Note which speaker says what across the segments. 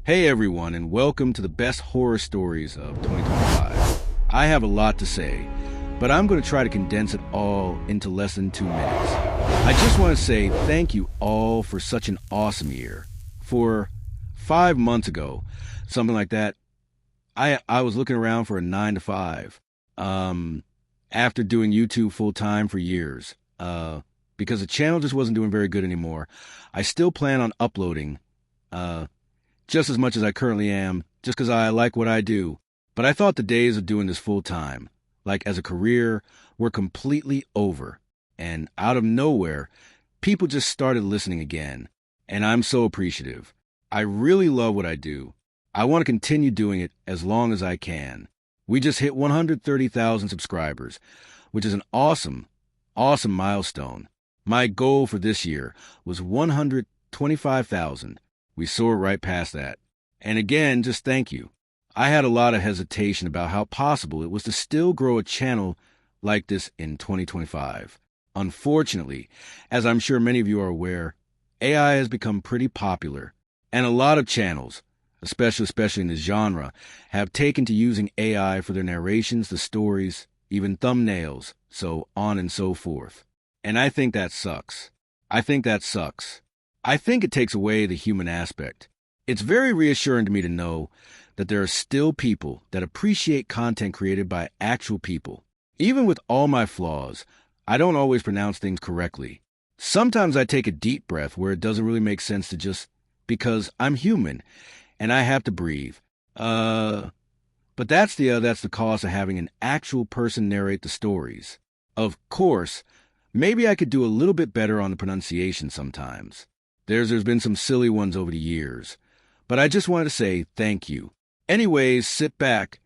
Speaker 1: Hey everyone, and welcome to the best horror stories of 2025. I have a lot to say, but I'm going to try to condense it all into less than 2 minutes. I just want to say thank you all for such an awesome year. For 5 months ago, something like that, I was looking around for a 9 to 5. After doing YouTube full time for years, because the channel just wasn't doing very good anymore. I still plan on uploading, just as much as I currently am, just because I like what I do. But I thought the days of doing this full time, like as a career, were completely over. And out of nowhere, people just started listening again. And I'm so appreciative. I really love what I do. I want to continue doing it as long as I can. We just hit 130,000 subscribers, which is an awesome milestone. My goal for this year was 125,000. We soared right past that. And again, just thank you. I had a lot of hesitation about how possible it was to still grow a channel like this in 2025. Unfortunately, as I'm sure many of you are aware, AI has become pretty popular, and a lot of channels, especially in this genre, have taken to using AI for their narrations, the stories, even thumbnails, so on and so forth. And I think that sucks. I think it takes away the human aspect. It's very reassuring to me to know that there are still people that appreciate content created by actual people. Even with all my flaws, I don't always pronounce things correctly. Sometimes I take a deep breath where it doesn't really make sense to just because I'm human and I have to breathe. But that's the cost of having an actual person narrate the stories. Of course, maybe I could do a little bit better on the pronunciation sometimes. There's been some silly ones over the years, but I just wanted to say thank you. Anyways, sit back,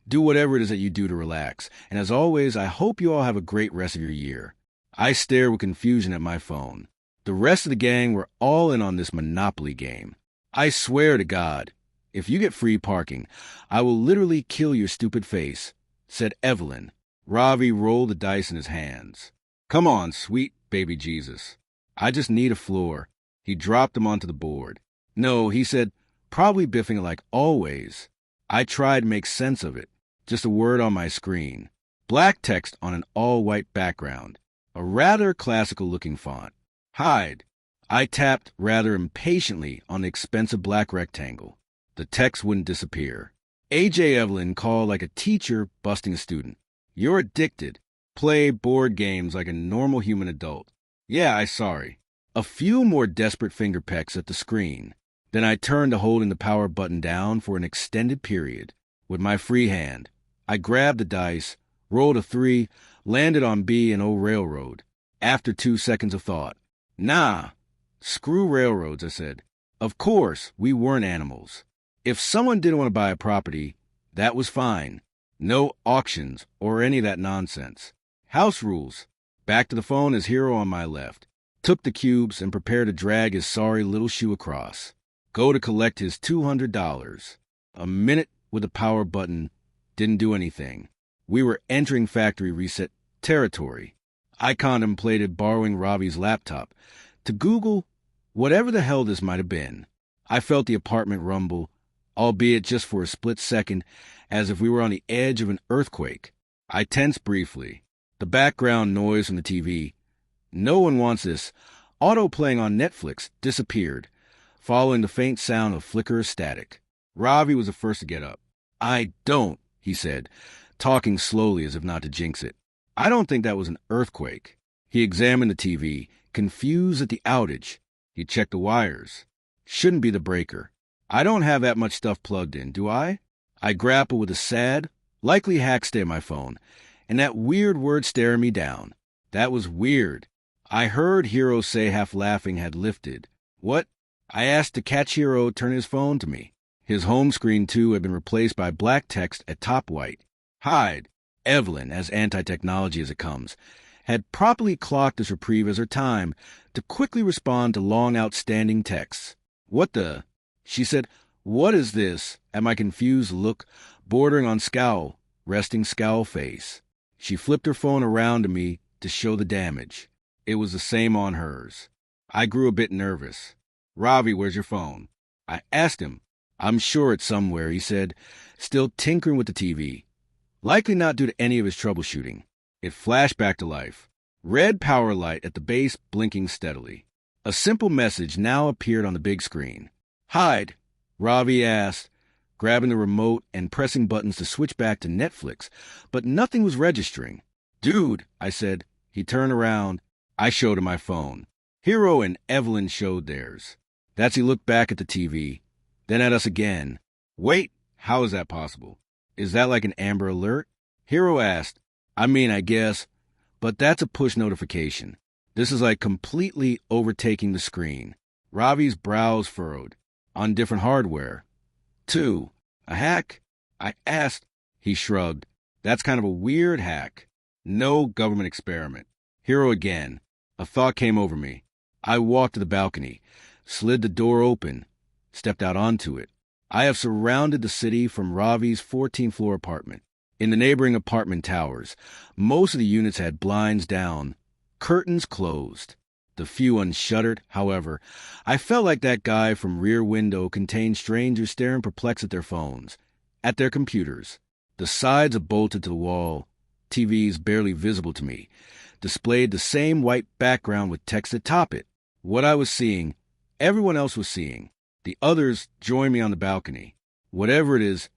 Speaker 1: do whatever it is that you do to relax, and as always, I hope you all have a great rest of your year. I stare with confusion at my phone. The rest of the gang were all in on this Monopoly game. I swear to God, if you get free parking, I will literally kill your stupid face, said Evelyn. Ravi rolled the dice in his hands. Come on, sweet baby Jesus. I just need a floor. He dropped them onto the board. No, he said, probably biffing it like always. I tried to make sense of it. Just a word on my screen. Black text on an all-white background. A rather classical-looking font. Hide. I tapped rather impatiently on the expensive black rectangle. The text wouldn't disappear. A.J. Evelyn called like a teacher busting a student. You're addicted. Play board games like a normal human adult. Yeah, sorry. A few more desperate finger pecks at the screen. Then I turned to holding the power button down for an extended period. With my free hand, I grabbed the dice, rolled a 3, landed on B and O Railroad. After 2 seconds of thought. Nah, screw railroads, I said. Of course, we weren't animals. If someone didn't want to buy a property, that was fine. No auctions or any of that nonsense. House rules. Back to the phone as Hero on my left. Took the cubes and prepared to drag his sorry little shoe across. Go to collect his $200. A minute with the power button didn't do anything. We were entering factory reset territory. I contemplated borrowing Ravi's laptop to Google whatever the hell this might have been. I felt the apartment rumble, albeit just for a split second, as if we were on the edge of an earthquake. I tensed briefly. The background noise from the TV, no one wants this, auto-playing on Netflix, disappeared, following the faint sound of flicker of static. Ravi was the first to get up. I don't, he said, talking slowly as if not to jinx it. I don't think that was an earthquake. He examined the TV, confused at the outage. He checked the wires. Shouldn't be the breaker. I don't have that much stuff plugged in, do I? I grappled with a sad, likely hack stay on my phone, and that weird word staring me down. That was weird. I heard Hero say, half laughing, had lifted. What? I asked to catch Hero turn his phone to me. His home screen, too, had been replaced by black text at top white. Hide. Evelyn, as anti-technology as it comes, had properly clocked this reprieve as her time to quickly respond to long outstanding texts. What the? She said, what is this? At my confused look, bordering on scowl, resting scowl face. She flipped her phone around to me to show the damage. It was the same on hers. I grew a bit nervous. Ravi, where's your phone? I asked him. I'm sure it's somewhere, he said, still tinkering with the TV. Likely not due to any of his troubleshooting. It flashed back to life. Red power light at the base blinking steadily. A simple message now appeared on the big screen. Hide, Ravi asked, grabbing the remote and pressing buttons to switch back to Netflix, but nothing was registering. Dude, I said. He turned around. I showed him my phone. Hero and Evelyn showed theirs. That's he looked back at the TV, then at us again. Wait, how is that possible? Is that like an Amber Alert? Hero asked. I guess, but that's a push notification. This is like completely overtaking the screen. Ravi's brows furrowed. On different hardware. 2. A hack? I asked. He shrugged. That's kind of a weird hack. No government experiment. Hero again. A thought came over me. I walked to the balcony, slid the door open, stepped out onto it. I have surrounded the city from Ravi's 14th floor apartment. In the neighboring apartment towers, most of the units had blinds down, curtains closed. The few unshuttered, however. I felt like that guy from Rear Window contained strangers staring perplexed at their phones, at their computers. The sides are bolted to the wall, TVs barely visible to me, displayed the same white background with text atop it. What I was seeing, everyone else was seeing. The others joined me on the balcony. Whatever it is,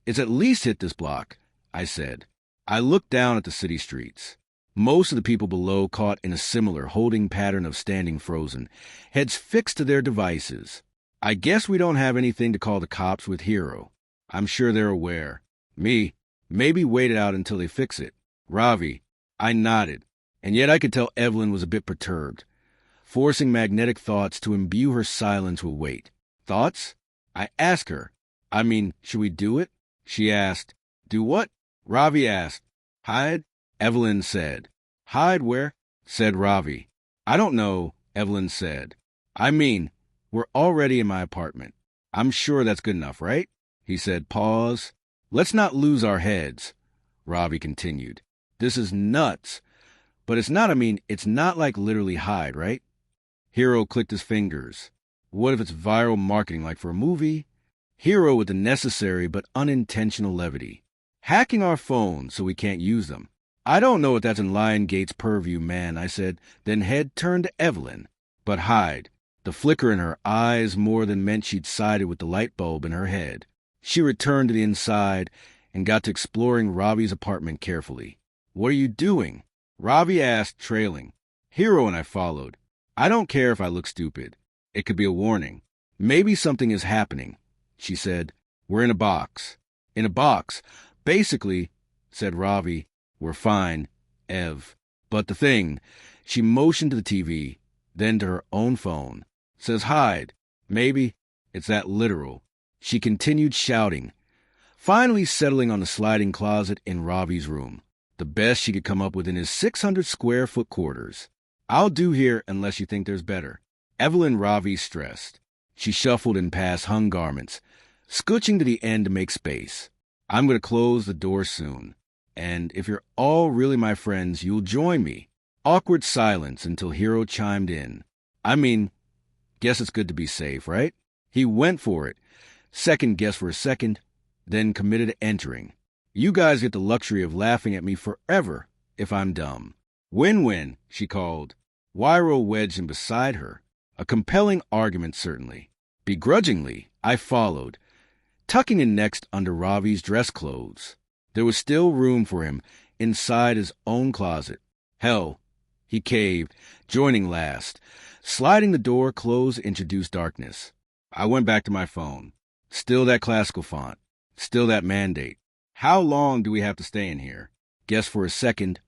Speaker 1: it's at least hit this block, I said. I looked down at the city streets. Most of the people below caught in a similar holding pattern of standing frozen, heads fixed to their devices. I guess we don't have anything to call the cops with Hero. I'm sure they're aware. Me, maybe wait it out until they fix it. Ravi, I nodded, and yet I could tell Evelyn was a bit perturbed, forcing magnetic thoughts to imbue her silence with weight. Thoughts? I asked her. Should we do it? She asked. Do what? Ravi asked. Hide? Evelyn said. Hide where? Said Ravi. I don't know, Evelyn said. We're already in my apartment. I'm sure that's good enough, right? He said. Pause. Let's not lose our heads, Ravi continued. This is nuts. But it's not like literally hide, right? Hero clicked his fingers. What if it's viral marketing like for a movie? Hero with the necessary but unintentional levity. Hacking our phones so we can't use them. I don't know if that's in Liongate's purview, man, I said, then head turned to Evelyn. But hide. The flicker in her eyes more than meant she'd sided with the light bulb in her head. She returned to the inside and got to exploring Ravi's apartment carefully. What are you doing? Ravi asked, trailing. Hero and I followed. I don't care if I look stupid. It could be a warning. Maybe something is happening, she said. We're in a box. In a box. Basically, said Ravi. We're fine, Ev. But the thing, she motioned to the TV, then to her own phone. Says hide. Maybe it's that literal. She continued shouting, finally settling on the sliding closet in Ravi's room. The best she could come up with in his 600 square foot quarters. I'll do here unless you think there's better. Evelyn Ravi stressed. She shuffled in past hung garments, scooching to the end to make space. I'm going to close the door soon. And if you're all really my friends, you'll join me. Awkward silence until Hero chimed in. Guess it's good to be safe, right? He went for it. Second guess for a second, then committed to entering. You guys get the luxury of laughing at me forever if I'm dumb. Win-win, she called. Wyro wedged in beside her. A compelling argument, certainly. Begrudgingly, I followed, tucking in next under Ravi's dress clothes. There was still room for him inside his own closet. Hell, he caved, joining last. Sliding the door closed introduced darkness. I went back to my phone. Still that classical font. Still that mandate. How long do we have to stay in here? Guessed for a second,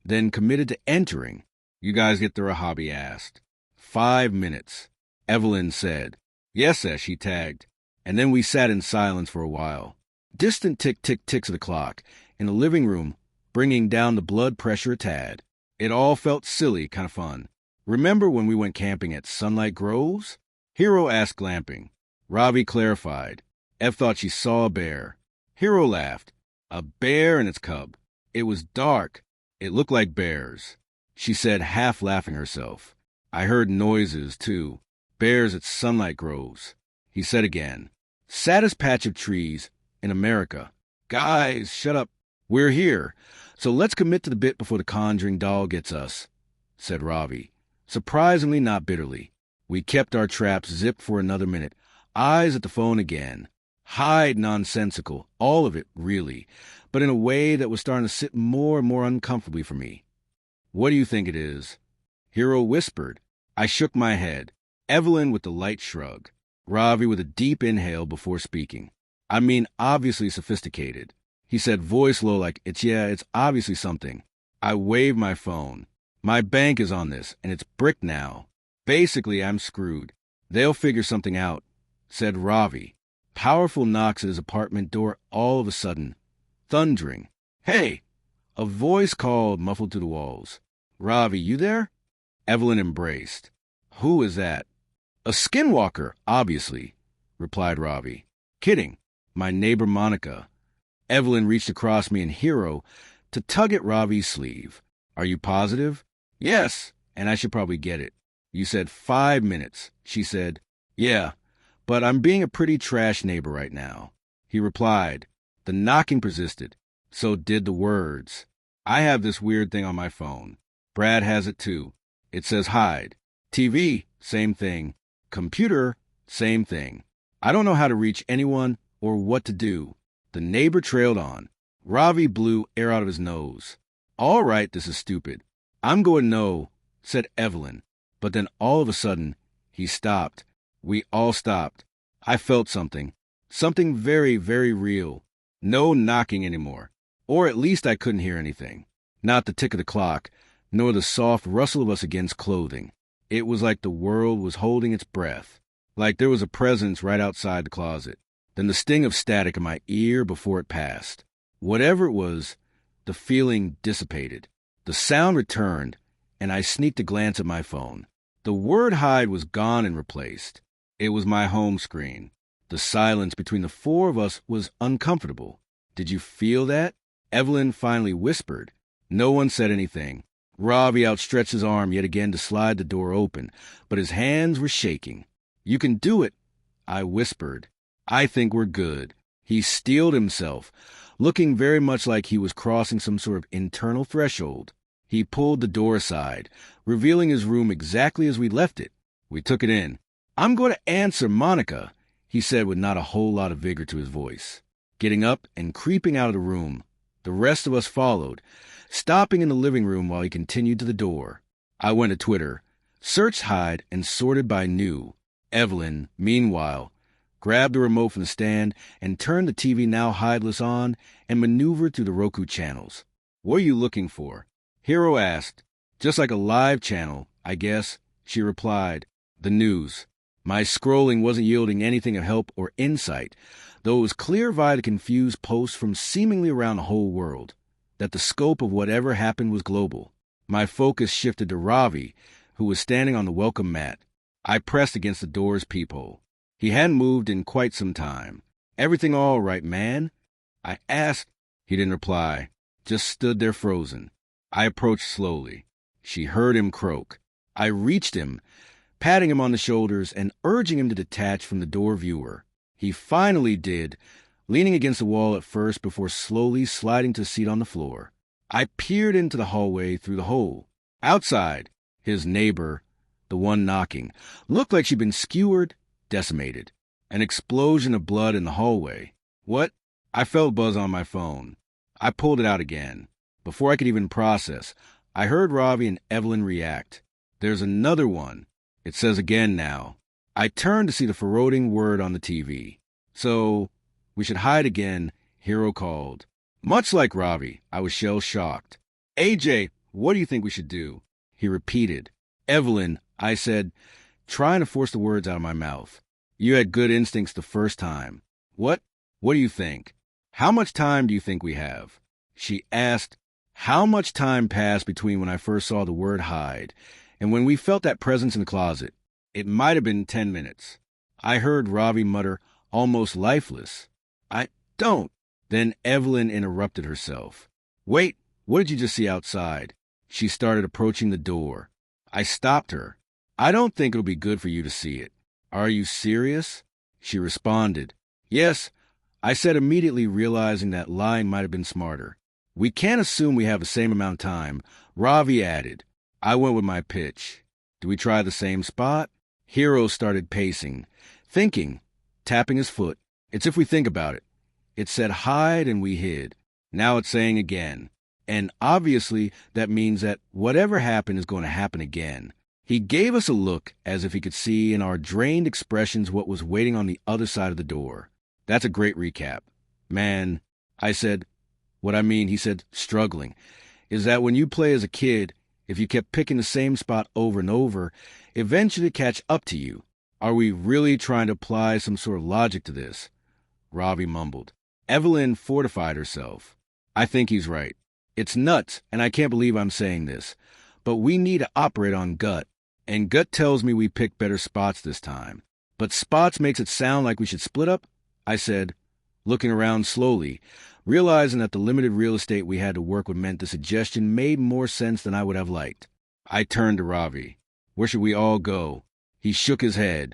Speaker 1: then committed to entering. You guys get through a hobby asked. 5 minutes, Evelyn said. Yes, she tagged. And then we sat in silence for a while. Distant tick-tick-ticks of the clock in the living room, bringing down the blood pressure a tad. It all felt silly, kind of fun. Remember when we went camping at Sunlight Groves? Hero asked, glamping. Ravi clarified. Ev thought she saw a bear. Hero laughed. A bear and its cub. It was dark. It looked like bears. She said, half laughing herself. I heard noises, too. Bears at Sunlight Groves. He said again. Saddest patch of trees in America. Guys, shut up. We're here. So let's commit to the bit before the conjuring doll gets us, said Ravi. Surprisingly not bitterly. We kept our traps zipped for another minute. Eyes at the phone again. Hide nonsensical. All of it, really. But in a way that was starting to sit more and more uncomfortably for me. What do you think it is? Hero whispered. I shook my head. Evelyn with the light shrug. Ravi with a deep inhale before speaking. I mean, obviously sophisticated. He said, voice low like, it's obviously something. I waved my phone. My bank is on this, and it's bricked now. Basically, I'm screwed. They'll figure something out, said Ravi. Powerful knocks at his apartment door all of a sudden. Thundering. Hey! A voice called, muffled through the walls. Ravi, you there? Evelyn embraced. Who is that? A skinwalker, obviously, replied Ravi. Kidding. My neighbor Monica. Evelyn reached across me in Hero to tug at Ravi's sleeve. Are you positive? Yes, and I should probably get it. You said 5 minutes. She said, yeah, but I'm being a pretty trash neighbor right now. He replied. The knocking persisted. So did the words. I have this weird thing on my phone. Brad has it too. It says hide. TV, same thing. Computer, same thing. I don't know how to reach anyone or what to do. The neighbor trailed on. Ravi blew air out of his nose. All right, this is stupid. I'm going no, said Evelyn. But then all of a sudden, he stopped. We all stopped. I felt something. Something very, very real. No knocking anymore. Or at least I couldn't hear anything. Not the tick of the clock, nor the soft rustle of us against clothing. It was like the world was holding its breath. Like there was a presence right outside the closet. Then the sting of static in my ear before it passed. Whatever it was, the feeling dissipated. The sound returned, and I sneaked a glance at my phone. The word hide was gone and replaced. It was my home screen. The silence between the four of us was uncomfortable. Did you feel that? Evelyn finally whispered. No one said anything. Ravi outstretched his arm yet again to slide the door open, but his hands were shaking. You can do it, I whispered. I think we're good. He steeled himself, looking very much like he was crossing some sort of internal threshold. He pulled the door aside, revealing his room exactly as we left it. We took it in. I'm going to answer Monica, he said with not a whole lot of vigor to his voice. Getting up and creeping out of the room, the rest of us followed, stopping in the living room while he continued to the door. I went to Twitter, searched hide, and sorted by new. Evelyn, meanwhile, grabbed the remote from the stand and turned the TV now hideless on and maneuvered through the Roku channels. What are you looking for? Hero asked. Just like a live channel, I guess, she replied. The news. My scrolling wasn't yielding anything of help or insight, though it was clear via the confused posts from seemingly around the whole world that the scope of whatever happened was global. My focus shifted to Ravi, who was standing on the welcome mat. I pressed against the door's peephole. He hadn't moved in quite some time. Everything all right, man? I asked. He didn't reply, just stood there frozen. I approached slowly. She heard him croak. I reached him, patting him on the shoulders and urging him to detach from the door viewer. He finally did, leaning against the wall at first before slowly sliding to a seat on the floor. I peered into the hallway through the hole. Outside, his neighbor, the one knocking, looked like she'd been skewered, decimated. An explosion of blood in the hallway. What? I felt a buzz on my phone. I pulled it out again. Before I could even process, I heard Ravi and Evelyn react. There's another one. It says again now. I turned to see the ferreting word on the TV. So, we should hide again, Hero called. Much like Ravi, I was shell-shocked. AJ, what do you think we should do? He repeated. Evelyn, I said, trying to force the words out of my mouth. You had good instincts the first time. What? What do you think? How much time do you think we have? She asked. How much time passed between when I first saw the word hide and when we felt that presence in the closet? It might have been 10 minutes. I heard Ravi mutter, almost lifeless. I don't. Then Evelyn interrupted herself. Wait, what did you just see outside? She started approaching the door. I stopped her. I don't think it'll be good for you to see it. Are you serious? She responded. Yes, I said, immediately realizing that lying might have been smarter. We can't assume we have the same amount of time. Ravi added. I went with my pitch. Do we try the same spot? Hero started pacing, thinking, tapping his foot. It's if we think about it. It said hide and we hid. Now it's saying again. And obviously that means that whatever happened is going to happen again. He gave us a look as if he could see in our drained expressions what was waiting on the other side of the door. That's a great recap. Man, I said, what I mean, he said, struggling, is that when you play as a kid, if you kept picking the same spot over and over, eventually it'd catch up to you. Are we really trying to apply some sort of logic to this? Ravi mumbled. Evelyn fortified herself. I think he's right. It's nuts, and I can't believe I'm saying this, but we need to operate on gut, and gut tells me we picked better spots this time. But spots makes it sound like we should split up? I said, looking around slowly, realizing that the limited real estate we had to work with meant the suggestion made more sense than I would have liked. I turned to Ravi. Where should we all go? He shook his head,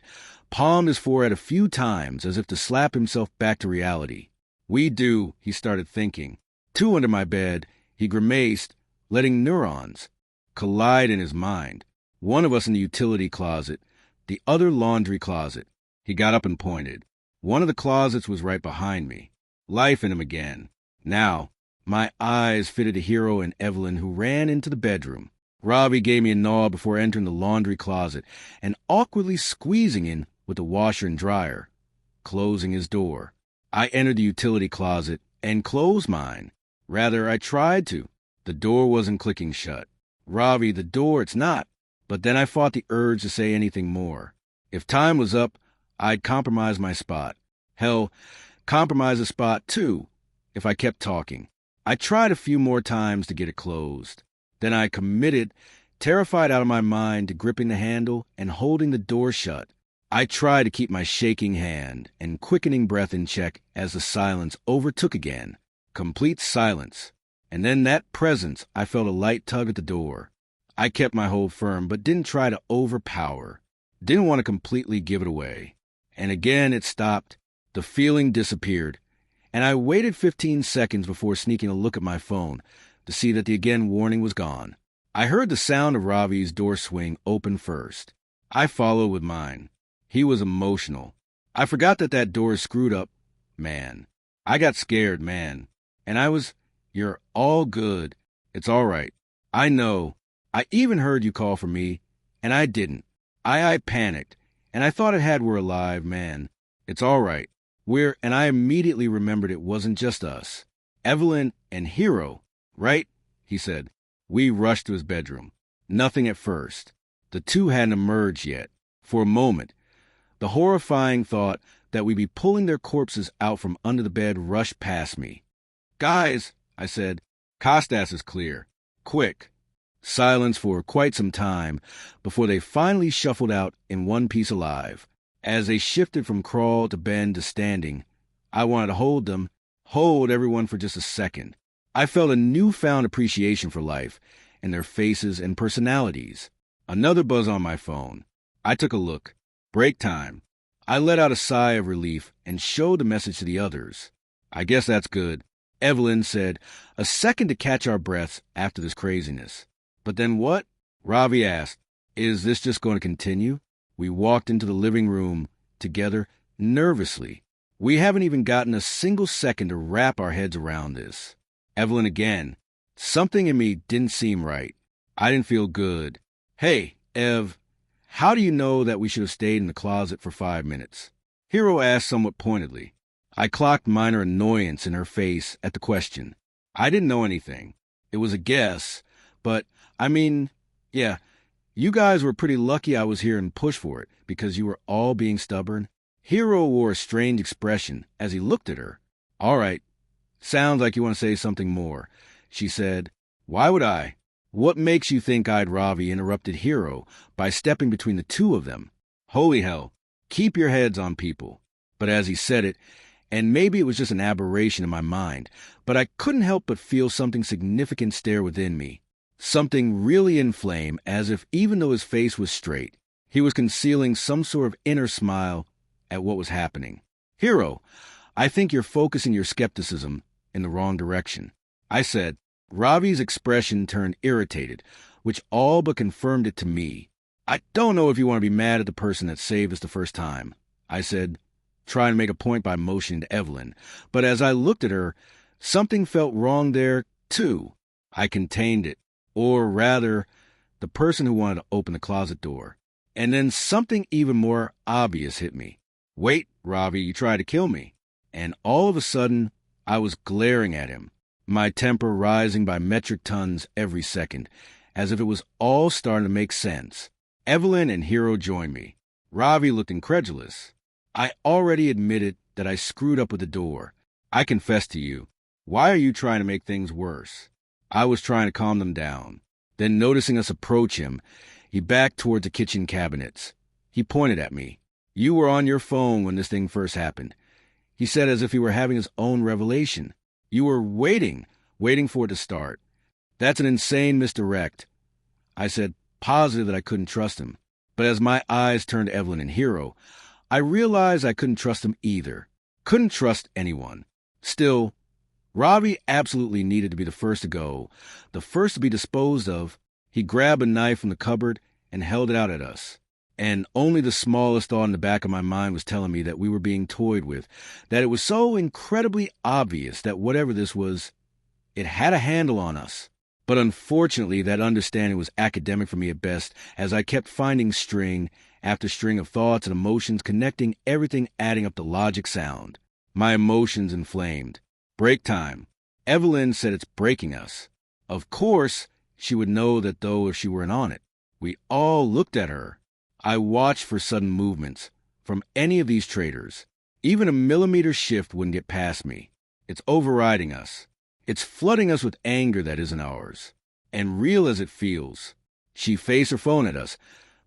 Speaker 1: palmed his forehead a few times as if to slap himself back to reality. We do, he started thinking. 2 under my bed, he grimaced, letting neurons collide in his mind. 1 of us in the utility closet, the other laundry closet. He got up and pointed. 1 of the closets was right behind me. Life in him again. Now, my eyes fitted to Hero and Evelyn, who ran into the bedroom. Ravi gave me a nod before entering the laundry closet and awkwardly squeezing in with the washer and dryer, closing his door. I entered the utility closet and closed mine. Rather, I tried to. The door wasn't clicking shut. Ravi, the door, it's not. But then I fought the urge to say anything more. If time was up, I'd compromise my spot. Hell, compromise a spot too, if I kept talking. I tried a few more times to get it closed. Then I committed, terrified out of my mind, to gripping the handle and holding the door shut. I tried to keep my shaking hand and quickening breath in check as the silence overtook again. Complete silence. And then that presence, I felt a light tug at the door. I kept my hold firm, but didn't try to overpower. Didn't want to completely give it away. And again it stopped. The feeling disappeared. And I waited 15 seconds before sneaking a look at my phone to see that the again warning was gone. I heard the sound of Ravi's door swing open first. I followed with mine. He was emotional. I forgot that door is screwed up. Man. I got scared, man. And I was, you're all good. It's all right. I know. I even heard you call for me, and I didn't. I panicked, and I thought it had we're alive, man. It's all right. And I immediately remembered it wasn't just us. Evelyn and Hero, right? He said. We rushed to his bedroom. Nothing at first. The 2 hadn't emerged yet. For a moment, the horrifying thought that we'd be pulling their corpses out from under the bed rushed past me. Guys, I said, Costas is clear. Quick. Silence for quite some time before they finally shuffled out in one piece alive. As they shifted from crawl to bend to standing, I wanted to hold everyone for just a second. I felt a newfound appreciation for life and their faces and personalities. Another buzz on my phone. I took a look. Break time. I let out a sigh of relief and showed the message to the others. I guess that's good, Evelyn said, a second to catch our breaths after this craziness. But then what? Ravi asked. Is this just going to continue? We walked into the living room together nervously. We haven't even gotten a single second to wrap our heads around this. Evelyn again. Something in me didn't seem right. I didn't feel good. Hey, Ev, how do you know that we should have stayed in the closet for 5 minutes? Hero asked somewhat pointedly. I clocked minor annoyance in her face at the question. I didn't know anything. It was a guess, but, yeah, you guys were pretty lucky I was here and pushed for it, because you were all being stubborn. Hero wore a strange expression as he looked at her. All right, sounds like you want to say something more, she said. Why would I? What makes you think I'd Ravi interrupted Hero by stepping between the 2 of them? Holy hell, keep your heads on people. But as he said it, and maybe it was just an aberration in my mind, but I couldn't help but feel something significant stir within me. Something really inflamed, as if even though his face was straight, he was concealing some sort of inner smile at what was happening. Hero, I think you're focusing your skepticism in the wrong direction. I said. Ravi's expression turned irritated, which all but confirmed it to me. I don't know if you want to be mad at the person that saved us the first time, I said, trying to make a point by motioning to Evelyn. But as I looked at her, something felt wrong there, too. I contained it, or rather, the person who wanted to open the closet door. And then something even more obvious hit me. Wait, Ravi, you tried to kill me. And all of a sudden, I was glaring at him, my temper rising by metric tons every second, as if it was all starting to make sense. Evelyn and Hero joined me. Ravi looked incredulous. I already admitted that I screwed up with the door. I confess to you. Why are you trying to make things worse? I was trying to calm them down. Then, noticing us approach him, he backed toward the kitchen cabinets. He pointed at me. You were on your phone when this thing first happened. He said as if he were having his own revelation. You were waiting for it to start. That's an insane misdirect. I said, positive that I couldn't trust him. But as my eyes turned to Evelyn and Hero, I realized I couldn't trust them either. Couldn't trust anyone. Still, Ravi absolutely needed to be the first to go, the first to be disposed of. He grabbed a knife from the cupboard and held it out at us. And only the smallest thought in the back of my mind was telling me that we were being toyed with, that it was so incredibly obvious that whatever this was, it had a handle on us. But unfortunately, that understanding was academic for me at best, as I kept finding string after string of thoughts and emotions, connecting everything, adding up the logic sound. My emotions inflamed. Break time. Evelyn said it's breaking us. Of course, she would know that though if she weren't on it. We all looked at her. I watched for sudden movements from any of these traitors. Even a millimeter shift wouldn't get past me. It's overriding us. It's flooding us with anger that isn't ours. And real as it feels. She faced her phone at us,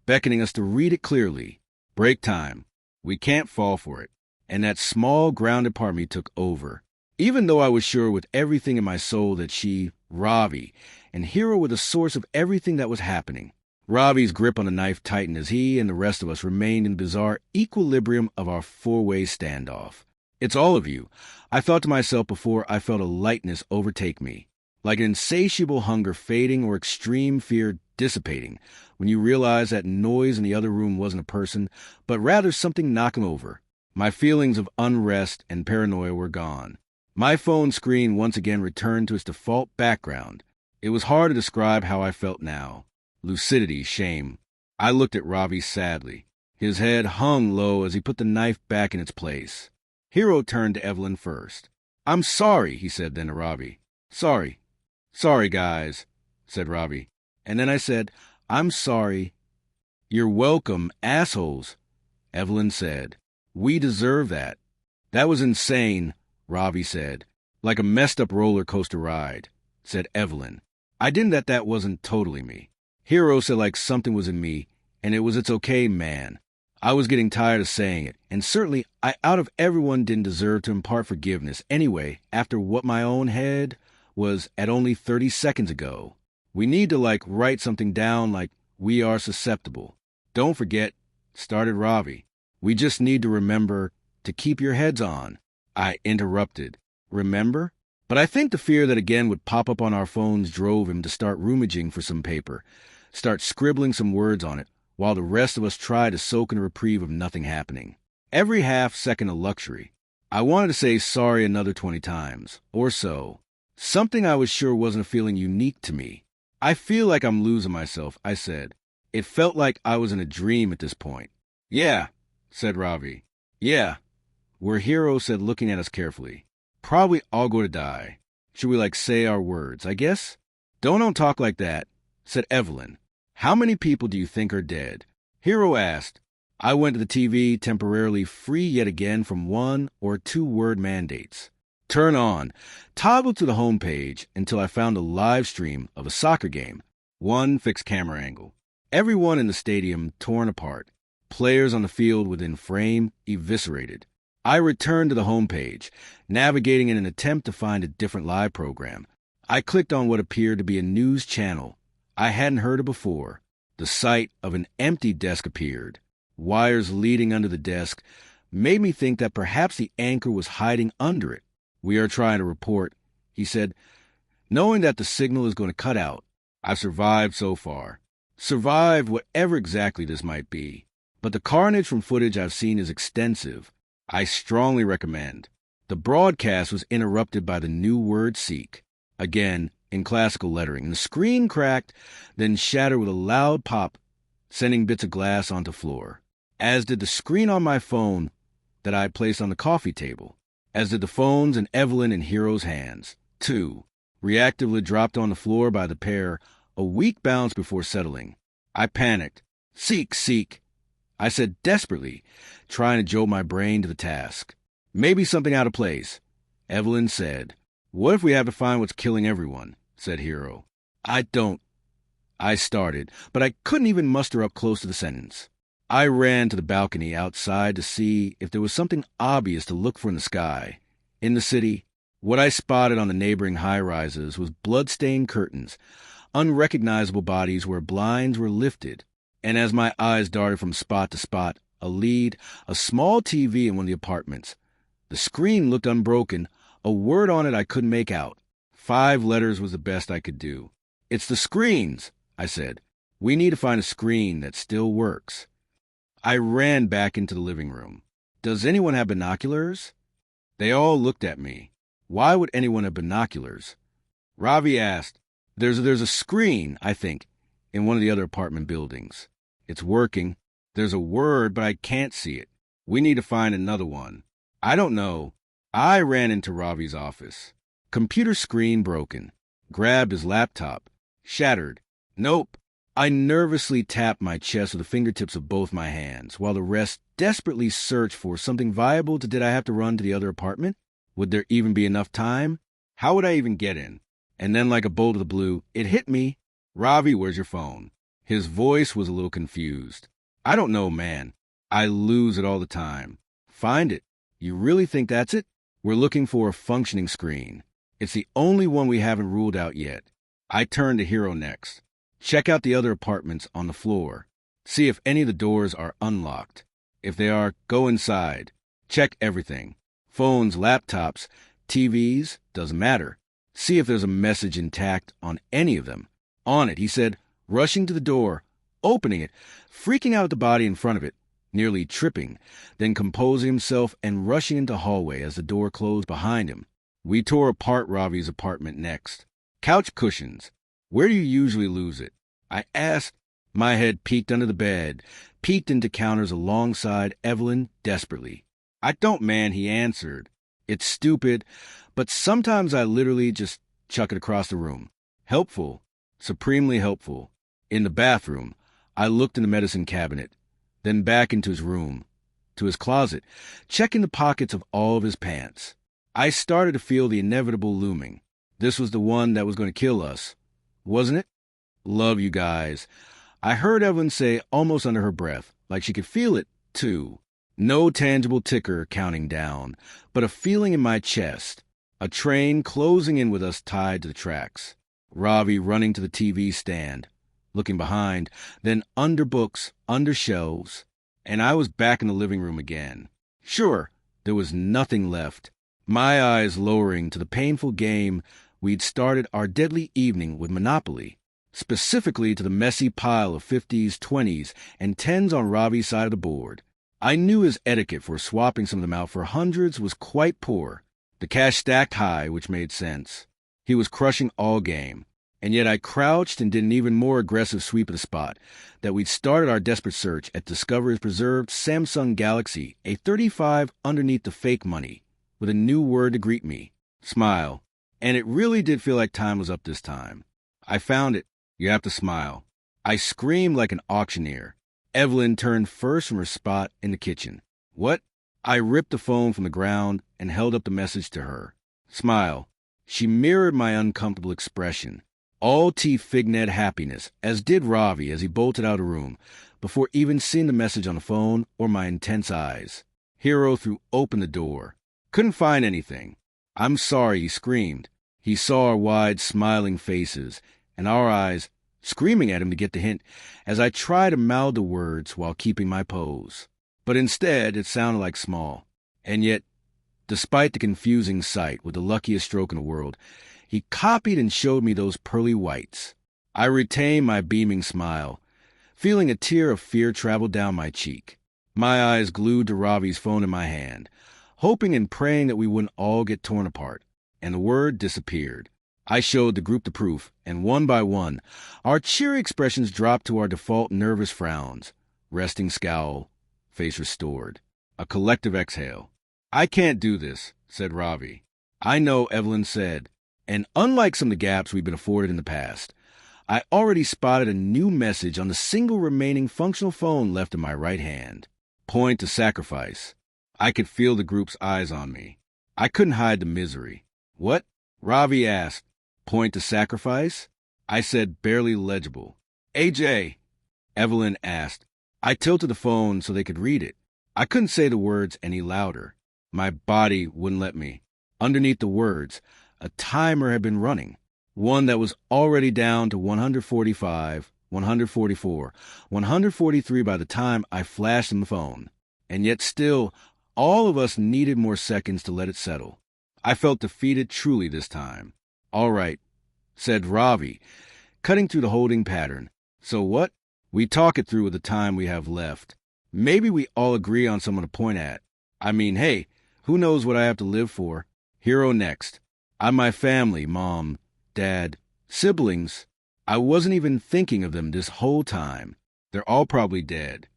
Speaker 1: beckoning us to read it clearly. Break time. We can't fall for it. And that small, grounded part of me took over. Even though I was sure with everything in my soul that she, Ravi, and Hero were the source of everything that was happening. Ravi's grip on the knife tightened as he and the rest of us remained in bizarre equilibrium of our four-way standoff. It's all of you, I thought to myself before I felt a lightness overtake me, like an insatiable hunger fading or extreme fear dissipating when you realize that noise in the other room wasn't a person, but rather something knocking over. My feelings of unrest and paranoia were gone. My phone screen once again returned to its default background. It was hard to describe how I felt now. Lucidity, shame. I looked at Ravi sadly. His head hung low as he put the knife back in its place. Hero turned to Evelyn first. I'm sorry, he said then to Ravi. Sorry. Sorry, guys, said Ravi. And then I said, I'm sorry. You're welcome, assholes, Evelyn said. We deserve that. That was insane, Ravi said. Like a messed up roller coaster ride, said Evelyn. I didn't that wasn't totally me. Hero said like something was in me, and it was it's okay, man. I was getting tired of saying it, and certainly I out of everyone didn't deserve to impart forgiveness anyway after what my own head was at only 30 seconds ago. We need to write something down like we are susceptible. Don't forget, started Ravi. We just need to remember to keep your heads on. I interrupted. Remember? But I think the fear that again would pop up on our phones drove him to start rummaging for some paper, start scribbling some words on it, while the rest of us tried to soak in a reprieve of nothing happening. Every half second a luxury. I wanted to say sorry another 20 times, or so. Something I was sure wasn't a feeling unique to me. I feel like I'm losing myself, I said. It felt like I was in a dream at this point. Yeah, said Ravi. Yeah. Where Hero said looking at us carefully. Probably all go to die. Should we say our words, I guess? Don't talk like that, said Evelyn. How many people do you think are dead? Hero asked. I went to the TV temporarily free yet again from 1 or 2 word mandates. Turn on. Toggle to the home page until I found a live stream of a soccer game. 1 fixed camera angle. Everyone in the stadium torn apart. Players on the field within frame eviscerated. I returned to the homepage, navigating in an attempt to find a different live program. I clicked on what appeared to be a news channel I hadn't heard of before. The sight of an empty desk appeared, wires leading under the desk, made me think that perhaps the anchor was hiding under it. "We are trying to report," he said, "knowing that the signal is going to cut out. I've survived so far. Survived whatever exactly this might be. But the carnage from footage I've seen is extensive. I strongly recommend." The broadcast was interrupted by the new word "seek," again in classical lettering, and the screen cracked, then shattered with a loud pop, sending bits of glass onto the floor, as did the screen on my phone that I had placed on the coffee table, as did the phones in Evelyn and Hero's hands, too, reactively dropped on the floor by the pair, a weak bounce before settling. I panicked. "Seek, seek," I said desperately, trying to jolt my brain to the task. "Maybe something out of place," Evelyn said. "What if we have to find what's killing everyone?" said Hero. I started, but I couldn't even muster up close to the sentence. I ran to the balcony outside to see if there was something obvious to look for in the sky. In the city, what I spotted on the neighboring high-rises was blood-stained curtains, unrecognizable bodies where blinds were lifted, and as my eyes darted from spot to spot, a small TV in one of the apartments. The screen looked unbroken, a word on it I couldn't make out. 5 letters was the best I could do. "It's the screens," I said. "We need to find a screen that still works." I ran back into the living room. "Does anyone have binoculars?" They all looked at me. Why would anyone have binoculars? Ravi asked. There's a screen, I think, in one of the other apartment buildings. It's working. There's a word, but I can't see it. We need to find another one." "I don't know." I ran into Ravi's office. Computer screen broken. Grabbed his laptop. Shattered. "Nope." I nervously tapped my chest with the fingertips of both my hands, while the rest desperately searched for something viable. Did I have to run to the other apartment? Would there even be enough time? How would I even get in? And then, like a bolt of the blue, it hit me. "Ravi, where's your phone?" His voice was a little confused. "I don't know, man. I lose it all the time." "Find it. You really think that's it?" "We're looking for a functioning screen. It's the only one we haven't ruled out yet." I turned to Hero next. "Check out the other apartments on the floor. See if any of the doors are unlocked. If they are, go inside. Check everything. Phones, laptops, TVs, doesn't matter. See if there's a message intact on any of them." "On it," he said, rushing to the door, opening it, freaking out at the body in front of it, nearly tripping, then composing himself and rushing into the hallway as the door closed behind him. We tore apart Ravi's apartment next. "Couch cushions. Where do you usually lose it?" I asked. My head peeked under the bed, peeked into counters alongside Evelyn desperately. "I don't, man," he answered. "It's stupid, but sometimes I literally just chuck it across the room." Helpful. Supremely helpful. In the bathroom, I looked in the medicine cabinet, then back into his room, to his closet, checking the pockets of all of his pants. I started to feel the inevitable looming. This was the one that was going to kill us, wasn't it? "Love you guys," I heard Evelyn say almost under her breath, like she could feel it, too. No tangible ticker counting down, but a feeling in my chest. A train closing in with us tied to the tracks. Ravi running to the TV stand, looking behind, then under books, under shelves, and I was back in the living room again. Sure, there was nothing left. My eyes lowering to the painful game we'd started our deadly evening with Monopoly, specifically to the messy pile of 50s, 20s, and 10s on Ravi's side of the board. I knew his etiquette for swapping some of them out for hundreds was quite poor. The cash stacked high, which made sense. He was crushing all game, and yet I crouched and did an even more aggressive sweep of the spot that we'd started our desperate search at Discover's preserved Samsung Galaxy, a 35 underneath the fake money, with a new word to greet me: smile. And it really did feel like time was up this time. "I found it. You have to smile." I screamed like an auctioneer. Evelyn turned first from her spot in the kitchen. "What?" I ripped the phone from the ground and held up the message to her. "Smile." She mirrored my uncomfortable expression. All teeth fignet happiness, as did Ravi as he bolted out of the room, before even seeing the message on the phone or my intense eyes. Hero threw open the door. "Couldn't find anything." "I'm sorry," he screamed. He saw our wide, smiling faces, and our eyes, screaming at him to get the hint, as I tried to mouth the words while keeping my pose. but instead it sounded like small. And yet, despite the confusing sight with the luckiest stroke in the world, he copied and showed me those pearly whites. I retained my beaming smile, feeling a tear of fear travel down my cheek. My eyes glued to Ravi's phone in my hand, hoping and praying that we wouldn't all get torn apart. And the word disappeared. I showed the group the proof, and one by one, our cheery expressions dropped to our default nervous frowns, resting scowl, face restored. A collective exhale. "I can't do this," said Ravi. "I know," Evelyn said, and unlike some of the gaps we've been afforded in the past, I already spotted a new message on the single remaining functional phone left in my right hand. Point to sacrifice. I could feel the group's eyes on me. I couldn't hide the misery. "What?" Ravi asked. "Point to sacrifice?" I said, barely legible. "AJ," Evelyn asked. I tilted the phone so they could read it. I couldn't say the words any louder. My body wouldn't let me. Underneath the words, a timer had been running. One that was already down to 145, 144, 143 by the time I flashed him the phone. And yet still, all of us needed more seconds to let it settle. I felt defeated truly this time. "All right," said Ravi, cutting through the holding pattern. "So what? We talk it through with the time we have left. Maybe we all agree on someone to point at. I mean, hey, who knows what I have to live for? Hero next. I'm my family, mom, dad, siblings. I wasn't even thinking of them this whole time. They're all probably dead."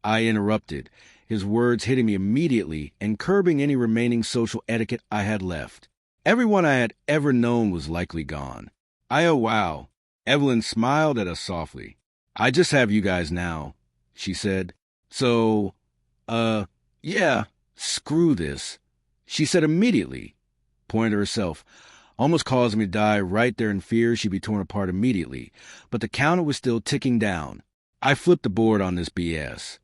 Speaker 1: I interrupted, his words hitting me immediately and curbing any remaining social etiquette I had left. Everyone I had ever known was likely gone. "Oh, wow." Evelyn smiled at us softly. "I just have you guys now," she said. "So, yeah, screw this," she said immediately, pointing to herself, almost causing me to die right there in fear she'd be torn apart immediately, but the counter was still ticking down. "I flipped the board on this BS,"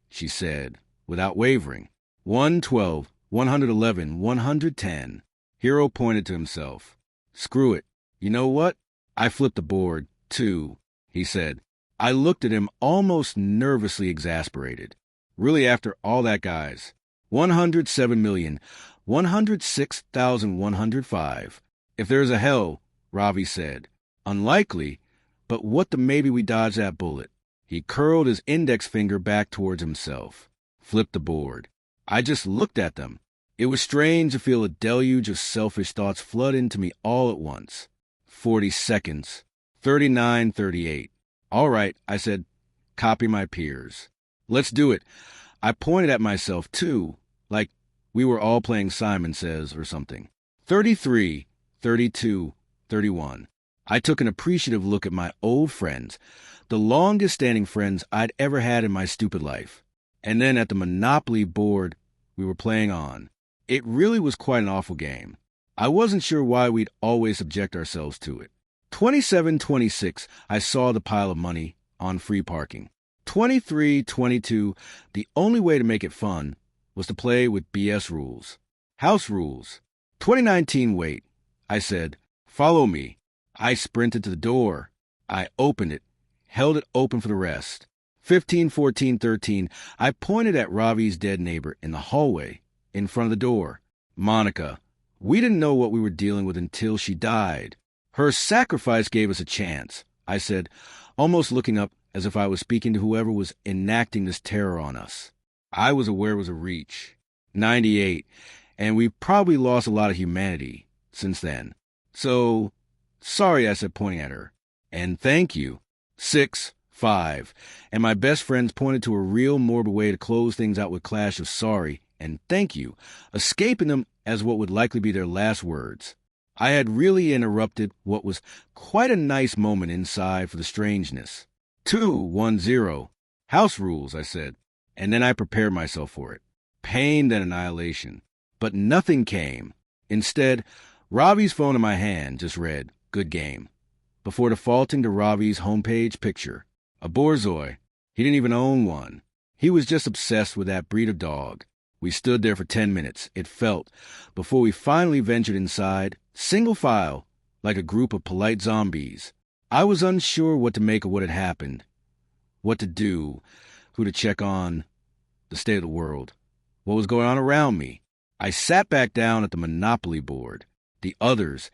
Speaker 1: she said, without wavering. 112, 111, 110. Hero pointed to himself. "Screw it. You know what? I flipped the board, too," he said. I looked at him almost nervously exasperated. "Really, after all that, guys? 107,106,105. If there's a hell," Ravi said. "Unlikely, but what the maybe we dodge that bullet." He curled his index finger back towards himself. Flipped the board. I just looked at them. It was strange to feel a deluge of selfish thoughts flood into me all at once. 40 seconds. 39, 38. "All right," I said. "Copy my peers. Let's do it." I pointed at myself, too, like we were all playing Simon Says or something. 33, 32, 31. I took an appreciative look at my old friends, the longest-standing friends I'd ever had in my stupid life, and then at the Monopoly board we were playing on. It really was quite an awful game. I wasn't sure why we'd always subject ourselves to it. 27-26, I saw the pile of money on free parking. 23-22, the only way to make it fun was to play with BS rules. House rules. 2019, wait, I said. "Follow me." I sprinted to the door. I opened it, held it open for the rest. 15, 14, 13, I pointed at Ravi's dead neighbor in the hallway, in front of the door. Monica. We didn't know what we were dealing with until she died. "Her sacrifice gave us a chance," I said, almost looking up as if I was speaking to whoever was enacting this terror on us. I was aware it was a reach. 98, and we've probably lost a lot of humanity since then. "So, sorry," I said, pointing at her. "And thank you." 6, 5, and my best friends pointed to a real morbid way to close things out with clash of sorry and thank you, escaping them as what would likely be their last words. I had really interrupted what was quite a nice moment inside for the strangeness. 2-1-0. "House rules," I said, and then I prepared myself for it. Pain, then annihilation. But nothing came. Instead, Ravi's phone in my hand just read, "Good game," before defaulting to Ravi's homepage picture. A Borzoi. He didn't even own one. He was just obsessed with that breed of dog. We stood there for 10 minutes, it felt, before we finally ventured inside, single file, like a group of polite zombies. I was unsure what to make of what had happened, what to do, who to check on. the state of the world, what was going on around me. I sat back down at the Monopoly board. The others,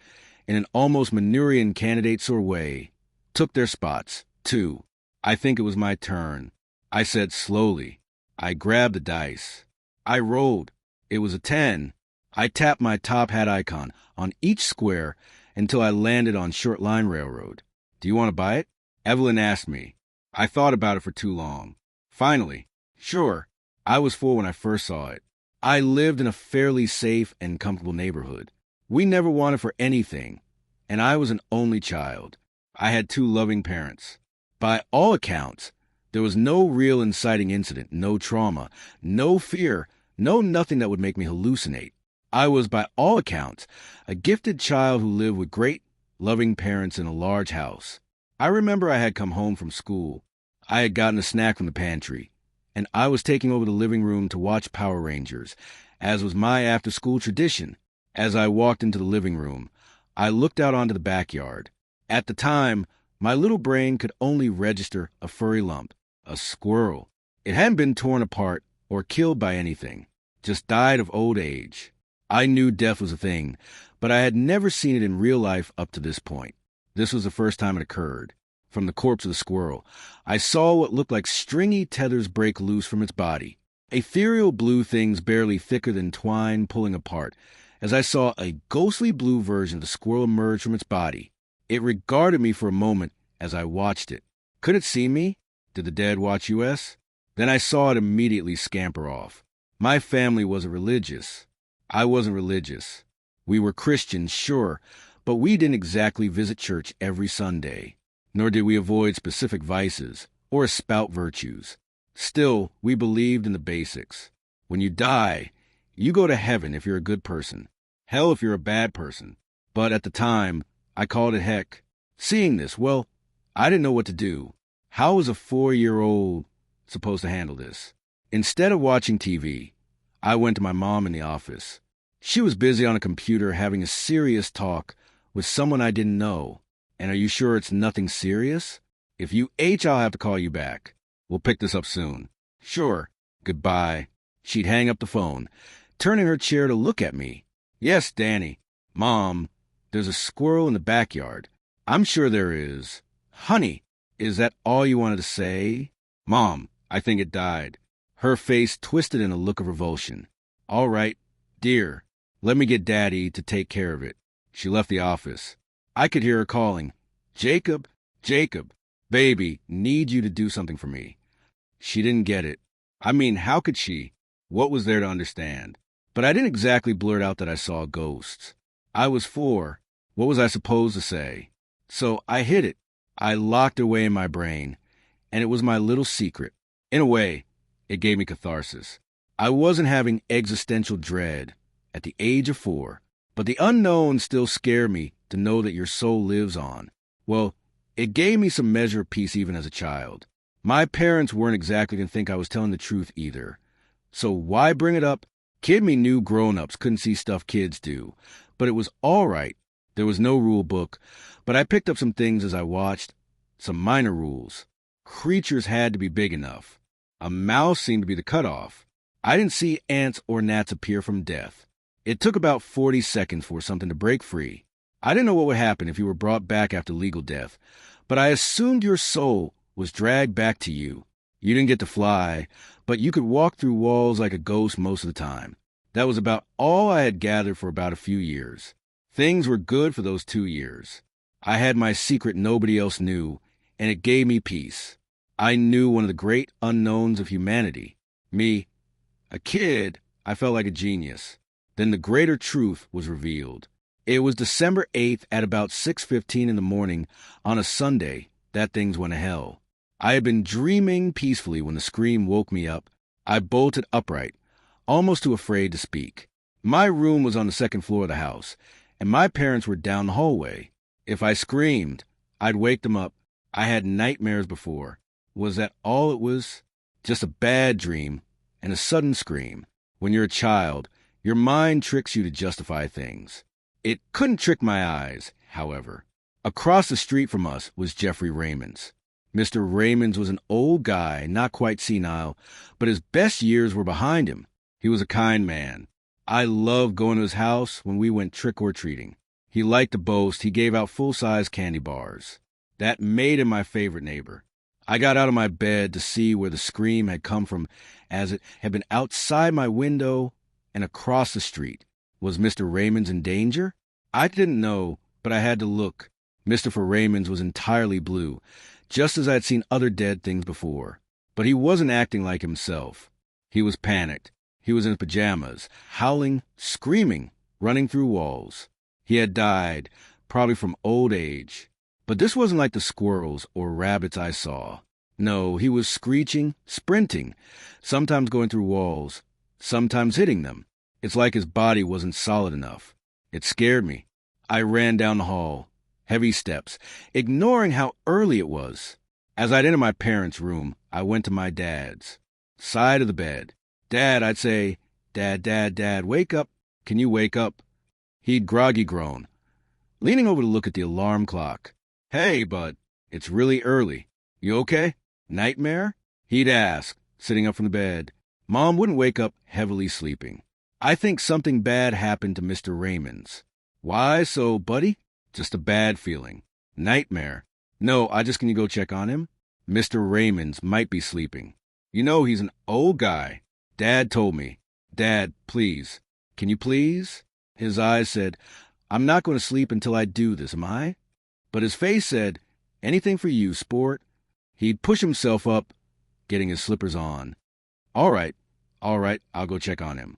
Speaker 1: in an almost Manurian candidate sort of way, took their spots, too. I think it was my turn. I said slowly. I grabbed the dice. I rolled. It was a 10. I tapped my top hat icon on each square until I landed on Short Line Railroad. Do you want to buy it? Evelyn asked me. I thought about it for too long. Finally, sure. I was 4 when I first saw it. I lived in a fairly safe and comfortable neighborhood. We never wanted for anything, and I was an only child. I had 2 loving parents. By all accounts, there was no real inciting incident, no trauma, no fear, no nothing that would make me hallucinate. I was, by all accounts, a gifted child who lived with great, loving parents in a large house. I remember I had come home from school. I had gotten a snack from the pantry, and I was taking over the living room to watch Power Rangers, as was my after-school tradition. As I walked into the living room, I looked out onto the backyard. At the time, my little brain could only register a furry lump, a squirrel. It hadn't been torn apart or killed by anything, just died of old age. I knew death was a thing, but I had never seen it in real life up to this point. This was the first time it occurred. From the corpse of the squirrel, I saw what looked like stringy tethers break loose from its body, ethereal blue things barely thicker than twine pulling apart, as I saw a ghostly blue version of the squirrel emerge from its body. It regarded me for a moment as I watched it. Could it see me? Did the dead watch US? Then I saw it immediately scamper off. My family wasn't religious. I wasn't religious. We were Christians, sure, but we didn't exactly visit church every Sunday, nor did we avoid specific vices or espout virtues. Still, we believed in the basics. When you die, you go to heaven if you're a good person, hell if you're a bad person. But at the time, I called it heck. Seeing this, well, I didn't know what to do. How was a 4-year-old supposed to handle this? Instead of watching TV, I went to my mom in the office. She was busy on a computer having a serious talk with someone I didn't know. And are you sure it's nothing serious? If you H, I'll have to call you back. We'll pick this up soon. Sure. Goodbye. She'd hang up the phone, turning her chair to look at me. Yes, Danny. Mom, there's a squirrel in the backyard. I'm sure there is. Honey, is that all you wanted to say? Mom, I think it died. Her face twisted in a look of revulsion. All right, dear, let me get Daddy to take care of it. She left the office. I could hear her calling, Jacob, Jacob, baby, need you to do something for me. She didn't get it. I mean, how could she? What was there to understand? But I didn't exactly blurt out that I saw ghosts. I was 4. What was I supposed to say? So I hid it. I locked it away in my brain, and it was my little secret. In a way, it gave me catharsis. I wasn't having existential dread at the age of 4, but the unknown still scared me to know that your soul lives on. Well, it gave me some measure of peace even as a child. My parents weren't exactly going to think I was telling the truth either. So why bring it up? Kid me knew grown-ups couldn't see stuff kids do, but it was all right. There was no rule book, but I picked up some things as I watched, some minor rules. Creatures had to be big enough. A mouse seemed to be the cutoff. I didn't see ants or gnats appear from death. It took about 40 seconds for something to break free. I didn't know what would happen if you were brought back after legal death, but I assumed your soul was dragged back to you. You didn't get to fly, but you could walk through walls like a ghost most of the time. That was about all I had gathered for about a few years. Things were good for those 2 years. I had my secret nobody else knew, and it gave me peace. I knew one of the great unknowns of humanity. Me, a kid, I felt like a genius. Then the greater truth was revealed. It was December 8th at about 6:15 in the morning on a Sunday that things went to hell. I had been dreaming peacefully when the scream woke me up. I bolted upright, almost too afraid to speak. My room was on the second floor of the house, and my parents were down the hallway. If I screamed, I'd wake them up. I had nightmares before. Was that all it was? Just a bad dream and a sudden scream. When you're a child, your mind tricks you to justify things. It couldn't trick my eyes, however. Across the street from us was Jeffrey Raymond's. Mr. Raymond's was an old guy, not quite senile, but his best years were behind him. He was a kind man. I loved going to his house when we went trick-or-treating. He liked to boast he gave out full-size candy bars. That made him my favorite neighbor. I got out of my bed to see where the scream had come from, as it had been outside my window and across the street. Was Mr. Raymond's in danger? I didn't know, but I had to look. Mr. Raymond's was entirely blue, just as I had seen other dead things before. But he wasn't acting like himself. He was panicked. He was in pajamas, howling, screaming, running through walls. He had died, probably from old age. But this wasn't like the squirrels or rabbits I saw. No, he was screeching, sprinting, sometimes going through walls, sometimes hitting them. It's like his body wasn't solid enough. It scared me. I ran down the hall, heavy steps, ignoring how early it was. As I'd enter my parents' room, I went to my dad's. Side of the bed. Dad, I'd say, Dad, wake up. Can you wake up? He'd groggy groan, leaning over to look at the alarm clock. Hey, bud, it's really early. You okay? Nightmare? He'd ask, sitting up from the bed. Mom wouldn't wake up heavily sleeping. I think something bad happened to Mr. Raymond's. Why so, buddy? Just a bad feeling. Nightmare. No, can you go check on him? Mr. Raymond's might be sleeping. You know he's an old guy. Dad told me. Dad, please. Can you please? His eyes said, I'm not going to sleep until I do this, am I? But his face said, anything for you, sport. He'd push himself up, getting his slippers on. All right, I'll go check on him.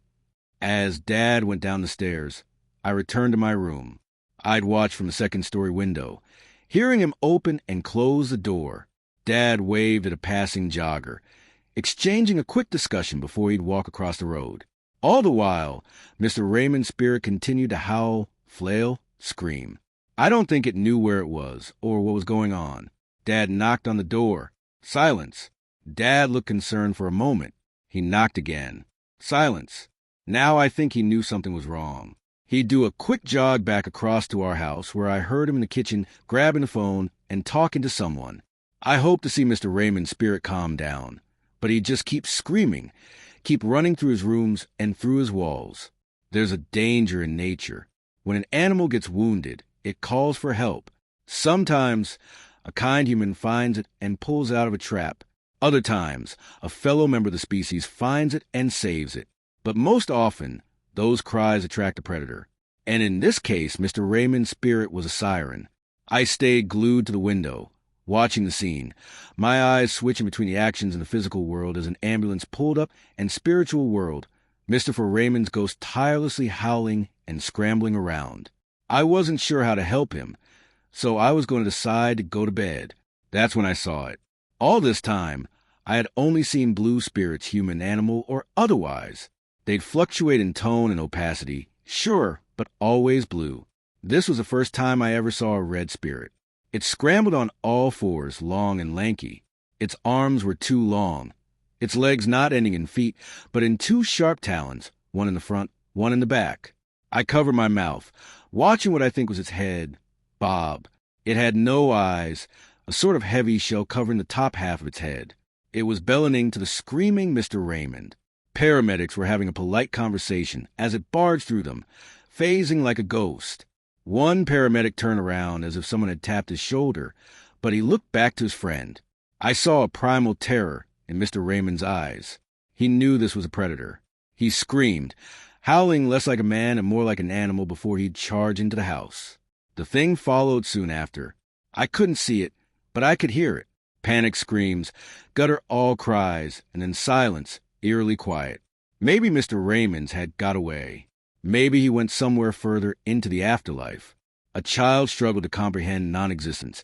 Speaker 1: As Dad went down the stairs, I returned to my room. I'd watch from the second-story window, hearing him open and close the door. Dad waved at a passing jogger, exchanging a quick discussion before he'd walk across the road. All the while, Mr. Raymond's spirit continued to howl, flail, scream. I don't think it knew where it was or what was going on. Dad knocked on the door. Silence. Dad looked concerned for a moment. He knocked again. Silence. Now I think he knew something was wrong. He'd do a quick jog back across to our house, where I heard him in the kitchen grabbing the phone and talking to someone. I hoped to see Mr. Raymond's spirit calm down, but he'd just keep screaming, keep running through his rooms and through his walls. There's a danger in nature. When an animal gets wounded, it calls for help. Sometimes a kind human finds it and pulls it out of a trap. Other times, a fellow member of the species finds it and saves it. But most often, those cries attract a predator. And in this case, Mr. Raymond's spirit was a siren. I stayed glued to the window, watching the scene, my eyes switching between the actions in the physical world as an ambulance pulled up and spiritual world, Mr. Raymond's ghost tirelessly howling and scrambling around. I wasn't sure how to help him, so I was going to decide to go to bed. That's when I saw it. All this time, I had only seen blue spirits, human, animal, or otherwise. They'd fluctuate in tone and opacity, sure, but always blue. This was the first time I ever saw a red spirit. It scrambled on all fours, long and lanky. Its arms were too long, its legs not ending in feet, but in two sharp talons, one in the front, one in the back. I covered my mouth, watching what I think was its head bob. It had no eyes, a sort of heavy shell covering the top half of its head. It was bellowing to the screaming Mr. Raymond. Paramedics were having a polite conversation as it barged through them, phasing like a ghost. One paramedic turned around as if someone had tapped his shoulder, but he looked back to his friend. I saw a primal terror in Mr. Raymond's eyes. He knew this was a predator. He screamed, howling less like a man and more like an animal before he'd charge into the house. The thing followed soon after. I couldn't see it, but I could hear it. Panic screams, gutter-all cries, and then silence, eerily quiet. Maybe Mr. Raymond's had got away. Maybe he went somewhere further into the afterlife. A child struggled to comprehend non-existence,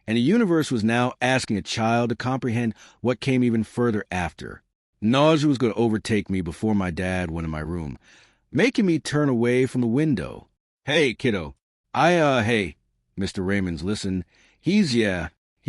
Speaker 1: and the universe was now asking a child to comprehend what came even further after. Nausea was going to overtake me before my dad went in my room, making me turn away from the window. Hey, kiddo. Hey. Mr. Raymond's listened. He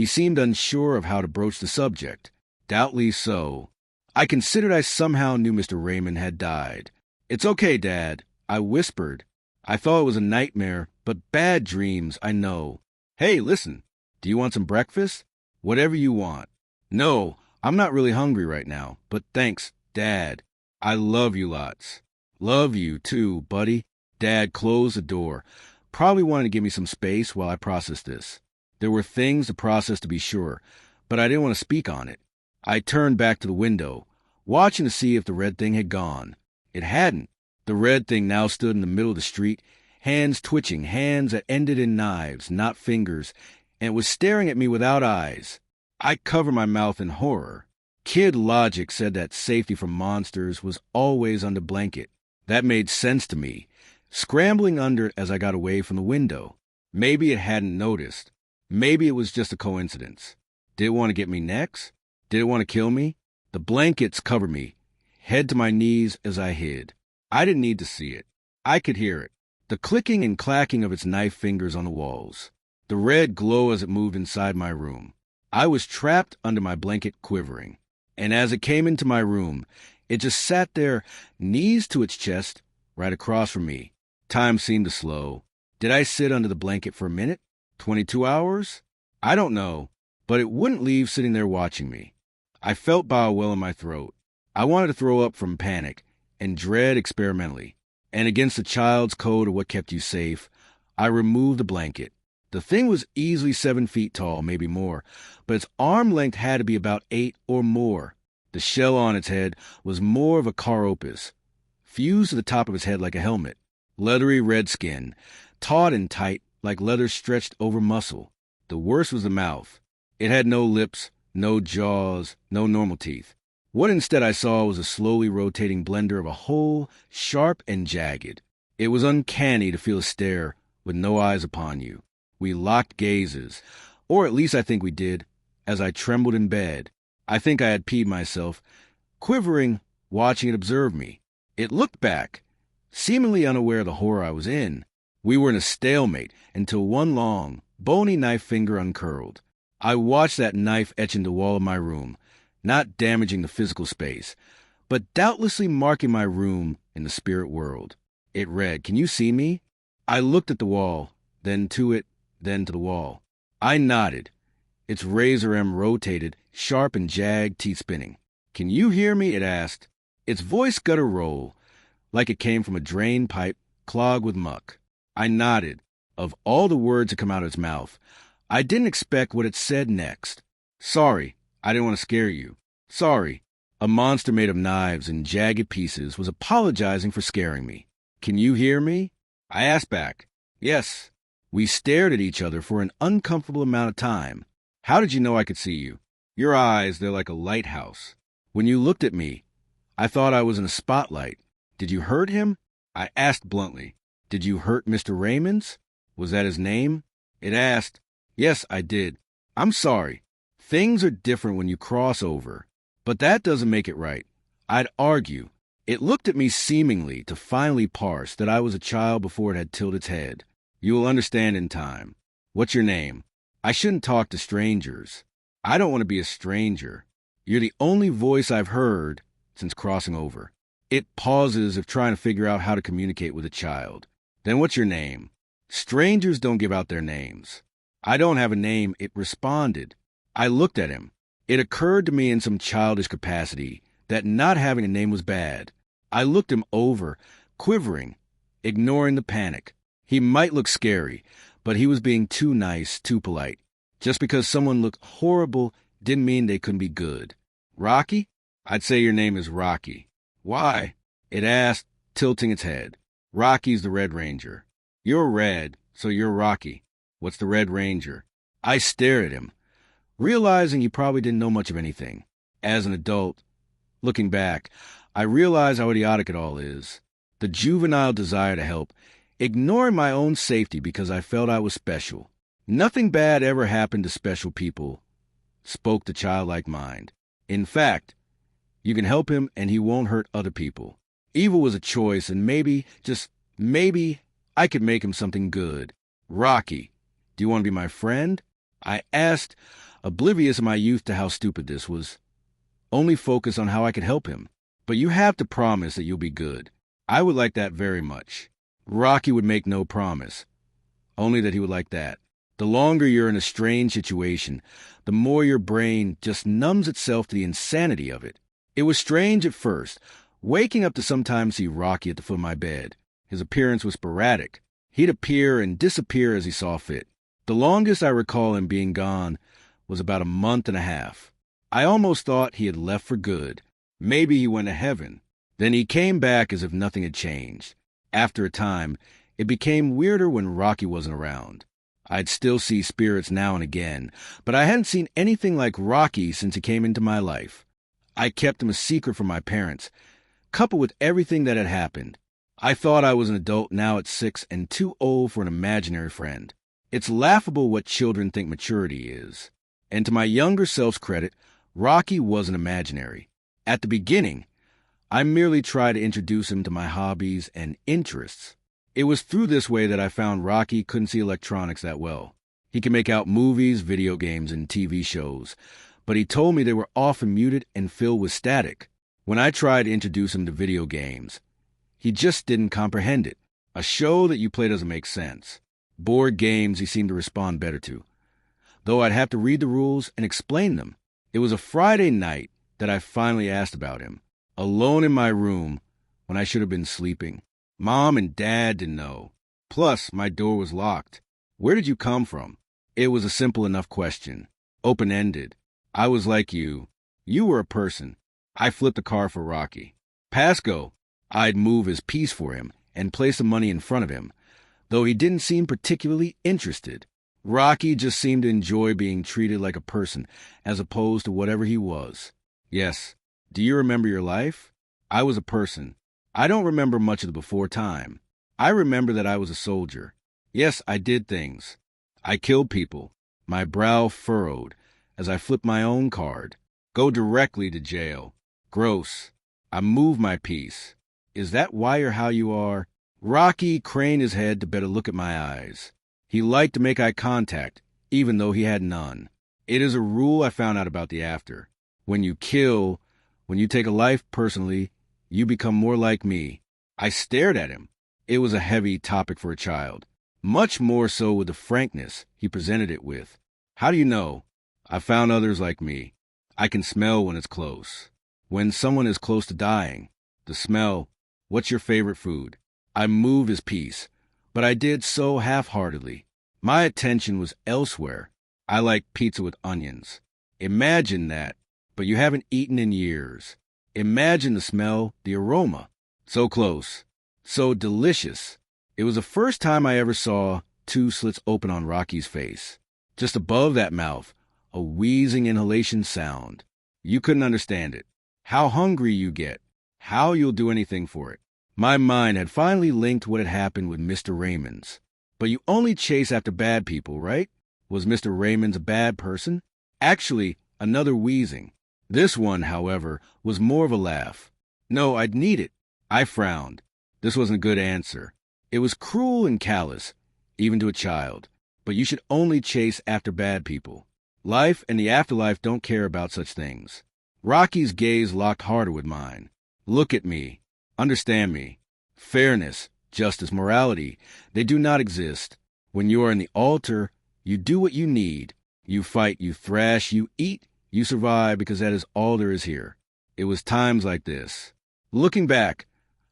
Speaker 1: seemed unsure of how to broach the subject. Doubtly so. I considered I somehow knew Mr. Raymond had died. It's okay, Dad, I whispered. I thought it was a nightmare, but bad dreams, I know. Hey, listen, do you want some breakfast? Whatever you want. No, I'm not really hungry right now, but thanks, Dad. I love you lots. Love you too, buddy. Dad closed the door. Probably wanted to give me some space while I processed this. There were things to process to be sure, but I didn't want to speak on it. I turned back to the window, watching to see if the red thing had gone. It hadn't. The red thing now stood in the middle of the street, hands twitching, hands that ended in knives, not fingers, and was staring at me without eyes. I covered my mouth in horror. Kid logic said that safety from monsters was always under blanket. That made sense to me, scrambling under as I got away from the window. Maybe it hadn't noticed. Maybe it was just a coincidence. Did it want to get me next? Did it want to kill me? The blankets covered me, head to my knees as I hid. I didn't need to see it. I could hear it. The clicking and clacking of its knife fingers on the walls. The red glow as it moved inside my room. I was trapped under my blanket quivering. And as it came into my room, it just sat there, knees to its chest, right across from me. Time seemed to slow. Did I sit under the blanket for a minute? 22 hours? I don't know, but it wouldn't leave sitting there watching me. I felt bile well in my throat. I wanted to throw up from panic and dread experimentally. And against the child's code of what kept you safe, I removed the blanket. The thing was easily 7 feet tall, maybe more, but its arm length had to be about 8 or more. The shell on its head was more of a carapace, fused to the top of its head like a helmet. Leathery red skin, taut and tight like leather stretched over muscle. The worst was the mouth. It had no lips, no jaws, no normal teeth. What instead I saw was a slowly rotating blender of a hole, sharp and jagged. It was uncanny to feel a stare with no eyes upon you. We locked gazes, or at least I think we did, as I trembled in bed. I think I had peed myself, quivering, watching it observe me. It looked back, seemingly unaware of the horror I was in. We were in a stalemate until one long, bony knife finger uncurled. I watched that knife etch into the wall of my room, not damaging the physical space, but doubtlessly marking my room in the spirit world. It read, "Can you see me?" I looked at the wall, then to it, then to the wall. I nodded. Its razor M rotated, sharp and jagged, teeth spinning. "Can you hear me?" it asked. Its voice got a roll, like it came from a drain pipe clogged with muck. I nodded. Of all the words that come out of its mouth, I didn't expect what it said next. "Sorry, I didn't want to scare you. Sorry." A monster made of knives and jagged pieces was apologizing for scaring me. "Can you hear me?" I asked back. "Yes." We stared at each other for an uncomfortable amount of time. "How did you know I could see you?" "Your eyes, they're like a lighthouse. When you looked at me, I thought I was in a spotlight." "Did you hurt him?" I asked bluntly. "Did you hurt Mr. Raymond's? Was that his name?" It asked. "Yes, I did. I'm sorry. Things are different when you cross over. But that doesn't make it right. I'd argue." It looked at me seemingly to finally parse that I was a child before it had tilted its head. "You will understand in time. What's your name? I shouldn't talk to strangers. I don't want to be a stranger. You're the only voice I've heard since crossing over." It pauses if trying to figure out how to communicate with a child. "Then what's your name?" "Strangers don't give out their names." "I don't have a name," it responded. I looked at him. It occurred to me in some childish capacity that not having a name was bad. I looked him over, quivering, ignoring the panic. He might look scary, but he was being too nice, too polite. Just because someone looked horrible didn't mean they couldn't be good. "Rocky?" "I'd say your name is Rocky." "Why?" it asked, tilting its head. "Rocky's the Red Ranger." "You're red, so you're Rocky. What's the Red Ranger?" I stared at him, realizing he probably didn't know much of anything. As an adult, looking back, I realize how idiotic it all is. The juvenile desire to help, ignoring my own safety because I felt I was special. "Nothing bad ever happened to special people," spoke the childlike mind. "In fact, you can help him and he won't hurt other people. Evil was a choice, and maybe, just maybe, I could make him something good." "Rocky, do you want to be my friend?" I asked, oblivious in my youth to how stupid this was. Only focused on how I could help him. "But you have to promise that you'll be good." I would like that very much. Rocky would make no promise, only that he would like that. The longer you're in a strange situation, the more your brain just numbs itself to the insanity of it. It was strange at first, waking up to sometimes see Rocky at the foot of my bed. His appearance was sporadic. He'd appear and disappear as he saw fit. The longest I recall him being gone was about a month and a half. I almost thought he had left for good. Maybe he went to heaven. Then he came back as if nothing had changed. After a time, it became weirder when Rocky wasn't around. I'd still see spirits now and again, but I hadn't seen anything like Rocky since he came into my life. I kept him a secret from my parents, coupled with everything that had happened. I thought I was an adult now at 6 and too old for an imaginary friend. It's laughable what children think maturity is. And to my younger self's credit, Rocky wasn't imaginary. At the beginning, I merely tried to introduce him to my hobbies and interests. It was through this way that I found Rocky couldn't see electronics that well. He could make out movies, video games, and TV shows, but he told me they were often muted and filled with static. When I tried to introduce him to video games, he just didn't comprehend it. A show that you play doesn't make sense. Board games he seemed to respond better to, though I'd have to read the rules and explain them. It was a Friday night that I finally asked about him, alone in my room when I should have been sleeping. Mom and Dad didn't know. Plus, my door was locked. Where did you come from? It was a simple enough question. Open-ended. I was like you. You were a person. I flipped a car for Rocky. Pass go. I'd move his piece for him and place the money in front of him, though he didn't seem particularly interested. Rocky just seemed to enjoy being treated like a person as opposed to whatever he was. Yes. Do you remember your life? I was a person. I don't remember much of the before time. I remember that I was a soldier. Yes, I did things. I killed people. My brow furrowed as I flipped my own card. Go directly to jail. Gross. I moved my piece. Is that why or how you are? Rocky craned his head to better look at my eyes. He liked to make eye contact, even though he had none. It is a rule I found out about the after. When you kill, when you take a life personally, you become more like me. I stared at him. It was a heavy topic for a child, much more so with the frankness he presented it with. How do you know? I found others like me. I can smell when it's close. When someone is close to dying, the smell. What's your favorite food? I moved his piece, but I did so half-heartedly. My attention was elsewhere. I like pizza with onions. Imagine that, but you haven't eaten in years. Imagine the smell, the aroma. So close. So delicious. It was the first time I ever saw 2 slits open on Rocky's face. Just above that mouth, a wheezing inhalation sound. You couldn't understand it. How hungry you get. How you'll do anything for it. My mind had finally linked what had happened with Mr. Raymond's. But you only chase after bad people, right? Was Mr. Raymond's a bad person? Actually, another wheezing. This one, however, was more of a laugh. No, I'd need it. I frowned. This wasn't a good answer. It was cruel and callous, even to a child. But you should only chase after bad people. Life and the afterlife don't care about such things. Rocky's gaze locked harder with mine. Look at me. Understand me. Fairness, justice, morality, they do not exist. When you are in the altar, you do what you need. You fight, you thrash, you eat, you survive because that is all there is here. It was times like this. Looking back,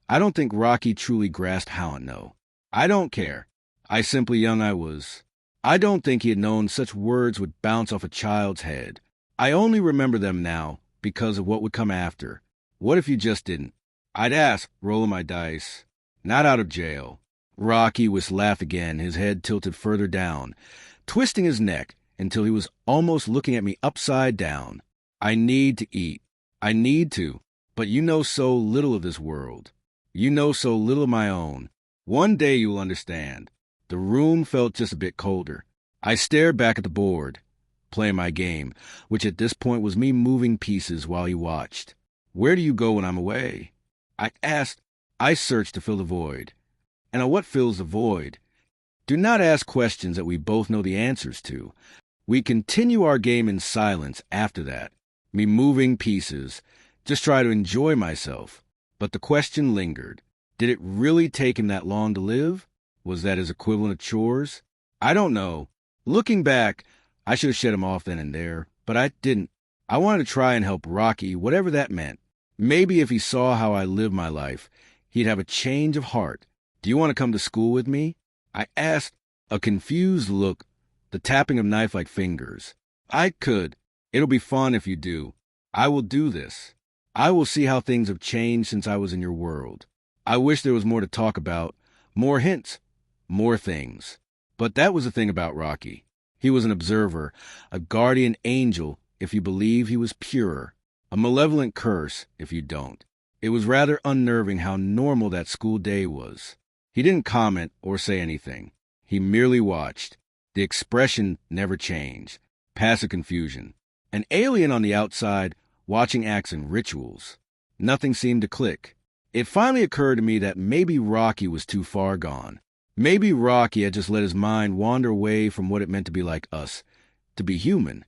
Speaker 1: I don't think Rocky truly grasped how and no. I don't care. I simply young I was. I don't think he had known such words would bounce off a child's head. I only remember them now because of what would come after. What if you just didn't? I'd ask, rolling my dice. Not out of jail. Rocky was laugh again, his head tilted further down, twisting his neck until he was almost looking at me upside down. I need to eat. I need to. But you know so little of this world. You know so little of my own. One day you'll understand. The room felt just a bit colder. I stared back at the board, playing my game, which at this point was me moving pieces while he watched. Where do you go when I'm away? I asked. I searched to fill the void. And what fills the void? Do not ask questions that we both know the answers to. We continue our game in silence after that. Me moving pieces. Just try to enjoy myself. But the question lingered. Did it really take him that long to live? Was that his equivalent of chores? I don't know. Looking back, I should have shed him off then and there, but I didn't. I wanted to try and help Rocky, whatever that meant. Maybe if he saw how I lived my life, he'd have a change of heart. Do you want to come to school with me? I asked, a confused look, the tapping of knife-like fingers. I could. It'll be fun if you do. I will do this. I will see how things have changed since I was in your world. I wish there was more to talk about, more hints, more things. But that was the thing about Rocky. He was an observer, a guardian angel if you believe he was pure, a malevolent curse if you don't. It was rather unnerving how normal that school day was. He didn't comment or say anything. He merely watched. The expression never changed. Passive confusion. An alien on the outside, watching acts and rituals. Nothing seemed to click. It finally occurred to me that maybe Rocky was too far gone. Maybe Rocky had just let his mind wander away from what it meant to be like us, to be human.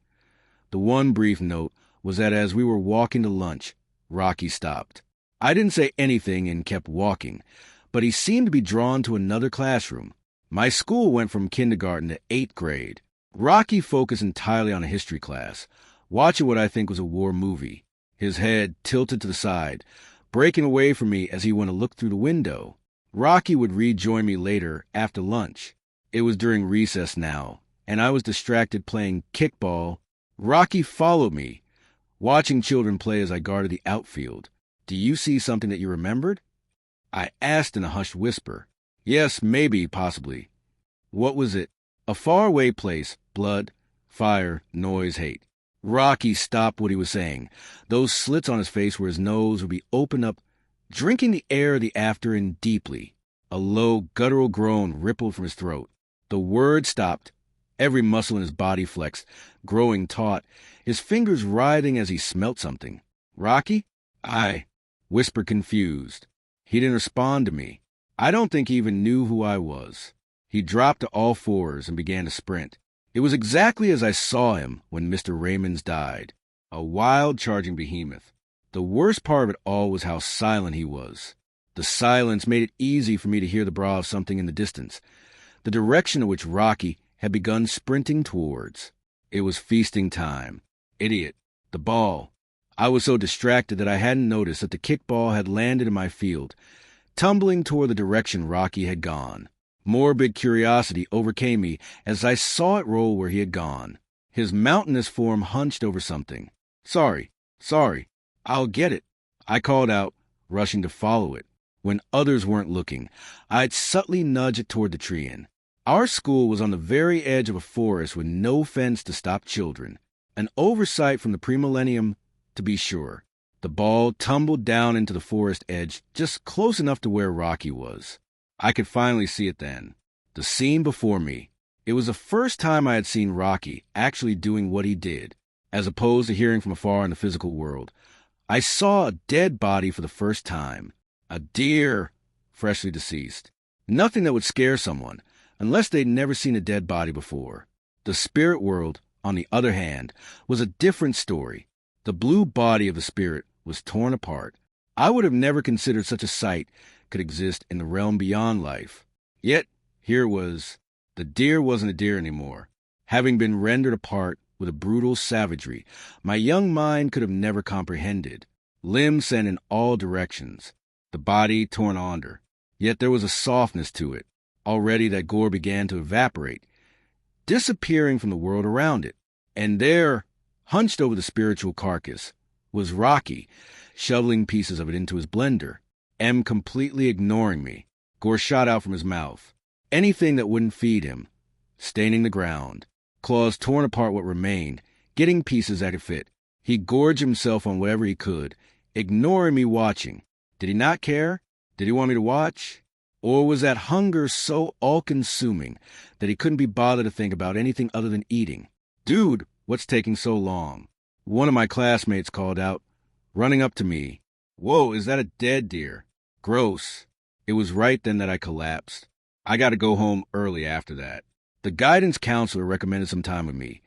Speaker 1: The one brief note was that as we were walking to lunch, Rocky stopped. I didn't say anything and kept walking, but he seemed to be drawn to another classroom. My school went from kindergarten to 8th grade. Rocky focused entirely on a history class, watching what I think was a war movie, his head tilted to the side, breaking away from me as he went to look through the window. Rocky would rejoin me later after lunch. It was during recess now, and I was distracted playing kickball. Rocky followed me, watching children play as I guarded the outfield. Do you see something that you remembered? I asked in a hushed whisper. Yes, maybe, possibly. What was it? A faraway place, blood, fire, noise, hate. Rocky stopped what he was saying. Those slits on his face where his nose would be opened up, drinking the air of the after in deeply. A low, guttural groan rippled from his throat. The word stopped. Every muscle in his body flexed, growing taut, his fingers writhing as he smelt something. Rocky? I whispered confused. He didn't respond to me. I don't think he even knew who I was. He dropped to all fours and began to sprint. It was exactly as I saw him when Mr. Raymonds died. A wild, charging behemoth. The worst part of it all was how silent he was. The silence made it easy for me to hear the brawl of something in the distance, the direction in which Rocky had begun sprinting towards. It was feasting time. Idiot. The ball. I was so distracted that I hadn't noticed that the kickball had landed in my field, tumbling toward the direction Rocky had gone. Morbid curiosity overcame me as I saw it roll where he had gone. His mountainous form hunched over something. Sorry. I'll get it. I called out, rushing to follow it. When others weren't looking, I'd subtly nudge it toward the tree in. Our school was on the very edge of a forest with no fence to stop children. An oversight from the premillennium, to be sure. The ball tumbled down into the forest edge just close enough to where Rocky was. I could finally see it then. The scene before me. It was the first time I had seen Rocky actually doing what he did, as opposed to hearing from afar in the physical world. I saw a dead body for the first time. A deer, freshly deceased. Nothing that would scare someone, unless they'd never seen a dead body before. The spirit world, on the other hand, was a different story. The blue body of the spirit was torn apart. I would have never considered such a sight could exist in the realm beyond life. Yet, here it was. The deer wasn't a deer anymore. Having been rendered apart with a brutal savagery my young mind could have never comprehended. Limbs sent in all directions. The body torn under. Yet there was a softness to it. Already that gore began to evaporate, disappearing from the world around it. And there, hunched over the spiritual carcass, was Rocky, shoveling pieces of it into his blender. M completely ignoring me. Gore shot out from his mouth. Anything that wouldn't feed him. Staining the ground. Claws torn apart what remained, getting pieces that could fit. He gorged himself on whatever he could, ignoring me watching. Did he not care? Did he want me to watch? Or was that hunger so all-consuming that he couldn't be bothered to think about anything other than eating? Dude, what's taking so long? One of my classmates called out, running up to me. Whoa, is that a dead deer? Gross. It was right then that I collapsed. I got to go home early after that. The guidance counselor recommended some time with me.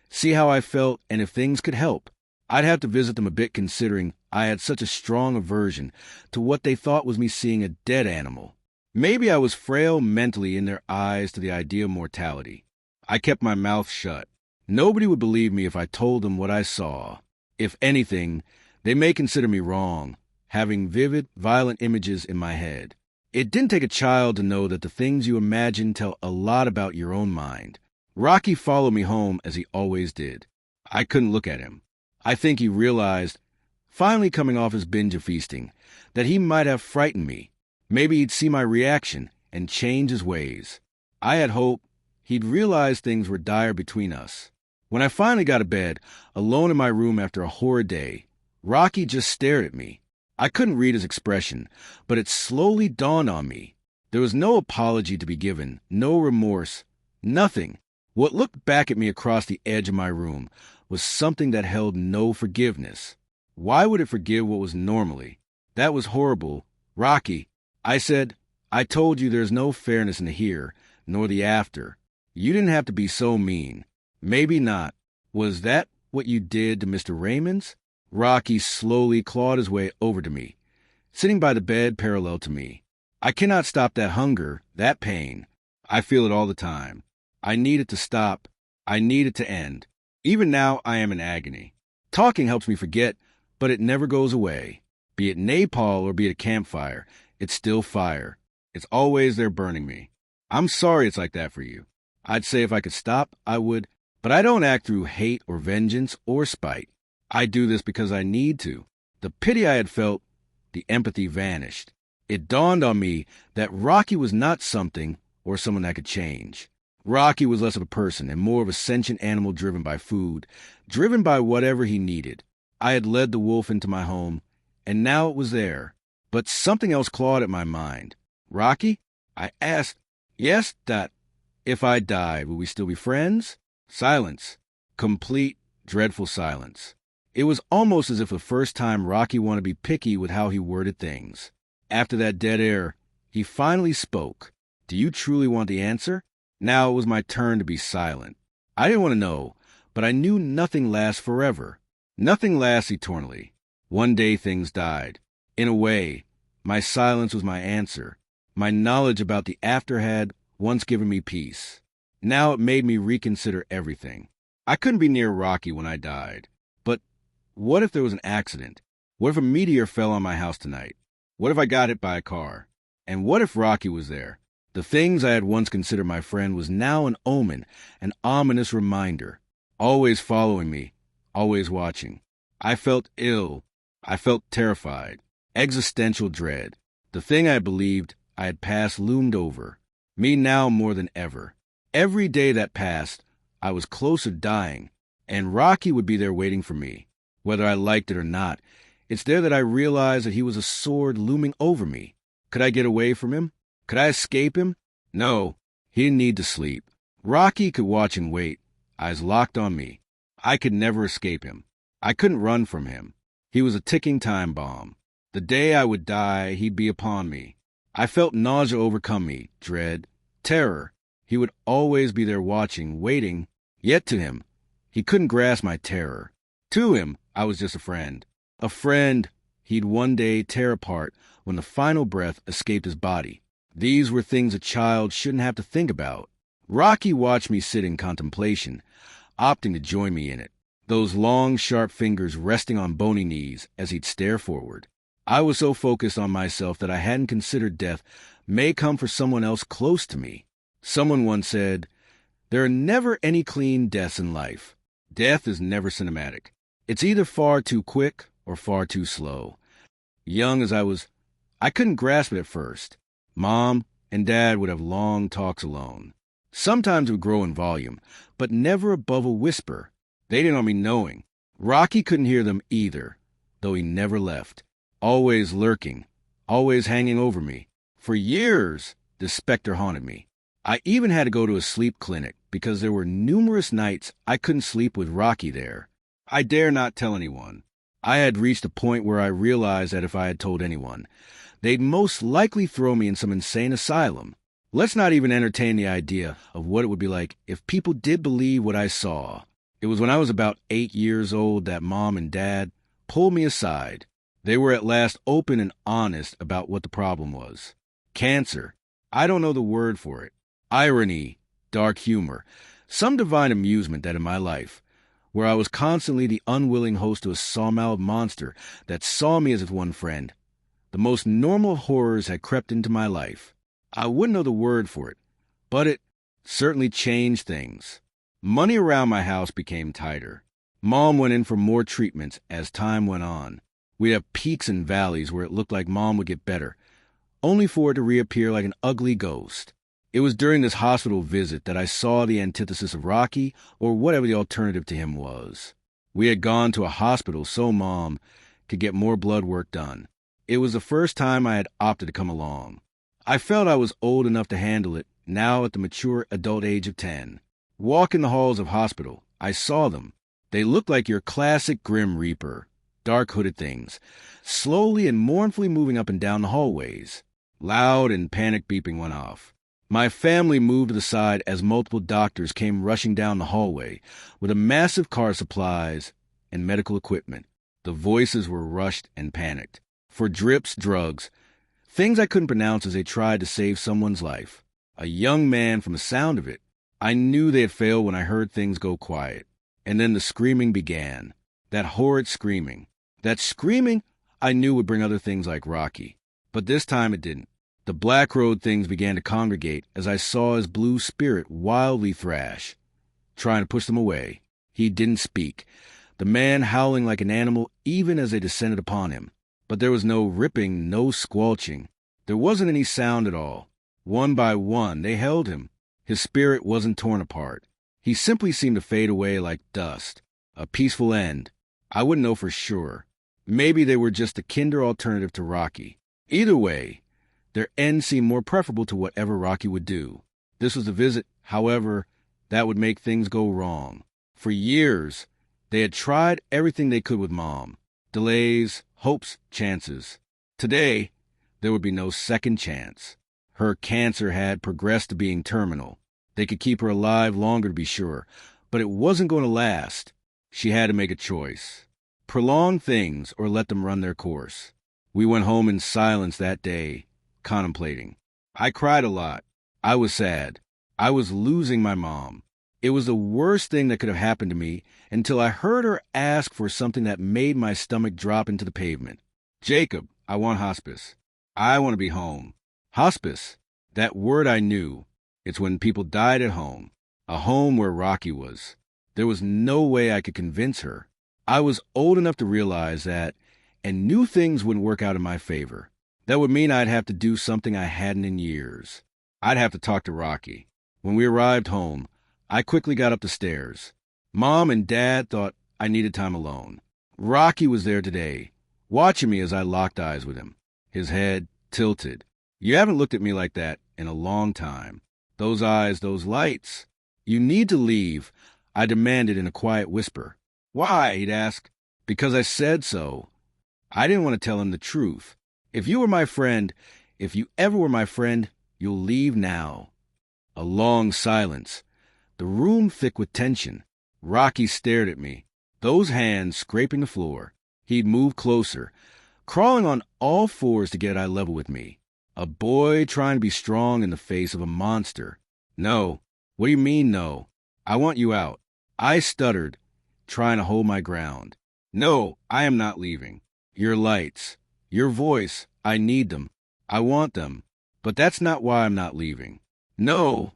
Speaker 1: See how I felt and if things could help. I'd have to visit them a bit considering I had such a strong aversion to what they thought was me seeing a dead animal. Maybe I was frail mentally in their eyes to the idea of mortality. I kept my mouth shut. Nobody would believe me if I told them what I saw. If anything, they may consider me wrong, having vivid, violent images in my head. It didn't take a child to know that the things you imagine tell a lot about your own mind. Rocky followed me home as he always did. I couldn't look at him. I think he realized, finally coming off his binge of feasting, that he might have frightened me. Maybe he'd see my reaction and change his ways. I had hope he'd realize things were dire between us. When I finally got to bed, alone in my room after a horrid day, Rocky just stared at me. I couldn't read his expression, but it slowly dawned on me. There was no apology to be given, no remorse, nothing. What looked back at me across the edge of my room was something that held no forgiveness. Why would it forgive what was normally? That was horrible. Rocky, I said, I told you there's no fairness in the here, nor the after. You didn't have to be so mean. Maybe not. Was that what you did to Mr. Raymond's? Rocky slowly clawed his way over to me, sitting by the bed parallel to me. I cannot stop that hunger, that pain. I feel it all the time. I need it to stop. I need it to end. Even now, I am in agony. Talking helps me forget, but it never goes away. Be it napalm or be it a campfire, it's still fire. It's always there burning me. I'm sorry it's like that for you. I'd say if I could stop, I would, but I don't act through hate or vengeance or spite. I do this because I need to. The pity I had felt, the empathy vanished. It dawned on me that Rocky was not something or someone that could change. Rocky was less of a person and more of a sentient animal driven by food, driven by whatever he needed. I had led the wolf into my home, and now it was there. But something else clawed at my mind. Rocky? I asked, yes, that if I died, would we still be friends? Silence. Complete, dreadful silence. It was almost as if the first time Rocky wanted to be picky with how he worded things. After that dead air, he finally spoke. Do you truly want the answer? Now it was my turn to be silent. I didn't want to know, but I knew nothing lasts forever. Nothing lasts eternally. One day things died. In a way, my silence was my answer. My knowledge about the after had once given me peace. Now it made me reconsider everything. I couldn't be near Rocky when I died. But what if there was an accident? What if a meteor fell on my house tonight? What if I got hit by a car? And what if Rocky was there? The things I had once considered my friend was now an omen, an ominous reminder. Always following me, always watching. I felt ill. I felt terrified. Existential dread. The thing I believed I had passed loomed over. Me now more than ever. Every day that passed, I was closer to dying, and Rocky would be there waiting for me. Whether I liked it or not, it's there that I realized that he was a sword looming over me. Could I get away from him? Could I escape him? No, he didn't need to sleep. Rocky could watch and wait, eyes locked on me. I could never escape him. I couldn't run from him. He was a ticking time bomb. The day I would die, he'd be upon me. I felt nausea overcome me, dread, terror. He would always be there watching, waiting. Yet to him, he couldn't grasp my terror. To him, I was just a friend. A friend he'd one day tear apart when the final breath escaped his body. These were things a child shouldn't have to think about. Rocky watched me sit in contemplation, opting to join me in it, those long, sharp fingers resting on bony knees as he'd stare forward. I was so focused on myself that I hadn't considered death may come for someone else close to me. Someone once said, there are never any clean deaths in life. Death is never cinematic. It's either far too quick or far too slow. Young as I was, I couldn't grasp it at first. Mom and Dad would have long talks alone. Sometimes it would grow in volume, but never above a whisper. They didn't want me knowing. Rocky couldn't hear them either, though he never left. Always lurking, always hanging over me. For years, this specter haunted me. I even had to go to a sleep clinic because there were numerous nights I couldn't sleep with Rocky there. I dare not tell anyone. I had reached a point where I realized that if I had told anyone, they'd most likely throw me in some insane asylum. Let's not even entertain the idea of what it would be like if people did believe what I saw. It was when I was about 8 years old that Mom and Dad pulled me aside. They were at last open and honest about what the problem was. Cancer. I don't know the word for it. Irony, dark humor. Some divine amusement that in my life, where I was constantly the unwilling host to a saw-mouthed monster that saw me as if one friend. The most normal horrors had crept into my life. I wouldn't know the word for it, but it certainly changed things. Money around my house became tighter. Mom went in for more treatments as time went on. We'd have peaks and valleys where it looked like Mom would get better, only for it to reappear like an ugly ghost. It was during this hospital visit that I saw the antithesis of Rocky, or whatever the alternative to him was. We had gone to a hospital so Mom could get more blood work done. It was the first time I had opted to come along. I felt I was old enough to handle it, now at the mature adult age of 10. Walking the halls of hospital, I saw them. They looked like your classic Grim Reaper, dark hooded things, slowly and mournfully moving up and down the hallways. Loud and panic beeping went off. My family moved to the side as multiple doctors came rushing down the hallway with a massive car of supplies and medical equipment. The voices were rushed and panicked. For drips, drugs, things I couldn't pronounce as they tried to save someone's life. A young man, from the sound of it, I knew they had failed when I heard things go quiet. And then the screaming began. That horrid screaming. That screaming I knew would bring other things like Rocky. But this time it didn't. The Black Road things began to congregate as I saw his blue spirit wildly thrash, trying to push them away. He didn't speak, the man howling like an animal even as they descended upon him. But there was no ripping, no squelching. There wasn't any sound at all. One by one, they held him. His spirit wasn't torn apart. He simply seemed to fade away like dust. A peaceful end. I wouldn't know for sure. Maybe they were just a kinder alternative to Rocky. Either way, their end seemed more preferable to whatever Rocky would do. This was a visit, however, that would make things go wrong. For years, they had tried everything they could with Mom. Delays, hopes, chances. Today, there would be no second chance. Her cancer had progressed to being terminal. They could keep her alive longer to be sure, but it wasn't going to last. She had to make a choice. Prolong things or let them run their course. We went home in silence that day, contemplating. I cried a lot. I was sad. I was losing my mom. It was the worst thing that could have happened to me until I heard her ask for something that made my stomach drop into the pavement. Jacob, I want hospice. I want to be home. Hospice, that word I knew. It's when people died at home. A home where Rocky was. There was no way I could convince her. I was old enough to realize that, and knew things wouldn't work out in my favor. That would mean I'd have to do something I hadn't in years. I'd have to talk to Rocky. When we arrived home, I quickly got up the stairs. Mom and Dad thought I needed time alone. Rocky was there today, watching me as I locked eyes with him, his head tilted. You haven't looked at me like that in a long time. Those eyes, those lights. You need to leave, I demanded in a quiet whisper. Why? He'd ask. Because I said so. I didn't want to tell him the truth. If you were my friend, if you ever were my friend, you'll leave now. A long silence. The room thick with tension. Rocky stared at me, those hands scraping the floor. He'd move closer, crawling on all fours to get eye level with me. A boy trying to be strong in the face of a monster. No. What do you mean, no? I want you out. I stuttered, trying to hold my ground. No, I am not leaving. Your lights, your voice, I need them. I want them. But that's not why I'm not leaving. No.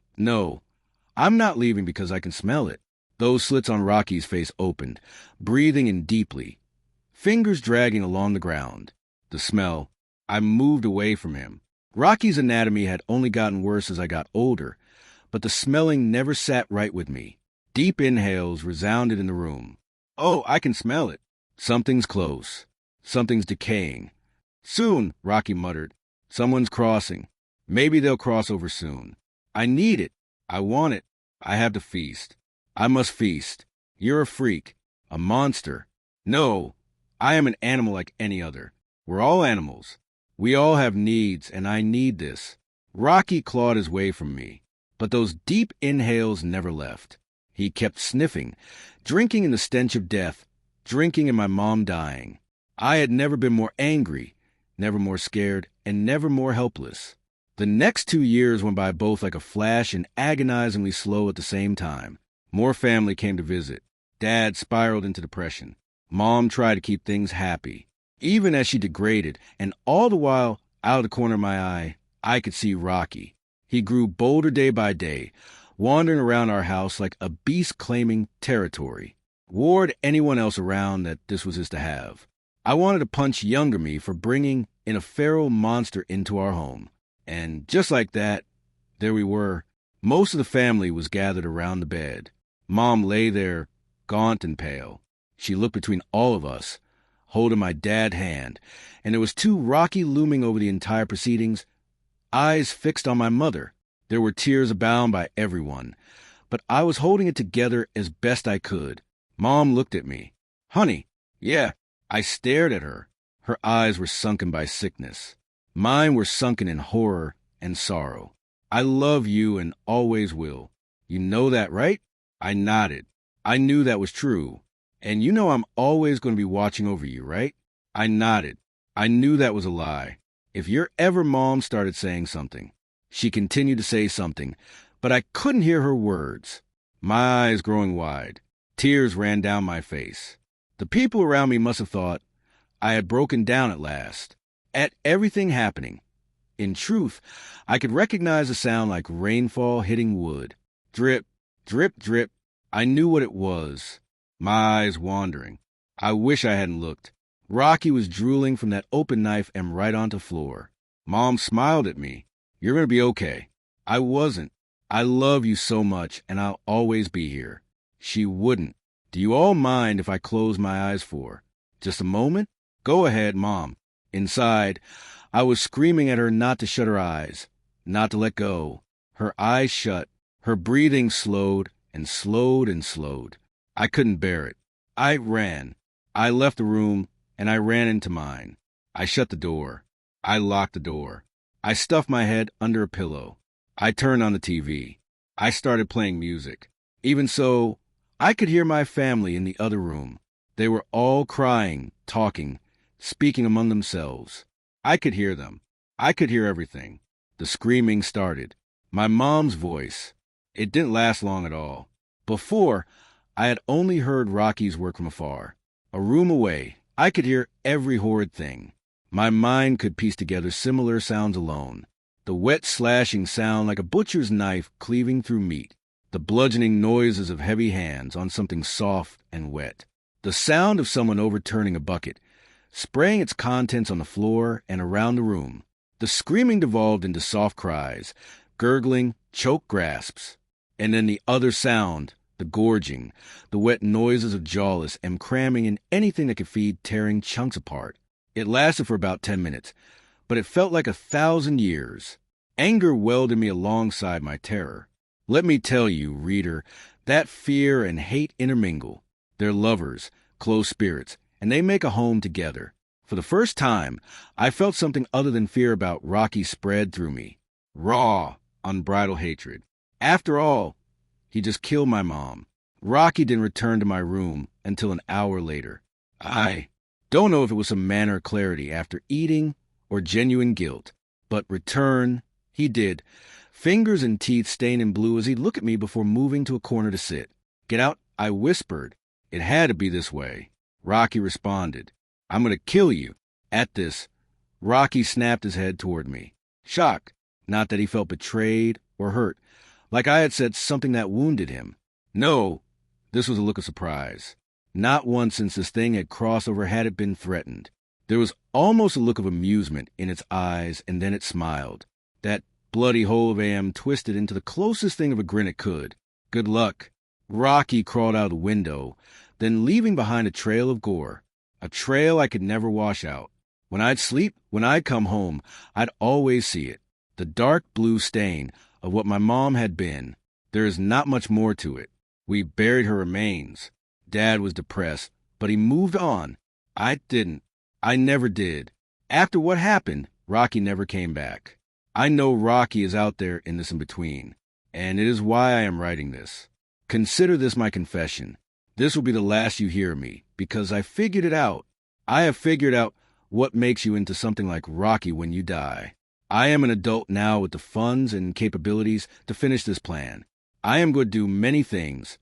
Speaker 1: I'm not leaving because I can smell it. Those slits on Rocky's face opened, breathing in deeply, fingers dragging along the ground. The smell. I moved away from him. Rocky's anatomy had only gotten worse as I got older, but the smelling never sat right with me. Deep inhales resounded in the room. Oh, I can smell it. Something's close. Something's decaying. Soon, Rocky muttered. Someone's crossing. Maybe they'll cross over soon. I need it. I want it. I have to feast. I must feast. You're a freak. A monster. No, I am an animal like any other. We're all animals. We all have needs, and I need this. Rocky clawed his way from me, but those deep inhales never left. He kept sniffing, drinking in the stench of death, drinking in my mom dying. I had never been more angry, never more scared, and never more helpless. The next 2 years went by both like a flash and agonizingly slow at the same time. More family came to visit. Dad spiraled into depression. Mom tried to keep things happy, even as she degraded, and all the while, out of the corner of my eye, I could see Rocky. He grew bolder day by day, wandering around our house like a beast claiming territory. Warned anyone else around that this was his to have. I wanted to punch younger me for bringing in a feral monster into our home. And just like that, there we were. Most of the family was gathered around the bed. Mom lay there, gaunt and pale. She looked between all of us, holding my dad's hand, and there was too Rocky looming over the entire proceedings, eyes fixed on my mother. There were tears abound by everyone, but I was holding it together as best I could. Mom looked at me. Honey, yeah. I stared at her. Her eyes were sunken by sickness. Mine were sunken in horror and sorrow. I love you and always will. You know that, right? I nodded. I knew that was true. And you know I'm always going to be watching over you, right? I nodded. I knew that was a lie. If your ever mom started saying something, she continued to say something, but I couldn't hear her words. My eyes growing wide. Tears ran down my face. The people around me must have thought I had broken down at last, at everything happening. In truth, I could recognize a sound like rainfall hitting wood. Drip, drip, drip. I knew what it was. My eyes wandering. I wish I hadn't looked. Rocky was drooling from that open knife and right onto the floor. Mom smiled at me. You're going to be okay. I wasn't. I love you so much, and I'll always be here. She wouldn't. Do you all mind if I close my eyes for just a moment? Go ahead, Mom. Inside, I was screaming at her not to shut her eyes, not to let go. Her eyes shut. Her breathing slowed and slowed and slowed. I couldn't bear it. I ran. I left the room, and I ran into mine. I shut the door. I locked the door. I stuffed my head under a pillow. I turned on the TV. I started playing music. Even so, I could hear my family in the other room. They were all crying, talking, speaking among themselves. I could hear them. I could hear everything. The screaming started. My mom's voice. It didn't last long at all. Before, I had only heard Rocky's work from afar. A room away, I could hear every horrid thing. My mind could piece together similar sounds alone. The wet slashing sound like a butcher's knife cleaving through meat. The bludgeoning noises of heavy hands on something soft and wet. The sound of someone overturning a bucket, spraying its contents on the floor and around the room. The screaming devolved into soft cries, gurgling, choked grasps. And then the other sound, the gorging, the wet noises of jawless and cramming in anything that could feed tearing chunks apart. It lasted for about 10 minutes, but it felt like 1,000 years. Anger welled in me alongside my terror. Let me tell you, reader, that fear and hate intermingle. They're lovers, close spirits, and they make a home together. For the first time, I felt something other than fear about Rocky spread through me. Raw, unbridled hatred. After all, he just killed my mom. Rocky didn't return to my room until an hour later. I don't know if it was some manner of clarity after eating or genuine guilt, but return he did. Fingers and teeth stained in blue as he looked at me before moving to a corner to sit. Get out, I whispered. It had to be this way. Rocky responded. I'm going to kill you. At this, Rocky snapped his head toward me. Shock. Not that he felt betrayed or hurt, like I had said something that wounded him. No, this was a look of surprise. Not once since this thing had crossed over had it been threatened. There was almost a look of amusement in its eyes, and then it smiled. That bloody hole of AM twisted into the closest thing of a grin it could. Good luck. Rocky crawled out of the window, then leaving behind a trail of gore. A trail I could never wash out. When I'd sleep, when I'd come home, I'd always see it. The dark blue stain of what my mom had been. There is not much more to it. We buried her remains. Dad was depressed, but he moved on. I didn't. I never did. After what happened, Rocky never came back. I know Rocky is out there in this in-between, and it is why I am writing this. Consider this my confession. This will be the last you hear of me, because I figured it out. I have figured out what makes you into something like Rocky when you die. I am an adult now with the funds and capabilities to finish this plan. I am going to do many things,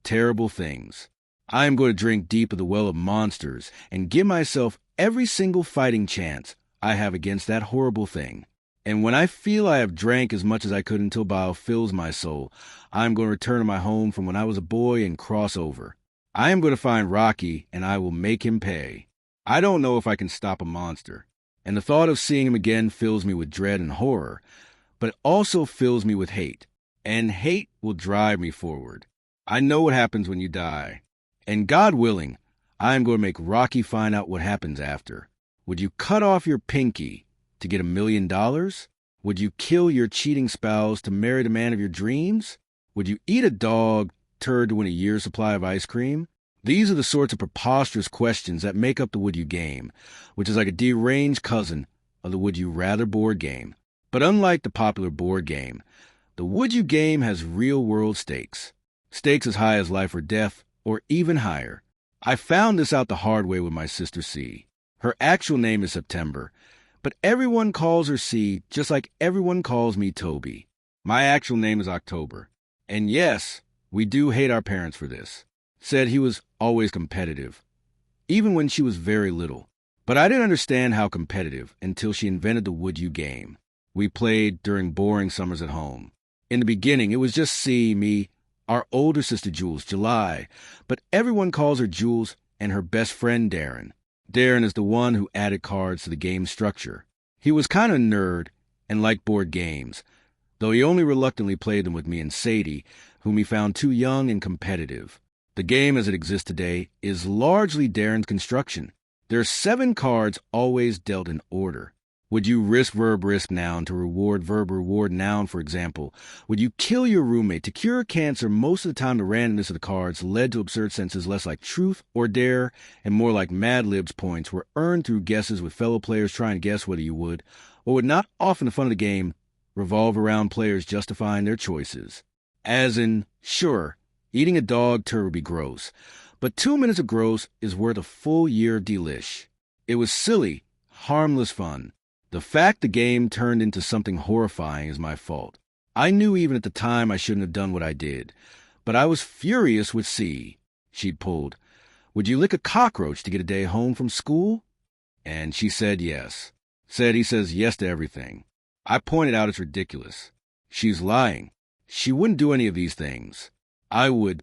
Speaker 1: terrible things. I am going to drink deep of the well of monsters and give myself every single fighting chance I have against that horrible thing. And when I feel I have drank as much as I could until bile fills my soul, I am going to return to my home from when I was a boy and cross over. I am going to find Rocky, and I will make him pay. I don't know if I can stop a monster, and the thought of seeing him again fills me with dread and horror, but it also fills me with hate, and hate will drive me forward. I know what happens when you die, and God willing, I am going to make Rocky find out what happens after. Would you cut off your pinky to get $1 million? Would you kill your cheating spouse to marry the man of your dreams? Would you eat a dog turd to win a year's supply of ice cream? These are the sorts of preposterous questions that make up the Would You game, which is like a deranged cousin of the Would You Rather board game. But unlike the popular board game, the Would You game has real-world stakes. Stakes as high as life or death, or even higher. I found this out the hard way with my sister C. Her actual name is September, but everyone calls her C just like everyone calls me Toby. My actual name is October. And yes, we do hate our parents for this. Said he was always competitive, even when she was very little. But I didn't understand how competitive until she invented the Would You game. We played during boring summers at home. In the beginning, it was just C, me, our older sister Jules, July, but everyone calls her Jules and her best friend Darren. Darren is the one who added cards to the game's structure. He was kind of a nerd and liked board games, though he only reluctantly played them with me and Sadie, whom he found too young and competitive. The game as it exists today is largely Darren's construction. There are 7 cards always dealt in order. Would you risk verb risk noun to reward verb reward noun, for example? Would you kill your roommate to cure cancer? Most of the time the randomness of the cards led to absurd sentences less like truth or dare and more like Mad Libs points were earned through guesses with fellow players trying to guess whether you would, or would not often the fun of the game revolve around players justifying their choices. As in, sure, eating a dog turd would be gross, but 2 minutes of gross is worth a full year of delish. It was silly, harmless fun. The fact the game turned into something horrifying is my fault. I knew even at the time I shouldn't have done what I did, but I was furious with C. She'd pulled, "Would you lick a cockroach to get a day home from school?" And she said yes. Said he says yes to everything. I pointed out it's ridiculous. She's lying. She wouldn't do any of these things. I would,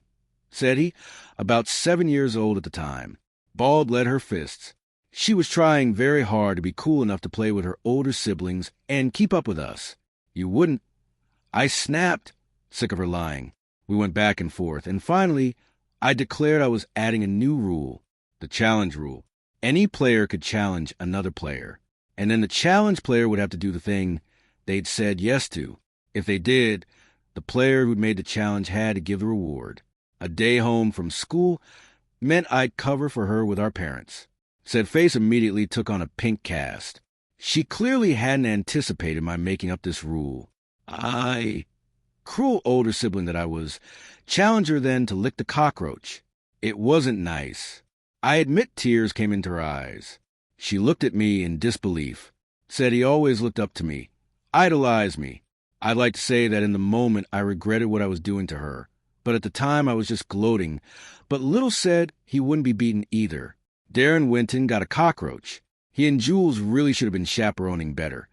Speaker 1: said he, about 7 years old at the time. Bald led her fists. She was trying very hard to be cool enough to play with her older siblings and keep up with us. You wouldn't. I snapped, sick of her lying. We went back and forth, and finally, I declared I was adding a new rule, the challenge rule. Any player could challenge another player, and then the challenge player would have to do the thing they'd said yes to. If they did, the player who'd made the challenge had to give the reward. A day home from school meant I'd cover for her with our parents. Said face immediately took on a pink cast. She clearly hadn't anticipated my making up this rule. Cruel older sibling that I was, challenged her then to lick the cockroach. It wasn't nice. I admit tears came into her eyes. She looked at me in disbelief. Said he always looked up to me, idolized me. I'd like to say that in the moment I regretted what I was doing to her, but at the time I was just gloating. But little said he wouldn't be beaten either. Darren Winton got a cockroach. He and Jules really should have been chaperoning better.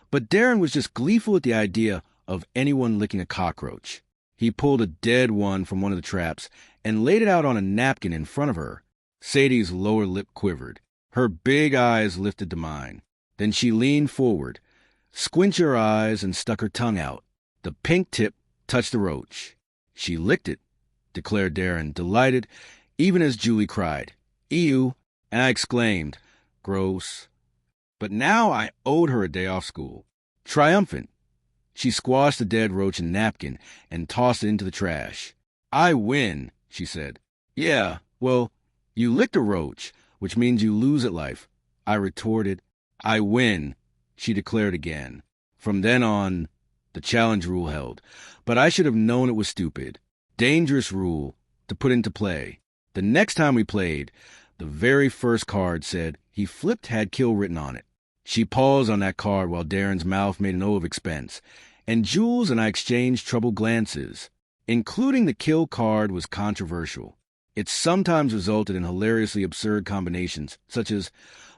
Speaker 1: But Darren was just gleeful at the idea of anyone licking a cockroach. He pulled a dead one from one of the traps and laid it out on a napkin in front of her. Sadie's lower lip quivered. Her big eyes lifted to mine. Then she leaned forward, squinched her eyes, and stuck her tongue out. The pink tip touched the roach. She licked it, declared Darren, delighted, even as Julie cried, "Ew," and I exclaimed, "Gross." But now I owed her a day off school. Triumphant, she squashed the dead roach in a napkin and tossed it into the trash. "I win," she said. "Yeah, well, you licked a roach, which means you lose at life," I retorted. "I win," she declared again. From then on, the challenge rule held, but I should have known it was stupid. Dangerous rule to put into play. The next time we played, the very first card said he flipped had kill written on it. She paused on that card while Darren's mouth made an O of expense, and Jules and I exchanged troubled glances. Including the kill card was controversial. It sometimes resulted in hilariously absurd combinations, such as,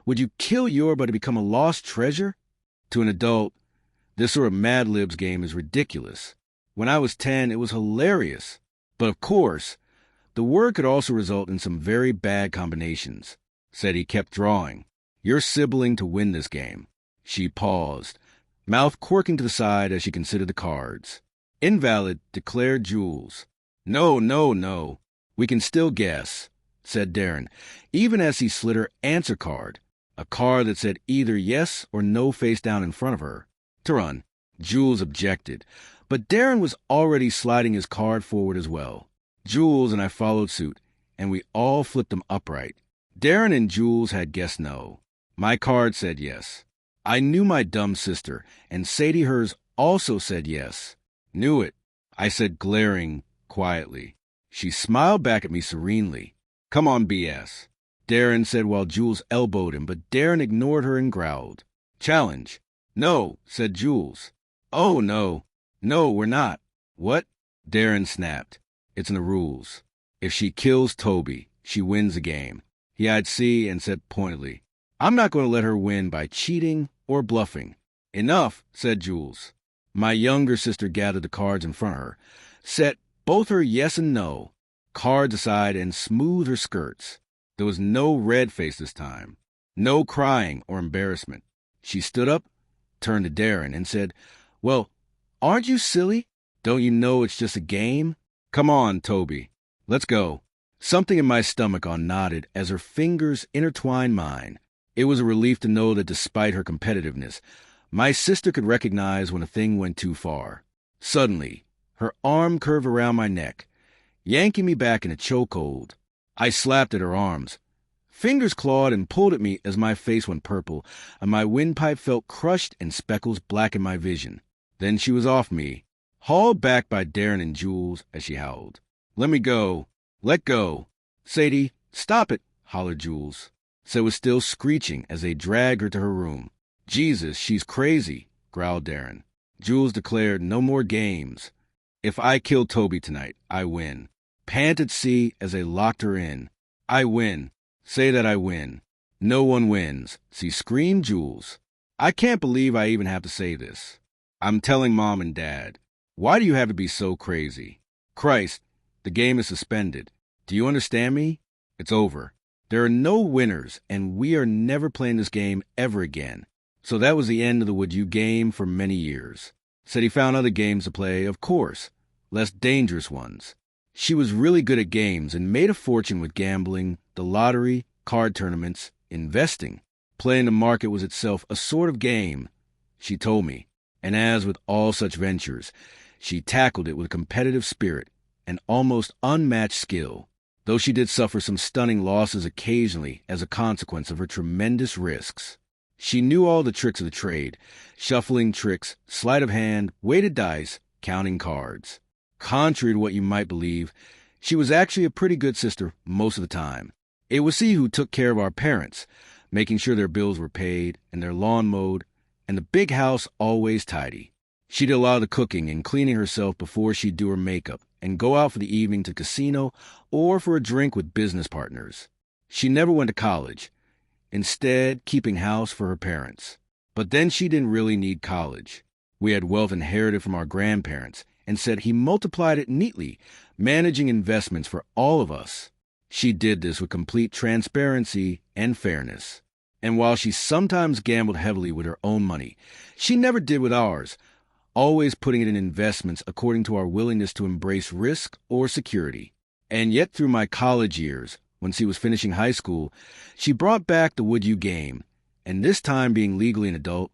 Speaker 1: would you kill Yorba to become a lost treasure? To an adult, this sort of Mad Libs game is ridiculous. When I was 10, it was hilarious. But of course, the word could also result in some very bad combinations. Said he kept drawing. You're sibling to win this game. She paused, mouth quirking to the side as she considered the cards. Invalid, declared Jules. No, no, no. We can still guess, said Darren, even as he slid her answer card, a card that said either yes or no face down in front of her, to run. Jules objected, but Darren was already sliding his card forward as well. Jules and I followed suit, and we all flipped them upright. Darren and Jules had guessed no. My card said yes. I knew my dumb sister, and Sadie hers also said yes. Knew it, I said, glaring quietly. She smiled back at me serenely. Come on, BS, Darren said while Jules elbowed him, but Darren ignored her and growled. Challenge. No, said Jules. Oh, no. No, we're not. What? Darren snapped. It's in the rules. If she kills Toby, she wins the game. He eyed C and said pointedly, I'm not going to let her win by cheating or bluffing. Enough, said Jules. My younger sister gathered the cards in front of her, set both her yes and no, cards aside, and smoothed her skirts. There was no red face this time, no crying or embarrassment. She stood up, turned to Darren, and said, Well, aren't you silly? Don't you know it's just a game? Come on, Toby. Let's go. Something in my stomach nodded as her fingers intertwined mine. It was a relief to know that despite her competitiveness, my sister could recognize when a thing went too far. Suddenly, her arm curved around my neck, yanking me back in a chokehold. I slapped at her arms. Fingers clawed and pulled at me as my face went purple, and my windpipe felt crushed and speckles blackened my vision. Then she was off me, hauled back by Darren and Jules as she howled. Let me go. Let go. Sadie, stop it, hollered Jules. So was still screeching as they dragged her to her room. Jesus, she's crazy, growled Darren. Jules declared no more games. If I kill Toby tonight, I win. Panted C as they locked her in. I win. Say that I win. No one wins. C screamed Jules. I can't believe I even have to say this. I'm telling Mom and Dad. Why do you have to be so crazy? Christ, the game is suspended. Do you understand me? It's over. There are no winners, and we are never playing this game ever again. So that was the end of the Would You game for many years. Said he found other games to play, of course, less dangerous ones. She was really good at games and made a fortune with gambling, the lottery, card tournaments, investing. Playing the market was itself a sort of game, she told me, and as with all such ventures, she tackled it with a competitive spirit and almost unmatched skill, though she did suffer some stunning losses occasionally as a consequence of her tremendous risks. She knew all the tricks of the trade, shuffling tricks, sleight of hand, weighted dice, counting cards. Contrary to what you might believe, she was actually a pretty good sister most of the time. It was she who took care of our parents, making sure their bills were paid and their lawn mowed, and the big house always tidy. She did a lot of the cooking and cleaning herself before she'd do her makeup and go out for the evening to casino or for a drink with business partners. She never went to college, instead keeping house for her parents. But then she didn't really need college. We had wealth inherited from our grandparents, and said he multiplied it neatly, managing investments for all of us. She did this with complete transparency and fairness. And while she sometimes gambled heavily with her own money, she never did with ours, always putting it in investments according to our willingness to embrace risk or security. And yet through my college years, when she was finishing high school, she brought back the Would You game, and this time being legally an adult,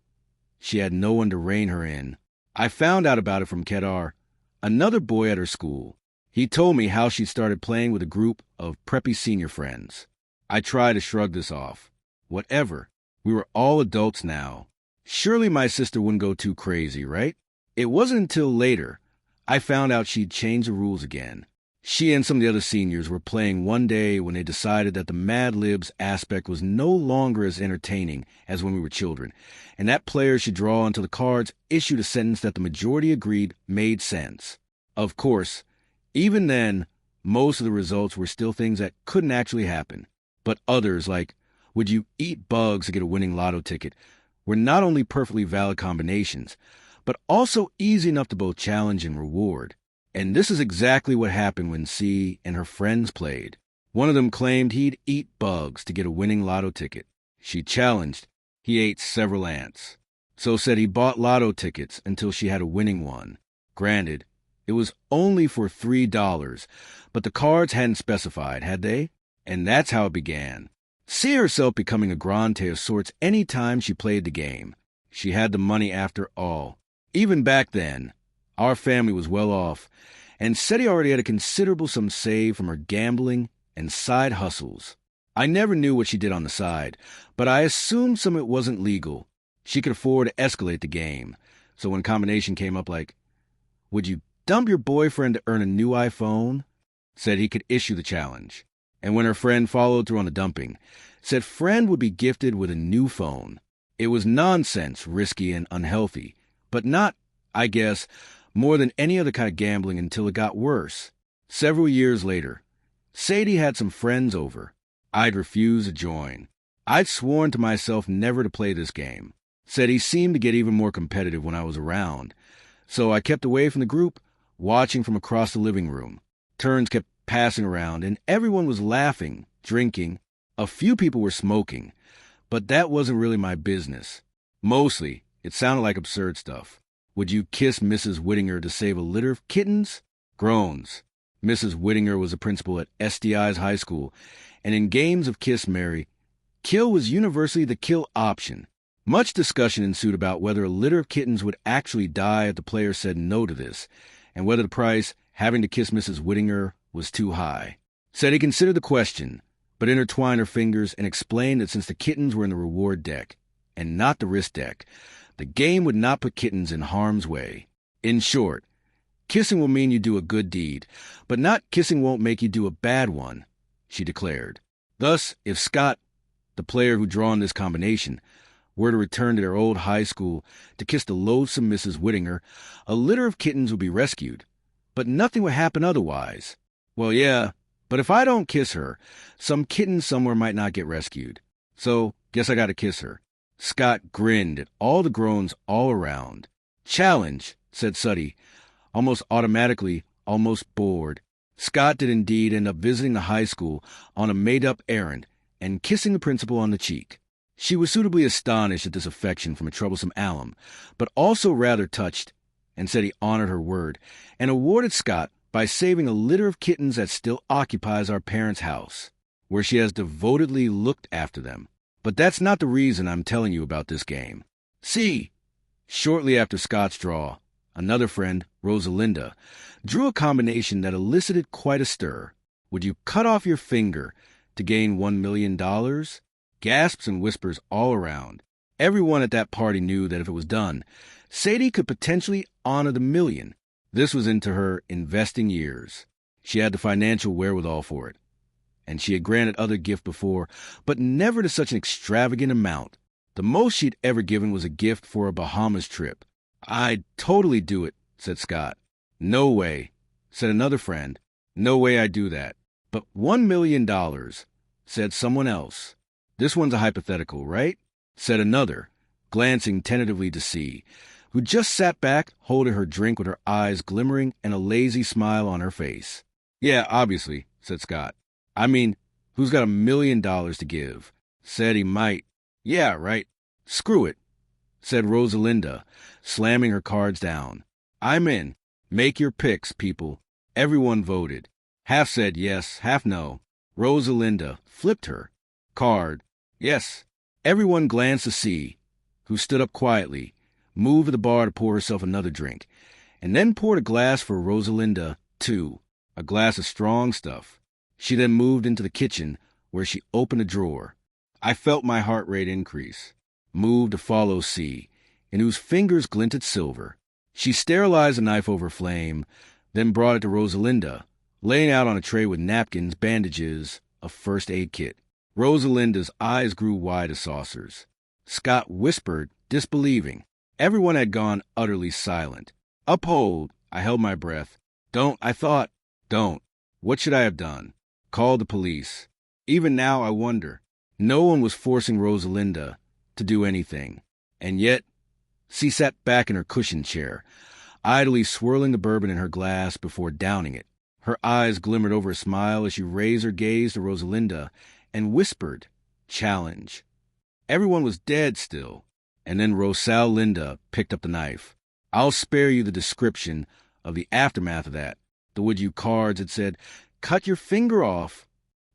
Speaker 1: she had no one to rein her in. I found out about it from Kedar, another boy at her school. He told me how she started playing with a group of preppy senior friends. I tried to shrug this off. Whatever. We were all adults now. Surely my sister wouldn't go too crazy, right? It wasn't until later I found out she'd changed the rules again. She and some of the other seniors were playing one day when they decided that the Mad Libs aspect was no longer as entertaining as when we were children, and that players should draw until the cards issued a sentence that the majority agreed made sense. Of course, Even then, most of the results were still things that couldn't actually happen. But others, like, would you eat bugs to get a winning lotto ticket, were not only perfectly valid combinations, but also easy enough to both challenge and reward. And this is exactly what happened when C and her friends played. One of them claimed he'd eat bugs to get a winning lotto ticket. She challenged. He ate several ants. So said he bought lotto tickets until she had a winning one. Granted, it was only for $3, but the cards hadn't specified, had they? And that's how it began. C herself becoming a grande of sorts any time she played the game. She had the money after all. Even back then, our family was well off, and SETI already had a considerable sum saved from her gambling and side hustles. I never knew what she did on the side, but I assumed some of it wasn't legal. She could afford to escalate the game. So when combination came up like, would you dump your boyfriend to earn a new iPhone? Said he could issue the challenge. And when her friend followed through on the dumping, said friend would be gifted with a new phone. It was nonsense, risky, and unhealthy, but not, I guess, more than any other kind of gambling until it got worse. Several years later, Sadie had some friends over. I'd refused to join. I'd sworn to myself never to play this game. Said he seemed to get even more competitive when I was around. So I kept away from the group, watching from across the living room. Turns kept passing around, and everyone was laughing, drinking. A few people were smoking, but that wasn't really my business. Mostly, it sounded like absurd stuff. Would you kiss Mrs. Whittinger to save a litter of kittens? Groans. Mrs. Whittinger was a principal at SDI's high school, and in games of Kiss Mary, kill was universally the kill option. Much discussion ensued about whether a litter of kittens would actually die if the player said no to this, and whether the price, having to kiss Mrs. Whittinger, was too high. Said he considered the question, but intertwined her fingers and explained that since the kittens were in the reward deck, and not the risk deck, the game would not put kittens in harm's way. In short, kissing will mean you do a good deed, but not kissing won't make you do a bad one, she declared. Thus, if Scott, the player who drawn this combination, were to return to their old high school to kiss the loathsome Mrs. Whittinger, a litter of kittens would be rescued. But nothing would happen otherwise. Well, yeah, but if I don't kiss her, some kitten somewhere might not get rescued. So, guess I gotta kiss her. Scott grinned at all the groans all around. Challenge, said Suddy, almost automatically, almost bored. Scott did indeed end up visiting the high school on a made-up errand and kissing the principal on the cheek. She was suitably astonished at this affection from a troublesome alum, but also rather touched, and said he honored her word, and awarded Scott by saving a litter of kittens that still occupies our parents' house, where she has devotedly looked after them. But that's not the reason I'm telling you about this game. See, shortly after Scott's draw, another friend, Rosalinda, drew a combination that elicited quite a stir. Would you cut off your finger to gain $1 million? Gasps and whispers all around. Everyone at that party knew that if it was done, Sadie could potentially honor the million. This was into her investing years. She had the financial wherewithal for it. And she had granted other gifts before, but never to such an extravagant amount. The most she'd ever given was a gift for a Bahamas trip. I'd totally do it, said Scott. No way, said another friend. No way I'd do that. But $1 million, said someone else. This one's a hypothetical, right? Said another, glancing tentatively to C, who just sat back, holding her drink with her eyes glimmering and a lazy smile on her face. Yeah, obviously, said Scott. I mean, who's got $1 million to give? Said he might. Yeah, right. Screw it, said Rosalinda, slamming her cards down. I'm in. Make your picks, people. Everyone voted. Half said yes, half no. Rosalinda flipped her card. Yes. Everyone glanced to C, who stood up quietly, moved to the bar to pour herself another drink, and then poured a glass for Rosalinda, too, a glass of strong stuff. She then moved into the kitchen, where she opened a drawer. I felt my heart rate increase, moved to follow C, in whose fingers glinted silver. She sterilized the knife over flame, then brought it to Rosalinda, laying out on a tray with napkins, bandages, a first aid kit. Rosalinda's eyes grew wide as saucers. Scott whispered, disbelieving. Everyone had gone utterly silent. Uphold, I held my breath. Don't Don't. What should I have done? Called the police. Even now I wonder. No one was forcing Rosalinda to do anything. And yet, she sat back in her cushioned chair, idly swirling the bourbon in her glass before downing it. Her eyes glimmered over a smile as she raised her gaze to Rosalinda and whispered, "Challenge." Everyone was dead still, and then Rosalinda picked up the knife. I'll spare you the description of the aftermath of that. The would you cards had said, "Cut your finger off,"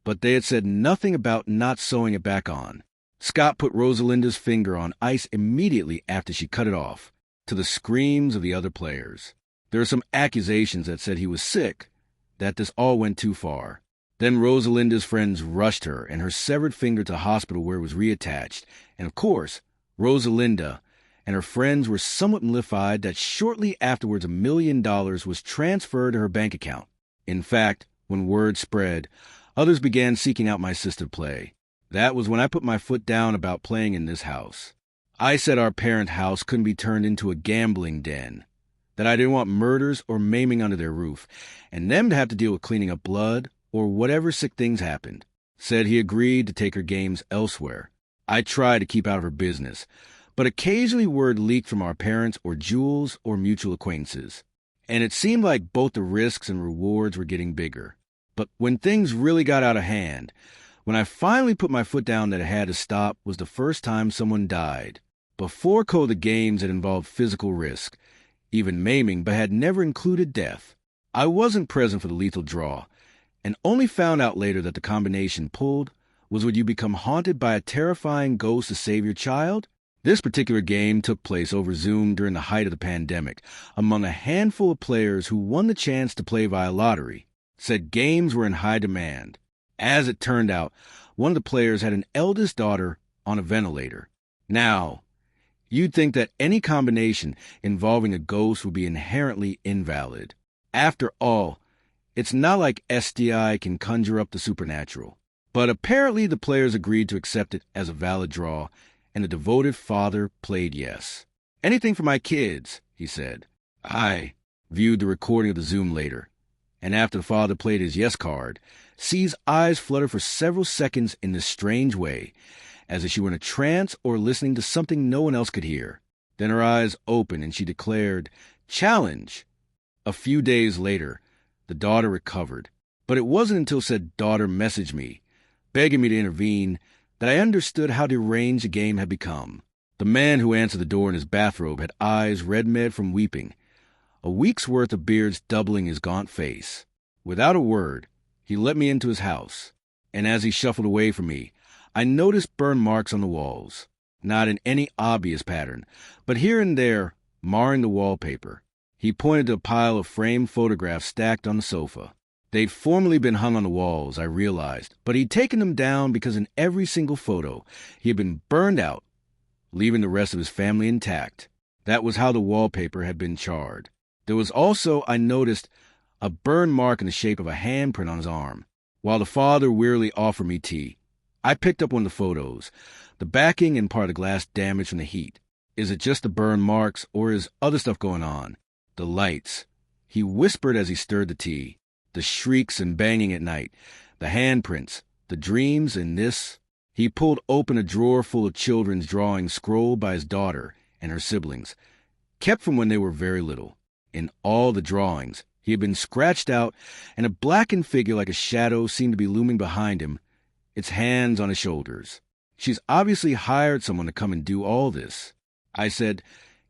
Speaker 1: but they had said nothing about not sewing it back on. Scott put Rosalinda's finger on ice immediately after she cut it off, to the screams of the other players. There were some accusations that said he was sick, that this all went too far. Then Rosalinda's friends rushed her and her severed finger to the hospital where it was reattached. And of course, Rosalinda and her friends were somewhat mollified that shortly afterwards $1 million was transferred to her bank account. In fact, when word spread, others began seeking out my sister to play. That was when I put my foot down about playing in this house. I said our parent house couldn't be turned into a gambling den, that I didn't want murders or maiming under their roof, and them to have to deal with cleaning up blood or whatever sick things happened. Said he agreed to take her games elsewhere. I tried to keep out of her business, but occasionally word leaked from our parents or Jules or mutual acquaintances, and it seemed like both the risks and rewards were getting bigger. But when things really got out of hand, when I finally put my foot down that it had to stop, was the first time someone died. Before the games had involved physical risk, even maiming, but had never included death. I wasn't present for the lethal draw, and only found out later that the combination pulled was when you become haunted by a terrifying ghost to save your child. This particular game took place over Zoom during the height of the pandemic, among a handful of players who won the chance to play via lottery. Said games were in high demand. As it turned out, one of the players had an eldest daughter on a ventilator. Now, you'd think that any combination involving a ghost would be inherently invalid. After all, it's not like SDI can conjure up the supernatural. But apparently the players agreed to accept it as a valid draw, and the devoted father played yes. "Anything for my kids," he said. I viewed the recording of the Zoom later, and after the father played his yes card, C's eyes fluttered for several seconds in this strange way, as if she were in a trance or listening to something no one else could hear. Then her eyes opened and she declared, "Challenge." A few days later, the daughter recovered, but it wasn't until said daughter messaged me, begging me to intervene, that I understood how deranged the game had become. The man who answered the door in his bathrobe had eyes red-red from weeping, a week's worth of beards doubling his gaunt face. Without a word, he let me into his house, and as he shuffled away from me, I noticed burn marks on the walls, not in any obvious pattern, but here and there, marring the wallpaper. He pointed to a pile of framed photographs stacked on the sofa. They'd formerly been hung on the walls, I realized, but he'd taken them down because in every single photo, he had been burned out, leaving the rest of his family intact. That was how the wallpaper had been charred. There was also, I noticed, a burn mark in the shape of a handprint on his arm. While the father wearily offered me tea, I picked up one of the photos, the backing and part of the glass damaged from the heat. Is it just the burn marks, or is other stuff going on? The lights. He whispered as he stirred the tea. The shrieks and banging at night. The handprints. The dreams and this. He pulled open a drawer full of children's drawings scrolled by his daughter and her siblings, kept from when they were very little. In all the drawings, he had been scratched out, and a blackened figure like a shadow seemed to be looming behind him, its hands on his shoulders. "She's obviously hired someone to come and do all this." I said,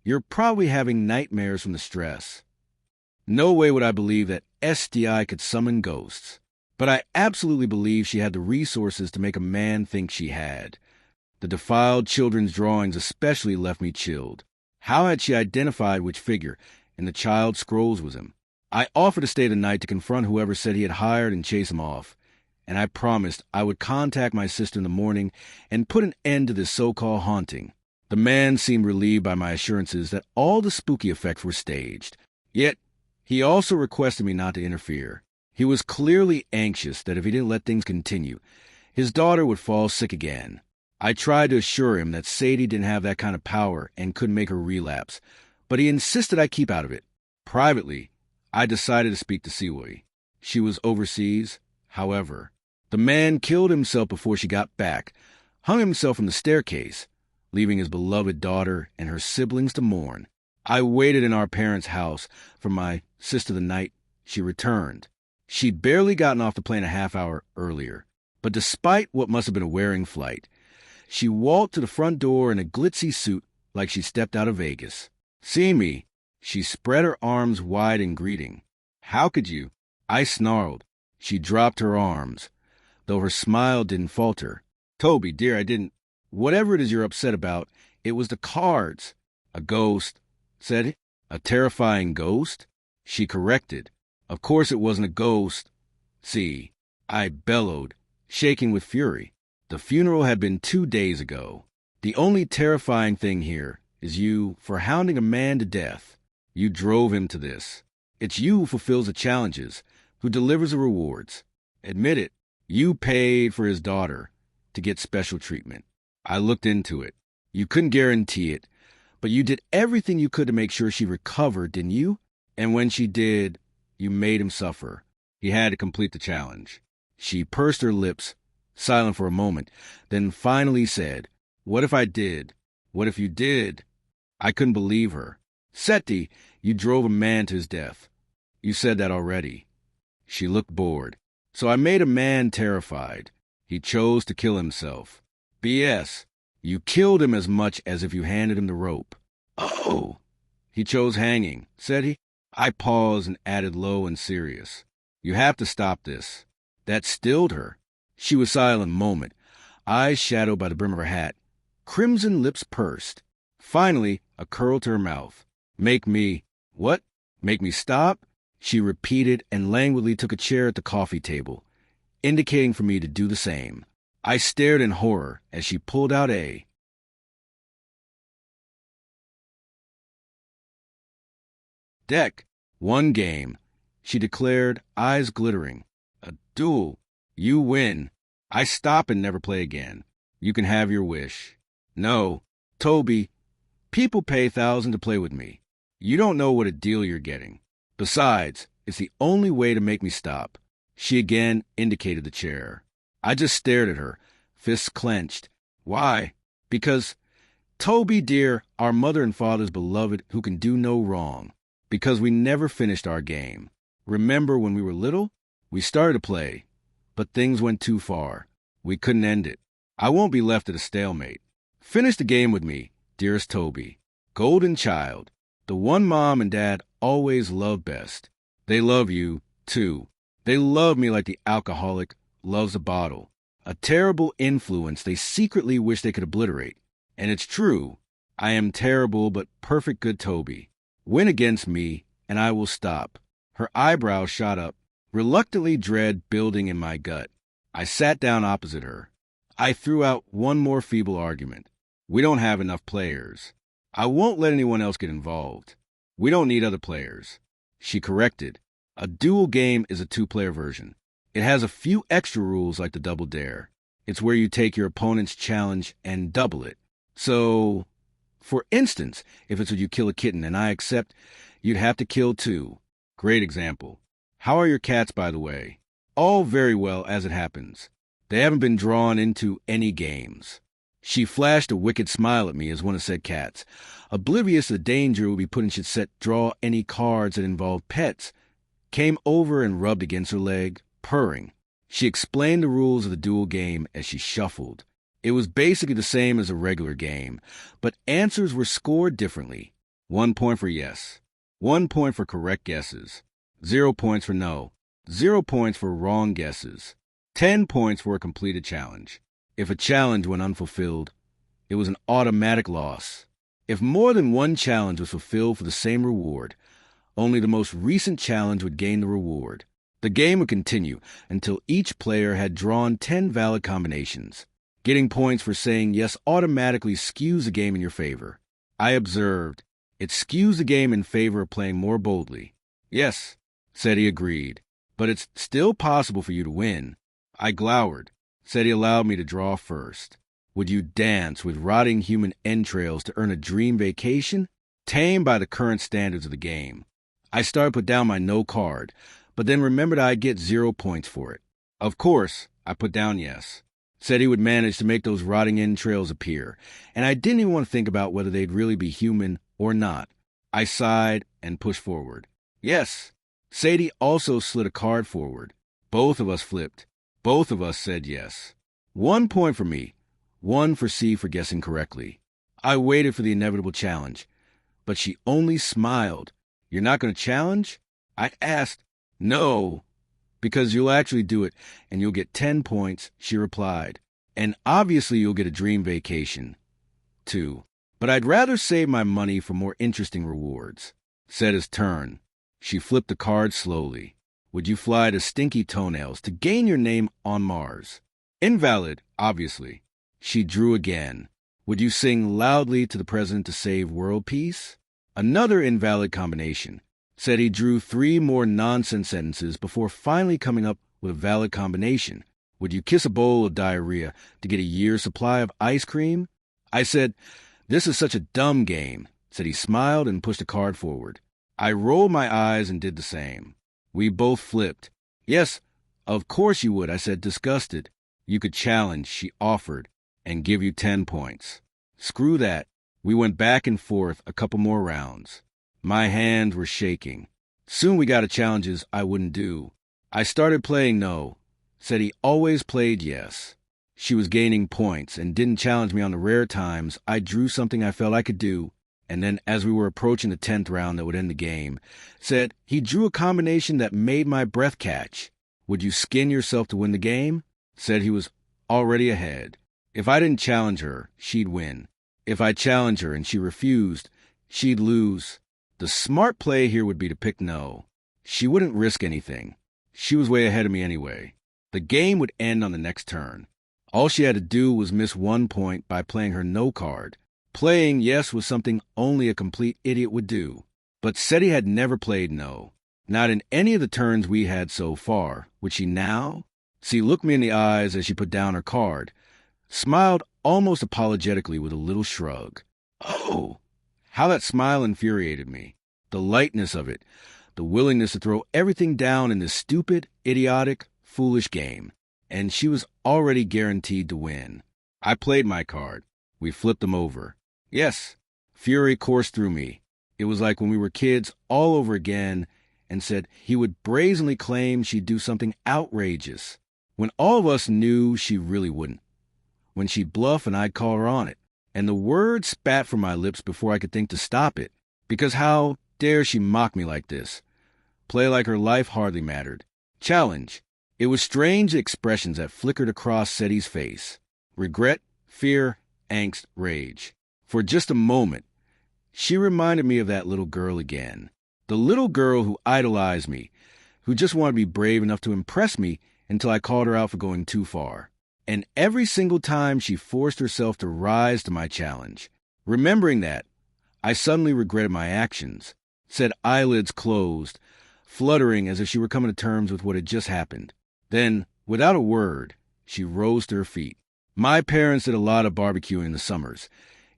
Speaker 1: "You're probably having nightmares from the stress." No way would I believe that SDI could summon ghosts, but I absolutely believe she had the resources to make a man think she had. The defiled children's drawings especially left me chilled. How had she identified which figure in the child's scrolls was him? I offered to stay the night to confront whoever said he had hired and chase him off, and I promised I would contact my sister in the morning and put an end to this so-called haunting. The man seemed relieved by my assurances that all the spooky effects were staged. Yet, he also requested me not to interfere. He was clearly anxious that if he didn't let things continue, his daughter would fall sick again. I tried to assure him that Sadie didn't have that kind of power and couldn't make her relapse, but he insisted I keep out of it. Privately, I decided to speak to Siwui. she was overseas. However, the man killed himself before she got back, hung himself from the staircase, leaving his beloved daughter and her siblings to mourn. I waited in our parents' house for my sister the night she returned. She'd barely gotten off the plane a half hour earlier, but despite what must have been a wearing flight, she walked to the front door in a glitzy suit like she stepped out of Vegas. Seeing me, she spread her arms wide in greeting. "How could you?" I snarled. She dropped her arms, though her smile didn't falter. "Toby, dear, I didn't. Whatever it is you're upset about, it was the cards." "A ghost," said it. "A terrifying ghost?" She corrected. "Of course it wasn't a ghost." "See," I bellowed, shaking with fury. "The funeral had been 2 days ago. The only terrifying thing here is you for hounding a man to death. You drove him to this. It's you who fulfills the challenges, who delivers the rewards. Admit it, you paid for his daughter to get special treatment. I looked into it. You couldn't guarantee it, but you did everything you could to make sure she recovered, didn't you? And when she did, you made him suffer. He had to complete the challenge." She pursed her lips, silent for a moment, then finally said, "What if I did? What if you did?" I couldn't believe her. "Seti, you drove a man to his death. You said that already." She looked bored. "So I made a man terrified. He chose to kill himself." "BS. You killed him as much as if you handed him the rope." "Oh." "He chose hanging," said he. I paused and added low and serious, "You have to stop this." That stilled her. She was silent a moment, eyes shadowed by the brim of her hat, crimson lips pursed. Finally, a curl to her mouth. "Make me—" "What? Make me stop?" She repeated and languidly took a chair at the coffee table, indicating for me to do the same. I stared in horror as she pulled out a deck. "One game," she declared, eyes glittering. "A duel. You win. I stop and never play again. You can have your wish." "No, Toby, people pay thousands to play with me. You don't know what a deal you're getting. Besides, it's the only way to make me stop." She again indicated the chair. I just stared at her, fists clenched. "Why?" "Because, Toby, dear, our mother and father's beloved who can do no wrong. Because we never finished our game. Remember when we were little? We started to play, but things went too far. We couldn't end it. I won't be left at a stalemate. Finish the game with me, dearest Toby. Golden child, the one mom and dad always loved best. They love you, too. They love me like the alcoholic loves a bottle. A terrible influence they secretly wish they could obliterate. And it's true. I am terrible but perfect good Toby. Win against me, and I will stop." Her eyebrows shot up, reluctantly dread building in my gut. I sat down opposite her. I threw out one more feeble argument. "We don't have enough players. I won't let anyone else get involved. We don't need other players." She corrected. "A duel game is a 2-player version. It has a few extra rules like the double dare. It's where you take your opponent's challenge and double it. So, for instance, if it's where you kill a kitten and I accept, you'd have to kill 2. Great example. How are your cats, by the way?" "All very well, as it happens. They haven't been drawn into any games." She flashed a wicked smile at me as one of said cats, oblivious of the danger it would be put in should draw any cards that involved pets, came over and rubbed against her leg, purring. She explained the rules of the duel game as she shuffled. It was basically the same as a regular game, but answers were scored differently. 1 point for yes. 1 point for correct guesses. 0 points for no. 0 points for wrong guesses. 10 points for a completed challenge. If a challenge went unfulfilled, it was an automatic loss. If more than one challenge was fulfilled for the same reward, only the most recent challenge would gain the reward. The game would continue until each player had drawn 10 valid combinations. Getting points for saying yes automatically skews the game in your favor. I observed. It skews the game in favor of playing more boldly. "Yes," said he agreed, "but it's still possible for you to win." I glowered. Said he allowed me to draw first. Would you dance with rotting human entrails to earn a dream vacation? Tamed by the current standards of the game. I started to put down my no card, but then remembered I'd get 0 points for it. Of course, I put down yes. Said he would manage to make those rotting end trails appear, and I didn't even want to think about whether they'd really be human or not. I sighed and pushed forward. Yes. Sadie also slid a card forward. Both of us flipped. Both of us said yes. 1 point for me, 1 for C for guessing correctly. I waited for the inevitable challenge, but she only smiled. You're not going to challenge? I asked. No, because you'll actually do it, and you'll get 10 points, she replied. And obviously you'll get a dream vacation, too. But I'd rather save my money for more interesting rewards. Said his turn. She flipped the card slowly. Would you fly to Stinky Toenails to gain your name on Mars? Invalid, obviously. She drew again. Would you sing loudly to the president to save world peace? Another invalid combination. Said he drew 3 more nonsense sentences before finally coming up with a valid combination. Would you kiss a bowl of diarrhea to get a year's supply of ice cream? I said, this is such a dumb game. Said he smiled and pushed a card forward. I rolled my eyes and did the same. We both flipped. Yes, of course you would, I said, disgusted. You could challenge, she offered, and give you 10 points. Screw that. We went back and forth a couple more rounds. My hands were shaking. Soon we got to challenges I wouldn't do. I started playing no. Said he always played yes. She was gaining points and didn't challenge me on the rare times I drew something I felt I could do. And then as we were approaching the 10th round that would end the game, said he drew a combination that made my breath catch. Would you skin yourself to win the game? Said he was already ahead. If I didn't challenge her, she'd win. If I challenged her and she refused, she'd lose. The smart play here would be to pick no. She wouldn't risk anything. She was way ahead of me anyway. The game would end on the next turn. All she had to do was miss 1 point by playing her no card. Playing yes was something only a complete idiot would do. But SETI had never played no. Not in any of the turns we had so far. Would she now? She looked me in the eyes as she put down her card, smiled almost apologetically with a little shrug. Oh! How that smile infuriated me. The lightness of it. The willingness to throw everything down in this stupid, idiotic, foolish game. And she was already guaranteed to win. I played my card. We flipped them over. Yes, fury coursed through me. It was like when we were kids all over again, and said he would brazenly claim she'd do something outrageous, when all of us knew she really wouldn't. When she'd bluff and I'd call her on it. And the words spat from my lips before I could think to stop it. Because how dare she mock me like this? Play like her life hardly mattered. Challenge. It was strange expressions that flickered across SETI's face. Regret, fear, angst, rage. For just a moment, she reminded me of that little girl again. The little girl who idolized me, who just wanted to be brave enough to impress me until I called her out for going too far. And every single time she forced herself to rise to my challenge. Remembering that, I suddenly regretted my actions. Said eyelids closed, fluttering as if she were coming to terms with what had just happened. Then, without a word, she rose to her feet. My parents did a lot of barbecuing in the summers,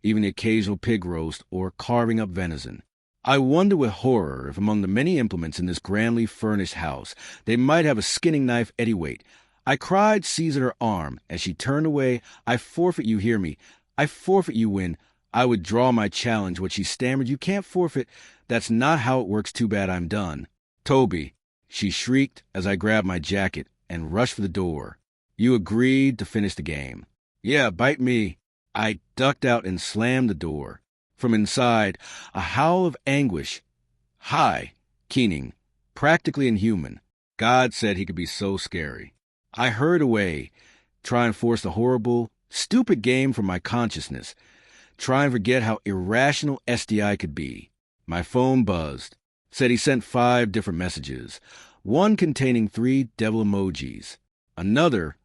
Speaker 1: even the occasional pig roast or carving up venison. I wonder with horror if among the many implements in this grandly furnished house they might have a skinning knife Eddyweight. I cried, seizing her arm. As she turned away, I forfeit, you hear me. I forfeit, you win. I would draw my challenge. What she stammered, you can't forfeit. That's not how it works. Too bad I'm done. Toby, she shrieked as I grabbed my jacket and rushed for the door. You agreed to finish the game. Yeah, bite me. I ducked out and slammed the door. From inside, a howl of anguish. Hi, keening, practically inhuman. God said he could be so scary. I hurried away, try and force the horrible, stupid game from my consciousness, try and forget how irrational SDI could be. My phone buzzed. Said he sent 5 different messages, one containing 3 devil emojis. Another,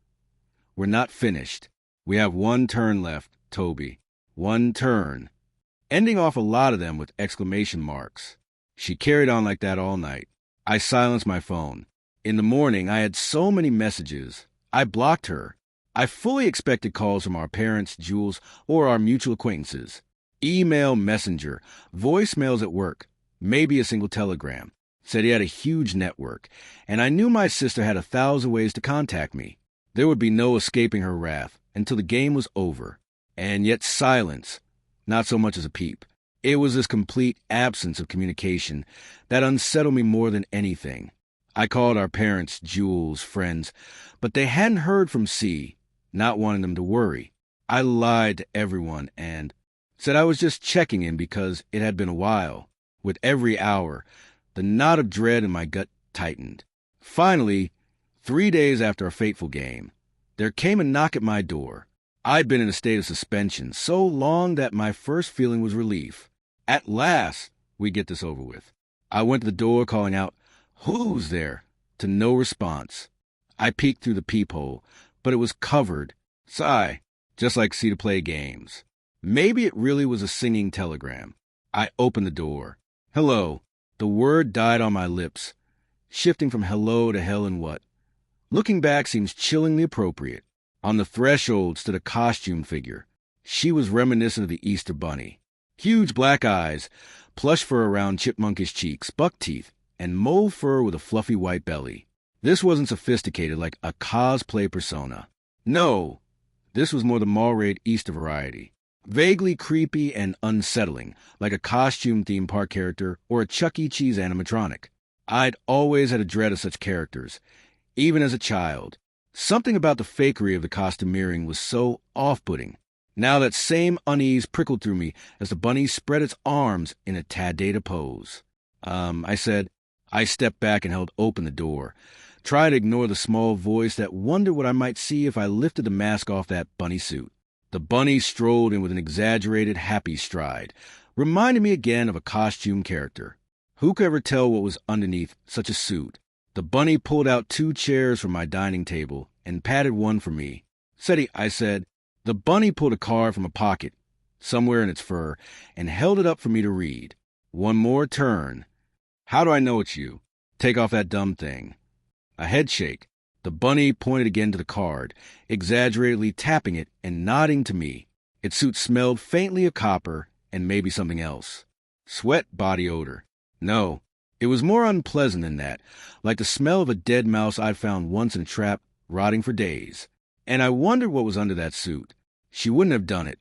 Speaker 1: we're not finished. We have 1 turn left, Toby. 1 turn. Ending off a lot of them with exclamation marks. She carried on like that all night. I silenced my phone. In the morning, I had so many messages. I blocked her. I fully expected calls from our parents, Jules, or our mutual acquaintances. Email, messenger, voicemails at work, maybe a single telegram. Said he had a huge network, and I knew my sister had 1,000 ways to contact me. There would be no escaping her wrath until the game was over. And yet silence, not so much as a peep. It was this complete absence of communication that unsettled me more than anything. I called our parents, Jules, friends, but they hadn't heard from C, not wanting them to worry. I lied to everyone and said I was just checking in because it had been a while. With every hour, the knot of dread in my gut tightened. Finally, 3 days after a fateful game, there came a knock at my door. I'd been in a state of suspension so long that my first feeling was relief. At last, we get this over with. I went to the door calling out, "Who's there?" to no response. I peeked through the peephole, but it was covered. Sigh, just like C to play games. Maybe it really was a singing telegram. I opened the door. Hello. The word died on my lips, shifting from hello to hell and what. Looking back seems chillingly appropriate. On the threshold stood a costume figure. She was reminiscent of the Easter Bunny. Huge black eyes, plush fur around chipmunkish cheeks, buck teeth, and mole fur with a fluffy white belly. This wasn't sophisticated like a cosplay persona. No, this was more the Mallrate Easter variety. Vaguely creepy and unsettling, like a costume theme park character or a Chuck E. Cheese animatronic. I'd always had a dread of such characters, even as a child. Something about the fakery of the costumeering was so off-putting. Now that same unease prickled through me as the bunny spread its arms in a tad data pose. I said. I stepped back and held open the door, tried to ignore the small voice that wondered what I might see if I lifted the mask off that bunny suit. The bunny strolled in with an exaggerated, happy stride, reminding me again of a costume character. Who could ever tell what was underneath such a suit? The bunny pulled out 2 chairs from my dining table and patted one for me. "Seti," I said. The bunny pulled a card from a pocket, somewhere in its fur, and held it up for me to read. One more turn. "How do I know it's you? Take off that dumb thing." A head shake. The bunny pointed again to the card, exaggeratedly tapping it and nodding to me. Its suit smelled faintly of copper and maybe something else. Sweat, body odor. No, it was more unpleasant than that, like the smell of a dead mouse I'd found once in a trap, rotting for days. And I wondered what was under that suit. She wouldn't have done it.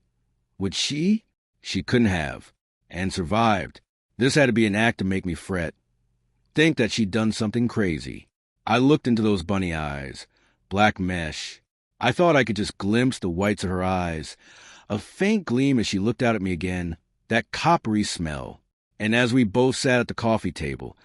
Speaker 1: Would she? She couldn't have. And survived. This had to be an act to make me fret. Think that she'd done something crazy. I looked into those bunny eyes. Black mesh. I thought I could just glimpse the whites of her eyes. A faint gleam as she looked out at me again. That coppery smell. And as we both sat at the coffee table,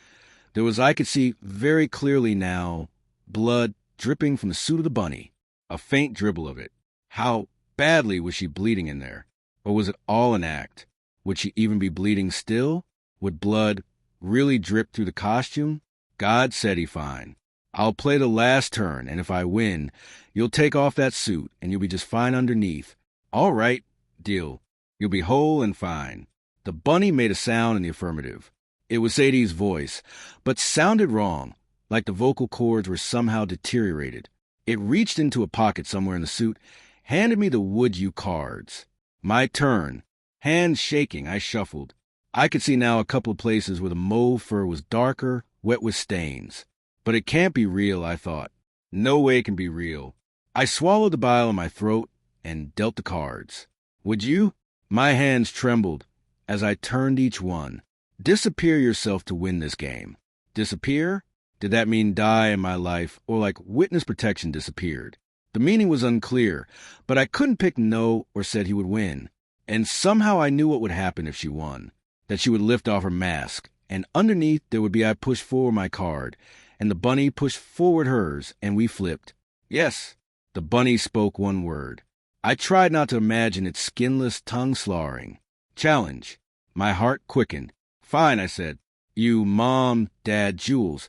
Speaker 1: there was, I could see very clearly now, blood dripping from the suit of the bunny. A faint dribble of it. How badly was she bleeding in there? Or was it all an act? Would she even be bleeding still? Would blood really drip through the costume? God said he fine. I'll play the last turn, and if I win, you'll take off that suit, and you'll be just fine underneath. All right, deal. You'll be whole and fine. The bunny made a sound in the affirmative. It was Sadie's voice, but sounded wrong, like the vocal cords were somehow deteriorated. It reached into a pocket somewhere in the suit, handed me the would you cards. My turn. Hands shaking, I shuffled. I could see now a couple of places where the mauve fur was darker, wet with stains. But it can't be real, I thought. No way it can be real. I swallowed the bile in my throat and dealt the cards. Would you? My hands trembled as I turned each one. Disappear yourself to win this game. Disappear? Did that mean die in my life, or like witness protection disappeared? The meaning was unclear, but I couldn't pick no or said he would win. And somehow I knew what would happen if she won. That she would lift off her mask, and underneath there would be I pushed forward my card, and the bunny pushed forward hers, and we flipped. Yes, the bunny spoke one word. I tried not to imagine its skinless tongue slurring. Challenge. My heart quickened. Fine, I said. You, Mom, Dad, Jules,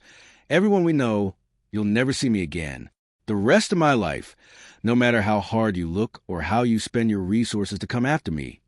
Speaker 1: everyone we know, you'll never see me again. The rest of my life, no matter how hard you look or how you spend your resources to come after me,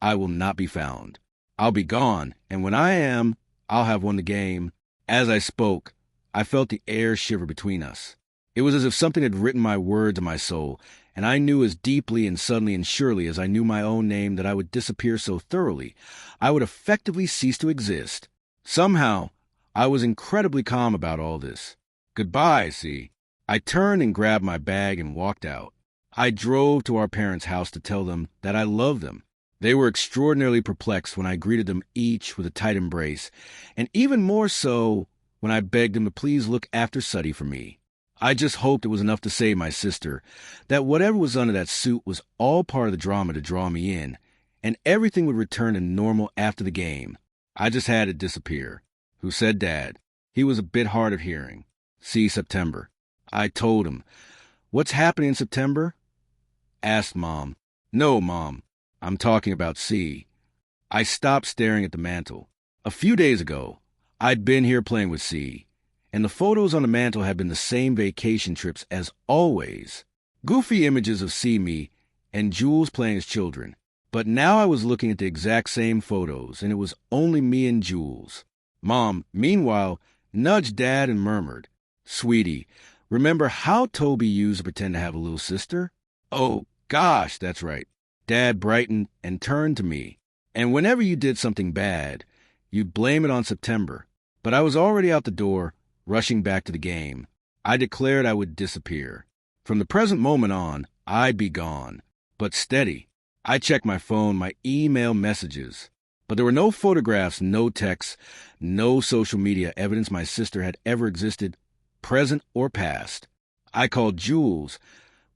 Speaker 1: I will not be found. I'll be gone, and when I am, I'll have won the game. As I spoke, I felt the air shiver between us. It was as if something had written my words in my soul, and I knew as deeply and suddenly and surely as I knew my own name that I would disappear so thoroughly, I would effectively cease to exist. Somehow, I was incredibly calm about all this. Goodbye, C. I turned and grabbed my bag and walked out. I drove to our parents' house to tell them that I loved them. They were extraordinarily perplexed when I greeted them each with a tight embrace, and even more so when I begged them to please look after Suddy for me. I just hoped it was enough to say my sister that whatever was under that suit was all part of the drama to draw me in, and everything would return to normal after the game. I just had it disappear. Who said Dad? He was a bit hard of hearing. See September. I told him. What's happening in September? Asked Mom. No, Mom. I'm talking about C. I stopped staring at the mantel. A few days ago, I'd been here playing with C, and the photos on the mantel had been the same vacation trips as always. Goofy images of C, me, and Jules playing as children. But now I was looking at the exact same photos, and it was only me and Jules. Mom, meanwhile, nudged Dad and murmured, Sweetie, remember how Toby used to pretend to have a little sister? Oh, gosh, that's right. Dad brightened and turned to me. And whenever you did something bad, you'd blame it on September. But I was already out the door, rushing back to the game. I declared I would disappear. From the present moment on, I'd be gone. But steady. I checked my phone, my email messages. But there were no photographs, no texts, no social media evidence my sister had ever existed, present or past. I called Jules,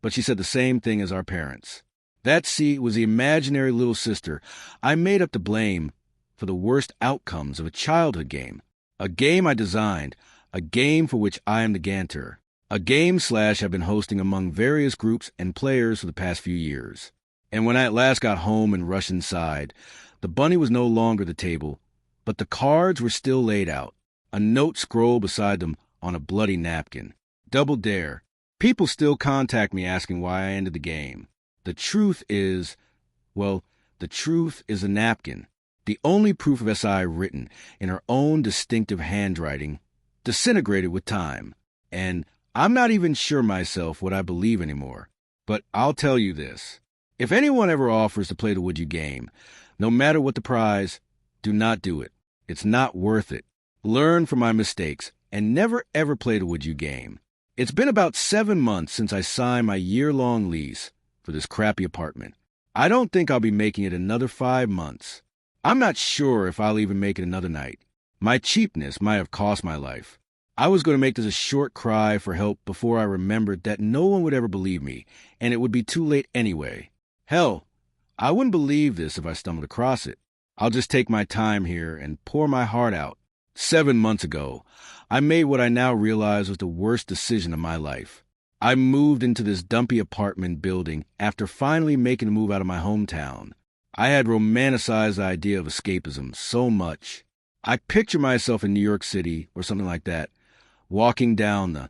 Speaker 1: but she said the same thing as our parents. That C was the imaginary little sister I made up to blame for the worst outcomes of a childhood game. A game I designed, a game for which I am the guarantor. A game / I've been hosting among various groups and players for the past few years. And when I at last got home and rushed inside, the bunny was no longer the table, but the cards were still laid out, a note scrolled beside them on a bloody napkin. Double dare. People still contact me asking why I ended the game. The truth is, the truth is a napkin, the only proof of SI written in her own distinctive handwriting, disintegrated with time. And I'm not even sure myself what I believe anymore. But I'll tell you this. If anyone ever offers to play the Would You game, no matter what the prize, do not do it. It's not worth it. Learn from my mistakes and never ever play the Would You game. It's been about 7 months since I signed my year-long lease for this crappy apartment. I don't think I'll be making it another 5 months. I'm not sure if I'll even make it another night. My cheapness might have cost my life. I was going to make this a short cry for help before I remembered that no one would ever believe me, and it would be too late anyway. Hell, I wouldn't believe this if I stumbled across it. I'll just take my time here and pour my heart out. 7 months ago, I made what I now realize was the worst decision of my life. I moved into this dumpy apartment building after finally making a move out of my hometown. I had romanticized the idea of escapism so much. I picture myself in New York City or something like that, walking down the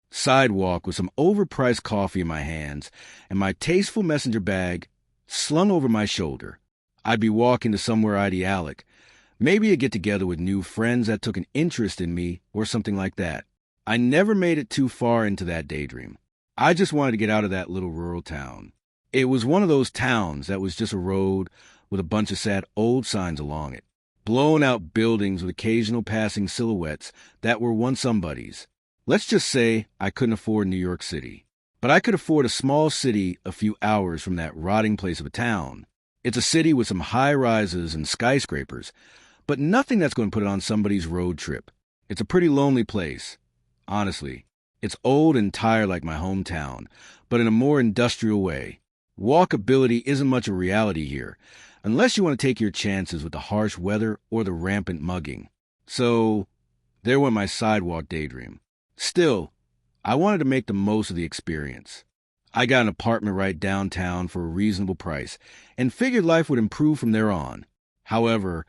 Speaker 1: sidewalk with some overpriced coffee in my hands and my tasteful messenger bag slung over my shoulder. I'd be walking to somewhere idyllic, maybe a get-together with new friends that took an interest in me or something like that. I never made it too far into that daydream. I just wanted to get out of that little rural town. It was one of those towns that was just a road with a bunch of sad old signs along it, blown-out buildings with occasional passing silhouettes that were once somebody's. Let's just say I couldn't afford New York City, but I could afford a small city a few hours from that rotting place of a town. It's a city with some high-rises and skyscrapers, but nothing that's going to put it on somebody's road trip. It's a pretty lonely place, honestly. It's old and tired like my hometown, but in a more industrial way. Walkability isn't much a reality here, unless you want to take your chances with the harsh weather or the rampant mugging. So, there went my sidewalk daydream. Still, I wanted to make the most of the experience. I got an apartment right downtown for a reasonable price, and figured life would improve from there on. However,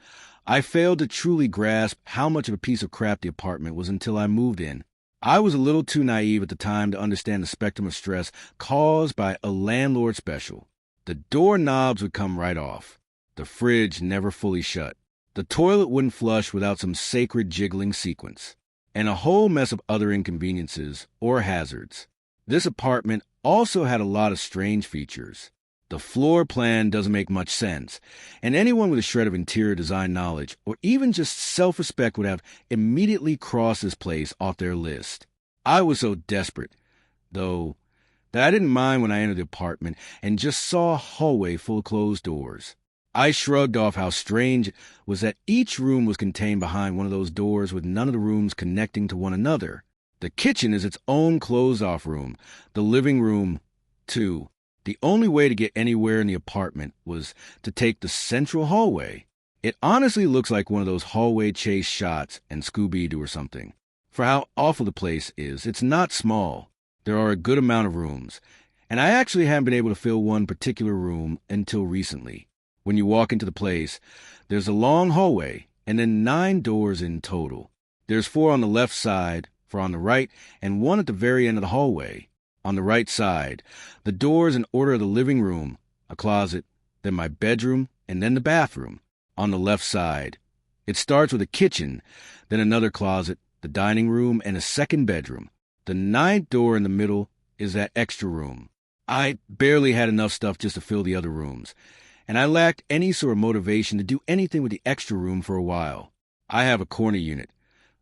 Speaker 1: I failed to truly grasp how much of a piece of crap the apartment was until I moved in. I was a little too naive at the time to understand the spectrum of stress caused by a landlord special. The doorknobs would come right off. The fridge never fully shut. The toilet wouldn't flush without some sacred jiggling sequence. And a whole mess of other inconveniences or hazards. This apartment also had a lot of strange features. The floor plan doesn't make much sense, and anyone with a shred of interior design knowledge or even just self-respect would have immediately crossed this place off their list. I was so desperate, though, that I didn't mind when I entered the apartment and just saw a hallway full of closed doors. I shrugged off how strange it was that each room was contained behind one of those doors with none of the rooms connecting to one another. The kitchen is its own closed-off room, the living room, too. The only way to get anywhere in the apartment was to take the central hallway. It honestly looks like one of those hallway chase shots in Scooby-Doo or something. For how awful the place is, it's not small. There are a good amount of rooms, and I actually haven't been able to fill one particular room until recently. When you walk into the place, there's a long hallway, and then 9 doors in total. There's 4 on the left side, 4 on the right, and 1 at the very end of the hallway. On the right side, the doors in order of the living room, a closet, then my bedroom, and then the bathroom. On the left side, it starts with a kitchen, then another closet, the dining room, and a second bedroom. The 9th door in the middle is that extra room. I barely had enough stuff just to fill the other rooms, and I lacked any sort of motivation to do anything with the extra room for a while. I have a corner unit,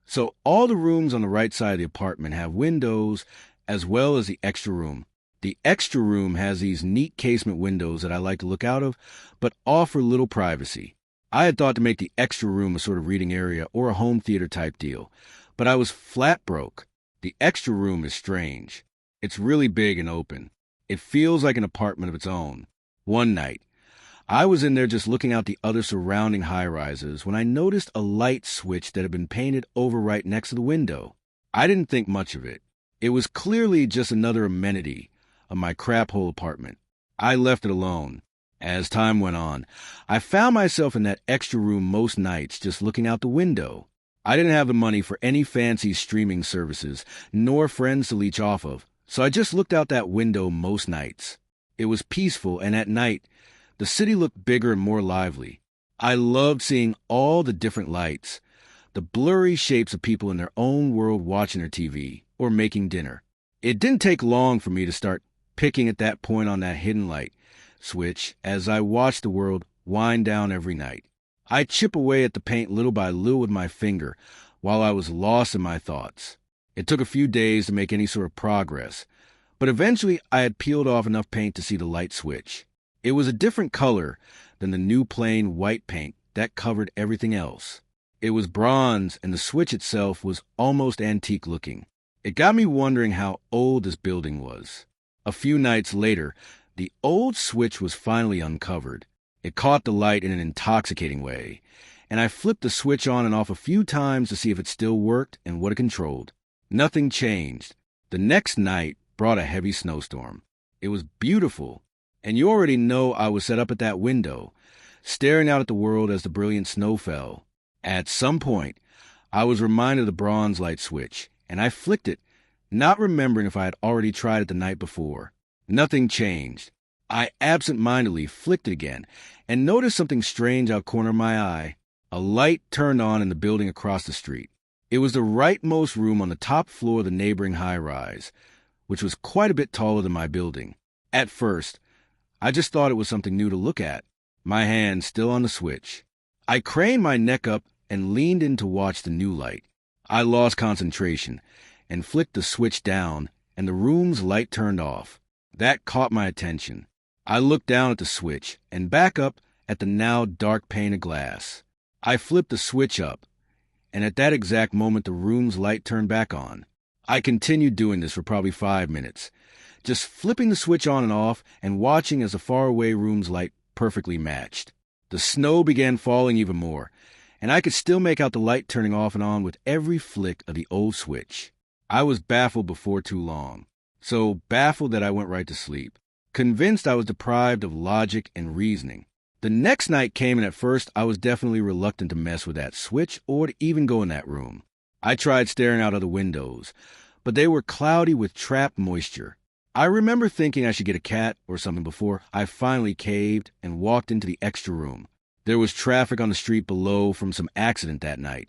Speaker 1: so all the rooms on the right side of the apartment have windows as well as the extra room. The extra room has these neat casement windows that I like to look out of, but offer little privacy. I had thought to make the extra room a sort of reading area or a home theater type deal, but I was flat broke. The extra room is strange. It's really big and open. It feels like an apartment of its own. One night, I was in there just looking out the other surrounding high-rises when I noticed a light switch that had been painted over right next to the window. I didn't think much of it. It was clearly just another amenity of my crap-hole apartment. I left it alone. As time went on, I found myself in that extra room most nights just looking out the window. I didn't have the money for any fancy streaming services, nor friends to leech off of, so I just looked out that window most nights. It was peaceful, and at night, the city looked bigger and more lively. I loved seeing all the different lights, the blurry shapes of people in their own world watching their TV or making dinner. It didn't take long for me to start picking at that point on that hidden light switch as I watched the world wind down every night. I chip away at the paint little by little with my finger while I was lost in my thoughts. It took a few days to make any sort of progress, but eventually I had peeled off enough paint to see the light switch. It was a different color than the new plain white paint that covered everything else. It was bronze, and the switch itself was almost antique looking. It got me wondering how old this building was. A few nights later, the old switch was finally uncovered. It caught the light in an intoxicating way, and I flipped the switch on and off a few times to see if it still worked and what it controlled. Nothing changed. The next night brought a heavy snowstorm. It was beautiful, and you already know I was set up at that window, staring out at the world as the brilliant snow fell. At some point, I was reminded of the bronze light switch, and I flicked it, not remembering if I had already tried it the night before. Nothing changed. I absent-mindedly flicked it again and noticed something strange out corner of my eye. A light turned on in the building across the street. It was the rightmost room on the top floor of the neighboring high-rise, which was quite a bit taller than my building. At first, I just thought it was something new to look at, my hand still on the switch. I craned my neck up and leaned in to watch the new light. I lost concentration and flicked the switch down, and the room's light turned off. That caught my attention. I looked down at the switch and back up at the now dark pane of glass. I flipped the switch up, and at that exact moment the room's light turned back on. I continued doing this for probably 5 minutes, just flipping the switch on and off and watching as the faraway room's light perfectly matched. The snow began falling even more, and I could still make out the light turning off and on with every flick of the old switch. I was baffled before too long, so baffled that I went right to sleep, convinced I was deprived of logic and reasoning. The next night came, and at first I was definitely reluctant to mess with that switch or to even go in that room. I tried staring out of the windows, but they were cloudy with trapped moisture. I remember thinking I should get a cat or something before I finally caved and walked into the extra room. There was traffic on the street below from some accident that night,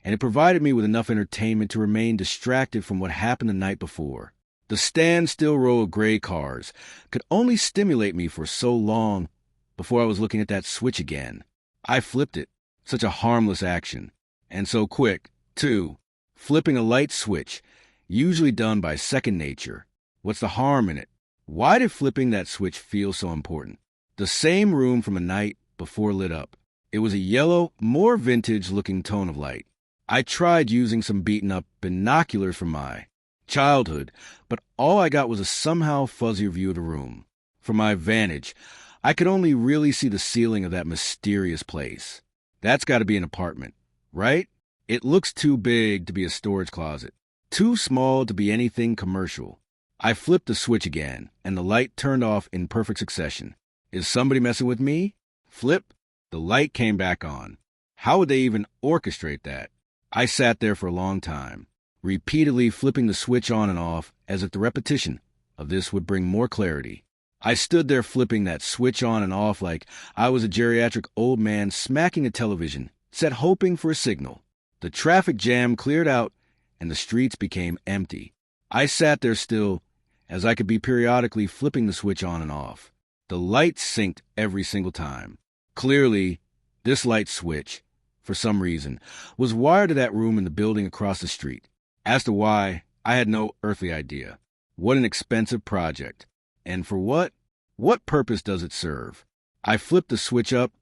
Speaker 1: and it provided me with enough entertainment to remain distracted from what happened the night before. The The standstill row of gray cars could only stimulate me for so long before I was looking at that switch again. I flipped it. Such a harmless action. And so quick, too. Flipping a light switch, usually done by second nature. What's the harm in it? Why did flipping that switch feel so important? The same room from a night before lit up. It was a yellow, more vintage-looking tone of light. I tried using some beaten-up binoculars from my childhood, but all I got was a somehow fuzzier view of the room. From my vantage, I could only really see the ceiling of that mysterious place. That's got to be an apartment, right? It looks too big to be a storage closet, too small to be anything commercial. I flipped the switch again, and the light turned off in perfect succession. Is somebody messing with me? Flip. The light came back on. How would they even orchestrate that? I sat there for a long time, repeatedly flipping the switch on and off as if the repetition of this would bring more clarity. I stood there flipping that switch on and off like I was a geriatric old man smacking a television, set hoping for a signal. The traffic jam cleared out and the streets became empty. I sat there still as I could be periodically flipping the switch on and off. The light synced every single time. Clearly, this light switch, for some reason, was wired to that room in the building across the street. As to why, I had no earthly idea. What an expensive project. And for what? What purpose does it serve? I flipped the switch up,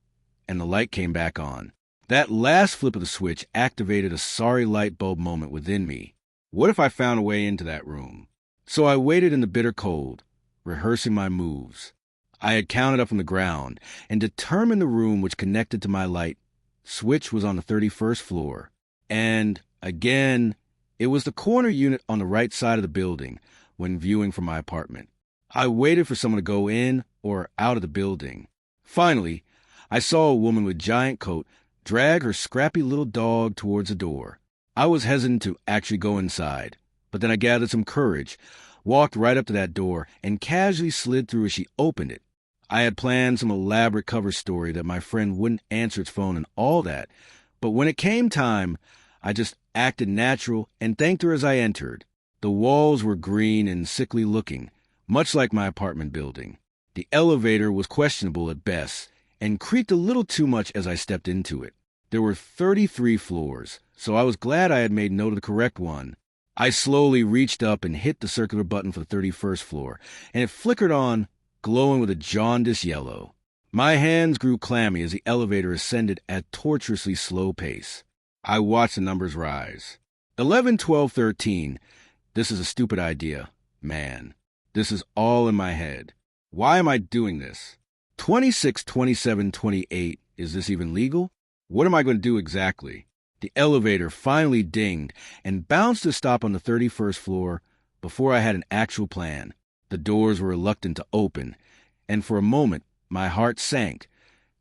Speaker 1: and the light came back on. That last flip of the switch activated a sorry light bulb moment within me. What if I found a way into that room? So I waited in the bitter cold, rehearsing my moves. I had counted up from the ground and determined the room which connected to my light switch was on the 31st floor. And, again, it was the corner unit on the right side of the building when viewing from my apartment. I waited for someone to go in or out of the building. Finally, I saw a woman with giant coat drag her scrappy little dog towards the door. I was hesitant to actually go inside, but then I gathered some courage, walked right up to that door, and casually slid through as she opened it. I had planned some elaborate cover story that my friend wouldn't answer its phone and all that, but when it came time, I just acted natural and thanked her as I entered. The walls were green and sickly looking, much like my apartment building. The elevator was questionable at best and creaked a little too much as I stepped into it. There were 33 floors, so I was glad I had made note of the correct one. I slowly reached up and hit the circular button for the 31st floor, and it flickered on, glowing with a jaundiced yellow. My hands grew clammy as the elevator ascended at tortuously slow pace. I watched the numbers rise. 11, 12, 13. This is a stupid idea. Man, this is all in my head. Why am I doing this? 26, 27, 28. Is this even legal? What am I going to do exactly? The elevator finally dinged and bounced to stop on the 31st floor before I had an actual plan. The doors were reluctant to open, and for a moment my heart sank,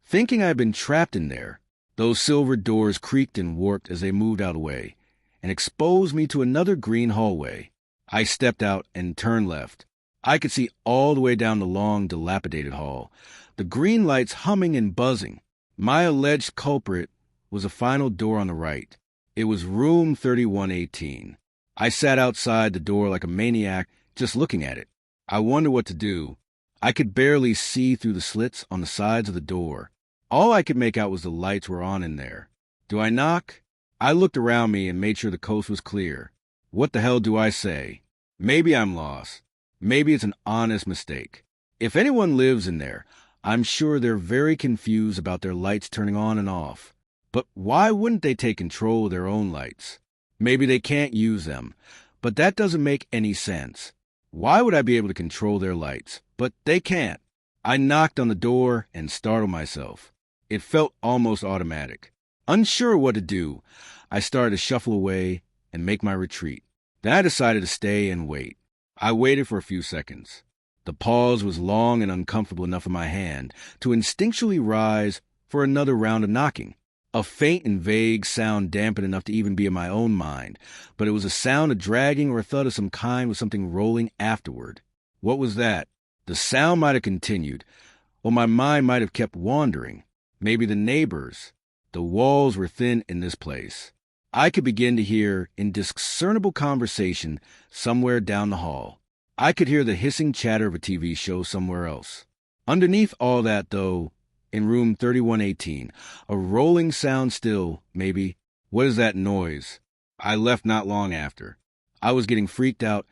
Speaker 1: thinking I had been trapped in there. Those silver doors creaked and warped as they moved out of the way, and exposed me to another green hallway. I stepped out and turned left. I could see all the way down the long, dilapidated hall, the green lights humming and buzzing. My alleged culprit was a final door on the right. It was room 3118. I sat outside the door like a maniac, just looking at it. I wondered what to do. I could barely see through the slits on the sides of the door. All I could make out was the lights were on in there. Do I knock? I looked around me and made sure the coast was clear. What the hell do I say? Maybe I'm lost. Maybe it's an honest mistake. If anyone lives in there, I'm sure they're very confused about their lights turning on and off. But why wouldn't they take control of their own lights? Maybe they can't use them, but that doesn't make any sense. Why would I be able to control their lights? But they can't. I knocked on the door and startled myself. It felt almost automatic. Unsure what to do, I started to shuffle away and make my retreat. Then I decided to stay and wait. I waited for a few seconds. The pause was long and uncomfortable enough in my hand to instinctually rise for another round of knocking. A faint and vague sound dampened enough to even be in my own mind, but it was a sound of dragging or a thud of some kind with something rolling afterward. What was that? The sound might have continued, or my mind might have kept wandering. Maybe the neighbors. The walls were thin in this place. I could begin to hear indiscernible conversation somewhere down the hall. I could hear the hissing chatter of a TV show somewhere else. Underneath all that, though, in room 3118, a rolling sound still, maybe. What is that noise? I left not long after. I was getting freaked out,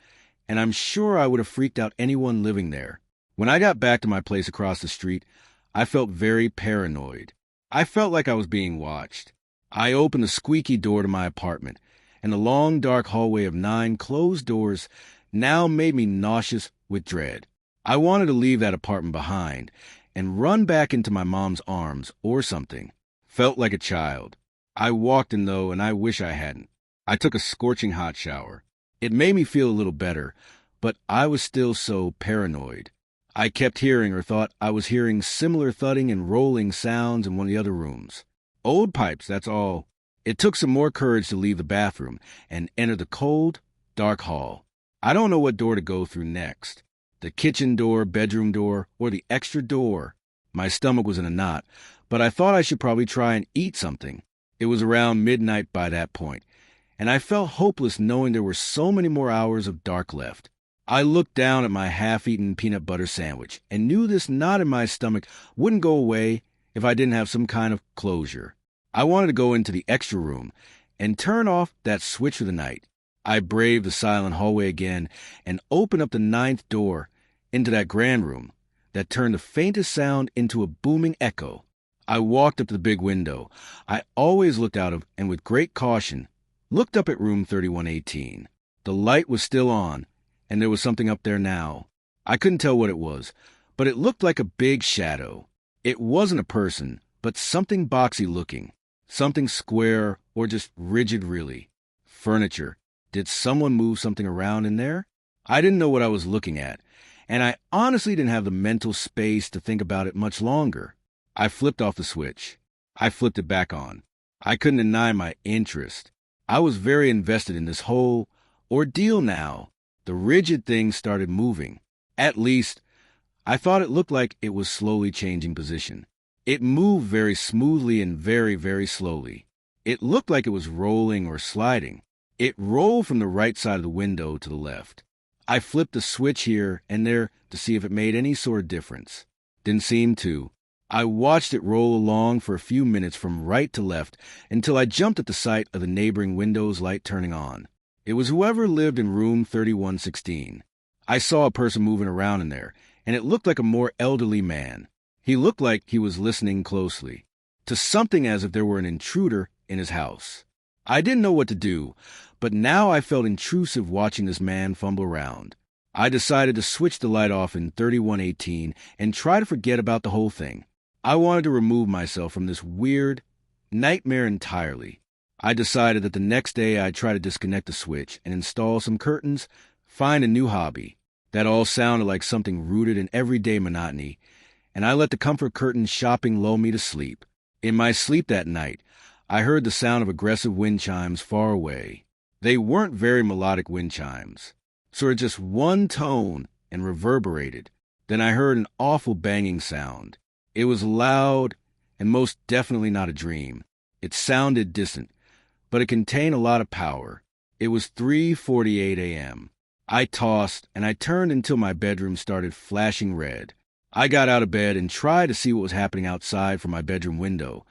Speaker 1: and I'm sure I would have freaked out anyone living there. When I got back to my place across the street, I felt very paranoid. I felt like I was being watched. I opened the squeaky door to my apartment, and the long, dark hallway of 9 closed doors now made me nauseous with dread. I wanted to leave that apartment behind and run back into my mom's arms or something. Felt like a child. I walked in, though, and I wish I hadn't. I took a scorching hot shower. It made me feel a little better, but I was still so paranoid. I kept hearing or thought I was hearing similar thudding and rolling sounds in one of the other rooms. Old pipes, that's all. It took some more courage to leave the bathroom and enter the cold, dark hall. I don't know what door to go through next. The kitchen door, bedroom door, or the extra door. My stomach was in a knot, but I thought I should probably try and eat something. It was around midnight by that point, and I felt hopeless knowing there were so many more hours of dark left. I looked down at my half-eaten peanut butter sandwich and knew this knot in my stomach wouldn't go away if I didn't have some kind of closure. I wanted to go into the extra room and turn off that switch for the night. I braved the silent hallway again and opened up the 9th door into that grand room that turned the faintest sound into a booming echo. I walked up to the big window I always looked out of and with great caution looked up at room 3118. The light was still on, and there was something up there now. I couldn't tell what it was, but it looked like a big shadow. It wasn't a person, but something boxy looking, something square or just rigid really. Furniture. Did someone move something around in there? I didn't know what I was looking at, and I honestly didn't have the mental space to think about it much longer. I flipped off the switch. I flipped it back on. I couldn't deny my interest. I was very invested in this whole ordeal now. The rigid thing started moving. At least, I thought it looked like it was slowly changing position. It moved very smoothly and very, very slowly. It looked like it was rolling or sliding. It rolled from the right side of the window to the left. I flipped the switch here and there to see if it made any sort of difference. Didn't seem to. I watched it roll along for a few minutes from right to left until I jumped at the sight of the neighboring window's light turning on. It was whoever lived in room 3116. I saw a person moving around in there, and it looked like a more elderly man. He looked like he was listening closely to something as if there were an intruder in his house. I didn't know what to do, but now I felt intrusive watching this man fumble around. I decided to switch the light off in 3118 and try to forget about the whole thing. I wanted to remove myself from this weird nightmare entirely. I decided that the next day I'd try to disconnect the switch and install some curtains, find a new hobby. That all sounded like something rooted in everyday monotony, and I let the comfort curtain shopping lull me to sleep. In my sleep that night, I heard the sound of aggressive wind chimes far away. They weren't very melodic wind chimes, so just one tone and reverberated. Then I heard an awful banging sound. It was loud and most definitely not a dream. It sounded distant, but it contained a lot of power. It was 3:48 a.m. I tossed and I turned until my bedroom started flashing red. I got out of bed and tried to see what was happening outside from my bedroom window,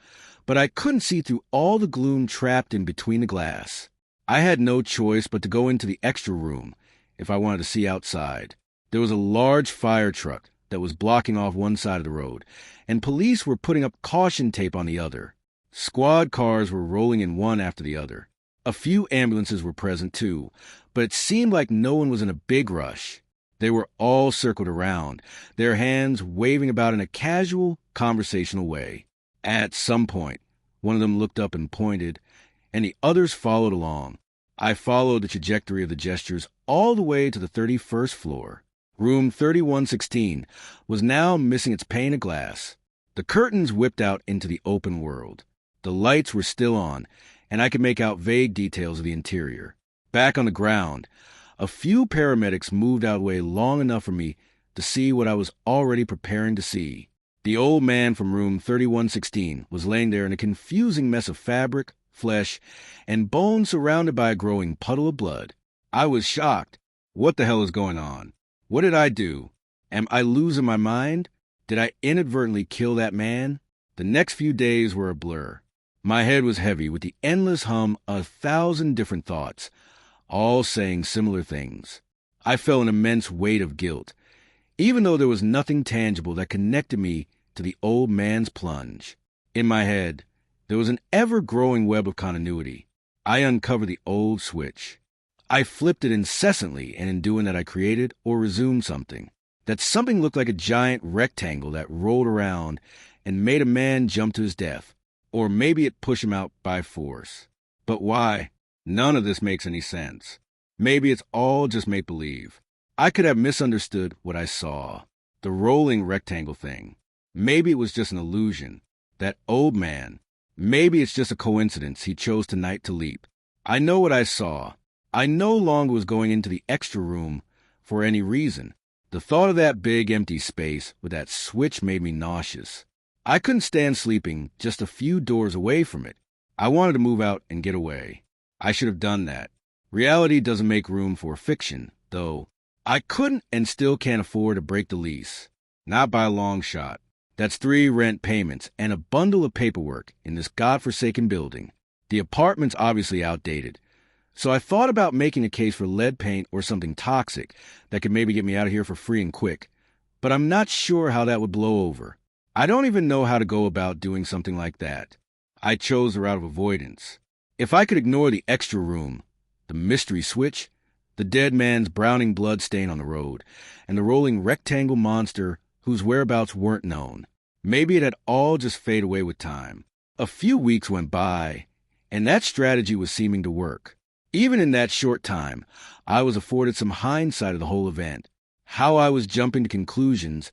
Speaker 1: but I couldn't see through all the gloom trapped in between the glass. I had no choice but to go into the extra room if I wanted to see outside. There was a large fire truck that was blocking off one side of the road, and police were putting up caution tape on the other. Squad cars were rolling in one after the other. A few ambulances were present too, but it seemed like no one was in a big rush. They were all circled around, their hands waving about in a casual, conversational way. At some point, one of them looked up and pointed, and the others followed along. I followed the trajectory of the gestures all the way to the 31st floor. Room 3116 was now missing its pane of glass. The curtains whipped out into the open world. The lights were still on, and I could make out vague details of the interior. Back on the ground, a few paramedics moved out of the way long enough for me to see what I was already preparing to see. The old man from room 3116 was laying there in a confusing mess of fabric, flesh, and bone surrounded by a growing puddle of blood. I was shocked. What the hell is going on? What did I do? Am I losing my mind? Did I inadvertently kill that man? The next few days were a blur. My head was heavy with the endless hum of 1,000 different thoughts, all saying similar things. I felt an immense weight of guilt, even though there was nothing tangible that connected me to the old man's plunge. In my head, there was an ever-growing web of continuity. I uncovered the old switch. I flipped it incessantly, and in doing that I created or resumed something. That something looked like a giant rectangle that rolled around and made a man jump to his death. Or maybe it pushed him out by force. But why? None of this makes any sense. Maybe it's all just make-believe. I could have misunderstood what I saw. The rolling rectangle thing. Maybe it was just an illusion. That old man. Maybe it's just a coincidence he chose tonight to leap. I know what I saw. I no longer was going into the extra room for any reason. The thought of that big empty space with that switch made me nauseous. I couldn't stand sleeping just a few doors away from it. I wanted to move out and get away. I should have done that. Reality doesn't make room for fiction, though. I couldn't and still can't afford to break the lease. Not by a long shot. That's 3 rent payments and a bundle of paperwork in this godforsaken building. The apartment's obviously outdated. So I thought about making a case for lead paint or something toxic that could maybe get me out of here for free and quick. But I'm not sure how that would blow over. I don't even know how to go about doing something like that. I chose the route of avoidance. If I could ignore the extra room, the mystery switch, the dead man's browning blood stain on the road, and the rolling rectangle monster whose whereabouts weren't known, maybe it'd all just fade away with time. A few weeks went by, and that strategy was seeming to work. Even in that short time, I was afforded some hindsight of the whole event, how I was jumping to conclusions,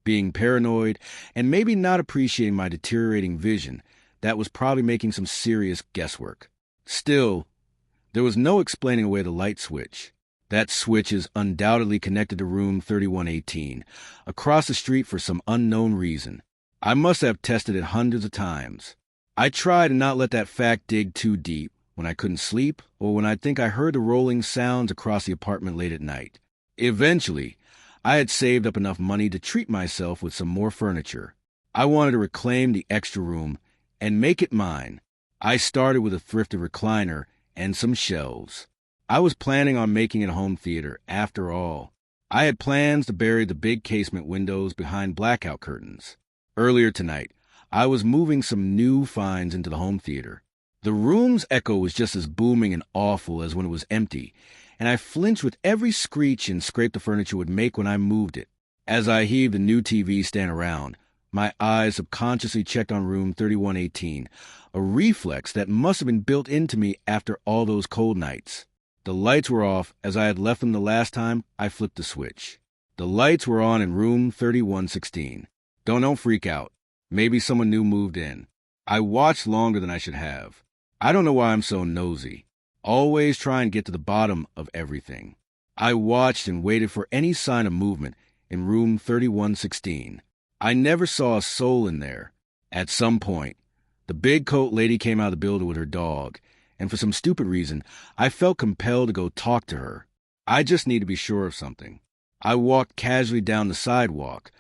Speaker 1: being paranoid, and maybe not appreciating my deteriorating vision that was probably making some serious guesswork. Still, there was no explaining away the light switch. That switch is undoubtedly connected to room 3118, across the street for some unknown reason. I must have tested it hundreds of times. I tried to not let that fact dig too deep when I couldn't sleep or when I'd think I heard the rolling sounds across the apartment late at night. Eventually, I had saved up enough money to treat myself with some more furniture. I wanted to reclaim the extra room and make it mine. I started with a thrifted recliner and some shelves. I was planning on making it a home theater, after all. I had plans to bury the big casement windows behind blackout curtains. Earlier tonight, I was moving some new finds into the home theater. The room's echo was just as booming and awful as when it was empty, and I flinched with every screech and scrape the furniture would make when I moved it. As I heaved the new TV stand around, my eyes subconsciously checked on room 3118, a reflex that must have been built into me after all those cold nights. The lights were off as I had left them the last time I flipped the switch. The lights were on in room 3116. Don't freak out. Maybe someone new moved in. I watched longer than I should have. I don't know why I'm so nosy. Always try and get to the bottom of everything. I watched and waited for any sign of movement in room 3116. I never saw a soul in there. At some point, the big coat lady came out of the building with her dog, and for some stupid reason, I felt compelled to go talk to her. I just need to be sure of something. I walked casually down the sidewalk,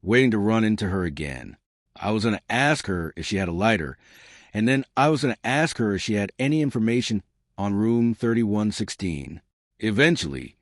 Speaker 1: waiting to run into her again. I was going to ask her if she had a lighter, and then I was going to ask her if she had any information on room 3116. Eventually,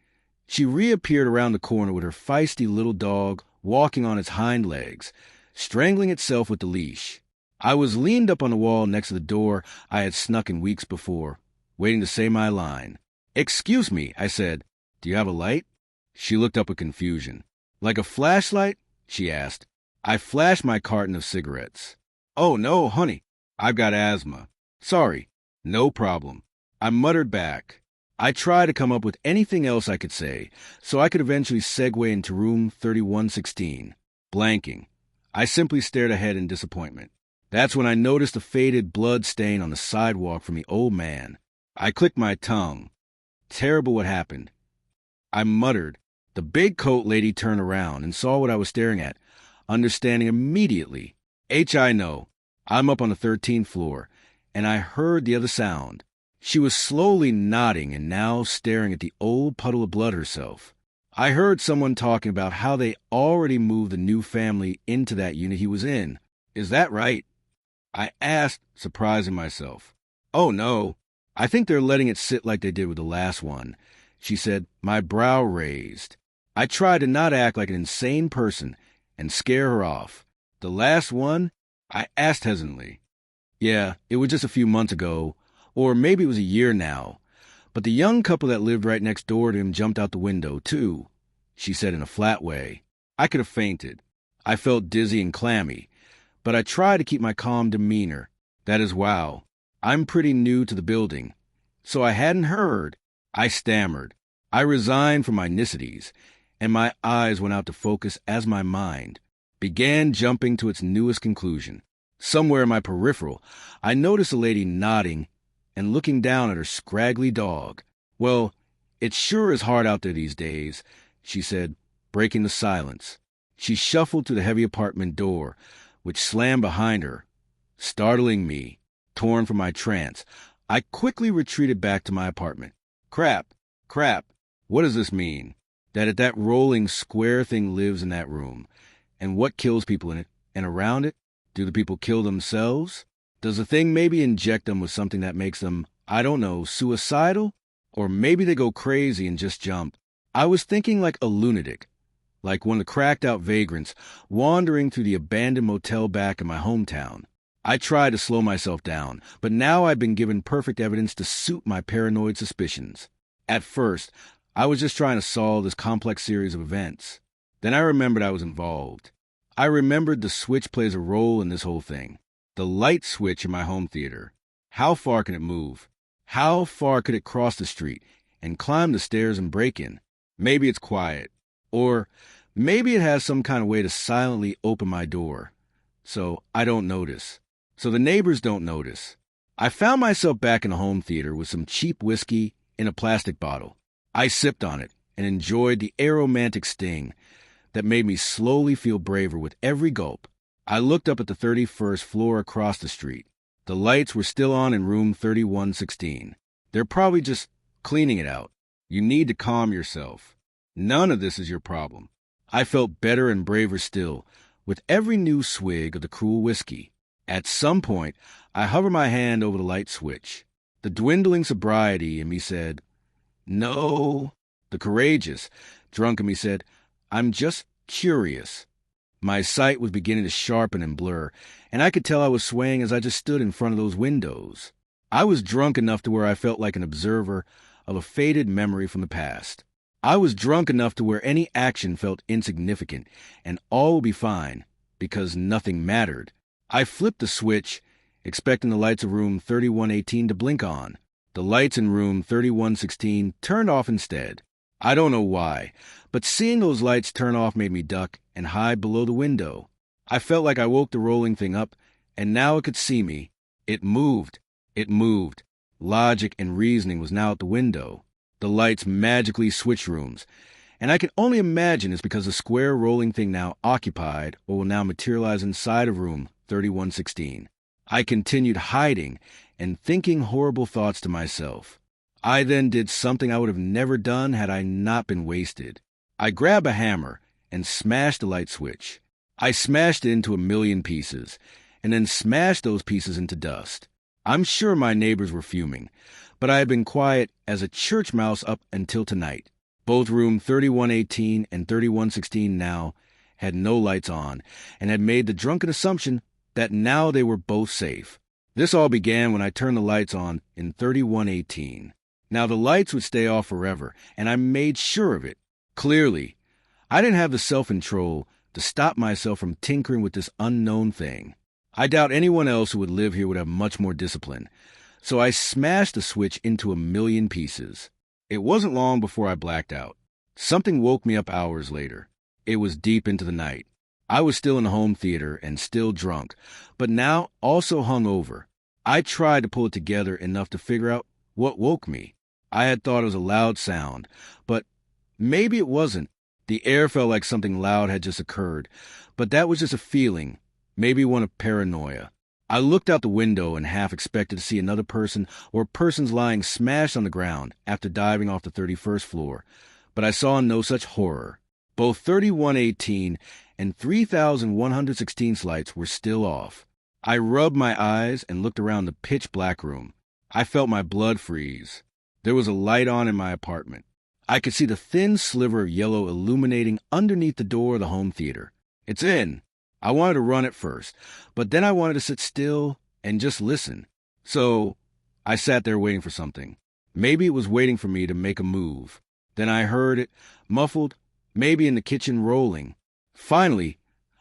Speaker 1: she reappeared around the corner with her feisty little dog walking on its hind legs, strangling itself with the leash. I was leaned up on the wall next to the door I had snuck in weeks before, waiting to say my line. "Excuse me," I said. "Do you have a light?" She looked up with confusion. "Like a flashlight?" she asked. I flashed my carton of cigarettes. "Oh, no, honey. I've got asthma. Sorry. No problem." I muttered back. I tried to come up with anything else I could say, so I could eventually segue into room 3116. Blanking. I simply stared ahead in disappointment. That's when I noticed a faded blood stain on the sidewalk from the old man. I clicked my tongue. Terrible what happened. I muttered. The big coat lady turned around and saw what I was staring at, understanding immediately. I know. I'm up on the 13th floor, and I heard the other sound. She was slowly nodding and now staring at the old puddle of blood herself. I heard someone talking about how they already moved the new family into that unit he was in. Is that right? I asked, surprising myself. Oh, no. I think they're letting it sit like they did with the last one, she said, my brow raised. I tried to not act like an insane person and scare her off. The last one? I asked hesitantly. Yeah, it was just a few months ago, or maybe it was a year now. But the young couple that lived right next door to him jumped out the window, too, she said in a flat way. I could have fainted. I felt dizzy and clammy, but I tried to keep my calm demeanor. That is, wow, I'm pretty new to the building, so I hadn't heard. I stammered. I resigned from my niceties, and my eyes went out to focus as my mind began jumping to its newest conclusion. Somewhere in my peripheral, I noticed a lady nodding and looking down at her scraggly dog. Well, it sure is hard out there these days, she said, breaking the silence. She shuffled to the heavy apartment door, which slammed behind her. Startling me, torn from my trance, I quickly retreated back to my apartment. Crap, what does this mean? That rolling square thing lives in that room. And what kills people in it and around it? Do the people kill themselves? Does the thing maybe inject them with something that makes them, I don't know, suicidal? Or maybe they go crazy and just jump. I was thinking like a lunatic, like one of the cracked-out vagrants wandering through the abandoned motel back in my hometown. I tried to slow myself down, but now I'd been given perfect evidence to suit my paranoid suspicions. At first, I was just trying to solve this complex series of events. Then I remembered I was involved. I remembered the switch plays a role in this whole thing. The light switch in my home theater. How far can it move? How far could it cross the street and climb the stairs and break in? Maybe it's quiet. Or maybe it has some kind of way to silently open my door. So I don't notice. So the neighbors don't notice. I found myself back in a home theater with some cheap whiskey in a plastic bottle. I sipped on it and enjoyed the aromantic sting that made me slowly feel braver with every gulp. I looked up at the 31st floor across the street. The lights were still on in room 3116. They're probably just cleaning it out. You need to calm yourself. None of this is your problem. I felt better and braver still with every new swig of the cruel whiskey. At some point, I hovered my hand over the light switch. The dwindling sobriety in me said, no. The courageous, drunk in me said, I'm just curious. My sight was beginning to sharpen and blur, and I could tell I was swaying as I just stood in front of those windows. I was drunk enough to where I felt like an observer of a faded memory from the past. I was drunk enough to where any action felt insignificant, and all would be fine, because nothing mattered. I flipped the switch, expecting the lights of room 3118 to blink on. The lights in room 3116 turned off instead. I don't know why, but seeing those lights turn off made me duck and hide below the window. I felt like I woke the rolling thing up, and now it could see me. It moved. Logic and reasoning was now at the window. The lights magically switched rooms, and I can only imagine it's because the square rolling thing now occupied or will now materialize inside of room 3116. I continued hiding and thinking horrible thoughts to myself. I then did something I would have never done had I not been wasted. I grabbed a hammer and smashed the light switch. I smashed it into a million pieces, and then smashed those pieces into dust. I'm sure my neighbors were fuming, but I had been quiet as a church mouse up until tonight. Both room 3118 and 3116 now had no lights on, and had made the drunken assumption that now they were both safe. This all began when I turned the lights on in 3118. Now the lights would stay off forever, and I made sure of it. Clearly, I didn't have the self-control to stop myself from tinkering with this unknown thing. I doubt anyone else who would live here would have much more discipline, so I smashed the switch into a million pieces. It wasn't long before I blacked out. Something woke me up hours later. It was deep into the night. I was still in the home theater and still drunk, but now also hungover. I tried to pull it together enough to figure out what woke me. I had thought it was a loud sound, but maybe it wasn't. The air felt like something loud had just occurred, but that was just a feeling, maybe one of paranoia. I looked out the window and half expected to see another person or persons lying smashed on the ground after diving off the 31st floor, but I saw no such horror. Both 3118 and 3116 lights were still off. I rubbed my eyes and looked around the pitch-black room. I felt my blood freeze. There was a light on in my apartment. I could see the thin sliver of yellow illuminating underneath the door of the home theater. It's in. I wanted to run at first, but then I wanted to sit still and just listen. So I sat there waiting for something. Maybe it was waiting for me to make a move. Then I heard it, muffled, maybe in the kitchen rolling. Finally,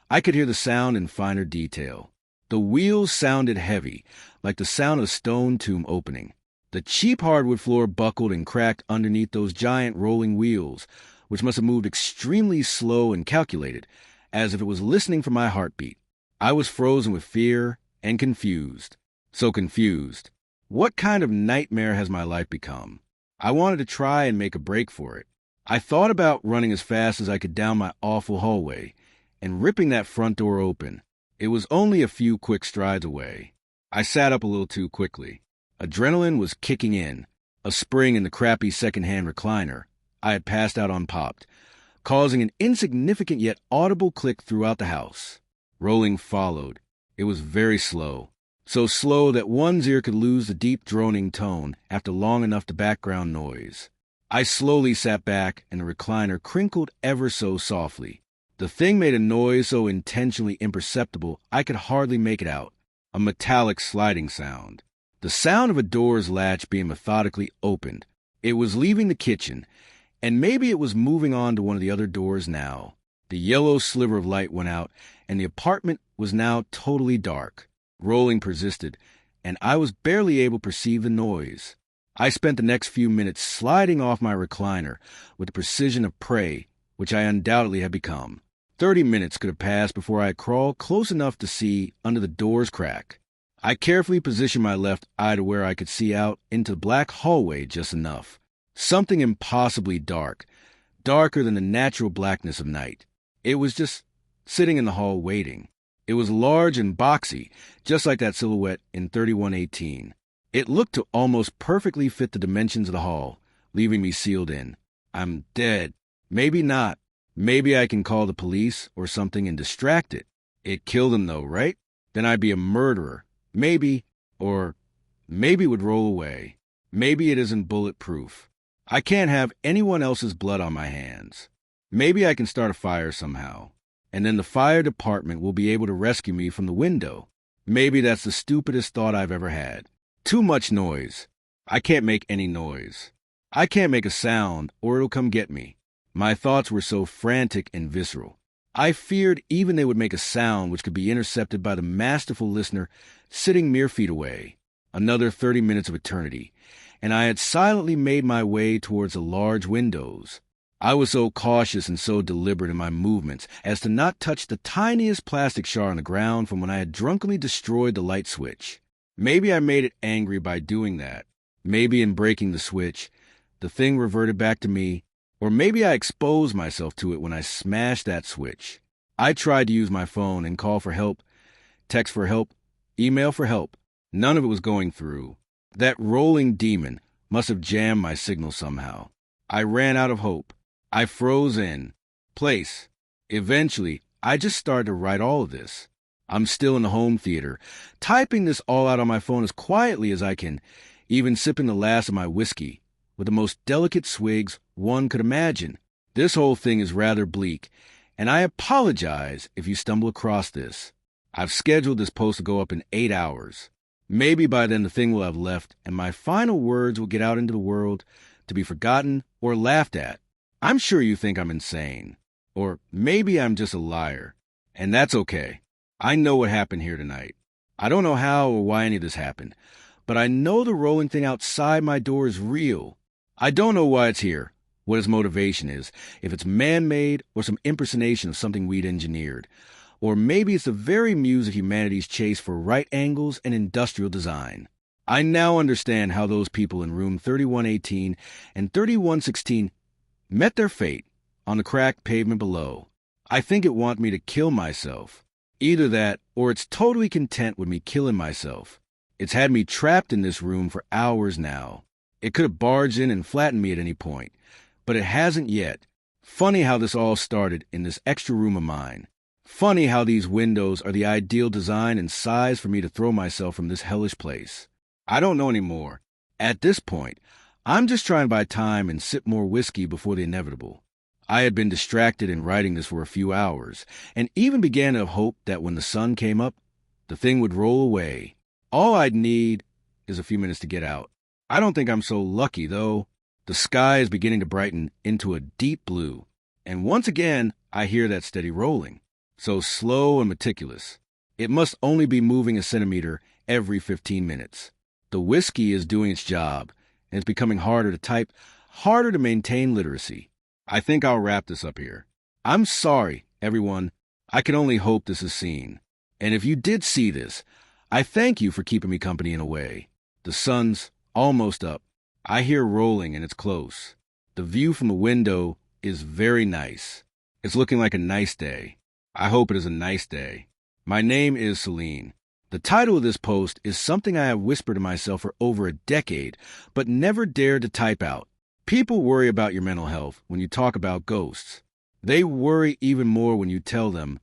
Speaker 1: I could hear the sound in finer detail. The wheels sounded heavy, like the sound of a stone tomb opening. The cheap hardwood floor buckled and cracked underneath those giant rolling wheels, which must have moved extremely slow and calculated, as if it was listening for my heartbeat. I was frozen with fear and confused. So confused. What kind of nightmare has my life become? I wanted to try and make a break for it. I thought about running as fast as I could down my awful hallway and ripping that front door open. It was only a few quick strides away. I sat up a little too quickly. Adrenaline was kicking in. A spring in the crappy second-hand recliner I had passed out unpopped, causing an insignificant yet audible click throughout the house. Rolling followed. It was very slow. So slow that one's ear could lose the deep droning tone after long enough to background noise. I slowly sat back, and the recliner crinkled ever so softly. The thing made a noise so intentionally imperceptible I could hardly make it out. A metallic sliding sound. The sound of a door's latch being methodically opened. It was leaving the kitchen, and maybe it was moving on to one of the other doors now. The yellow sliver of light went out, and the apartment was now totally dark. Rolling persisted, and I was barely able to perceive the noise. I spent the next few minutes sliding off my recliner with the precision of prey, which I undoubtedly had become. 30 minutes could have passed before I had crawled close enough to see under the door's crack. I carefully positioned my left eye to where I could see out into the black hallway just enough. Something impossibly dark, darker than the natural blackness of night. It was just sitting in the hall waiting. It was large and boxy, just like that silhouette in 3118. It looked to almost perfectly fit the dimensions of the hall, leaving me sealed in. I'm dead. Maybe not. Maybe I can call the police or something and distract it. It killed him though, right? Then I'd be a murderer. Maybe, or maybe it would roll away. Maybe it isn't bulletproof. I can't have anyone else's blood on my hands. Maybe I can start a fire somehow, and then the fire department will be able to rescue me from the window. Maybe that's the stupidest thought I've ever had. Too much noise. I can't make any noise. I can't make a sound, or it'll come get me. My thoughts were so frantic and visceral. I feared even they would make a sound which could be intercepted by the masterful listener sitting mere feet away. Another 30 minutes of eternity, and I had silently made my way towards the large windows. I was so cautious and so deliberate in my movements as to not touch the tiniest plastic shard on the ground from when I had drunkenly destroyed the light switch. Maybe I made it angry by doing that. Maybe in breaking the switch, the thing reverted back to me. Or maybe I exposed myself to it when I smashed that switch. I tried to use my phone and call for help, text for help, email for help. None of it was going through. That rolling demon must have jammed my signal somehow. I ran out of hope. I froze in place. Eventually, I just started to write all of this. I'm still in the home theater, typing this all out on my phone as quietly as I can, even sipping the last of my whiskey, with the most delicate swigs one could imagine. This whole thing is rather bleak, and I apologize if you stumble across this. I've scheduled this post to go up in 8 hours. Maybe by then the thing will have left, and my final words will get out into the world to be forgotten or laughed at. I'm sure you think I'm insane. Or maybe I'm just a liar. And that's okay. I know what happened here tonight. I don't know how or why any of this happened, but I know the rolling thing outside my door is real. I don't know why it's here, what its motivation is, if it's man-made or some impersonation of something we'd engineered. Or maybe it's the very muse of humanity's chase for right angles and industrial design. I now understand how those people in room 3118 and 3116 met their fate on the cracked pavement below. I think it wants me to kill myself. Either that, or it's totally content with me killing myself. It's had me trapped in this room for hours now. It could have barged in and flattened me at any point, but it hasn't yet. Funny how this all started in this extra room of mine. Funny how these windows are the ideal design and size for me to throw myself from this hellish place. I don't know anymore. At this point, I'm just trying to buy time and sip more whiskey before the inevitable. I had been distracted in writing this for a few hours, and even began to hope that when the sun came up, the thing would roll away. All I'd need is a few minutes to get out. I don't think I'm so lucky, though. The sky is beginning to brighten into a deep blue, and once again, I hear that steady rolling. So slow and meticulous. It must only be moving a centimeter every 15 minutes. The whiskey is doing its job, and it's becoming harder to type, harder to maintain literacy. I think I'll wrap this up here. I'm sorry, everyone. I can only hope this is seen. And if you did see this, I thank you for keeping me company in a way. The sun's almost up. I hear rolling and it's close. The view from the window is very nice. It's looking like a nice day. I hope it is a nice day. My name is Celine. The title of this post is something I have whispered to myself for over a decade, but never dared to type out. People worry about your mental health when you talk about ghosts. They worry even more when you tell them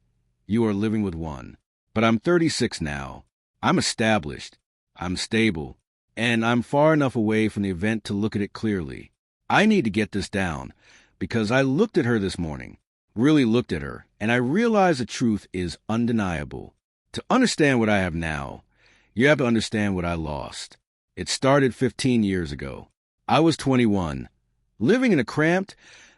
Speaker 1: you are living with one. But I'm 36 now. I'm established. I'm stable. And I'm far enough away from the event to look at it clearly. I need to get this down, because I looked at her this morning. Really looked at her, and I realized the truth is undeniable. To understand what I have now, you have to understand what I lost. It started 15 years ago. I was 21, living in a cramped,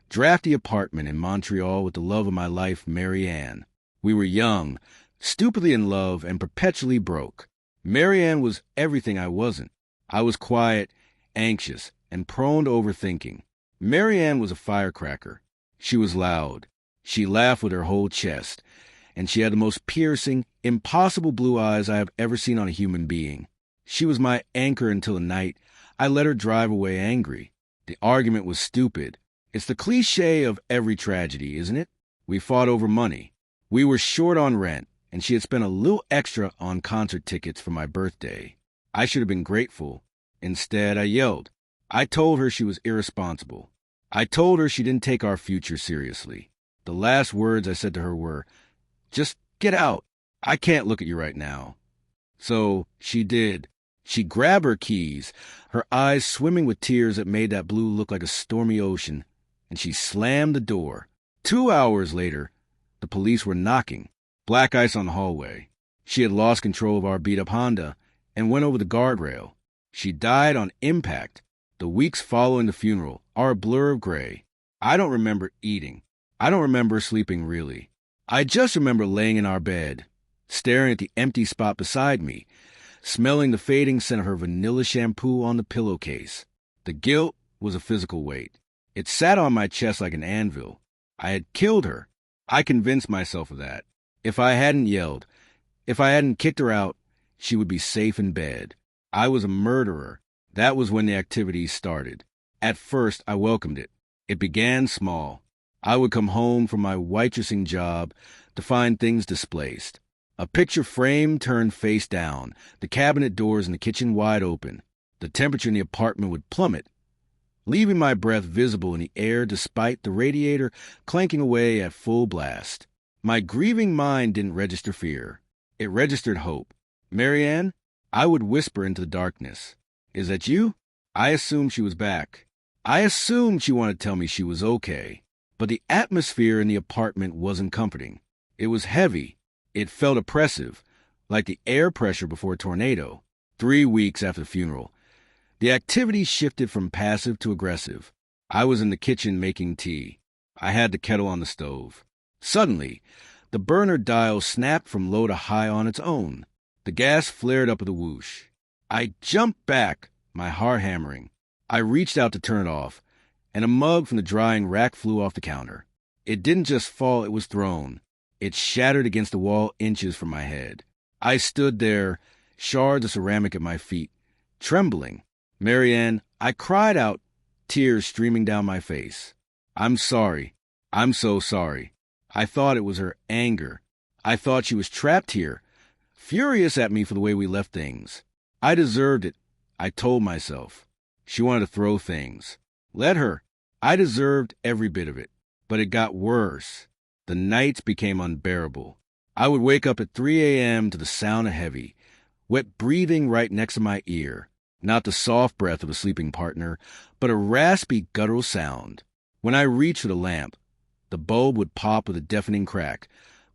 Speaker 1: drafty apartment in Montreal with the love of my life, Mary Ann. We were young, stupidly in love, and perpetually broke. Mary Ann was everything I wasn't. I was quiet, anxious, and prone to overthinking. Mary Ann was a firecracker. She was loud. She laughed with her whole chest, and she had the most piercing, impossible blue eyes I have ever seen on a human being. She was my anchor until the night I let her drive away angry. The argument was stupid. It's the cliché of every tragedy, isn't it? We fought over money. We were short on rent, and she had spent a little extra on concert tickets for my birthday. I should have been grateful. Instead, I yelled. I told her she was irresponsible. I told her she didn't take our future seriously. The last words I said to her were, "Just get out. I can't look at you right now." So she did. She grabbed her keys, her eyes swimming with tears that made that blue look like a stormy ocean, and she slammed the door. 2 hours later, the police were knocking. Black ice on the hallway. She had lost control of our beat-up Honda and went over the guardrail. She died on impact. The weeks following the funeral are a blur of gray. I don't remember eating. I don't remember sleeping really. I just remember laying in our bed, staring at the empty spot beside me, smelling the fading scent of her vanilla shampoo on the pillowcase. The guilt was a physical weight. It sat on my chest like an anvil. I had killed her. I convinced myself of that. If I hadn't yelled, if I hadn't kicked her out, she would be safe in bed. I was a murderer. That was when the activities started. At first, I welcomed it. It began small. I would come home from my waitressing job to find things displaced. A picture frame turned face down, the cabinet doors in the kitchen wide open. The temperature in the apartment would plummet, leaving my breath visible in the air despite the radiator clanking away at full blast. My grieving mind didn't register fear. It registered hope. "Mary Ann?" I would whisper into the darkness. "Is that you?" I assumed she was back. I assumed she wanted to tell me she was okay. But the atmosphere in the apartment wasn't comforting. It was heavy. It felt oppressive, like the air pressure before a tornado. 3 weeks after the funeral, the activity shifted from passive to aggressive. I was in the kitchen making tea. I had the kettle on the stove. Suddenly, the burner dial snapped from low to high on its own. The gas flared up with a whoosh. I jumped back, my heart hammering. I reached out to turn it off, and a mug from the drying rack flew off the counter. It didn't just fall, it was thrown. It shattered against the wall inches from my head. I stood there, shards of ceramic at my feet, trembling. "Mary Ann," I cried out, tears streaming down my face. "I'm sorry. I'm so sorry." I thought it was her anger. I thought she was trapped here, furious at me for the way we left things. I deserved it, I told myself. She wanted to throw things. Let her. I deserved every bit of it, but it got worse. The nights became unbearable. I would wake up at 3 a.m. to the sound of heavy, wet breathing right next to my ear. Not the soft breath of a sleeping partner, but a raspy, guttural sound. When I reached for the lamp, the bulb would pop with a deafening crack,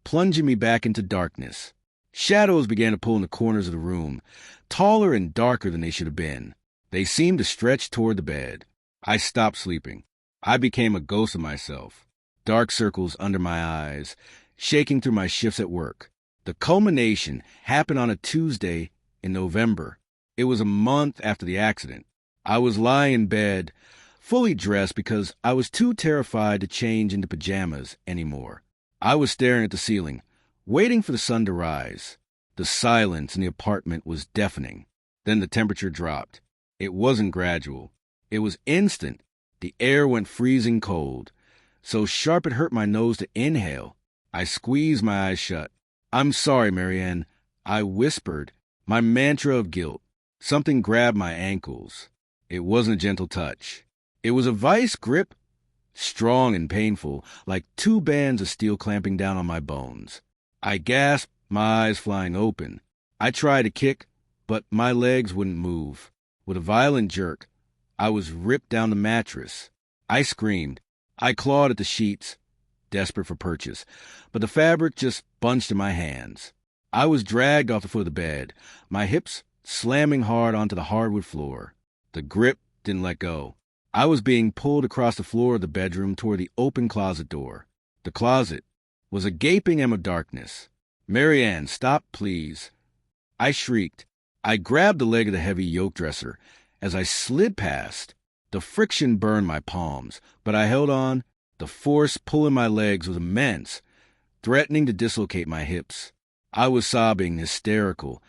Speaker 1: plunging me back into darkness. Shadows began to pull in the corners of the room, taller and darker than they should have been. They seemed to stretch toward the bed. I stopped sleeping. I became a ghost of myself. Dark circles under my eyes, shaking through my shifts at work. The culmination happened on a Tuesday in November. It was a month after the accident. I was lying in bed, fully dressed because I was too terrified to change into pajamas anymore. I was staring at the ceiling, waiting for the sun to rise. The silence in the apartment was deafening. Then the temperature dropped. It wasn't gradual. It was instant. The air went freezing cold, so sharp it hurt my nose to inhale. I squeezed my eyes shut. "I'm sorry, Marianne," I whispered, my mantra of guilt. Something grabbed my ankles. It wasn't a gentle touch. It was a vice grip, strong and painful, like two bands of steel clamping down on my bones. I gasped, my eyes flying open. I tried to kick, but my legs wouldn't move. With a violent jerk, I was ripped down the mattress. I screamed. I clawed at the sheets, desperate for purchase, but the fabric just bunched in my hands. I was dragged off the foot of the bed, my hips slamming hard onto the hardwood floor. The grip didn't let go. I was being pulled across the floor of the bedroom toward the open closet door. The closet was a gaping M of darkness. "Marianne, stop, please." I shrieked. I grabbed the leg of the heavy yoke dresser. As I slid past, the friction burned my palms, but I held on. The force pulling my legs was immense, threatening to dislocate my hips. I was sobbing, hysterical,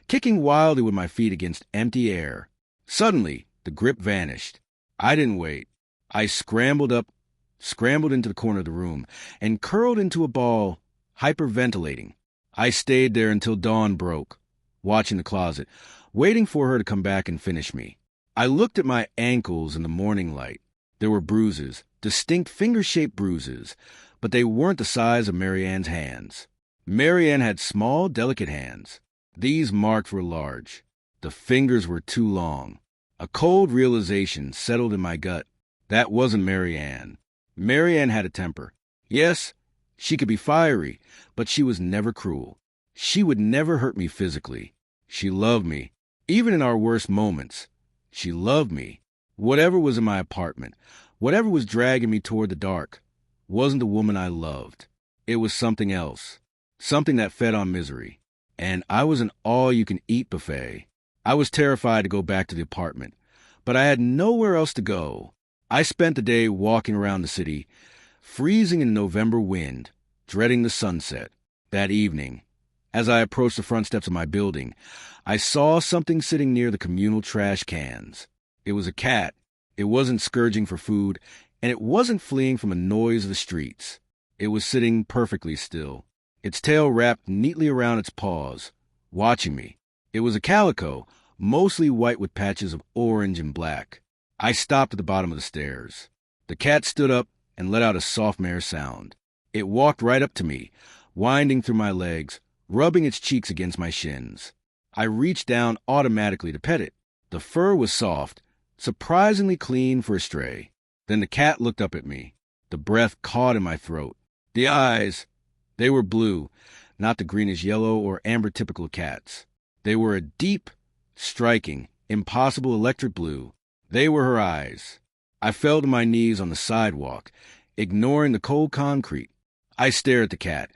Speaker 1: kicking wildly with my feet against empty air. Suddenly, the grip vanished. I didn't wait. I scrambled into the corner of the room, and curled into a ball, hyperventilating. I stayed there until dawn broke, watching the closet, waiting for her to come back and finish me. I looked at my ankles in the morning light. There were bruises, distinct finger-shaped bruises, but they weren't the size of Marianne's hands. Marianne had small, delicate hands. These marks were large. The fingers were too long. A cold realization settled in my gut. That wasn't Marianne. Marianne had a temper. Yes, she could be fiery, but she was never cruel. She would never hurt me physically. She loved me, even in our worst moments. She loved me. Whatever was in my apartment, whatever was dragging me toward the dark, wasn't the woman I loved. It was something else, something that fed on misery. And I was an all-you-can-eat buffet. I was terrified to go back to the apartment, but I had nowhere else to go. I spent the day walking around the city, freezing in November wind, dreading the sunset. That evening, as I approached the front steps of my building, I saw something sitting near the communal trash cans. It was a cat. It wasn't scourging for food, and it wasn't fleeing from the noise of the streets. It was sitting perfectly still, its tail wrapped neatly around its paws, watching me. It was a calico, mostly white with patches of orange and black. I stopped at the bottom of the stairs. The cat stood up and let out a soft mare sound. It walked right up to me, winding through my legs, rubbing its cheeks against my shins. I reached down automatically to pet it. The fur was soft, surprisingly clean for a stray. Then the cat looked up at me. The breath caught in my throat. The eyes, they were blue, not the greenish yellow or amber typical cats. They were a deep, striking, impossible electric blue. They were her eyes. I fell to my knees on the sidewalk, ignoring the cold concrete. I stared at the cat,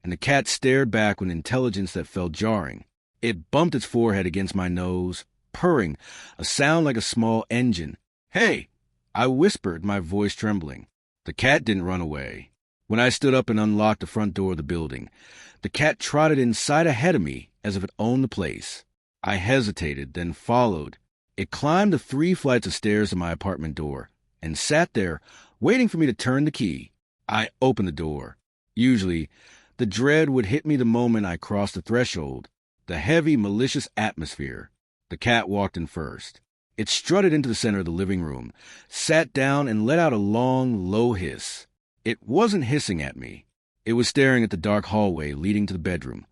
Speaker 1: and the cat stared back with intelligence that felt jarring. It bumped its forehead against my nose, purring, a sound like a small engine. "Hey!" I whispered, my voice trembling. The cat didn't run away. When I stood up and unlocked the front door of the building, the cat trotted inside ahead of me as if it owned the place. I hesitated, then followed. It climbed the 3 flights of stairs to my apartment door and sat there, waiting for me to turn the key. I opened the door. Usually, the dread would hit me the moment I crossed the threshold, the heavy, malicious atmosphere. The cat walked in first. It strutted into the center of the living room, sat down, and let out a long, low hiss. It wasn't hissing at me. It was staring at the dark hallway leading to the bedroom.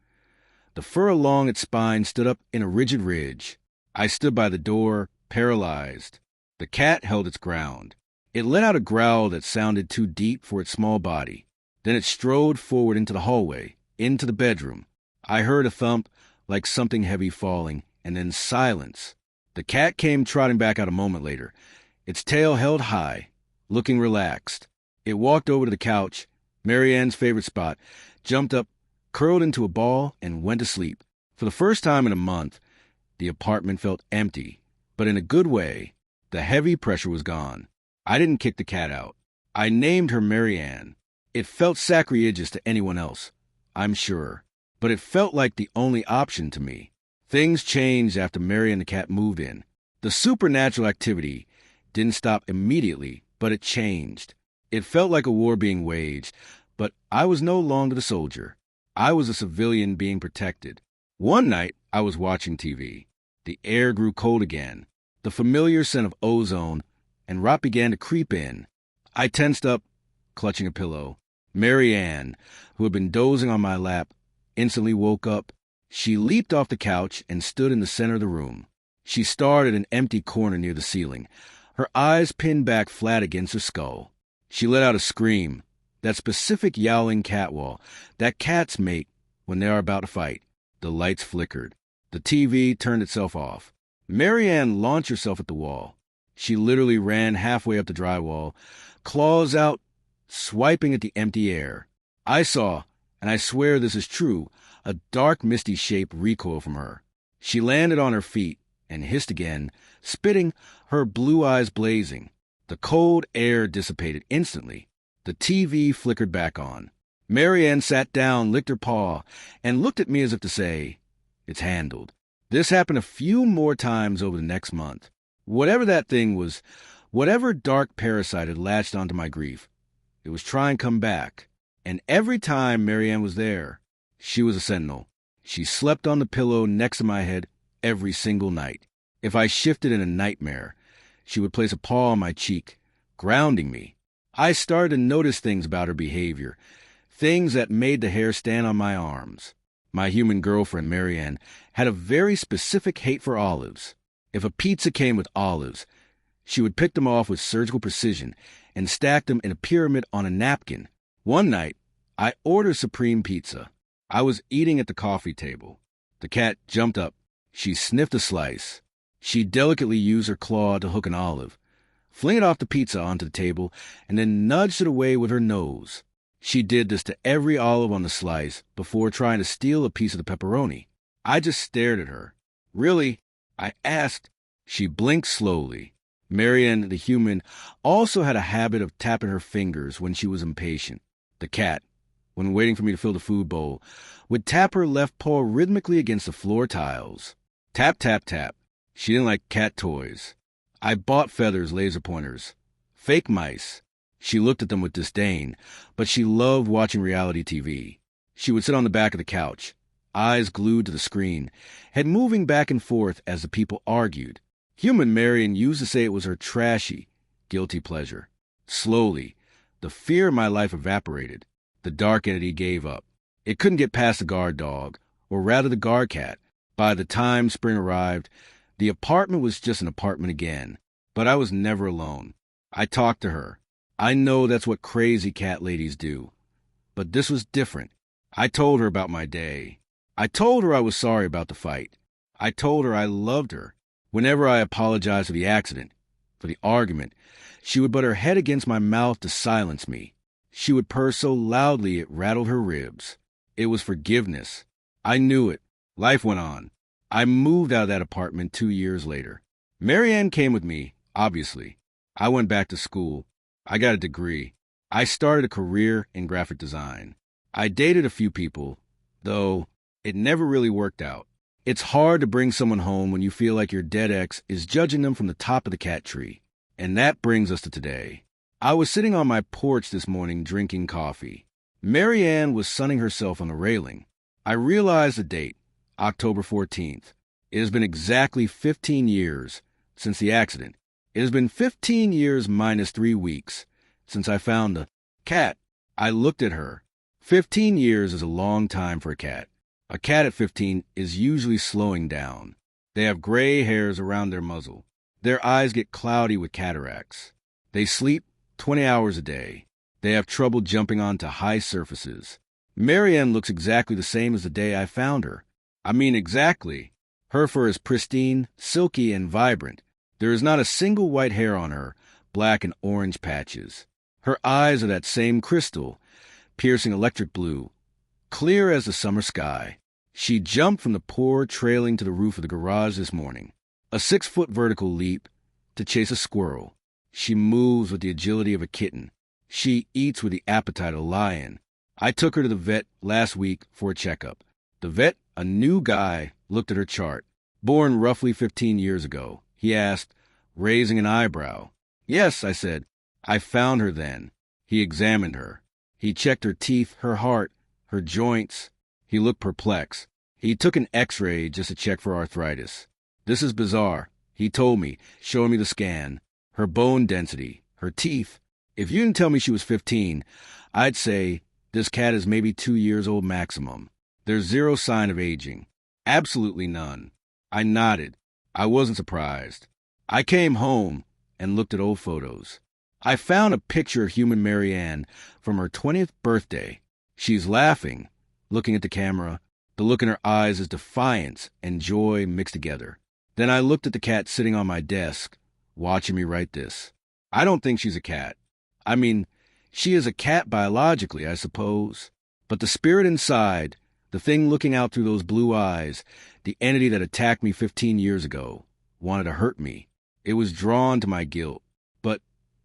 Speaker 1: The fur along its spine stood up in a rigid ridge. I stood by the door, paralyzed. The cat held its ground. It let out a growl that sounded too deep for its small body. Then it strode forward into the hallway, into the bedroom. I heard a thump, like something heavy falling, and then silence. The cat came trotting back out a moment later, its tail held high, looking relaxed. It walked over to the couch, Marianne's favorite spot, jumped up, curled into a ball, and went to sleep. For the first time in a month, the apartment felt empty, but in a good way. The heavy pressure was gone. I didn't kick the cat out. I named her Marianne. It felt sacrilegious to anyone else, I'm sure, but it felt like the only option to me. Things changed after Mary and the cat moved in. The supernatural activity didn't stop immediately, but it changed. It felt like a war being waged, but I was no longer the soldier. I was a civilian being protected. One night, I was watching TV. The air grew cold again. The familiar scent of ozone and rot began to creep in. I tensed up, clutching a pillow. Marianne, who had been dozing on my lap, instantly woke up. She leaped off the couch and stood in the center of the room. She stared at an empty corner near the ceiling, her eyes pinned back flat against her skull. She let out a scream, that specific yowling catwail that cats make when they are about to fight. The lights flickered. The TV turned itself off. Marianne launched herself at the wall. She literally ran halfway up the drywall, claws out, swiping at the empty air. I saw, and I swear this is true, a dark, misty shape recoil from her. She landed on her feet and hissed again, spitting, her blue eyes blazing. The cold air dissipated instantly. The TV flickered back on. Marianne sat down, licked her paw, and looked at me as if to say, "It's handled." This happened a few more times over the next month. Whatever that thing was, whatever dark parasite had latched onto my grief, it was trying to come back. And every time Marianne was there, she was a sentinel. She slept on the pillow next to my head every single night. If I shifted in a nightmare, she would place a paw on my cheek, grounding me. I started to notice things about her behavior, things that made the hair stand on my arms. My human girlfriend, Marianne, had a very specific hate for olives. If a pizza came with olives, she would pick them off with surgical precision and stack them in a pyramid on a napkin. One night, I ordered supreme pizza. I was eating at the coffee table. The cat jumped up. She sniffed a slice. She delicately used her claw to hook an olive, fling it off the pizza onto the table, and then nudged it away with her nose. She did this to every olive on the slice before trying to steal a piece of the pepperoni. I just stared at her. "Really?" I asked. She blinked slowly. Marianne, the human, also had a habit of tapping her fingers when she was impatient. The cat, when waiting for me to fill the food bowl, would tap her left paw rhythmically against the floor tiles. Tap, tap, tap. She didn't like cat toys. I bought feathers, laser pointers, fake mice. She looked at them with disdain, but she loved watching reality TV. She would sit on the back of the couch, eyes glued to the screen, head moving back and forth as the people argued. Human Marion used to say it was her trashy, guilty pleasure. Slowly, the fear in my life evaporated. The dark entity gave up. It couldn't get past the guard dog, or rather the guard cat. By the time spring arrived, the apartment was just an apartment again. But I was never alone. I talked to her. I know that's what crazy cat ladies do. But this was different. I told her about my day. I told her I was sorry about the fight. I told her I loved her. Whenever I apologized for the accident, for the argument, she would butt her head against my mouth to silence me. She would purr so loudly it rattled her ribs. It was forgiveness. I knew it. Life went on. I moved out of that apartment 2 years later. Marianne came with me, obviously. I went back to school. I got a degree. I started a career in graphic design. I dated a few people, though it never really worked out. It's hard to bring someone home when you feel like your dead ex is judging them from the top of the cat tree. And that brings us to today. I was sitting on my porch this morning drinking coffee. Marianne was sunning herself on the railing. I realized the date, October 14th. It has been exactly 15 years, since the accident. It has been 15 years minus 3 weeks since I found the cat. I looked at her. 15 years is a long time for a cat. A cat at 15 is usually slowing down. They have gray hairs around their muzzle. Their eyes get cloudy with cataracts. They sleep 20 hours a day. They have trouble jumping onto high surfaces. Marianne looks exactly the same as the day I found her. I mean exactly. Her fur is pristine, silky, and vibrant. There is not a single white hair on her, black and orange patches. Her eyes are that same crystal, piercing electric blue, clear as the summer sky. She jumped from the pour trailing to the roof of the garage this morning, a 6-foot vertical leap to chase a squirrel. She moves with the agility of a kitten. She eats with the appetite of a lion. I took her to the vet last week for a checkup. The vet, a new guy, looked at her chart. Born roughly 15 years ago, he asked, raising an eyebrow. Yes, I said. I found her then. He examined her. He checked her teeth, her heart, her joints. He looked perplexed. He took an x-ray just to check for arthritis. This is bizarre, he told me, showing me the scan. Her bone density, her teeth. If you didn't tell me she was 15, I'd say this cat is maybe 2 years old maximum. There's zero sign of aging. Absolutely none. I nodded. I wasn't surprised. I came home and looked at old photos. I found a picture of human Marianne from her 20th birthday. She's laughing, looking at the camera. The look in her eyes is defiance and joy mixed together. Then I looked at the cat sitting on my desk, watching me write this. I don't think she's a cat. I mean, she is a cat biologically, I suppose. But the spirit inside, the thing looking out through those blue eyes, the entity that attacked me 15 years ago, wanted to hurt me. It was drawn to my guilt. But,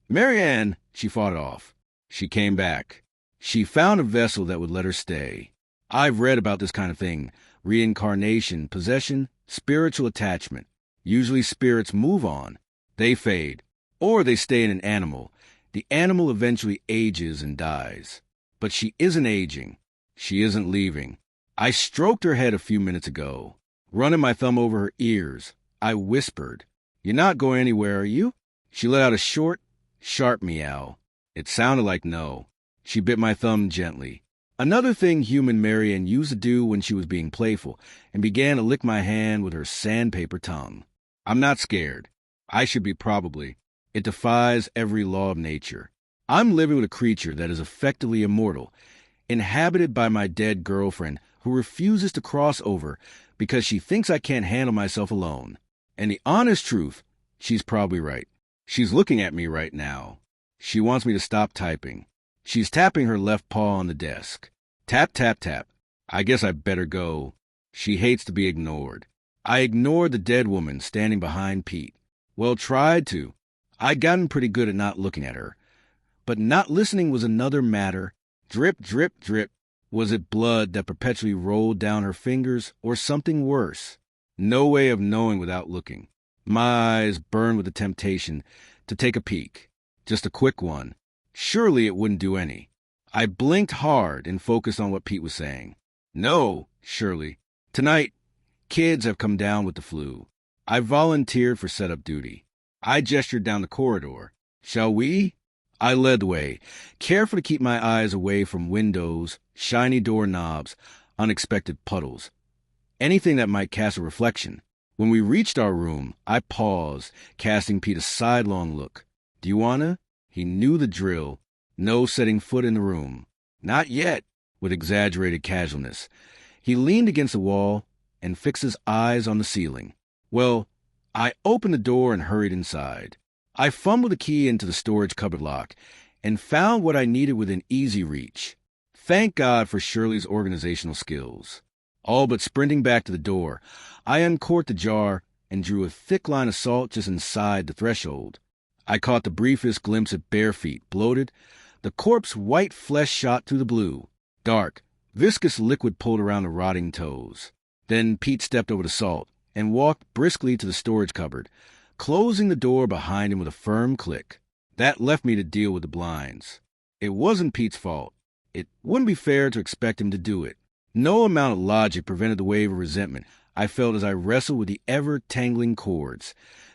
Speaker 1: Marianne, she fought it off. She came back. She found a vessel that would let her stay. I've read about this kind of thing. Reincarnation, possession, spiritual attachment. Usually spirits move on. They fade. Or they stay in an animal. The animal eventually ages and dies. But she isn't aging. She isn't leaving. I stroked her head a few minutes ago, running my thumb over her ears. I whispered, "You're not going anywhere, are you?" She let out a short, sharp meow. It sounded like no. She bit my thumb gently. Another thing human Marianne used to do when she was being playful, and began to lick my hand with her sandpaper tongue. I'm not scared. I should be probably. It defies every law of nature. I'm living with a creature that is effectively immortal, inhabited by my dead girlfriend who refuses to cross over because she thinks I can't handle myself alone. And the honest truth, she's probably right. She's looking at me right now. She wants me to stop typing. She's tapping her left paw on the desk. Tap, tap, tap. I guess I better go. She hates to be ignored. I ignored the dead woman standing behind Pete. Well, tried to. I'd gotten pretty good at not looking at her. But not listening was another matter. Drip, drip, drip. Was it blood that perpetually rolled down her fingers, or something worse? No way of knowing without looking. My eyes burned with the temptation to take a peek. Just a quick one. Surely it wouldn't do any. I blinked hard and focused on what Pete was saying. No, Shirley. Tonight, kids have come down with the flu. I volunteered for setup duty. I gestured down the corridor. Shall we? I led the way, careful to keep my eyes away from windows, shiny doorknobs, unexpected puddles, anything that might cast a reflection. When we reached our room, I paused, casting Pete a sidelong look. Do you wanna? He knew the drill. No setting foot in the room. Not yet, with exaggerated casualness. He leaned against the wall and fixed his eyes on the ceiling. Well, I opened the door and hurried inside. I fumbled the key into the storage cupboard lock and found what I needed within easy reach. Thank God for Shirley's organizational skills. All but sprinting back to the door, I uncorked the jar and drew a thick line of salt just inside the threshold. I caught the briefest glimpse of bare feet, bloated, the corpse white flesh shot through the blue. Dark, viscous liquid pulled around the rotting toes. Then Pete stepped over the salt and walked briskly to the storage cupboard, closing the door behind him with a firm click. That left me to deal with the blinds. It wasn't Pete's fault. It wouldn't be fair to expect him to do it. No amount of logic prevented the wave of resentment I felt as I wrestled with the ever-tangling cords.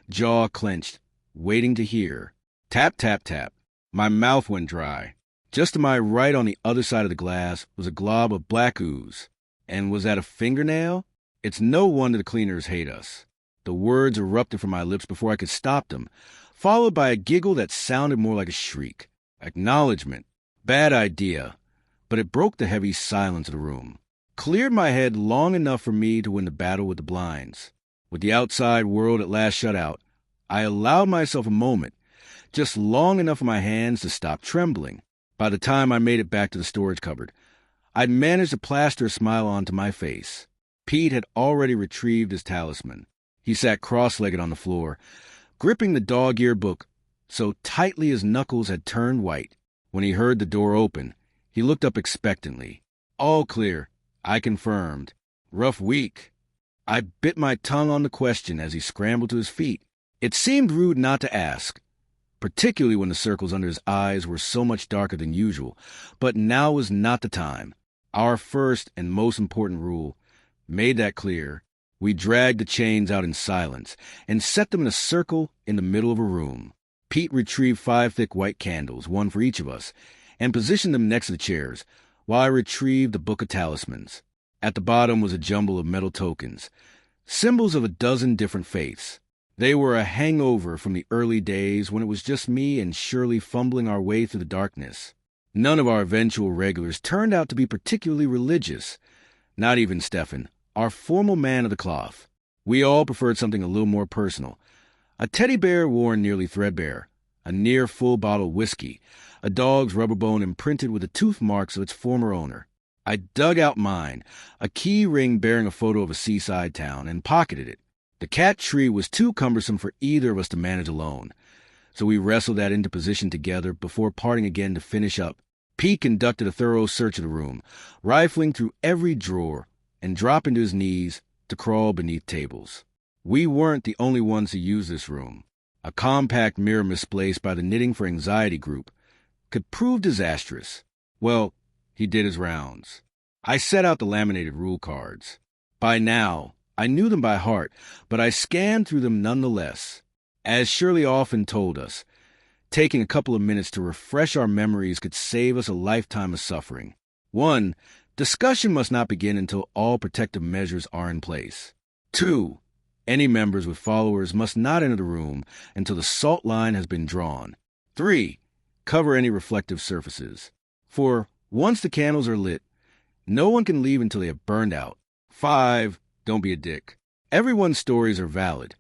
Speaker 1: jaw clenched, waiting to hear. Tap, tap, tap. My mouth went dry. Just to my right on the other side of the glass was a glob of black ooze. And was that a fingernail? It's no wonder the cleaners hate us. The words erupted from my lips before I could stop them, followed by a giggle that sounded more like a shriek. Acknowledgement. Bad idea. But it broke the heavy silence of the room. Cleared my head long enough for me to win the battle with the blinds. With the outside world at last shut out, I allowed myself a moment, just long enough for my hands to stop trembling. By the time I made it back to the storage cupboard, I'd managed to plaster a smile onto my face. Pete had already retrieved his talisman. He sat cross-legged on the floor, gripping the dog-eared book so tightly his knuckles had turned white. When he heard the door open, he looked up expectantly. All clear, I confirmed. Rough week. I bit my tongue on the question as he scrambled to his feet. It seemed rude not to ask, particularly when the circles under his eyes were so much darker than usual, but now was not the time. Our first and most important rule made that clear. We dragged the chains out in silence and set them in a circle in the middle of a room. Pete retrieved 5 thick white candles, one for each of us, and positioned them next to the chairs, while I retrieved the book of talismans. At the bottom was a jumble of metal tokens, symbols of a dozen different faiths. They were a hangover from the early days when it was just me and Shirley fumbling our way through the darkness. None of our eventual regulars turned out to be particularly religious, not even Stefan, our formal man of the cloth. We all preferred something a little more personal. A teddy bear worn nearly threadbare, a near-full bottle of whiskey, a dog's rubber bone imprinted with the tooth marks of its former owner. I dug out mine, a key ring bearing a photo of a seaside town, and pocketed it. The cat tree was too cumbersome for either of us to manage alone, so we wrestled that into position together before parting again to finish up. Pete conducted a thorough search of the room, rifling through every drawer and dropping to his knees to crawl beneath tables. We weren't the only ones to use this room. A compact mirror misplaced by the Knitting for Anxiety group could prove disastrous. Well, he did his rounds. I set out the laminated rule cards. By now, I knew them by heart, but I scanned through them nonetheless. As Shirley often told us, taking a couple of minutes to refresh our memories could save us a lifetime of suffering. 1. Discussion must not begin until all protective measures are in place. 2. Any members with followers must not enter the room until the salt line has been drawn. 3. Cover any reflective surfaces. 4. Once the candles are lit, no one can leave until they have burned out. 5. Don't be a dick. Everyone's stories are valid,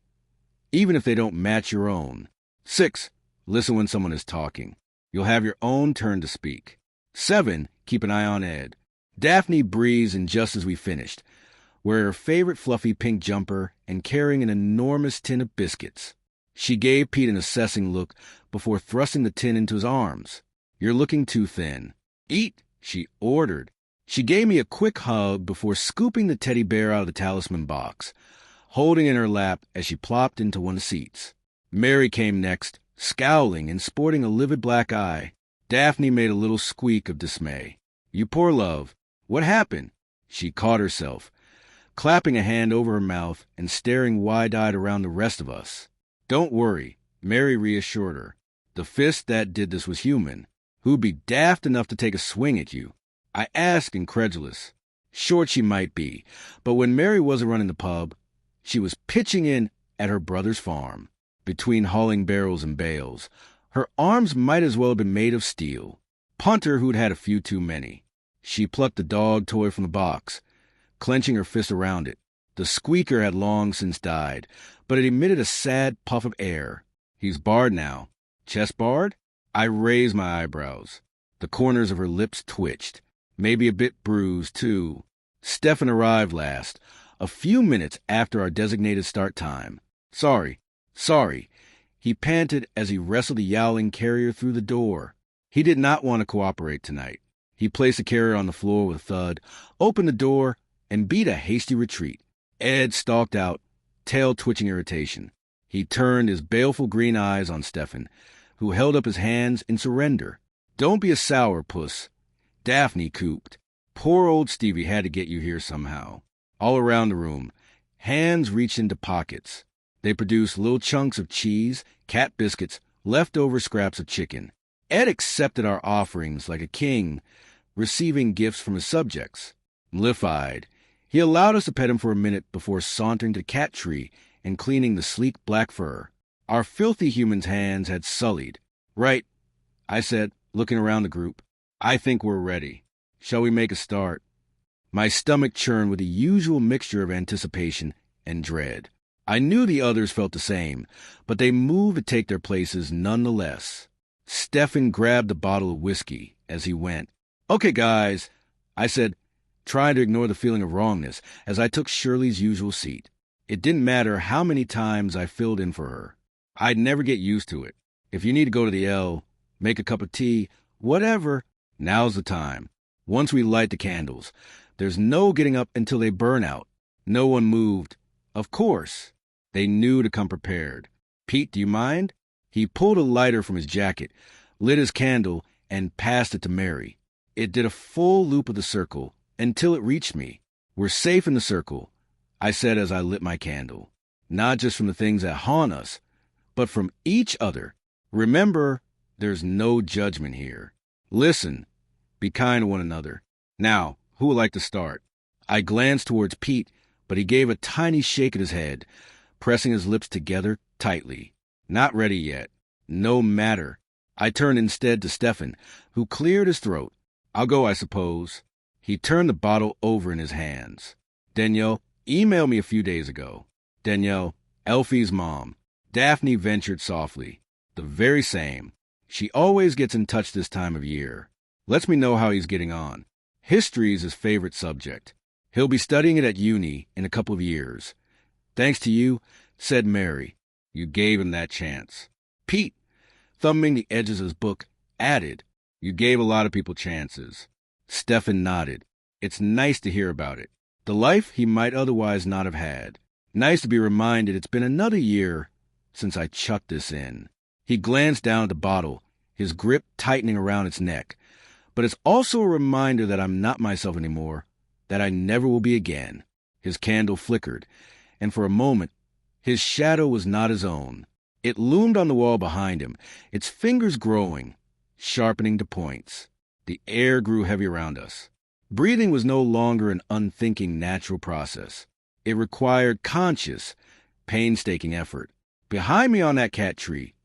Speaker 1: even if they don't match your own. 6. Listen when someone is talking. You'll have your own turn to speak. 7. Keep an eye on Ed. Daphne breathed in just as we finished, wearing her favorite fluffy pink jumper and carrying an enormous tin of biscuits. She gave Pete an assessing look before thrusting the tin into his arms. You're looking too thin. Eat, she ordered. She gave me a quick hug before scooping the teddy bear out of the talisman box, holding it in her lap as she plopped into one of the seats. Mary came next, scowling and sporting a livid black eye. Daphne made a little squeak of dismay. You poor love. What happened? She caught herself, clapping a hand over her mouth and staring wide-eyed around the rest of us. Don't worry, Mary reassured her. The fist that did this was human. Who'd be daft enough to take a swing at you? I asked, incredulous. Short she might be, but when Mary wasn't running the pub, she was pitching in at her brother's farm. Between hauling barrels and bales, her arms might as well have been made of steel. Punter who'd had a few too many. She plucked the dog toy from the box, clenching her fist around it. The squeaker had long since died, but it emitted a sad puff of air. He's barred now. Chest barred? I raised my eyebrows. The corners of her lips twitched. Maybe a bit bruised, too. Stefan arrived last, a few minutes after our designated start time. Sorry. He panted as he wrestled the yowling carrier through the door. He did not want to cooperate tonight. He placed the carrier on the floor with a thud, opened the door, and beat a hasty retreat. Ed stalked out, tail twitching irritation. He turned his baleful green eyes on Stefan, who held up his hands in surrender. Don't be a sourpuss. Daphne cooped. Poor old Stevie had to get you here somehow. All around the room, hands reached into pockets. They produced little chunks of cheese, cat biscuits, leftover scraps of chicken. Ed accepted our offerings like a king, receiving gifts from his subjects. Liff-eyed, he allowed us to pet him for a minute before sauntering to the cat tree and cleaning the sleek black fur. Our filthy human's hands had sullied. "Right," I said, looking around the group. "I think we're ready. Shall we make a start?" My stomach churned with the usual mixture of anticipation and dread. I knew the others felt the same, but they moved to take their places nonetheless. Stefan grabbed a bottle of whiskey as he went. "Okay, guys," I said, trying to ignore the feeling of wrongness as I took Shirley's usual seat. It didn't matter how many times I filled in for her. I'd never get used to it. If you need to go to the L, make a cup of tea, whatever, now's the time. Once we light the candles, there's no getting up until they burn out. No one moved. Of course. They knew to come prepared. "Pete, do you mind?" He pulled a lighter from his jacket, lit his candle, and passed it to Mary. It did a full loop of the circle until it reached me. "We're safe in the circle," I said as I lit my candle. "Not just from the things that haunt us, but from each other. Remember, there's no judgment here. Listen, be kind to one another. Now, who would like to start?" I glanced towards Pete, but he gave a tiny shake of his head, pressing his lips together tightly. "Not ready yet." "No matter." I turned instead to Stefan, who cleared his throat. "I'll go, I suppose." He turned the bottle over in his hands. "Danielle emailed me a few days ago." "Danielle, Elfie's mom." Daphne ventured softly. "The very same. She always gets in touch this time of year. Lets me know how he's getting on. History's his favorite subject. He'll be studying it at uni in a couple of years. Thanks to you," said Mary. "You gave him that chance." Pete, thumbing the edges of his book, added, "You gave a lot of people chances." Stefan nodded. "It's nice to hear about it. The life he might otherwise not have had. Nice to be reminded it's been another year since I chucked this in." He glanced down at the bottle, his grip tightening around its neck. "But it's also a reminder that I'm not myself anymore, that I never will be again." His candle flickered, and for a moment, his shadow was not his own. It loomed on the wall behind him, its fingers growing, sharpening to points. The air grew heavy around us. Breathing was no longer an unthinking natural process. It required conscious, painstaking effort. Behind me on that cat tree,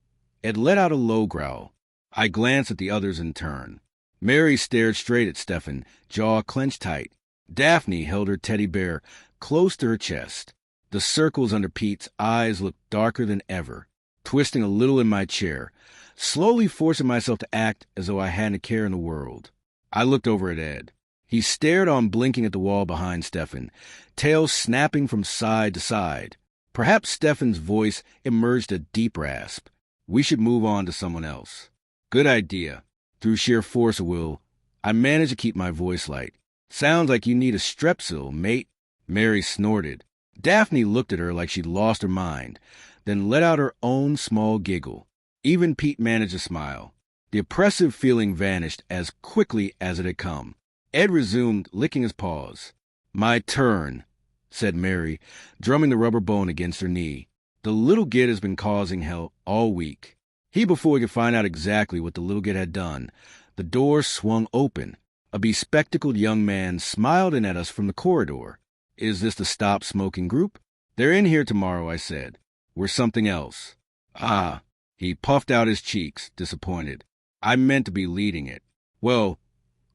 Speaker 1: Ed let out a low growl. I glanced at the others in turn. Mary stared straight at Stefan, jaw clenched tight. Daphne held her teddy bear close to her chest. The circles under Pete's eyes looked darker than ever. Twisting a little in my chair, slowly forcing myself to act as though I hadn't a care in the world. I looked over at Ed. He stared on, blinking at the wall behind Stefan, tail snapping from side to side. Perhaps Stefan's voice emerged a deep rasp. "We should move on to someone else." "Good idea." Through sheer force of will, I managed to keep my voice light. "Sounds like you need a strepsil, mate." Mary snorted. Daphne looked at her like she'd lost her mind, then let out her own small giggle. Even Pete managed to smile. The oppressive feeling vanished as quickly as it had come. Ed resumed, licking his paws. "My turn," said Mary, drumming the rubber bone against her knee. "The little git has been causing hell all week." Before we could find out exactly what the little git had done, the door swung open. A bespectacled young man smiled in at us from the corridor. "Is this the Stop Smoking group?" "They're in here tomorrow," I said. "We're something else." "Ah." He puffed out his cheeks, disappointed. "I meant to be leading it." "Well,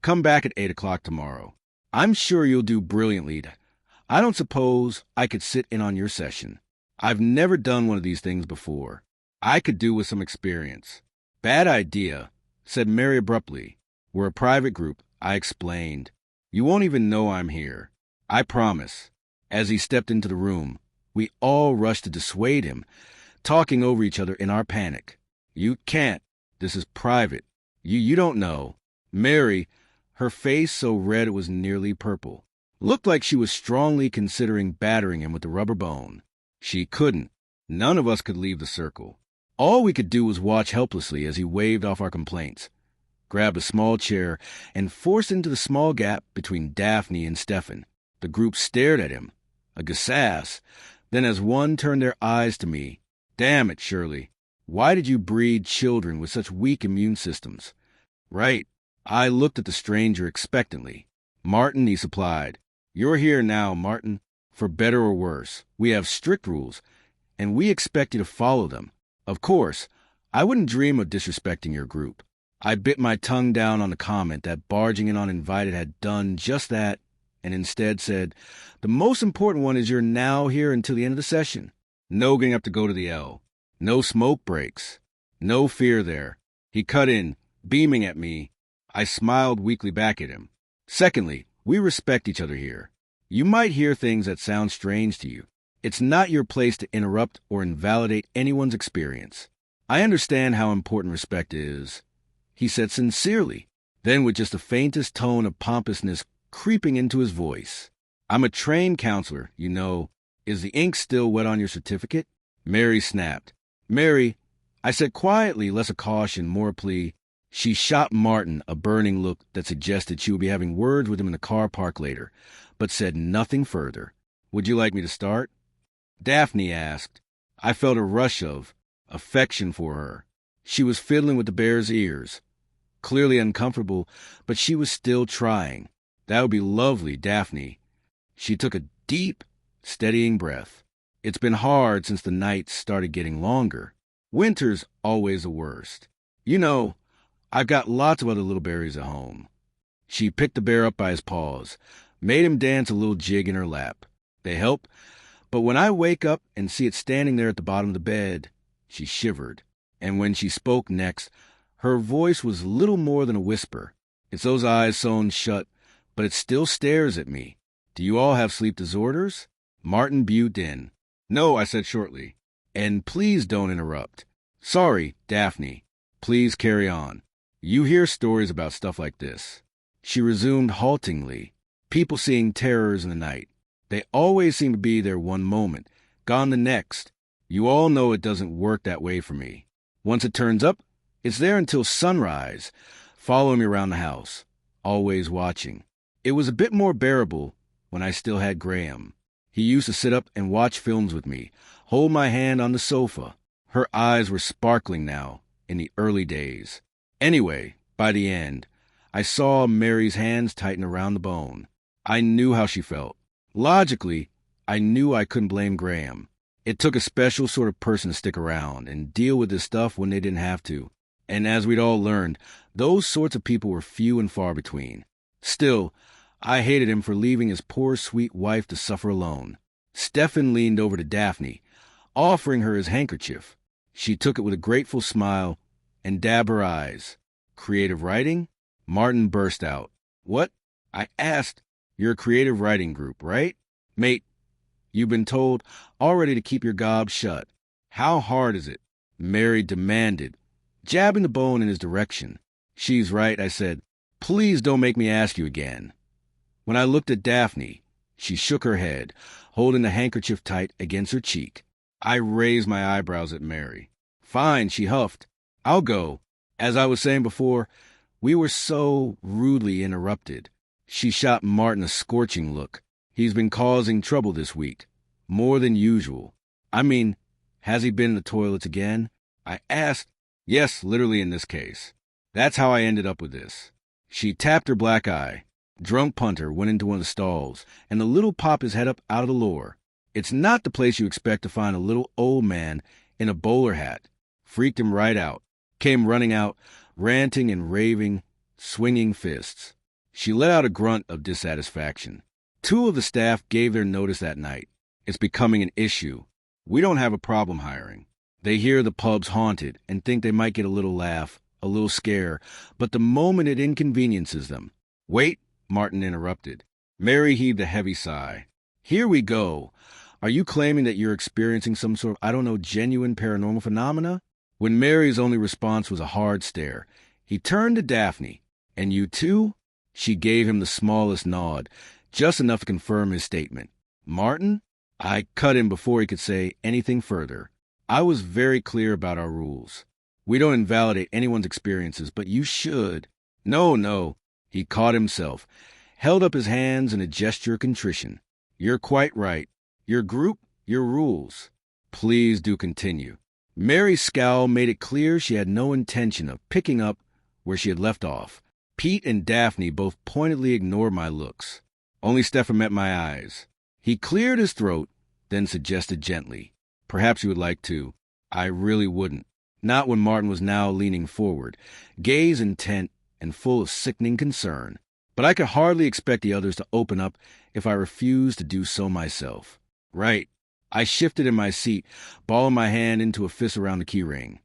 Speaker 1: come back at 8 o'clock tomorrow. I'm sure you'll do brilliantly. I don't suppose I could sit in on your session. I've never done one of these things before. I could do with some experience." "Bad idea," said Mary abruptly. "We're a private group," I explained. "You won't even know I'm here. I promise." As he stepped into the room, we all rushed to dissuade him, talking over each other in our panic. "You can't. This is private. You don't know." Mary, her face so red it was nearly purple, looked like she was strongly considering battering him with the rubber bone. She couldn't. None of us could leave the circle. All we could do was watch helplessly as he waved off our complaints, grabbed a small chair, and forced into the small gap between Daphne and Stefan. The group stared at him, a gassass, Then as one turned their eyes to me, "Damn it, Shirley. Why did you breed children with such weak immune systems?" "Right." I looked at the stranger expectantly. "Martin," he supplied. "You're here now, Martin. For better or worse, we have strict rules, and we expect you to follow them. Of course, I wouldn't dream of disrespecting your group." I bit my tongue down on the comment that barging in uninvited had done just that, and instead said, "The most important one is you're now here until the end of the session. No getting up to go to the L. No smoke breaks. No fear there." He cut in, beaming at me. I smiled weakly back at him. "Secondly, we respect each other here. You might hear things that sound strange to you. It's not your place to interrupt or invalidate anyone's experience. I understand how important respect is," he said sincerely, then with just the faintest tone of pompousness creeping into his voice. "I'm a trained counselor, you know. Is the ink still wet on your certificate?" Mary snapped. "Mary," I said quietly, less a caution, more a plea. She shot Martin a burning look that suggested she would be having words with him in the car park later, but said nothing further. "Would you like me to start?" Daphne asked. I felt a rush of affection for her. She was fiddling with the bear's ears, clearly uncomfortable, but she was still trying. "That would be lovely, Daphne." She took a deep, steadying breath. "It's been hard since the nights started getting longer. Winter's always the worst. You know, I've got lots of other little berries at home." She picked the bear up by his paws, made him dance a little jig in her lap. "They help, but when I wake up and see it standing there at the bottom of the bed," she shivered. And when she spoke next, her voice was little more than a whisper. "It's those eyes sewn shut, but it still stares at me. Do you all have sleep disorders?" Martin buged in. "No," I said shortly. "And please don't interrupt." "Sorry, Daphne. Please carry on. You hear stories about stuff like this." She resumed haltingly. "People seeing terrors in the night. They always seem to be there one moment, gone the next. You all know it doesn't work that way for me. Once it turns up, it's there until sunrise, following me around the house, always watching. It was a bit more bearable when I still had Graham. He used to sit up and watch films with me, hold my hand on the sofa." Her eyes were sparkling now, in the early days. Anyway, by the end, I saw Mary's hands tighten around the bone. I knew how she felt. Logically, I knew I couldn't blame Graham. It took a special sort of person to stick around and deal with this stuff when they didn't have to. And as we'd all learned, those sorts of people were few and far between. Still, I hated him for leaving his poor, sweet wife to suffer alone. Stefan leaned over to Daphne, offering her his handkerchief. She took it with a grateful smile and dabbed her eyes. "Creative writing?" Martin burst out. "What?" I asked. "You're a creative writing group, right?" "Mate, you've been told already to keep your gob shut. How hard is it?" Mary demanded, jabbing the bone in his direction. "She's right," I said. "Please don't make me ask you again." When I looked at Daphne, she shook her head, holding the handkerchief tight against her cheek. I raised my eyebrows at Mary. "Fine," she huffed. "I'll go. As I was saying before, we were so rudely interrupted." She shot Martin a scorching look. "He's been causing trouble this week. More than usual." "I mean, has he been in the toilets again?" I asked. "Yes, literally in this case. That's how I ended up with this." She tapped her black eye. Drunk punter went into one of the stalls, and the little popped his head up out of the lore. It's not the place you expect to find a little old man in a bowler hat. Freaked him right out. Came running out, ranting and raving, swinging fists. She let out a grunt of dissatisfaction. 2 of the staff gave their notice that night. It's becoming an issue. We don't have a problem hiring. They hear the pub's haunted and think they might get a little laugh, a little scare, but the moment it inconveniences them. "Wait," Martin interrupted. Mary heaved a heavy sigh. "Here we go. Are you claiming that you're experiencing some sort of, genuine paranormal phenomena?" When Mary's only response was a hard stare, he turned to Daphne. "And you too?" She gave him the smallest nod, just enough to confirm his statement. "Martin?" I cut him before he could say anything further. I was very clear about our rules. We don't invalidate anyone's experiences, but you should. No. He caught himself, held up his hands in a gesture of contrition. "You're quite right. Your group, Your rules. Please do continue. Mary's scowl made it clear she had no intention of picking up where she had left off. Pete and Daphne both pointedly ignored my looks. Only Stefan met my eyes. He cleared his throat, then suggested gently, "Perhaps you would like to." I really wouldn't. Not when Martin was now leaning forward, gaze intent and full of sickening concern. But I could hardly expect the others to open up if I refused to do so myself. Right. I shifted in my seat, balling my hand into a fist around the keyring.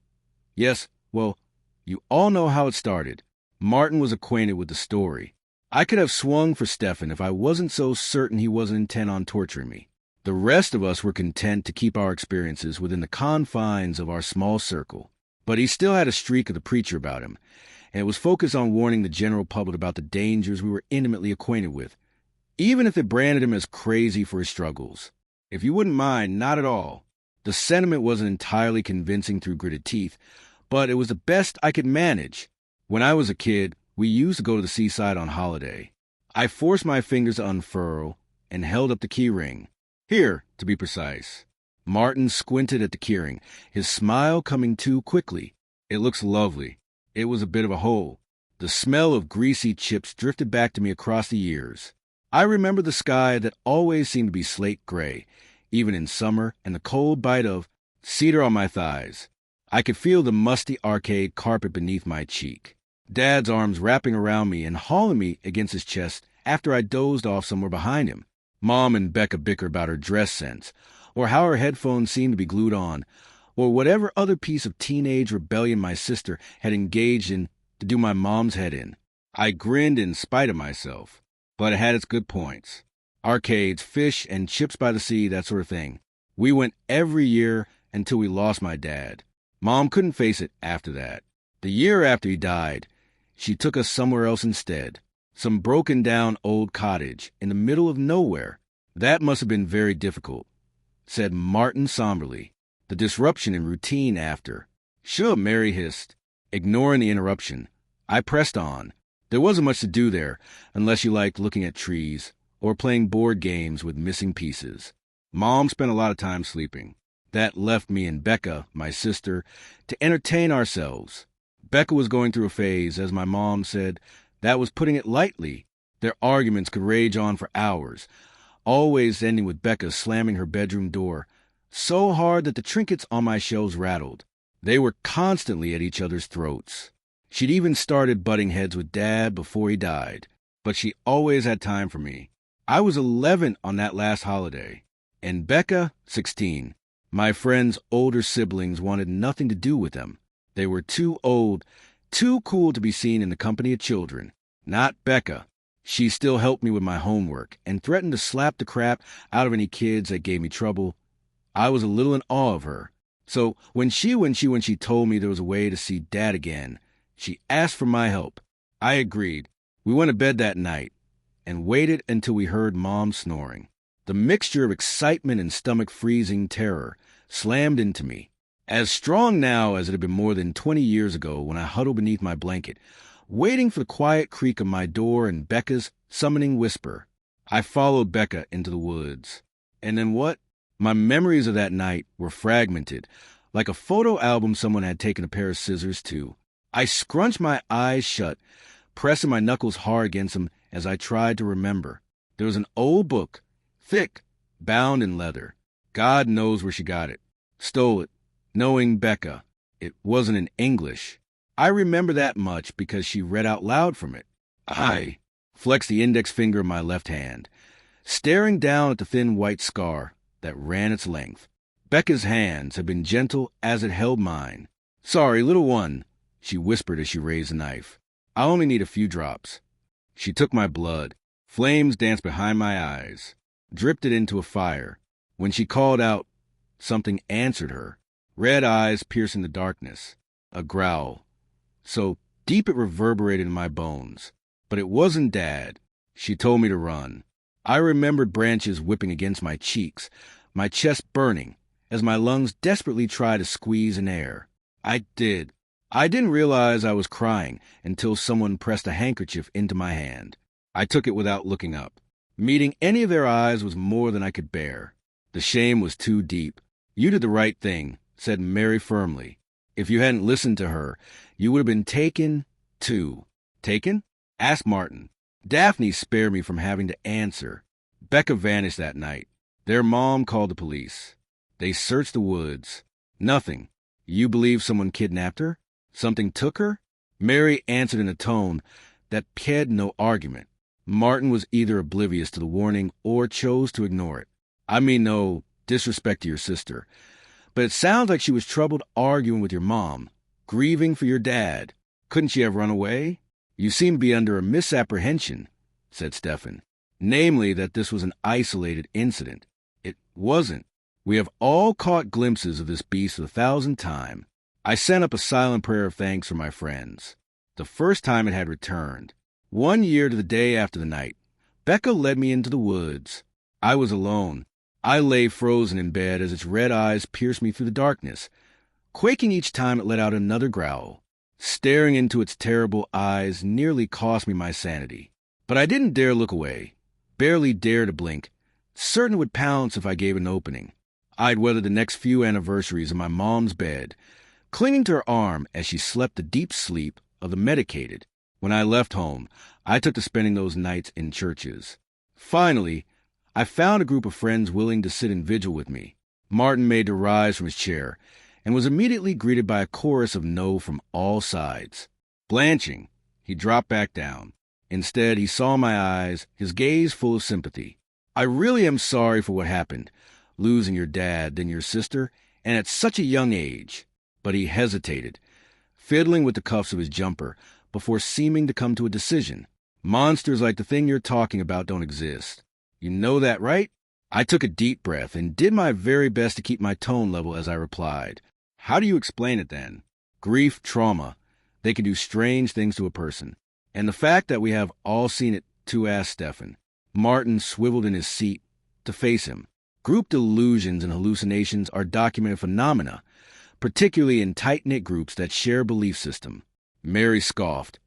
Speaker 1: Yes, well, you all know how it started. Martin was acquainted with the story. I could have swung for Stefan if I wasn't so certain he wasn't intent on torturing me. The rest of us were content to keep our experiences within the confines of our small circle. But he still had a streak of the preacher about him, and it was focused on warning the general public about the dangers we were intimately acquainted with, even if it branded him as crazy for his struggles. If you wouldn't mind, not at all. The sentiment wasn't entirely convincing through gritted teeth, but it was the best I could manage. When I was a kid, we used to go to the seaside on holiday. I forced my fingers to unfurl and held up the keyring. Here, to be precise. Martin squinted at the keyring, his smile coming too quickly. It looks lovely. It was a bit of a hole. The smell of greasy chips drifted back to me across the years. I remember the sky that always seemed to be slate gray, even in summer, and the cold bite of cedar on my thighs. I could feel the musty arcade carpet beneath my cheek. Dad's arms wrapping around me and hauling me against his chest after I dozed off somewhere behind him. Mom and Becca bicker about her dress sense, or how her headphones seemed to be glued on, or whatever other piece of teenage rebellion my sister had engaged in to do my mom's head in. I grinned in spite of myself, but it had its good points. Arcades, fish, and chips by the sea, that sort of thing. We went every year until we lost my dad. Mom couldn't face it after that. The year after he died, she took us somewhere else instead. Some broken-down old cottage in the middle of nowhere. That must have been very difficult, said Martin somberly. The disruption in routine after. Sure, Mary hissed. Ignoring the interruption, I pressed on. There wasn't much to do there, unless you liked looking at trees or playing board games with missing pieces. Mom spent a lot of time sleeping. That left me and Becca, my sister, to entertain ourselves. Becca was going through a phase, as my mom said, that was putting it lightly. Their arguments could rage on for hours, always ending with Becca slamming her bedroom door so hard that the trinkets on my shelves rattled. They were constantly at each other's throats. She'd even started butting heads with Dad before he died, but she always had time for me. I was 11 on that last holiday, and Becca, 16. My friends' older siblings wanted nothing to do with them. They were too old, too cool to be seen in the company of children. Not Becca. She still helped me with my homework and threatened to slap the crap out of any kids that gave me trouble. I was a little in awe of her. So when she told me there was a way to see Dad again, she asked for my help. I agreed. We went to bed that night and waited until we heard Mom snoring. The mixture of excitement and stomach-freezing terror slammed into me. As strong now as it had been more than 20 years ago when I huddled beneath my blanket, waiting for the quiet creak of my door and Becca's summoning whisper. I followed Becca into the woods. And then what? My memories of that night were fragmented, like a photo album someone had taken a pair of scissors to. I scrunched my eyes shut, pressing my knuckles hard against them as I tried to remember. There was an old book, thick, bound in leather. God knows where she got it. Stole it, knowing Becca. It wasn't in English. I remember that much because she read out loud from it. I flexed the index finger of my left hand, staring down at the thin white scar that ran its length. Becca's hands had been gentle as it held mine. "Sorry, little one," she whispered as she raised the knife. "I only need a few drops." She took my blood. Flames danced behind my eyes, dripped it into a fire. When she called out, something answered her. Red eyes piercing the darkness. A growl. So deep it reverberated in my bones. But it wasn't Dad. She told me to run. I remembered branches whipping against my cheeks, my chest burning, as my lungs desperately tried to squeeze in air. I did. I didn't realize I was crying until someone pressed a handkerchief into my hand. I took it without looking up. Meeting any of their eyes was more than I could bear. The shame was too deep. You did the right thing, said Mary firmly. If you hadn't listened to her, you would have been taken, too. Taken? Asked Martin. Daphne spared me from having to answer. Becca vanished that night. Their mom called the police. They searched the woods. Nothing. You believe someone kidnapped her? Something took her? Mary answered in a tone that had no argument. Martin was either oblivious to the warning or chose to ignore it. I mean no disrespect to your sister, but it sounds like she was troubled arguing with your mom, grieving for your dad. Couldn't she have run away? You seem to be under a misapprehension, said Stefan. Namely, that this was an isolated incident. It wasn't. We have all caught glimpses of this beast 1,000 times. I sent up a silent prayer of thanks for my friends. The first time it had returned. 1 year to the day after the night. Becca led me into the woods. I was alone. I lay frozen in bed as its red eyes pierced me through the darkness, quaking each time it let out another growl. Staring into its terrible eyes nearly cost me my sanity. But I didn't dare look away, barely dare to blink, certain it would pounce if I gave an opening. I'd weather the next few anniversaries in my mom's bed, clinging to her arm as she slept the deep sleep of the medicated. When I left home, I took to spending those nights in churches. Finally, I found a group of friends willing to sit in vigil with me. Martin made to rise from his chair and was immediately greeted by a chorus of no from all sides. Blanching, he dropped back down. Instead, he saw my eyes, his gaze full of sympathy. I really am sorry for what happened, losing your dad, then your sister, and at such a young age. But he hesitated, fiddling with the cuffs of his jumper, before seeming to come to a decision. Monsters like the thing you're talking about don't exist. You know that, right? I took a deep breath and did my very best to keep my tone level as I replied. How do you explain it then? Grief, trauma. They can do strange things to a person. And the fact that we have all seen it too, asked Stefan. Martin swiveled in his seat to face him. Group delusions and hallucinations are documented phenomena, particularly in tight-knit groups that share a belief system. Mary scoffed,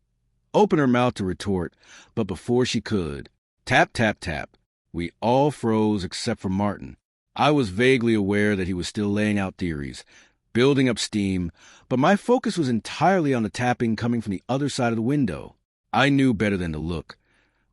Speaker 1: opened her mouth to retort, but before she could, tap, tap, tap. We all froze except for Martin. I was vaguely aware that he was still laying out theories, building up steam, but my focus was entirely on the tapping coming from the other side of the window. I knew better than to look,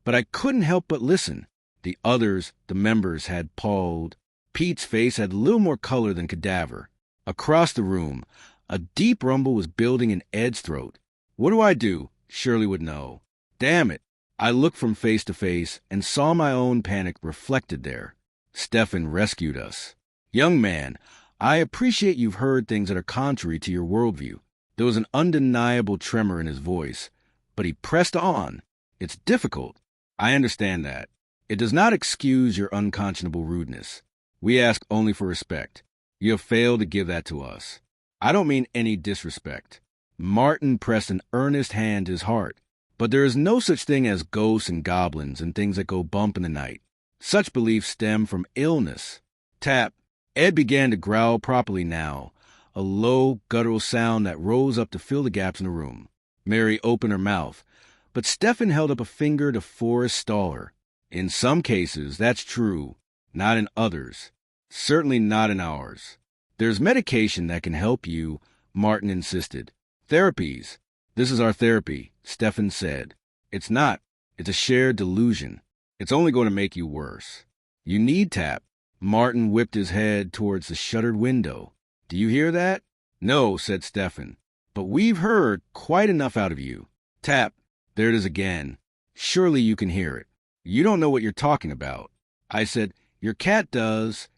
Speaker 1: but I couldn't help but listen. The others, the members, had palled. Pete's face had little more color than cadaver. Across the room, a deep rumble was building in Ed's throat. What do I do? Shirley would know. Damn it. I looked from face to face and saw my own panic reflected there. Stefan rescued us. Young man, I appreciate you've heard things that are contrary to your worldview. There was an undeniable tremor in his voice, but he pressed on. It's difficult. I understand that. It does not excuse your unconscionable rudeness. We ask only for respect. You have failed to give that to us. I don't mean any disrespect. Martin pressed an earnest hand to his heart. But there is no such thing as ghosts and goblins and things that go bump in the night. Such beliefs stem from illness. Tap. Ed began to growl properly now, a low, guttural sound that rose up to fill the gaps in the room. Mary opened her mouth, but Stefan held up a finger to forestall her. In some cases, that's true, not in others. Certainly not in ours. There's medication that can help you, Martin insisted. Therapies. This is our therapy, Stefan said. It's not. It's a shared delusion. It's only going to make you worse. You need tap. Martin whipped his head towards the shuttered window. Do you hear that? No, said Stefan. But we've heard quite enough out of you. Tap. There it is again. Surely you can hear it. You don't know what you're talking about. I said, your cat does.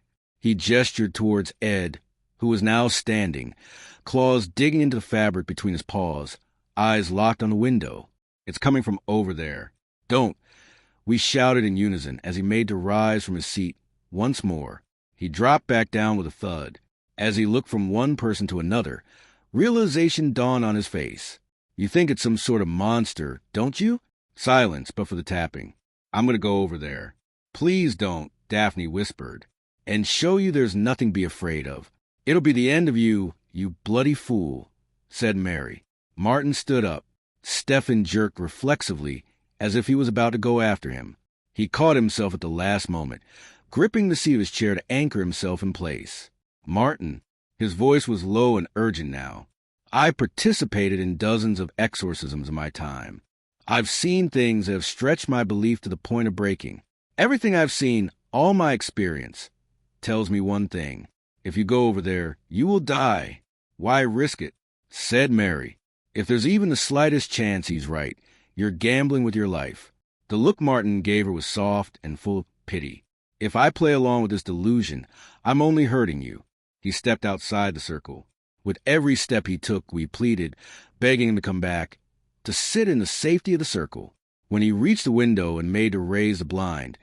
Speaker 1: He gestured towards Ed, who was now standing, claws digging into the fabric between his paws, eyes locked on the window. It's coming from over there. Don't. We shouted in unison as he made to rise from his seat once more. He dropped back down with a thud. As he looked from one person to another, realization dawned on his face. You think it's some sort of monster, don't you? Silence, but for the tapping. I'm going to go over there. Please don't, Daphne whispered, and show you there's nothing to be afraid of. It'll be the end of you, you bloody fool, said Mary. Martin stood up. Stefan jerked reflexively as if he was about to go after him. He caught himself at the last moment, gripping the seat of his chair to anchor himself in place. Martin. His voice was low and urgent now. I participated in dozens of exorcisms in my time. I've seen things that have stretched my belief to the point of breaking. Everything I've seen, all my experience, tells me one thing. If you go over there, you will die. Why risk it? Said Mary. If there's even the slightest chance he's right, you're gambling with your life. The look Martin gave her was soft and full of pity. If I play along with this delusion, I'm only hurting you. He stepped outside the circle. With every step he took, we pleaded, begging him to come back, to sit in the safety of the circle. When he reached the window and made to raise the blind,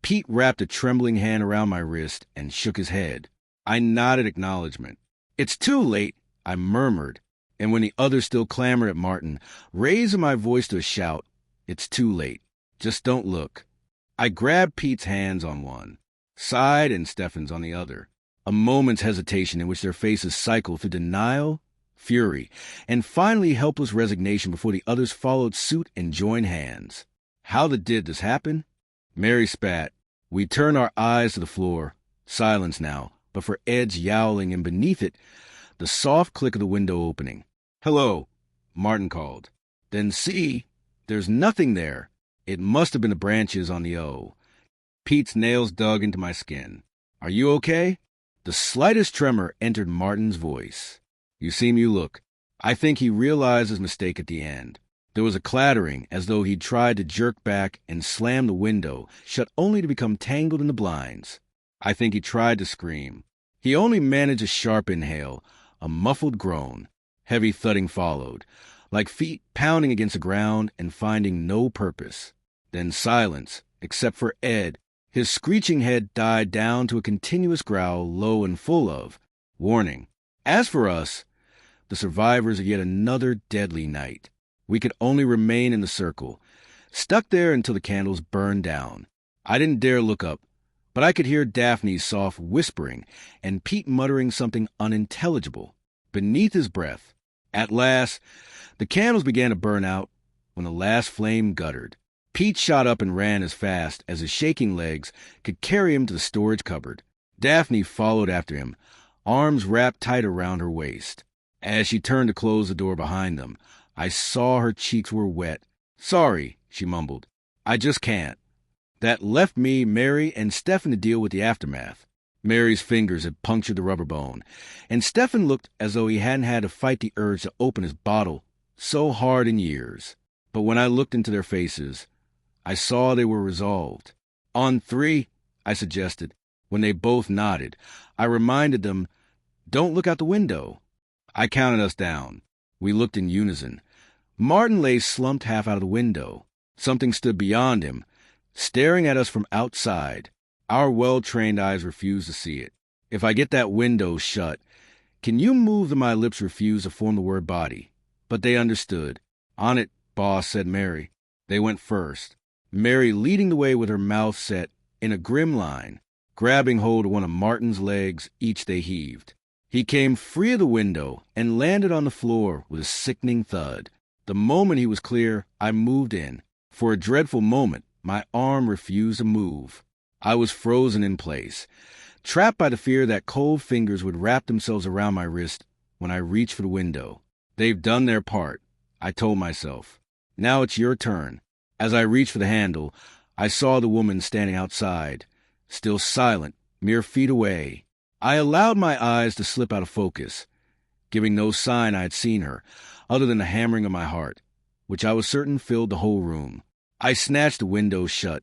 Speaker 1: Pete wrapped a trembling hand around my wrist and shook his head. I nodded acknowledgement. It's too late, I murmured, and when the others still clamored at Martin, raising my voice to a shout, it's too late. Just don't look. I grabbed Pete's hands on one, sighed and Stefan's on the other. A moment's hesitation in which their faces cycled through denial, fury, and finally helpless resignation before the others followed suit and joined hands. How did this happen? Mary spat. We turned our eyes to the floor. Silence now, but for Ed's yowling and beneath it, the soft click of the window opening. Hello, Martin called. Then see, there's nothing there. It must have been the branches on the O. Pete's nails dug into my skin. Are you okay? The slightest tremor entered Martin's voice. You seem you look. I think he realized his mistake at the end. There was a clattering, as though he'd tried to jerk back and slam the window, shut only to become tangled in the blinds. I think he tried to scream. He only managed a sharp inhale, a muffled groan. Heavy thudding followed, like feet pounding against the ground and finding no purpose. Then silence, except for Ed. His screeching head died down to a continuous growl, low and full of warning. As for us, the survivors of yet another deadly night, we could only remain in the circle, stuck there until the candles burned down. I didn't dare look up, but I could hear Daphne's soft whispering and Pete muttering something unintelligible beneath his breath. At last, the candles began to burn out when the last flame guttered. Pete shot up and ran as fast as his shaking legs could carry him to the storage cupboard. Daphne followed after him, arms wrapped tight around her waist. As she turned to close the door behind them, I saw her cheeks were wet. Sorry, she mumbled. I just can't. That left me, Mary, and Stefan to deal with the aftermath. Mary's fingers had punctured the rubber bone, and Stefan looked as though he hadn't had to fight the urge to open his bottle so hard in years. But when I looked into their faces, I saw they were resolved. On 3, I suggested. When they both nodded, I reminded them, don't look out the window. I counted us down. We looked in unison. Martin lay slumped half out of the window. Something stood beyond him, staring at us from outside. Our well-trained eyes refused to see it. If I get that window shut, can you move that my lips refuse to form the word body? But they understood. On it, boss, said Mary. They went first. Mary leading the way with her mouth set in a grim line, grabbing hold of one of Martin's legs, each they heaved. He came free of the window and landed on the floor with a sickening thud. The moment he was clear, I moved in. For a dreadful moment, my arm refused to move. I was frozen in place, trapped by the fear that cold fingers would wrap themselves around my wrist when I reached for the window. They've done their part, I told myself. Now it's your turn. As I reached for the handle, I saw the woman standing outside, still silent, mere feet away. I allowed my eyes to slip out of focus, giving no sign I had seen her, other than the hammering of my heart, which I was certain filled the whole room. I snatched the window shut,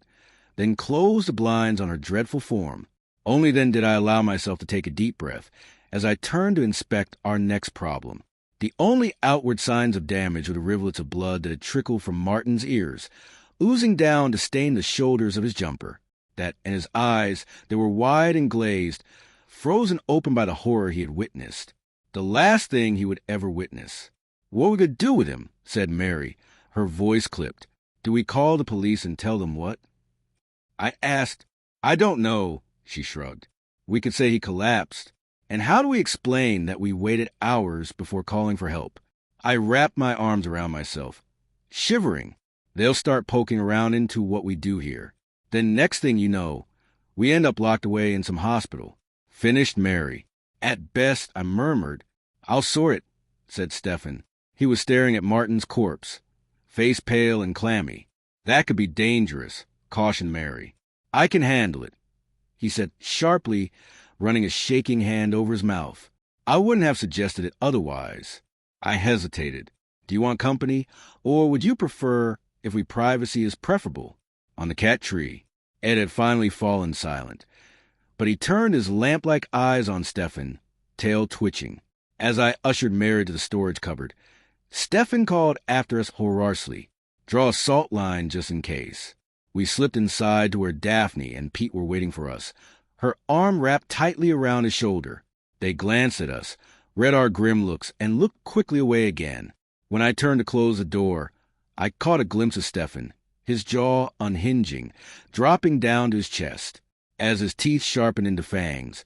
Speaker 1: then closed the blinds on her dreadful form. Only then did I allow myself to take a deep breath, as I turned to inspect our next problem. The only outward signs of damage were the rivulets of blood that had trickled from Martin's ears, oozing down to stain the shoulders of his jumper. That, in his eyes, they were wide and glazed, frozen open by the horror he had witnessed. The last thing he would ever witness. What were we going to do with him? Said Mary, her voice clipped. Do we call the police and tell them what? I asked. I don't know, she shrugged. We could say he collapsed. And how do we explain that we waited hours before calling for help? I wrapped my arms around myself, shivering. They'll start poking around into what we do here. Then next thing you know, We end up locked away in some hospital. Finished Mary. At best, I murmured. I'll sort it, said Stefan. He was staring at Martin's corpse, face pale and clammy. That could be dangerous, cautioned Mary. I can handle it, he said sharply, running a shaking hand over his mouth. I wouldn't have suggested it otherwise. I hesitated. Do you want company, or would you prefer if privacy is preferable? On the cat tree, Ed had finally fallen silent, but he turned his lamp-like eyes on Stefan, tail twitching. As I ushered Mary to the storage cupboard, Stefan called after us hoarsely, "Draw a salt line just in case." We slipped inside to where Daphne and Pete were waiting for us, her arm wrapped tightly around his shoulder. They glanced at us, read our grim looks, and looked quickly away again. When I turned to close the door, I caught a glimpse of Stefan, his jaw unhinging, dropping down to his chest. As his teeth sharpened into fangs,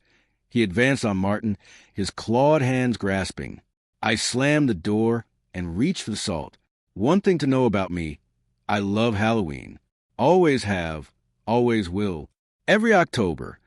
Speaker 1: he advanced on Martin, his clawed hands grasping. I slammed the door and reached for the salt. One thing to know about me, I love Halloween. Always have, always will. Every October,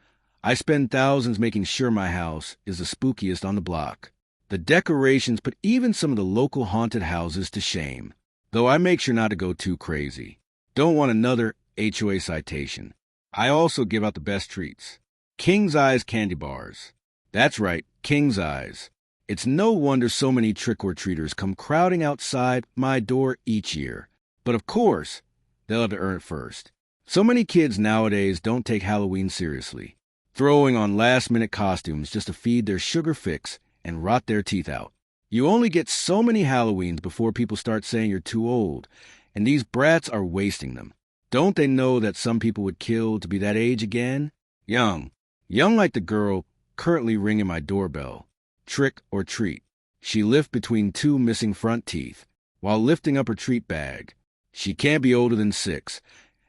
Speaker 1: I spend thousands making sure my house is the spookiest on the block. The decorations put even some of the local haunted houses to shame, though I make sure not to go too crazy. Don't want another HOA citation. I also give out the best treats. King's Eyes candy bars. That's right, King's Eyes. It's no wonder so many trick-or-treaters come crowding outside my door each year. But of course, they'll have to earn it first. So many kids nowadays don't take Halloween seriously, throwing on last-minute costumes just to feed their sugar fix and rot their teeth out. You only get so many Halloweens before people start saying you're too old, and these brats are wasting them. Don't they know that some people would kill to be that age again? Young like the girl currently ringing my doorbell. Trick or treat. She lifted between two missing front teeth while lifting up her treat bag. She can't be older than 6,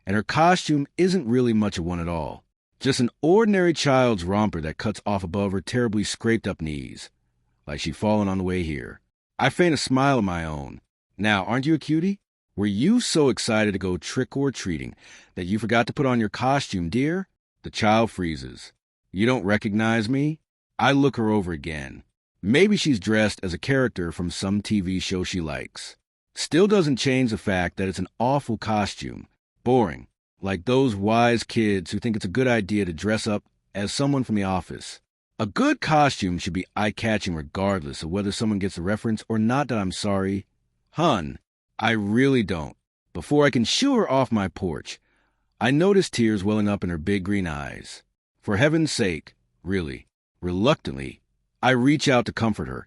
Speaker 1: and her costume isn't really much of one at all. Just an ordinary child's romper that cuts off above her terribly scraped-up knees, like she'd fallen on the way here. I feign a smile of my own. Now, aren't you a cutie? Were you so excited to go trick-or-treating that you forgot to put on your costume, dear? The child freezes. You don't recognize me? I look her over again. Maybe she's dressed as a character from some TV show she likes. Still doesn't change the fact that it's an awful costume. Boring. Like those wise kids who think it's a good idea to dress up as someone from the office. A good costume should be eye-catching regardless of whether someone gets the reference or not that I'm sorry. Hun, I really don't. Before I can shoo her off my porch, I notice tears welling up in her big green eyes. For heaven's sake, really, reluctantly, I reach out to comfort her,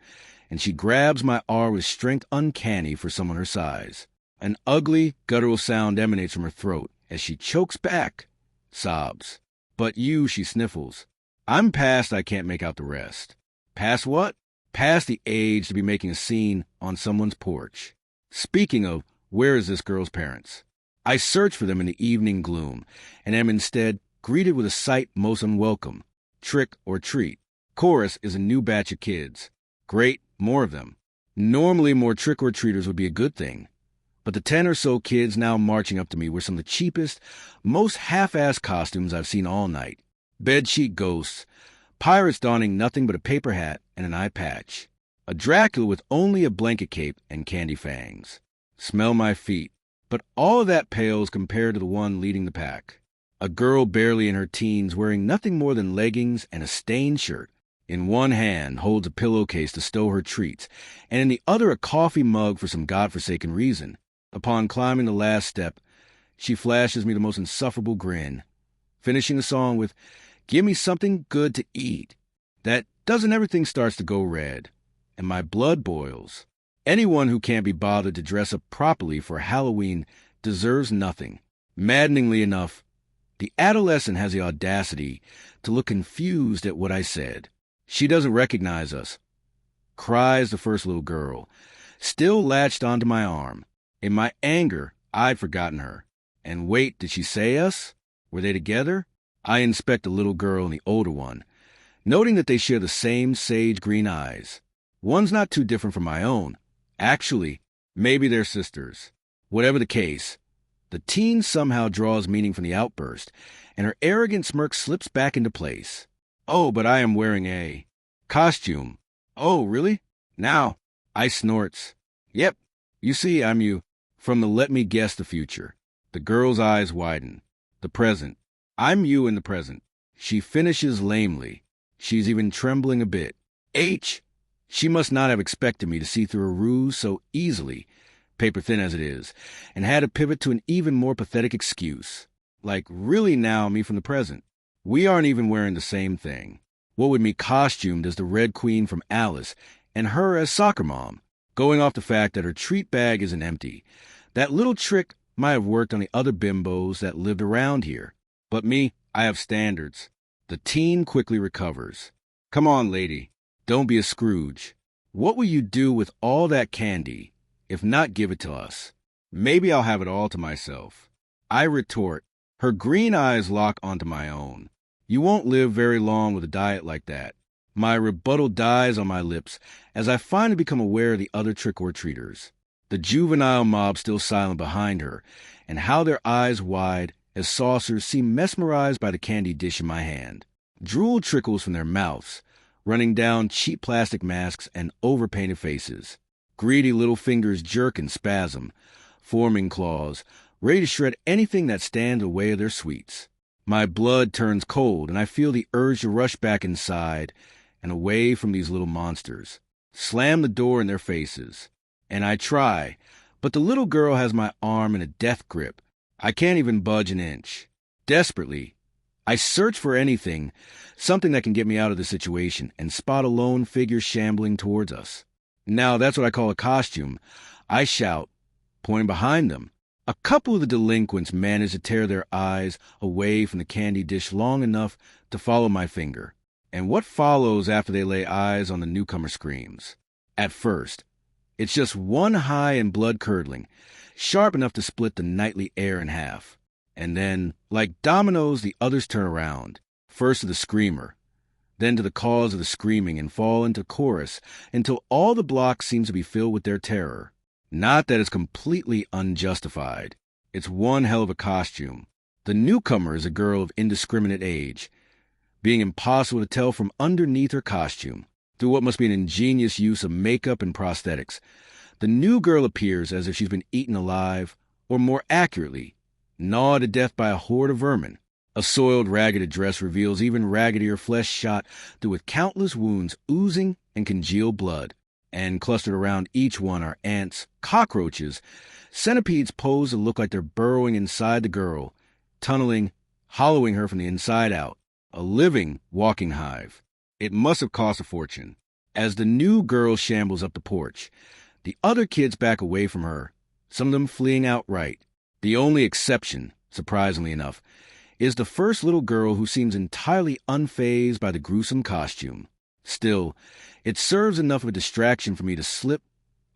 Speaker 1: and she grabs my arm with strength uncanny for someone her size. An ugly, guttural sound emanates from her throat as she chokes back, sobs. But you, she sniffles. I'm past I can't make out the rest. Past what? Past the age to be making a scene on someone's porch. Speaking of, where is this girl's parents? I search for them in the evening gloom, and am instead greeted with a sight most unwelcome. Trick or treat. Chorus is a new batch of kids. Great, more of them. Normally more trick-or-treaters would be a good thing. But the 10 or so kids now marching up to me were some of the cheapest, most half-assed costumes I've seen all night. Bedsheet ghosts, pirates donning nothing but a paper hat and an eye patch, a Dracula with only a blanket cape and candy fangs. Smell my feet. But all of that pales compared to the one leading the pack. A girl barely in her teens wearing nothing more than leggings and a stained shirt. In one hand holds a pillowcase to stow her treats, and in the other a coffee mug for some godforsaken reason. Upon climbing the last step, she flashes me the most insufferable grin, finishing the song with, "Give me something good to eat." That doesn't everything starts to go red, and my blood boils. Anyone who can't be bothered to dress up properly for Halloween deserves nothing. Maddeningly enough, the adolescent has the audacity to look confused at what I said. She doesn't recognize us, cries the first little girl, still latched onto my arm. In my anger, I'd forgotten her. And wait, did she say us? Were they together? I inspect the little girl and the older one, noting that they share the same sage green eyes. One's not too different from my own. Actually, maybe they're sisters. Whatever the case, The teen somehow draws meaning from the outburst, and her arrogant smirk slips back into place. Oh, but I am wearing a costume. Oh, really? Now, I snorts. Yep, you see, I'm you. From the let me guess the future. The girl's eyes widen. The present. I'm you in the present. She finishes lamely. She's even trembling a bit. H! She must not have expected me to see through a ruse so easily, paper thin as it is, and had to pivot to an even more pathetic excuse. Like, really now, me from the present. We aren't even wearing the same thing. What would me costumed as the Red Queen from Alice, and her as Soccer Mom, going off the fact that her treat bag isn't empty. That little trick might have worked on the other bimbos that lived around here. But me, I have standards. The teen quickly recovers. Come on, lady. Don't be a Scrooge. What will you do with all that candy, if not give it to us? Maybe I'll have it all to myself. I retort. Her green eyes lock onto my own. You won't live very long with a diet like that. My rebuttal dies on my lips as I finally become aware of the other trick-or-treaters. The juvenile mob still silent behind her, and how their eyes wide as saucers seem mesmerized by the candy dish in my hand. Drool trickles from their mouths, running down cheap plastic masks and overpainted faces. Greedy little fingers jerk and spasm, forming claws, ready to shred anything that stands in the way of their sweets. My blood turns cold, and I feel the urge to rush back inside and away from these little monsters. Slam the door in their faces. And I try, but the little girl has my arm in a death grip. I can't even budge an inch. Desperately, I search for anything, something that can get me out of the situation, and spot a lone figure shambling towards us. Now that's what I call a costume. I shout, pointing behind them. A couple of the delinquents manage to tear their eyes away from the candy dish long enough to follow my finger. And what follows after they lay eyes on the newcomer screams. At first, it's just one high and blood-curdling, sharp enough to split the nightly air in half. And then, like dominoes, the others turn around, first to the screamer, then to the cause of the screaming, and fall into chorus until all the block seems to be filled with their terror. Not that it's completely unjustified. It's one hell of a costume. The newcomer is a girl of indiscriminate age, being impossible to tell from underneath her costume. Through what must be an ingenious use of makeup and prosthetics, the new girl appears as if she's been eaten alive, or more accurately, gnawed to death by a horde of vermin. A soiled, ragged dress reveals even raggedier flesh shot through with countless wounds oozing and congealed blood. And clustered around each one are ants, cockroaches, centipedes posed to look like they're burrowing inside the girl, tunneling, hollowing her from the inside out. A living, walking hive. It must have cost a fortune. As the new girl shambles up the porch, the other kids back away from her, some of them fleeing outright. The only exception, surprisingly enough, is the first little girl who seems entirely unfazed by the gruesome costume. Still, it serves enough of a distraction for me to slip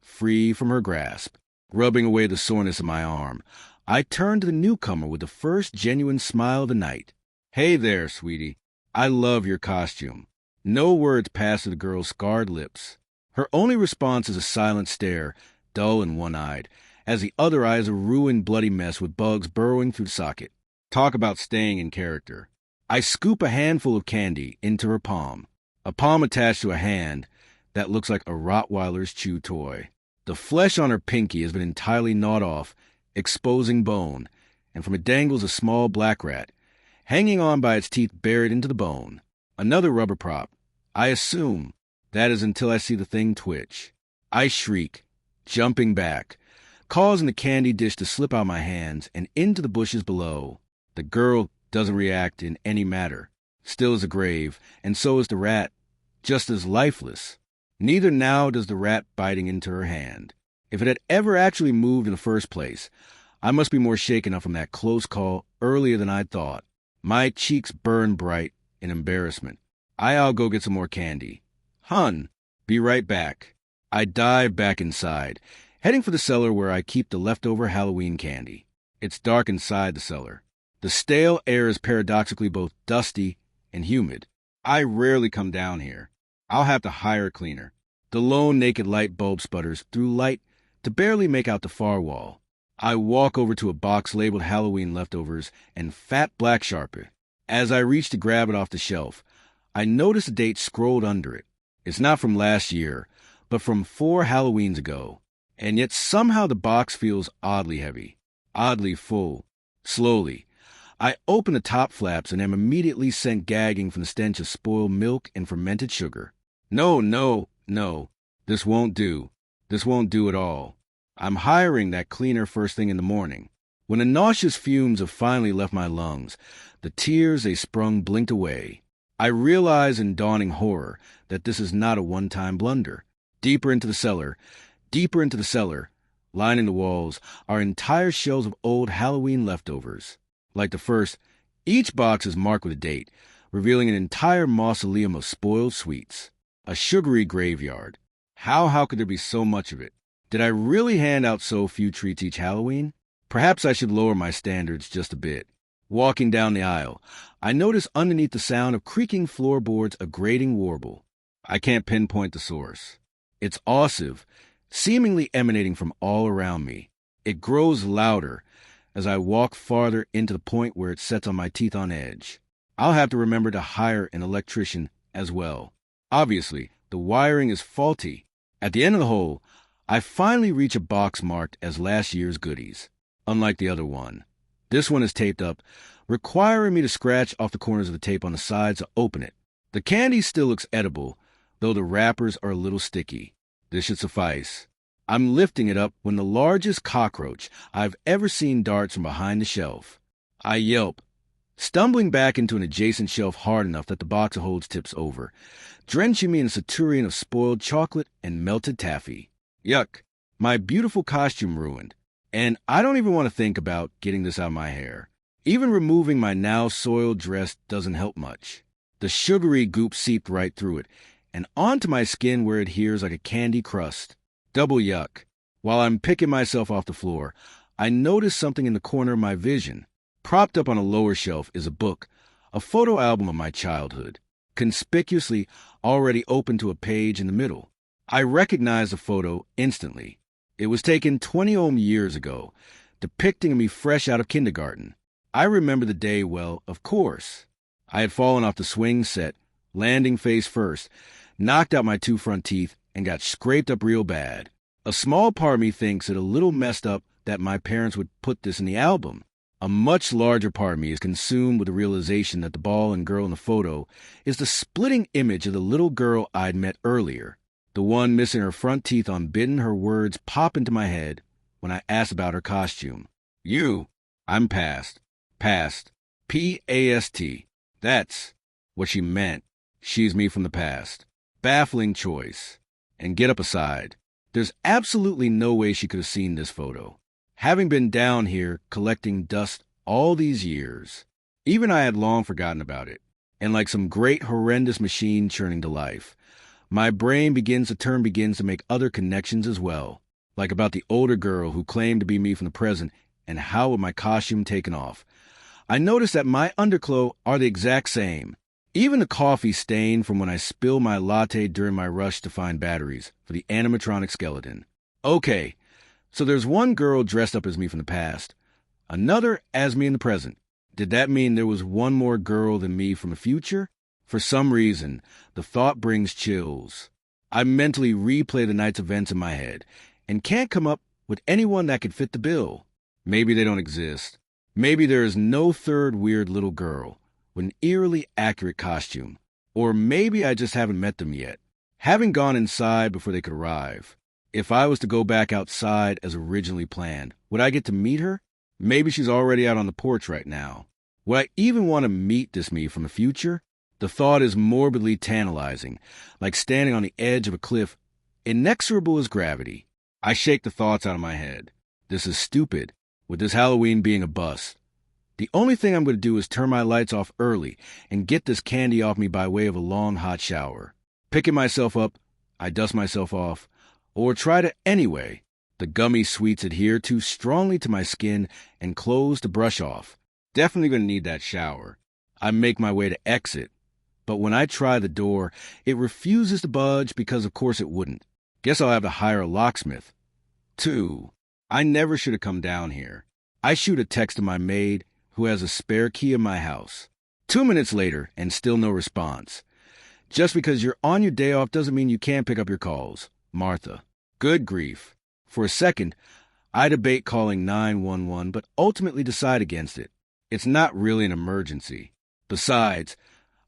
Speaker 1: free from her grasp. Rubbing away the soreness of my arm, I turn to the newcomer with the first genuine smile of the night. Hey there, sweetie. I love your costume. No words pass to the girl's scarred lips. Her only response is a silent stare, dull and one-eyed, as the other eye is a ruined, bloody mess with bugs burrowing through the socket. Talk about staying in character. I scoop a handful of candy into her palm, a palm attached to a hand that looks like a Rottweiler's chew toy. The flesh on her pinky has been entirely gnawed off, exposing bone, and from it dangles a small black rat, hanging on by its teeth buried into the bone. Another rubber prop. I assume. That is until I see the thing twitch. I shriek, jumping back, causing the candy dish to slip out of my hands and into the bushes below. The girl doesn't react in any matter. Still as a grave, and so is the rat, just as lifeless. Neither now does the rat biting into her hand. If it had ever actually moved in the first place, I must be more shaken up from that close call earlier than I'd thought. My cheeks burn bright in embarrassment. I'll go get some more candy. Hun, be right back. I dive back inside, heading for the cellar where I keep the leftover Halloween candy. It's dark inside the cellar. The stale air is paradoxically both dusty and humid. I rarely come down here. I'll have to hire a cleaner. The lone naked light bulb sputters through light to barely make out the far wall. I walk over to a box labeled Halloween leftovers and fat black Sharpie. As I reach to grab it off the shelf, I notice a date scrolled under it. It's not from last year, but from 4 Halloweens ago. And yet somehow the box feels oddly heavy, oddly full. Slowly, I open the top flaps and am immediately sent gagging from the stench of spoiled milk and fermented sugar. No, no, no. This won't do. This won't do at all. I'm hiring that cleaner first thing in the morning. When the nauseous fumes have finally left my lungs, the tears they sprung blinked away. I realize in dawning horror that this is not a one-time blunder. Deeper into the cellar, lining the walls, are entire shelves of old Halloween leftovers. Like the first, each box is marked with a date, revealing an entire mausoleum of spoiled sweets. A sugary graveyard. How could there be so much of it? Did I really hand out so few treats each Halloween? Perhaps I should lower my standards just a bit. Walking down the aisle, I notice underneath the sound of creaking floorboards a grating warble. I can't pinpoint the source. It's awesive, seemingly emanating from all around me. It grows louder as I walk farther into the point where it sets on my teeth on edge. I'll have to remember to hire an electrician as well. Obviously, the wiring is faulty. At the end of the hole, I finally reach a box marked as last year's goodies. Unlike the other one, this one is taped up, requiring me to scratch off the corners of the tape on the sides to open it. The candy still looks edible, though the wrappers are a little sticky. This should suffice. I'm lifting it up when the largest cockroach I've ever seen darts from behind the shelf. I yelp, stumbling back into an adjacent shelf hard enough that the box of holds tips over, drenching me in a saturn of spoiled chocolate and melted taffy. Yuck, my beautiful costume ruined. And I don't even want to think about getting this out of my hair. Even removing my now soiled dress doesn't help much. The sugary goop seeped right through it, and onto my skin where it adheres like a candy crust. Double yuck. While I'm picking myself off the floor, I notice something in the corner of my vision. Propped up on a lower shelf is a book, a photo album of my childhood, conspicuously already open to a page in the middle. I recognize the photo instantly. It was taken 20 years ago, depicting me fresh out of kindergarten. I remember the day well, of course. I had fallen off the swing set, landing face first, knocked out my 2 front teeth, and got scraped up real bad. A small part of me thinks it a little messed up that my parents would put this in the album. A much larger part of me is consumed with the realization that the ball and girl in the photo is the splitting image of the little girl I'd met earlier. The one missing her front teeth unbidden, her words pop into my head when I ask about her costume. You. I'm past. Past. P-A-S-T. That's what she meant. She's me from the past. Baffling choice. And get up aside. There's absolutely no way she could have seen this photo. Having been down here collecting dust all these years, even I had long forgotten about it. And like some great horrendous machine churning to life, my brain begins to make other connections as well, like about the older girl who claimed to be me from the present and how with my costume taken off. I notice that my underclothes are the exact same. Even the coffee stain from when I spilled my latte during my rush to find batteries for the animatronic skeleton. Okay, so there's one girl dressed up as me from the past, another as me in the present. Did that mean there was one more girl than me from the future? For some reason, the thought brings chills. I mentally replay the night's events in my head and can't come up with anyone that could fit the bill. Maybe they don't exist. Maybe there is no third weird little girl with an eerily accurate costume. Or maybe I just haven't met them yet, having gone inside before they could arrive. If I was to go back outside as originally planned, would I get to meet her? Maybe she's already out on the porch right now. Would I even want to meet this me from the future? The thought is morbidly tantalizing, like standing on the edge of a cliff, inexorable as gravity. I shake the thoughts out of my head. This is stupid, with this Halloween being a bust. The only thing I'm going to do is turn my lights off early and get this candy off me by way of a long hot shower. Picking myself up, I dust myself off, or try to anyway. The gummy sweets adhere too strongly to my skin and clothes to brush off. Definitely going to need that shower. I make my way to exit. But when I try the door, it refuses to budge because of course it wouldn't. Guess I'll have to hire a locksmith. 2. I never should have come down here. I shoot a text to my maid, who has a spare key in my house. 2 minutes later, and still no response. Just because you're on your day off doesn't mean you can't pick up your calls. Martha. Good grief. For a second, I debate calling 911, but ultimately decide against it. It's not really an emergency. Besides,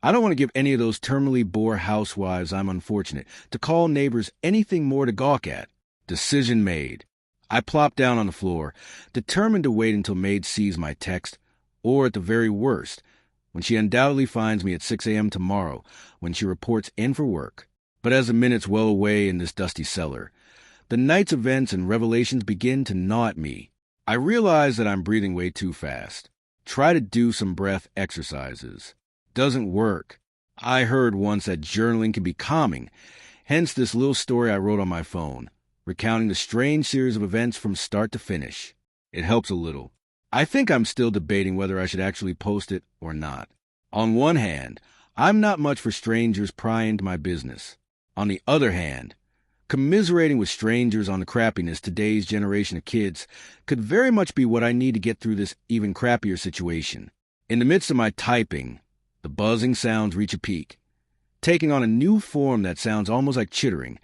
Speaker 1: I don't want to give any of those terminally bored housewives I'm unfortunate to call neighbors anything more to gawk at. Decision made. I plop down on the floor, determined to wait until maid sees my text, or at the very worst, when she undoubtedly finds me at 6 a.m. tomorrow when she reports in for work. But as the minutes well away in this dusty cellar, the night's events and revelations begin to gnaw at me. I realize that I'm breathing way too fast. Try to do some breath exercises. Doesn't work. I heard once that journaling can be calming, hence this little story I wrote on my phone, recounting the strange series of events from start to finish. It helps a little. I think I'm still debating whether I should actually post it or not. On one hand, I'm not much for strangers prying into my business. On the other hand, commiserating with strangers on the crappiness today's generation of kids could very much be what I need to get through this even crappier situation. In the midst of my typing, the buzzing sounds reach a peak, taking on a new form that sounds almost like chittering,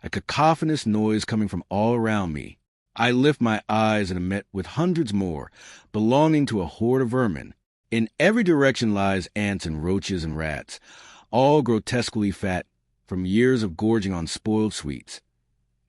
Speaker 1: a cacophonous noise coming from all around me. I lift my eyes and am met with hundreds more, belonging to a horde of vermin. In every direction lies ants and roaches and rats, all grotesquely fat from years of gorging on spoiled sweets.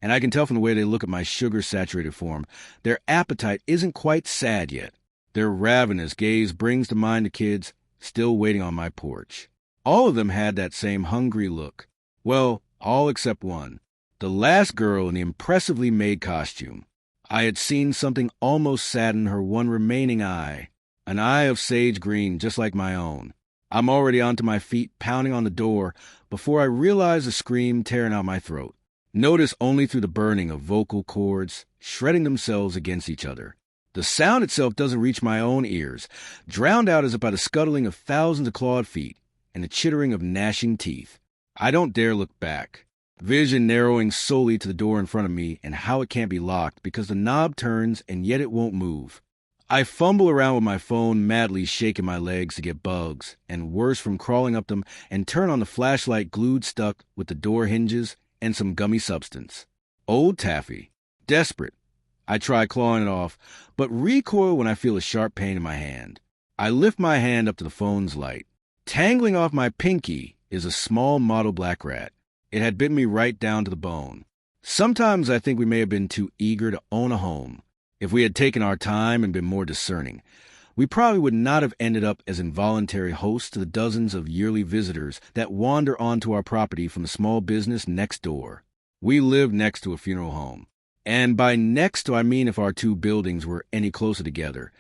Speaker 1: And I can tell from the way they look at my sugar-saturated form, their appetite isn't quite sad yet. Their ravenous gaze brings to mind the kids still waiting on my porch. All of them had that same hungry look. Well, all except one. The last girl in the impressively made costume. I had seen something almost sadden her one remaining eye. An eye of sage green just like my own. I'm already onto my feet, pounding on the door, before I realize a scream tearing out my throat. Notice only through the burning of vocal cords, shredding themselves against each other. The sound itself doesn't reach my own ears, drowned out as by the scuttling of thousands of clawed feet and the chittering of gnashing teeth. I don't dare look back, vision narrowing solely to the door in front of me and how it can't be locked because the knob turns and yet it won't move. I fumble around with my phone, madly shaking my legs to get bugs, and worse from crawling up them, and turn on the flashlight glued stuck with the door hinges and some gummy substance. Old taffy. Desperate. I try clawing it off, but recoil when I feel a sharp pain in my hand. I lift my hand up to the phone's light. Tangling off my pinky is a small mottled black rat. It had bitten me right down to the bone. Sometimes I think we may have been too eager to own a home. If we had taken our time and been more discerning, we probably would not have ended up as involuntary hosts to the dozens of yearly visitors that wander onto our property from the small business next door. We live next to a funeral home. And by next to, I mean if our two buildings were any closer together,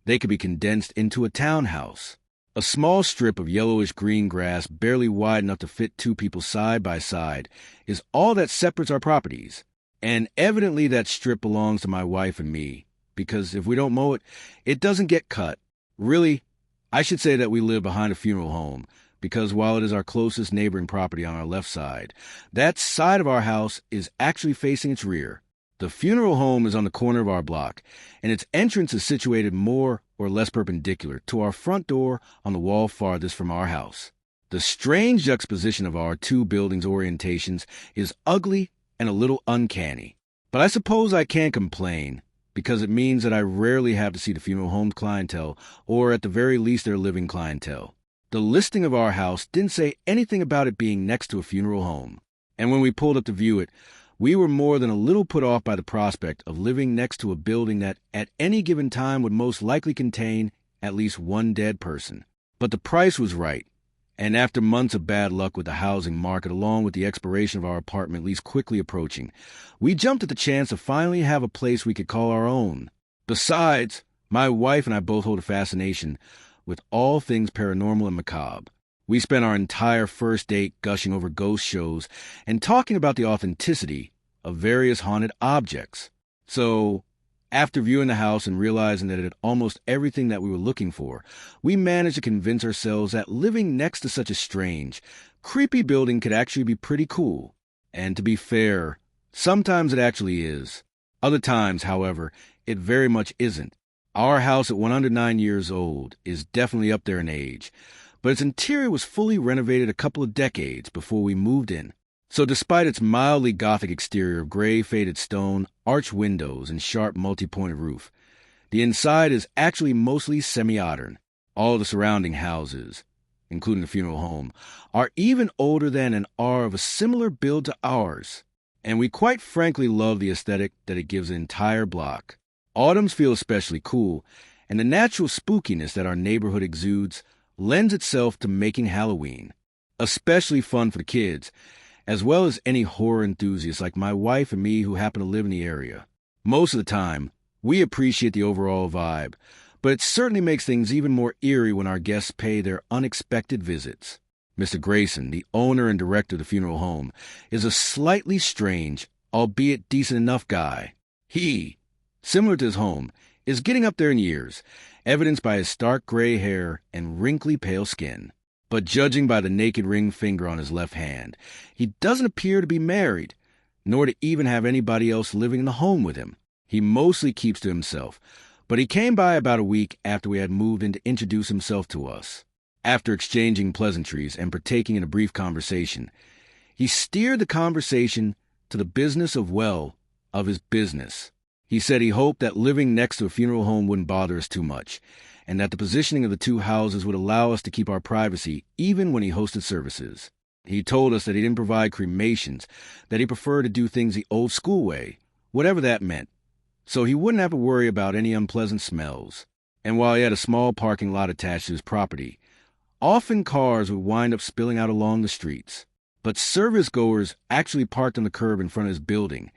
Speaker 1: they could be condensed into a townhouse. A small strip of yellowish-green grass, barely wide enough to fit two people side by side, is all that separates our properties. And evidently that strip belongs to my wife and me, because if we don't mow it, it doesn't get cut. Really, I should say that we live behind a funeral home, because while it is our closest neighboring property on our left side, that side of our house is actually facing its rear. The funeral home is on the corner of our block, and its entrance is situated more or less perpendicular to our front door on the wall farthest from our house. The strange juxtaposition of our two buildings' orientations is ugly and a little uncanny. But I suppose I can't complain, because it means that I rarely have to see the funeral home's clientele, or at the very least their living clientele. The listing of our house didn't say anything about it being next to a funeral home. And when we pulled up to view it, we were more than a little put off by the prospect of living next to a building that at any given time would most likely contain at least one dead person. But the price was right, and after months of bad luck with the housing market along with the expiration of our apartment lease quickly approaching, we jumped at the chance to finally have a place we could call our own. Besides, my wife and I both hold a fascination with all things paranormal and macabre. We spent our entire first date gushing over ghost shows and talking about the authenticity of various haunted objects. So, after viewing the house and realizing that it had almost everything that we were looking for, we managed to convince ourselves that living next to such a strange, creepy building could actually be pretty cool. And to be fair, sometimes it actually is. Other times, however, it very much isn't. Our house at 109 years old is definitely up there in age, but its interior was fully renovated a couple of decades before we moved in. So despite its mildly Gothic exterior of gray faded stone, arched windows, and sharp multi-pointed roof, the inside is actually mostly semi-modern. All the surrounding houses, including the funeral home, are even older than and are of a similar build to ours. And we quite frankly love the aesthetic that it gives the entire block. Autumns feel especially cool, and the natural spookiness that our neighborhood exudes lends itself to making Halloween especially fun for the kids, as well as any horror enthusiasts like my wife and me who happen to live in the area. Most of the time, we appreciate the overall vibe, but it certainly makes things even more eerie when our guests pay their unexpected visits. Mr. Grayson, the owner and director of the funeral home, is a slightly strange, albeit decent enough guy. He, similar to his home, is getting up there in years, evidenced by his stark gray hair and wrinkly pale skin. But judging by the naked ring finger on his left hand, he doesn't appear to be married, nor to even have anybody else living in the home with him. He mostly keeps to himself, but he came by about a week after we had moved in to introduce himself to us. After exchanging pleasantries and partaking in a brief conversation, he steered the conversation to the business of his business. He said he hoped that living next to a funeral home wouldn't bother us too much, and that the positioning of the two houses would allow us to keep our privacy even when he hosted services. He told us that he didn't provide cremations, that he preferred to do things the old school way, whatever that meant, so he wouldn't have to worry about any unpleasant smells. And while he had a small parking lot attached to his property, often cars would wind up spilling out along the streets. But service-goers actually parked on the curb in front of his building,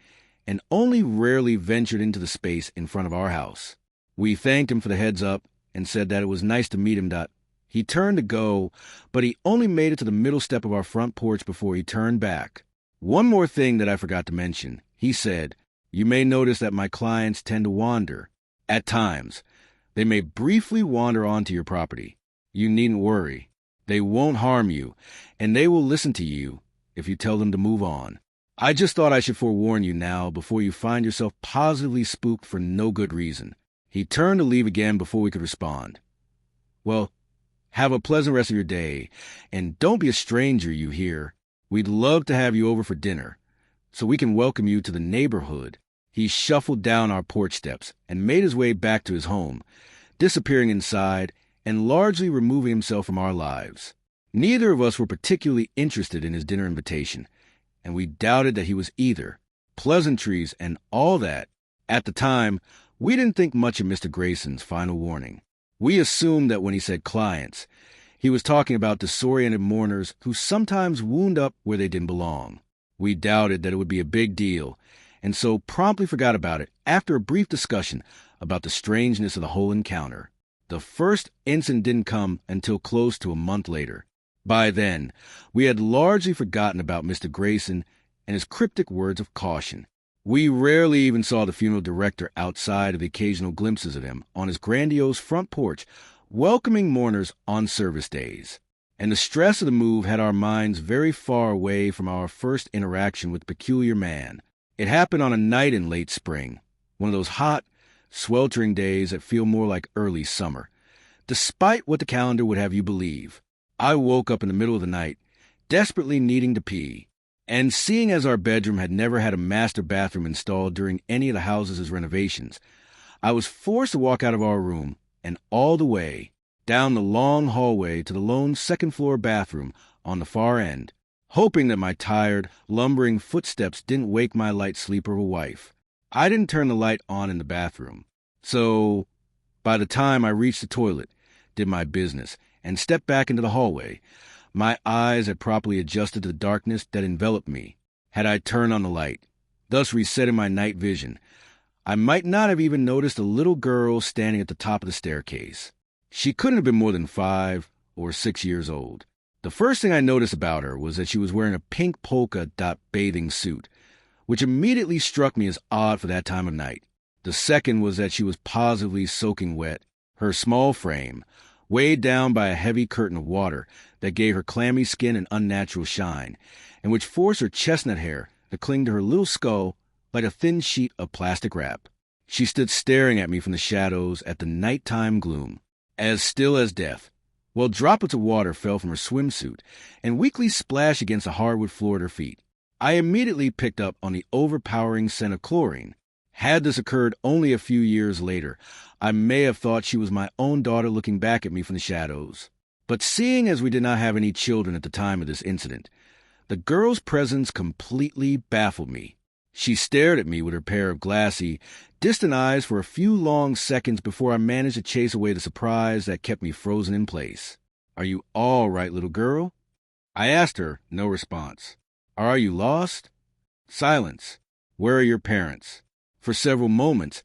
Speaker 1: and only rarely ventured into the space in front of our house. We thanked him for the heads up and said that it was nice to meet him. He turned to go, but he only made it to the middle step of our front porch before he turned back. One more thing that I forgot to mention. He said, "You may notice that my clients tend to wander. At times, they may briefly wander onto your property. You needn't worry. They won't harm you, and they will listen to you if you tell them to move on. I just thought I should forewarn you now before you find yourself positively spooked for no good reason." He turned to leave again before we could respond. "Well, have a pleasant rest of your day, and don't be a stranger, you hear. We'd love to have you over for dinner, so we can welcome you to the neighborhood." He shuffled down our porch steps and made his way back to his home, disappearing inside and largely removing himself from our lives. Neither of us were particularly interested in his dinner invitation, and we doubted that he was either. Pleasantries and all that. At the time, we didn't think much of Mr. Grayson's final warning. We assumed that when he said clients, he was talking about disoriented mourners who sometimes wound up where they didn't belong. We doubted that it would be a big deal, and so promptly forgot about it after a brief discussion about the strangeness of the whole encounter. The first incident didn't come until close to a month later. By then, we had largely forgotten about Mr. Grayson and his cryptic words of caution. We rarely even saw the funeral director outside of the occasional glimpses of him on his grandiose front porch, welcoming mourners on service days. And the stress of the move had our minds very far away from our first interaction with the peculiar man. It happened on a night in late spring, one of those hot, sweltering days that feel more like early summer, despite what the calendar would have you believe. I woke up in the middle of the night, desperately needing to pee, and seeing as our bedroom had never had a master bathroom installed during any of the house's renovations, I was forced to walk out of our room and all the way down the long hallway to the lone second-floor bathroom on the far end, hoping that my tired, lumbering footsteps didn't wake my light sleeper of a wife. I didn't turn the light on in the bathroom, so by the time I reached the toilet, did my business, and stepped back into the hallway, my eyes had properly adjusted to the darkness that enveloped me. Had I turned on the light, thus resetting my night vision, I might not have even noticed a little girl standing at the top of the staircase. She couldn't have been more than 5 or 6 years old. The first thing I noticed about her was that she was wearing a pink polka dot bathing suit, which immediately struck me as odd for that time of night. The second was that she was positively soaking wet, her small frame weighed down by a heavy curtain of water that gave her clammy skin an unnatural shine, and which forced her chestnut hair to cling to her little skull like a thin sheet of plastic wrap. She stood staring at me from the shadows at the nighttime gloom, as still as death, while droplets of water fell from her swimsuit and weakly splashed against the hardwood floor at her feet. I immediately picked up on the overpowering scent of chlorine. Had this occurred only a few years later, I may have thought she was my own daughter looking back at me from the shadows. But seeing as we did not have any children at the time of this incident, the girl's presence completely baffled me. She stared at me with her pair of glassy, distant eyes for a few long seconds before I managed to chase away the surprise that kept me frozen in place. "Are you all right, little girl?" I asked her, no response. "Are you lost?" Silence. "Where are your parents?" For several moments,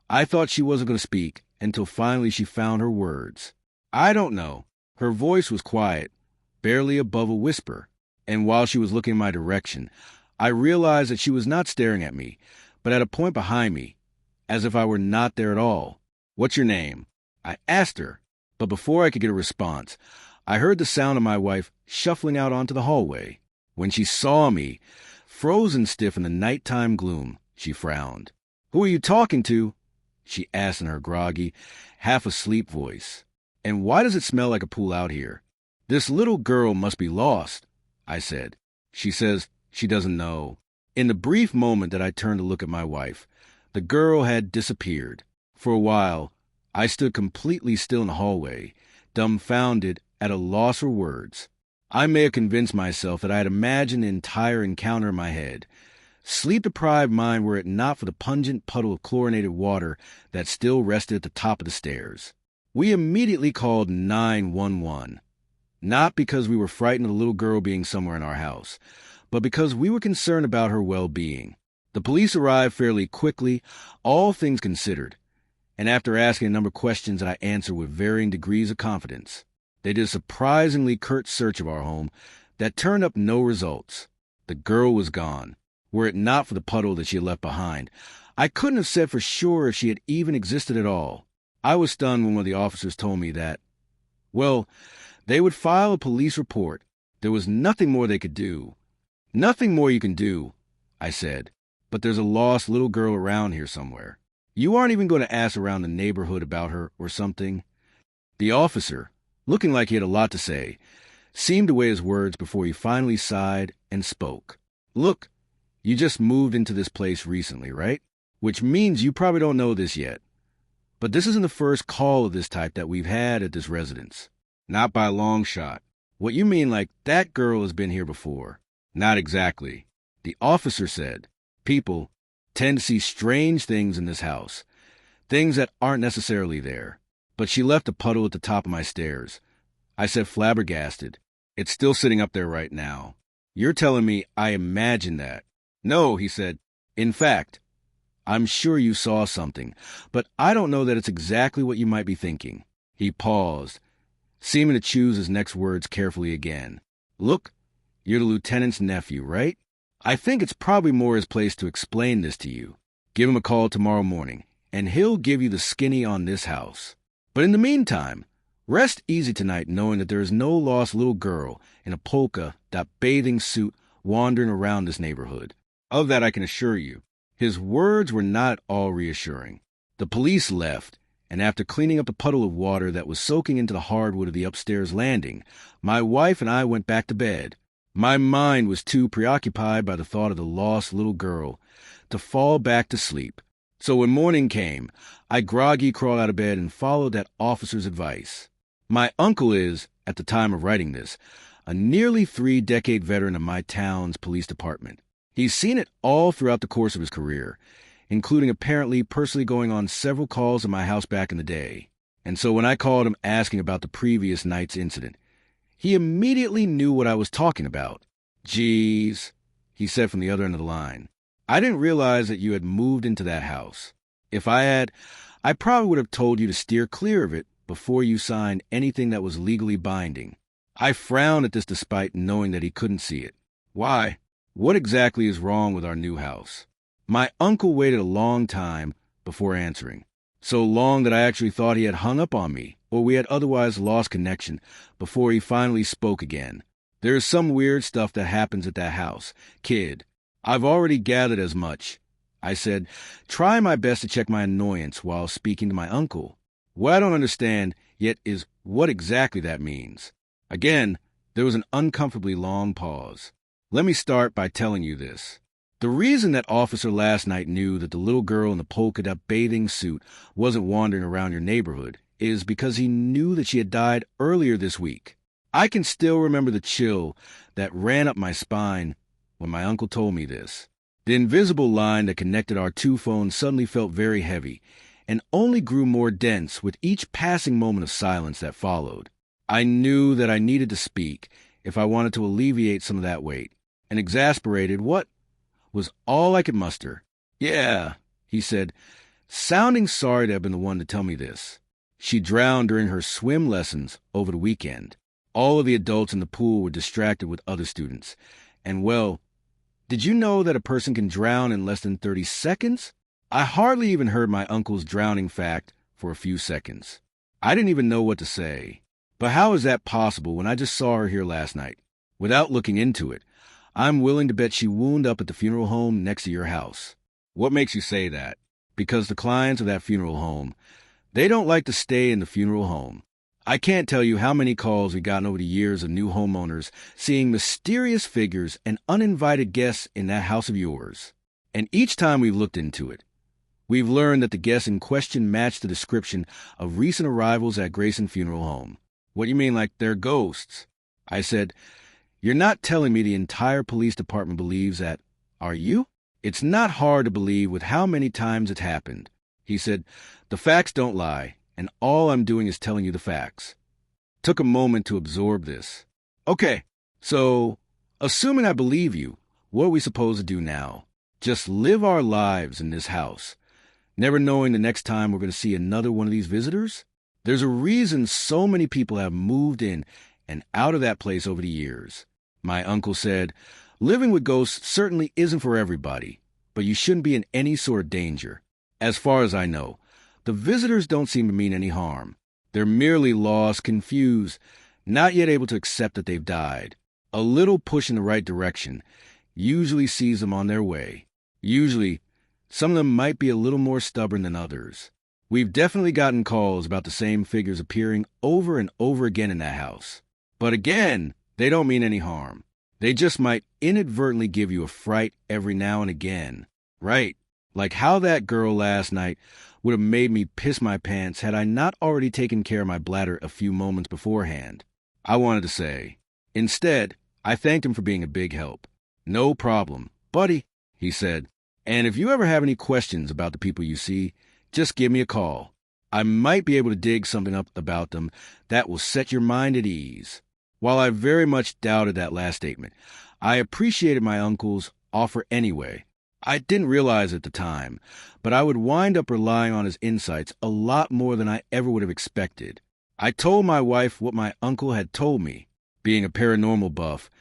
Speaker 1: I thought she wasn't going to speak until finally she found her words. "I don't know." Her voice was quiet, barely above a whisper, and while she was looking in my direction, I realized that she was not staring at me, but at a point behind me, as if I were not there at all. "What's your name?" I asked her, but before I could get a response, I heard the sound of my wife shuffling out onto the hallway. When she saw me, frozen stiff in the nighttime gloom, she frowned. "Who are you talking to?" she asked in her groggy, half-asleep voice. "And why does it smell like a pool out here?" "This little girl must be lost," I said. "She says she doesn't know." In the brief moment that I turned to look at my wife, the girl had disappeared. For a while, I stood completely still in the hallway, dumbfounded, at a loss for words. I may have convinced myself that I had imagined the entire encounter in my head. Sleep-deprived mind were it not for the pungent puddle of chlorinated water that still rested at the top of the stairs. We immediately called 911. Not because we were frightened of the little girl being somewhere in our house, but because we were concerned about her well-being. The police arrived fairly quickly, all things considered, and after asking a number of questions that I answered with varying degrees of confidence, they did a surprisingly curt search of our home that turned up no results. The girl was gone. Were it not for the puddle that she had left behind, I couldn't have said for sure if she had even existed at all. I was stunned when one of the officers told me that, well, they would file a police report. There was nothing more they could do. "Nothing more you can do," I said, "but there's a lost little girl around here somewhere. You aren't even going to ask around the neighborhood about her or something?" The officer, looking like he had a lot to say, seemed to weigh his words before he finally sighed and spoke. "Look, you just moved into this place recently, right? Which means you probably don't know this yet. But this isn't the first call of this type that we've had at this residence. Not by a long shot. What you mean like that girl has been here before?" "Not exactly," the officer said. "People tend to see strange things in this house, things that aren't necessarily there. But she left a puddle at the top of my stairs." I said, flabbergasted. "It's still sitting up there right now. You're telling me I imagined that?" "No," he said. "In fact, I'm sure you saw something, but I don't know that it's exactly what you might be thinking." He paused, seeming to choose his next words carefully again. "Look, you're the lieutenant's nephew, right? I think it's probably more his place to explain this to you. Give him a call tomorrow morning, and he'll give you the skinny on this house. But in the meantime, rest easy tonight knowing that there is no lost little girl in a polka-dot bathing suit wandering around this neighborhood. Of that I can assure you." His words were not at all reassuring. The police left, and after cleaning up the puddle of water that was soaking into the hardwood of the upstairs landing, my wife and I went back to bed. My mind was too preoccupied by the thought of the lost little girl to fall back to sleep. So when morning came, I groggy crawled out of bed and followed that officer's advice. My uncle is, at the time of writing this, a nearly 3-decade veteran of my town's police department. He's seen it all throughout the course of his career, including apparently personally going on several calls at my house back in the day. And so when I called him asking about the previous night's incident, he immediately knew what I was talking about. "Geez," he said from the other end of the line. "I didn't realize that you had moved into that house. If I had, I probably would have told you to steer clear of it before you signed anything that was legally binding." I frowned at this despite knowing that he couldn't see it. "Why? What exactly is wrong with our new house?" My uncle waited a long time before answering. So long that I actually thought he had hung up on me, or we had otherwise lost connection, before he finally spoke again. "There is some weird stuff that happens at that house. Kid, I've already gathered as much. I said, trying my best to check my annoyance while speaking to my uncle. What I don't understand yet is what exactly that means. Again, there was an uncomfortably long pause. Let me start by telling you this. The reason that officer last night knew that the little girl in the polka-dot bathing suit wasn't wandering around your neighborhood is because he knew that she had died earlier this week. I can still remember the chill that ran up my spine when my uncle told me this. The invisible line that connected our two phones suddenly felt very heavy and only grew more dense with each passing moment of silence that followed. I knew that I needed to speak if I wanted to alleviate some of that weight, and exasperated what was all I could muster. Yeah, he said, sounding sorry to have been the one to tell me this. She drowned during her swim lessons over the weekend. All of the adults in the pool were distracted with other students. And well, did you know that a person can drown in less than 30 seconds? I hardly even heard my uncle's drowning fact for a few seconds. I didn't even know what to say. But how is that possible when I just saw her here last night? Without looking into it, I'm willing to bet she wound up at the funeral home next to your house. What makes you say that? Because the clients of that funeral home, they don't like to stay in the funeral home. I can't tell you how many calls we've gotten over the years of new homeowners seeing mysterious figures and uninvited guests in that house of yours. And each time we've looked into it, we've learned that the guests in question match the description of recent arrivals at Grayson Funeral Home. What do you mean, like they're ghosts? I said, you're not telling me the entire police department believes that, are you? It's not hard to believe with how many times it happened. He said, the facts don't lie, and all I'm doing is telling you the facts. Took a moment to absorb this. Okay, so, assuming I believe you, what are we supposed to do now? Just live our lives in this house, never knowing the next time we're going to see another one of these visitors? There's a reason so many people have moved in and out of that place over the years. My uncle said, living with ghosts certainly isn't for everybody, but you shouldn't be in any sort of danger. As far as I know, the visitors don't seem to mean any harm. They're merely lost, confused, not yet able to accept that they've died. A little push in the right direction usually sees them on their way. Usually, some of them might be a little more stubborn than others. We've definitely gotten calls about the same figures appearing over and over again in that house. But again, they don't mean any harm. They just might inadvertently give you a fright every now and again. Right, like how that girl last night would have made me piss my pants had I not already taken care of my bladder a few moments beforehand. I wanted to say. Instead, I thanked him for being a big help. No problem, buddy, he said. And if you ever have any questions about the people you see, just give me a call. I might be able to dig something up about them that will set your mind at ease. While I very much doubted that last statement, I appreciated my uncle's offer anyway. I didn't realize at the time, but I would wind up relying on his insights a lot more than I ever would have expected. I told my wife what my uncle had told me. Being a paranormal buff,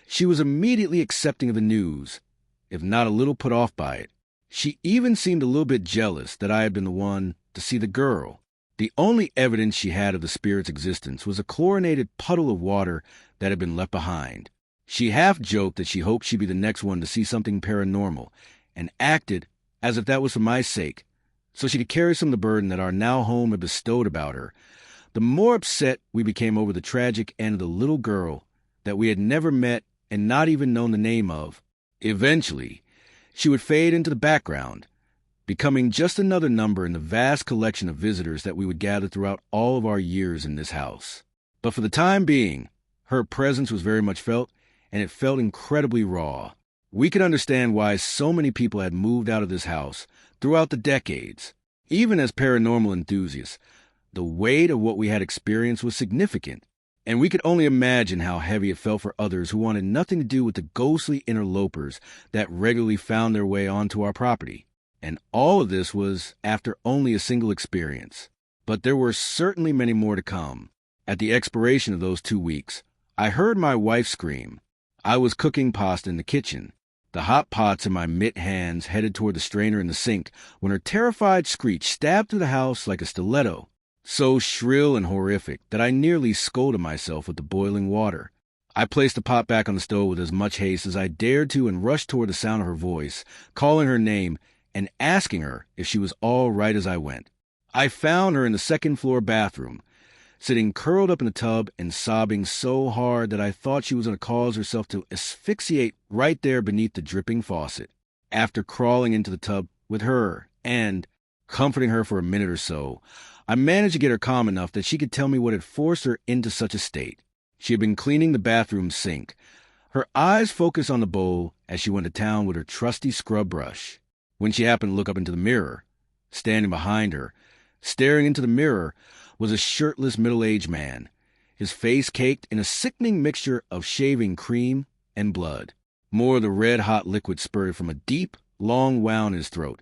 Speaker 1: she was immediately accepting of the news, if not a little put off by it. She even seemed a little bit jealous that I had been the one to see the girl. The only evidence she had of the spirit's existence was a chlorinated puddle of water that had been left behind. She half joked that she hoped she'd be the next one to see something paranormal, and acted as if that was for my sake, so she could carry some of the burden that our now home had bestowed about her. The more upset we became over the tragic end of the little girl that we had never met and not even known the name of. Eventually, she would fade into the background, becoming just another number in the vast collection of visitors that we would gather throughout all of our years in this house. But for the time being, her presence was very much felt, and it felt incredibly raw. We could understand why so many people had moved out of this house throughout the decades. Even as paranormal enthusiasts, the weight of what we had experienced was significant, and we could only imagine how heavy it felt for others who wanted nothing to do with the ghostly interlopers that regularly found their way onto our property. And all of this was after only a single experience. But there were certainly many more to come. At the expiration of those 2 weeks, I heard my wife scream. I was cooking pasta in the kitchen, the hot pots in my mitt hands headed toward the strainer in the sink, when her terrified screech stabbed through the house like a stiletto, so shrill and horrific that I nearly scolded myself with the boiling water. I placed the pot back on the stove with as much haste as I dared to and rushed toward the sound of her voice, calling her name and asking her if she was all right as I went. I found her in the second-floor bathroom, sitting curled up in the tub and sobbing so hard that I thought she was going to cause herself to asphyxiate right there beneath the dripping faucet. After crawling into the tub with her and comforting her for a minute or so, I managed to get her calm enough that she could tell me what had forced her into such a state. She had been cleaning the bathroom sink, her eyes focused on the bowl as she went to town with her trusty scrub brush. When she happened to look up into the mirror, standing behind her, staring into the mirror, was a shirtless middle-aged man, his face caked in a sickening mixture of shaving cream and blood. More of the red-hot liquid spurted from a deep, long wound in his throat,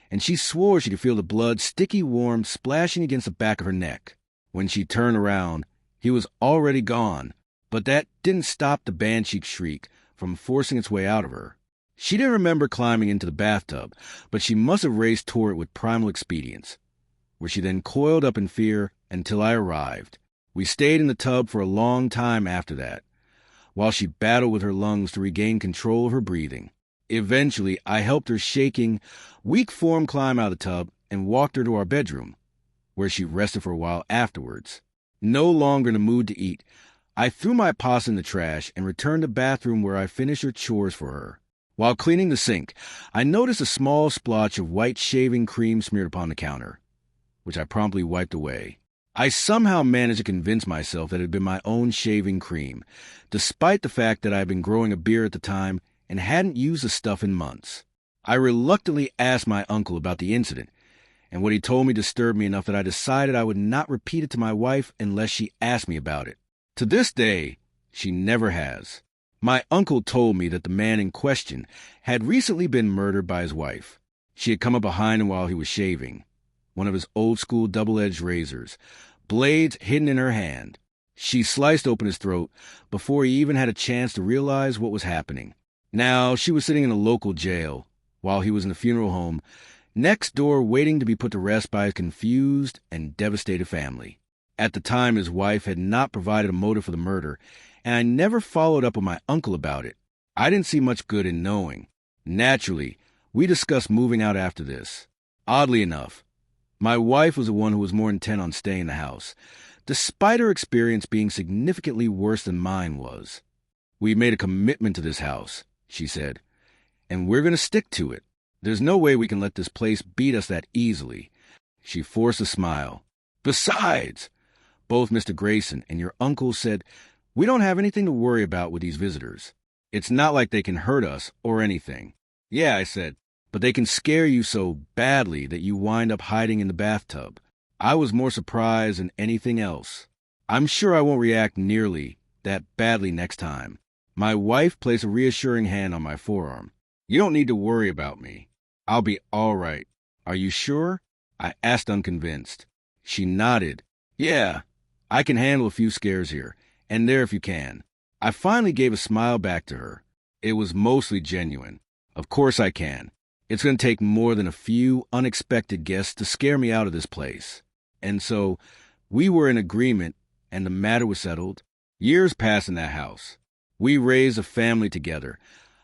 Speaker 1: and she swore she could feel the blood sticky warm splashing against the back of her neck. When she turned around, he was already gone, but that didn't stop the banshee shriek from forcing its way out of her. She didn't remember climbing into the bathtub, but she must have raced toward it with primal expedience, where she then coiled up in fear until I arrived. We stayed in the tub for a long time after that, while she battled with her lungs to regain control of her breathing. Eventually, I helped her shaking, weak form climb out of the tub and walked her to our bedroom, where she rested for a while afterwards. No longer in the mood to eat, I threw my pasta in the trash and returned to the bathroom where I finished her chores for her. While cleaning the sink, I noticed a small splotch of white shaving cream smeared upon the counter, which I promptly wiped away. I somehow managed to convince myself that it had been my own shaving cream, despite the fact that I had been growing a beard at the time and hadn't used the stuff in months. I reluctantly asked my uncle about the incident, and what he told me disturbed me enough that I decided I would not repeat it to my wife unless she asked me about it. To this day, she never has. My uncle told me that the man in question had recently been murdered by his wife. She had come up behind him while he was shaving, one of his old-school double-edged razors, blades hidden in her hand. She sliced open his throat before he even had a chance to realize what was happening. Now, she was sitting in a local jail, while he was in the funeral home, next door waiting to be put to rest by his confused and devastated family. At the time, his wife had not provided a motive for the murder, and I never followed up with my uncle about it. I didn't see much good in knowing. Naturally, we discussed moving out after this. Oddly enough, my wife was the one who was more intent on staying in the house, despite her experience being significantly worse than mine was. "We made a commitment to this house," she said, "and we're going to stick to it. There's no way we can let this place beat us that easily." She forced a smile. "Besides, both Mr. Grayson and your uncle said we don't have anything to worry about with these visitors. It's not like they can hurt us or anything." "Yeah," I said, "but they can scare you so badly that you wind up hiding in the bathtub." I was more surprised than anything else. I'm sure I won't react nearly that badly next time. My wife placed a reassuring hand on my forearm. "You don't need to worry about me. I'll be all right." "Are you sure?" I asked, unconvinced. She nodded. "Yeah, I can handle a few scares here and there if you can." I finally gave a smile back to her. It was mostly genuine. "Of course I can. It's going to take more than a few unexpected guests to scare me out of this place." And so we were in agreement, and the matter was settled. Years passed in that house. We raised a family together,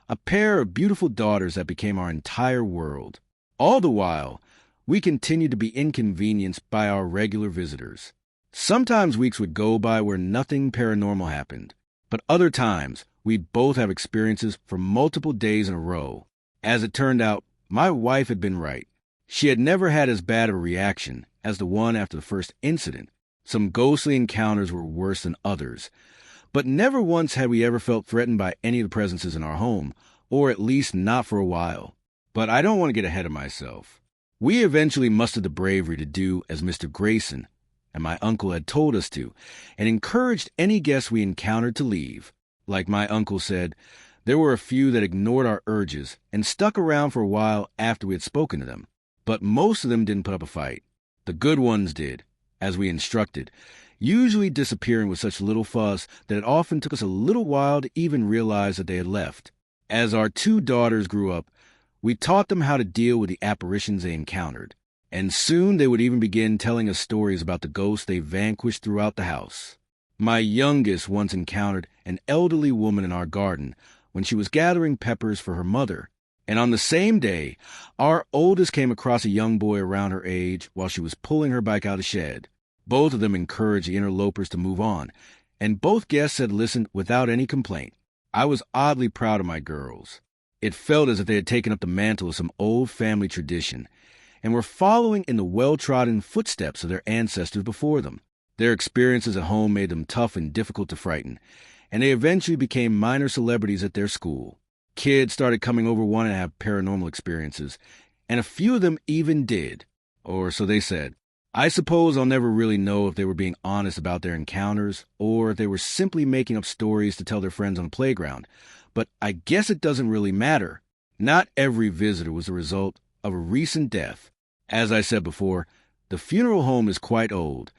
Speaker 1: a pair of beautiful daughters that became our entire world. All the while, we continued to be inconvenienced by our regular visitors. Sometimes weeks would go by where nothing paranormal happened, but other times we'd both have experiences for multiple days in a row. As it turned out, my wife had been right. She had never had as bad of a reaction as the one after the first incident. Some ghostly encounters were worse than others, but never once had we ever felt threatened by any of the presences in our home, or at least not for a while. But I don't want to get ahead of myself. We eventually mustered the bravery to do as Mr. Grayson and my uncle had told us to, and encouraged any guests we encountered to leave. Like my uncle said, there were a few that ignored our urges and stuck around for a while after we had spoken to them, but most of them didn't put up a fight. The good ones did, as we instructed, usually disappearing with such little fuss that it often took us a little while to even realize that they had left. As our two daughters grew up, we taught them how to deal with the apparitions they encountered, and soon they would even begin telling us stories about the ghosts they vanquished throughout the house. My youngest once encountered an elderly woman in our garden when she was gathering peppers for her mother, And on the same day, our oldest came across a young boy around her age while she was pulling her bike out of the shed. Both of them encouraged the interlopers to move on, and both guests had listened without any complaint. I was oddly proud of my girls. It felt as if they had taken up the mantle of some old family tradition and were following in the well-trodden footsteps of their ancestors before them. Their experiences at home made them tough and difficult to frighten, and they eventually became minor celebrities at their school. Kids started coming over wanting to have paranormal experiences, and a few of them even did, or so they said. I suppose I'll never really know if they were being honest about their encounters or if they were simply making up stories to tell their friends on the playground, but I guess it doesn't really matter. Not every visitor was the result of a recent death. As I said before, the funeral home is quite old,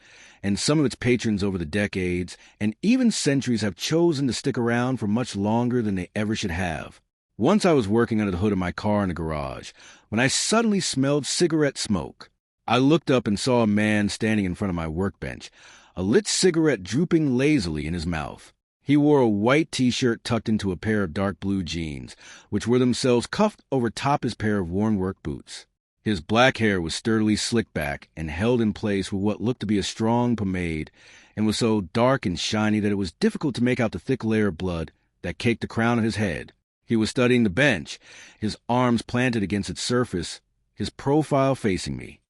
Speaker 1: and some of its patrons over the decades and even centuries have chosen to stick around for much longer than they ever should have. Once I was working under the hood of my car in the garage when I suddenly smelled cigarette smoke. I looked up and saw a man standing in front of my workbench, a lit cigarette drooping lazily in his mouth. He wore a white t-shirt tucked into a pair of dark blue jeans, which were themselves cuffed over top his pair of worn work boots. His black hair was sturdily slicked back and held in place with what looked to be a strong pomade, and was so dark and shiny that it was difficult to make out the thick layer of blood that caked the crown of his head. He was studying the bench, his arms planted against its surface, his profile facing me.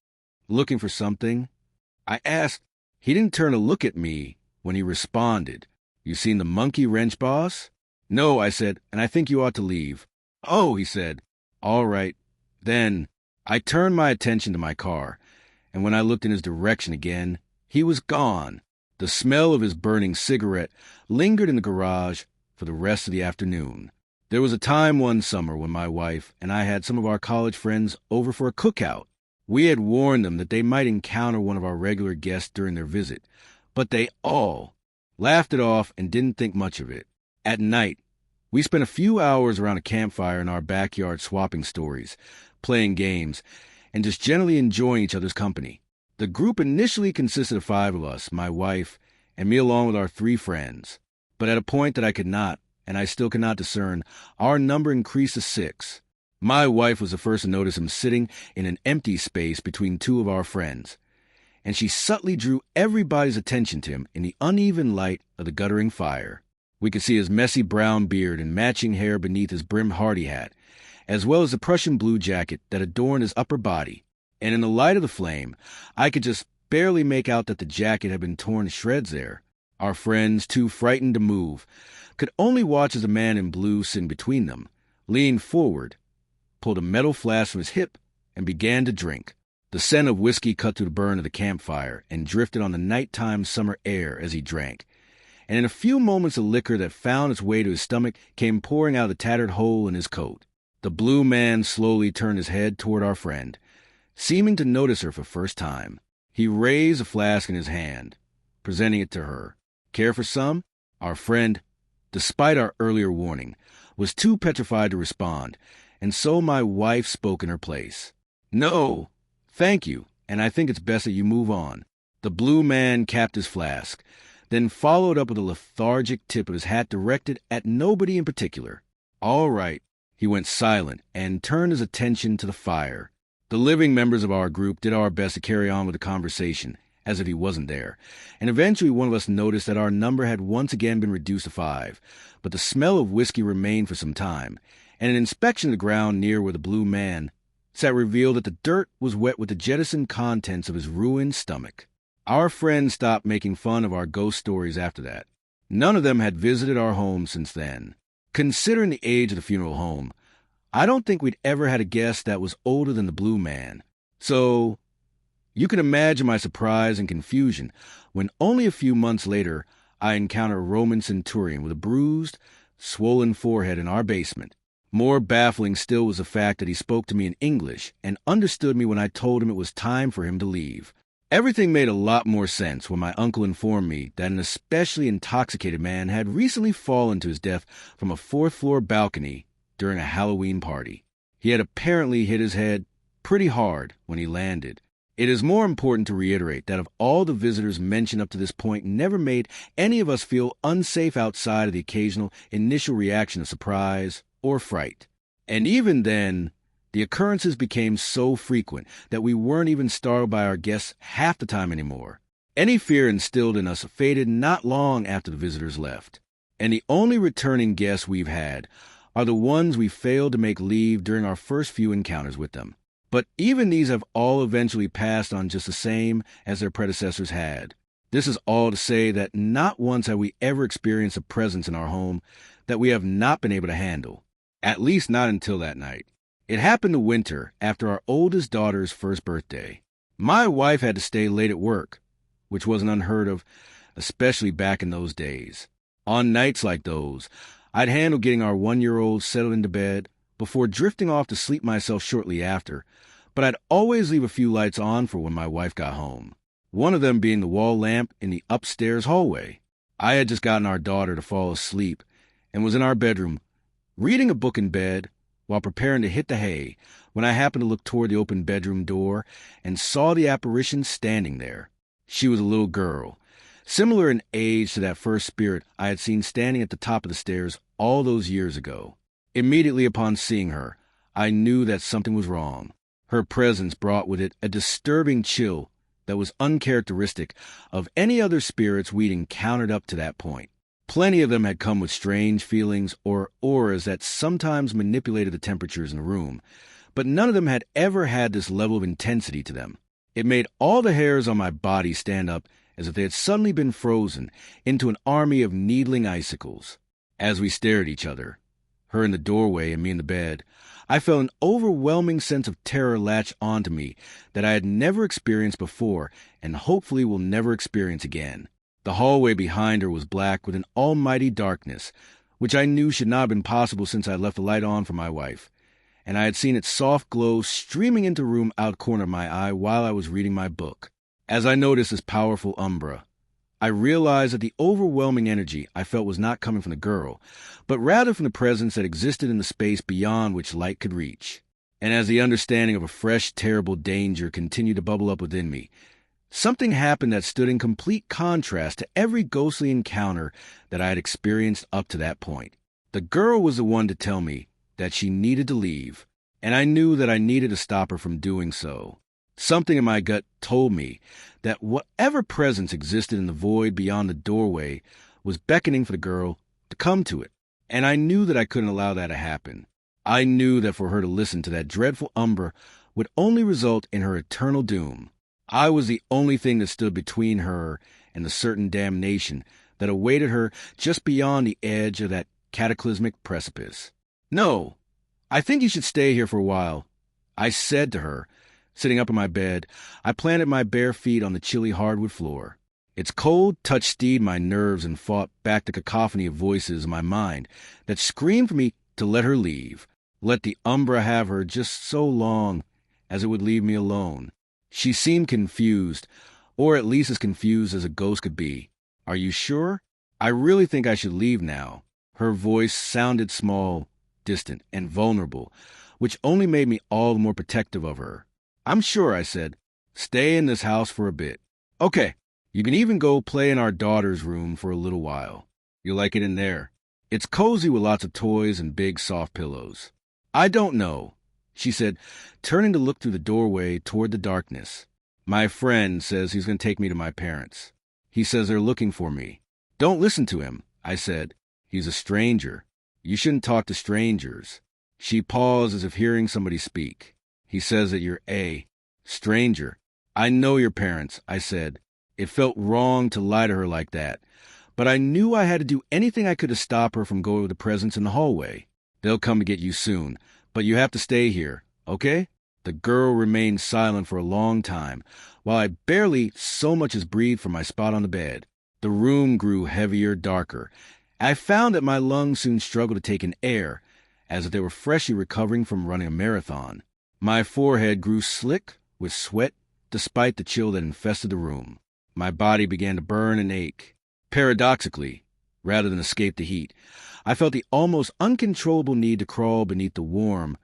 Speaker 1: Looking for something? I asked. He didn't turn to look at me when he responded. You seen the monkey wrench, boss? No, I said, and I think you ought to leave. Oh, he said. All right. Then I turned my attention to my car, and when I looked in his direction again, he was gone. The smell of his burning cigarette lingered in the garage for the rest of the afternoon. There was a time one summer when my wife and I had some of our college friends over for a cookout. We had warned them that they might encounter one of our regular guests during their visit, but they all laughed it off and didn't think much of it. At night, we spent a few hours around a campfire in our backyard swapping stories, playing games, and just generally enjoying each other's company. The group initially consisted of 5 of us, my wife, and me along with our 3 friends. But at a point that I could not, and I still cannot discern, our number increased to 6. My wife was the first to notice him sitting in an empty space between 2 of our friends, and she subtly drew everybody's attention to him in the uneven light of the guttering fire. We could see his messy brown beard and matching hair beneath his brimmed Hardy hat, as well as the Prussian blue jacket that adorned his upper body, and in the light of the flame, I could just barely make out that the jacket had been torn to shreds there. Our friends, too frightened to move, could only watch as the man in blue sitting between them, leaned forward, pulled a metal flask from his hip, and began to drink. The scent of whiskey cut through the burn of the campfire and drifted on the nighttime summer air as he drank. And in a few moments the liquor that found its way to his stomach came pouring out of the tattered hole in his coat. The blue man slowly turned his head toward our friend, seeming to notice her for the first time. He raised a flask in his hand, presenting it to her. Care for some? Our friend, despite our earlier warning, was too petrified to respond, and so my wife spoke in her place. No, thank you, and I think it's best that you move on. The blue man capped his flask, then followed up with a lethargic tip of his hat directed at nobody in particular. All right. He went silent and turned his attention to the fire. The living members of our group did our best to carry on with the conversation, as if he wasn't there, and eventually one of us noticed that our number had once again been reduced to 5, but the smell of whiskey remained for some time, and an inspection of the ground near where the blue man sat revealed that the dirt was wet with the jettisoned contents of his ruined stomach. Our friends stopped making fun of our ghost stories after that. None of them had visited our home since then. Considering the age of the funeral home, I don't think we'd ever had a guest that was older than the blue man. So you can imagine my surprise and confusion when only a few months later I encountered a Roman centurion with a bruised, swollen forehead in our basement. More baffling still was the fact that he spoke to me in English and understood me when I told him it was time for him to leave. Everything made a lot more sense when my uncle informed me that an especially intoxicated man had recently fallen to his death from a 4th-floor balcony during a Halloween party. He had apparently hit his head pretty hard when he landed. It is more important to reiterate that of all the visitors mentioned up to this point never made any of us feel unsafe outside of the occasional initial reaction of surprise or fright. And even then, the occurrences became so frequent that we weren't even startled by our guests half the time anymore. Any fear instilled in us faded not long after the visitors left. And the only returning guests we've had are the ones we failed to make leave during our first few encounters with them. But even these have all eventually passed on just the same as their predecessors had. This is all to say that not once have we ever experienced a presence in our home that we have not been able to handle. At least not until that night. It happened in winter after our oldest daughter's first birthday. My wife had to stay late at work, which wasn't unheard of, especially back in those days. On nights like those, I'd handle getting our 1-year-old settled into bed before drifting off to sleep myself shortly after, but I'd always leave a few lights on for when my wife got home. One of them being the wall lamp in the upstairs hallway. I had just gotten our daughter to fall asleep and was in our bedroom, reading a book in bed while preparing to hit the hay when I happened to look toward the open bedroom door and saw the apparition standing there. She was a little girl, similar in age to that first spirit I had seen standing at the top of the stairs all those years ago. Immediately upon seeing her, I knew that something was wrong. Her presence brought with it a disturbing chill that was uncharacteristic of any other spirits we'd encountered up to that point. Plenty of them had come with strange feelings or auras that sometimes manipulated the temperatures in the room, but none of them had ever had this level of intensity to them. It made all the hairs on my body stand up as if they had suddenly been frozen into an army of needling icicles. As we stared at each other, her in the doorway and me in the bed, I felt an overwhelming sense of terror latch onto me that I had never experienced before and hopefully will never experience again. The hallway behind her was black with an almighty darkness, which I knew should not have been possible since I left the light on for my wife, and I had seen its soft glow streaming into the room out the corner of my eye while I was reading my book. As I noticed this powerful umbra, I realized that the overwhelming energy I felt was not coming from the girl, but rather from the presence that existed in the space beyond which light could reach. And as the understanding of a fresh, terrible danger continued to bubble up within me, something happened that stood in complete contrast to every ghostly encounter that I had experienced up to that point. The girl was the one to tell me that she needed to leave, and I knew that I needed to stop her from doing so. Something in my gut told me that whatever presence existed in the void beyond the doorway was beckoning for the girl to come to it, and I knew that I couldn't allow that to happen. I knew that for her to listen to that dreadful umbra would only result in her eternal doom. I was the only thing that stood between her and the certain damnation that awaited her just beyond the edge of that cataclysmic precipice. "No, I think you should stay here for a while," I said to her. Sitting up in my bed, I planted my bare feet on the chilly hardwood floor. Its cold touch steadied my nerves and fought back the cacophony of voices in my mind that screamed for me to let her leave. Let the umbra have her just so long as it would leave me alone. She seemed confused, or at least as confused as a ghost could be. "Are you sure? I really think I should leave now." Her voice sounded small, distant, and vulnerable, which only made me all the more protective of her. "I'm sure," I said. "Stay in this house for a bit." "Okay, you can even go play in our daughter's room for a little while. You'll like it in there. It's cozy with lots of toys and big soft pillows." "I don't know," she said, turning to look through the doorway toward the darkness. "My friend says he's going to take me to my parents. He says they're looking for me." "Don't listen to him," I said. "He's a stranger. You shouldn't talk to strangers." She paused as if hearing somebody speak. "He says that you're a stranger." "I know your parents," I said. It felt wrong to lie to her like that, but I knew I had to do anything I could to stop her from going with the presence in the hallway. "They'll come to get you soon, but you have to stay here, okay?" The girl remained silent for a long time, while I barely so much as breathed from my spot on the bed. The room grew heavier, darker. I found that my lungs soon struggled to take in air, as if they were freshly recovering from running a marathon. My forehead grew slick with sweat despite the chill that infested the room. My body began to burn and ache. Paradoxically, rather than escape the heat, I felt the almost uncontrollable need to crawl beneath the warm,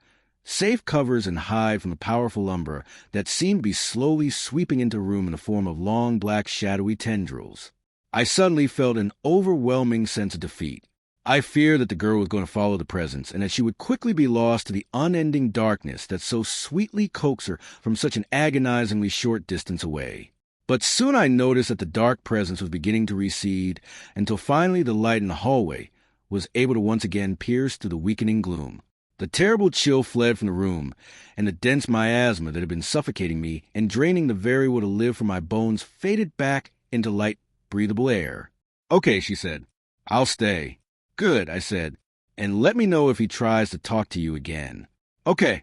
Speaker 1: safe covers and hide from the powerful umbra that seemed to be slowly sweeping into the room in the form of long black shadowy tendrils. I suddenly felt an overwhelming sense of defeat. I feared that the girl was going to follow the presence and that she would quickly be lost to the unending darkness that so sweetly coaxed her from such an agonizingly short distance away. But soon I noticed that the dark presence was beginning to recede until finally the light in the hallway was able to once again pierce through the weakening gloom. The terrible chill fled from the room, and the dense miasma that had been suffocating me and draining the very will to live from my bones faded back into light, breathable air. "Okay," she said. "I'll stay." "Good," I said. "And let me know if he tries to talk to you again." Okay,"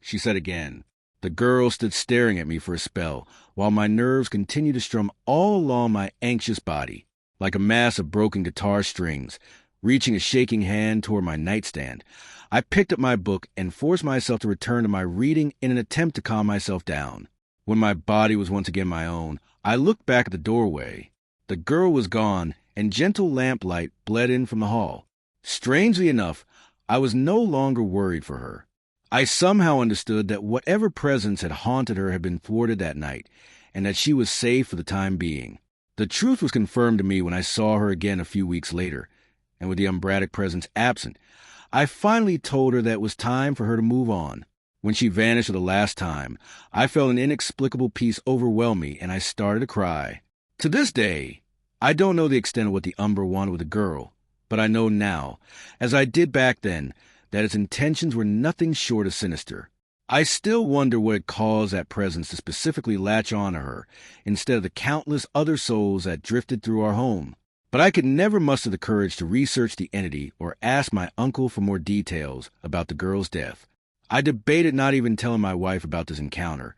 Speaker 1: she said again. The girl stood staring at me for a spell, while my nerves continued to strum all along my anxious body, like a mass of broken guitar strings. Reaching a shaking hand toward my nightstand, I picked up my book and forced myself to return to my reading in an attempt to calm myself down. When my body was once again my own, I looked back at the doorway. The girl was gone, and gentle lamplight bled in from the hall. Strangely enough, I was no longer worried for her. I somehow understood that whatever presence had haunted her had been thwarted that night, and that she was safe for the time being. The truth was confirmed to me when I saw her again a few weeks later, and with the umbratic presence absent, I finally told her that it was time for her to move on. When she vanished for the last time, I felt an inexplicable peace overwhelm me, and I started to cry. To this day, I don't know the extent of what the Umbra wanted with the girl, but I know now, as I did back then, that its intentions were nothing short of sinister. I still wonder what had caused that presence to specifically latch on to her, instead of the countless other souls that drifted through our home. But I could never muster the courage to research the entity or ask my uncle for more details about the girl's death. I debated not even telling my wife about this encounter,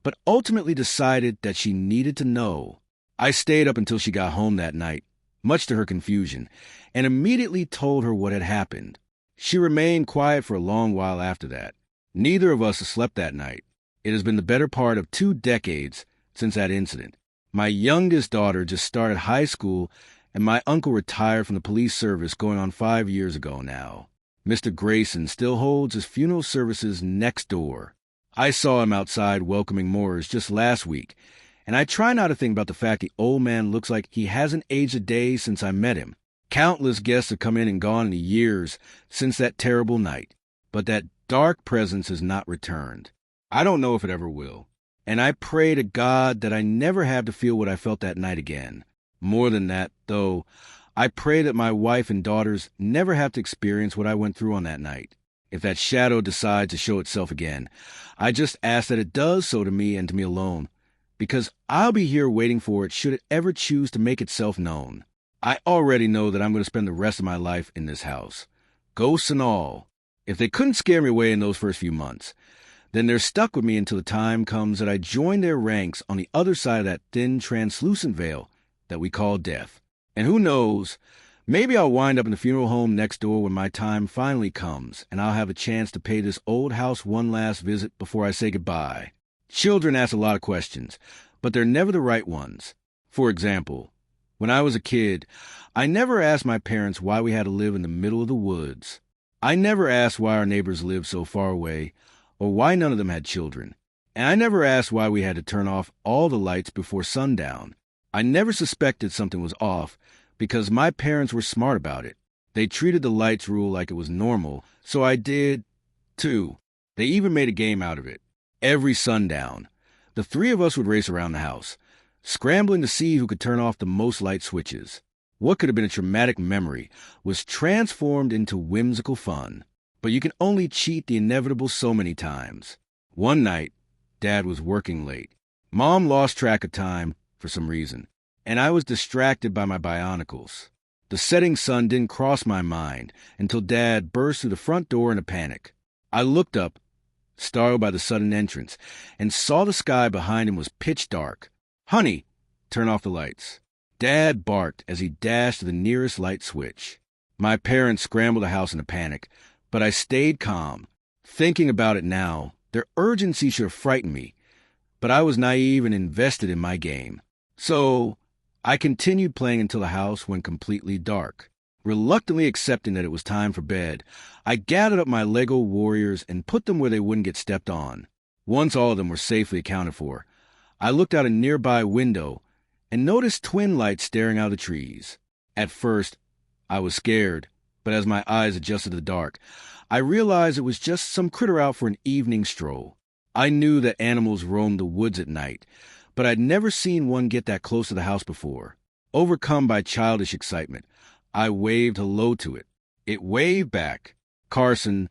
Speaker 1: but ultimately decided that she needed to know. I stayed up until she got home that night, much to her confusion, and immediately told her what had happened. She remained quiet for a long while after that. Neither of us slept that night. It has been the better part of 2 decades since that incident. My youngest daughter just started high school, and my uncle retired from the police service going on 5 years ago now. Mr. Grayson still holds his funeral services next door. I saw him outside welcoming mourners just last week, and I try not to think about the fact the old man looks like he hasn't aged a day since I met him. Countless guests have come in and gone in the years since that terrible night, but that dark presence has not returned. I don't know if it ever will, and I pray to God that I never have to feel what I felt that night again. More than that, though, I pray that my wife and daughters never have to experience what I went through on that night. If that shadow decides to show itself again, I just ask that it does so to me and to me alone, because I'll be here waiting for it should it ever choose to make itself known. I already know that I'm going to spend the rest of my life in this house, ghosts and all. If they couldn't scare me away in those first few months, then they're stuck with me until the time comes that I join their ranks on the other side of that thin, translucent veil that we call death. And who knows, maybe I'll wind up in the funeral home next door when my time finally comes, and I'll have a chance to pay this old house one last visit before I say goodbye. Children ask a lot of questions, but they're never the right ones. For example, when I was a kid, I never asked my parents why we had to live in the middle of the woods. I never asked why our neighbors lived so far away, or why none of them had children. And I never asked why we had to turn off all the lights before sundown. I never suspected something was off because my parents were smart about it. They treated the lights rule like it was normal, so I did, too. They even made a game out of it. Every sundown, the 3 of us would race around the house, scrambling to see who could turn off the most light switches. What could have been a traumatic memory was transformed into whimsical fun. But you can only cheat the inevitable so many times. One night, Dad was working late. Mom lost track of time for some reason, and I was distracted by my bionicles. The setting sun didn't cross my mind until Dad burst through the front door in a panic. I looked up, startled by the sudden entrance, and saw the sky behind him was pitch dark. "Honey, turn off the lights." Dad barked as he dashed to the nearest light switch. My parents scrambled the house in a panic, but I stayed calm. Thinking about it now, their urgency should have frightened me, but I was naive and invested in my game. So I continued playing until the house went completely dark. Reluctantly accepting that it was time for bed, I gathered up my Lego warriors and put them where they wouldn't get stepped on. Once all of them were safely accounted for, I looked out a nearby window and noticed twin lights staring out of the trees. At first, I was scared, but as my eyes adjusted to the dark, I realized it was just some critter out for an evening stroll. I knew that animals roamed the woods at night, but I'd never seen one get that close to the house before. Overcome by childish excitement, I waved hello to it. It waved back. "Carson,"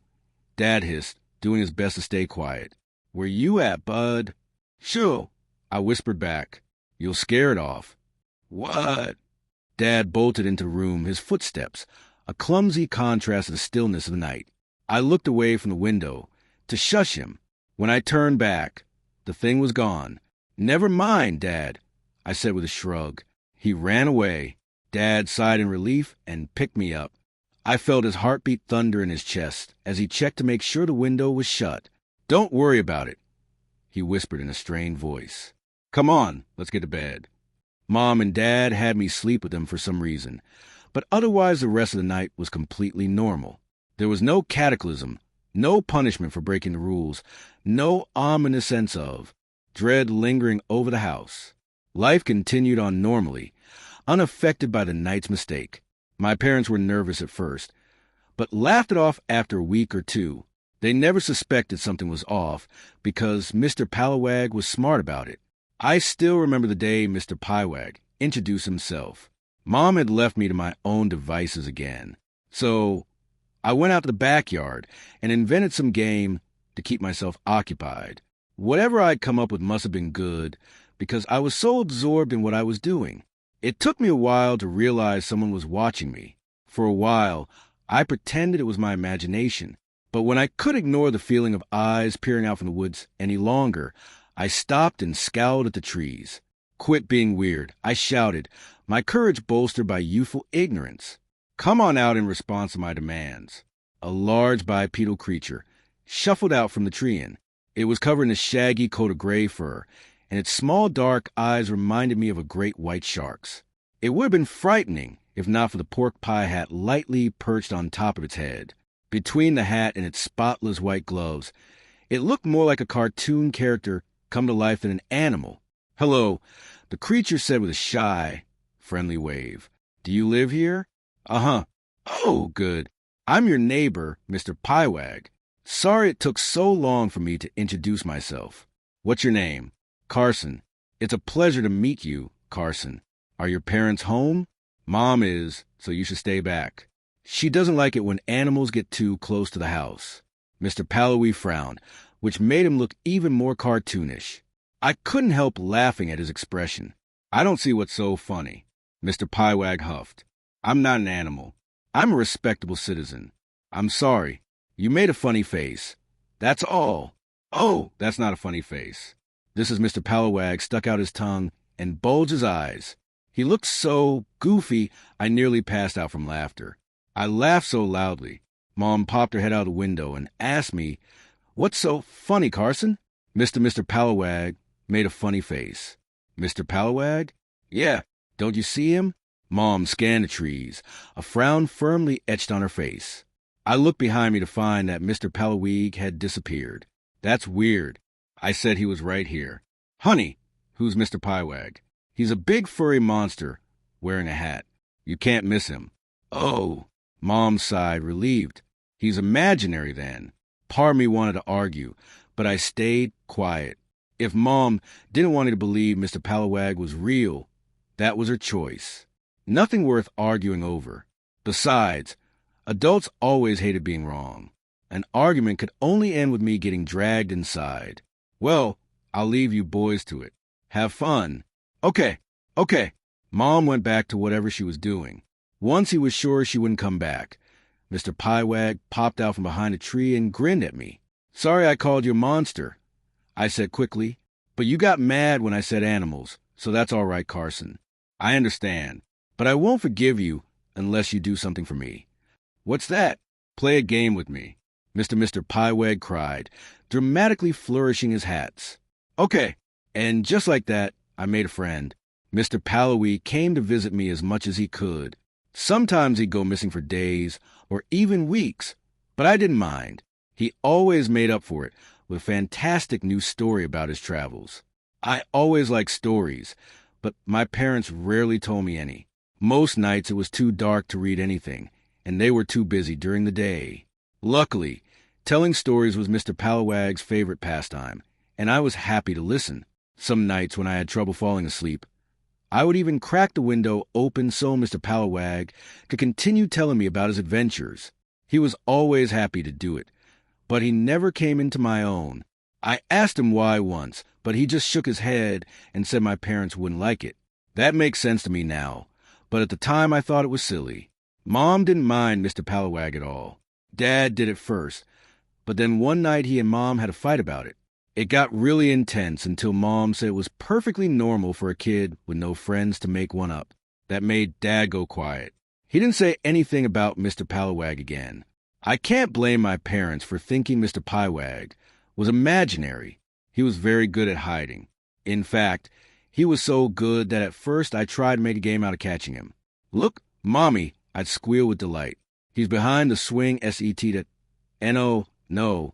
Speaker 1: Dad hissed, doing his best to stay quiet. "Where you at, bud?" "Shoo," I whispered back. "You'll scare it off." "What?" Dad bolted into the room, his footsteps, a clumsy contrast to the stillness of the night. I looked away from the window to shush him. When I turned back, the thing was gone. "Never mind, Dad," I said with a shrug. He ran away. Dad sighed in relief and picked me up. I felt his heartbeat thunder in his chest as he checked to make sure the window was shut. "Don't worry about it," he whispered in a strained voice. "Come on, let's get to bed." Mom and Dad had me sleep with them for some reason, but otherwise the rest of the night was completely normal. There was no cataclysm, no punishment for breaking the rules, no ominous sense of dread lingering over the house. Life continued on normally, unaffected by the night's mistake. My parents were nervous at first, but laughed it off after a week or two. They never suspected something was off because Mr. Pallawag was smart about it. I still remember the day Mr. Pywag introduced himself. Mom had left me to my own devices again, so I went out to the backyard and invented some game to keep myself occupied. Whatever I'd come up with must have been good, because I was so absorbed in what I was doing. It took me a while to realize someone was watching me. For a while, I pretended it was my imagination, but when I could ignore the feeling of eyes peering out from the woods any longer, I stopped and scowled at the trees. "Quit being weird," I shouted, my courage bolstered by youthful ignorance. "Come on out in response to my demands." A large bipedal creature shuffled out from the tree-in. It was covered in a shaggy coat of gray fur, and its small dark eyes reminded me of a great white shark's. It would have been frightening if not for the pork pie hat lightly perched on top of its head. Between the hat and its spotless white gloves, it looked more like a cartoon character come to life than an animal. "Hello," the creature said with a shy, friendly wave. "Do you live here?" "Uh-huh." "Oh, good. I'm your neighbor, Mr. Pywag. Sorry it took so long for me to introduce myself. What's your name?" "Carson." "It's a pleasure to meet you, Carson. Are your parents home?" "Mom is, so you should stay back. She doesn't like it when animals get too close to the house." Mr. Pallawee frowned, which made him look even more cartoonish. I couldn't help laughing at his expression. "I don't see what's so funny." Mr. Pywag huffed. "I'm not an animal. I'm a respectable citizen. I'm sorry. You made a funny face. That's all." "Oh, that's not a funny face." This is Mr. Pallawag stuck out his tongue and bulged his eyes. He looked so goofy, I nearly passed out from laughter. I laughed so loudly. Mom popped her head out the window and asked me, "What's so funny, Carson?" Mr. Pallawag made a funny face. "Mr. Pallawag?" "Yeah. Don't you see him?" Mom scanned the trees, a frown firmly etched on her face. I looked behind me to find that Mr. Pallawag had disappeared. "That's weird." I said he was right here. "Honey, who's Mr. Pywag?" "He's a big furry monster wearing a hat. You can't miss him." "Oh." Mom sighed, relieved. "He's imaginary then." Part of me wanted to argue, but I stayed quiet. If Mom didn't want me to believe Mr. Pallawag was real, that was her choice. Nothing worth arguing over. Besides, adults always hated being wrong. An argument could only end with me getting dragged inside. "Well, I'll leave you boys to it. Have fun." Okay. Mom went back to whatever she was doing. Once he was sure she wouldn't come back, Mr. Pywag popped out from behind a tree and grinned at me. "Sorry I called you a monster," I said quickly, "but you got mad when I said animals, so that's all right, Carson. I understand, but I won't forgive you unless you do something for me." "What's that?" "Play a game with me," Mr. Pywag cried, dramatically flourishing his hats. "Okay." And just like that, I made a friend. Mr. Pallawee came to visit me as much as he could. Sometimes he'd go missing for days or even weeks, but I didn't mind. He always made up for it with a fantastic new story about his travels. I always liked stories, but my parents rarely told me any. Most nights it was too dark to read anything, and they were too busy during the day. Luckily, telling stories was Mr. Palawag's favorite pastime, and I was happy to listen. Some nights when I had trouble falling asleep, I would even crack the window open so Mr. Palawag could continue telling me about his adventures. He was always happy to do it, but he never came into my own. I asked him why once, but he just shook his head and said my parents wouldn't like it. That makes sense to me now, but at the time I thought it was silly. Mom didn't mind Mr. Palawag at all. Dad did it first, but then one night he and Mom had a fight about it. It got really intense until Mom said it was perfectly normal for a kid with no friends to make one up. That made Dad go quiet. He didn't say anything about Mr. Palawag again. I can't blame my parents for thinking Mr. Palawag was imaginary. He was very good at hiding. In fact, he was so good that at first I tried to make a game out of catching him. "Look, Mommy," I'd squeal with delight. "He's behind the swing SET that no.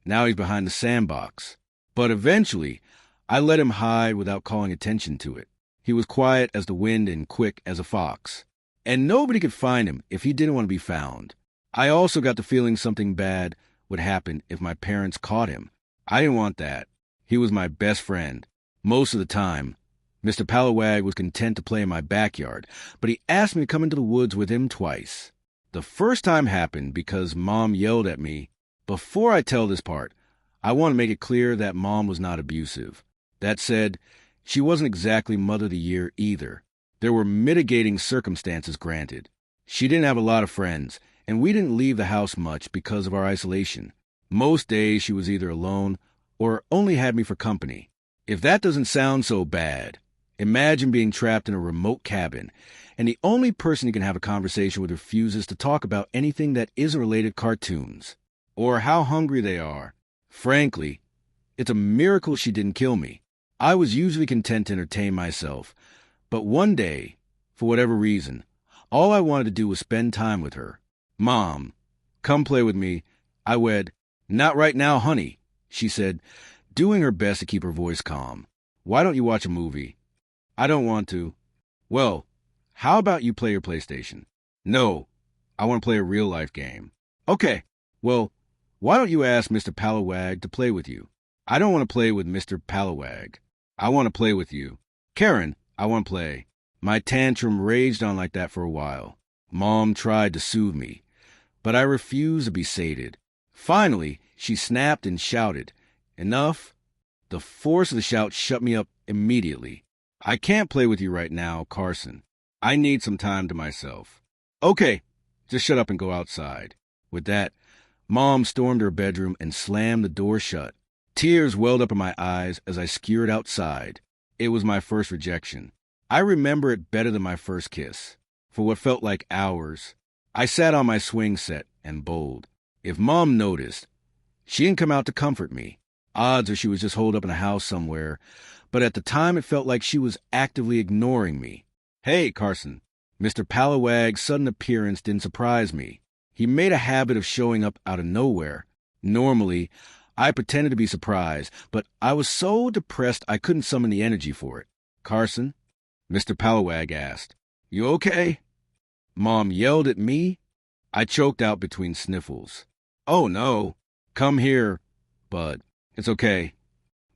Speaker 1: Now he's behind the sandbox." But eventually, I let him hide without calling attention to it. He was quiet as the wind and quick as a fox. And nobody could find him if he didn't want to be found. I also got the feeling something bad would happen if my parents caught him. I didn't want that. He was my best friend. Most of the time, Mr. Palawag was content to play in my backyard, but he asked me to come into the woods with him twice. The first time happened because Mom yelled at me. Before I tell this part, I want to make it clear that Mom was not abusive. That said, she wasn't exactly Mother of the Year either. There were mitigating circumstances granted. She didn't have a lot of friends, and we didn't leave the house much because of our isolation. Most days she was either alone or only had me for company. If that doesn't sound so bad, imagine being trapped in a remote cabin, and the only person you can have a conversation with refuses to talk about anything that isn't related to cartoons, or how hungry they are. Frankly, it's a miracle she didn't kill me. I was usually content to entertain myself, but one day, for whatever reason, all I wanted to do was spend time with her. "Mom, come play with me." I wed. "Not right now, honey," she said, doing her best to keep her voice calm. "Why don't you watch a movie?" "I don't want to." "Well, how about you play your PlayStation?" "No, I want to play a real-life game." "Okay, well, why don't you ask Mr. Palawag to play with you?" "I don't want to play with Mr. Palawag. I want to play with you." "Karen, I want to play." My tantrum raged on like that for a while. Mom tried to soothe me, but I refused to be sated. Finally, she snapped and shouted, "Enough!" The force of the shout shut me up immediately. "I can't play with you right now, Carson. I need some time to myself." "Okay, just shut up and go outside." With that, Mom stormed her bedroom and slammed the door shut. Tears welled up in my eyes as I scurried outside. It was my first rejection. I remember it better than my first kiss. For what felt like hours, I sat on my swing set and bowled. If Mom noticed, she didn't come out to comfort me. Odds are she was just holed up in a house somewhere, but at the time it felt like she was actively ignoring me. "Hey, Carson." Mr. Palawag's sudden appearance didn't surprise me. He made a habit of showing up out of nowhere. Normally, I pretended to be surprised, but I was so depressed I couldn't summon the energy for it. "Carson?" Mr. Palawag asked. "You okay?" Mom yelled at me. I choked out between sniffles. "Oh, no. Come here, bud. It's okay."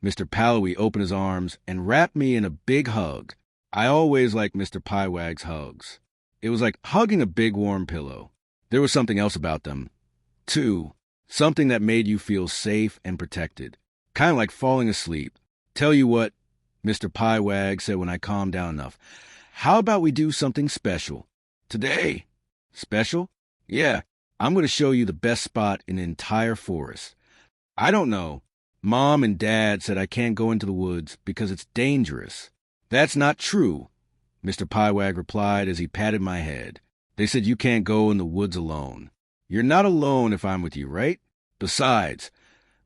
Speaker 1: Mr. Palawi opened his arms and wrapped me in a big hug. I always liked Mr. Palawag's hugs. It was like hugging a big warm pillow. There was something else about them, too. Something that made you feel safe and protected. Kind of like falling asleep. "Tell you what," Mr. Palawag said when I calmed down enough. "How about we do something special? Today." "Special?" "Yeah, I'm going to show you the best spot in the entire forest." "I don't know. Mom and Dad said I can't go into the woods because it's dangerous." "That's not true," Mr. Palawag replied as he patted my head. "They said you can't go in the woods alone. You're not alone if I'm with you, right? Besides,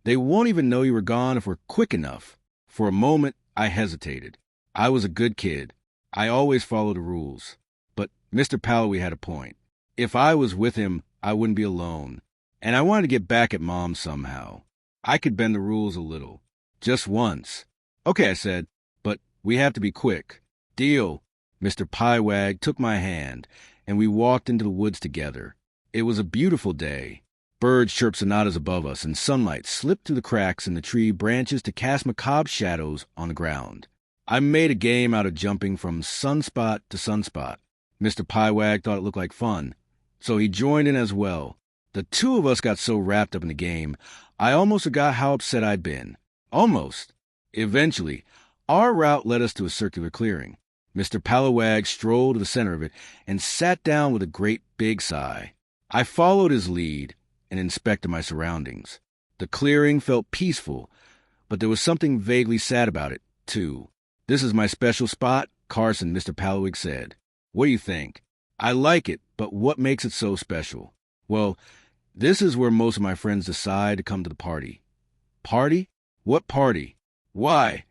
Speaker 1: they won't even know you were gone if we're quick enough." For a moment, I hesitated. I was a good kid. I always followed the rules. But Mr. Palawi had a point. If I was with him, I wouldn't be alone. And I wanted to get back at Mom somehow. I could bend the rules a little. Just once. "Okay," I said, "but we have to be quick." "Deal." Mr. Piewag took my hand, and we walked into the woods together. It was a beautiful day. Birds chirped sonatas above us, and sunlight slipped through the cracks in the tree branches to cast macabre shadows on the ground. I made a game out of jumping from sunspot to sunspot. Mr. Piewag thought it looked like fun, so he joined in as well. The two of us got so wrapped up in the game, I almost forgot how upset I'd been. Almost. Eventually, our route led us to a circular clearing. Mr. Piewag strolled to the center of it and sat down with a great big sigh. I followed his lead and inspected my surroundings. The clearing felt peaceful, but there was something vaguely sad about it, too. "This is my special spot," Carson, Mr. Piewag said. "What do you think?" "I like it, but what makes it so special?" "Well, this is where most of my friends decide to come to the party." "Party? What party?" "Why,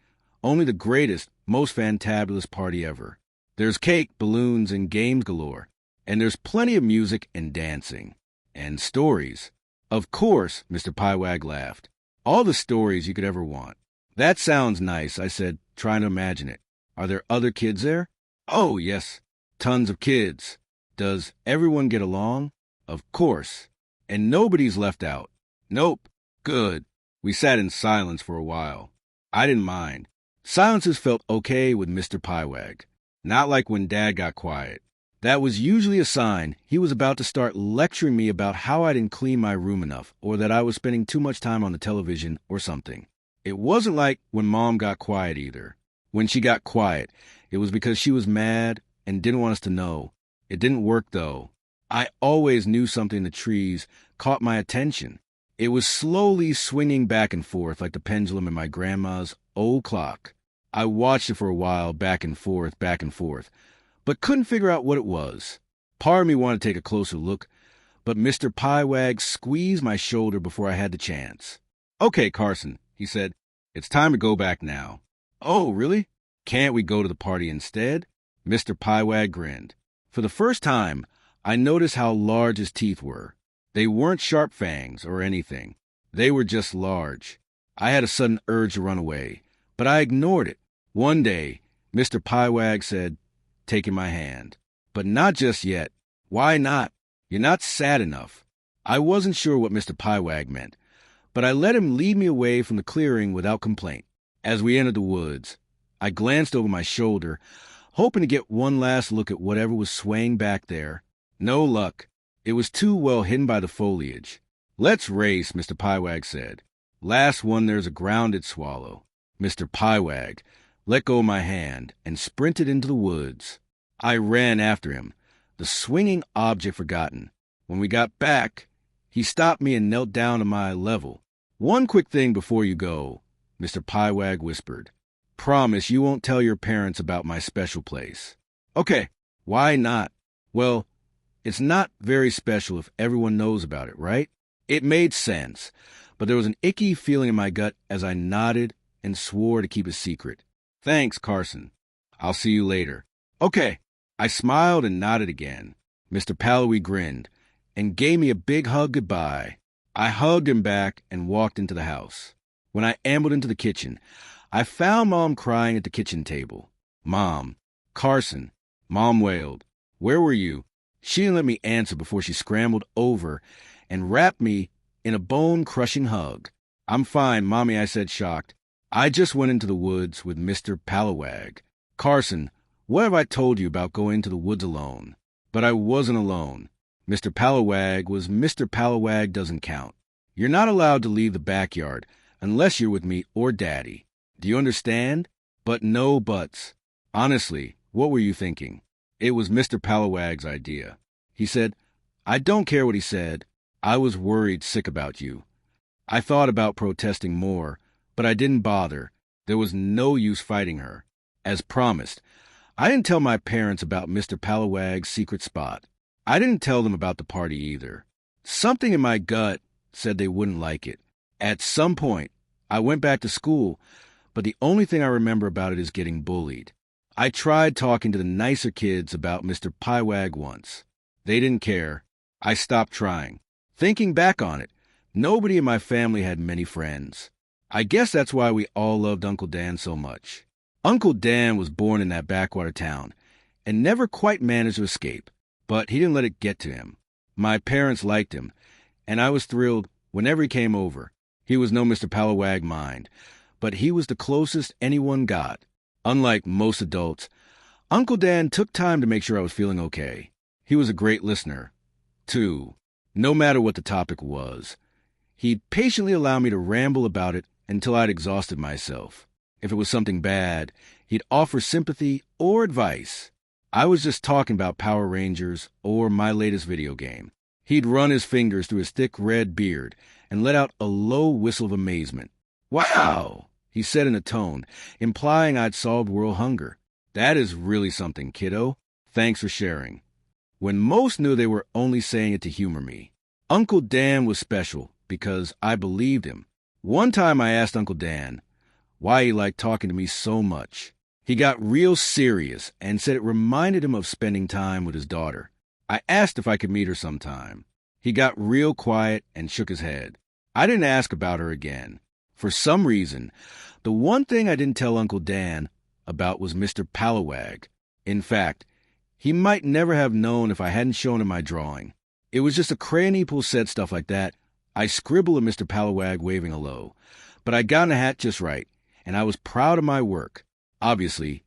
Speaker 1: only the greatest, most fantabulous party ever. There's cake, balloons, and games galore. And there's plenty of music and dancing. And stories." "Of course," Mr. Piewag laughed. "All the stories you could ever want." "That sounds nice," I said, trying to imagine it. "Are there other kids there?" "Oh, yes. Tons of kids." "Does everyone get along?" "Of course. And nobody's left out." "Nope." "Good." We sat in silence for a while. I didn't mind. Silences felt okay with Mr. Piewag. Not like when Dad got quiet. That was usually a sign he was about to start lecturing me about how I didn't clean my room enough, or that I was spending too much time on the television or something. It wasn't like when Mom got quiet either. When she got quiet, it was because she was mad and didn't want us to know. It didn't work, though. I always knew something in the trees caught my attention. It was slowly swinging back and forth like the pendulum in my grandma's old clock. I watched it for a while, back and forth, but couldn't figure out what it was. Part of me wanted to take a closer look, but Mr. Piewag squeezed my shoulder before I had the chance. "Okay, Carson," he said, "it's time to go back now." "Oh, really? Can't we go to the party instead?" Mr. Piewag grinned. For the first time, I noticed how large his teeth were. They weren't sharp fangs or anything. They were just large. I had a sudden urge to run away, but I ignored it. One day, Mr. Piewag said, taking my hand, "But not just yet." "Why not?" "You're not sad enough." I wasn't sure what Mr. Piewag meant, but I let him lead me away from the clearing without complaint. As we entered the woods, I glanced over my shoulder, hoping to get one last look at whatever was swaying back there. No luck. It was too well hidden by the foliage. "Let's race," Mr. Piewag said. "Last one there's a grounded swallow." Mr. Piewag let go of my hand and sprinted into the woods. I ran after him, the swinging object forgotten. When we got back, he stopped me and knelt down to my level. "One quick thing before you go," Mr. Piewag whispered. "Promise you won't tell your parents about my special place." "Okay." "Why not?" "Well, it's not very special if everyone knows about it, right?" It made sense, but there was an icky feeling in my gut as I nodded and swore to keep it secret. "Thanks, Carson. I'll see you later." "Okay." I smiled and nodded again. Mr. Piewag grinned and gave me a big hug goodbye. I hugged him back and walked into the house. When I ambled into the kitchen, I found Mom crying at the kitchen table. "Mom." "Carson." Mom wailed. "Where were you?" She didn't let me answer before she scrambled over and wrapped me in a bone-crushing hug. "I'm fine, Mommy," I said, shocked. "I just went into the woods with Mr. Piewag." "Carson, what have I told you about going to the woods alone?" But I wasn't alone. Mr. Piewag was Mr. Piewag doesn't count. You're not allowed to leave the backyard unless you're with me or Daddy. Do you understand? But no buts. Honestly, what were you thinking? It was Mr. Piewag's idea. He said, "I don't care what he said. I was worried sick about you. I thought about protesting more, but I didn't bother. There was no use fighting her. As promised, I didn't tell my parents about Mr. Piewag's secret spot. I didn't tell them about the party either. Something in my gut said they wouldn't like it. At some point, I went back to school, but the only thing I remember about it is getting bullied. I tried talking to the nicer kids about Mr. Piewag once. They didn't care. I stopped trying. Thinking back on it, nobody in my family had many friends. I guess that's why we all loved Uncle Dan so much. Uncle Dan was born in that backwater town, and never quite managed to escape, but he didn't let it get to him. My parents liked him, and I was thrilled whenever he came over. He was no Mr. Pallawag mind, but he was the closest anyone got. Unlike most adults, Uncle Dan took time to make sure I was feeling okay. He was a great listener, too. No matter what the topic was, he'd patiently allow me to ramble about it until I'd exhausted myself. If it was something bad, he'd offer sympathy or advice. I was just talking about Power Rangers or my latest video game. He'd run his fingers through his thick red beard and let out a low whistle of amazement. "Wow," he said in a tone, implying I'd solved world hunger. "That is really something, kiddo. Thanks for sharing." When most knew they were only saying it to humor me. Uncle Dan was special because I believed him. One time I asked Uncle Dan why he liked talking to me so much. He got real serious and said it reminded him of spending time with his daughter. I asked if I could meet her sometime. He got real quiet and shook his head. I didn't ask about her again. For some reason, the one thing I didn't tell Uncle Dan about was Mr. Pallawag. In fact, he might never have known if I hadn't shown him my drawing. It was just a crayon Eagle said stuff like that. I scribbled a Mr. Pallawag waving hello, but I got in the hat just right, and I was proud of my work. Obviously,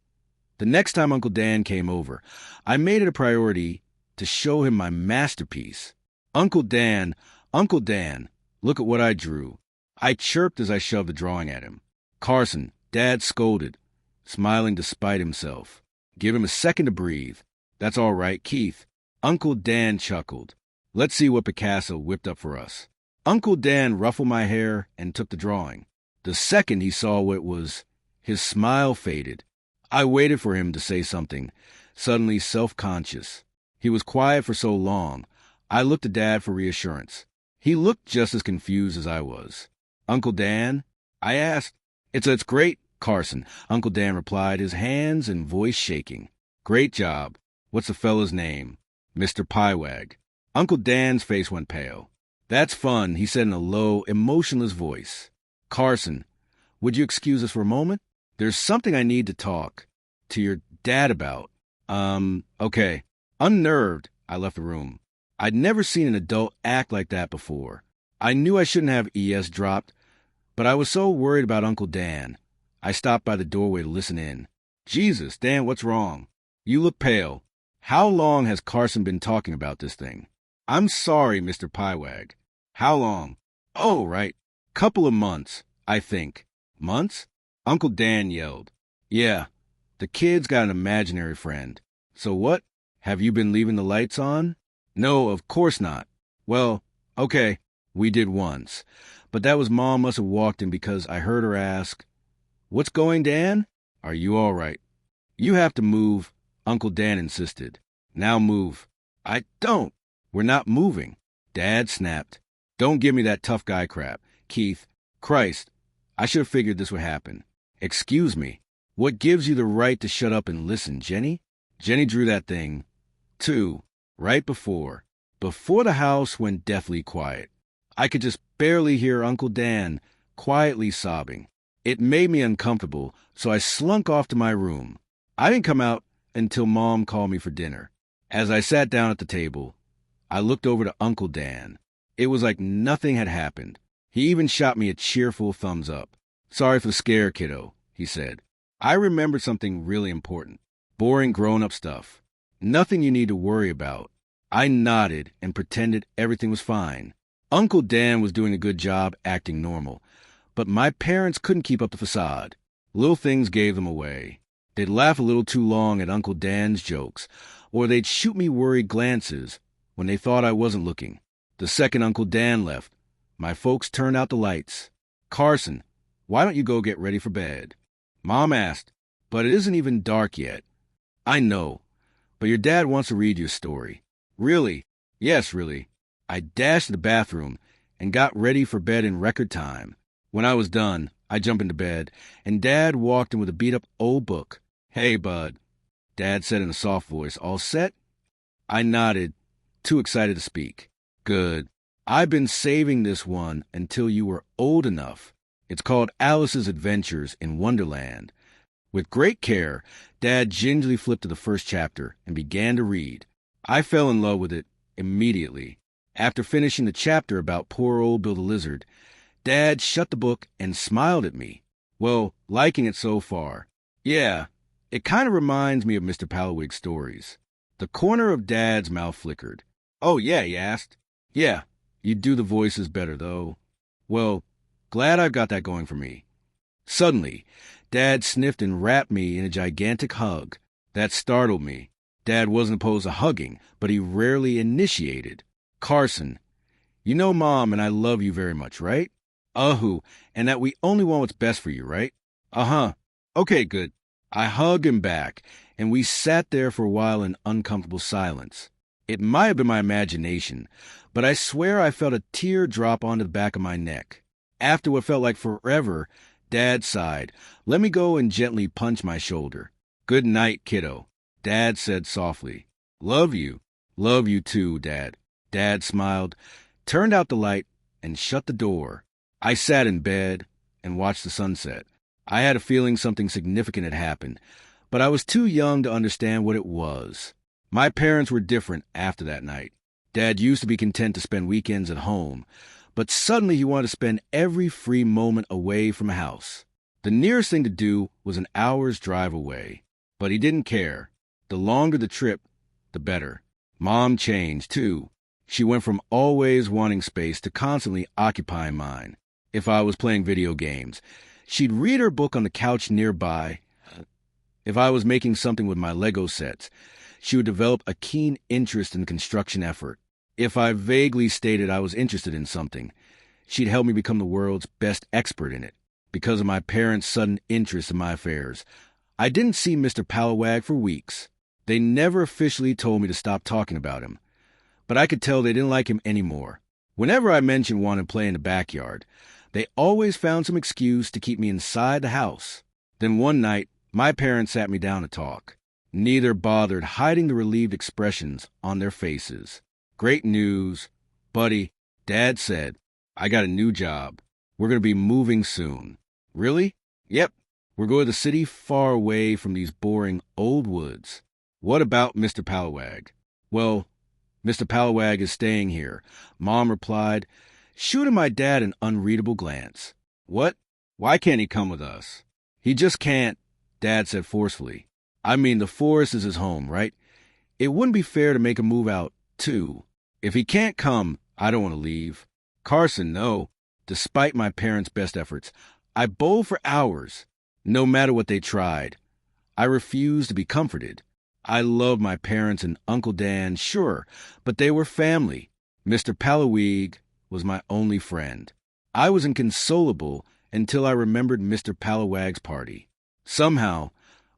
Speaker 1: the next time Uncle Dan came over, I made it a priority to show him my masterpiece. Uncle Dan, look at what I drew." I chirped as I shoved the drawing at him. "Carson," Dad scolded, smiling despite himself. "Give him a second to breathe." "That's all right, Keith." Uncle Dan chuckled. "Let's see what Picasso whipped up for us." Uncle Dan ruffled my hair and took the drawing. The second he saw what it was, his smile faded. I waited for him to say something, suddenly self-conscious. He was quiet for so long, I looked at Dad for reassurance. He looked just as confused as I was. "Uncle Dan?" I asked. It's great, Carson," Uncle Dan replied, his hands and voice shaking. "Great job. What's the fella's name?" "Mr. Pallawag." Uncle Dan's face went pale. "That's fun," he said in a low, emotionless voice. "Carson, would you excuse us for a moment? There's something I need to talk to your dad about." Okay." Unnerved, I left the room. I'd never seen an adult act like that before. I knew I shouldn't have ES dropped, but I was so worried about Uncle Dan. I stopped by the doorway to listen in. "Jesus, Dan, what's wrong? You look pale. How long has Carson been talking about this thing?" "I'm sorry, Mr. Pallawag." "How long?" "Oh, right. Couple of months, I think." "Months?" Uncle Dan yelled. "Yeah, the kid's got an imaginary friend." "So what? Have you been leaving the lights on?" "No, of course not." "Well, okay, we did once. But that was Mom must have walked in because I heard her ask, 'What's going, Dan? Are you all right?'" "You have to move," Uncle Dan insisted. "Now move." "I don't." "We're not moving." Dad snapped. "Don't give me that tough guy crap, Keith. Christ, I should have figured this would happen." "Excuse me. What gives you the right to shut up and listen, Jenny?" Jenny drew that thing, too, right before the house went deathly quiet. I could just barely hear Uncle Dan quietly sobbing. It made me uncomfortable, so I slunk off to my room. I didn't come out until Mom called me for dinner. As I sat down at the table, I looked over to Uncle Dan. It was like nothing had happened. He even shot me a cheerful thumbs up. "Sorry for the scare, kiddo," he said. "I remembered something really important. Boring grown-up stuff. Nothing you need to worry about." I nodded and pretended everything was fine. Uncle Dan was doing a good job acting normal, but my parents couldn't keep up the facade. Little things gave them away. They'd laugh a little too long at Uncle Dan's jokes, or they'd shoot me worried glances when they thought I wasn't looking. The second Uncle Dan left, my folks turned out the lights. "Carson, why don't you go get ready for bed?" Mom asked, "But it isn't even dark yet." "I know, but your dad wants to read your story." "Really?" "Yes, really." I dashed to the bathroom and got ready for bed in record time. When I was done, I jumped into bed, and Dad walked in with a beat-up old book. "Hey, bud," Dad said in a soft voice. "All set?" I nodded, too excited to speak. "Good. I've been saving this one until you were old enough. It's called Alice's Adventures in Wonderland. With great care, Dad gingerly flipped to the first chapter and began to read. I fell in love with it immediately. After finishing the chapter about poor old Bill the Lizard, Dad shut the book and smiled at me. Well, liking it so far. Yeah, it kind of reminds me of Mr. Pallowig's stories. The corner of Dad's mouth flickered. Oh, yeah, he asked. Yeah, you do the voices better, though. Well, glad I've got that going for me. Suddenly, Dad sniffed and wrapped me in a gigantic hug. That startled me. Dad wasn't opposed to hugging, but he rarely initiated. Carson, you know Mom and I love you very much, right? And that we only want what's best for you, right? Uh-huh. Okay, good. I hugged him back, and we sat there for a while in uncomfortable silence. It might have been my imagination, but I swear I felt a tear drop onto the back of my neck. After what felt like forever, Dad sighed, let me go and gently punch my shoulder. Good night, kiddo, Dad said softly. Love you. Love you too, Dad. Dad smiled, turned out the light, and shut the door. I sat in bed and watched the sunset. I had a feeling something significant had happened, but I was too young to understand what it was. My parents were different after that night. Dad used to be content to spend weekends at home, but suddenly he wanted to spend every free moment away from the house. The nearest thing to do was an hour's drive away, but he didn't care. The longer the trip, the better. Mom changed, too. She went from always wanting space to constantly occupying mine. If I was playing video games, she'd read her book on the couch nearby. If I was making something with my Lego sets, she would develop a keen interest in the construction effort. If I vaguely stated I was interested in something, she'd help me become the world's best expert in it. Because of my parents' sudden interest in my affairs, I didn't see Mr. Pallowag for weeks. They never officially told me to stop talking about him, but I could tell they didn't like him anymore. Whenever I mentioned wanting to play in the backyard, they always found some excuse to keep me inside the house. Then one night, my parents sat me down to talk. Neither bothered hiding the relieved expressions on their faces. Great news. Buddy, Dad said, I got a new job. We're going to be moving soon. Really? Yep. We're going to the city far away from these boring old woods. What about Mr. Pallowag? Well, Mr. Pallowag is staying here, Mom replied, shooting my dad an unreadable glance. What? Why can't he come with us? He just can't, Dad said forcefully. I mean, the forest is his home, right? It wouldn't be fair to make him move out, too. If he can't come, I don't want to leave. Carson, no. Despite my parents' best efforts, I bowled for hours, no matter what they tried. I refused to be comforted. I loved my parents and Uncle Dan, sure, but they were family. Mr. Pallowig was my only friend. I was inconsolable until I remembered Mr. Pallowag's party. Somehow,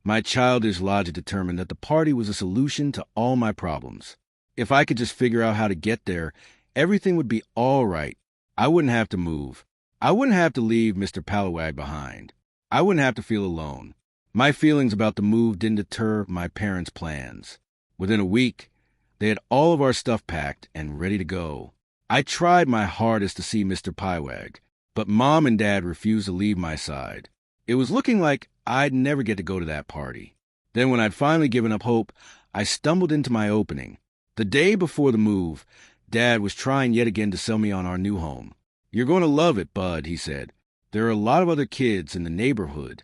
Speaker 1: my childish logic determined that the party was a solution to all my problems. If I could just figure out how to get there, everything would be all right. I wouldn't have to move. I wouldn't have to leave Mr. Pallowag behind. I wouldn't have to feel alone. My feelings about the move didn't deter my parents' plans. Within a week, they had all of our stuff packed and ready to go. I tried my hardest to see Mr. Pallowag, but Mom and Dad refused to leave my side. It was looking like I'd never get to go to that party. Then when I'd finally given up hope, I stumbled into my opening. The day before the move, Dad was trying yet again to sell me on our new home. You're going to love it, Bud, he said. There are a lot of other kids in the neighborhood.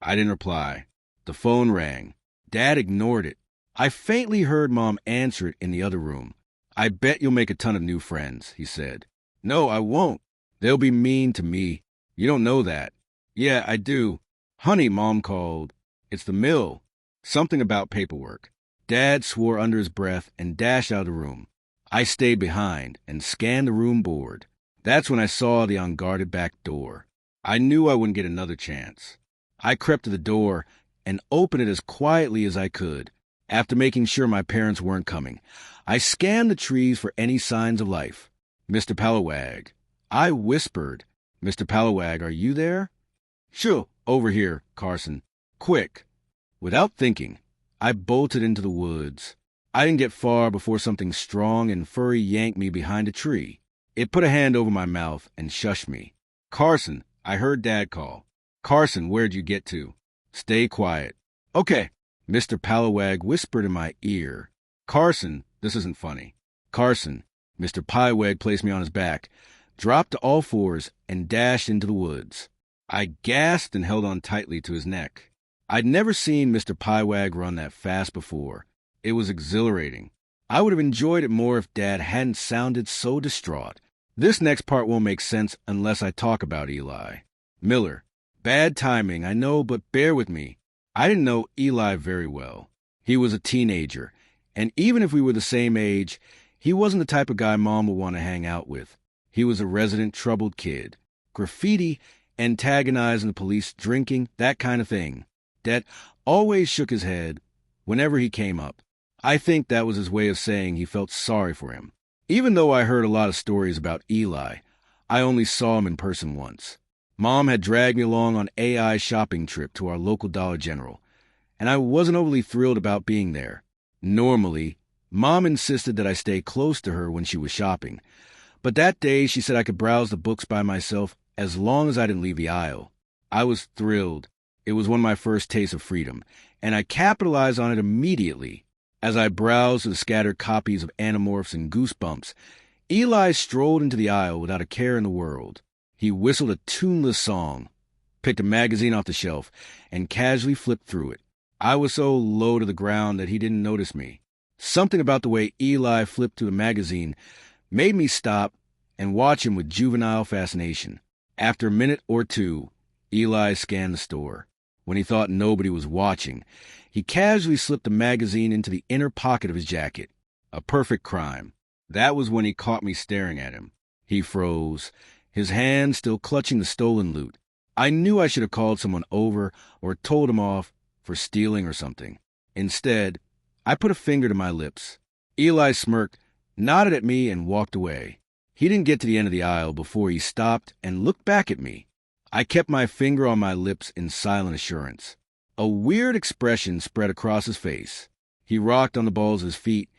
Speaker 1: I didn't reply. The phone rang. Dad ignored it. I faintly heard Mom answer it in the other room. I bet you'll make a ton of new friends, he said. No, I won't. They'll be mean to me. You don't know that. Yeah, I do. Honey, Mom called. It's the mill. Something about paperwork. Dad swore under his breath and dashed out of the room. I stayed behind and scanned the room board. That's when I saw the unguarded back door. I knew I wouldn't get another chance. I crept to the door and opened it as quietly as I could. After making sure my parents weren't coming, I scanned the trees for any signs of life. Mr. Pallowag. I whispered, Mr. Pallowag, are you there? Sure, over here, Carson. Quick. Without thinking, I bolted into the woods. I didn't get far before something strong and furry yanked me behind a tree. It put a hand over my mouth and shushed me. Carson, I heard Dad call. Carson, where'd you get to? Stay quiet. Okay, Mr. Pallowag whispered in my ear. Carson, this isn't funny. Carson, Mr. Piewag placed me on his back, dropped to all fours, and dashed into the woods. I gasped and held on tightly to his neck. I'd never seen Mr. Piewag run that fast before. It was exhilarating. I would have enjoyed it more if Dad hadn't sounded so distraught. This next part won't make sense unless I talk about Eli. Miller. Bad timing, I know, but bear with me. I didn't know Eli very well. He was a teenager, and even if we were the same age, he wasn't the type of guy Mom would want to hang out with. He was a resident troubled kid. Graffiti, antagonizing the police, drinking, that kind of thing. Dad always shook his head whenever he came up. I think that was his way of saying he felt sorry for him. Even though I heard a lot of stories about Eli, I only saw him in person once. Mom had dragged me along on AI's shopping trip to our local Dollar General, and I wasn't overly thrilled about being there. Normally, Mom insisted that I stay close to her when she was shopping, but that day she said I could browse the books by myself as long as I didn't leave the aisle. I was thrilled. It was one of my first tastes of freedom, and I capitalized on it immediately. As I browsed the scattered copies of Animorphs and Goosebumps, Eli strolled into the aisle without a care in the world. He whistled a tuneless song, picked a magazine off the shelf, and casually flipped through it. I was so low to the ground that he didn't notice me. Something about the way Eli flipped through the magazine made me stop and watch him with juvenile fascination. After a minute or two, Eli scanned the store. When he thought nobody was watching, he casually slipped the magazine into the inner pocket of his jacket. A perfect crime. That was when he caught me staring at him. He froze, his hand still clutching the stolen loot. I knew I should have called someone over or told him off for stealing or something. Instead, I put a finger to my lips. Eli smirked, nodded at me, and walked away. He didn't get to the end of the aisle before he stopped and looked back at me. I kept my finger on my lips in silent assurance. A weird expression spread across his face. He rocked on the balls of his feet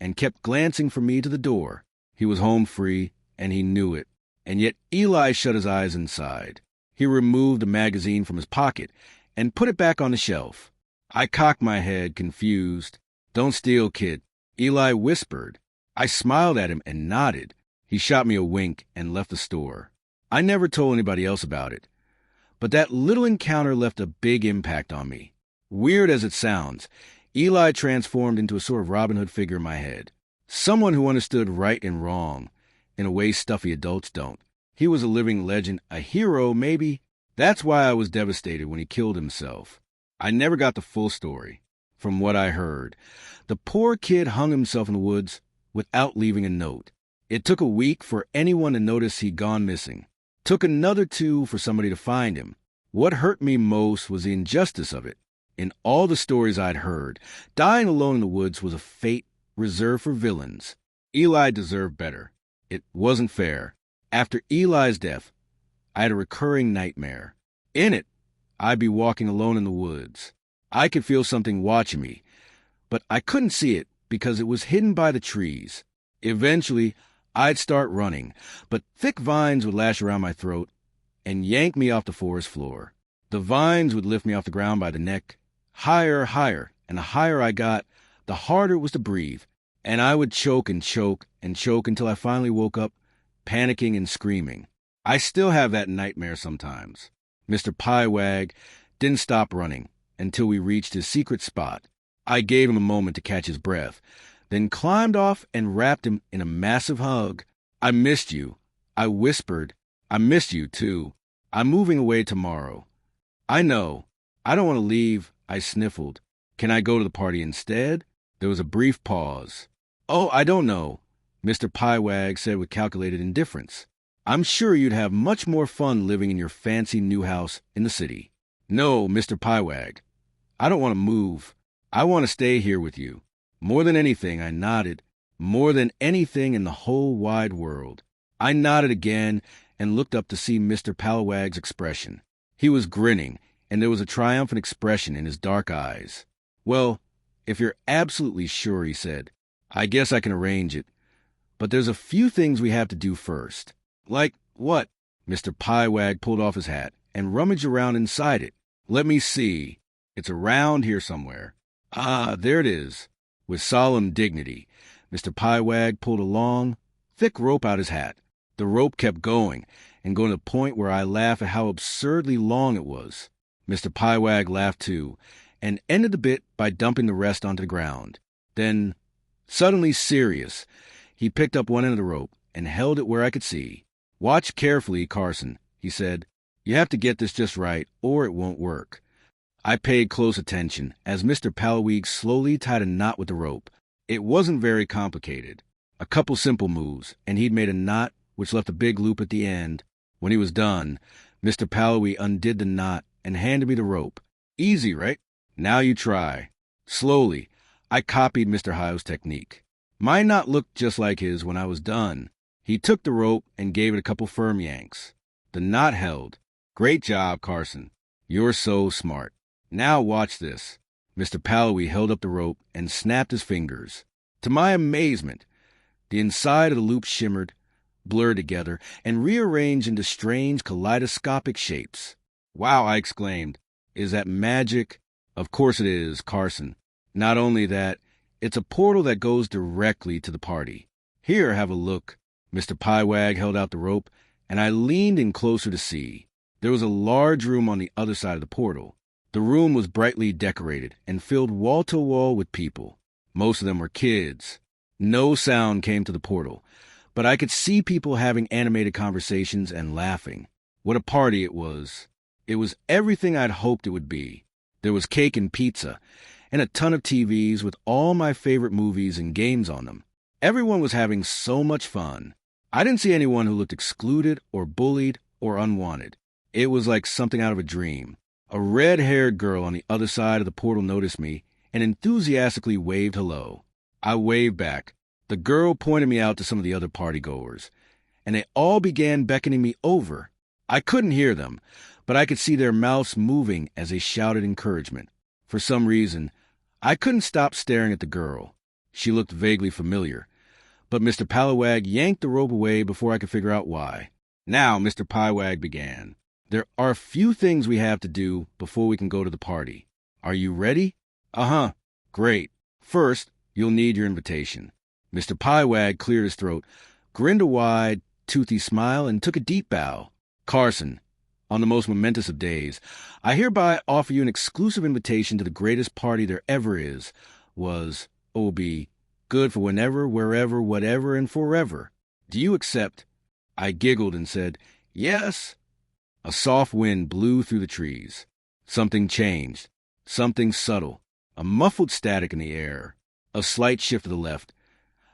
Speaker 1: and kept glancing from me to the door. He was home free, and he knew it. And yet Eli shut his eyes inside. He removed a magazine from his pocket and put it back on the shelf. I cocked my head, confused. "Don't steal, kid," Eli whispered. I smiled at him and nodded. He shot me a wink and left the store. I never told anybody else about it. But that little encounter left a big impact on me. Weird as it sounds, Eli transformed into a sort of Robin Hood figure in my head. Someone who understood right and wrong in a way stuffy adults don't. He was a living legend, a hero maybe. That's why I was devastated when he killed himself. I never got the full story. From what I heard, the poor kid hung himself in the woods without leaving a note. It took a week for anyone to notice he'd gone missing. Took another 2 for somebody to find him. What hurt me most was the injustice of it. In all the stories I'd heard, dying alone in the woods was a fate reserved for villains. Eli deserved better. It wasn't fair. After Eli's death, I had a recurring nightmare. In it, I'd be walking alone in the woods. I could feel something watching me, but I couldn't see it because it was hidden by the trees. Eventually, I'd start running, but thick vines would lash around my throat and yank me off the forest floor. The vines would lift me off the ground by the neck, higher, higher, and the higher I got, the harder it was to breathe, and I would choke and choke and choke until I finally woke up, panicking and screaming. I still have that nightmare sometimes. Mr. Piewag didn't stop running until we reached his secret spot. I gave him a moment to catch his breath, then climbed off and wrapped him in a massive hug. "I missed you," I whispered. "I missed you, too. I'm moving away tomorrow." "I know. I don't want to leave," I sniffled. "Can I go to the party instead?" There was a brief pause. "Oh, I don't know," Mr. Piewag said with calculated indifference. "I'm sure you'd have much more fun living in your fancy new house in the city." "No, Mr. Piewag. I don't want to move. I want to stay here with you." More than anything, I nodded. More than anything in the whole wide world. I nodded again and looked up to see Mr. Pallowag's expression. He was grinning, and there was a triumphant expression in his dark eyes. "Well, if you're absolutely sure," he said, "I guess I can arrange it. But there's a few things we have to do first." "Like what?" Mr. Piewag pulled off his hat and rummaged around inside it. "Let me see." It's around here somewhere. Ah, there it is. With solemn dignity, Mr. Piewag pulled a long, thick rope out his hat. The rope kept going, and going to the point where I laughed at how absurdly long it was. Mr. Piewag laughed too, and ended the bit by dumping the rest onto the ground. Then, suddenly serious, he picked up one end of the rope and held it where I could see. "Watch carefully, Carson," he said. "You have to get this just right, or it won't work." I paid close attention as Mr. Piewag slowly tied a knot with the rope. It wasn't very complicated. A couple simple moves, and he'd made a knot which left a big loop at the end. When he was done, Mr. Piewag undid the knot and handed me the rope. "Easy, right? Now you try." Slowly, I copied Mr. Hio's technique. My knot looked just like his when I was done. He took the rope and gave it a couple firm yanks. The knot held. "Great job, Carson. You're so smart. Now watch this." Mr. Piewag held up the rope and snapped his fingers. To my amazement, the inside of the loop shimmered, blurred together, and rearranged into strange kaleidoscopic shapes. "Wow," I exclaimed. "Is that magic?" "Of course it is, Carson. Not only that, it's a portal that goes directly to the party. Here, have a look." Mr. Piewag held out the rope, and I leaned in closer to see. There was a large room on the other side of the portal. The room was brightly decorated and filled wall to wall with people. Most of them were kids. No sound came to the portal, but I could see people having animated conversations and laughing. What a party it was. It was everything I'd hoped it would be. There was cake and pizza, and a ton of TVs with all my favorite movies and games on them. Everyone was having so much fun. I didn't see anyone who looked excluded or bullied or unwanted. It was like something out of a dream. A red-haired girl on the other side of the portal noticed me and enthusiastically waved hello. I waved back. The girl pointed me out to some of the other partygoers, and they all began beckoning me over. I couldn't hear them, but I could see their mouths moving as they shouted encouragement. For some reason, I couldn't stop staring at the girl. She looked vaguely familiar, but Mr. Piewag yanked the rope away before I could figure out why. "Now," Mr. Piewag began, "there are a few things we have to do before we can go to the party. Are you ready?" "Uh-huh. Great. First, you'll need your invitation." Mr. Piewag cleared his throat, grinned a wide, toothy smile, and took a deep bow. "Carson, on the most momentous of days, I hereby offer you an exclusive invitation to the greatest party there ever is. Will be good for whenever, wherever, whatever, and forever. Do you accept?" I giggled and said, "Yes." A soft wind blew through the trees. Something changed. Something subtle. A muffled static in the air. A slight shift to the left.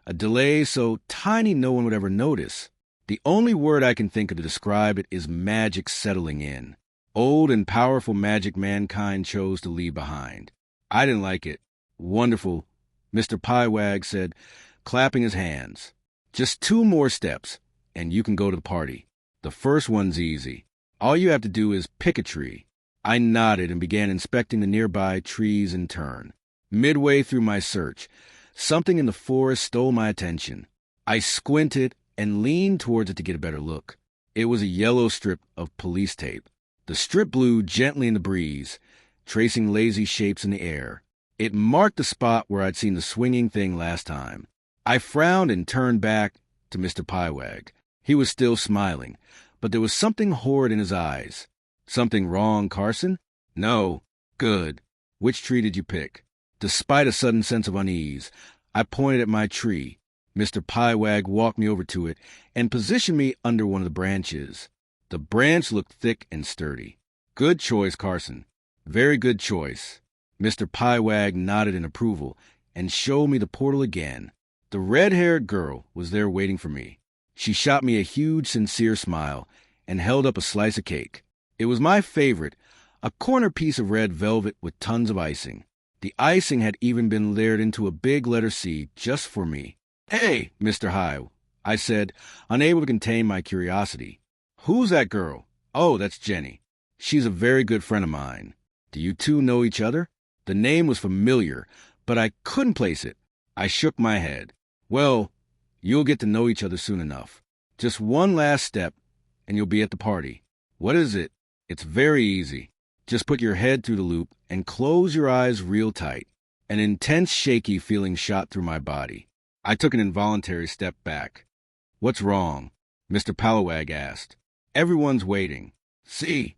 Speaker 1: A delay so tiny no one would ever notice. The only word I can think of to describe it is magic settling in. Old and powerful magic mankind chose to leave behind. I didn't like it. "Wonderful," Mr. Piewag said, clapping his hands. "Just 2 more steps, and you can go to the party. The first one's easy. All you have to do is pick a tree." I nodded and began inspecting the nearby trees in turn. Midway through my search, something in the forest stole my attention. I squinted and leaned towards it to get a better look. It was a yellow strip of police tape. The strip blew gently in the breeze, tracing lazy shapes in the air. It marked the spot where I'd seen the swinging thing last time. I frowned and turned back to Mr. Piewag. He was still smiling, but there was something horrid in his eyes. "Something wrong, Carson?" "No." "Good. Which tree did you pick?" Despite a sudden sense of unease, I pointed at my tree. Mr. Piewag walked me over to it and positioned me under one of the branches. The branch looked thick and sturdy. "Good choice, Carson. Very good choice." Mr. Piewag nodded in approval and showed me the portal again. The red-haired girl was there waiting for me. She shot me a huge, sincere smile and held up a slice of cake. It was my favorite, a corner piece of red velvet with tons of icing. The icing had even been layered into a big letter C just for me. "Hey, Mr. Hio," I said, unable to contain my curiosity. "Who's that girl?" "Oh, that's Jenny. She's a very good friend of mine." "Do you two know each other?" The name was familiar, but I couldn't place it. I shook my head. "Well, you'll get to know each other soon enough. Just one last step, and you'll be at the party." "What is it?" "It's very easy. Just put your head through the loop and close your eyes real tight. An intense, shaky feeling shot through my body. I took an involuntary step back. What's wrong? Mr. Palawag asked. Everyone's waiting. See?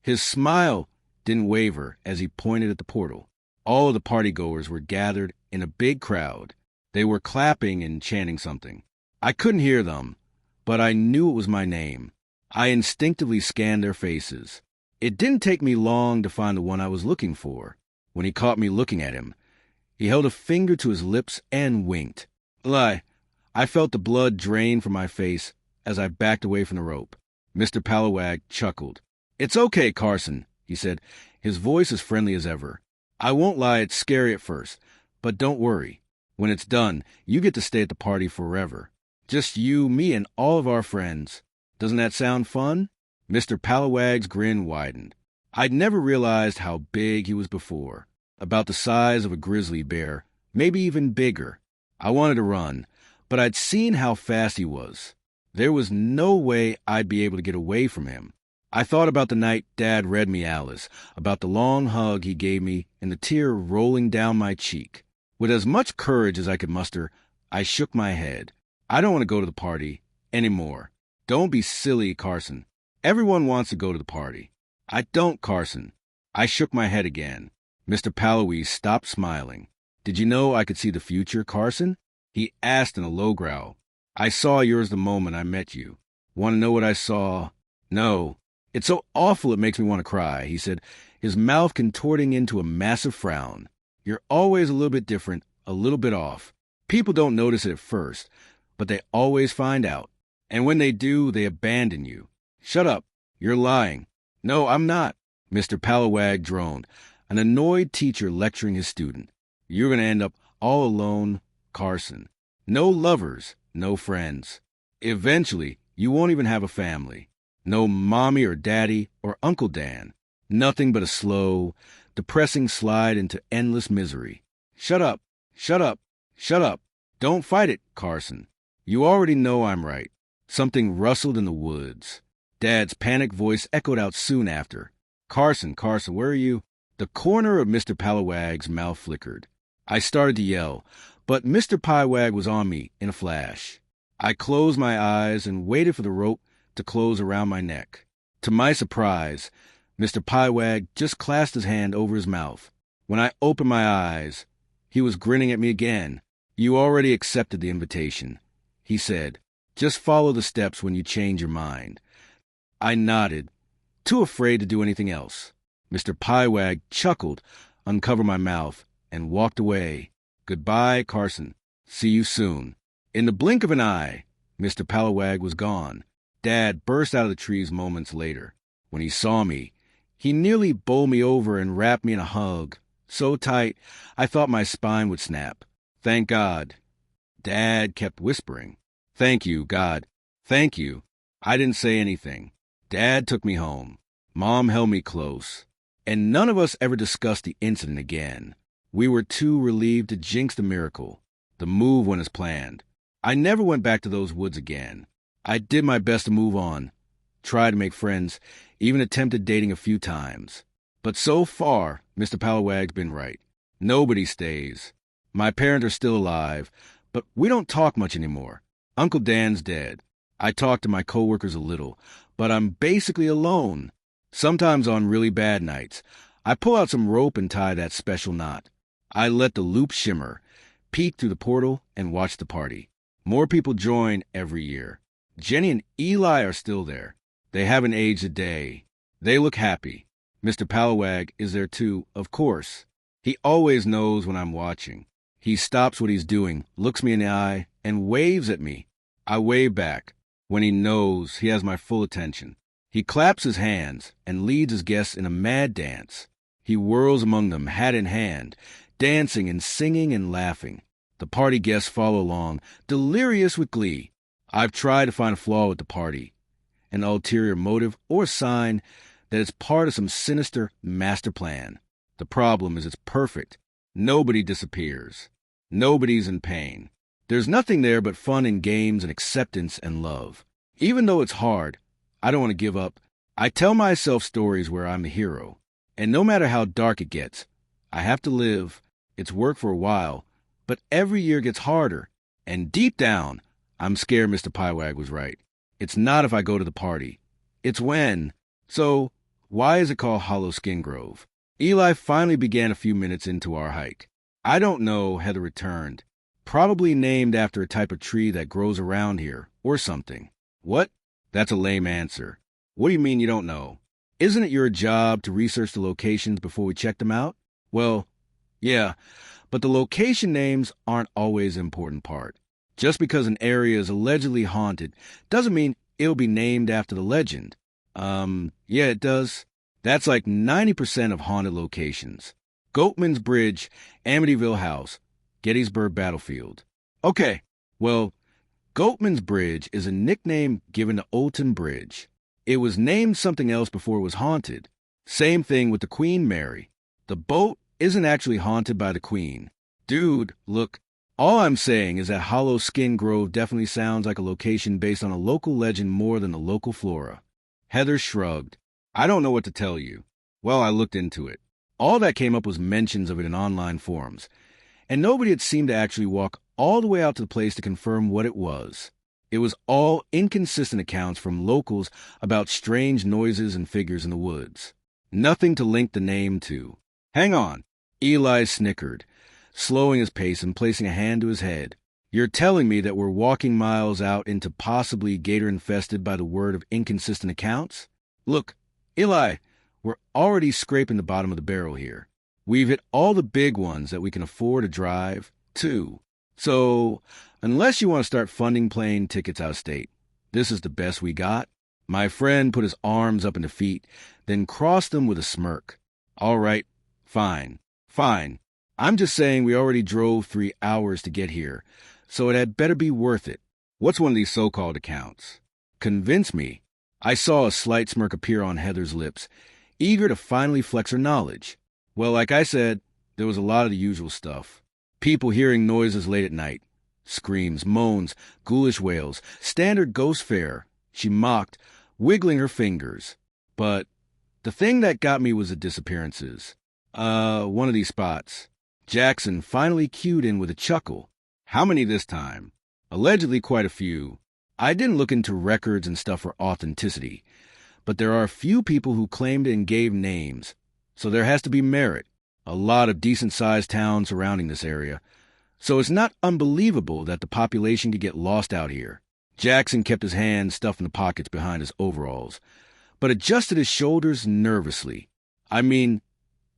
Speaker 1: His smile didn't waver as he pointed at the portal. All of the partygoers were gathered in a big crowd. They were clapping and chanting something. I couldn't hear them, but I knew it was my name. I instinctively scanned their faces. It didn't take me long to find the one I was looking for. When he caught me looking at him, he held a finger to his lips and winked. I felt the blood drain from my face as I backed away from the rope. Mr. Palawag chuckled. It's okay, Carson, he said, his voice as friendly as ever. I won't lie, it's scary at first, but don't worry. When it's done, you get to stay at the party forever. Just you, me, and all of our friends. Doesn't that sound fun? Mr. Palawag's grin widened. I'd never realized how big he was before. About the size of a grizzly bear, maybe even bigger. I wanted to run, but I'd seen how fast he was. There was no way I'd be able to get away from him. I thought about the night Dad read me Alice, about the long hug he gave me and the tear rolling down my cheek. With as much courage as I could muster, I shook my head. I don't want to go to the party anymore. Don't be silly, Carson. Everyone wants to go to the party. I don't, Carson. I shook my head again. Mr. Palawi stopped smiling. Did you know I could see the future, Carson? He asked in a low growl. I saw yours the moment I met you. Want to know what I saw? No. It's so awful it makes me want to cry, he said, his mouth contorting into a massive frown. You're always a little bit different, a little bit off. People don't notice it at first, but they always find out. And when they do, they abandon you. Shut up. You're lying. No, I'm not. Mr. Palawag droned, an annoyed teacher lecturing his student. You're going to end up all alone, Carson. No lovers, no friends. Eventually, you won't even have a family. No mommy or daddy or Uncle Dan. Nothing but a slow, depressing slide into endless misery. Shut up. Shut up. Shut up. Don't fight it, Carson. You already know I'm right. Something rustled in the woods. Dad's panicked voice echoed out soon after. Carson, where are you? The corner of Mr. Palawag's mouth flickered. I started to yell, but Mr. Palawag was on me in a flash. I closed my eyes and waited for the rope to close around my neck. To my surprise, Mr. Palawag just clasped his hand over his mouth. When I opened my eyes, he was grinning at me again. You already accepted the invitation, he said. Just follow the steps when you change your mind. I nodded, too afraid to do anything else. Mr. Palawag chuckled, uncovered my mouth, and walked away. Goodbye, Carson. See you soon. In the blink of an eye, Mr. Palawag was gone. Dad burst out of the trees moments later. When he saw me, he nearly bowled me over and wrapped me in a hug, so tight I thought my spine would snap. Thank God. Dad kept whispering. Thank you, God. Thank you. I didn't say anything. Dad took me home. Mom held me close. And none of us ever discussed the incident again. We were too relieved to jinx the miracle. The move went as planned. I never went back to those woods again. I did my best to move on, tried to make friends, even attempted dating a few times. But so far, Mr. Palawag's been right. Nobody stays. My parents are still alive, but we don't talk much anymore. Uncle Dan's dead. I talk to my coworkers a little, but I'm basically alone. Sometimes on really bad nights, I pull out some rope and tie that special knot. I let the loop shimmer, peek through the portal, and watch the party. More people join every year. Jenny and Eli are still there. They haven't aged a day. They look happy. Mr. Palawag is there too, of course. He always knows when I'm watching. He stops what he's doing, looks me in the eye, and waves at me. I wave back. When he knows, he has my full attention. He claps his hands and leads his guests in a mad dance. He whirls among them, hat in hand, dancing and singing and laughing. The party guests follow along, delirious with glee. I've tried to find a flaw with the party, an ulterior motive or sign that it's part of some sinister master plan. The problem is it's perfect. Nobody disappears. Nobody's in pain. There's nothing there but fun and games and acceptance and love. Even though it's hard, I don't want to give up. I tell myself stories where I'm the hero. And no matter how dark it gets, I have to live. It's work for a while, but every year gets harder. And deep down, I'm scared Mr. Piewag was right. It's not if I go to the party. It's when. So, why is it called Hollow Skin Grove? Eli finally began a few minutes into our hike. I don't know, Heather returned. Probably named after a type of tree that grows around here, or something. What? That's a lame answer. What do you mean you don't know? Isn't it your job to research the locations before we check them out? Well, yeah, but the location names aren't always the important part. Just because an area is allegedly haunted doesn't mean it'll be named after the legend. Yeah, it does. That's like 90% of haunted locations. Goatman's Bridge, Amityville House, Gettysburg Battlefield. Okay, well, Goatman's Bridge is a nickname given to Olton Bridge. It was named something else before it was haunted. Same thing with the Queen Mary. The boat isn't actually haunted by the Queen. Dude, look, all I'm saying is that Hollow Skin Grove definitely sounds like a location based on a local legend more than the local flora. Heather shrugged. I don't know what to tell you. Well, I looked into it. All that came up was mentions of it in online forums, and nobody had seemed to actually walk all the way out to the place to confirm what it was. It was all inconsistent accounts from locals about strange noises and figures in the woods. Nothing to link the name to. Hang on. Eli snickered, slowing his pace and placing a hand to his head. You're telling me that we're walking miles out into possibly gator-infested by the word of inconsistent accounts? Look, Eli, we're already scraping the bottom of the barrel here. We've hit all the big ones that we can afford to drive, too. So, unless you want to start funding plane tickets out of state, this is the best we got. My friend put his arms up into feet, then crossed them with a smirk. All right, fine. I'm just saying we already drove 3 hours to get here, so it had better be worth it. What's one of these so-called accounts? Convince me. I saw a slight smirk appear on Heather's lips, eager to finally flex her knowledge. Well, like I said, there was a lot of the usual stuff. People hearing noises late at night. Screams, moans, ghoulish wails, standard ghost fare. She mocked, wiggling her fingers. But the thing that got me was the disappearances. One of these spots. Jackson finally cued in with a chuckle. How many this time? Allegedly quite a few. I didn't look into records and stuff for authenticity, but there are a few people who claimed and gave names, so there has to be merit. A lot of decent-sized towns surrounding this area, so it's not unbelievable that the population could get lost out here. Jackson kept his hands stuffed in the pockets behind his overalls, but adjusted his shoulders nervously. I mean,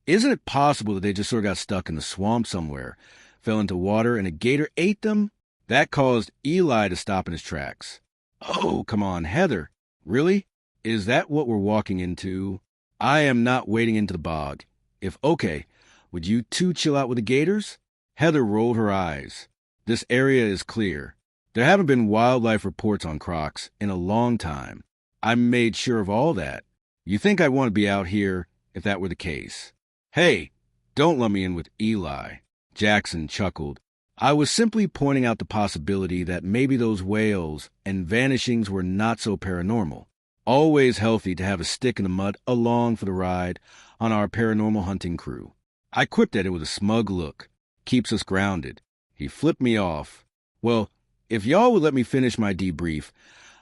Speaker 1: isn't it possible that they just sort of got stuck in the swamp somewhere, fell into water, and a gator ate them? That caused Eli to stop in his tracks. Oh, come on, Heather. Really? Is that what we're walking into? I am not wading into the bog. If okay, would you two chill out with the gators? Heather rolled her eyes. This area is clear. There haven't been wildlife reports on crocs in a long time. I made sure of all that. You think I'd want to be out here if that were the case? Hey, don't lump me in with Eli. Jackson chuckled. I was simply pointing out the possibility that maybe those whales and vanishings were not so paranormal. Always healthy to have a stick in the mud along for the ride on our paranormal hunting crew. I quipped at it with a smug look. Keeps us grounded. He flipped me off. Well, if y'all would let me finish my debrief,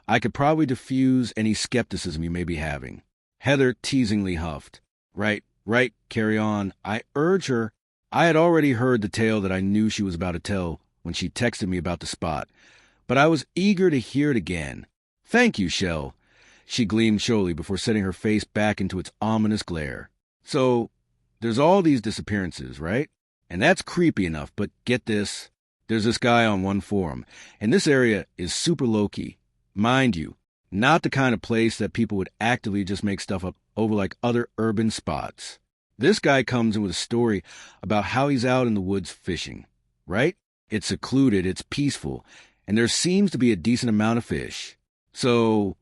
Speaker 1: I could probably diffuse any skepticism you may be having. Heather teasingly huffed. Right, carry on. I urge her. I had already heard the tale that I knew she was about to tell when she texted me about the spot, but I was eager to hear it again. Thank you, Shell. She gleamed showily before setting her face back into its ominous glare. So, there's all these disappearances, right? And that's creepy enough, but get this. There's this guy on one forum, and this area is super low-key. Mind you, not the kind of place that people would actively just make stuff up over like other urban spots. This guy comes in with a story about how he's out in the woods fishing, right? It's secluded, it's peaceful, and there seems to be a decent amount of fish. So,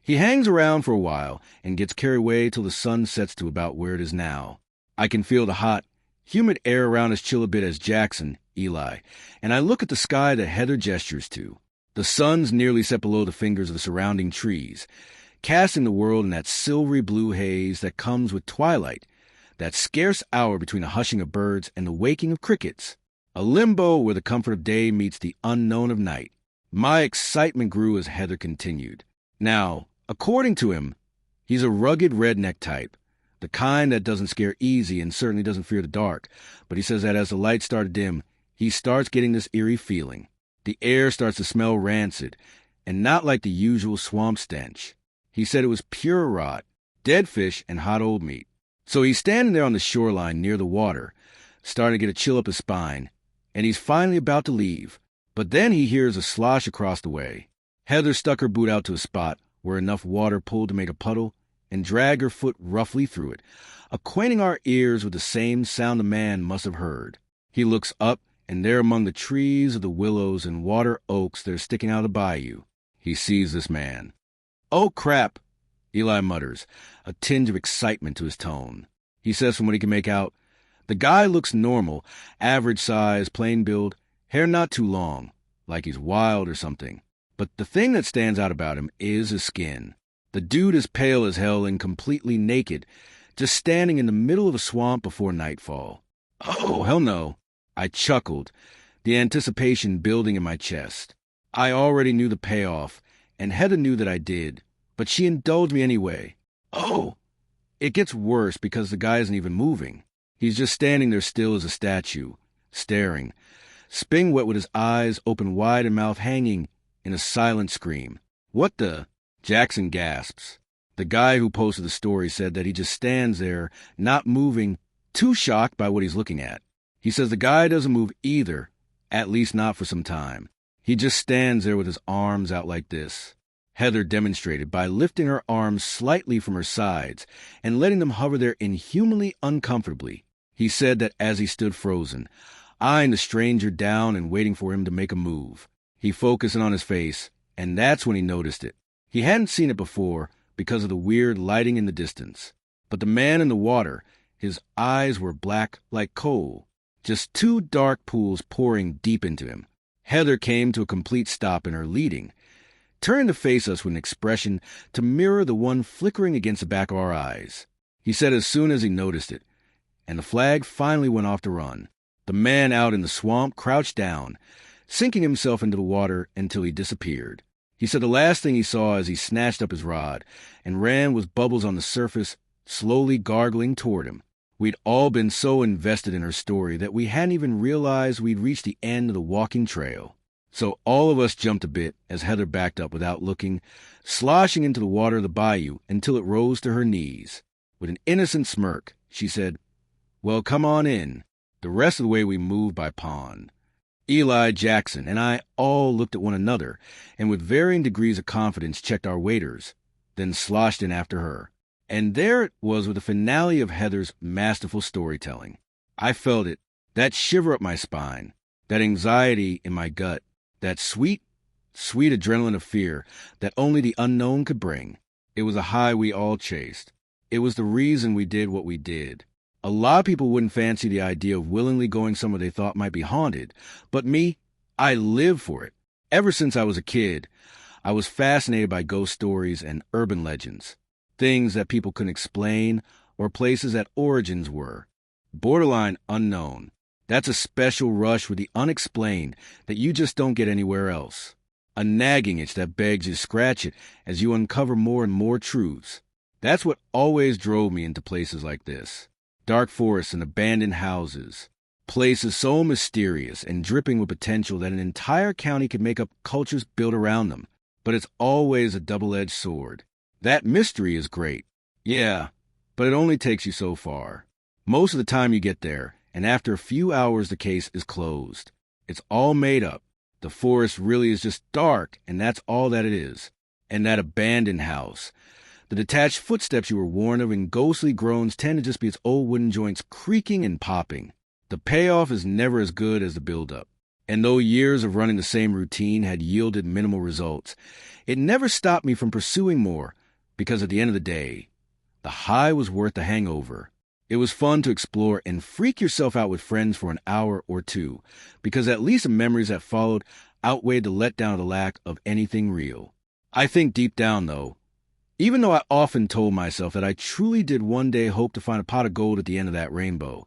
Speaker 1: he hangs around for a while and gets carried away till the sun sets to about where it is now. I can feel the hot, humid air around us chill a bit as Jackson, Eli, and I look at the sky that Heather gestures to. The sun's nearly set below the fingers of the surrounding trees, casting the world in that silvery blue haze that comes with twilight, that scarce hour between the hushing of birds and the waking of crickets. A limbo where the comfort of day meets the unknown of night. My excitement grew as Heather continued. Now, according to him, he's a rugged redneck type, the kind that doesn't scare easy and certainly doesn't fear the dark. But he says that as the lights start to dim, he starts getting this eerie feeling. The air starts to smell rancid, and not like the usual swamp stench. He said it was pure rot, dead fish, and hot old meat. So he's standing there on the shoreline near the water, starting to get a chill up his spine, and he's finally about to leave. But then he hears a slosh across the way. Heather stuck her boot out to a spot where enough water pulled to make a puddle and dragged her foot roughly through it, acquainting our ears with the same sound a man must have heard. He looks up, and there among the trees of the willows and water oaks that are sticking out of the bayou, he sees this man. "Oh, crap," Eli mutters, a tinge of excitement to his tone. He says from what he can make out, the guy looks normal, average size, plain build, hair not too long, like he's wild or something. But the thing that stands out about him is his skin. The dude is pale as hell and completely naked, just standing in the middle of a swamp before nightfall. Oh, hell no. I chuckled, the anticipation building in my chest. I already knew the payoff, and Heather knew that I did, but she indulged me anyway. Oh! It gets worse because the guy isn't even moving. He's just standing there still as a statue, staring, sping wet with his eyes open wide and mouth hanging in a silent scream. "What the?" Jackson gasps. The guy who posted the story said that he just stands there, not moving, too shocked by what he's looking at. He says the guy doesn't move either, at least not for some time. He just stands there with his arms out like this. Heather demonstrated by lifting her arms slightly from her sides and letting them hover there inhumanly uncomfortably. He said that as he stood frozen, eyeing the stranger down and waiting for him to make a move, he focused on his face, and that's when he noticed it. He hadn't seen it before because of the weird lighting in the distance. But the man in the water, his eyes were black like coal, just two dark pools pouring deep into him. Heather came to a complete stop in her leading, turning to face us with an expression to mirror the one flickering against the back of our eyes. He said as soon as he noticed it, and the flag finally went off to run. The man out in the swamp crouched down, sinking himself into the water until he disappeared. He said the last thing he saw as he snatched up his rod and ran was bubbles on the surface, slowly gargling toward him. We'd all been so invested in her story that we hadn't even realized we'd reached the end of the walking trail. So all of us jumped a bit as Heather backed up without looking, sloshing into the water of the bayou until it rose to her knees. With an innocent smirk, she said, "Well, come on in." The rest of the way we moved by pond. Eli, Jackson, and I all looked at one another and with varying degrees of confidence checked our waders, then sloshed in after her. And there it was with the finale of Heather's masterful storytelling. I felt it, that shiver up my spine, that anxiety in my gut, that sweet, sweet adrenaline of fear that only the unknown could bring. It was a high we all chased. It was the reason we did what we did. A lot of people wouldn't fancy the idea of willingly going somewhere they thought might be haunted, but me, I live for it. Ever since I was a kid, I was fascinated by ghost stories and urban legends, things that people couldn't explain or places that origins were borderline unknown. That's a special rush with the unexplained that you just don't get anywhere else. A nagging itch that begs you to scratch it as you uncover more and more truths. That's what always drove me into places like this. Dark forests and abandoned houses. Places so mysterious and dripping with potential that an entire county could make up cultures built around them. But it's always a double-edged sword. That mystery is great. Yeah, but it only takes you so far. Most of the time you get there, and after a few hours the case is closed. It's all made up. The forest really is just dark, and that's all that it is. And that abandoned house. The detached footsteps you were warned of and ghostly groans tend to just be its old wooden joints creaking and popping. The payoff is never as good as the build-up. And though years of running the same routine had yielded minimal results, it never stopped me from pursuing more, because at the end of the day, the high was worth the hangover. It was fun to explore and freak yourself out with friends for an hour or two, because at least the memories that followed outweighed the letdown of the lack of anything real. I think deep down, though, Even though I often told myself that I truly did one day hope to find a pot of gold at the end of that rainbow,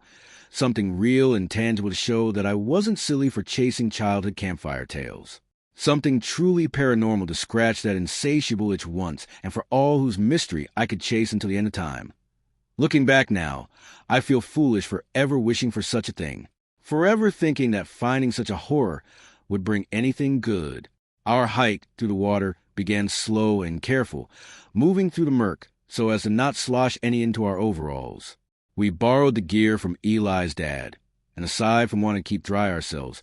Speaker 1: something real and tangible to show that I wasn't silly for chasing childhood campfire tales. Something truly paranormal to scratch that insatiable itch once, and for all whose mystery I could chase until the end of time. Looking back now, I feel foolish for ever wishing for such a thing, forever thinking that finding such a horror would bring anything good. Our hike through the water began slow and careful, moving through the murk so as to not slosh any into our overalls. We borrowed the gear from Eli's dad, and aside from wanting to keep dry ourselves,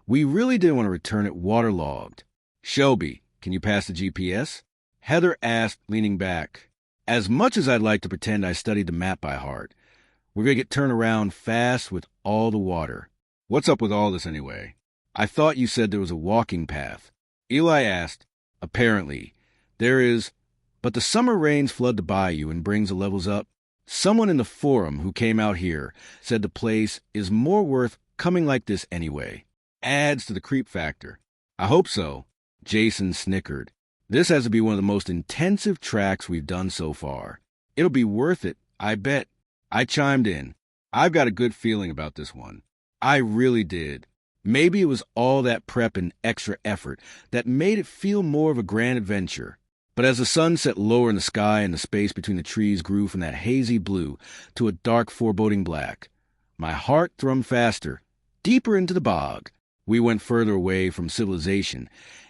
Speaker 1: we really didn't want to return it waterlogged. "Shelby, can you pass the GPS?" Heather asked, leaning back. As much as I'd like to pretend I studied the map by heart, we're going to get turned around fast with all the water. "What's up with all this anyway? I thought you said there was a walking path." Eli asked. "Apparently, there is, but the summer rains flood the bayou and brings the levels up. Someone in the forum who came out here said the place is more worth coming like this anyway. Adds to the creep factor." "I hope so." Jason snickered. "This has to be one of the most intensive tracks we've done so far. It'll be worth it, I bet." I chimed in. "I've got a good feeling about this one." I really did. Maybe it was all that prep and extra effort that made it feel more of a grand adventure. But as the sun set lower in the sky and the space between the trees grew from that hazy blue to a dark foreboding black, my heart thrummed faster, deeper into the bog. We went further away from civilization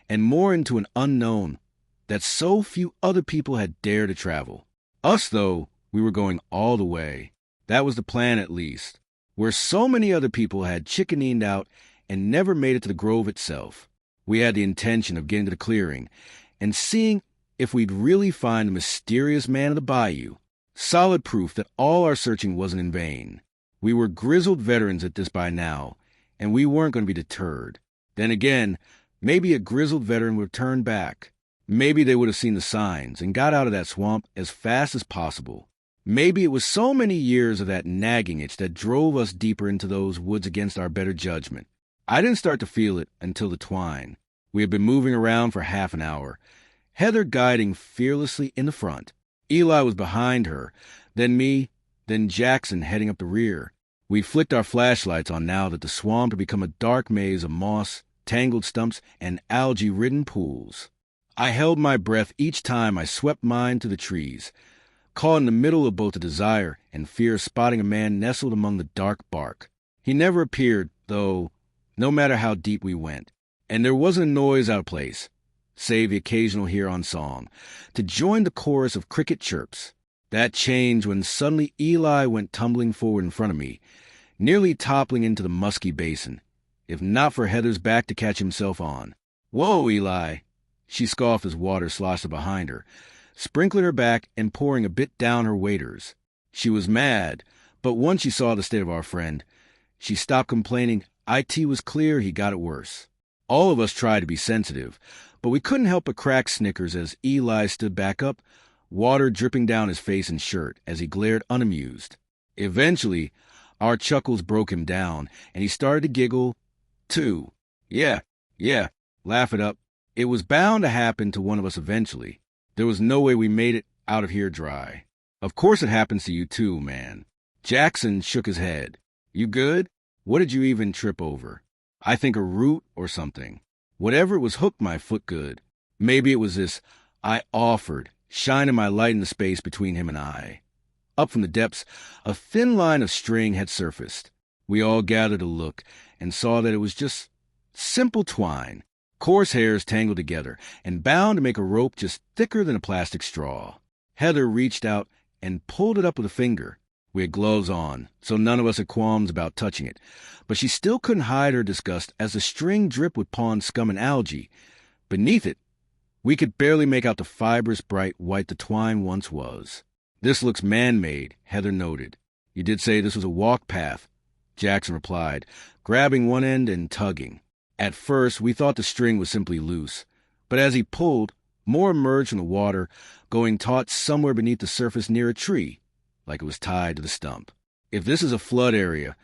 Speaker 1: and more into an unknown that so few other people had dared to travel. Us, though, we were going all the way. That was the plan, at least. Where so many other people had chickened out and never made it to the grove itself, we had the intention of getting to the clearing and seeing if we'd really find the mysterious man of the bayou. Solid proof that all our searching wasn't in vain. We were grizzled veterans at this by now, and we weren't going to be deterred. Then again, maybe a grizzled veteran would turn back. Maybe they would have seen the signs and got out of that swamp as fast as possible. Maybe it was so many years of that nagging itch that drove us deeper into those woods against our better judgment. I didn't start to feel it until the twine. We had been moving around for half an hour, Heather guiding fearlessly in the front. Eli was behind her, then me, then Jackson heading up the rear. We'd flicked our flashlights on now that the swamp had become a dark maze of moss, tangled stumps, and algae-ridden pools. I held my breath each time I swept mine through the trees, caught in the middle of both the desire and fear of spotting a man nestled among the dark bark. He never appeared, though, no matter how deep we went, and there wasn't a noise out of place, save the occasional heron song, to join the chorus of cricket chirps. That changed when suddenly Eli went tumbling forward in front of me, nearly toppling into the musky basin, if not for Heather's back to catch himself on. "Whoa, Eli!" She scoffed as water sloshed behind her, sprinkling her back and pouring a bit down her waders. She was mad, but once she saw the state of our friend, she stopped complaining. IT was clear he got it worse. All of us tried to be sensitive, but we couldn't help but crack snickers as Eli stood back up, water dripping down his face and shirt as he glared unamused. Eventually, our chuckles broke him down, and he started to giggle, too. Yeah, laugh it up. It was bound to happen to one of us eventually. There was no way we made it out of here dry. "Of course it happens to you too, man." Jackson shook his head. "You good? What did you even trip over?" "I think a root or something. Whatever it was hooked my foot good. Maybe it was this," I offered, shining my light in the space between him and I. Up from the depths, a thin line of string had surfaced. We all gathered a look and saw that it was just simple twine, coarse hairs tangled together and bound to make a rope just thicker than a plastic straw. Heather reached out and pulled it up with a finger. We had gloves on, so none of us had qualms about touching it, but she still couldn't hide her disgust as the string dripped with pond scum and algae. Beneath it, we could barely make out the fibrous bright white the twine once was. "This looks man-made," Heather noted. "You did say this was a walk path," Jackson replied, grabbing one end and tugging. At first, we thought the string was simply loose, but as he pulled, more emerged from the water, going taut somewhere beneath the surface near a tree, like it was tied to the stump. If this is a flood area,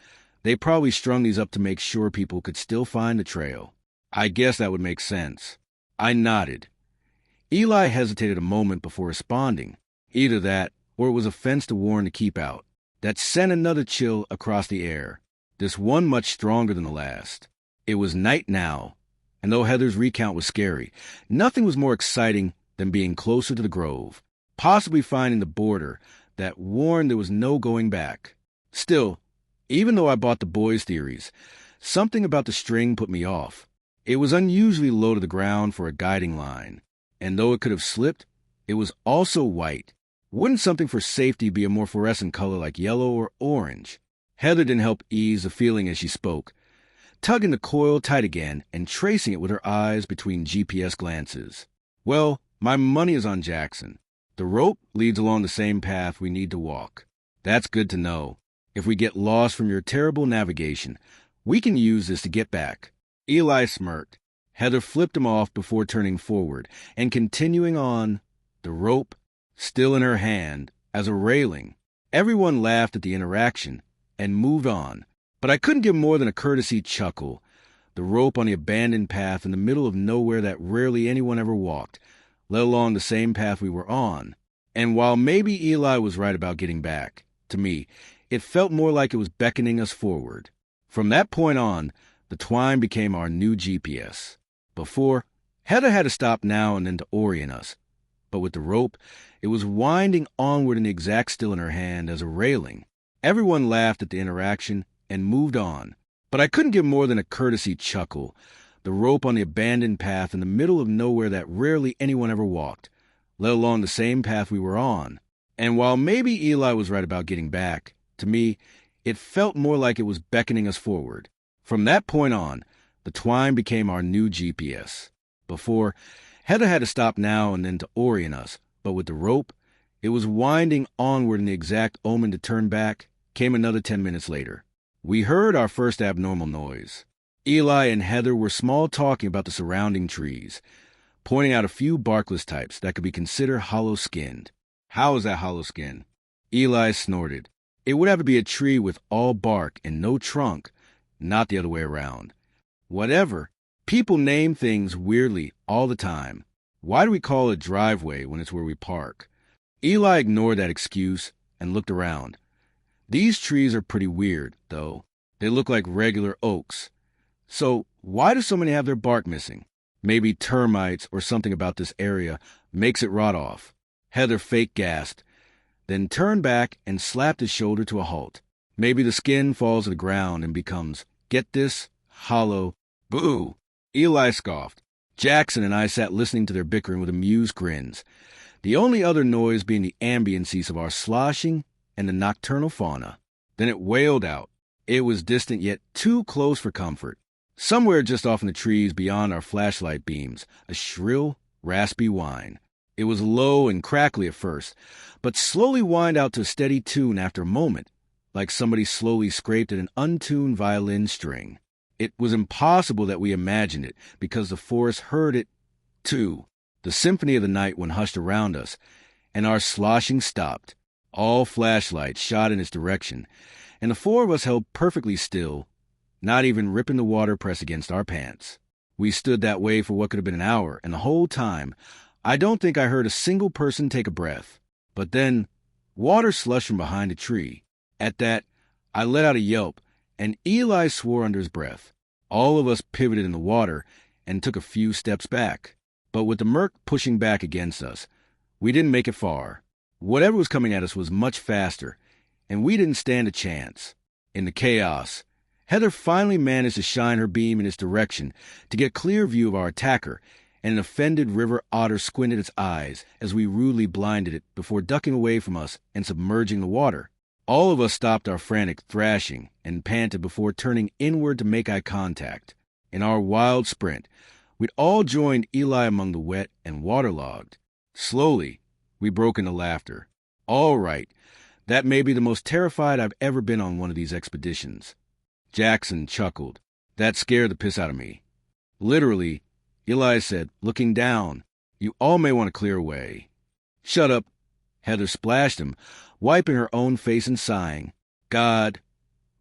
Speaker 1: they probably strung these up to make sure people could still find the trail. I guess that would make sense. I nodded. Eli hesitated a moment before responding. Either that, or it was a fence to warn to keep out. That sent another chill across the air, this one much stronger than the last. It was night now, and though Heather's recount was scary, nothing was more exciting than being closer to the grove, possibly finding the border that warned there was no going back. Still, even though I bought the boys' theories, something about the string put me off. It was unusually low to the ground for a guiding line, and though it could have slipped, it was also white. Wouldn't something for safety be a more fluorescent color like yellow or orange? Heather didn't help ease the feeling as she spoke, tugging the coil tight again and tracing it with her eyes between GPS glances. Well, my money is on Jackson. The rope leads along the same path we need to walk. That's good to know. If we get lost from your terrible navigation, we can use this to get back. Eli smirked. Heather flipped him off before turning forward and continuing on, the rope still in her hand as a railing. Everyone laughed at the interaction and moved on, but I couldn't give more than a courtesy chuckle. The rope on the abandoned path in the middle of nowhere that rarely anyone ever walked, let alone the same path we were on. And while maybe Eli was right about getting back, to me, it felt more like it was beckoning us forward. From that point on, the twine became our new GPS. Before, Heather had to stop now and then to orient us, but with the rope, it was winding onward in the exact still in her hand as a railing. Everyone laughed at the interaction and moved on, but I couldn't give more than a courtesy chuckle. The rope on the abandoned path in the middle of nowhere that rarely anyone ever walked, let alone the same path we were on. And while maybe Eli was right about getting back, to me, it felt more like it was beckoning us forward. From that point on, the twine became our new GPS. Before, Heather had to stop now and then to orient us, but with the rope, it was winding onward in the exact omen to turn back, came another 10 minutes later. We heard our first abnormal noise. Eli and Heather were small talking about the surrounding trees, pointing out a few barkless types that could be considered hollow-skinned. How is that hollow-skin? Eli snorted. It would have to be a tree with all bark and no trunk, not the other way around. Whatever. People name things weirdly all the time. Why do we call it a driveway when it's where we park? Eli ignored that excuse and looked around. These trees are pretty weird, though. They look like regular oaks. So why do so many have their bark missing? Maybe termites or something about this area makes it rot off. Heather fake gasped, then turned back and slapped his shoulder to a halt. Maybe the skin falls to the ground and becomes, get this, hollow. Boo! Eli scoffed. Jackson and I sat listening to their bickering with amused grins, the only other noise being the ambiences of our sloshing and the nocturnal fauna. Then it wailed out. It was distant yet too close for comfort. Somewhere just off in the trees beyond our flashlight beams, a shrill, raspy whine. It was low and crackly at first, but slowly whined out to a steady tune after a moment, like somebody slowly scraped at an untuned violin string. It was impossible that we imagined it, because the forest heard it, too. The symphony of the night when hushed around us, and our sloshing stopped. All flashlights shot in its direction, and the four of us held perfectly still, not even ripping the water press against our pants. We stood that way for what could have been an hour, and the whole time, I don't think I heard a single person take a breath. But then, water slushed from behind a tree. At that, I let out a yelp, and Eli swore under his breath. All of us pivoted in the water and took a few steps back. But with the murk pushing back against us, we didn't make it far. Whatever was coming at us was much faster, and we didn't stand a chance. In the chaos, Heather finally managed to shine her beam in its direction to get a clear view of our attacker, and an offended river otter squinted its eyes as we rudely blinded it before ducking away from us and submerging the water. All of us stopped our frantic thrashing and panted before turning inward to make eye contact. In our wild sprint, we'd all joined Eli among the wet and waterlogged. Slowly, we broke into laughter. All right, that may be the most terrified I've ever been on one of these expeditions. Jackson chuckled. That scared the piss out of me. Literally, Eli said, looking down, you all may want to clear away. Shut up. Heather splashed him, wiping her own face and sighing. God,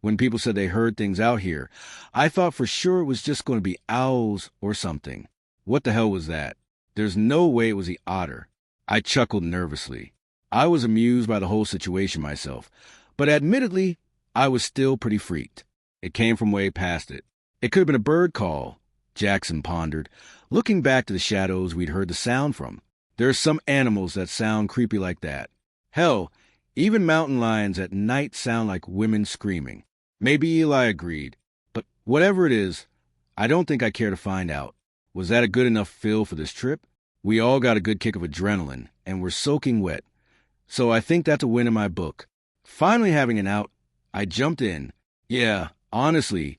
Speaker 1: when people said they heard things out here, I thought for sure it was just going to be owls or something. What the hell was that? There's no way it was the otter. I chuckled nervously. I was amused by the whole situation myself, but admittedly, I was still pretty freaked. It came from way past it. It could have been a bird call, Jackson pondered, looking back to the shadows we'd heard the sound from. There are some animals that sound creepy like that. Hell, even mountain lions at night sound like women screaming. Maybe Eli agreed, but whatever it is, I don't think I care to find out. Was that a good enough fill for this trip? We all got a good kick of adrenaline, and we're soaking wet. So I think that's a win in my book. Finally having an out, I jumped in. Yeah, honestly,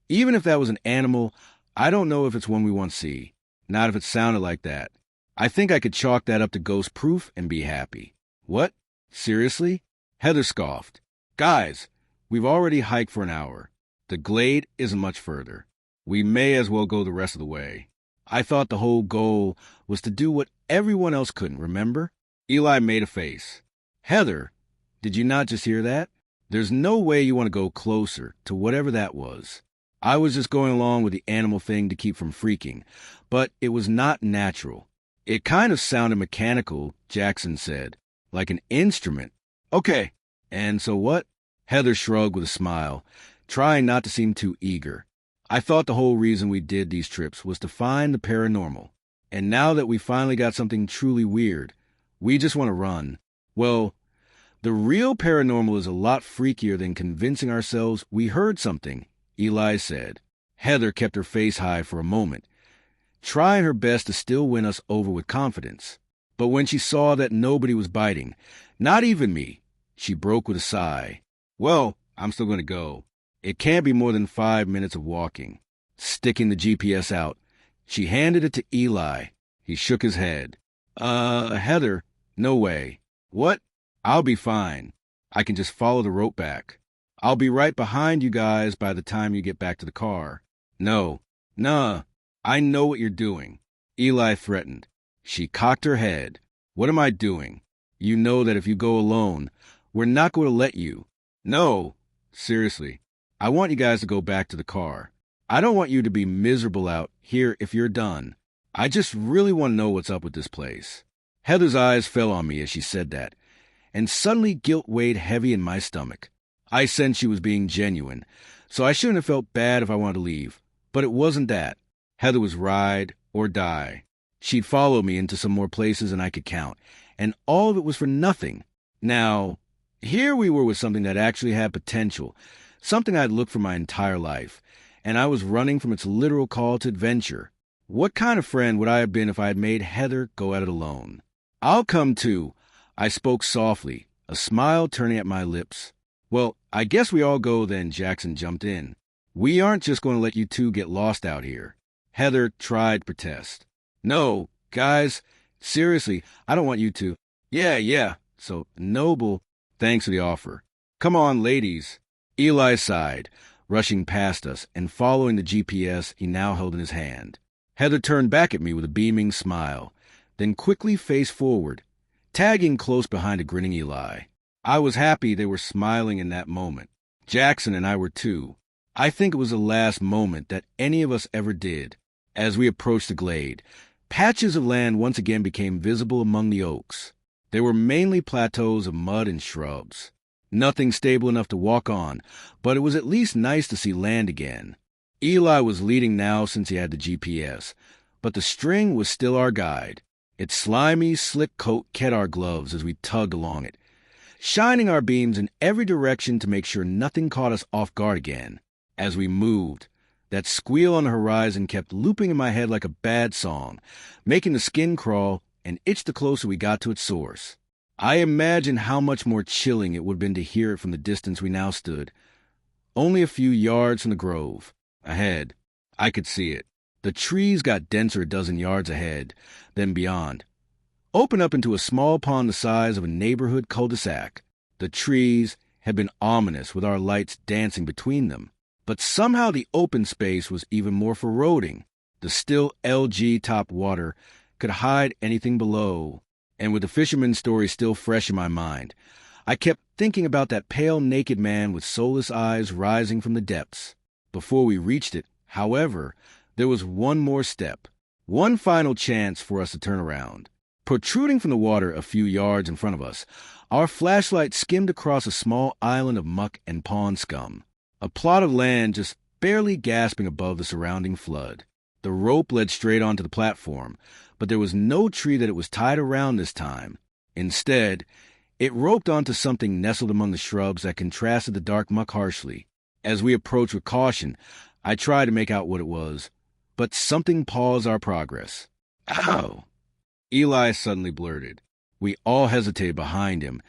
Speaker 1: even if that was an animal, I don't know if it's one we want to see. Not if it sounded like that. I think I could chalk that up to ghost proof and be happy. What? Seriously? Heather scoffed. Guys, we've already hiked for an hour. The glade isn't much further. We may as well go the rest of the way. I thought the whole goal was to do what everyone else couldn't, remember? Eli made a face. Heather, did you not just hear that? There's no way you want to go closer to whatever that was. I was just going along with the animal thing to keep from freaking, but it was not natural. It kind of sounded mechanical, Jackson said, like an instrument. Okay, and so what? Heather shrugged with a smile, trying not to seem too eager. I thought the whole reason we did these trips was to find the paranormal. And now that we finally got something truly weird, we just want to run. Well, the real paranormal is a lot freakier than convincing ourselves we heard something, Eli said. Heather kept her face high for a moment, trying her best to still win us over with confidence. But when she saw that nobody was biting, not even me, she broke with a sigh. Well, I'm still going to go. It can't be more than 5 minutes of walking. Sticking the GPS out, she handed it to Eli. He shook his head. Heather, no way. What? I'll be fine. I can just follow the rope back. I'll be right behind you guys by the time you get back to the car. No. Nah. I know what you're doing. Eli threatened. She cocked her head. What am I doing? You know that if you go alone, we're not going to let you. No. Seriously. I want you guys to go back to the car. I don't want you to be miserable out here if you're done. I just really want to know what's up with this place. Heather's eyes fell on me as she said that, and suddenly guilt weighed heavy in my stomach. I sensed she was being genuine, so I shouldn't have felt bad if I wanted to leave. But it wasn't that. Heather was ride or die. She'd follow me into some more places than I could count, and all of it was for nothing. Now, here we were with something that actually had potential, something I'd looked for my entire life, and I was running from its literal call to adventure. What kind of friend would I have been if I had made Heather go at it alone? I'll come too. I spoke softly, a smile turning at my lips. Well, I guess we all go then, Jackson jumped in. We aren't just going to let you two get lost out here. Heather tried to protest. No, guys, seriously, I don't want you to. Yeah, so noble. Thanks for the offer. Come on, ladies. Eli sighed, rushing past us and following the GPS he now held in his hand. Heather turned back at me with a beaming smile, then quickly faced forward, tagging close behind a grinning Eli. I was happy they were smiling in that moment. Jackson and I were too. I think it was the last moment that any of us ever did. As we approached the glade, patches of land once again became visible among the oaks. They were mainly plateaus of mud and shrubs. Nothing stable enough to walk on, but it was at least nice to see land again. Eli was leading now since he had the GPS, but the string was still our guide. Its slimy, slick coat kept our gloves as we tugged along it, shining our beams in every direction to make sure nothing caught us off guard again. As we moved, that squeal on the horizon kept looping in my head like a bad song, making the skin crawl and itch the closer we got to its source. I imagined how much more chilling it would have been to hear it from the distance we now stood, only a few yards from the grove. Ahead, I could see it. The trees got denser a dozen yards ahead, then beyond. Opened up into a small pond the size of a neighborhood cul-de-sac. The trees had been ominous with our lights dancing between them. But somehow the open space was even more foreboding. The still LG-top water could hide anything below. And with the fisherman's story still fresh in my mind, I kept thinking about that pale naked man with soulless eyes rising from the depths. Before we reached it, however, there was one more step. One final chance for us to turn around. Protruding from the water a few yards in front of us, our flashlight skimmed across a small island of muck and pond scum, a plot of land just barely gasping above the surrounding flood. The rope led straight onto the platform, but there was no tree that it was tied around this time. Instead, it roped onto something nestled among the shrubs that contrasted the dark muck harshly. As we approached with caution, I tried to make out what it was, but something paused our progress. Ow! Eli suddenly blurted. We all hesitated behind him,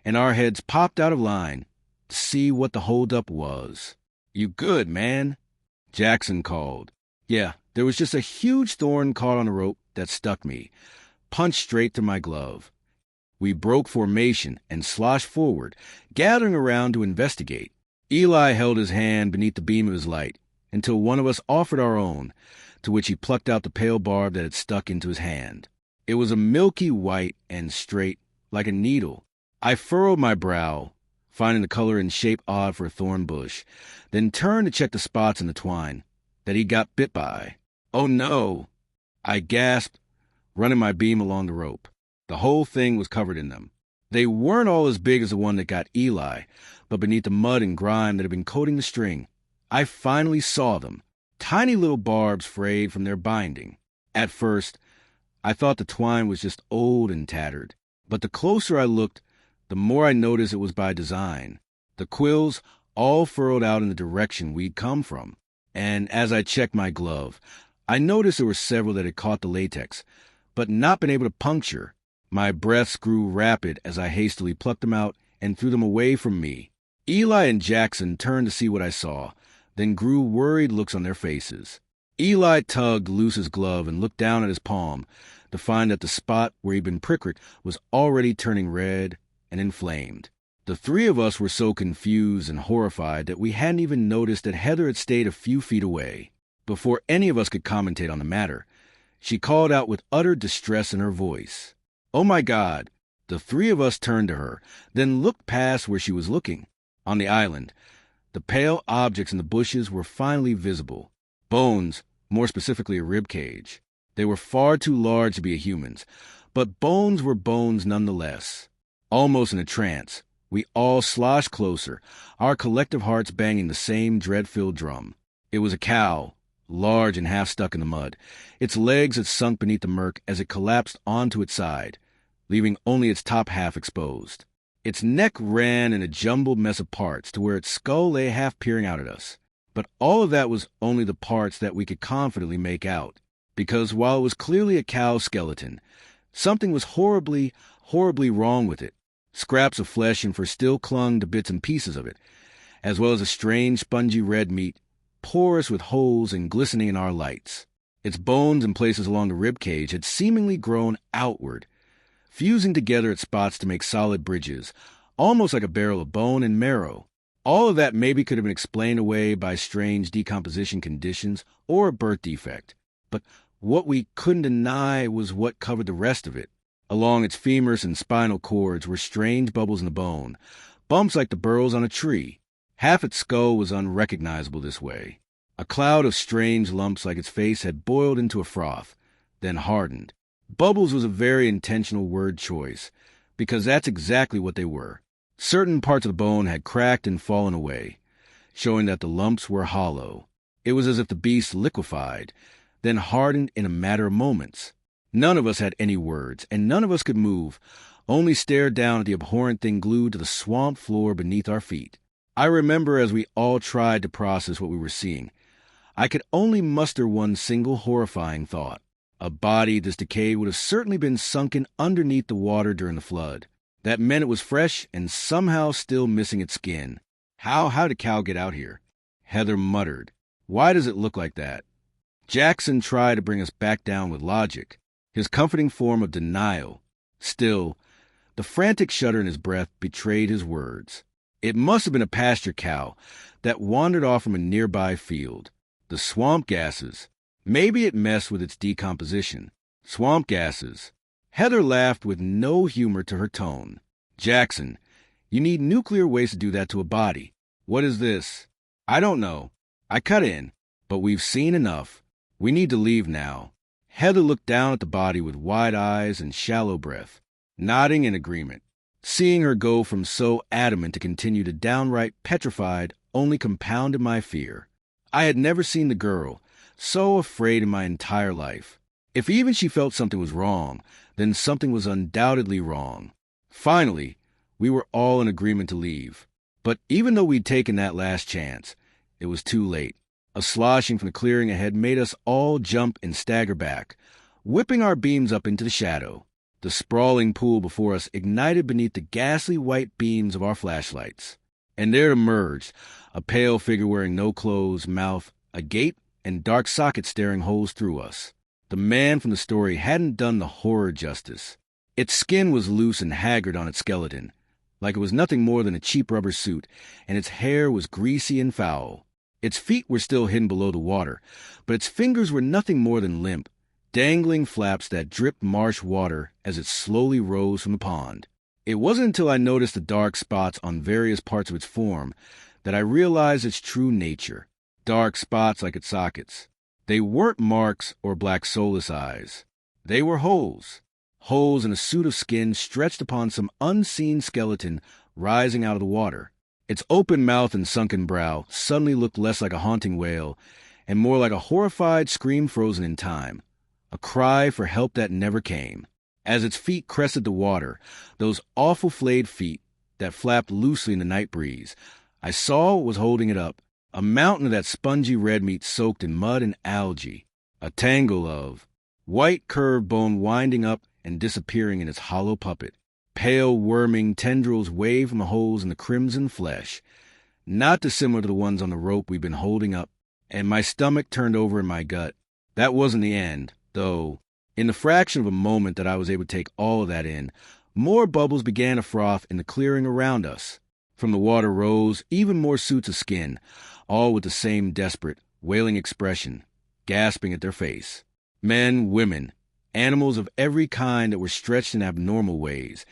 Speaker 1: and our heads popped out of line to see what the holdup was. "You good, man?" Jackson called. "Yeah, there was just a huge thorn caught on the rope that stuck me, punched straight through my glove." We broke formation and sloshed forward, gathering around to investigate. Eli held his hand beneath the beam of his light until one of us offered our own, to which he plucked out the pale barb that had stuck into his hand. It was a milky white and straight, like a needle. I furrowed my brow, finding the color and shape odd for a thorn bush, then turned to check the spots in the twine that he got bit by. "Oh no!" I gasped, running my beam along the rope. The whole thing was covered in them. They weren't all as big as the one that got Eli, but beneath the mud and grime that had been coating the string, I finally saw them, tiny little barbs frayed from their binding. At first, I thought the twine was just old and tattered, but the closer I looked, the more I noticed it was by design. The quills all furrowed out in the direction we'd come from, and as I checked my glove, I noticed there were several that had caught the latex, but not been able to puncture. My breaths grew rapid as I hastily plucked them out and threw them away from me. Eli and Jackson turned to see what I saw, then grew worried looks on their faces. Eli tugged loose his glove and looked down at his palm to find that the spot where he'd been pricked was already turning red and inflamed. The three of us were so confused and horrified that we hadn't even noticed that Heather had stayed a few feet away. Before any of us could commentate on the matter, she called out with utter distress in her voice. "Oh my God!" The three of us turned to her, then looked past where she was looking. On the island, the pale objects in the bushes were finally visible. Bones, more specifically a rib cage. They were far too large to be a human's, but bones were bones nonetheless. Almost in a trance, we all sloshed closer, our collective hearts banging the same dread-filled drum. It was a cow, large and half stuck in the mud. Its legs had sunk beneath the murk as it collapsed onto its side, leaving only its top half exposed. Its neck ran in a jumbled mess of parts to where its skull lay half peering out at us. But all of that was only the parts that we could confidently make out, because while it was clearly a cow skeleton, something was horribly, horribly wrong with it. Scraps of flesh and fur still clung to bits and pieces of it, as well as a strange, spongy red meat, porous with holes and glistening in our lights. Its bones in places along the rib cage had seemingly grown outward, fusing together at spots to make solid bridges, almost like a barrel of bone and marrow. All of that maybe could have been explained away by strange decomposition conditions or a birth defect. But what we couldn't deny was what covered the rest of it. Along its femurs and spinal cords were strange bubbles in the bone, bumps like the burrows on a tree. Half its skull was unrecognizable this way. A cloud of strange lumps like its face had boiled into a froth, then hardened. Bubbles was a very intentional word choice, because that's exactly what they were. Certain parts of the bone had cracked and fallen away, showing that the lumps were hollow. It was as if the beast liquefied, then hardened in a matter of moments. None of us had any words, and none of us could move, only stare down at the abhorrent thing glued to the swamp floor beneath our feet. I remember as we all tried to process what we were seeing, I could only muster one single horrifying thought. A body this decayed would have certainly been sunken underneath the water during the flood. That meant it was fresh and somehow still missing its skin. How did a cow get out here? Heather muttered. Why does it look like that? Jackson tried to bring us back down with logic, his comforting form of denial. Still, the frantic shudder in his breath betrayed his words. It must have been a pasture cow that wandered off from a nearby field. The swamp gases. Maybe it messed with its decomposition. Swamp gases. Heather laughed with no humor to her tone. Jackson, you need nuclear waste to do that to a body. What is this? I don't know. I cut in, but we've seen enough. We need to leave now. Heather looked down at the body with wide eyes and shallow breath, nodding in agreement. Seeing her go from so adamant to continue to downright petrified only compounded my fear. I had never seen the girl so afraid in my entire life. If even she felt something was wrong, then something was undoubtedly wrong. Finally, we were all in agreement to leave. But even though we'd taken that last chance, it was too late. A sloshing from the clearing ahead made us all jump and stagger back, whipping our beams up into the shadow. The sprawling pool before us ignited beneath the ghastly white beams of our flashlights. And there emerged, a pale figure wearing no clothes, mouth agape, and dark sockets staring holes through us. The man from the story hadn't done the horror justice. Its skin was loose and haggard on its skeleton, like it was nothing more than a cheap rubber suit, and its hair was greasy and foul. Its feet were still hidden below the water, but its fingers were nothing more than limp, dangling flaps that dripped marsh water as it slowly rose from the pond. It wasn't until I noticed the dark spots on various parts of its form that I realized its true nature. Dark spots like its sockets. They weren't marks or black soulless eyes. They were holes. Holes in a suit of skin stretched upon some unseen skeleton rising out of the water. Its open mouth and sunken brow suddenly looked less like a haunting wail and more like a horrified scream frozen in time, a cry for help that never came. As its feet crested the water, those awful flayed feet that flapped loosely in the night breeze, I saw what was holding it up, a mountain of that spongy red meat soaked in mud and algae, a tangle of white curved bone winding up and disappearing in its hollow puppet. Pale, worming tendrils waved from the holes in the crimson flesh, not dissimilar to the ones on the rope we'd been holding up, and my stomach turned over in my gut. That wasn't the end, though. In the fraction of a moment that I was able to take all of that in, more bubbles began to froth in the clearing around us. From the water rose even more suits of skin, all with the same desperate, wailing expression, gasping at their face. Men, women, animals of every kind that were stretched in abnormal ways,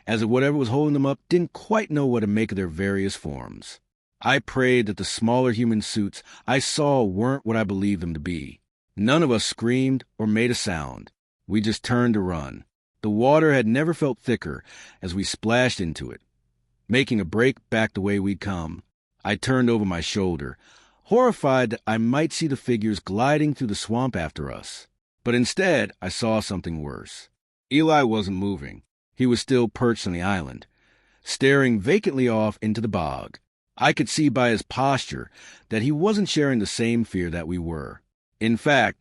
Speaker 1: as if whatever was holding them up didn't quite know what to make of their various forms. I prayed that the smaller human suits I saw weren't what I believed them to be. None of us screamed or made a sound. We just turned to run. The water had never felt thicker as we splashed into it, making a break back the way we'd come. I turned over my shoulder, horrified that I might see the figures gliding through the swamp after us. But instead, I saw something worse. Eli wasn't moving. He was still perched on the island, staring vacantly off into the bog. I could see by his posture that he wasn't sharing the same fear that we were. In fact,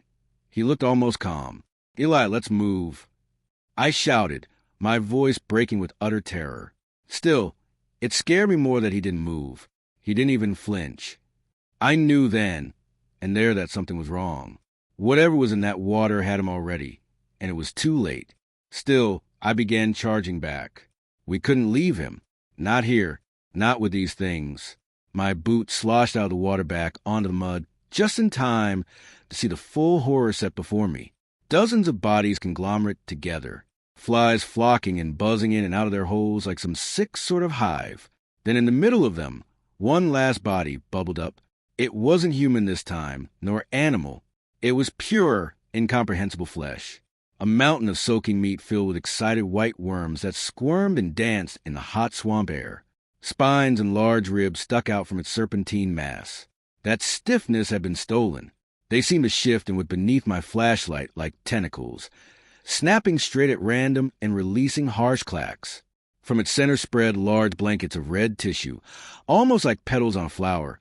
Speaker 1: he looked almost calm. "Eli, let's move," I shouted, my voice breaking with utter terror. Still, it scared me more that he didn't move. He didn't even flinch. I knew then and there that something was wrong. Whatever was in that water had him already, and it was too late. Still, I began charging back. We couldn't leave him. Not here. Not with these things. My boot sloshed out of the water back onto the mud just in time to see the full horror set before me. Dozens of bodies conglomerate together, flies flocking and buzzing in and out of their holes like some sick sort of hive. Then in the middle of them, one last body bubbled up. It wasn't human this time, nor animal. It was pure, incomprehensible flesh. A mountain of soaking meat filled with excited white worms that squirmed and danced in the hot swamp air. Spines and large ribs stuck out from its serpentine mass. That stiffness had been stolen. They seemed to shift and were beneath my flashlight like tentacles, snapping straight at random and releasing harsh clacks. From its center spread large blankets of red tissue, almost like petals on a flower,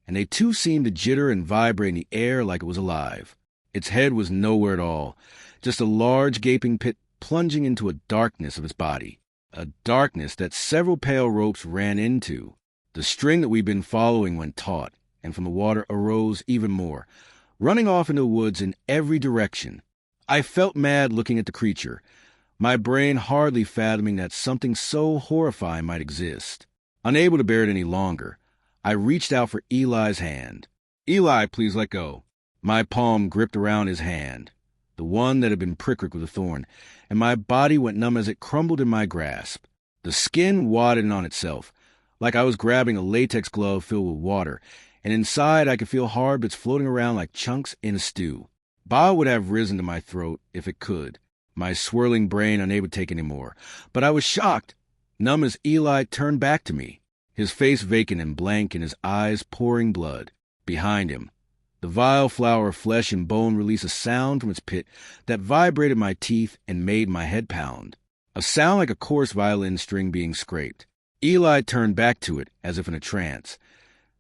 Speaker 1: and they too seemed to jitter and vibrate in the air like it was alive. Its head was nowhere at all, just a large gaping pit plunging into a darkness of its body, a darkness that several pale ropes ran into. The string that we'd been following went taut, and from the water arose even more, running off into the woods in every direction. I felt mad looking at the creature, my brain hardly fathoming that something so horrifying might exist. Unable to bear it any longer, I reached out for Eli's hand. "Eli, please let go." My palm gripped around his hand, the one that had been pricked with a thorn, and my body went numb as it crumbled in my grasp. The skin wadded in on itself, like I was grabbing a latex glove filled with water, and inside I could feel hard bits floating around like chunks in a stew. Bile would have risen to my throat if it could, my swirling brain unable to take any more. But I was shocked. Numb as Eli turned back to me, his face vacant and blank and his eyes pouring blood. Behind him, the vile flower of flesh and bone released a sound from its pit that vibrated my teeth and made my head pound. A sound like a coarse violin string being scraped. Eli turned back to it as if in a trance,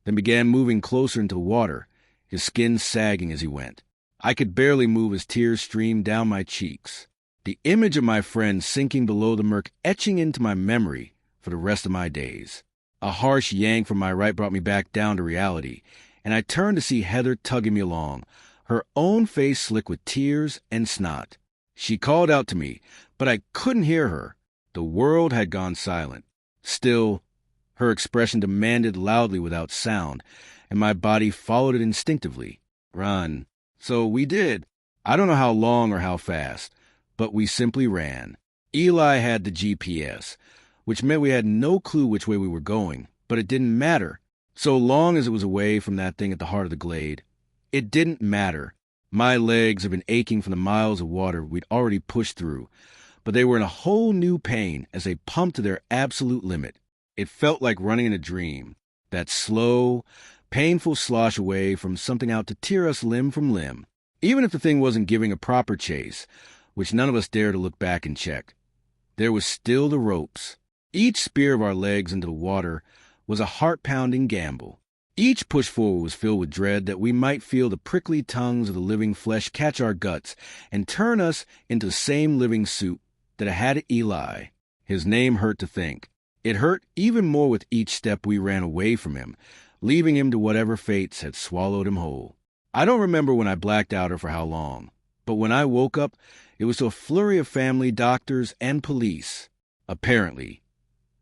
Speaker 1: then began moving closer into the water, his skin sagging as he went. I could barely move as tears streamed down my cheeks. The image of my friend sinking below the murk etching into my memory for the rest of my days. A harsh yank from my right brought me back down to reality, and I turned to see Heather tugging me along, her own face slick with tears and snot. She called out to me, but I couldn't hear her. The world had gone silent. Still, her expression demanded loudly without sound, and my body followed it instinctively. Run. So we did. I don't know how long or how fast, but we simply ran. Eli had the GPS, which meant we had no clue which way we were going, but it didn't matter. So long as it was away from that thing at the heart of the glade, it didn't matter. My legs had been aching from the miles of water we'd already pushed through, but they were in a whole new pain as they pumped to their absolute limit. It felt like running in a dream, that slow, painful slosh away from something out to tear us limb from limb, even if the thing wasn't giving a proper chase, which none of us dared to look back and check. There was still the ropes. Each spear of our legs into the water was a heart-pounding gamble. Each push forward was filled with dread that we might feel the prickly tongues of the living flesh catch our guts and turn us into the same living soup that had Eli. His name hurt to think. It hurt even more with each step we ran away from him, leaving him to whatever fates had swallowed him whole. I don't remember when I blacked out or for how long, but when I woke up, it was to a flurry of family, doctors, and police. Apparently,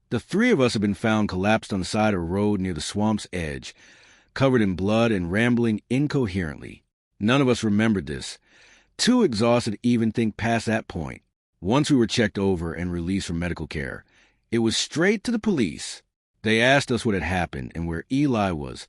Speaker 1: the three of us had been found collapsed on the side of a road near the swamp's edge, covered in blood and rambling incoherently. None of us remembered this, too exhausted to even think past that point. Once we were checked over and released from medical care, it was straight to the police. They asked us what had happened and where Eli was,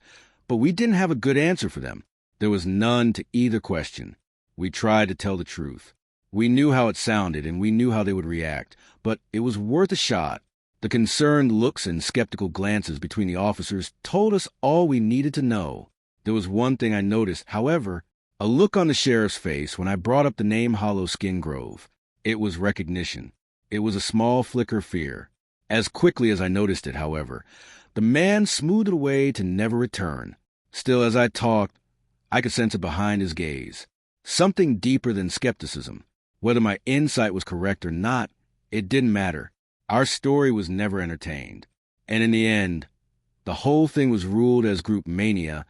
Speaker 1: but we didn't have a good answer for them. There was none to either question. We tried to tell the truth. We knew how it sounded and we knew how they would react, but it was worth a shot. The concerned looks and skeptical glances between the officers told us all we needed to know. There was one thing I noticed, however, a look on the sheriff's face when I brought up the name Hollow Skin Grove. It was recognition. It was a small flicker of fear. As quickly as I noticed it, however, the man smoothed it away to never return. Still, as I talked, I could sense it behind his gaze. Something deeper than skepticism. Whether my insight was correct or not, it didn't matter. Our story was never entertained. And in the end, the whole thing was ruled as group mania,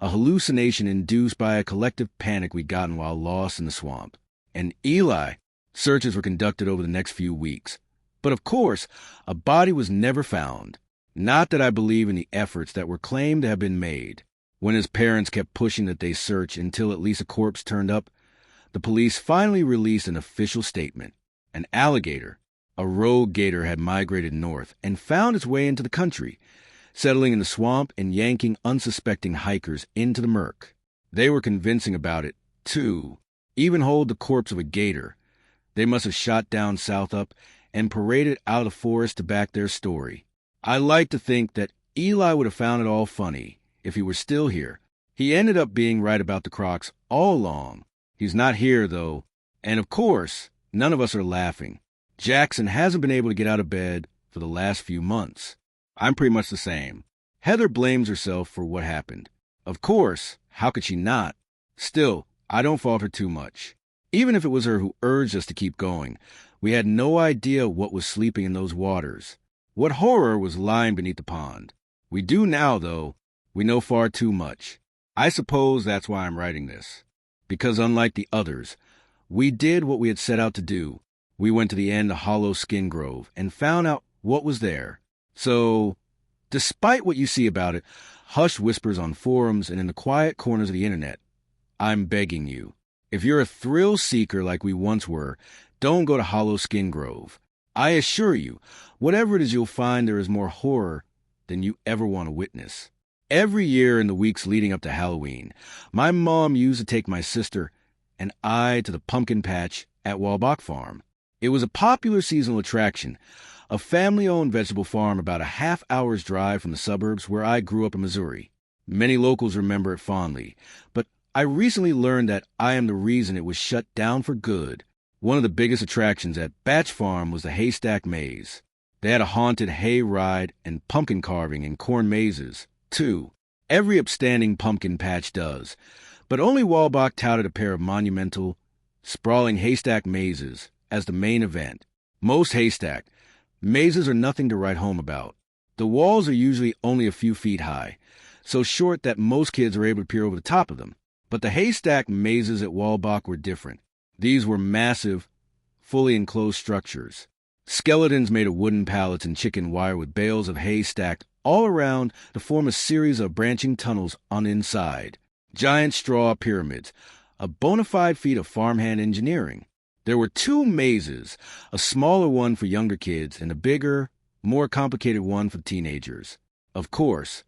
Speaker 1: a hallucination induced by a collective panic we'd gotten while lost in the swamp. And Eli, searches were conducted over the next few weeks. But of course, a body was never found. Not that I believe in the efforts that were claimed to have been made. When his parents kept pushing that they search until at least a corpse turned up, the police finally released an official statement. An alligator, a rogue gator, had migrated north and found its way into the country, settling in the swamp and yanking unsuspecting hikers into the murk. They were convincing about it, too. Even hold the corpse of a gator. They must have shot down south up and paraded out of the forest to back their story. I like to think that Eli would have found it all funny if he were still here. He ended up being right about the Crocs all along. He's not here, though, and of course, none of us are laughing. Jackson hasn't been able to get out of bed for the last few months. I'm pretty much the same. Heather blames herself for what happened. Of course, how could she not? Still, I don't fault her too much. Even if it was her who urged us to keep going, we had no idea what was sleeping in those waters. What horror was lying beneath the pond. We do now, though. We know far too much. I suppose that's why I'm writing this. Because unlike the others, we did what we had set out to do. We went to the end of Hollow Skin Grove and found out what was there. So, despite what you see about it, hushed whispers on forums and in the quiet corners of the internet, I'm begging you, if you're a thrill seeker like we once were, don't go to Hollow Skin Grove. I assure you, whatever it is you'll find, there is more horror than you ever want to witness. Every year in the weeks leading up to Halloween, my mom used to take my sister an eye to the pumpkin patch at Walbach Farm. It was a popular seasonal attraction, a family-owned vegetable farm about a half-hour's drive from the suburbs where I grew up in Missouri. Many locals remember it fondly, but I recently learned that I am the reason it was shut down for good. One of the biggest attractions at Batch Farm was the haystack maze. They had a haunted hay ride and pumpkin carving in corn mazes, too. Every upstanding pumpkin patch does, but only Walbach touted a pair of monumental, sprawling haystack mazes as the main event. Most haystack mazes are nothing to write home about. The walls are usually only a few feet high, so short that most kids are able to peer over the top of them. But the haystack mazes at Walbach were different. These were massive, fully enclosed structures. Skeletons made of wooden pallets and chicken wire with bales of hay stacked all around to form a series of branching tunnels on the inside. Giant straw pyramids, a bona fide feat of farmhand engineering. There were two mazes, a smaller one for younger kids and a bigger, more complicated one for teenagers. Of course,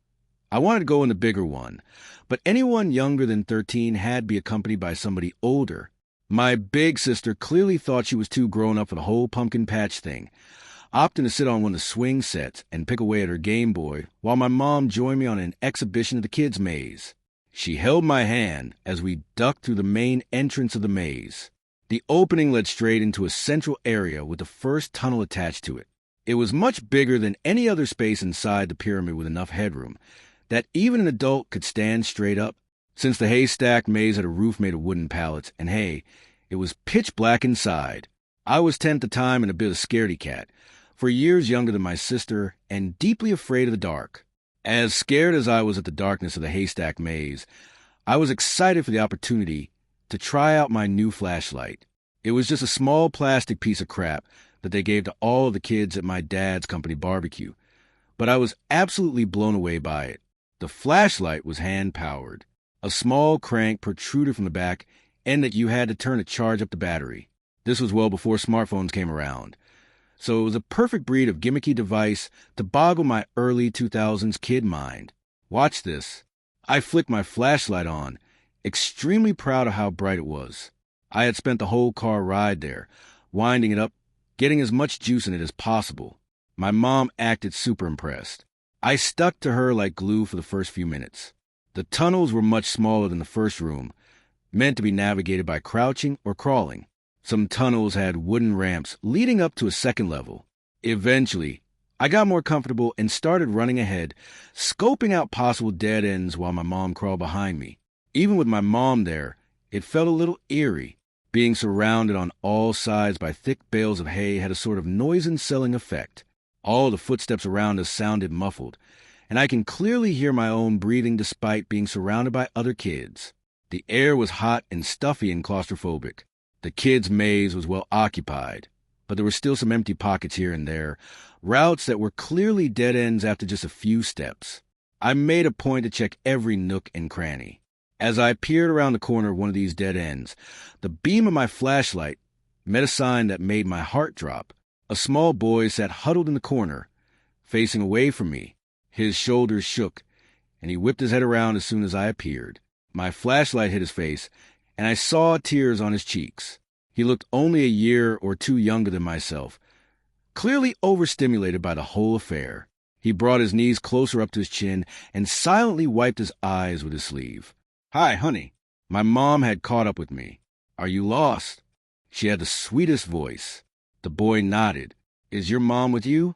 Speaker 1: I wanted to go in the bigger one, but anyone younger than 13 had to be accompanied by somebody older. My big sister clearly thought she was too grown up for the whole pumpkin patch thing, opting to sit on one of the swing sets and pick away at her Game Boy while my mom joined me on an exhibition of the kids' maze. She held my hand as we ducked through the main entrance of the maze. The opening led straight into a central area with the first tunnel attached to it. It was much bigger than any other space inside the pyramid with enough headroom that even an adult could stand straight up. Since the haystack maze had a roof made of wooden pallets and hay, it was pitch black inside. I was 10 at the time and a bit of scaredy cat, for years younger than my sister and deeply afraid of the dark. As scared as I was at the darkness of the haystack maze, I was excited for the opportunity to try out my new flashlight. It was just a small plastic piece of crap that they gave to all of the kids at my dad's company barbecue, but I was absolutely blown away by it. The flashlight was hand-powered. A small crank protruded from the back, and that you had to turn to charge up the battery. This was well before smartphones came around, so it was a perfect breed of gimmicky device to boggle my early 2000s kid mind. Watch this. I flicked my flashlight on, extremely proud of how bright it was. I had spent the whole car ride there, winding it up, getting as much juice in it as possible. My mom acted super impressed. I stuck to her like glue for the first few minutes. The tunnels were much smaller than the first room, meant to be navigated by crouching or crawling. Some tunnels had wooden ramps leading up to a second level. Eventually, I got more comfortable and started running ahead, scoping out possible dead ends while my mom crawled behind me. Even with my mom there, it felt a little eerie. Being surrounded on all sides by thick bales of hay had a sort of noise-canceling effect. All the footsteps around us sounded muffled, and I can clearly hear my own breathing despite being surrounded by other kids. The air was hot and stuffy and claustrophobic. The kids' maze was well occupied, but there were still some empty pockets here and there, routes that were clearly dead ends after just a few steps. I made a point to check every nook and cranny. As I peered around the corner of one of these dead ends, the beam of my flashlight met a sign that made my heart drop. A small boy sat huddled in the corner, facing away from me. His shoulders shook, and he whipped his head around as soon as I appeared. My flashlight hit his face, and I saw tears on his cheeks. He looked only a year or two younger than myself, clearly overstimulated by the whole affair. He brought his knees closer up to his chin and silently wiped his eyes with his sleeve. "Hi, honey." My mom had caught up with me. "Are you lost?" She had the sweetest voice. The boy nodded. "Is your mom with you?"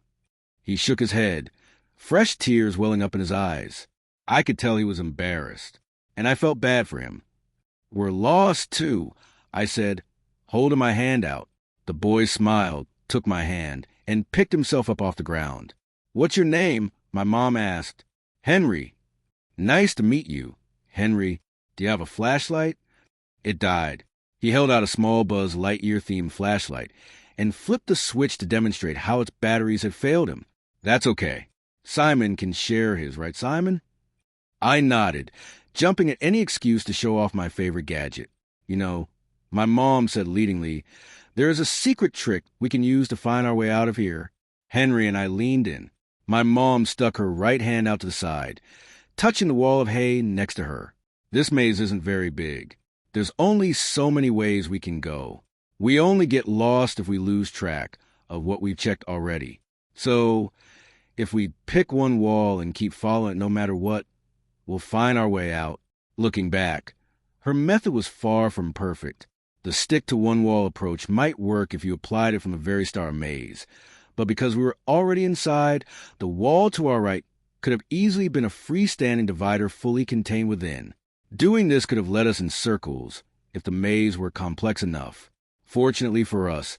Speaker 1: He shook his head, fresh tears welling up in his eyes. I could tell he was embarrassed, and I felt bad for him. "We're lost, too," I said, holding my hand out. The boy smiled, took my hand, and picked himself up off the ground. "What's your name?" my mom asked. "Henry." "Nice to meet you." "Henry, do you have a flashlight?" It died. He held out a small Buzz Lightyear-themed flashlight and flipped the switch to demonstrate how its batteries had failed him. "That's okay. Simon can share his, right, Simon?" I nodded, jumping at any excuse to show off my favorite gadget. "You know," my mom said leadingly, "there is a secret trick we can use to find our way out of here." Henry and I leaned in. My mom stuck her right hand out to the side, touching the wall of hay next to her. "This maze isn't very big, There's only so many ways we can go. We only get lost if we lose track of what we've checked already. So, if we pick one wall and keep following it no matter what, we'll find our way out. Looking back, her method was far from perfect. The stick-to-one-wall approach might work if you applied it from the very start of maze, but because we were already inside, the wall to our right could have easily been a freestanding divider fully contained within. Doing this could have led us in circles if the maze were complex enough. Fortunately for us,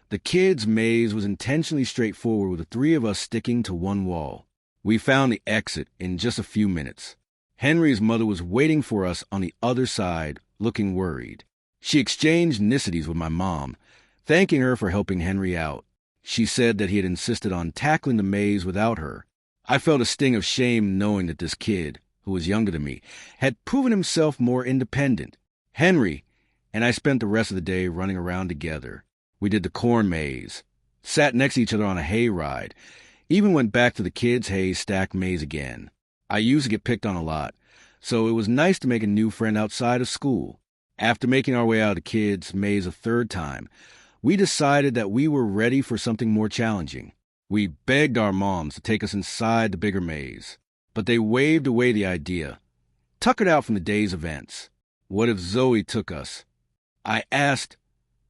Speaker 1: the kids' maze was intentionally straightforward with the three of us sticking to one wall. We found the exit in just a few minutes. Henry's mother was waiting for us on the other side, looking worried. She exchanged niceties with my mom, thanking her for helping Henry out. She said that he had insisted on tackling the maze without her. I felt a sting of shame knowing that this kid, who was younger than me, had proven himself more independent. Henry and I spent the rest of the day running around together. We did the corn maze, sat next to each other on a hay ride, even went back to the kids' hay stacked maze again. I used to get picked on a lot, so it was nice to make a new friend outside of school. After making our way out of the kids' maze a third time, we decided that we were ready for something more challenging. We begged our moms to take us inside the bigger maze, but they waved away the idea, tuckered out from the day's events. What if Zoe took us? I asked,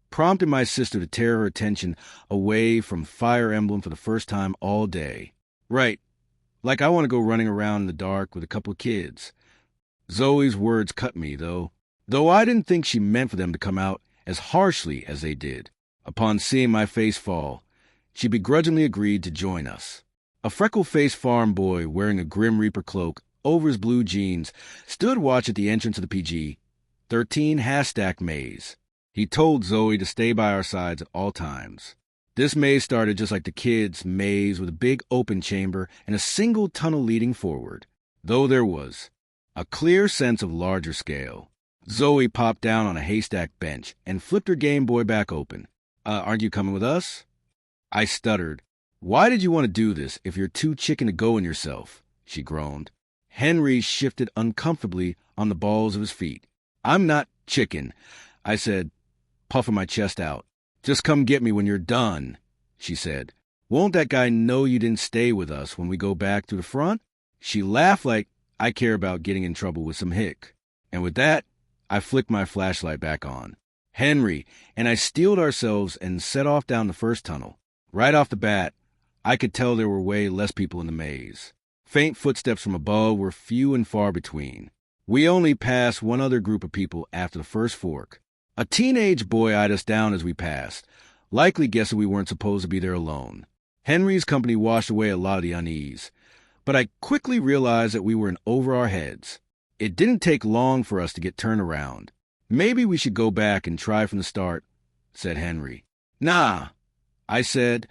Speaker 1: prompting my sister to tear her attention away from Fire Emblem for the first time all day. Right, like I want to go running around in the dark with a couple of kids. Zoe's words cut me, though I didn't think she meant for them to come out as harshly as they did. Upon seeing my face fall, she begrudgingly agreed to join us. A freckle-faced farm boy wearing a Grim Reaper cloak over his blue jeans stood watch at the entrance of the PG-13 half-stack maze. He told Zoe to stay by our sides at all times. This maze started just like the kids' maze with a big open chamber and a single tunnel leading forward, though there was a clear sense of larger scale. Zoe popped down on a haystack bench and flipped her Game Boy back open. Aren't you coming with us? I stuttered. Why did you want to do this if you're too chicken to go in yourself? She groaned. Henry shifted uncomfortably on the balls of his feet. I'm not chicken, I said, puffing my chest out. Just come get me when you're done, she said. Won't that guy know you didn't stay with us when we go back to the front? She laughed like I care about getting in trouble with some hick. And with that, I flicked my flashlight back on. Henry and I steeled ourselves and set off down the first tunnel. Right off the bat, I could tell there were way less people in the maze. Faint footsteps from above were few and far between. We only passed one other group of people after the first fork. A teenage boy eyed us down as we passed, likely guessing we weren't supposed to be there alone. Henry's company washed away a lot of the unease, but I quickly realized that we were in over our heads. It didn't take long for us to get turned around. Maybe we should go back and try from the start, said Henry. Nah, I said,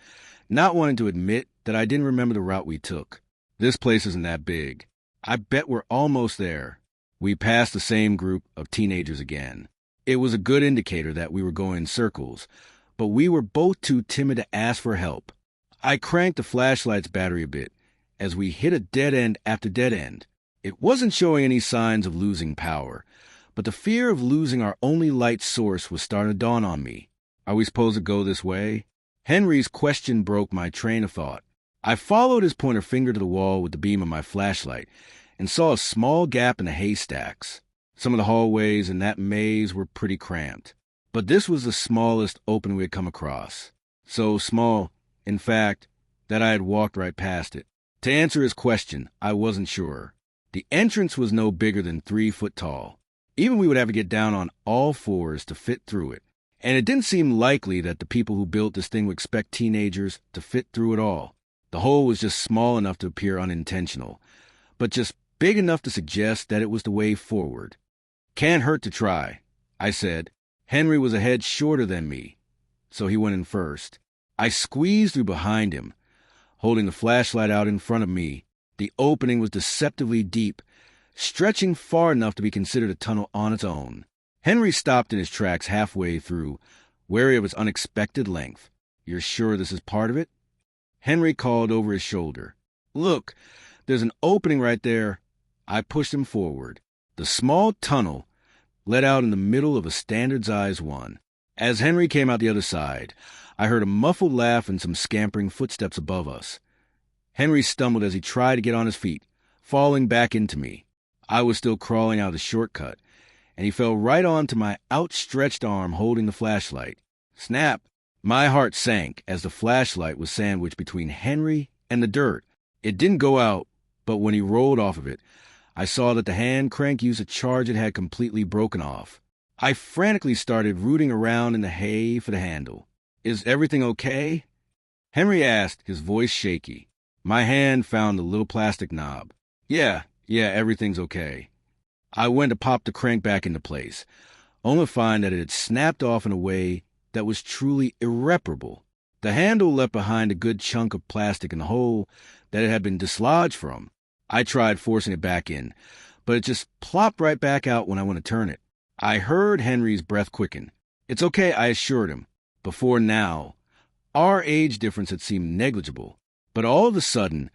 Speaker 1: not wanting to admit that I didn't remember the route we took. This place isn't that big. I bet we're almost there. We passed the same group of teenagers again. It was a good indicator that we were going in circles, but we were both too timid to ask for help. I cranked the flashlight's battery a bit as we hit a dead end after dead end. It wasn't showing any signs of losing power, but the fear of losing our only light source was starting to dawn on me. Are we supposed to go this way? Henry's question broke my train of thought. I followed his pointer finger to the wall with the beam of my flashlight and saw a small gap in the haystacks. Some of the hallways in that maze were pretty cramped, but this was the smallest opening we had come across. So small, in fact, that I had walked right past it. To answer his question, I wasn't sure. The entrance was no bigger than 3 foot tall. Even we would have to get down on all fours to fit through it. And it didn't seem likely that the people who built this thing would expect teenagers to fit through it all. The hole was just small enough to appear unintentional, but just big enough to suggest that it was the way forward. Can't hurt to try, I said. Henry was a head shorter than me, so he went in first. I squeezed through behind him, holding the flashlight out in front of me. The opening was deceptively deep, stretching far enough to be considered a tunnel on its own. Henry stopped in his tracks halfway through, wary of its unexpected length. You're sure this is part of it? Henry called over his shoulder. Look, there's an opening right there. I pushed him forward. The small tunnel let out in the middle of a standard-sized one. As Henry came out the other side, I heard a muffled laugh and some scampering footsteps above us. Henry stumbled as he tried to get on his feet, falling back into me. I was still crawling out of the shortcut, and he fell right onto my outstretched arm holding the flashlight. Snap! My heart sank as the flashlight was sandwiched between Henry and the dirt. It didn't go out, but when he rolled off of it, I saw that the hand crank used to charge it had completely broken off. I frantically started rooting around in the hay for the handle. "Is everything okay?" Henry asked, his voice shaky. My hand found the little plastic knob. Yeah, everything's okay." I went to pop the crank back into place, only to find that it had snapped off in a way that was truly irreparable. The handle left behind a good chunk of plastic in the hole that it had been dislodged from. I tried forcing it back in, but it just plopped right back out when I went to turn it. I heard Henry's breath quicken. "It's okay," I assured him. Before now, our age difference had seemed negligible, but all of a sudden,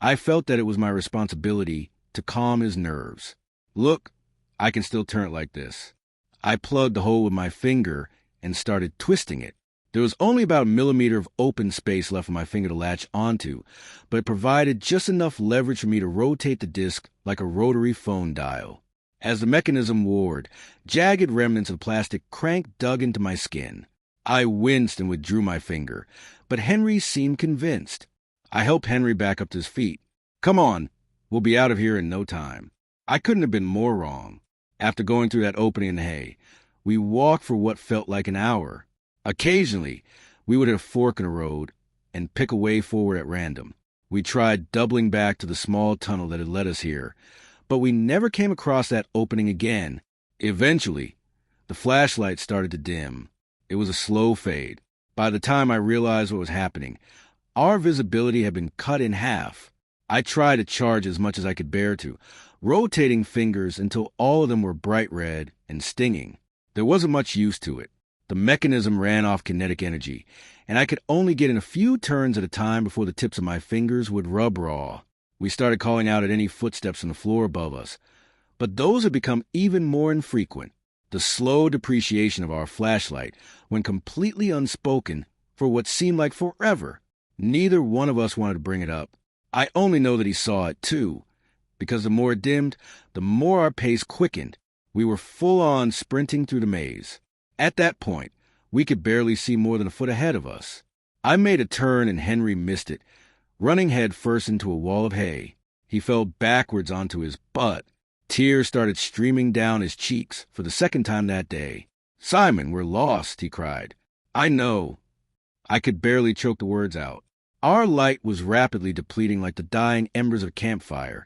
Speaker 1: I felt that it was my responsibility to calm his nerves. "Look, I can still turn it like this." I plugged the hole with my finger and started twisting it. There was only about a millimeter of open space left for my finger to latch onto, but it provided just enough leverage for me to rotate the disc like a rotary phone dial. As the mechanism roared, jagged remnants of plastic crank dug into my skin. I winced and withdrew my finger, but Henry seemed convinced. I helped Henry back up to his feet. "Come on, we'll be out of here in no time." I couldn't have been more wrong. After going through that opening in the hay, we walked for what felt like an hour. Occasionally, we would hit a fork in the road and pick a way forward at random. We tried doubling back to the small tunnel that had led us here, but we never came across that opening again. Eventually, the flashlight started to dim. It was a slow fade. By the time I realized what was happening, our visibility had been cut in half. I tried to charge as much as I could bear to, rotating fingers until all of them were bright red and stinging. There wasn't much use to it. The mechanism ran off kinetic energy, and I could only get in a few turns at a time before the tips of my fingers would rub raw. We started calling out at any footsteps on the floor above us, but those had become even more infrequent. The slow depreciation of our flashlight went completely unspoken for what seemed like forever. Neither one of us wanted to bring it up. I only know that he saw it too, because the more it dimmed, the more our pace quickened. We were full-on sprinting through the maze. At that point, we could barely see more than a foot ahead of us. I made a turn and Henry missed it, running head first into a wall of hay. He fell backwards onto his butt. Tears started streaming down his cheeks for the second time that day. "Simon, we're lost," he cried. "I know." I could barely choke the words out. Our light was rapidly depleting like the dying embers of a campfire.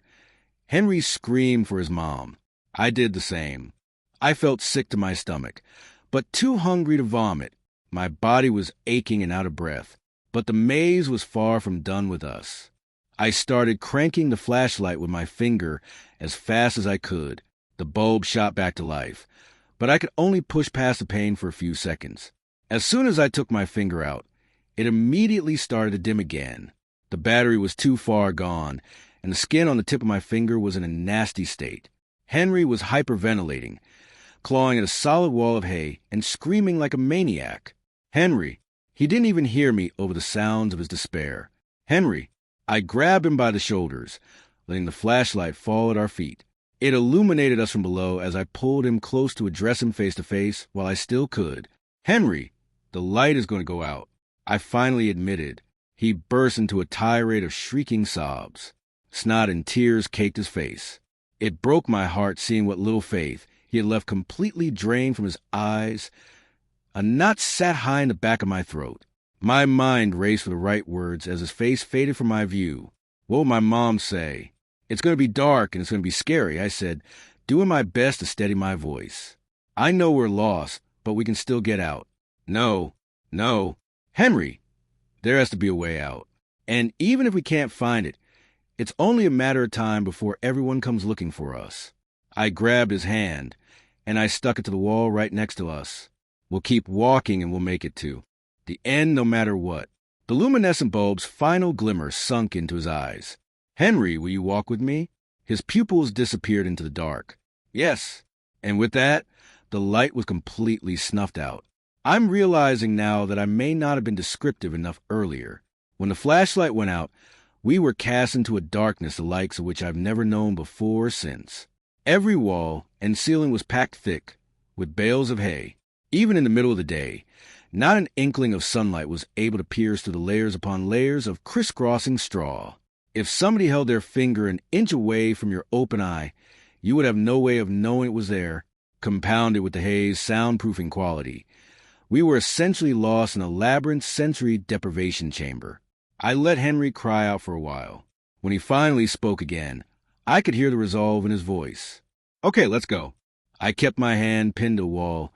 Speaker 1: Henry screamed for his mom. I did the same. I felt sick to my stomach, but too hungry to vomit. My body was aching and out of breath, but the maze was far from done with us. I started cranking the flashlight with my finger as fast as I could. The bulb shot back to life, but I could only push past the pain for a few seconds. As soon as I took my finger out, it immediately started to dim again. The battery was too far gone, and the skin on the tip of my finger was in a nasty state. Henry was hyperventilating, clawing at a solid wall of hay and screaming like a maniac. "Henry!" He didn't even hear me over the sounds of his despair. "Henry!" I grabbed him by the shoulders, letting the flashlight fall at our feet. It illuminated us from below as I pulled him close to address him face to face while I still could. "Henry, the light is going to go out," I finally admitted. He burst into a tirade of shrieking sobs. Snot and tears caked his face. It broke my heart seeing what little faith he had left completely drained from his eyes. A knot sat high in the back of my throat. My mind raced for the right words as his face faded from my view. What would my mom say? "It's going to be dark and it's going to be scary," I said, doing my best to steady my voice. "I know we're lost, but we can still get out." No. "Henry, there has to be a way out. And even if we can't find it, it's only a matter of time before everyone comes looking for us." I grabbed his hand, and I stuck it to the wall right next to us. "We'll keep walking and we'll make it to the end no matter what." The luminescent bulb's final glimmer sunk into his eyes. "Henry, will you walk with me?" His pupils disappeared into the dark. "Yes." And with that, the light was completely snuffed out. I'm realizing now that I may not have been descriptive enough earlier. When the flashlight went out, we were cast into a darkness the likes of which I've never known before or since. Every wall and ceiling was packed thick with bales of hay. Even in the middle of the day, not an inkling of sunlight was able to pierce through the layers upon layers of crisscrossing straw. If somebody held their finger an inch away from your open eye, you would have no way of knowing it was there, compounded with the hay's soundproofing quality. We were essentially lost in a labyrinth sensory deprivation chamber. I let Henry cry out for a while. When he finally spoke again, I could hear the resolve in his voice. "Okay, let's go." I kept my hand pinned to the wall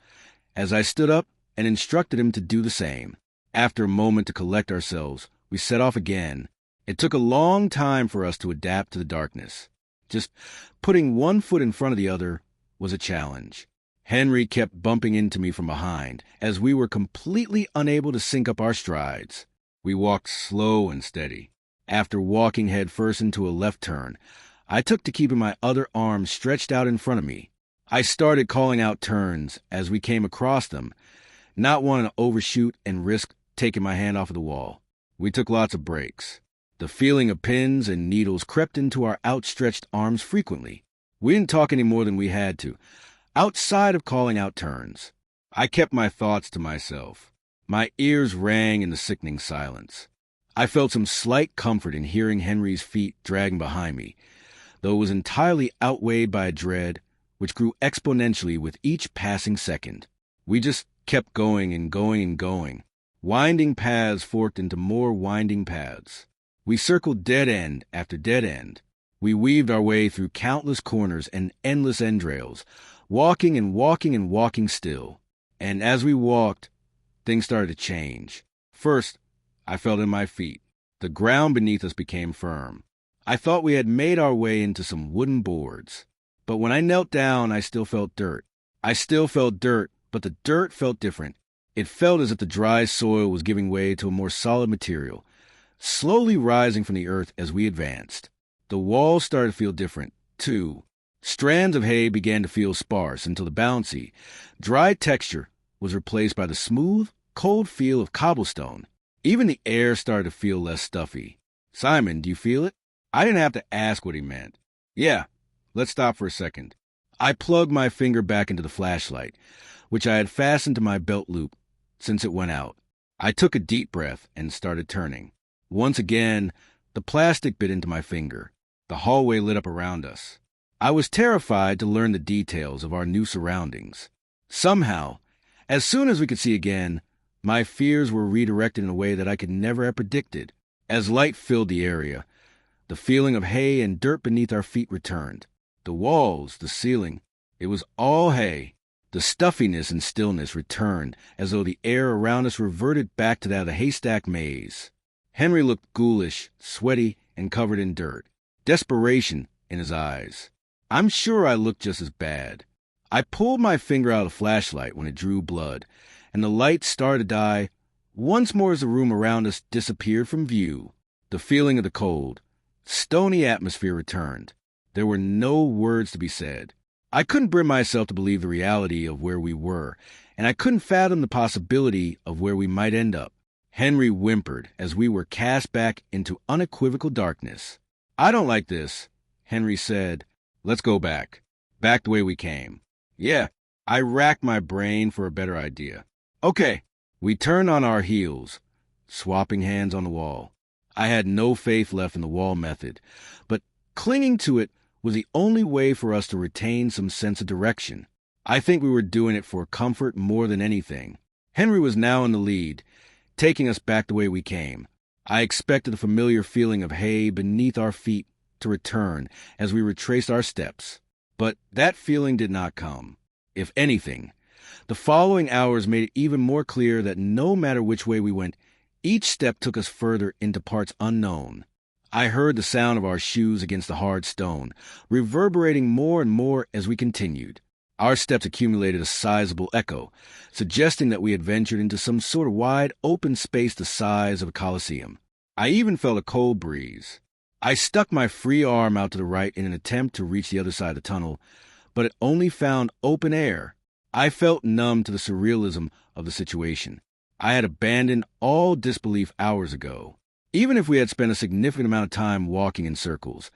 Speaker 1: as I stood up and instructed him to do the same. After a moment to collect ourselves, we set off again. It took a long time for us to adapt to the darkness. Just putting one foot in front of the other was a challenge. Henry kept bumping into me from behind, as we were completely unable to sync up our strides. We walked slow and steady. After walking head first into a left turn, I took to keeping my other arm stretched out in front of me. I started calling out turns as we came across them, not wanting to overshoot and risk taking my hand off of the wall. We took lots of breaks. The feeling of pins and needles crept into our outstretched arms frequently. We didn't talk any more than we had to, outside of calling out turns. I kept my thoughts to myself. My ears rang in the sickening silence. I felt some slight comfort in hearing Henry's feet dragging behind me, though it was entirely outweighed by a dread which grew exponentially with each passing second. We just kept going and going and going. Winding paths forked into more winding paths. We circled dead end after dead end. We weaved our way through countless corners and endless entrails, walking and walking and walking still. And as we walked, things started to change. First, I felt in my feet. The ground beneath us became firm. I thought we had made our way into some wooden boards. But when I knelt down, I still felt dirt. I still felt dirt, but the dirt felt different. It felt as if the dry soil was giving way to a more solid material, slowly rising from the earth as we advanced. The walls started to feel different, too. Strands of hay began to feel sparse until the bouncy, dry texture was replaced by the smooth, cold feel of cobblestone. Even the air started to feel less stuffy. "Simon, do you feel it?" I didn't have to ask what he meant. "Yeah, let's stop for a second." I plugged my finger back into the flashlight, which I had fastened to my belt loop since it went out. I took a deep breath and started turning. Once again, the plastic bit into my finger. The hallway lit up around us. I was terrified to learn the details of our new surroundings. Somehow, as soon as we could see again, my fears were redirected in a way that I could never have predicted. As light filled the area, the feeling of hay and dirt beneath our feet returned. The walls, the ceiling, it was all hay. The stuffiness and stillness returned as though the air around us reverted back to that of the haystack maze. Henry looked ghoulish, sweaty, and covered in dirt. Desperation in his eyes. I'm sure I looked just as bad. I pulled my finger out of the flashlight when it drew blood, and the light started to die once more as the room around us disappeared from view. The feeling of the cold, stony atmosphere returned. There were no words to be said. I couldn't bring myself to believe the reality of where we were, and I couldn't fathom the possibility of where we might end up. Henry whimpered as we were cast back into unequivocal darkness. "I don't like this," Henry said. "Let's go back. Back the way we came." "Yeah." I racked my brain for a better idea. "Okay." We turned on our heels, swapping hands on the wall. I had no faith left in the wall method, but clinging to it was the only way for us to retain some sense of direction. I think we were doing it for comfort more than anything. Henry was now in the lead, taking us back the way we came. I expected the familiar feeling of hay beneath our feet to return as we retraced our steps. But that feeling did not come. If anything, the following hours made it even more clear that no matter which way we went, each step took us further into parts unknown. I heard the sound of our shoes against the hard stone, reverberating more and more as we continued. Our steps accumulated a sizable echo, suggesting that we had ventured into some sort of wide, open space the size of a coliseum. I even felt a cold breeze. I stuck my free arm out to the right in an attempt to reach the other side of the tunnel, but it only found open air. I felt numb to the surrealism of the situation. I had abandoned all disbelief hours ago. Even if we had spent a significant amount of time walking in circles,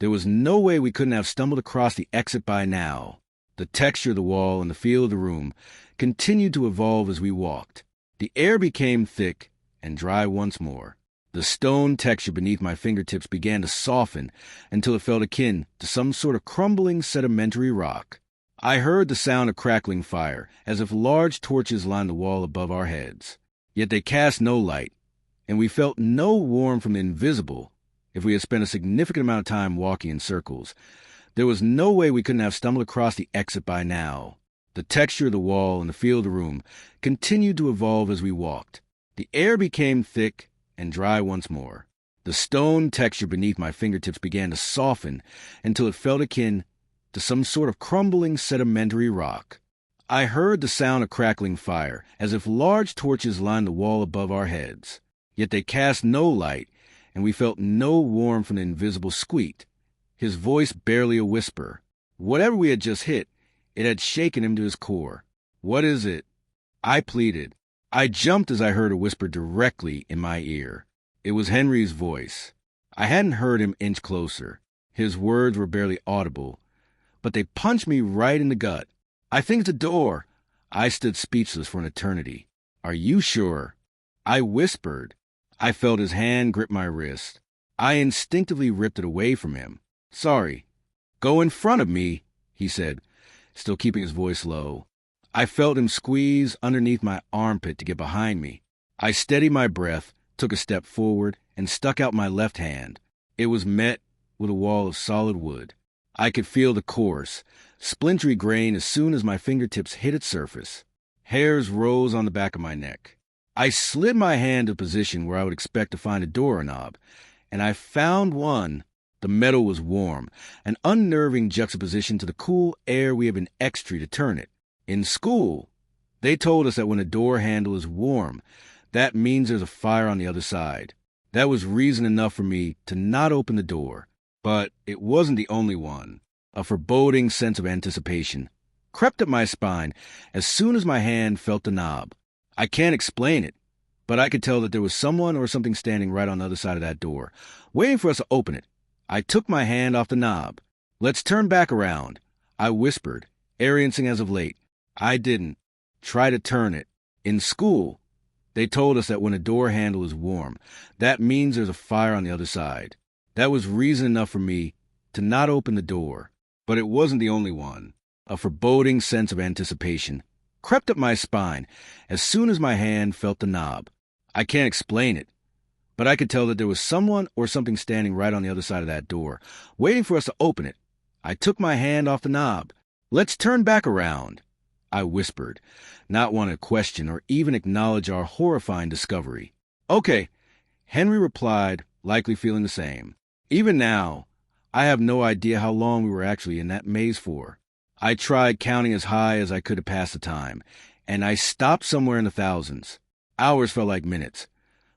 Speaker 1: there was no way we couldn't have stumbled across the exit by now. The texture of the wall and the feel of the room continued to evolve as we walked. The air became thick and dry once more. The stone texture beneath my fingertips began to soften until it felt akin to some sort of crumbling sedimentary rock. I heard the sound of crackling fire, as if large torches lined the wall above our heads. Yet they cast no light, and we felt no warmth from the invisible. If we had spent a significant amount of time walking in circles, there was no way we couldn't have stumbled across the exit by now. The texture of the wall and the feel of the room continued to evolve as we walked. The air became thick and dry once more. The stone texture beneath my fingertips began to soften until it felt akin to some sort of crumbling sedimentary rock. I heard the sound of crackling fire, as if large torches lined the wall above our heads. Yet they cast no light, and we felt no warmth from the invisible squeak. His voice barely a whisper. Whatever we had just hit, it had shaken him to his core. "What is it?" I pleaded. I jumped as I heard a whisper directly in my ear. It was Henry's voice. I hadn't heard him inch closer. His words were barely audible, but they punched me right in the gut. "I think it's a door." I stood speechless for an eternity. "Are you sure?" I whispered. I felt his hand grip my wrist. I instinctively ripped it away from him. "Sorry." "Go in front of me," he said, still keeping his voice low. I felt him squeeze underneath my armpit to get behind me. I steadied my breath, took a step forward, and stuck out my left hand. It was met with a wall of solid wood. I could feel the coarse, splintery grain as soon as my fingertips hit its surface. Hairs rose on the back of my neck. I slid my hand to a position where I would expect to find a doorknob, and I found one. The metal was warm, an unnerving juxtaposition to the cool air we had been extra to turn it. In school, they told us that when a door handle is warm, that means there's a fire on the other side. That was reason enough for me to not open the door. But it wasn't the only one. A foreboding sense of anticipation crept up my spine as soon as my hand felt the knob. I can't explain it, but I could tell that there was someone or something standing right on the other side of that door, waiting for us to open it. I took my hand off the knob. "Let's turn back around," I whispered, errancing as of late. I didn't. Try to turn it. In school, they told us that when a door handle is warm, that means there's a fire on the other side. That was reason enough for me to not open the door. But it wasn't the only one. A foreboding sense of anticipation crept up my spine as soon as my hand felt the knob. I can't explain it, but I could tell that there was someone or something standing right on the other side of that door, waiting for us to open it. I took my hand off the knob. "Let's turn back around," I whispered, not wanting to question or even acknowledge our horrifying discovery. "Okay," Henry replied, likely feeling the same. Even now, I have no idea how long we were actually in that maze for. I tried counting as high as I could to pass the time, and I stopped somewhere in the thousands. Hours felt like minutes,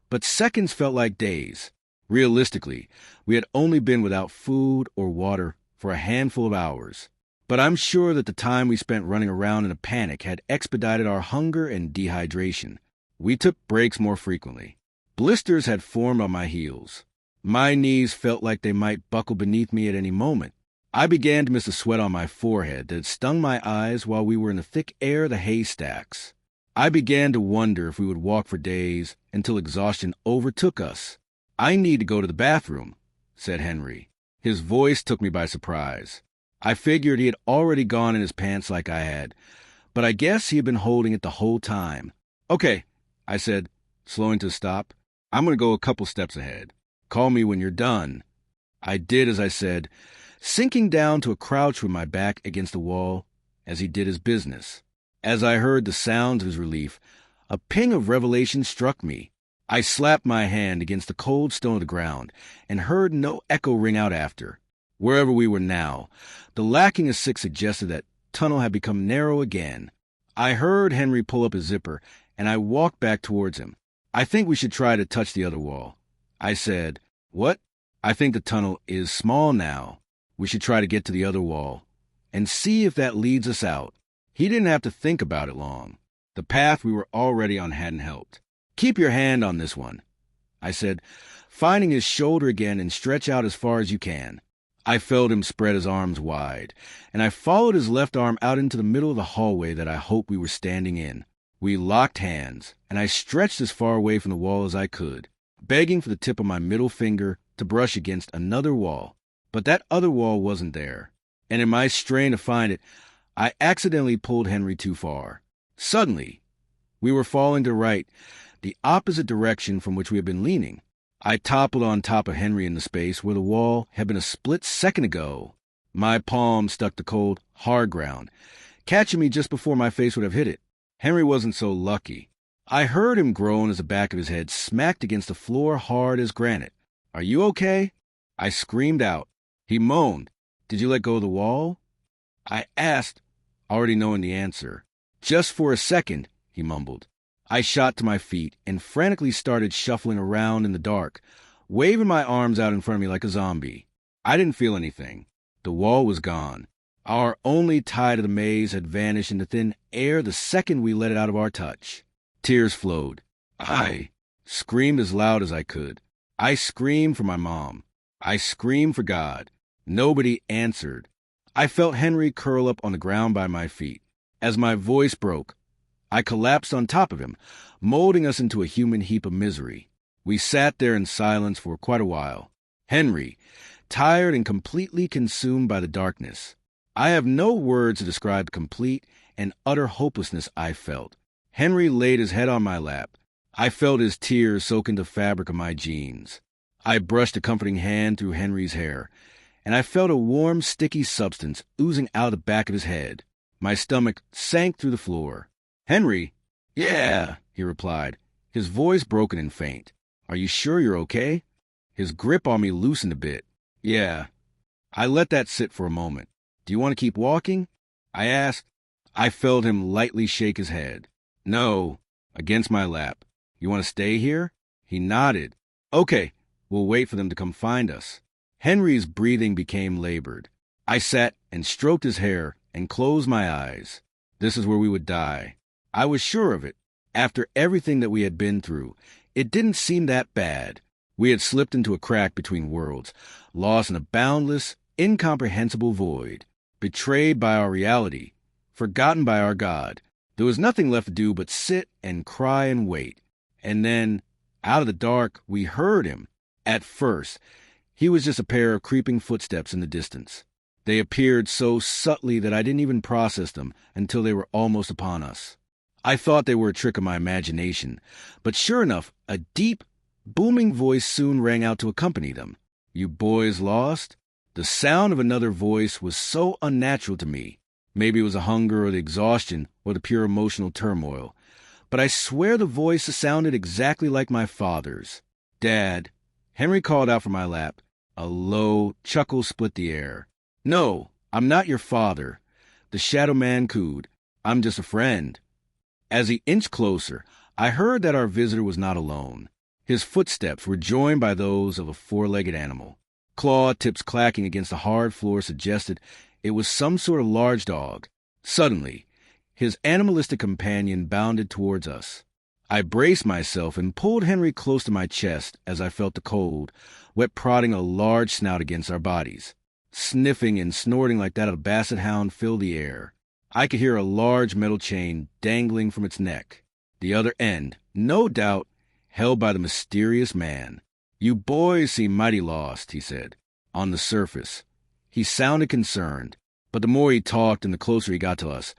Speaker 1: but seconds felt like days. Realistically, we had only been without food or water for a handful of hours. But I'm sure that the time we spent running around in a panic had expedited our hunger and dehydration. We took breaks more frequently. Blisters had formed on my heels. My knees felt like they might buckle beneath me at any moment. I began to miss the sweat on my forehead that had stung my eyes while we were in the thick air of the haystacks. I began to wonder if we would walk for days until exhaustion overtook us. "I need to go to the bathroom," said Henry. His voice took me by surprise. I figured he had already gone in his pants like I had, but I guess he had been holding it the whole time. "Okay," I said, slowing to a stop. "I'm going to go a couple steps ahead. Call me when you're done." I did as I said, sinking down to a crouch with my back against the wall as he did his business. As I heard the sounds of his relief, a ping of revelation struck me. I slapped my hand against the cold stone of the ground and heard no echo ring out after. Wherever we were now, the lacking of six suggested that tunnel had become narrow again. I heard Henry pull up his zipper, and I walked back towards him. "I think we should try to touch the other wall," I said. "What?" "I think the tunnel is small now. We should try to get to the other wall." and see if that leads us out. He didn't have to think about it long. The path we were already on hadn't helped. Keep your hand on this one, I said, finding his shoulder again, and stretch out as far as you can. I felt him spread his arms wide, and I followed his left arm out into the middle of the hallway that I hoped we were standing in. We locked hands, and I stretched as far away from the wall as I could, begging for the tip of my middle finger to brush against another wall. But that other wall wasn't there, and in my strain to find it, I accidentally pulled Henry too far. Suddenly, we were falling to the right, the opposite direction from which we had been leaning. I toppled on top of Henry in the space where the wall had been a split second ago. My palm stuck to cold, hard ground, catching me just before my face would have hit it. Henry wasn't so lucky. I heard him groan as the back of his head smacked against the floor hard as granite. "Are you okay?" I screamed out. He moaned. "Did you let go of the wall?" I asked, already knowing the answer. "Just for a second," he mumbled. I shot to my feet and frantically started shuffling around in the dark, waving my arms out in front of me like a zombie. I didn't feel anything. The wall was gone. Our only tie to the maze had vanished into thin air the second we let it out of our touch. Tears flowed. I screamed as loud as I could. I screamed for my mom. I screamed for God. Nobody answered. I felt Henry curl up on the ground by my feet. As my voice broke, I collapsed on top of him, molding us into a human heap of misery. We sat there in silence for quite a while. Henry, tired and completely consumed by the darkness. I have no words to describe the complete and utter hopelessness I felt. Henry laid his head on my lap. I felt his tears soak into the fabric of my jeans. I brushed a comforting hand through Henry's hair, and I felt a warm, sticky substance oozing out of the back of his head. My stomach sank through the floor. "Henry?" "Yeah," he replied, his voice broken and faint. "Are you sure you're okay?" His grip on me loosened a bit. "Yeah." I let that sit for a moment. "Do you want to keep walking?" I asked. I felt him lightly shake his head. "No," against my lap. "You want to stay here?" He nodded. "Okay, we'll wait for them to come find us." Henry's breathing became labored. I sat and stroked his hair and closed my eyes. This is where we would die. I was sure of it. After everything that we had been through, it didn't seem that bad. We had slipped into a crack between worlds, lost in a boundless, incomprehensible void, betrayed by our reality, forgotten by our God. There was nothing left to do but sit and cry and wait. And then, out of the dark, we heard him. At first, he was just a pair of creeping footsteps in the distance. They appeared so subtly that I didn't even process them until they were almost upon us. I thought they were a trick of my imagination, but sure enough, a deep, booming voice soon rang out to accompany them. "You boys lost?" The sound of another voice was so unnatural to me. Maybe it was the hunger or the exhaustion or the pure emotional turmoil. But I swear the voice sounded exactly like my father's. "Dad," Henry called out from my lap. A low chuckle split the air. "No, I'm not your father," the shadow man cooed. "I'm just a friend." As he inched closer, I heard that our visitor was not alone. His footsteps were joined by those of a four-legged animal. Claw tips clacking against the hard floor suggested it was some sort of large dog. Suddenly, his animalistic companion bounded towards us. I braced myself and pulled Henry close to my chest as I felt the cold, wet prodding of a large snout against our bodies. Sniffing and snorting like that of a basset hound filled the air. I could hear a large metal chain dangling from its neck. The other end, no doubt, held by the mysterious man. "You boys seem mighty lost," he said. On the surface, he sounded concerned, but the more he talked and the closer he got to us,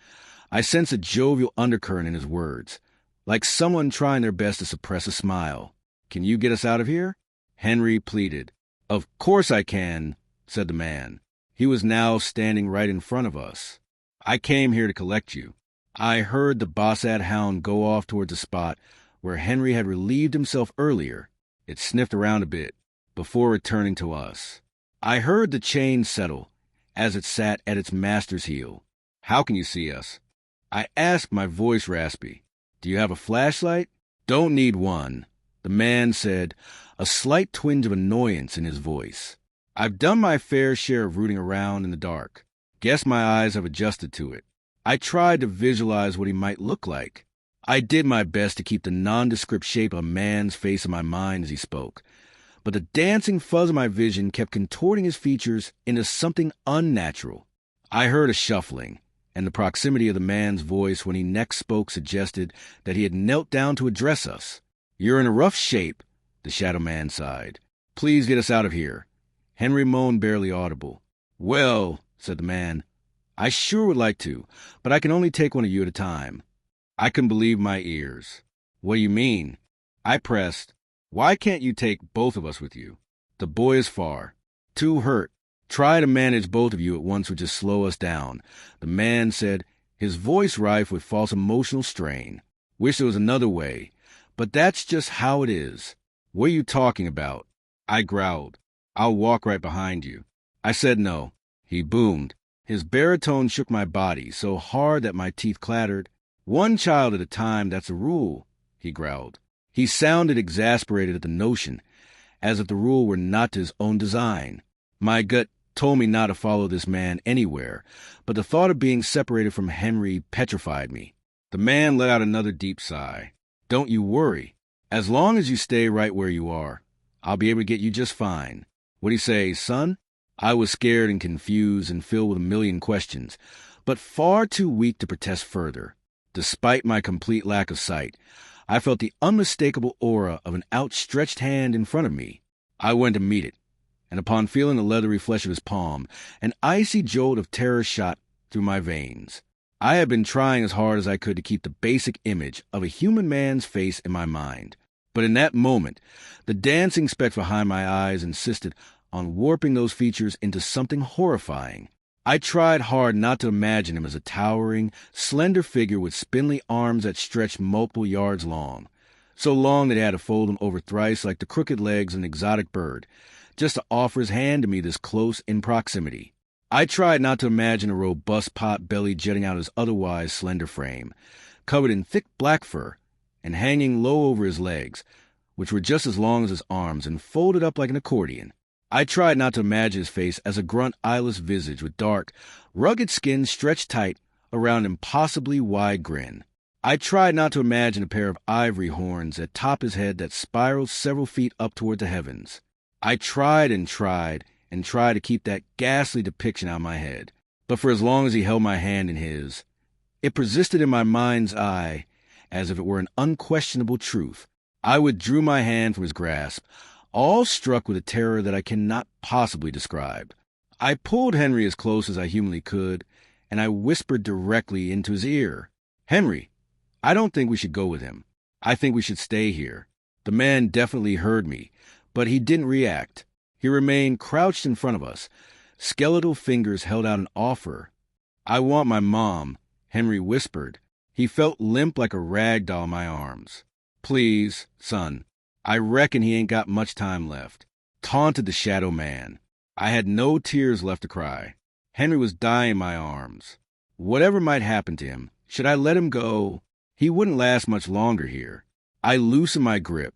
Speaker 1: I sensed a jovial undercurrent in his words, like someone trying their best to suppress a smile. "Can you get us out of here?" Henry pleaded. "Of course I can," said the man. He was now standing right in front of us. "I came here to collect you." I heard the bossat hound go off towards the spot where Henry had relieved himself earlier. It sniffed around a bit before returning to us. I heard the chain settle as it sat at its master's heel. "How can you see us?" I asked, my voice raspy. "Do you have a flashlight?" "Don't need one," the man said, a slight twinge of annoyance in his voice. "I've done my fair share of rooting around in the dark. Guess my eyes have adjusted to it. I tried to visualize what he might look like. I did my best to keep the nondescript shape of a man's face in my mind as he spoke, but the dancing fuzz of my vision kept contorting his features into something unnatural. I heard a shuffling, and the proximity of the man's voice when he next spoke suggested that he had knelt down to address us. "You're in a rough shape," the shadow man sighed. "Please get us out of here." Henry moaned, barely audible. "Well," said the man, "I sure would like to, but I can only take one of you at a time." I couldn't believe my ears. "What do you mean?" I pressed. "Why can't you take both of us with you? The boy is far. Too hurt. Try to manage both of you at once would just slow us down," the man said, his voice rife with false emotional strain. "Wish there was another way, but that's just how it is." "What are you talking about?" I growled. "I'll walk right behind you." I said no. He boomed. His baritone shook my body so hard that my teeth clattered. "One child at a time, that's a rule," he growled. He sounded exasperated at the notion, as if the rule were not to his own design. My gut told me not to follow this man anywhere, but the thought of being separated from Henry petrified me. The man let out another deep sigh. "Don't you worry. As long as you stay right where you are, I'll be able to get you just fine." "What'd he say, son?" I was scared and confused and filled with a million questions, but far too weak to protest further. Despite my complete lack of sight, I felt the unmistakable aura of an outstretched hand in front of me. I went to meet it, and upon feeling the leathery flesh of his palm, an icy jolt of terror shot through my veins. I had been trying as hard as I could to keep the basic image of a human man's face in my mind, but in that moment, the dancing speck behind my eyes insisted on warping those features into something horrifying. I tried hard not to imagine him as a towering, slender figure with spindly arms that stretched multiple yards long, so long that he had to fold them over thrice like the crooked legs of an exotic bird, just to offer his hand to me this close in proximity. I tried not to imagine a robust pot belly jutting out his otherwise slender frame, covered in thick black fur, and hanging low over his legs, which were just as long as his arms and folded up like an accordion. I tried not to imagine his face as a grunt eyeless visage with dark, rugged skin stretched tight around an impossibly wide grin. I tried not to imagine a pair of ivory horns at top his head that spiraled several feet up toward the heavens. I tried and tried and tried to keep that ghastly depiction out of my head, but for as long as he held my hand in his, it persisted in my mind's eye as if it were an unquestionable truth. I withdrew my hand from his grasp, all struck with a terror that I cannot possibly describe. I pulled Henry as close as I humanly could, and I whispered directly into his ear, "Henry, I don't think we should go with him. I think we should stay here." The man definitely heard me, but he didn't react. He remained crouched in front of us. Skeletal fingers held out an offer. "I want my mom," Henry whispered. He felt limp like a rag doll in my arms. "Please, son. I reckon he ain't got much time left," taunted the shadow man. I had no tears left to cry. Henry was dying in my arms. Whatever might happen to him, should I let him go? He wouldn't last much longer here. I loosened my grip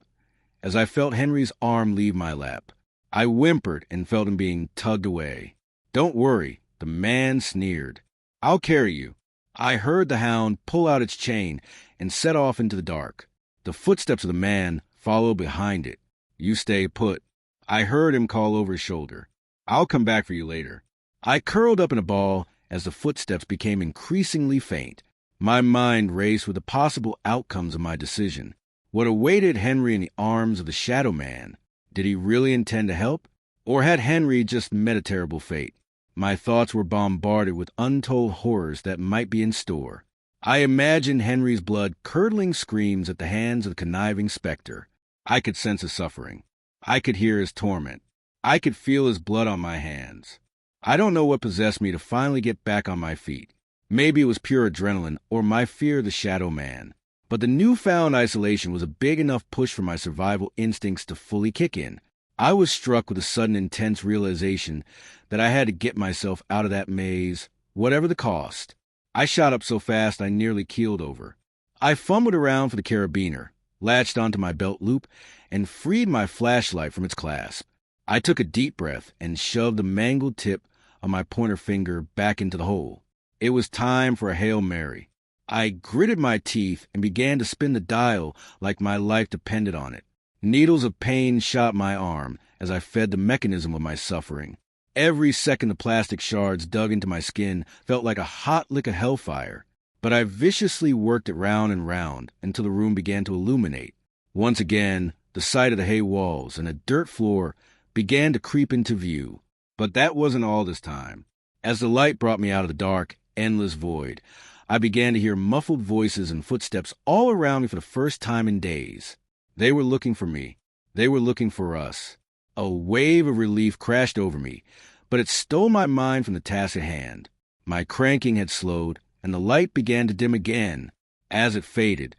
Speaker 1: as I felt Henry's arm leave my lap. I whimpered and felt him being tugged away. "Don't worry," the man sneered. "I'll carry you." I heard the hound pull out its chain and set off into the dark. The footsteps of the man followed behind it. "You stay put." I heard him call over his shoulder, "I'll come back for you later." I curled up in a ball as the footsteps became increasingly faint. My mind raced with the possible outcomes of my decision. What awaited Henry in the arms of the shadow man? Did he really intend to help? Or had Henry just met a terrible fate? My thoughts were bombarded with untold horrors that might be in store. I imagined Henry's blood-curdling screams at the hands of the conniving specter. I could sense his suffering. I could hear his torment. I could feel his blood on my hands. I don't know what possessed me to finally get back on my feet. Maybe it was pure adrenaline or my fear of the shadow man. But the newfound isolation was a big enough push for my survival instincts to fully kick in. I was struck with a sudden intense realization that I had to get myself out of that maze, whatever the cost. I shot up so fast I nearly keeled over. I fumbled around for the carabiner, latched onto my belt loop, and freed my flashlight from its clasp. I took a deep breath and shoved the mangled tip of my pointer finger back into the hole. It was time for a Hail Mary. I gritted my teeth and began to spin the dial like my life depended on it. Needles of pain shot my arm as I fed the mechanism of my suffering. Every second the plastic shards dug into my skin felt like a hot lick of hellfire. But I viciously worked it round and round until the room began to illuminate. Once again, the sight of the hay walls and a dirt floor began to creep into view. But that wasn't all this time. As the light brought me out of the dark, endless void, I began to hear muffled voices and footsteps all around me for the first time in days. They were looking for me. They were looking for us. A wave of relief crashed over me, but it stole my mind from the task at hand. My cranking had slowed, and the light began to dim again. As it faded,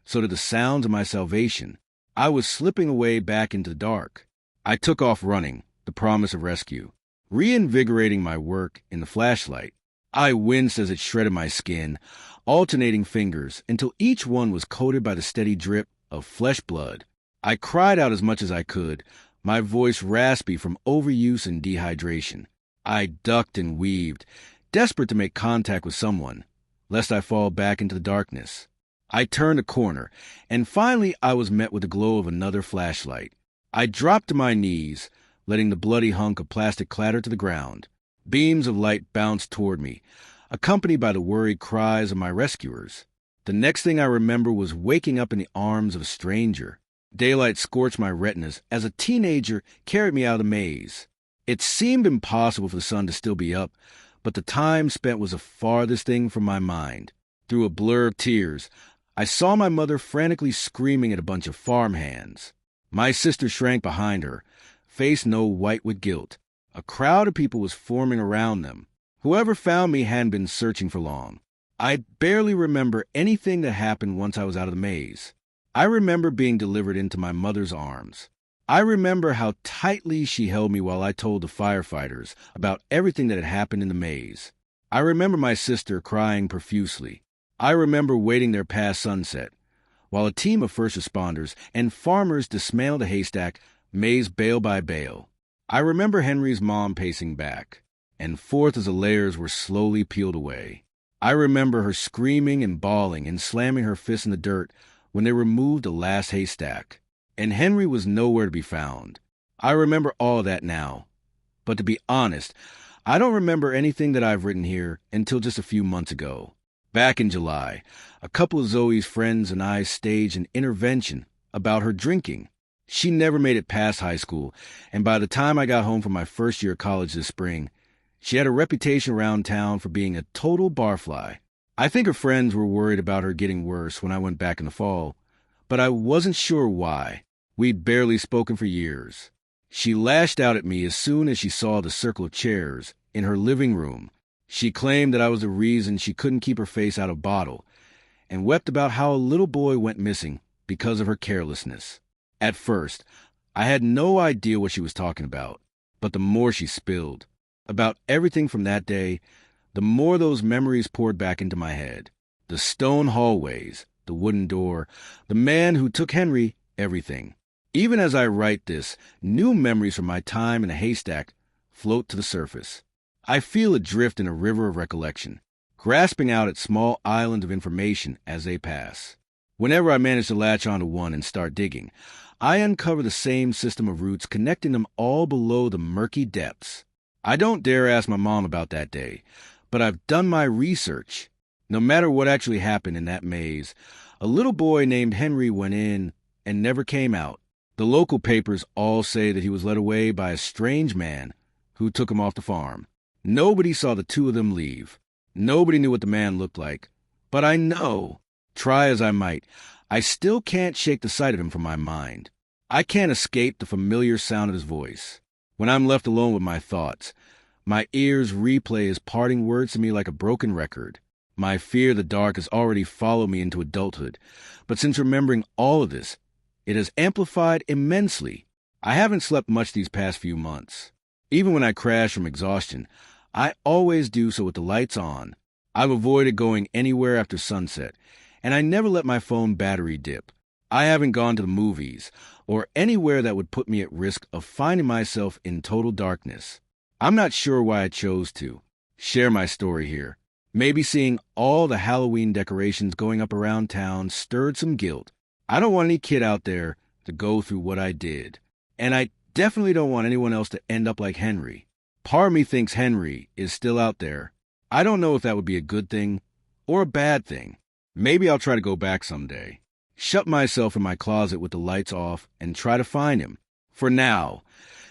Speaker 1: so did the sounds of my salvation. I was slipping away back into the dark. I took off running, the promise of rescue, reinvigorating my work in the flashlight. I winced as it shredded my skin, alternating fingers until each one was coated by the steady drip of flesh blood. I cried out as much as I could, my voice raspy from overuse and dehydration. I ducked and weaved, desperate to make contact with someone, lest I fall back into the darkness. I turned a corner, and finally I was met with the glow of another flashlight. I dropped to my knees, letting the bloody hunk of plastic clatter to the ground. Beams of light bounced toward me, accompanied by the worried cries of my rescuers. The next thing I remember was waking up in the arms of a stranger. Daylight scorched my retinas as a teenager carried me out of the maze. It seemed impossible for the sun to still be up, but the time spent was the farthest thing from my mind. Through a blur of tears, I saw my mother frantically screaming at a bunch of farmhands. My sister shrank behind her, face no white with guilt. A crowd of people was forming around them. Whoever found me hadn't been searching for long. I barely remember anything that happened once I was out of the maze. I remember being delivered into my mother's arms. I remember how tightly she held me while I told the firefighters about everything that had happened in the maze. I remember my sister crying profusely. I remember waiting there past sunset, while a team of first responders and farmers dismantled the haystack, maze bale by bale. I remember Henry's mom pacing back, and forth as the layers were slowly peeled away. I remember her screaming and bawling and slamming her fists in the dirt when they removed the last haystack, and Henry was nowhere to be found. I remember all that now, but to be honest, I don't remember anything that I've written here until just a few months ago. Back in July, a couple of Zoe's friends and I staged an intervention about her drinking. She never made it past high school, and by the time I got home from my first year of college this spring, she had a reputation around town for being a total barfly. I think her friends were worried about her getting worse when I went back in the fall, but I wasn't sure why. We'd barely spoken for years. She lashed out at me as soon as she saw the circle of chairs in her living room. She claimed that I was the reason she couldn't keep her face out of bottle, and wept about how a little boy went missing because of her carelessness. At first, I had no idea what she was talking about, but the more she spilled about everything from that day, the more those memories poured back into my head. The stone hallways, the wooden door, the man who took Henry, everything. Even as I write this, new memories from my time in a haystack float to the surface. I feel adrift in a river of recollection, grasping out at small islands of information as they pass. Whenever I manage to latch onto one and start digging, I uncover the same system of roots connecting them all below the murky depths. I don't dare ask my mom about that day, but I've done my research. No matter what actually happened in that maze, a little boy named Henry went in and never came out. The local papers all say that he was led away by a strange man who took him off the farm. Nobody saw the two of them leave. Nobody knew what the man looked like. But I know, try as I might, I still can't shake the sight of him from my mind. I can't escape the familiar sound of his voice. When I'm left alone with my thoughts, my ears replay his parting words to me like a broken record. My fear of the dark has already followed me into adulthood, but since remembering all of this, it has amplified immensely. I haven't slept much these past few months. Even when I crash from exhaustion, I always do so with the lights on. I've avoided going anywhere after sunset, and I never let my phone battery dip. I haven't gone to the movies or anywhere that would put me at risk of finding myself in total darkness. I'm not sure why I chose to share my story here. Maybe seeing all the Halloween decorations going up around town stirred some guilt. I don't want any kid out there to go through what I did. And I definitely don't want anyone else to end up like Henry. Part of me thinks Henry is still out there. I don't know if that would be a good thing or a bad thing. Maybe I'll try to go back someday. Shut myself in my closet with the lights off and try to find him. For now,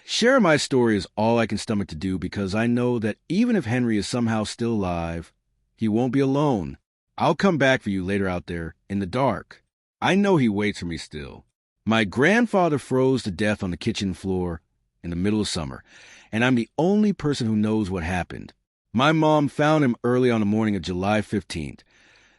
Speaker 1: sharing my story is all I can stomach to do because I know that even if Henry is somehow still alive, he won't be alone. I'll come back for you later out there in the dark. I know he waits for me still. My grandfather froze to death on the kitchen floor in the middle of summer, and I'm the only person who knows what happened. My mom found him early on the morning of July 15th,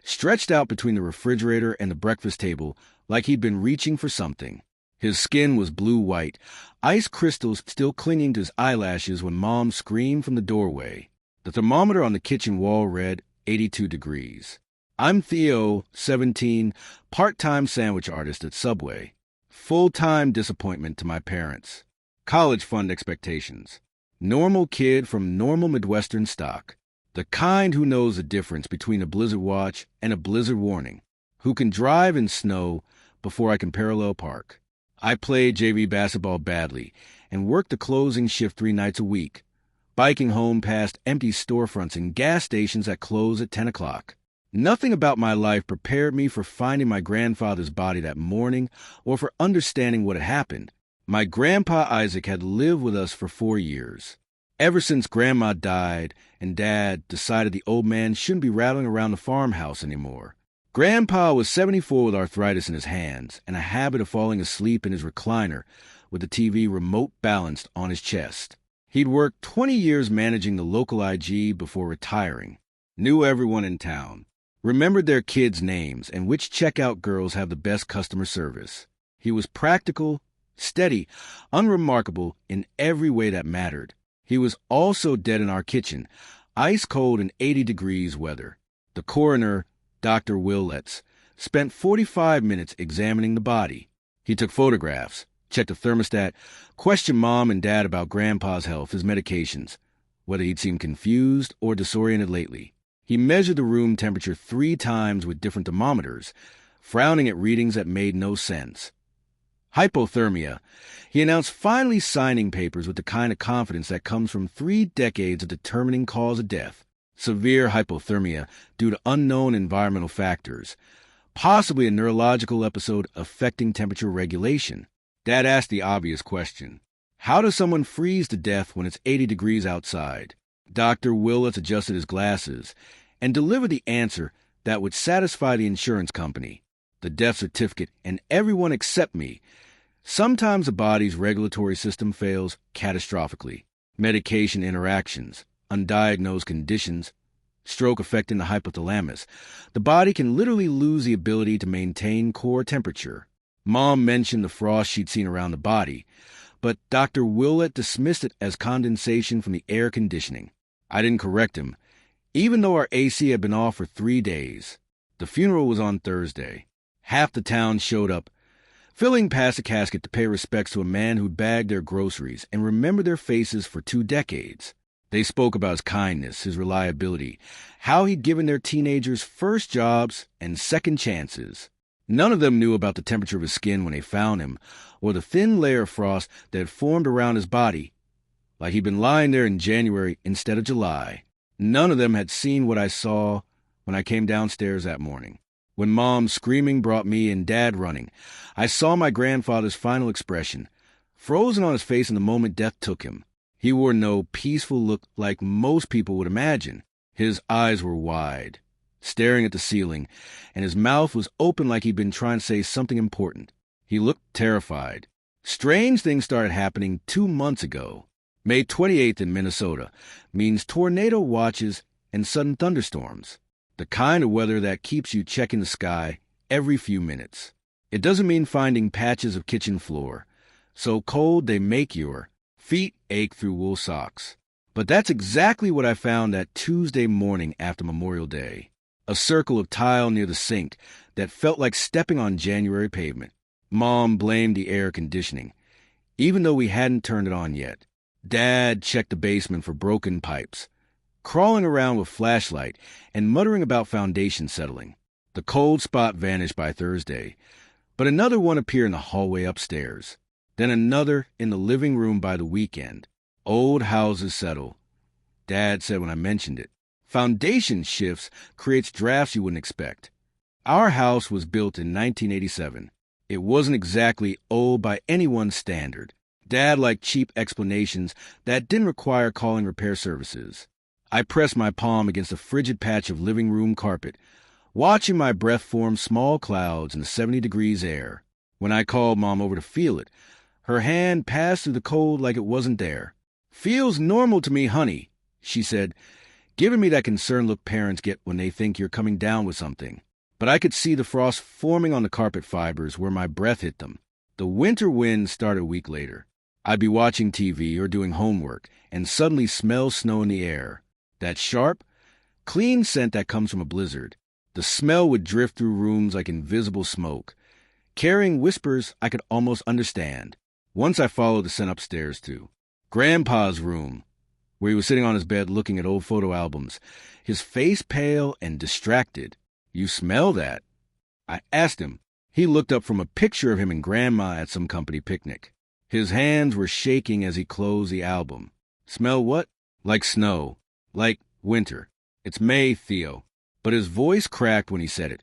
Speaker 1: stretched out between the refrigerator and the breakfast table like he'd been reaching for something. His skin was blue-white, ice crystals still clinging to his eyelashes when Mom screamed from the doorway. The thermometer on the kitchen wall read 82 degrees. I'm Theo, 17, part-time sandwich artist at Subway. Full-time disappointment to my parents. College fund expectations. Normal kid from normal Midwestern stock. The kind who knows the difference between a blizzard watch and a blizzard warning. Who can drive in snow before I can parallel park. I played JV basketball badly and worked the closing shift 3 nights a week, biking home past empty storefronts and gas stations that close at 10 o'clock. Nothing about my life prepared me for finding my grandfather's body that morning or for understanding what had happened. My grandpa Isaac had lived with us for 4 years. Ever since Grandma died and Dad decided the old man shouldn't be rattling around the farmhouse anymore. Grandpa was 74 with arthritis in his hands and a habit of falling asleep in his recliner with the TV remote balanced on his chest. He'd worked 20 years managing the local IG before retiring. Knew everyone in town. Remembered their kids' names and which checkout girls have the best customer service. He was practical, steady, unremarkable in every way that mattered. He was also dead in our kitchen, ice cold in 80 degrees weather. The coroner, Dr. Willets, spent 45 minutes examining the body. He took photographs, checked the thermostat, questioned Mom and Dad about Grandpa's health, his medications, whether he'd seemed confused or disoriented lately. He measured the room temperature 3 times with different thermometers, frowning at readings that made no sense. Hypothermia. He announced finally signing papers with the kind of confidence that comes from 3 decades of determining cause of death. Severe hypothermia due to unknown environmental factors. Possibly a neurological episode affecting temperature regulation. Dad asked the obvious question. How does someone freeze to death when it's 80 degrees outside? Dr. Willets adjusted his glasses and delivered the answer that would satisfy the insurance company, the death certificate, and everyone except me. Sometimes the body's regulatory system fails catastrophically. Medication interactions, undiagnosed conditions, stroke affecting the hypothalamus. The body can literally lose the ability to maintain core temperature. Mom mentioned the frost she'd seen around the body, but Dr. Willett dismissed it as condensation from the air conditioning. I didn't correct him, even though our AC had been off for 3 days. The funeral was on Thursday. Half the town showed up, filling past the casket to pay respects to a man who'd bagged their groceries and remembered their faces for 2 decades. They spoke about his kindness, his reliability, how he'd given their teenagers first jobs and second chances. None of them knew about the temperature of his skin when they found him, or the thin layer of frost that had formed around his body, like he'd been lying there in January instead of July. None of them had seen what I saw when I came downstairs that morning. When Mom screaming brought me and Dad running, I saw my grandfather's final expression, frozen on his face in the moment death took him. He wore no peaceful look like most people would imagine. His eyes were wide, staring at the ceiling, and his mouth was open like he'd been trying to say something important. He looked terrified. Strange things started happening 2 months ago. May 28th in Minnesota means tornado watches and sudden thunderstorms, the kind of weather that keeps you checking the sky every few minutes. It doesn't mean finding patches of kitchen floor, so cold they make your feet ache through wool socks. But that's exactly what I found that Tuesday morning after Memorial Day. A circle of tile near the sink that felt like stepping on January pavement. Mom blamed the air conditioning, even though we hadn't turned it on yet. Dad checked the basement for broken pipes, crawling around with flashlight and muttering about foundation settling. The cold spot vanished by Thursday, but another one appeared in the hallway upstairs, then another in the living room by the weekend. Old houses settle, Dad said when I mentioned it. Foundation shifts creates drafts you wouldn't expect. Our house was built in 1987. It wasn't exactly old by anyone's standard. Dad liked cheap explanations that didn't require calling repair services. I pressed my palm against a frigid patch of living room carpet, watching my breath form small clouds in the 70 degrees air. When I called Mom over to feel it, her hand passed through the cold like it wasn't there. "Feels normal to me, honey," she said, giving me that concerned look parents get when they think you're coming down with something. But I could see the frost forming on the carpet fibers where my breath hit them. The winter wind started a week later. I'd be watching TV or doing homework and suddenly smell snow in the air. That sharp, clean scent that comes from a blizzard. The smell would drift through rooms like invisible smoke, carrying whispers I could almost understand. Once I followed the scent upstairs to Grandpa's room, where he was sitting on his bed looking at old photo albums, his face pale and distracted. "You smell that?" I asked him. He looked up from a picture of him and Grandma at some company picnic. His hands were shaking as he closed the album. "Smell what?" "Like snow. Like winter. It's May, Theo." But his voice cracked when he said it,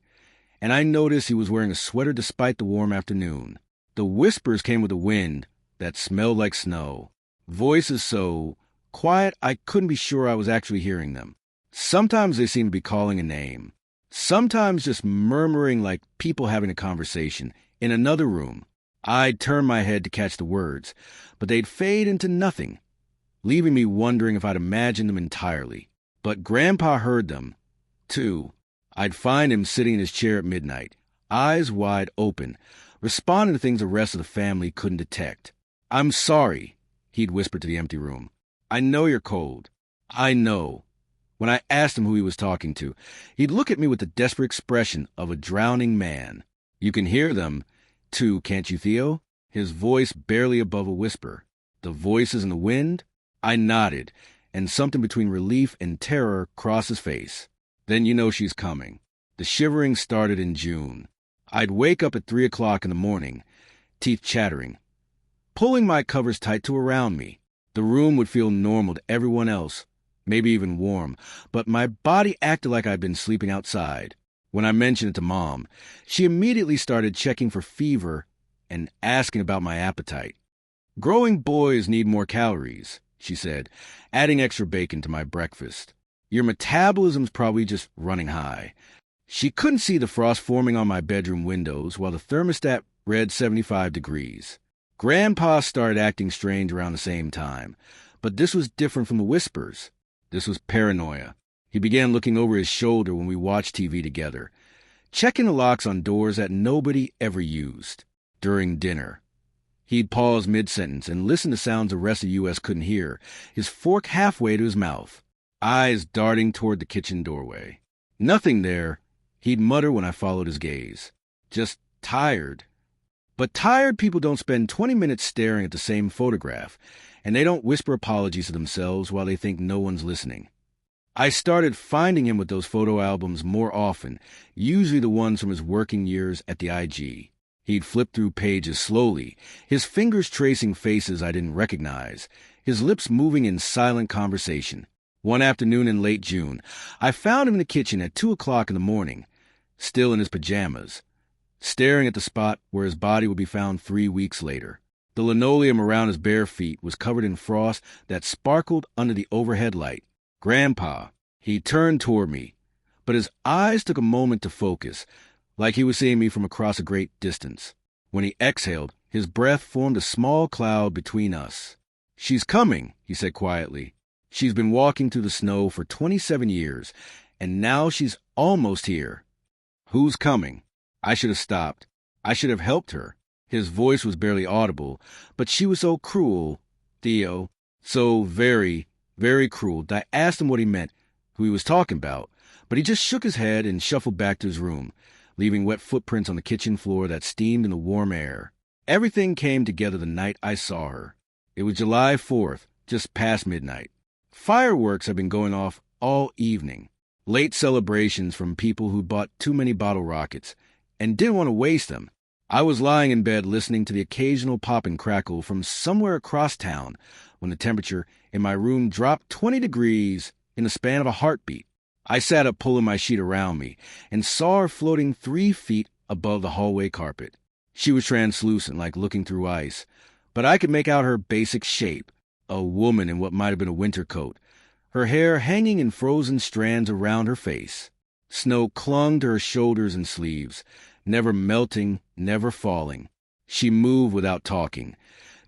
Speaker 1: and I noticed he was wearing a sweater despite the warm afternoon. The whispers came with the wind that smelled like snow. Voices so quiet I couldn't be sure I was actually hearing them. Sometimes they seemed to be calling a name. Sometimes just murmuring like people having a conversation. In another room, I'd turn my head to catch the words, but they'd fade into nothing, leaving me wondering if I'd imagined them entirely. But Grandpa heard them, too. I'd find him sitting in his chair at midnight, eyes wide open, responding to things the rest of the family couldn't detect. "I'm sorry," he'd whisper to the empty room. "I know you're cold. I know." When I asked him who he was talking to, he'd look at me with the desperate expression of a drowning man. "You can hear them, too, can't you, Theo?" His voice barely above a whisper. "The voices in the wind?" I nodded, and something between relief and terror crossed his face. "Then you know she's coming." The shivering started in June. I'd wake up at 3 o'clock in the morning, teeth chattering, pulling my covers tight to around me. The room would feel normal to everyone else, maybe even warm, but my body acted like I'd been sleeping outside. When I mentioned it to Mom, she immediately started checking for fever and asking about my appetite. "Growing boys need more calories," she said, adding extra bacon to my breakfast. "Your metabolism's probably just running high." She couldn't see the frost forming on my bedroom windows while the thermostat read 75 degrees. Grandpa started acting strange around the same time, but this was different from the whispers. This was paranoia. He began looking over his shoulder when we watched TV together, checking the locks on doors that nobody ever used. During dinner, he'd pause mid-sentence and listen to sounds the rest of the U.S. couldn't hear, his fork halfway to his mouth, eyes darting toward the kitchen doorway. "Nothing there," he'd mutter when I followed his gaze. "Just tired." But tired people don't spend 20 minutes staring at the same photograph, and they don't whisper apologies to themselves while they think no one's listening. I started finding him with those photo albums more often, usually the ones from his working years at the IG. He'd flip through pages slowly, his fingers tracing faces I didn't recognize, his lips moving in silent conversation. One afternoon in late June, I found him in the kitchen at 2 o'clock in the morning, still in his pajamas, staring at the spot where his body would be found 3 weeks later. The linoleum around his bare feet was covered in frost that sparkled under the overhead light. "Grandpa." He turned toward me, but his eyes took a moment to focus, like he was seeing me from across a great distance. When he exhaled, his breath formed a small cloud between us. "She's coming," he said quietly. "She's been walking through the snow for 27 years, and now she's almost here." "Who's coming?" I should have stopped. I should have helped her. His voice was barely audible, but she was so cruel, Theo, so very, very cruel. I asked him what he meant, who he was talking about, but he just shook his head and shuffled back to his room, leaving wet footprints on the kitchen floor that steamed in the warm air. Everything came together the night I saw her. It was July 4th, just past midnight. Fireworks have been going off all evening. Late celebrations from people who bought too many bottle rockets and didn't want to waste them. I was lying in bed listening to the occasional pop and crackle from somewhere across town when the temperature in my room dropped 20 degrees in the span of a heartbeat. I sat up pulling my sheet around me and saw her floating 3 feet above the hallway carpet. She was translucent, like looking through ice, but I could make out her basic shape, a woman in what might have been a winter coat, her hair hanging in frozen strands around her face. Snow clung to her shoulders and sleeves, never melting, never falling. She moved without talking,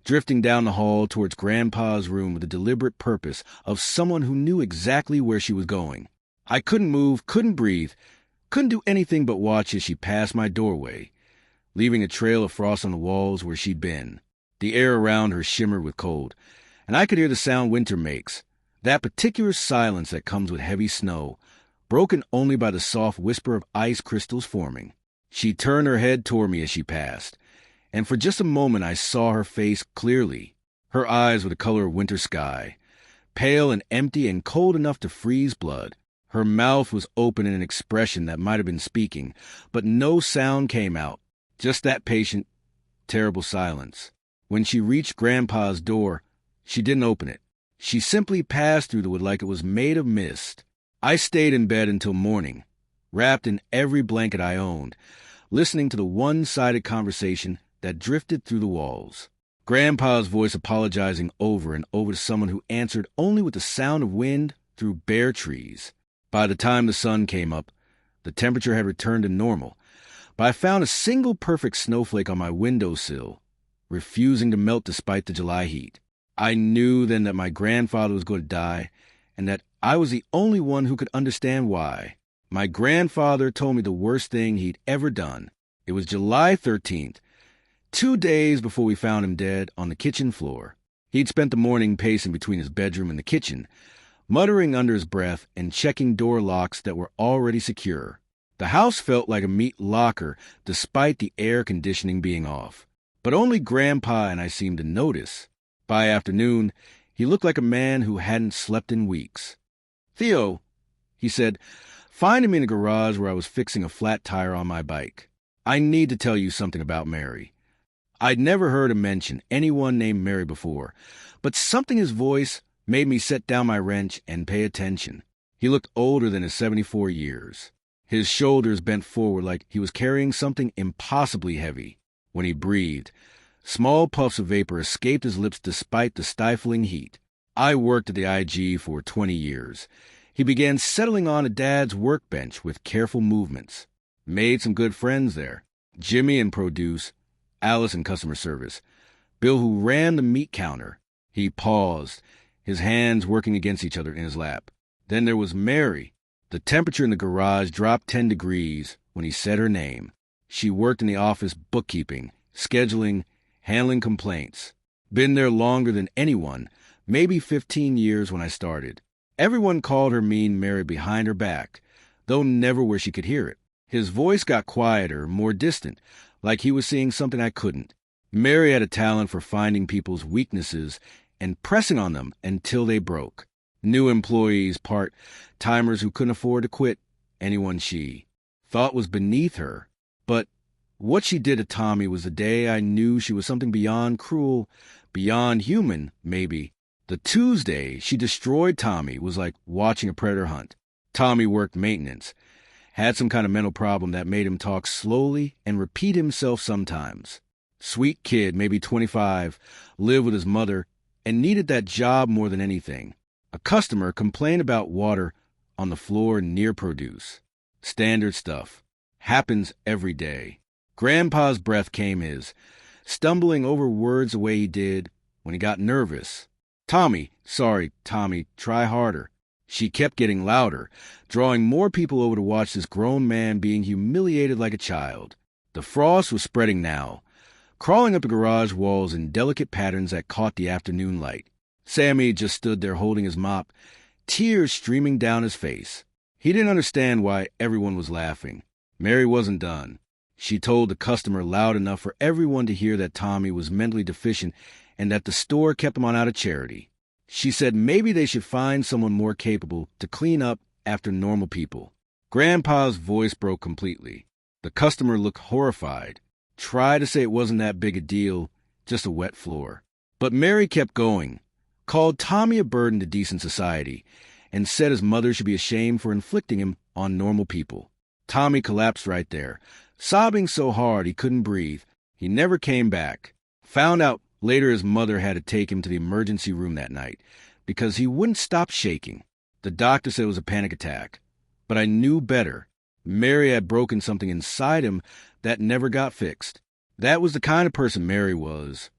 Speaker 1: drifting down the hall towards Grandpa's room with the deliberate purpose of someone who knew exactly where she was going. I couldn't move, couldn't breathe, couldn't do anything but watch as she passed my doorway, leaving a trail of frost on the walls where she'd been. The air around her shimmered with cold, and I could hear the sound winter makes, that particular silence that comes with heavy snow, broken only by the soft whisper of ice crystals forming. She turned her head toward me as she passed, and for just a moment I saw her face clearly. Her eyes were the color of winter sky, pale and empty and cold enough to freeze blood. Her mouth was open in an expression that might have been speaking, but no sound came out, just that patient, terrible silence. When she reached Grandpa's door, she didn't open it. She simply passed through the wood like it was made of mist. I stayed in bed until morning, wrapped in every blanket I owned, listening to the one-sided conversation that drifted through the walls. Grandpa's voice apologizing over and over to someone who answered only with the sound of wind through bare trees. By the time the sun came up, the temperature had returned to normal, but I found a single perfect snowflake on my windowsill, refusing to melt despite the July heat. I knew then that my grandfather was going to die, and that I was the only one who could understand why. My grandfather told me the worst thing he'd ever done. It was July 13th, 2 days before we found him dead on the kitchen floor. He'd spent the morning pacing between his bedroom and the kitchen, muttering under his breath and checking door locks that were already secure. The house felt like a meat locker despite the air conditioning being off. But only Grandpa and I seemed to notice. By afternoon, he looked like a man who hadn't slept in weeks. "Theo," he said, finding me in the garage where I was fixing a flat tire on my bike. "I need to tell you something about Mary." I'd never heard him mention anyone named Mary before, but something in his voice made me set down my wrench and pay attention. He looked older than his 74 years. His shoulders bent forward like he was carrying something impossibly heavy. When he breathed, small puffs of vapor escaped his lips despite the stifling heat. I worked at the IG for 20 years. He began settling on a dad's workbench with careful movements. Made some good friends there. Jimmy in produce, Alice in customer service, Bill who ran the meat counter. He paused, his hands working against each other in his lap. Then there was Mary. The temperature in the garage dropped 10 degrees when he said her name. She worked in the office bookkeeping, scheduling, handling complaints. Been there longer than anyone, maybe 15 years when I started. Everyone called her Mean Mary behind her back, though never where she could hear it. His voice got quieter, more distant, like he was seeing something I couldn't. Mary had a talent for finding people's weaknesses and pressing on them until they broke. New employees, part-timers who couldn't afford to quit, anyone she thought was beneath her. But what she did to Tommy was the day I knew she was something beyond cruel, beyond human, maybe. The Tuesday she destroyed Tommy was like watching a predator hunt. Tommy worked maintenance, had some kind of mental problem that made him talk slowly and repeat himself sometimes. Sweet kid, maybe 25, lived with his mother and needed that job more than anything. A customer complained about water on the floor near produce. Standard stuff. Happens every day. Grandpa's breath came his, stumbling over words the way he did when he got nervous. "Tommy, sorry, Tommy, try harder." She kept getting louder, drawing more people over to watch this grown man being humiliated like a child. The frost was spreading now, crawling up the garage walls in delicate patterns that caught the afternoon light. Sammy just stood there holding his mop, tears streaming down his face. He didn't understand why everyone was laughing. Mary wasn't done. She told the customer loud enough for everyone to hear that Tommy was mentally deficient and that the store kept him on out of charity. She said maybe they should find someone more capable to clean up after normal people. Grandpa's voice broke completely. The customer looked horrified, tried to say it wasn't that big a deal, just a wet floor. But Mary kept going, called Tommy a burden to decent society, and said his mother should be ashamed for inflicting him on normal people. Tommy collapsed right there, sobbing so hard he couldn't breathe. He never came back. Found out later his mother had to take him to the emergency room that night because he wouldn't stop shaking. The doctor said it was a panic attack, but I knew better. Mary had broken something inside him that never got fixed. That was the kind of person Mary was,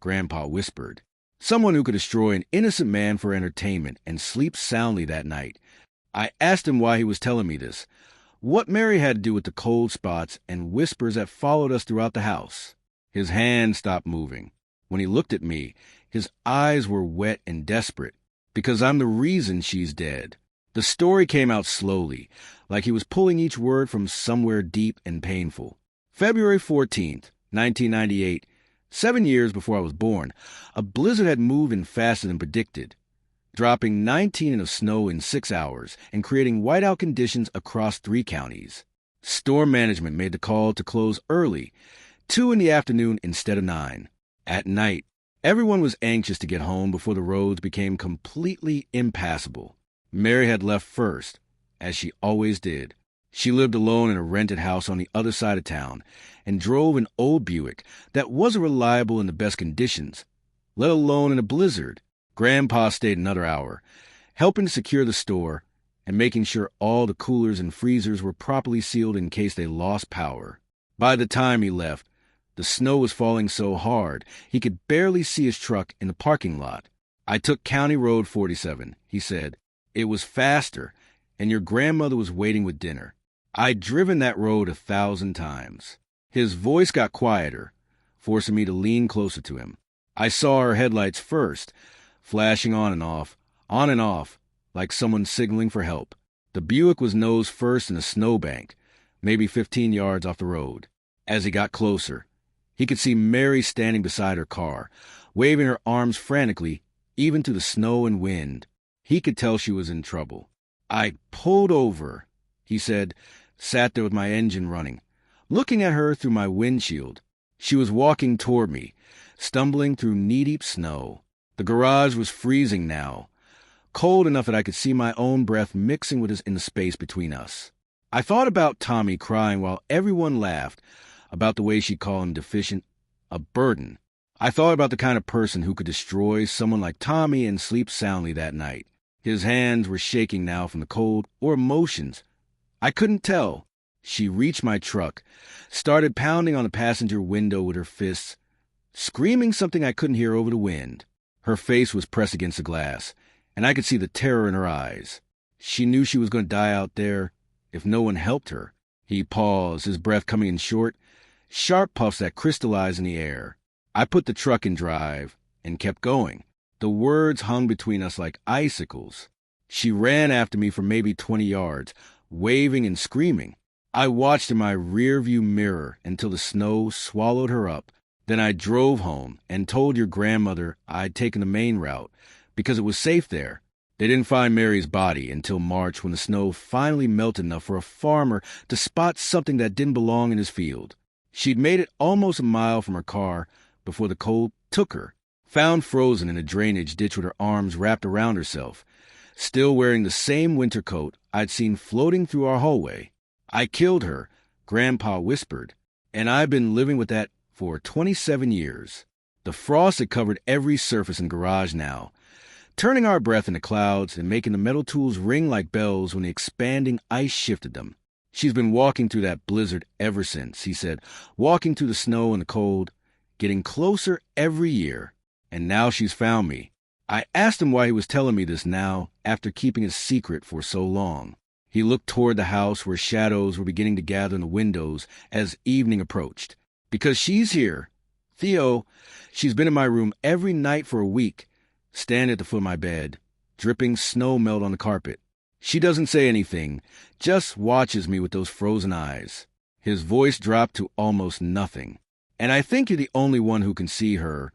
Speaker 1: Grandpa whispered. Someone who could destroy an innocent man for entertainment and sleep soundly that night. I asked him why he was telling me this, what Mary had to do with the cold spots and whispers that followed us throughout the house. His hand stopped moving. When he looked at me, his eyes were wet and desperate, because I'm the reason she's dead. The story came out slowly, like he was pulling each word from somewhere deep and painful. February 14th, 1998, 7 years before I was born, a blizzard had moved in faster than predicted, dropping 19 inches of snow in 6 hours and creating whiteout conditions across 3 counties. Storm management made the call to close early, 2 in the afternoon instead of 9. At night, everyone was anxious to get home before the roads became completely impassable. Mary had left first, as she always did. She lived alone in a rented house on the other side of town and drove an old Buick that wasn't reliable in the best conditions, let alone in a blizzard. Grandpa stayed another hour, helping to secure the store and making sure all the coolers and freezers were properly sealed in case they lost power. By the time he left, the snow was falling so hard he could barely see his truck in the parking lot. I took County Road 47, he said. It was faster, and your grandmother was waiting with dinner. I'd driven that road 1,000 times. His voice got quieter, forcing me to lean closer to him. I saw her headlights first, flashing on and off, like someone signaling for help. The Buick was nose first in a snowbank, maybe 15 yards off the road. As he got closer, he could see Mary standing beside her car, waving her arms frantically, even to the snow and wind. He could tell she was in trouble. I pulled over, he said, sat there with my engine running, looking at her through my windshield. She was walking toward me, stumbling through knee-deep snow. The garage was freezing now, cold enough that I could see my own breath mixing with his in the space between us. I thought about Tommy crying while everyone laughed, about the way she called him deficient, a burden. I thought about the kind of person who could destroy someone like Tommy and sleep soundly that night. His hands were shaking now from the cold or emotions. I couldn't tell. She reached my truck, started pounding on the passenger window with her fists, screaming something I couldn't hear over the wind. Her face was pressed against the glass, and I could see the terror in her eyes. She knew she was going to die out there if no one helped her. He paused, his breath coming in short, sharp puffs that crystallized in the air. I put the truck in drive and kept going. The words hung between us like icicles. She ran after me for maybe 20 yards, waving and screaming. I watched in my rearview mirror until the snow swallowed her up. Then I drove home and told your grandmother I'd taken the main route because it was safe there. They didn't find Mary's body until March, when the snow finally melted enough for a farmer to spot something that didn't belong in his field. She'd made it almost a mile from her car before the cold took her, found frozen in a drainage ditch with her arms wrapped around herself, still wearing the same winter coat I'd seen floating through our hallway. I killed her, Grandpa whispered, and I've been living with that for 27 years. The frost had covered every surface in the garage now, turning our breath into clouds and making the metal tools ring like bells when the expanding ice shifted them. She's been walking through that blizzard ever since, he said, walking through the snow and the cold, getting closer every year. And now she's found me. I asked him why he was telling me this now, after keeping it secret for so long. He looked toward the house where shadows were beginning to gather in the windows as evening approached. Because she's here. Theo, she's been in my room every night for a week, standing at the foot of my bed, dripping snow melt on the carpet. She doesn't say anything, just watches me with those frozen eyes. His voice dropped to almost nothing. And I think you're the only one who can see her,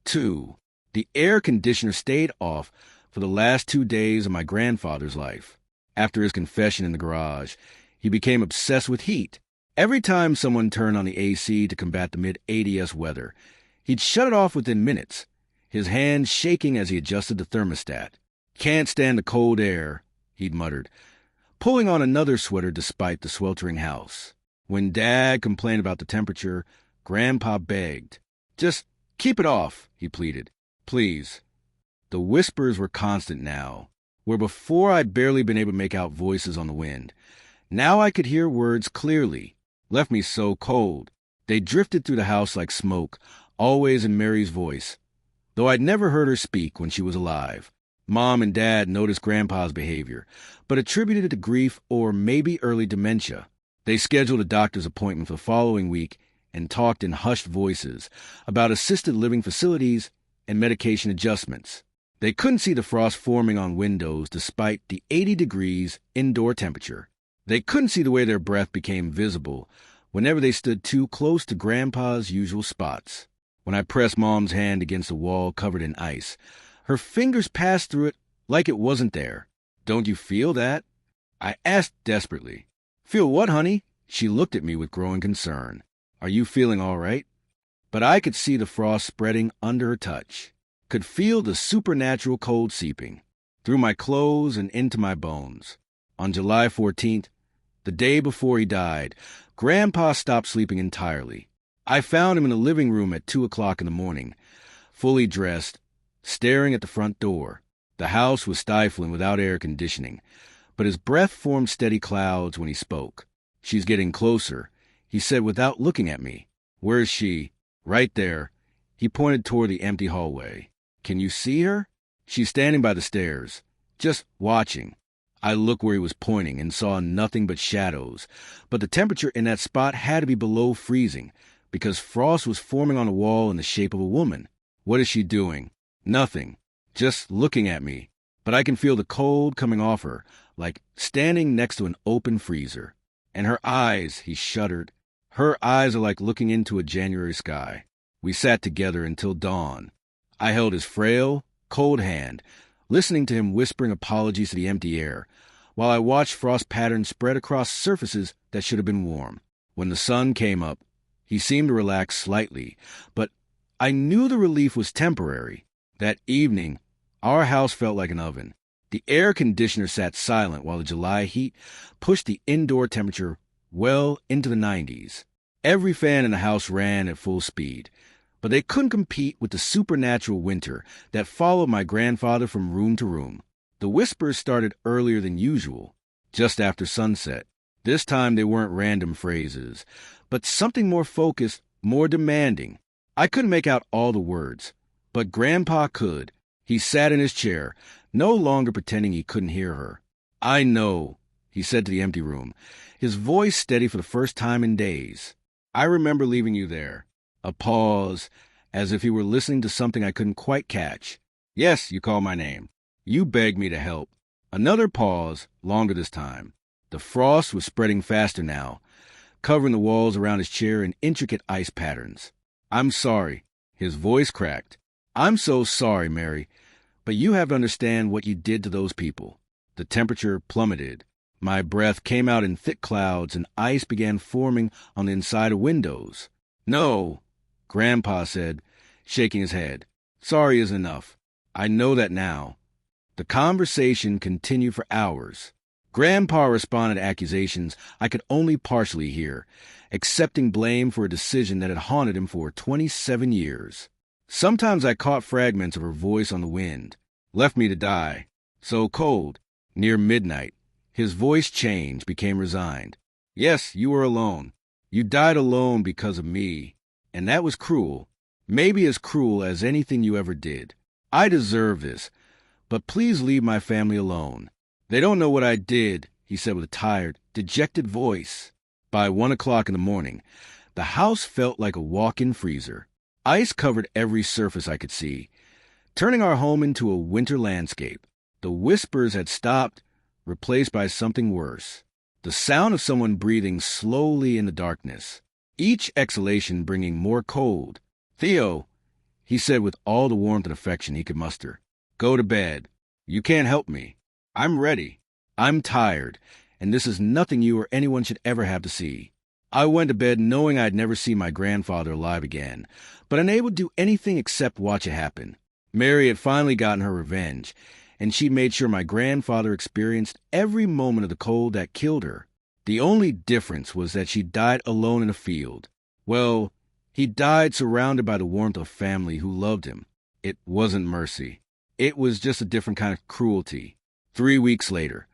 Speaker 1: too. The air conditioner stayed off for the last 2 days of my grandfather's life. After his confession in the garage, he became obsessed with heat. Every time someone turned on the AC to combat the mid-80s weather, he'd shut it off within minutes, his hands shaking as he adjusted the thermostat. "Can't stand the cold air," he'd muttered, pulling on another sweater despite the sweltering house. When Dad complained about the temperature, Grandpa begged. "Just keep it off," he pleaded. "Please." The whispers were constant now, where before I'd barely been able to make out voices on the wind. Now I could hear words clearly. Left me so cold. They drifted through the house like smoke, always in Mary's voice, though I'd never heard her speak when she was alive. Mom and Dad noticed Grandpa's behavior, but attributed it to grief or maybe early dementia. They scheduled a doctor's appointment for the following week and talked in hushed voices about assisted living facilities and medication adjustments. They couldn't see the frost forming on windows despite the 80 degrees indoor temperature. They couldn't see the way their breath became visible whenever they stood too close to Grandpa's usual spots. When I pressed Mom's hand against a wall covered in ice, her fingers passed through it like it wasn't there. "Don't you feel that?" I asked desperately. "Feel what, honey?" She looked at me with growing concern. "Are you feeling all right?" But I could see the frost spreading under her touch, could feel the supernatural cold seeping through my clothes and into my bones. On July 14th, the day before he died, Grandpa stopped sleeping entirely. I found him in the living room at 2 o'clock in the morning, fully dressed, staring at the front door. The house was stifling without air conditioning, but his breath formed steady clouds when he spoke. "She's getting closer," he said without looking at me. "Where is she?" "Right there." He pointed toward the empty hallway. "Can you see her?" "She's standing by the stairs, just watching." I looked where he was pointing and saw nothing but shadows, but the temperature in that spot had to be below freezing, because frost was forming on the wall in the shape of a woman. "What is she doing?" "Nothing. Just looking at me. But I can feel the cold coming off her, like standing next to an open freezer. And her eyes," he shuddered. "Her eyes are like looking into a January sky." We sat together until dawn. I held his frail, cold hand, listening to him whispering apologies to the empty air, while I watched frost patterns spread across surfaces that should have been warm. When the sun came up, he seemed to relax slightly, but I knew the relief was temporary. That evening, our house felt like an oven. The air conditioner sat silent while the July heat pushed the indoor temperature well into the 90s. Every fan in the house ran at full speed, but they couldn't compete with the supernatural winter that followed my grandfather from room to room. The whispers started earlier than usual, just after sunset. This time they weren't random phrases, but something more focused, more demanding. I couldn't make out all the words, but Grandpa could. He sat in his chair, no longer pretending he couldn't hear her. "I know," he said to the empty room, his voice steady for the first time in days. "I remember leaving you there." A pause, as if he were listening to something I couldn't quite catch. "Yes, you called my name. You begged me to help." Another pause, longer this time. The frost was spreading faster now, covering the walls around his chair in intricate ice patterns. "I'm sorry." His voice cracked. "I'm so sorry, Mary, but you have to understand what you did to those people." The temperature plummeted. My breath came out in thick clouds and ice began forming on the inside of windows. "No," Grandpa said, shaking his head. "Sorry isn't enough. I know that now." The conversation continued for hours. Grandpa responded to accusations I could only partially hear, accepting blame for a decision that had haunted him for 27 years. Sometimes I caught fragments of her voice on the wind. "Left me to die. So cold." Near midnight, his voice changed, became resigned. "Yes, you were alone. You died alone because of me. And that was cruel. Maybe as cruel as anything you ever did. I deserve this. But please leave my family alone. They don't know what I did," he said with a tired, dejected voice. By 1 o'clock in the morning, the house felt like a walk-in freezer. Ice covered every surface I could see, turning our home into a winter landscape. The whispers had stopped, replaced by something worse. The sound of someone breathing slowly in the darkness, each exhalation bringing more cold. "Theo," He said with all the warmth and affection he could muster, "Go to bed. You can't help me. I'm ready. I'm tired, and this is nothing you or anyone should ever have to see." I went to bed knowing I'd never see my grandfather alive again, but unable to do anything except watch it happen. Mary had finally gotten her revenge, and she made sure my grandfather experienced every moment of the cold that killed her. The only difference was that she died alone in a field. Well, he died surrounded by the warmth of family who loved him. It wasn't mercy. It was just a different kind of cruelty. 3 weeks later,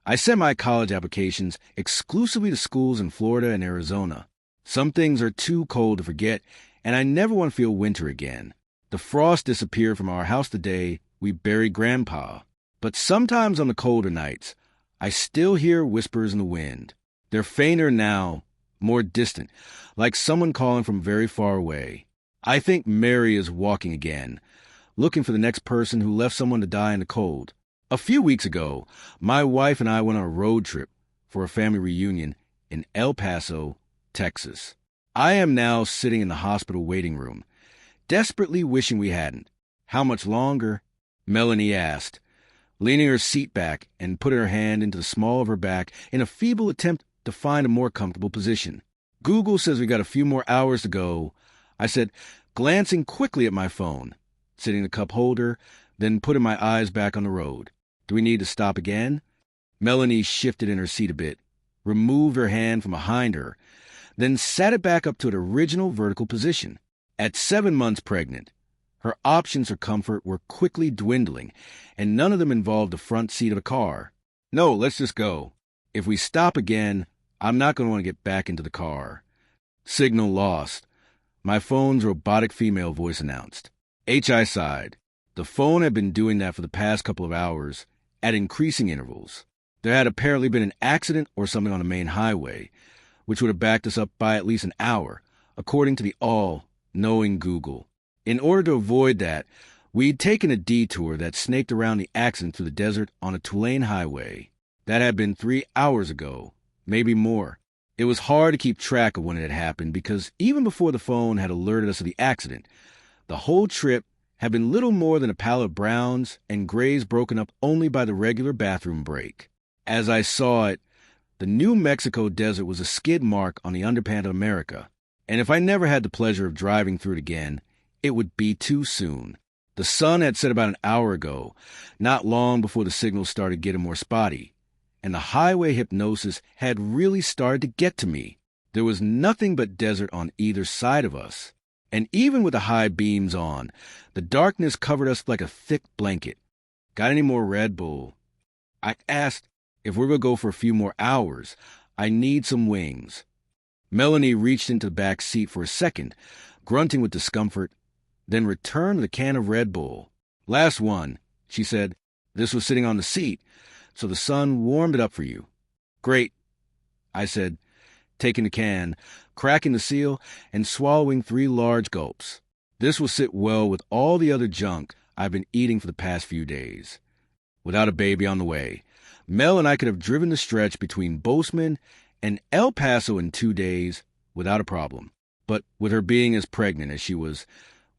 Speaker 1: I sent my college applications exclusively to schools in Florida and Arizona. Some things are too cold to forget, and I never want to feel winter again. The frost disappeared from our house the day we buried Grandpa. But sometimes on the colder nights, I still hear whispers in the wind. They're fainter now, more distant, like someone calling from very far away. I think Mary is walking again, looking for the next person who left someone to die in the cold. A few weeks ago, my wife and I went on a road trip for a family reunion in El Paso, Texas. I am now sitting in the hospital waiting room, desperately wishing we hadn't. "How much longer?" Melanie asked, leaning her seat back and putting her hand into the small of her back in a feeble attempt to find a more comfortable position. "Google says we got a few more hours to go," I said, glancing quickly at my phone, sitting the cup holder, then putting my eyes back on the road. "Do we need to stop again?" Melanie shifted in her seat a bit, removed her hand from behind her, then sat it back up to its original vertical position. At 7 months pregnant, her options for comfort were quickly dwindling, and none of them involved the front seat of a car. "No, let's just go. If we stop again, I'm not going to want to get back into the car." Signal lost. My phone's robotic female voice announced. I sighed. The phone had been doing that for the past couple of hours, at increasing intervals. There had apparently been an accident or something on the main highway, which would have backed us up by at least an hour, according to the all-knowing Google. In order to avoid that, we'd taken a detour that snaked around the accident through the desert on a two-lane highway. That had been 3 hours ago, maybe more. It was hard to keep track of when it had happened because even before the phone had alerted us of the accident, the whole trip had been little more than a pile of browns and grays broken up only by the regular bathroom break. As I saw it, the New Mexico desert was a skid mark on the underpant of America, and if I never had the pleasure of driving through it again, it would be too soon. The sun had set about an hour ago, not long before the signals started getting more spotty, and the highway hypnosis had really started to get to me. There was nothing but desert on either side of us, and even with the high beams on, the darkness covered us like a thick blanket. "Got any more Red Bull?" I asked. "If we're going to go for a few more hours, I need some wings." Melanie reached into the back seat for a second, grunting with discomfort, then returned with a can of Red Bull. "Last one," she said. "This was sitting on the seat, so the sun warmed it up for you." "Great," I said, taking the can, cracking the seal, and swallowing 3 large gulps. This will sit well with all the other junk I've been eating for the past few days. Without a baby on the way, Mel and I could have driven the stretch between Bozeman and El Paso in 2 days without a problem. But with her being as pregnant as she was,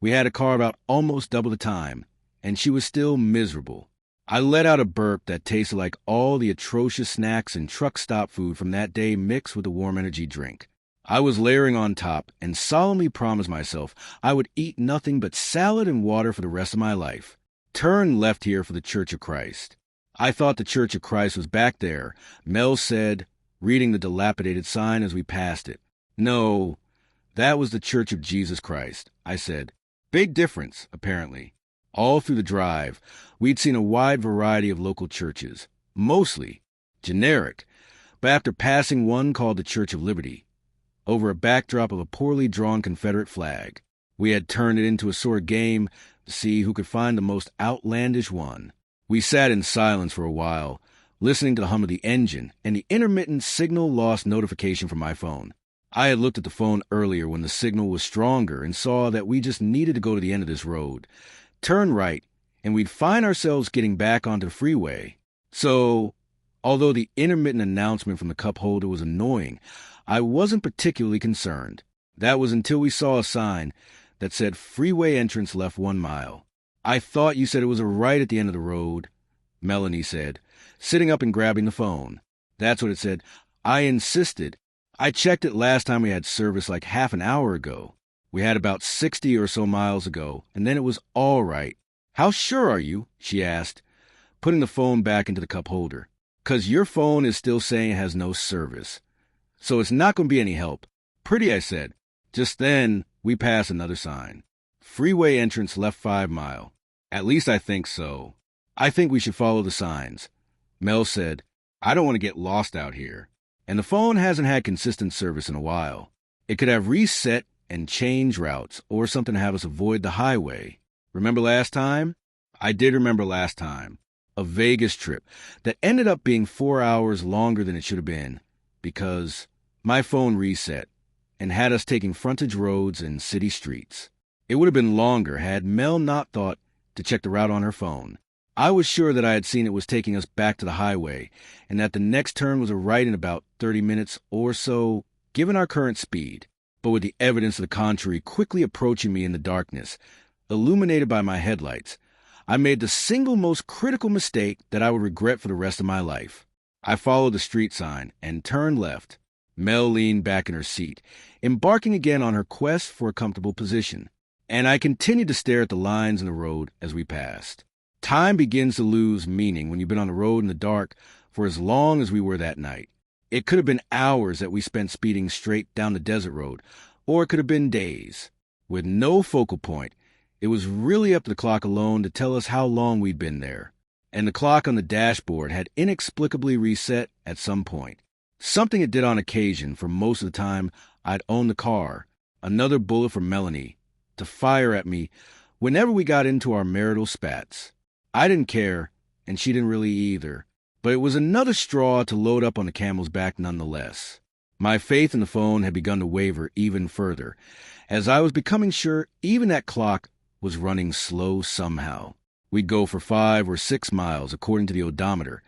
Speaker 1: we had to carve out almost double the time, and she was still miserable. I let out a burp that tasted like all the atrocious snacks and truck stop food from that day mixed with a warm energy drink. I was layering on top and solemnly promised myself I would eat nothing but salad and water for the rest of my life. Turn left here for the Church of Christ. I thought the Church of Christ was back there, Mel said, reading the dilapidated sign as we passed it. "No, that was the Church of Jesus Christ," I said. Big difference, apparently. All through the drive, we'd seen a wide variety of local churches, mostly generic, but after passing one called the Church of Liberty, over a backdrop of a poorly drawn Confederate flag, we had turned it into a sort of game to see who could find the most outlandish one. We sat in silence for a while, listening to the hum of the engine and the intermittent signal loss notification from my phone. I had looked at the phone earlier when the signal was stronger and saw that we just needed to go to the end of this road, turn right, and we'd find ourselves getting back onto the freeway. So, although the intermittent announcement from the cup holder was annoying, I wasn't particularly concerned. That was until we saw a sign that said freeway entrance left 1 mile. I thought you said it was a right at the end of the road, Melanie said, sitting up and grabbing the phone. That's what it said. I insisted. I checked it last time we had service like half an hour ago. We had about 60 or so miles ago, and then it was all right. How sure are you? She asked, putting the phone back into the cup holder. 'Cause your phone is still saying it has no service. So it's not going to be any help. Pretty, I said. Just then, we passed another sign. Freeway entrance left 5 mile. At least I think so. I think we should follow the signs. Mel said, I don't want to get lost out here. And the phone hasn't had consistent service in a while. It could have reset and changed routes or something to have us avoid the highway. Remember last time? I did remember last time. A Vegas trip that ended up being 4 hours longer than it should have been because my phone reset and had us taking frontage roads and city streets. It would have been longer had Mel not thought to check the route on her phone. I was sure that I had seen it was taking us back to the highway and that the next turn was a right in about 30 minutes or so, given our current speed. But with the evidence of the contrary quickly approaching me in the darkness, illuminated by my headlights, I made the single most critical mistake that I would regret for the rest of my life. I followed the street sign and turned left. Mel leaned back in her seat, embarking again on her quest for a comfortable position, and I continued to stare at the lines in the road as we passed. Time begins to lose meaning when you've been on the road in the dark for as long as we were that night. It could have been hours that we spent speeding straight down the desert road, or it could have been days. With no focal point, it was really up to the clock alone to tell us how long we'd been there. And the clock on the dashboard had inexplicably reset at some point. Something it did on occasion for most of the time I'd owned the car, another bullet from Melanie, to fire at me whenever we got into our marital spats. I didn't care, and she didn't really either, but it was another straw to load up on the camel's back nonetheless. My faith in the phone had begun to waver even further, as I was becoming sure even that clock was running slow somehow. We'd go for 5 or 6 miles according to the odometer,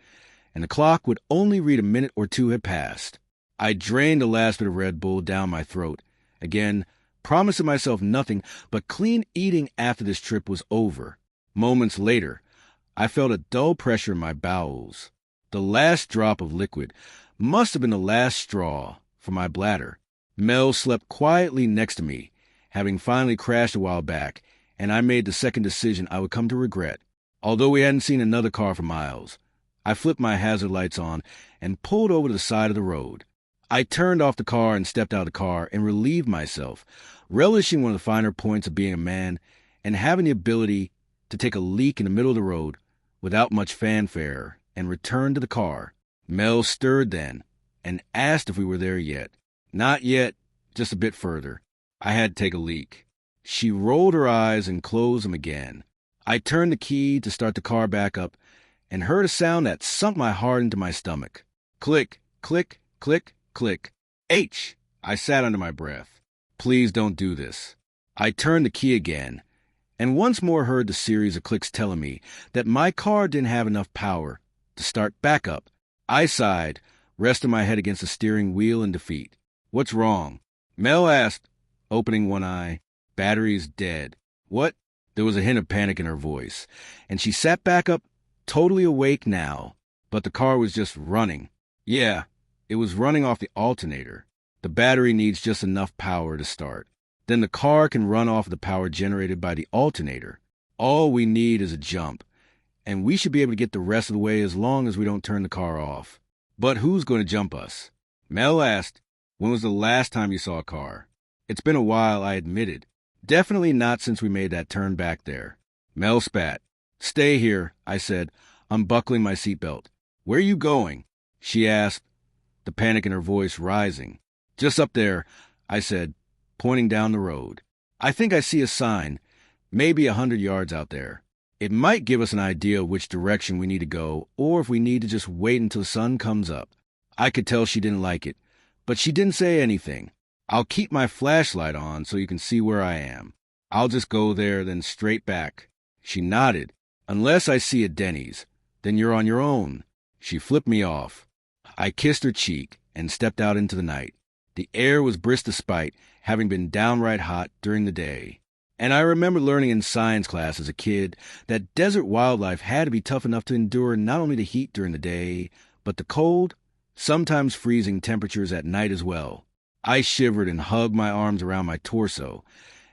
Speaker 1: and the clock would only read a minute or two had passed. I drained the last bit of Red Bull down my throat, again promising myself nothing but clean eating after this trip was over. Moments later, I felt a dull pressure in my bowels. The last drop of liquid must have been the last straw for my bladder. Mel slept quietly next to me, having finally crashed a while back, and I made the second decision I would come to regret. Although we hadn't seen another car for miles, I flipped my hazard lights on and pulled over to the side of the road. I turned off the car and stepped out of the car and relieved myself, relishing one of the finer points of being a man and having the ability to take a leak in the middle of the road without much fanfare and return to the car. Mel stirred then and asked if we were there yet. Not yet, just a bit further. I had to take a leak. She rolled her eyes and closed them again. I turned the key to start the car back up and heard a sound that sunk my heart into my stomach. Click, click, click, click. H! I sat under my breath. Please don't do this. I turned the key again and once more heard the series of clicks telling me that my car didn't have enough power to start back up. I sighed, resting my head against the steering wheel in defeat. What's wrong? Mel asked, opening one eye. Battery's dead. What? There was a hint of panic in her voice, and she sat back up, totally awake now. But the car was just running. Yeah, it was running off the alternator. The battery needs just enough power to start. Then the car can run off the power generated by the alternator. All we need is a jump, and we should be able to get the rest of the way as long as we don't turn the car off. But who's going to jump us? Mel asked, when was the last time you saw a car? It's been a while, I admitted. Definitely not since we made that turn back there. Mel spat. Stay here, I said, unbuckling my seatbelt. Where are you going? She asked, the panic in her voice rising. Just up there, I said, pointing down the road. I think I see a sign, maybe 100 yards out there. It might give us an idea of which direction we need to go, or if we need to just wait until the sun comes up. I could tell she didn't like it, but she didn't say anything. I'll keep my flashlight on so you can see where I am. I'll just go there, then straight back. She nodded. Unless I see a Denny's, then you're on your own. She flipped me off. I kissed her cheek and stepped out into the night. The air was brisk despite having been downright hot during the day. And I remember learning in science class as a kid that desert wildlife had to be tough enough to endure not only the heat during the day, but the cold, sometimes freezing temperatures at night as well. I shivered and hugged my arms around my torso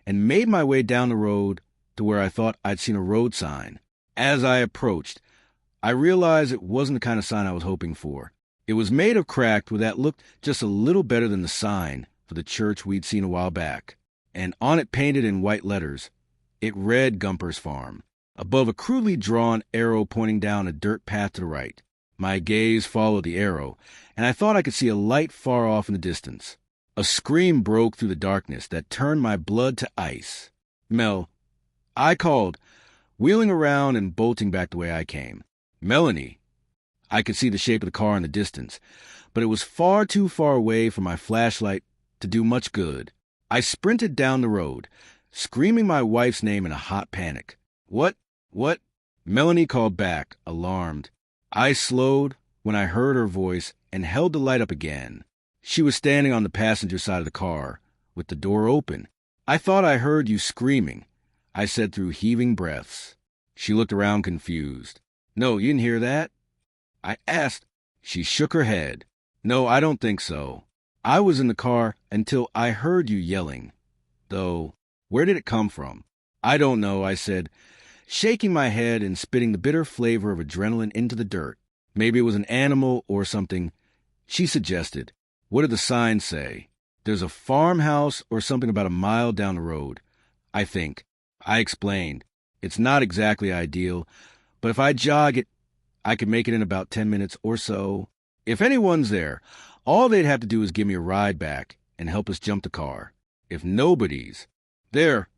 Speaker 1: and made my way down the road to where I thought I'd seen a road sign. As I approached, I realized it wasn't the kind of sign I was hoping for. It was made of cracked wood that looked just a little better than the sign for the church we'd seen a while back. And on it, painted in white letters, it read Gumper's Farm, above a crudely drawn arrow pointing down a dirt path to the right. My gaze followed the arrow, and I thought I could see a light far off in the distance. A scream broke through the darkness that turned my blood to ice. "Mel," I called, wheeling around and bolting back the way I came. "Melanie." I could see the shape of the car in the distance, but it was far too far away for my flashlight to do much good. I sprinted down the road, screaming my wife's name in a hot panic. What? Melanie called back, alarmed. I slowed when I heard her voice and held the light up again. She was standing on the passenger side of the car, with the door open. "I thought I heard you screaming," I said through heaving breaths. She looked around confused. "No, you didn't hear that?" I asked. She shook her head. "No, I don't think so. I was in the car until I heard you yelling. Though, where did it come from?" "I don't know," I said, shaking my head and spitting the bitter flavor of adrenaline into the dirt. "Maybe it was an animal or something." She suggested. "What did the sign say?" "There's a farmhouse or something about a mile down the road, I think." I explained. "It's not exactly ideal, but if I jog it, I could make it in about 10 minutes or so. If anyone's there, all they'd have to do is give me a ride back and help us jump the car. If nobody's there,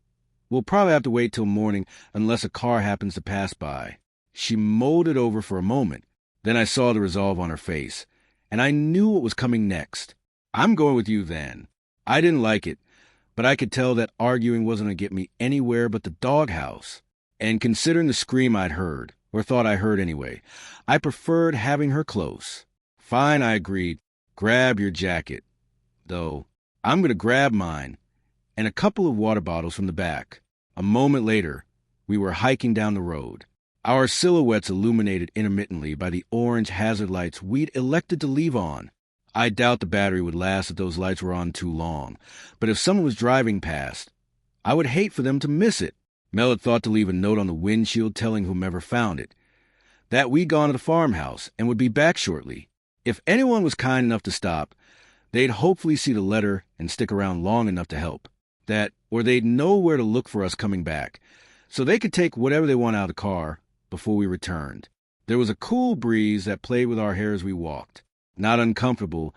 Speaker 1: we'll probably have to wait till morning unless a car happens to pass by." She mulled it over for a moment. Then I saw the resolve on her face, and I knew what was coming next. "I'm going with you then." I didn't like it, but I could tell that arguing wasn't going to get me anywhere but the doghouse. And considering the scream I'd heard, or thought I heard anyway, I preferred having her close. "Fine," I agreed. "Grab your jacket. Though, I'm going to grab mine and a couple of water bottles from the back." A moment later, we were hiking down the road, our silhouettes illuminated intermittently by the orange hazard lights we'd elected to leave on. I doubt the battery would last if those lights were on too long, but if someone was driving past, I would hate for them to miss it. Mel had thought to leave a note on the windshield telling whomever found it that we'd gone to the farmhouse and would be back shortly. If anyone was kind enough to stop, they'd hopefully see the letter and stick around long enough to help. Or they'd know where to look for us coming back, so they could take whatever they want out of the car before we returned. There was a cool breeze that played with our hair as we walked. Not uncomfortable,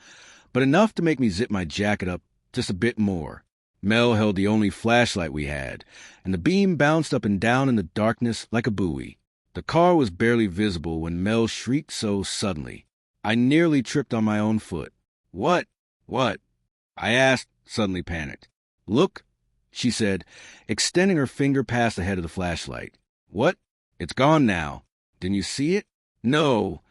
Speaker 1: but enough to make me zip my jacket up just a bit more. Mel held the only flashlight we had, and the beam bounced up and down in the darkness like a buoy. The car was barely visible when Mel shrieked so suddenly. I nearly tripped on my own foot. What? I asked, suddenly panicked. "Look," she said, extending her finger past the head of the flashlight. "What? It's gone now. Didn't you see it?" "No."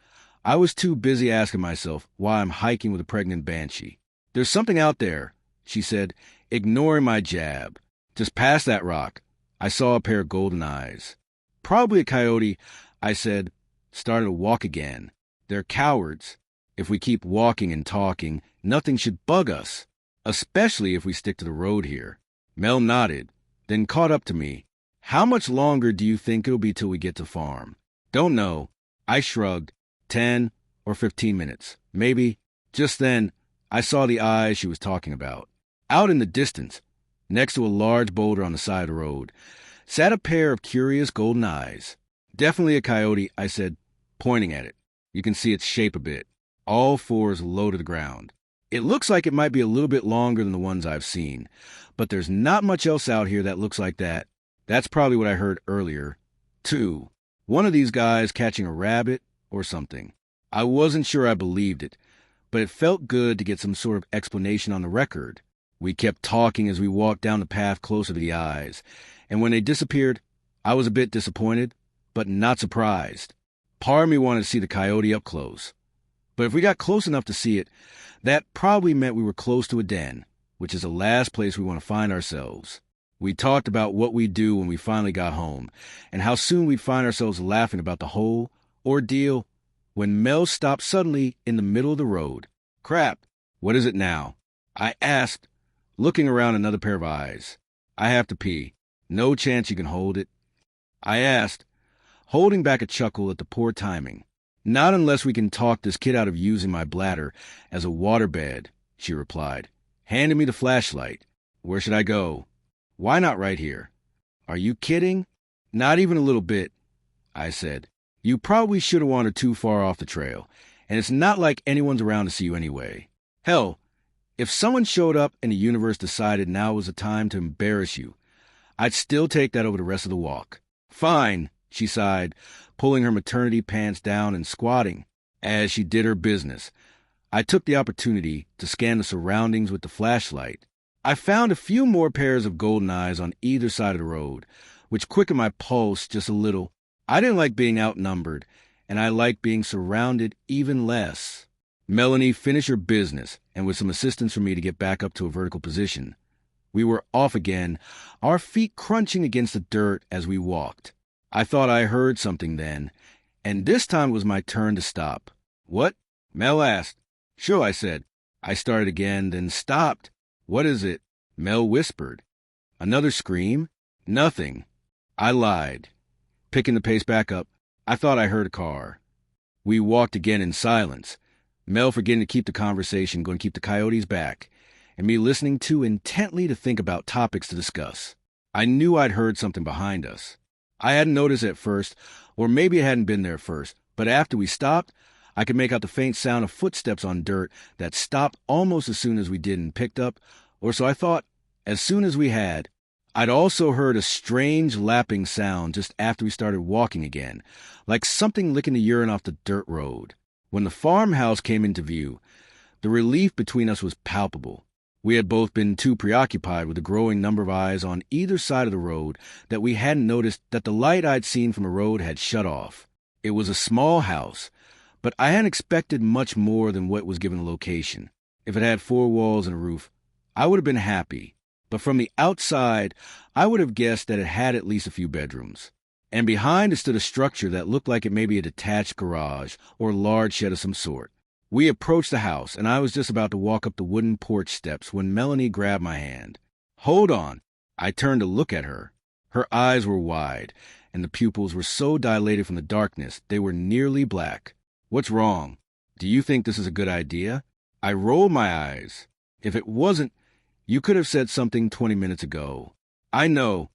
Speaker 1: I was too busy asking myself why I'm hiking with a pregnant banshee. "There's something out there," she said, ignoring my jab. "Just past that rock, I saw a pair of golden eyes." "Probably a coyote," I said, started to walk again. "They're cowards. If we keep walking and talking, nothing should bug us, especially if we stick to the road here." Mel nodded, then caught up to me. "How much longer do you think it'll be till we get to farm?" "Don't know." I shrugged. 10 or 15 minutes, maybe. Just then, I saw the eyes she was talking about. Out in the distance, next to a large boulder on the side of the road, sat a pair of curious golden eyes. "Definitely a coyote," I said, pointing at it. "You can see its shape a bit. All fours low to the ground. It looks like it might be a little bit longer than the ones I've seen, but there's not much else out here that looks like that." That's probably what I heard earlier, too. One of these guys catching a rabbit or something. I wasn't sure I believed it, but it felt good to get some sort of explanation on the record. We kept talking as we walked down the path closer to the eyes, and when they disappeared, I was a bit disappointed, but not surprised. Part of me wanted to see the coyote up close. But if we got close enough to see it, that probably meant we were close to a den, which is the last place we want to find ourselves. We talked about what we'd do when we finally got home, and how soon we'd find ourselves laughing about the whole ordeal when Mel stopped suddenly in the middle of the road. "Crap, what is it now?" I asked, looking around another pair of eyes. "I have to pee. No chance you can hold it?" I asked, holding back a chuckle at the poor timing. "Not unless we can talk this kid out of using my bladder as a waterbed," she replied, handing me the flashlight. "Where should I go?" "Why not right here?" "Are you kidding?" "Not even a little bit," I said. "You probably should have wandered too far off the trail, and it's not like anyone's around to see you anyway. Hell, if someone showed up and the universe decided now was the time to embarrass you, I'd still take that over the rest of the walk." "Fine," she sighed, pulling her maternity pants down and squatting as she did her business. I took the opportunity to scan the surroundings with the flashlight. I found a few more pairs of golden eyes on either side of the road, which quickened my pulse just a little. I didn't like being outnumbered, and I liked being surrounded even less. Melanie finished her business, and with some assistance from me to get back up to a vertical position, we were off again, our feet crunching against the dirt as we walked. I thought I heard something then, and this time it was my turn to stop. "What?" Mel asked. "Sure," I said. I started again, then stopped. "What is it?" Mel whispered. "Another scream?" "Nothing." I lied. Picking the pace back up, I thought I heard a car. We walked again in silence, Mel forgetting to keep the conversation going to keep the coyotes back, and me listening too intently to think about topics to discuss. I knew I'd heard something behind us. I hadn't noticed at first, or maybe it hadn't been there first, but after we stopped, I could make out the faint sound of footsteps on dirt that stopped almost as soon as we did and picked up, or so I thought, as soon as we had. I'd also heard a strange lapping sound just after we started walking again, like something licking the urine off the dirt road. When the farmhouse came into view, the relief between us was palpable. We had both been too preoccupied with the growing number of eyes on either side of the road that we hadn't noticed that the light I'd seen from the road had shut off. It was a small house, but I hadn't expected much more than what was given the location. If it had 4 walls and a roof, I would have been happy. But from the outside, I would have guessed that it had at least a few bedrooms. And behind it stood a structure that looked like it may be a detached garage or large shed of some sort. We approached the house, and I was just about to walk up the wooden porch steps when Melanie grabbed my hand. "Hold on." I turned to look at her. Her eyes were wide, and the pupils were so dilated from the darkness they were nearly black. "What's wrong? Do you think this is a good idea?" I rolled my eyes. "If it wasn't, you could have said something 20 minutes ago." "I know.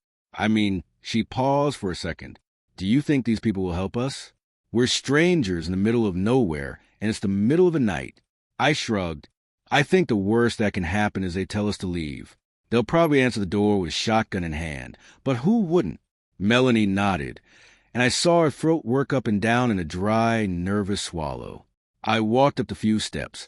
Speaker 1: She paused for a second. "Do you think these people will help us? We're strangers in the middle of nowhere, and it's the middle of the night." I shrugged. "I think the worst that can happen is they tell us to leave. They'll probably answer the door with shotgun in hand, but who wouldn't?" Melanie nodded, and I saw her throat work up and down in a dry, nervous swallow. I walked up the few steps,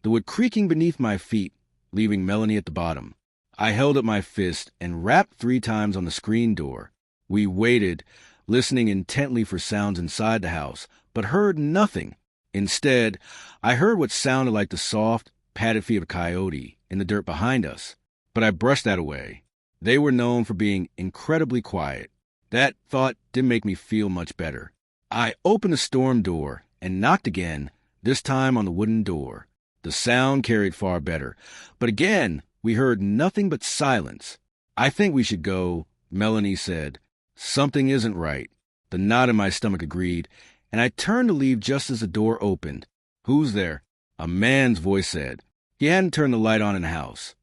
Speaker 1: the wood creaking beneath my feet, leaving Melanie at the bottom. I held up my fist and rapped 3 times on the screen door. We waited, listening intently for sounds inside the house, but heard nothing. Instead, I heard what sounded like the soft, padded feet of a coyote in the dirt behind us, but I brushed that away. They were known for being incredibly quiet. That thought didn't make me feel much better. I opened the storm door and knocked again, this time on the wooden door. The sound carried far better, but again, we heard nothing but silence. "I think we should go," Melanie said. "Something isn't right." The knot in my stomach agreed, and I turned to leave just as the door opened. "Who's there?" a man's voice said. He hadn't turned the light on in the house,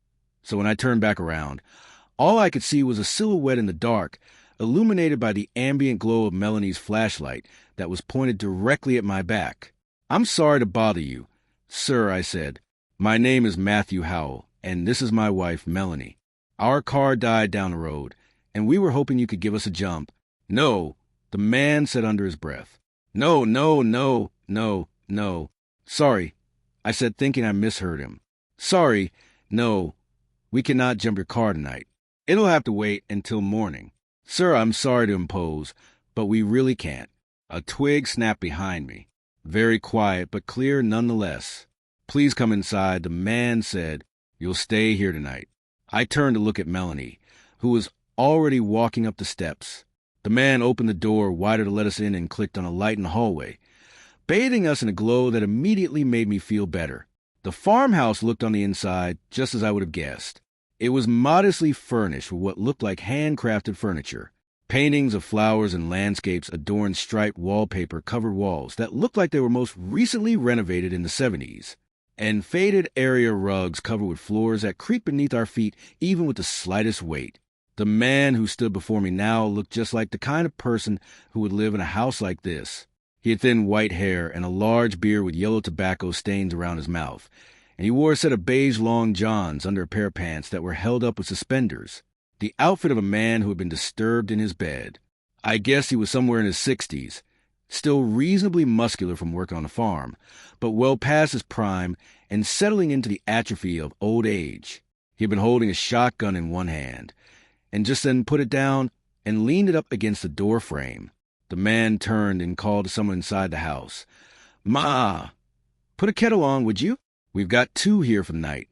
Speaker 1: so when I turned back around, all I could see was a silhouette in the dark, illuminated by the ambient glow of Melanie's flashlight that was pointed directly at my back. "I'm sorry to bother you, sir," I said. "My name is Matthew Howell, and this is my wife, Melanie. Our car died down the road, and we were hoping you could give us a jump." "No," the man said under his breath. "No, no, no, no, no." "Sorry," I said, thinking I misheard him. "Sorry, no, we cannot jump your car tonight. It'll have to wait until morning. Sir, I'm sorry to impose, but we really can't." A twig snapped behind me. Very quiet, but clear nonetheless. "Please come inside," the man said. "You'll stay here tonight." I turned to look at Melanie, who was already walking up the steps. The man opened the door wider to let us in and clicked on a light in the hallway, bathing us in a glow that immediately made me feel better. The farmhouse looked on the inside just as I would have guessed. It was modestly furnished with what looked like handcrafted furniture. Paintings of flowers and landscapes adorned striped wallpaper-covered walls that looked like they were most recently renovated in the 70s, and faded area rugs covered with floors that creaked beneath our feet even with the slightest weight. The man who stood before me now looked just like the kind of person who would live in a house like this. He had thin white hair and a large beard with yellow tobacco stains around his mouth, and he wore a set of beige long johns under a pair of pants that were held up with suspenders. The outfit of a man who had been disturbed in his bed. I guess he was somewhere in his 60s, still reasonably muscular from working on the farm, but well past his prime and settling into the atrophy of old age. He had been holding a shotgun in one hand, and just then put it down and leaned it up against the door frame. The man turned and called to someone inside the house. "Ma, put a kettle on, would you? We've got 2 here for the night."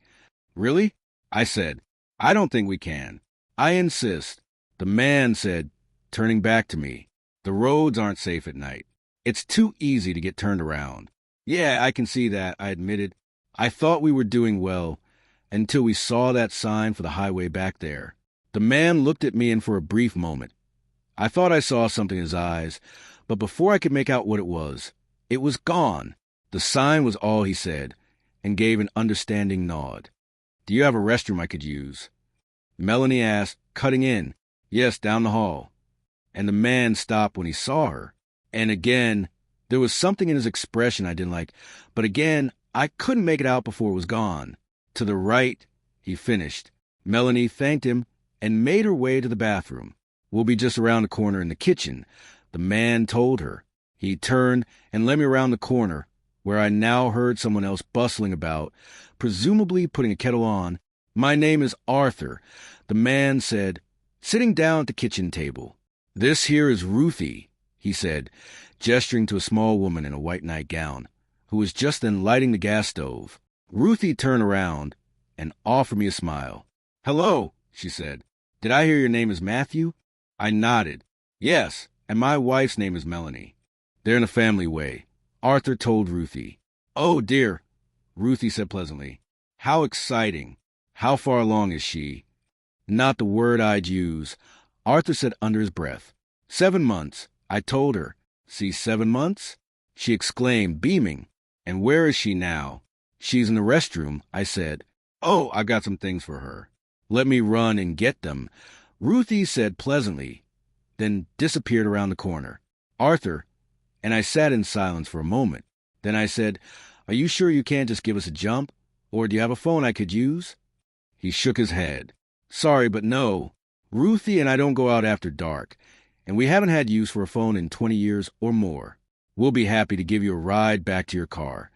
Speaker 1: "Really?" I said. "I don't think we can." "I insist." The man said, turning back to me. "The roads aren't safe at night. It's too easy to get turned around." "Yeah, I can see that," I admitted. I thought we were doing well until we saw that sign for the highway back there. The man looked at me, and for a brief moment, I thought I saw something in his eyes, but before I could make out what it was gone. The sign was all he said, and gave an understanding nod. "Do you have a restroom I could use?" Melanie asked, cutting in. "Yes, down the hall." And the man stopped when he saw her. And again, there was something in his expression I didn't like, but again, I couldn't make it out before it was gone. "To the right," he finished. Melanie thanked him and made her way to the bathroom. "We'll be just around the corner in the kitchen," the man told her. He turned and led me around the corner, where I now heard someone else bustling about, presumably putting a kettle on. "My name is Arthur," the man said, sitting down at the kitchen table. "This here is Ruthie," he said, gesturing to a small woman in a white nightgown, who was just then lighting the gas stove. Ruthie turned around and offered me a smile. "Hello," she said. "Did I hear your name is Matthew?" I nodded. "Yes, and my wife's name is Melanie." "They're in a family way," Arthur told Ruthie. "Oh, dear," Ruthie said pleasantly. "How exciting. How far along is she?" Not the word I'd use, Arthur said under his breath. 7 months, I told her. "See, 7 months?" she exclaimed, beaming. "And where is she now?" "She's in the restroom," I said. "Oh, I've got some things for her." "Let me run and get them," Ruthie said pleasantly, then disappeared around the corner. "Arthur," and I sat in silence for a moment. Then I said, "Are you sure you can't just give us a jump? Or do you have a phone I could use?" He shook his head. "Sorry, but no. Ruthie and I don't go out after dark, and we haven't had use for a phone in 20 years or more. We'll be happy to give you a ride back to your car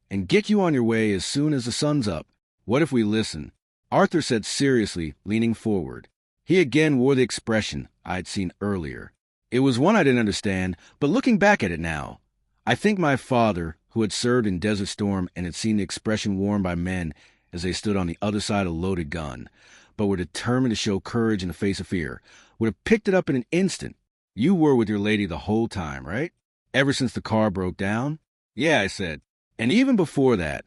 Speaker 1: and get you on your way as soon as the sun's up. What if we listen?" Arthur said seriously, leaning forward. He again wore the expression I'd seen earlier. It was one I didn't understand, but looking back at it now, I think my father, who had served in Desert Storm and had seen the expression worn by men as they stood on the other side of a loaded gun, but were determined to show courage in the face of fear, would have picked it up in an instant. "You were with your lady the whole time, right? Ever since the car broke down?" "Yeah," I said. "And even before that,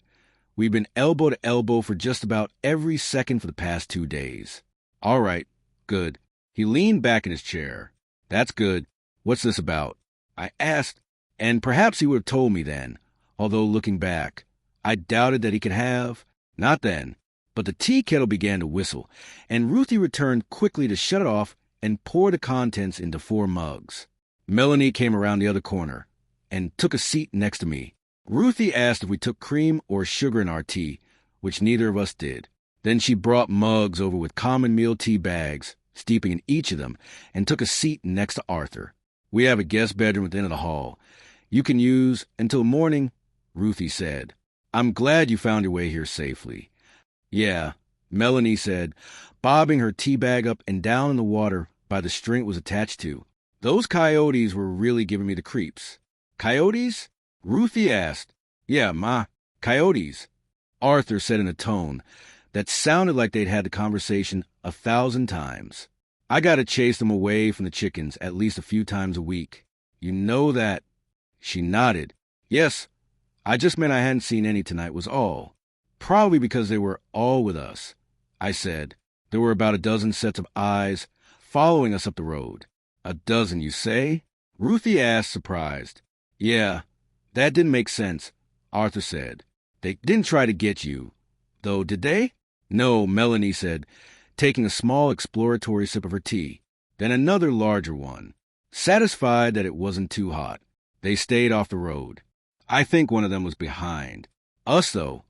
Speaker 1: we've been elbow to elbow for just about every second for the past 2 days." "All right. Good." He leaned back in his chair. "That's good. What's this about?" I asked, and perhaps he would have told me then, although looking back, I doubted that he could have. Not then. But the tea kettle began to whistle, and Ruthie returned quickly to shut it off and pour the contents into 4 mugs. Melanie came around the other corner and took a seat next to me. Ruthie asked if we took cream or sugar in our tea, which neither of us did. Then she brought mugs over with common meal tea bags, steeping in each of them, and took a seat next to Arthur. "We have a guest bedroom at the end of the hall. You can use until morning," Ruthie said. "I'm glad you found your way here safely." "Yeah," Melanie said, bobbing her tea bag up and down in the water by the string it was attached to. "Those coyotes were really giving me the creeps." "Coyotes?" Ruthie asked. "Yeah, Ma, coyotes," Arthur said in a tone that sounded like they'd had the conversation 1,000 times. I gotta chase them away from the chickens at least a few times a week. You know that? She nodded. Yes, I just meant I hadn't seen any tonight was all. Probably because they were all with us, I said. There were about a dozen sets of eyes following us up the road. A dozen, you say? Ruthie asked, surprised. Yeah, that didn't make sense, Arthur said. They didn't try to get you, though, did they? No, Melanie said, taking a small exploratory sip of her tea, then another larger one. Satisfied that it wasn't too hot, they stayed off the road. I think one of them was behind. Us, though.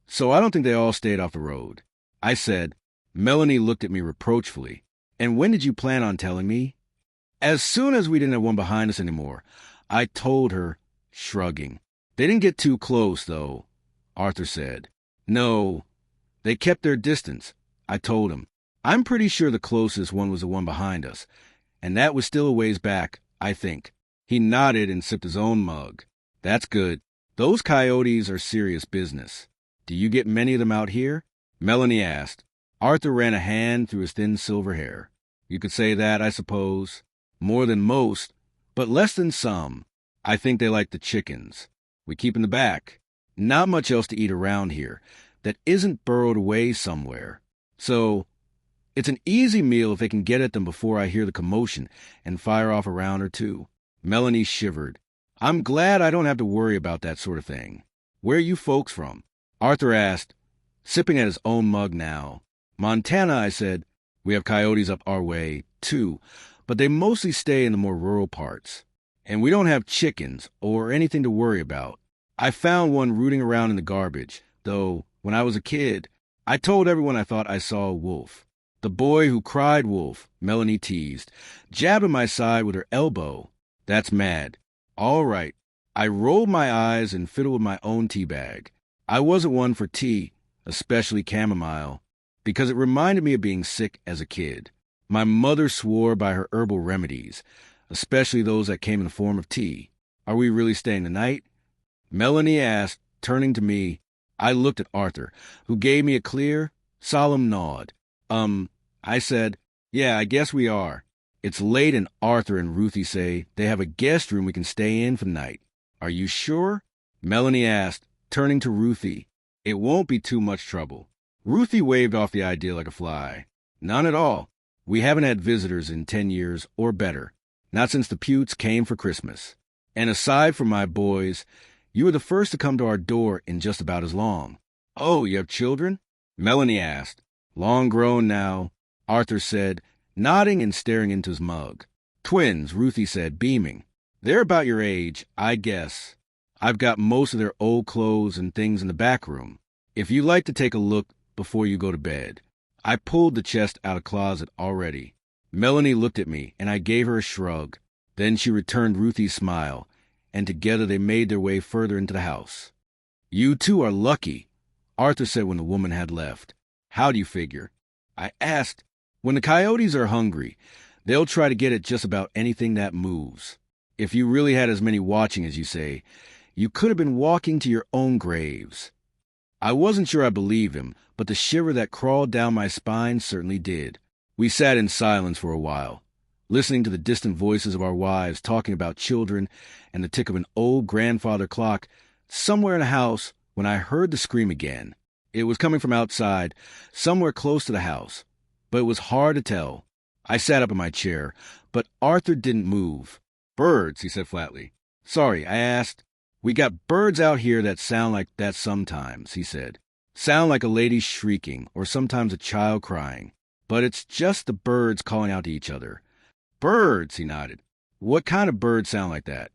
Speaker 1: So I don't think they all stayed off the road. I said. Melanie looked at me reproachfully. And when did you plan on telling me? As soon as we didn't have one behind us anymore, I told her, shrugging. They didn't get too close, though, Arthur said. No, they kept their distance, I told him. I'm pretty sure the closest one was the one behind us, and that was still a ways back, I think. He nodded and sipped his own mug. That's good. Those coyotes are serious business. Do you get many of them out here? Melanie asked. Arthur ran a hand through his thin silver hair. You could say that, I suppose. More than most, but less than some. I think they like the chickens. We keep in the back. Not much else to eat around here that isn't burrowed away somewhere. So, it's an easy meal if they can get at them before I hear the commotion and fire off a round or two. Melanie shivered. I'm glad I don't have to worry about that sort of thing. Where are you folks from? Arthur asked, sipping at his own mug now. Montana, I said. We have coyotes up our way, too, but they mostly stay in the more rural parts. And we don't have chickens or anything to worry about. I found one rooting around in the garbage, though when I was a kid, I told everyone I thought I saw a wolf. The boy who cried wolf, Melanie teased, jabbing my side with her elbow. That's mad. All right. I rolled my eyes and fiddled with my own tea bag. I wasn't one for tea, especially chamomile, because it reminded me of being sick as a kid. My mother swore by her herbal remedies, especially those that came in the form of tea. Are we really staying the night? Melanie asked, turning to me. I looked at Arthur, who gave me a clear, solemn nod. I said, yeah, I guess we are. It's late and Arthur and Ruthie say they have a guest room we can stay in for the night. Are you sure? Melanie asked, turning to Ruthie. It won't be too much trouble. Ruthie waved off the idea like a fly. None at all. We haven't had visitors in 10 years or better. Not since the Pewts came for Christmas. And aside from my boys, you were the first to come to our door in just about as long. Oh, you have children? Melanie asked. Long grown now, Arthur said, nodding and staring into his mug. Twins, Ruthie said, beaming. They're about your age, I guess. I've got most of their old clothes and things in the back room. If you'd like to take a look before you go to bed. I pulled the chest out of the closet already. Melanie looked at me, and I gave her a shrug. Then she returned Ruthie's smile, and together they made their way further into the house. You two are lucky, Arthur said when the woman had left. How do you figure? I asked. When the coyotes are hungry, they'll try to get at just about anything that moves. If you really had as many watching as you say, you could have been walking to your own graves. I wasn't sure I believed him, but the shiver that crawled down my spine certainly did. We sat in silence for a while, listening to the distant voices of our wives talking about children and the tick of an old grandfather clock somewhere in the house when I heard the scream again. It was coming from outside, somewhere close to the house, but it was hard to tell. I sat up in my chair, but Arthur didn't move. Birds, he said flatly. Sorry, I asked. We got birds out here that sound like that sometimes, he said. Sound like a lady shrieking, or sometimes a child crying. But it's just the birds calling out to each other. Birds, he nodded. What kind of birds sound like that?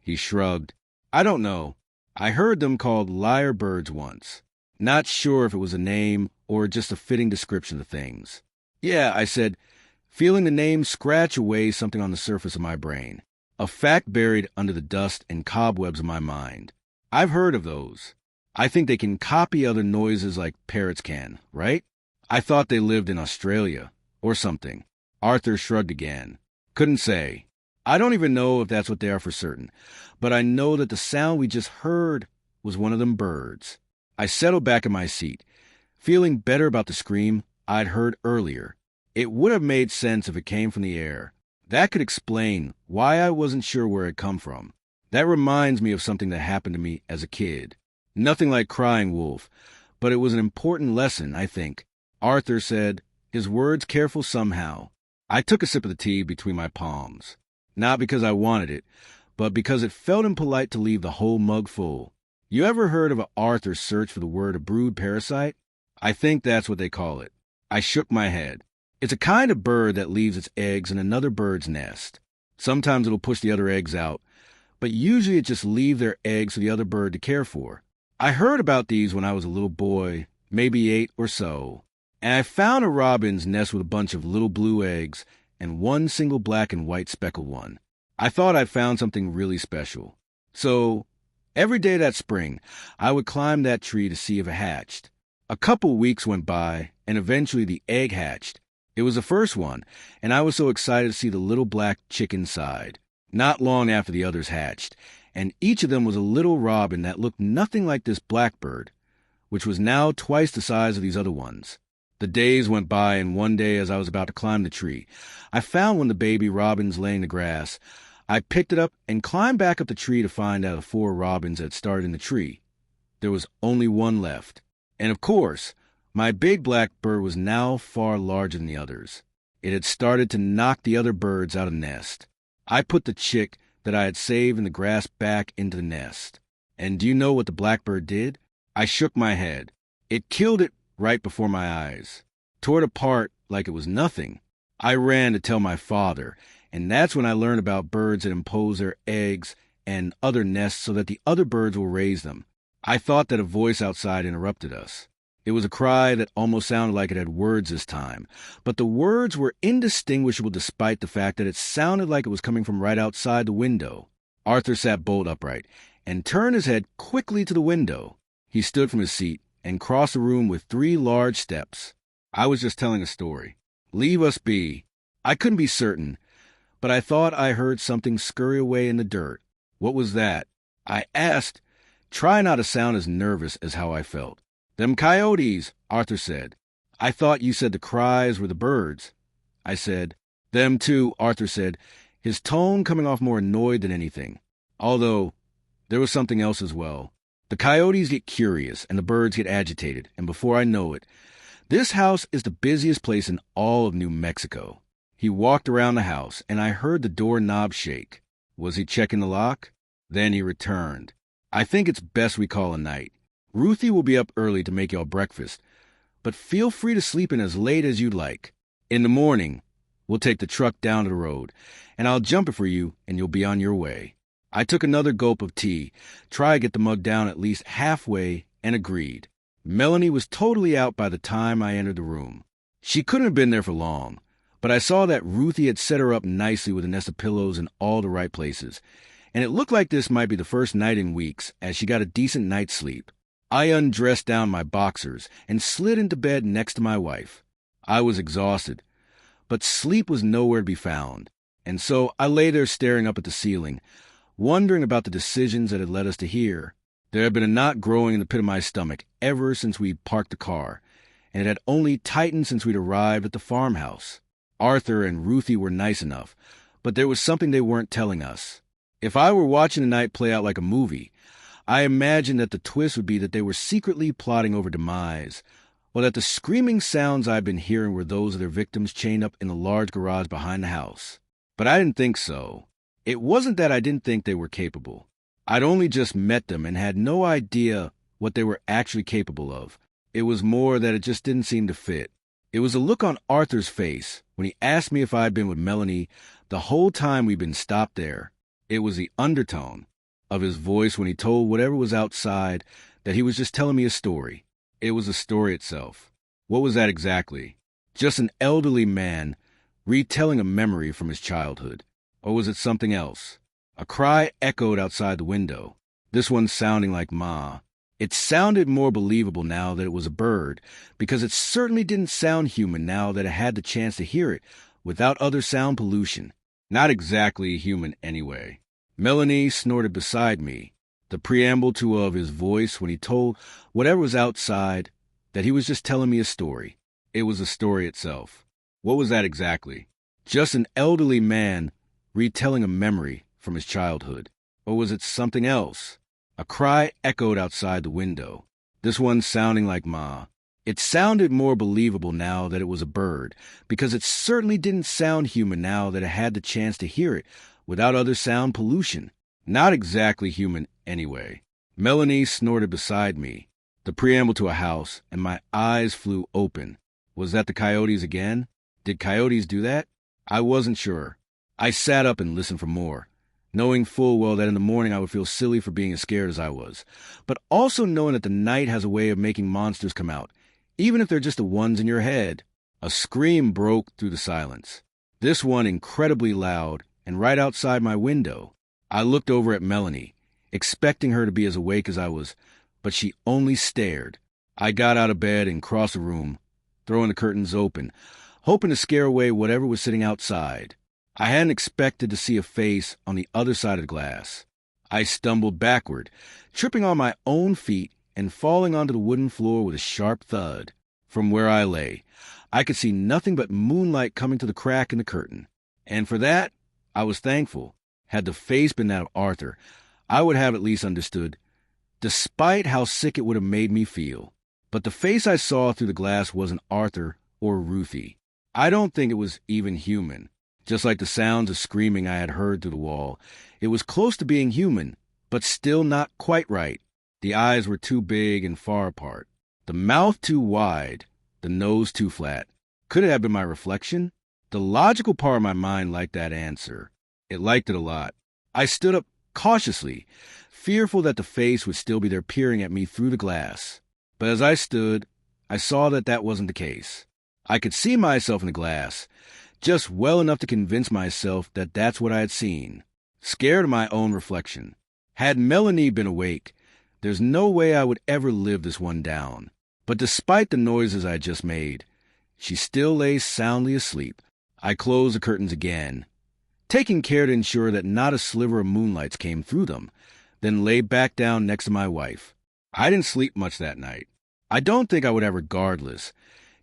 Speaker 1: He shrugged. I don't know. I heard them called lyrebirds once. Not sure if it was a name or just a fitting description of things. Yeah, I said, feeling the name scratch away something on the surface of my brain. A fact buried under the dust and cobwebs of my mind. I've heard of those. I think they can copy other noises like parrots can, right? I thought they lived in Australia or something. Arthur shrugged again. Couldn't say. I don't even know if that's what they are for certain, but I know that the sound we just heard was one of them birds. I settled back in my seat, feeling better about the scream I'd heard earlier. It would have made sense if it came from the air. That could explain why I wasn't sure where it come from. That reminds me of something that happened to me as a kid. Nothing like crying wolf, but it was an important lesson, I think. Arthur said, his words careful somehow. I took a sip of the tea between my palms. Not because I wanted it, but because it felt impolite to leave the whole mug full. You ever heard of an Arthur's search for the word a brood parasite? I think that's what they call it. I shook my head. It's a kind of bird that leaves its eggs in another bird's nest. Sometimes it'll push the other eggs out, but usually it just leaves their eggs for the other bird to care for. I heard about these when I was a little boy, maybe 8 or so, and I found a robin's nest with a bunch of little blue eggs and one single black and white speckled one. I thought I'd found something really special. So, every day that spring, I would climb that tree to see if it hatched. A couple weeks went by, and eventually the egg hatched. It was the first one, and I was so excited to see the little black chicken side. Not long after the others hatched, and each of them was a little robin that looked nothing like this blackbird, which was now twice the size of these other ones. The days went by, and one day as I was about to climb the tree, I found one of the baby robins laying in the grass. I picked it up and climbed back up the tree to find out the 4 robins had started in the tree. There was only one left. And of course, my big black bird was now far larger than the others. It had started to knock the other birds out of the nest. I put the chick that I had saved in the grass back into the nest. And do you know what the blackbird did? I shook my head. It killed it right before my eyes. Tore it apart like it was nothing. I ran to tell my father, and that's when I learned about birds that impose their eggs and other nests so that the other birds will raise them. I thought that a voice outside interrupted us. It was a cry that almost sounded like it had words this time, but the words were indistinguishable despite the fact that it sounded like it was coming from right outside the window. Arthur sat bolt upright and turned his head quickly to the window. He stood from his seat and crossed the room with 3 large steps. I was just telling a story. Leave us be. I couldn't be certain, but I thought I heard something scurry away in the dirt. What was that? I asked, try not to sound as nervous as how I felt. Them coyotes, Arthur said. I thought you said the cries were the birds. I said, them too, Arthur said, his tone coming off more annoyed than anything. Although, there was something else as well. The coyotes get curious and the birds get agitated, and before I know it, this house is the busiest place in all of New Mexico. He walked around the house, and I heard the doorknob shake. Was he checking the lock? Then he returned. I think it's best we call a night. Ruthie will be up early to make y'all breakfast, but feel free to sleep in as late as you'd like. In the morning, we'll take the truck down to the road, and I'll jump it for you, and you'll be on your way. I took another gulp of tea, tried to get the mug down at least halfway, and agreed. Melanie was totally out by the time I entered the room. She couldn't have been there for long, but I saw that Ruthie had set her up nicely with a nest of pillows in all the right places, and it looked like this might be the first night in weeks as she got a decent night's sleep. I undressed down my boxers and slid into bed next to my wife. I was exhausted, but sleep was nowhere to be found, and so I lay there staring up at the ceiling, wondering about the decisions that had led us to here. There had been a knot growing in the pit of my stomach ever since we'd parked the car, and it had only tightened since we'd arrived at the farmhouse. Arthur and Ruthie were nice enough, but there was something they weren't telling us. If I were watching the night play out like a movie, I imagined that the twist would be that they were secretly plotting over demise, or that the screaming sounds I'd been hearing were those of their victims chained up in the large garage behind the house. But I didn't think so. It wasn't that I didn't think they were capable. I'd only just met them and had no idea what they were actually capable of. It was more that it just didn't seem to fit. It was a look on Arthur's face when he asked me if I'd been with Melanie the whole time we'd been stopped there. It was the undertone of his voice when he told whatever was outside that he was just telling me a story. It was the story itself. What was that exactly? Just an elderly man retelling a memory from his childhood. Or was it something else? A cry echoed outside the window, this one sounding like Ma. It sounded more believable now that it was a bird, because it certainly didn't sound human now that I had the chance to hear it without other sound pollution. Not exactly human anyway. Melanie snorted beside me, the preamble to of his voice when he told whatever was outside that he was just telling me a story. It was the story itself. What was that exactly? Just an elderly man retelling a memory from his childhood. Or was it something else? A cry echoed outside the window, this one sounding like Ma. It sounded more believable now that it was a bird, because it certainly didn't sound human now that it had the chance to hear it without other sound pollution. Not exactly human anyway. Melanie snorted beside me, the preamble to a house, and my eyes flew open. Was that the coyotes again? Did coyotes do that? I wasn't sure. I sat up and listened for more, knowing full well that in the morning I would feel silly for being as scared as I was, but also knowing that the night has a way of making monsters come out, even if they're just the ones in your head. A scream broke through the silence, this one incredibly loud and right outside my window. I looked over at Melanie, expecting her to be as awake as I was, but she only stared. I got out of bed and crossed the room, throwing the curtains open, hoping to scare away whatever was sitting outside. I hadn't expected to see a face on the other side of the glass. I stumbled backward, tripping on my own feet and falling onto the wooden floor with a sharp thud. From where I lay, I could see nothing but moonlight coming to the crack in the curtain. And for that, I was thankful. Had the face been that of Arthur, I would have at least understood, despite how sick it would have made me feel. But the face I saw through the glass wasn't Arthur or Ruthie. I don't think it was even human. Just like the sounds of screaming I had heard through the wall, it was close to being human, but still not quite right. The eyes were too big and far apart, the mouth too wide, the nose too flat. Could it have been my reflection? The logical part of my mind liked that answer. It liked it a lot. I stood up cautiously, fearful that the face would still be there peering at me through the glass. But as I stood, I saw that that wasn't the case. I could see myself in the glass, just well enough to convince myself that that's what I had seen. Scared of my own reflection. Had Melanie been awake, there's no way I would ever live this one down. But despite the noises I had just made, she still lay soundly asleep. I closed the curtains again, taking care to ensure that not a sliver of moonlight came through them, then lay back down next to my wife. I didn't sleep much that night. I don't think I would have regardless,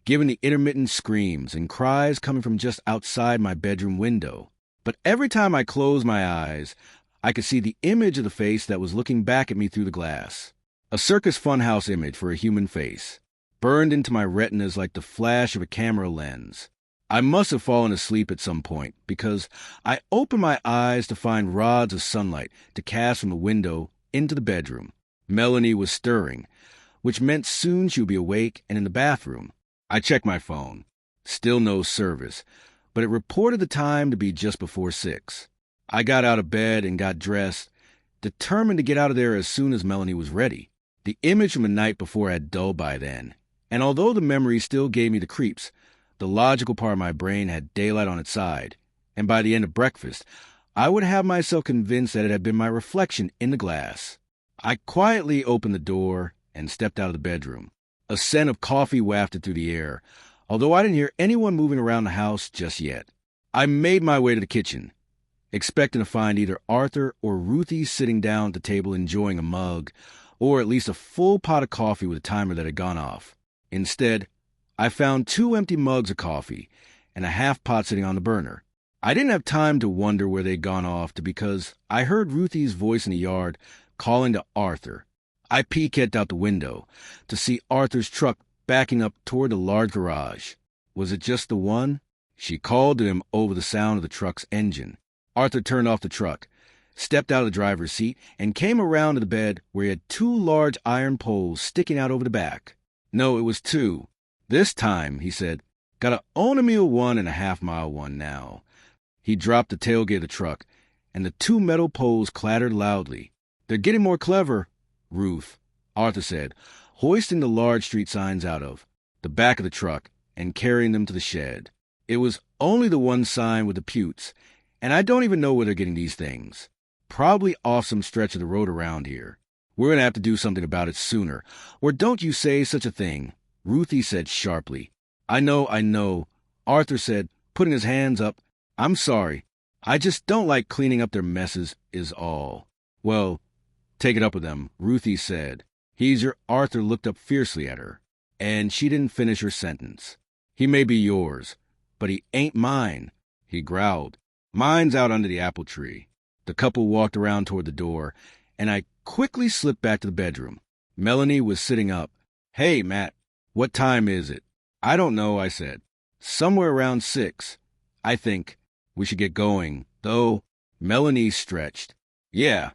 Speaker 1: given the intermittent screams and cries coming from just outside my bedroom window. But every time I closed my eyes, I could see the image of the face that was looking back at me through the glass. A circus funhouse image for a human face, burned into my retinas like the flash of a camera lens. I must have fallen asleep at some point, because I opened my eyes to find rods of sunlight to cast from the window into the bedroom. Melanie was stirring, which meant soon she would be awake and in the bathroom. I checked my phone. Still no service, but it reported the time to be just before 6. I got out of bed and got dressed, determined to get out of there as soon as Melanie was ready. The image from the night before had dulled by then, and although the memory still gave me the creeps, the logical part of my brain had daylight on its side, and by the end of breakfast, I would have myself convinced that it had been my reflection in the glass. I quietly opened the door and stepped out of the bedroom. A scent of coffee wafted through the air, although I didn't hear anyone moving around the house just yet. I made my way to the kitchen, expecting to find either Arthur or Ruthie sitting down at the table enjoying a mug, or at least a full pot of coffee with a timer that had gone off. Instead, I found 2 empty mugs of coffee and a half pot sitting on the burner. I didn't have time to wonder where they'd gone off to because I heard Ruthie's voice in the yard calling to Arthur. I peeked out the window to see Arthur's truck backing up toward the large garage. Was it just the one? She called to him over the sound of the truck's engine. Arthur turned off the truck, stepped out of the driver's seat, and came around to the bed where he had 2 large iron poles sticking out over the back. No, it was 2. This time, he said, got a own a meal 1.5-mile one now. He dropped the tailgate of the truck, and the 2 metal poles clattered loudly. They're getting more clever, Ruth, Arthur said, hoisting the large street signs out of the back of the truck and carrying them to the shed. It was only the one sign with the pewts, and I don't even know where they're getting these things. Probably off some stretch of the road around here. We're going to have to do something about it sooner, or don't you say such a thing, Ruthie said sharply. I know, Arthur said, putting his hands up. I'm sorry. I just don't like cleaning up their messes is all. Well, take it up with them, Ruthie said. Arthur looked up fiercely at her, and she didn't finish her sentence. He may be yours, But he ain't mine, he growled. Mine's out under the apple tree. The couple walked around toward the door, and I quickly slipped back to the bedroom. Melanie was sitting up. Hey, Matt, what time is it? I don't know, I said. Somewhere around 6. I think we should get going, though. Melanie stretched. Yeah,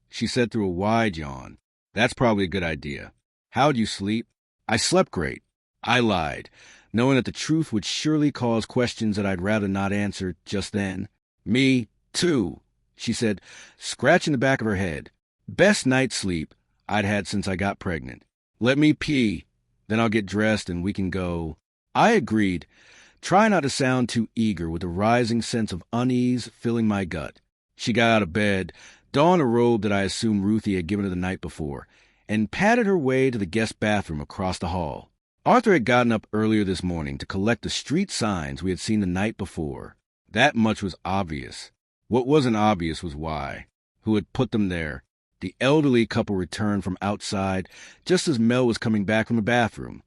Speaker 1: she said through a wide yawn. That's probably a good idea. How'd you sleep? I slept great. I lied, knowing that the truth would surely cause questions that I'd rather not answer just then. Me, too, she said, scratching the back of her head. Best night's sleep I'd had since I got pregnant. Let me pee, then I'll get dressed and we can go. I agreed, trying not to sound too eager with a rising sense of unease filling my gut. She got out of bed, donned a robe that I assumed Ruthie had given her the night before, and padded her way to the guest bathroom across the hall. Arthur had gotten up earlier this morning to collect the street signs we had seen the night before. That much was obvious. What wasn't obvious was why. Who had put them there? The elderly couple returned from outside just as Mel was coming back from the bathroom.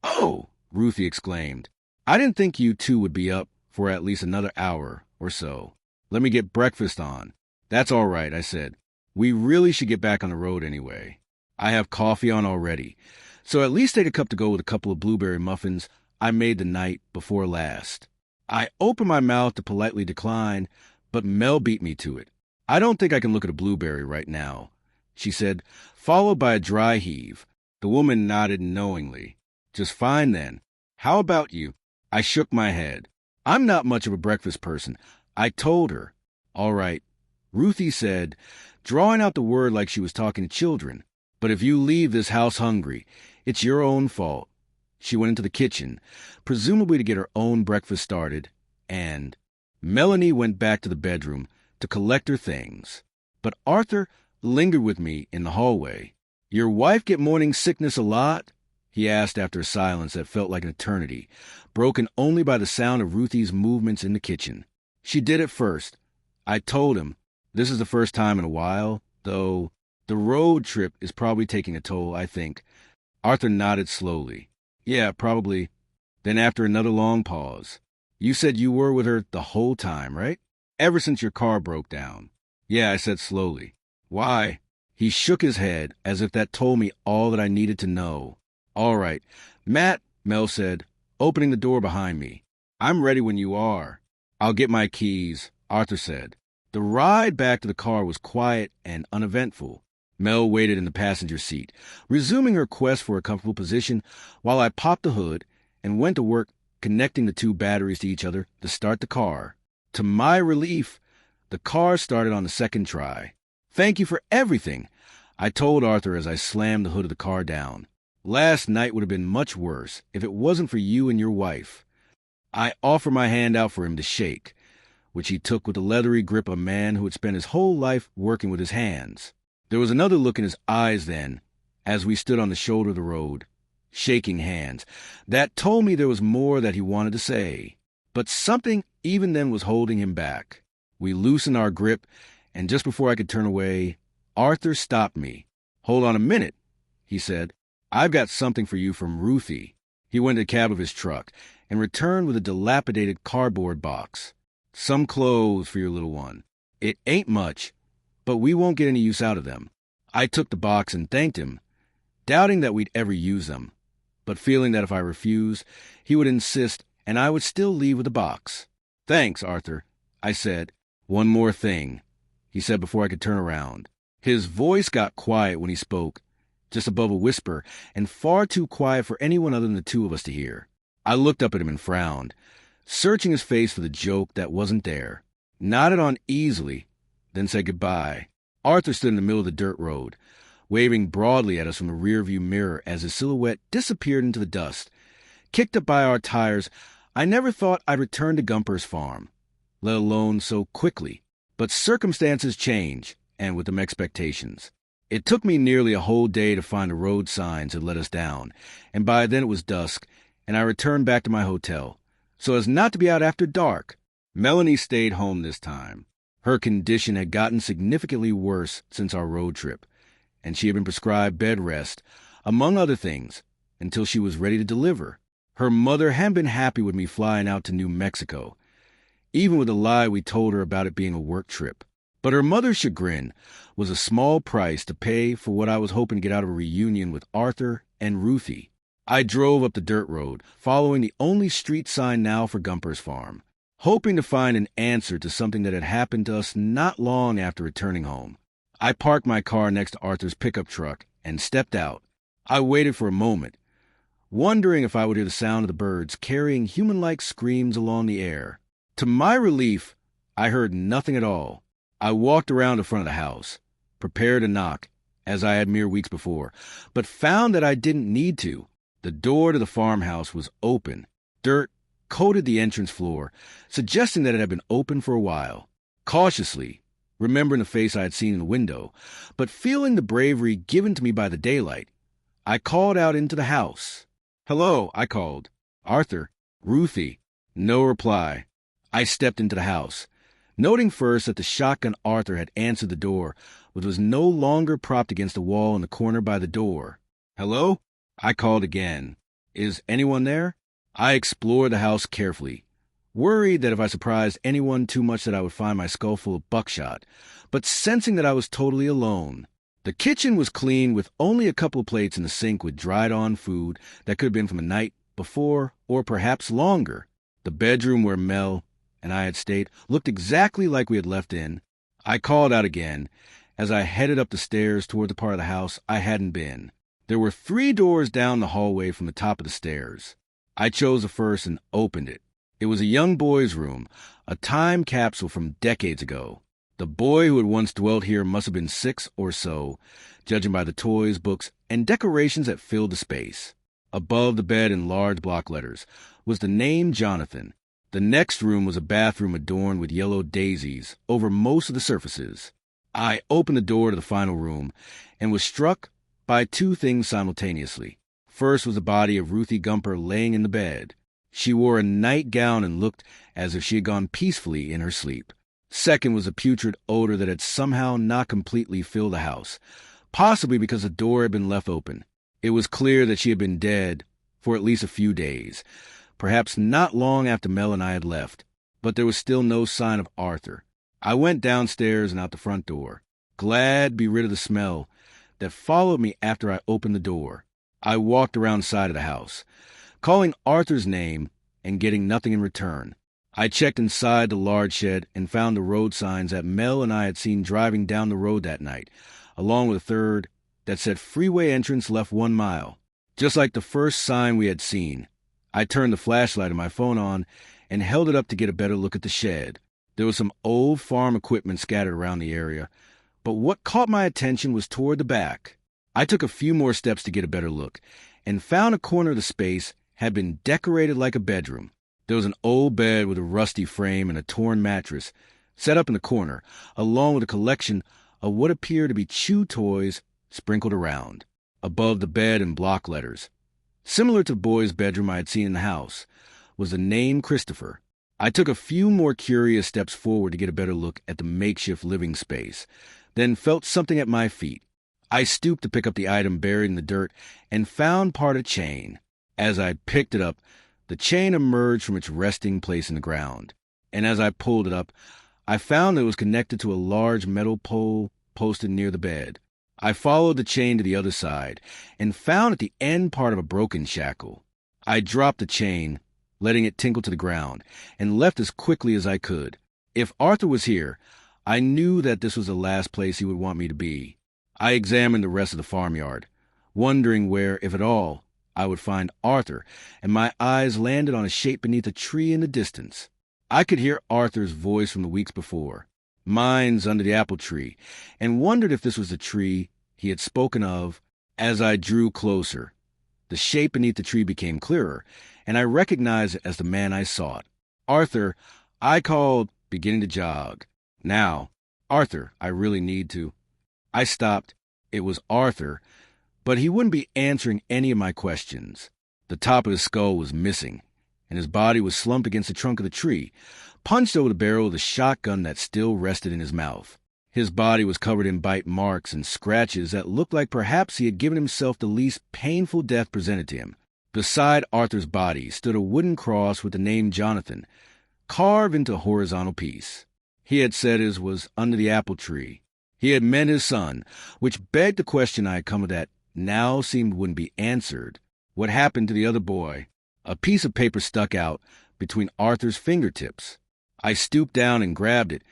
Speaker 1: Oh, Ruthie exclaimed. I didn't think you two would be up for at least another hour or so. Let me get breakfast on. That's all right, I said. We really should get back on the road anyway. I have coffee on already, so at least take a cup to go with a couple of blueberry muffins I made the night before last. I opened my mouth to politely decline, but Mel beat me to it. I don't think I can look at a blueberry right now, she said, followed by a dry heave. The woman nodded knowingly. Just fine then. How about you? I shook my head. I'm not much of a breakfast person. I told her. All right, Ruthie said, drawing out the word like she was talking to children. But if you leave this house hungry, it's your own fault. She went into the kitchen, presumably to get her own breakfast started, and Melanie went back to the bedroom to collect her things. But Arthur lingered with me in the hallway. Your wife get morning sickness a lot? He asked after a silence that felt like an eternity, broken only by the sound of Ruthie's movements in the kitchen. She did at first. I told him, this is the first time in a while, though the road trip is probably taking a toll, I think. Arthur nodded slowly. Yeah, probably. Then after another long pause, you said you were with her the whole time, right? Ever since your car broke down. Yeah, I said slowly. Why? He shook his head as if that told me all that I needed to know. All right. Matt, Mel said, opening the door behind me. I'm ready when you are. I'll get my keys, Arthur said. The ride back to the car was quiet and uneventful. Mel waited in the passenger seat, resuming her quest for a comfortable position while I popped the hood and went to work connecting the two batteries to each other to start the car. To my relief, the car started on the second try. Thank you for everything, I told Arthur as I slammed the hood of the car down. Last night would have been much worse if it wasn't for you and your wife. I offered my hand out for him to shake, which he took with the leathery grip of a man who had spent his whole life working with his hands. There was another look in his eyes then, as we stood on the shoulder of the road, shaking hands, that told me there was more that he wanted to say. But something even then was holding him back. We loosened our grip, and just before I could turn away, Arthur stopped me. Hold on a minute, he said. I've got something for you from Ruthie. He went to the cab of his truck and returned with a dilapidated cardboard box. Some clothes for your little one. It ain't much, but we won't get any use out of them. I took the box and thanked him, doubting that we'd ever use them, but feeling that if I refused, he would insist and I would still leave with the box. Thanks, Arthur, I said. One more thing, he said before I could turn around. His voice got quiet when he spoke, just above a whisper, and far too quiet for anyone other than the two of us to hear. I looked up at him and frowned, searching his face for the joke that wasn't there. Nodded uneasily, then said goodbye. Arthur stood in the middle of the dirt road, waving broadly at us from the rearview mirror as his silhouette disappeared into the dust. Kicked up by our tires, I never thought I'd return to Gumper's farm, let alone so quickly. But circumstances change, and with them expectations. It took me nearly a whole day to find the road signs that let us down, and by then it was dusk, and I returned back to my hotel, so as not to be out after dark. Melanie stayed home this time. Her condition had gotten significantly worse since our road trip, and she had been prescribed bed rest, among other things, until she was ready to deliver. Her mother hadn't been happy with me flying out to New Mexico, even with the lie we told her about it being a work trip. But her mother's chagrin was a small price to pay for what I was hoping to get out of a reunion with Arthur and Ruthie. I drove up the dirt road, following the only street sign now for Gumper's farm, hoping to find an answer to something that had happened to us not long after returning home. I parked my car next to Arthur's pickup truck and stepped out. I waited for a moment, wondering if I would hear the sound of the birds carrying human-like screams along the air. To my relief, I heard nothing at all. I walked around the front of the house, prepared to knock, as I had mere weeks before, but found that I didn't need to. The door to the farmhouse was open. Dirt coated the entrance floor, suggesting that it had been open for a while. Cautiously, remembering the face I had seen in the window, but feeling the bravery given to me by the daylight, I called out into the house. "Hello," I called. "Arthur? Ruthie?" No reply. I stepped into the house, noting first that the shotgun Arthur had answered the door, but was no longer propped against the wall in the corner by the door. "Hello?" I called again. "Is anyone there?" I explored the house carefully, worried that if I surprised anyone too much that I would find my skull full of buckshot, but sensing that I was totally alone. The kitchen was clean with only a couple of plates in the sink with dried-on food that could have been from the night before or perhaps longer. The bedroom where Mel and I had stayed looked exactly like we had left in. I called out again as I headed up the stairs toward the part of the house I hadn't been. There were 3 doors down the hallway from the top of the stairs. I chose the first and opened it. It was a young boy's room, a time capsule from decades ago. The boy who had once dwelt here must have been 6 or so, judging by the toys, books, and decorations that filled the space. Above the bed in large block letters was the name Jonathan. The next room was a bathroom adorned with yellow daisies over most of the surfaces. I opened the door to the final room and was struck by 2 things simultaneously. First was the body of Ruthie Gumper laying in the bed. She wore a nightgown and looked as if she had gone peacefully in her sleep. Second was a putrid odor that had somehow not completely filled the house, possibly because the door had been left open. It was clear that she had been dead for at least a few days, perhaps not long after Mel and I had left, but there was still no sign of Arthur. I went downstairs and out the front door, glad to be rid of the smell that followed me after I opened the door. I walked around the side of the house, calling Arthur's name and getting nothing in return. I checked inside the large shed and found the road signs that Mel and I had seen driving down the road that night, along with a third that said freeway entrance left 1 mile. Just like the first sign we had seen, I turned the flashlight of my phone on and held it up to get a better look at the shed. There was some old farm equipment scattered around the area, but what caught my attention was toward the back. I took a few more steps to get a better look and found a corner of the space had been decorated like a bedroom. There was an old bed with a rusty frame and a torn mattress set up in the corner, along with a collection of what appeared to be chew toys sprinkled around. Above the bed in block letters, similar to the boy's bedroom I had seen in the house, was the name Christopher. I took a few more curious steps forward to get a better look at the makeshift living space, then felt something at my feet. I stooped to pick up the item buried in the dirt and found part of a chain. As I picked it up, the chain emerged from its resting place in the ground, and as I pulled it up, I found that it was connected to a large metal pole posted near the bed. I followed the chain to the other side and found at the end part of a broken shackle. I dropped the chain, letting it tinkle to the ground, and left as quickly as I could. If Arthur was here, I knew that this was the last place he would want me to be. I examined the rest of the farmyard, wondering where, if at all, I would find Arthur, and my eyes landed on a shape beneath a tree in the distance. I could hear Arthur's voice from the weeks before, mine's under the apple tree, and wondered if this was the tree he had spoken of. As I drew closer, the shape beneath the tree became clearer, and I recognized it as the man I sought. "Arthur," I called, beginning to jog. "Now, Arthur, I really need to." I stopped. It was Arthur, but he wouldn't be answering any of my questions. The top of his skull was missing, and his body was slumped against the trunk of the tree, punched over the barrel of the shotgun that still rested in his mouth. His body was covered in bite marks and scratches that looked like perhaps he had given himself the least painful death presented to him. Beside Arthur's body stood a wooden cross with the name Jonathan, carved into a horizontal piece. He had said his was under the apple tree. He had meant his son, which begged the question I had come to that now seemed wouldn't be answered. What happened to the other boy? A piece of paper stuck out between Arthur's fingertips. I stooped down and grabbed it,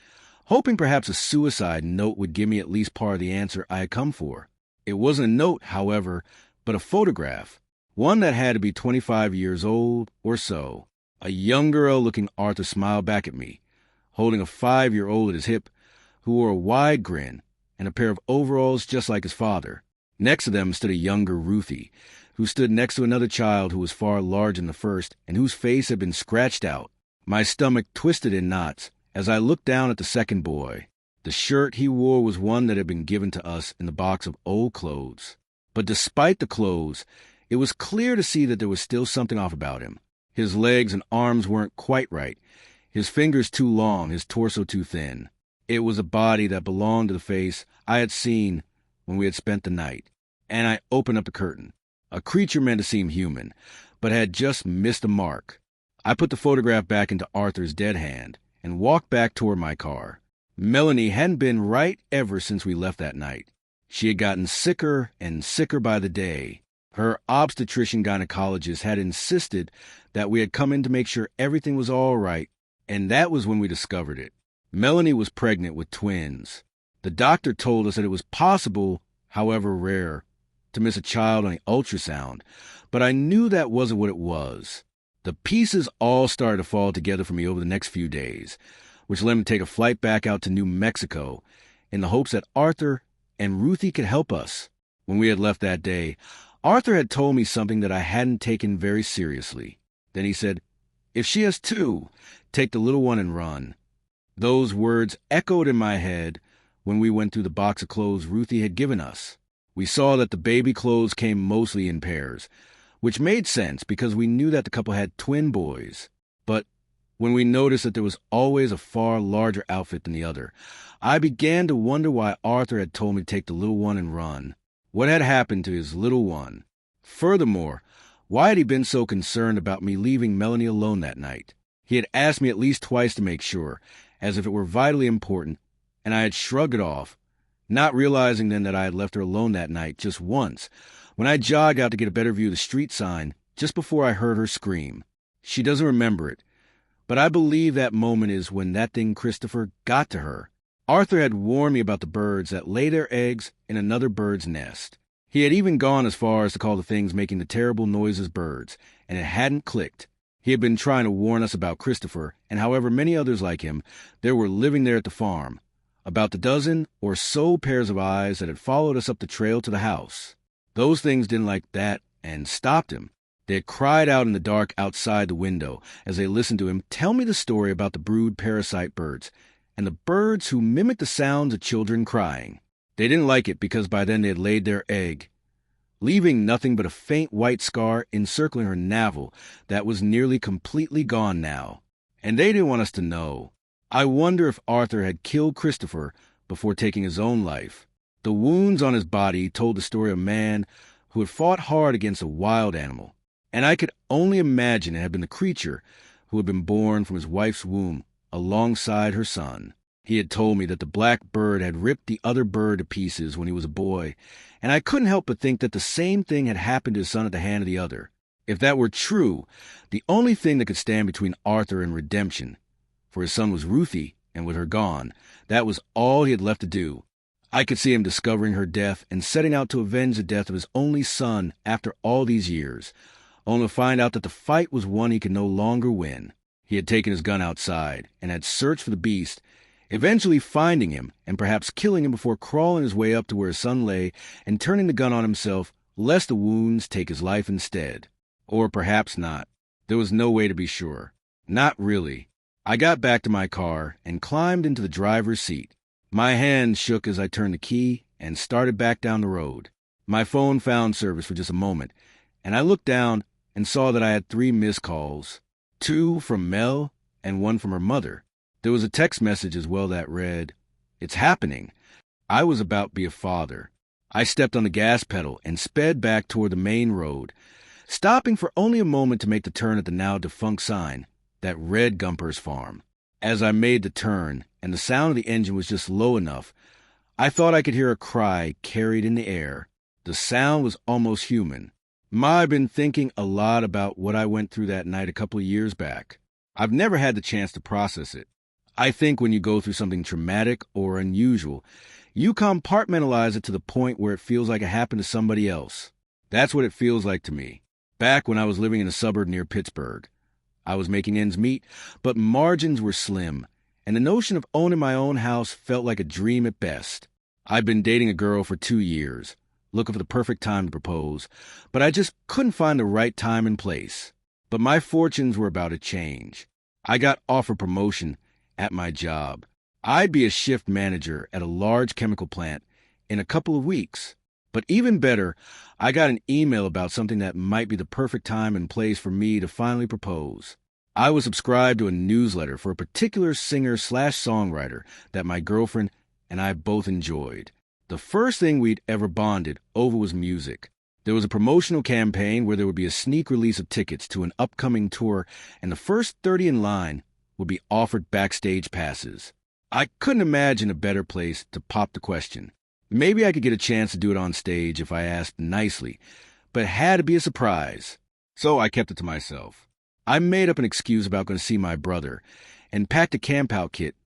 Speaker 1: hoping perhaps a suicide note would give me at least part of the answer I had come for. It wasn't a note, however, but a photograph, one that had to be 25 years old or so. A young girl-looking Arthur smiled back at me, holding a 5-year-old at his hip, who wore a wide grin and a pair of overalls just like his father. Next to them stood a younger Ruthie, who stood next to another child who was far larger than the first and whose face had been scratched out. My stomach twisted in knots as I looked down at the second boy. The shirt he wore was one that had been given to us in the box of old clothes. But despite the clothes, it was clear to see that there was still something off about him. His legs and arms weren't quite right, his fingers too long, his torso too thin. It was a body that belonged to the face I had seen when we had spent the night, and I opened up the curtain. A creature meant to seem human, but had just missed the mark. I put the photograph back into Arthur's dead hand and walked back toward my car. Melanie hadn't been right ever since we left that night. She had gotten sicker and sicker by the day. Her obstetrician gynecologist had insisted that we had come in to make sure everything was all right, and that was when we discovered it. Melanie was pregnant with twins. The doctor told us that it was possible, however rare, to miss a child on the ultrasound, but I knew that wasn't what it was. The pieces all started to fall together for me over the next few days, which led me to take a flight back out to New Mexico in the hopes that Arthur and Ruthie could help us. When we had left that day, Arthur had told me something that I hadn't taken very seriously. Then he said, "If she has two, take the little one and run." Those words echoed in my head when we went through the box of clothes Ruthie had given us. We saw that the baby clothes came mostly in pairs, which made sense because we knew that the couple had twin boys. But when we noticed that there was always a far larger outfit than the other, I began to wonder why Arthur had told me to take the little one and run. What had happened to his little one? Furthermore, why had he been so concerned about me leaving Melanie alone that night? He had asked me at least twice to make sure, as if it were vitally important, and I had shrugged it off, not realizing then that I had left her alone that night just once, when I jogged out to get a better view of the street sign just before I heard her scream. She doesn't remember it, but I believe that moment is when that thing Christopher got to her. Arthur had warned me about the birds that lay their eggs in another bird's nest. He had even gone as far as to call the things making the terrible noises birds, and it hadn't clicked. He had been trying to warn us about Christopher, and however many others like him there were living there at the farm. About the dozen or so pairs of eyes that had followed us up the trail to the house. Those things didn't like that and stopped him. They had cried out in the dark outside the window as they listened to him tell me the story about the brood parasite birds and the birds who mimicked the sounds of children crying. They didn't like it because by then they had laid their egg, leaving nothing but a faint white scar encircling her navel that was nearly completely gone now. And they didn't want us to know. I wonder if Arthur had killed Christopher before taking his own life. The wounds on his body told the story of a man who had fought hard against a wild animal, and I could only imagine it had been the creature who had been born from his wife's womb alongside her son. He had told me that the black bird had ripped the other bird to pieces when he was a boy, and I couldn't help but think that the same thing had happened to his son at the hand of the other. If that were true, the only thing that could stand between Arthur and redemption, for his son was Ruthie, and with her gone, that was all he had left to do. I could see him discovering her death and setting out to avenge the death of his only son after all these years, only to find out that the fight was one he could no longer win. He had taken his gun outside and had searched for the beast, eventually finding him and perhaps killing him before crawling his way up to where his son lay and turning the gun on himself, lest the wounds take his life instead. Or perhaps not. There was no way to be sure. Not really. I got back to my car and climbed into the driver's seat. My hand shook as I turned the key and started back down the road. My phone found service for just a moment, and I looked down and saw that I had 3 missed calls, 2 from Mel and 1 from her mother. There was a text message as well that read, "It's happening." I was about to be a father. I stepped on the gas pedal and sped back toward the main road, stopping for only a moment to make the turn at the now-defunct sign that read Gumper's Farm. As I made the turn, and the sound of the engine was just low enough, I thought I could hear a cry carried in the air. The sound was almost human. I've been thinking a lot about what I went through that night a couple of years back. I've never had the chance to process it. I think when you go through something traumatic or unusual, you compartmentalize it to the point where it feels like it happened to somebody else. That's what it feels like to me. Back when I was living in a suburb near Pittsburgh, I was making ends meet, but margins were slim, and the notion of owning my own house felt like a dream at best. I'd been dating a girl for 2 years, looking for the perfect time to propose, but I just couldn't find the right time and place. But my fortunes were about to change. I got offered promotion at my job. I'd be a shift manager at a large chemical plant in a couple of weeks. But even better, I got an email about something that might be the perfect time and place for me to finally propose. I was subscribed to a newsletter for a particular singer/songwriter that my girlfriend and I both enjoyed. The first thing we'd ever bonded over was music. There was a promotional campaign where there would be a sneak release of tickets to an upcoming tour, and the first 30 in line would be offered backstage passes. I couldn't imagine a better place to pop the question. Maybe I could get a chance to do it on stage if I asked nicely, but it had to be a surprise. So I kept it to myself. I made up an excuse about going to see my brother and packed a camp-out kit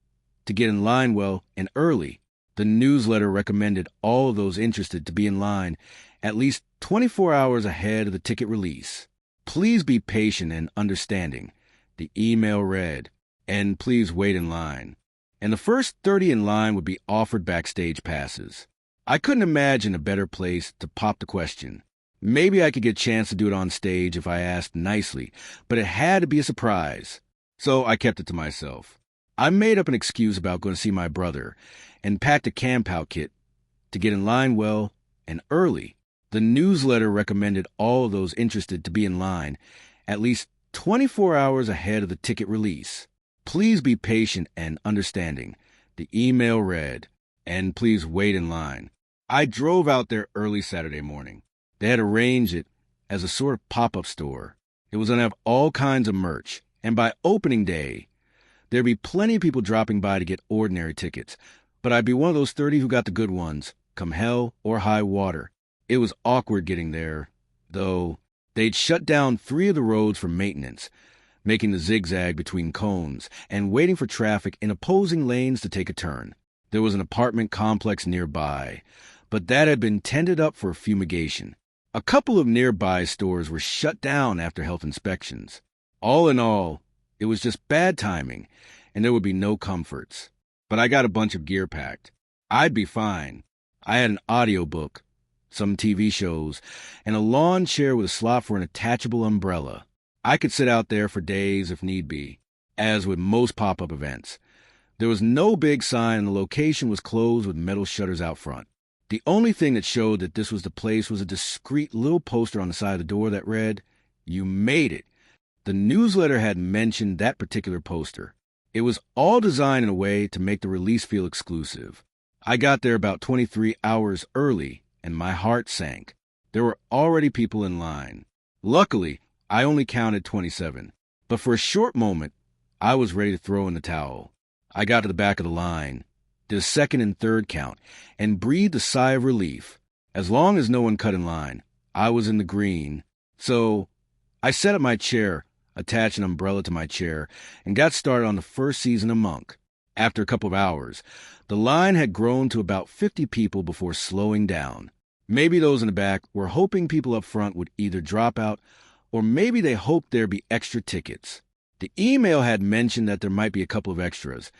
Speaker 1: to get in line well and early. The newsletter recommended all of those interested to be in line at least 24 hours ahead of the ticket release. Please be patient and understanding, the email read, and please wait in line. And the first 30 in line would be offered backstage passes. I couldn't imagine a better place to pop the question. Maybe I could get a chance to do it on stage if I asked nicely, but it had to be a surprise. So I kept it to myself. I made up an excuse about going to see my brother and packed a camp-out kit to get in line well and early. The newsletter recommended all of those interested to be in line at least 24 hours ahead of the ticket release. Please be patient and understanding, the email read, and please wait in line. I drove out there early Saturday morning. They had arranged it as a sort of pop-up store. It was going to have all kinds of merch, and by opening day, there'd be plenty of people dropping by to get ordinary tickets, but I'd be one of those 30 who got the good ones, come hell or high water. It was awkward getting there, though. They'd shut down 3 of the roads for maintenance, making the zigzag between cones and waiting for traffic in opposing lanes to take a turn. There was an apartment complex nearby, but that had been tended up for fumigation. A couple of nearby stores were shut down after health inspections. All in all, it was just bad timing, and there would be no comforts. But I got a bunch of gear packed. I'd be fine. I had an audiobook, some TV shows, and a lawn chair with a slot for an attachable umbrella. I could sit out there for days if need be, as with most pop-up events. There was no big sign, and the location was closed with metal shutters out front. The only thing that showed that this was the place was a discreet little poster on the side of the door that read, "You made it." The newsletter had mentioned that particular poster. It was all designed in a way to make the release feel exclusive. I got there about 23 hours early, and my heart sank. There were already people in line. Luckily, I only counted 27, but for a short moment, I was ready to throw in the towel. I got to the back of the line, did a second and third count, and breathed a sigh of relief. As long as no one cut in line, I was in the green. So I set up my chair, attached an umbrella to my chair, and got started on the first season of Monk. After a couple of hours, the line had grown to about 50 people before slowing down. Maybe those in the back were hoping people up front would either drop out, or maybe they hoped there'd be extra tickets. The email had mentioned that there might be a couple of extras,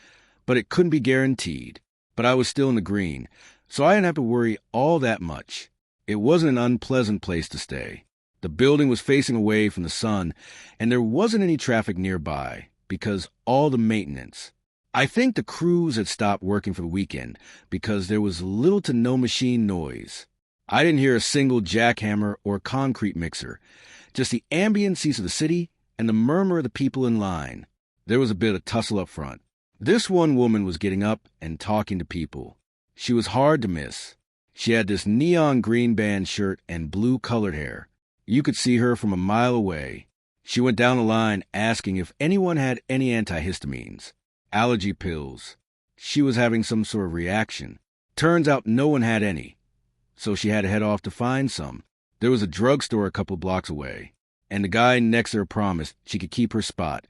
Speaker 1: but it couldn't be guaranteed. But I was still in the green, so I didn't have to worry all that much. It wasn't an unpleasant place to stay. The building was facing away from the sun, and there wasn't any traffic nearby, because all the maintenance. I think the crews had stopped working for the weekend, because there was little to no machine noise. I didn't hear a single jackhammer or concrete mixer, just the ambiences of the city and the murmur of the people in line. There was a bit of tussle up front. This one woman was getting up and talking to people. She was hard to miss. She had this neon green band shirt and blue-colored hair. You could see her from a mile away. She went down the line asking if anyone had any antihistamines, allergy pills. She was having some sort of reaction. Turns out no one had any, so she had to head off to find some. There was a drugstore a couple blocks away, and the guy next to her promised she could keep her spot,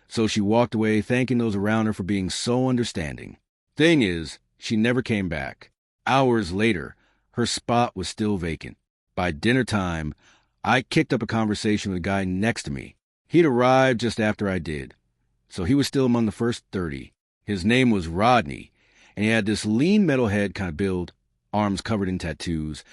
Speaker 1: so she walked away thanking those around her for being so understanding. Thing is, she never came back. Hours later, her spot was still vacant. By dinner time, I kicked up a conversation with the guy next to me. He'd arrived just after I did, so he was still among the first 30. His name was Rodney, and he had this lean metalhead kind of build, arms covered in tattoos,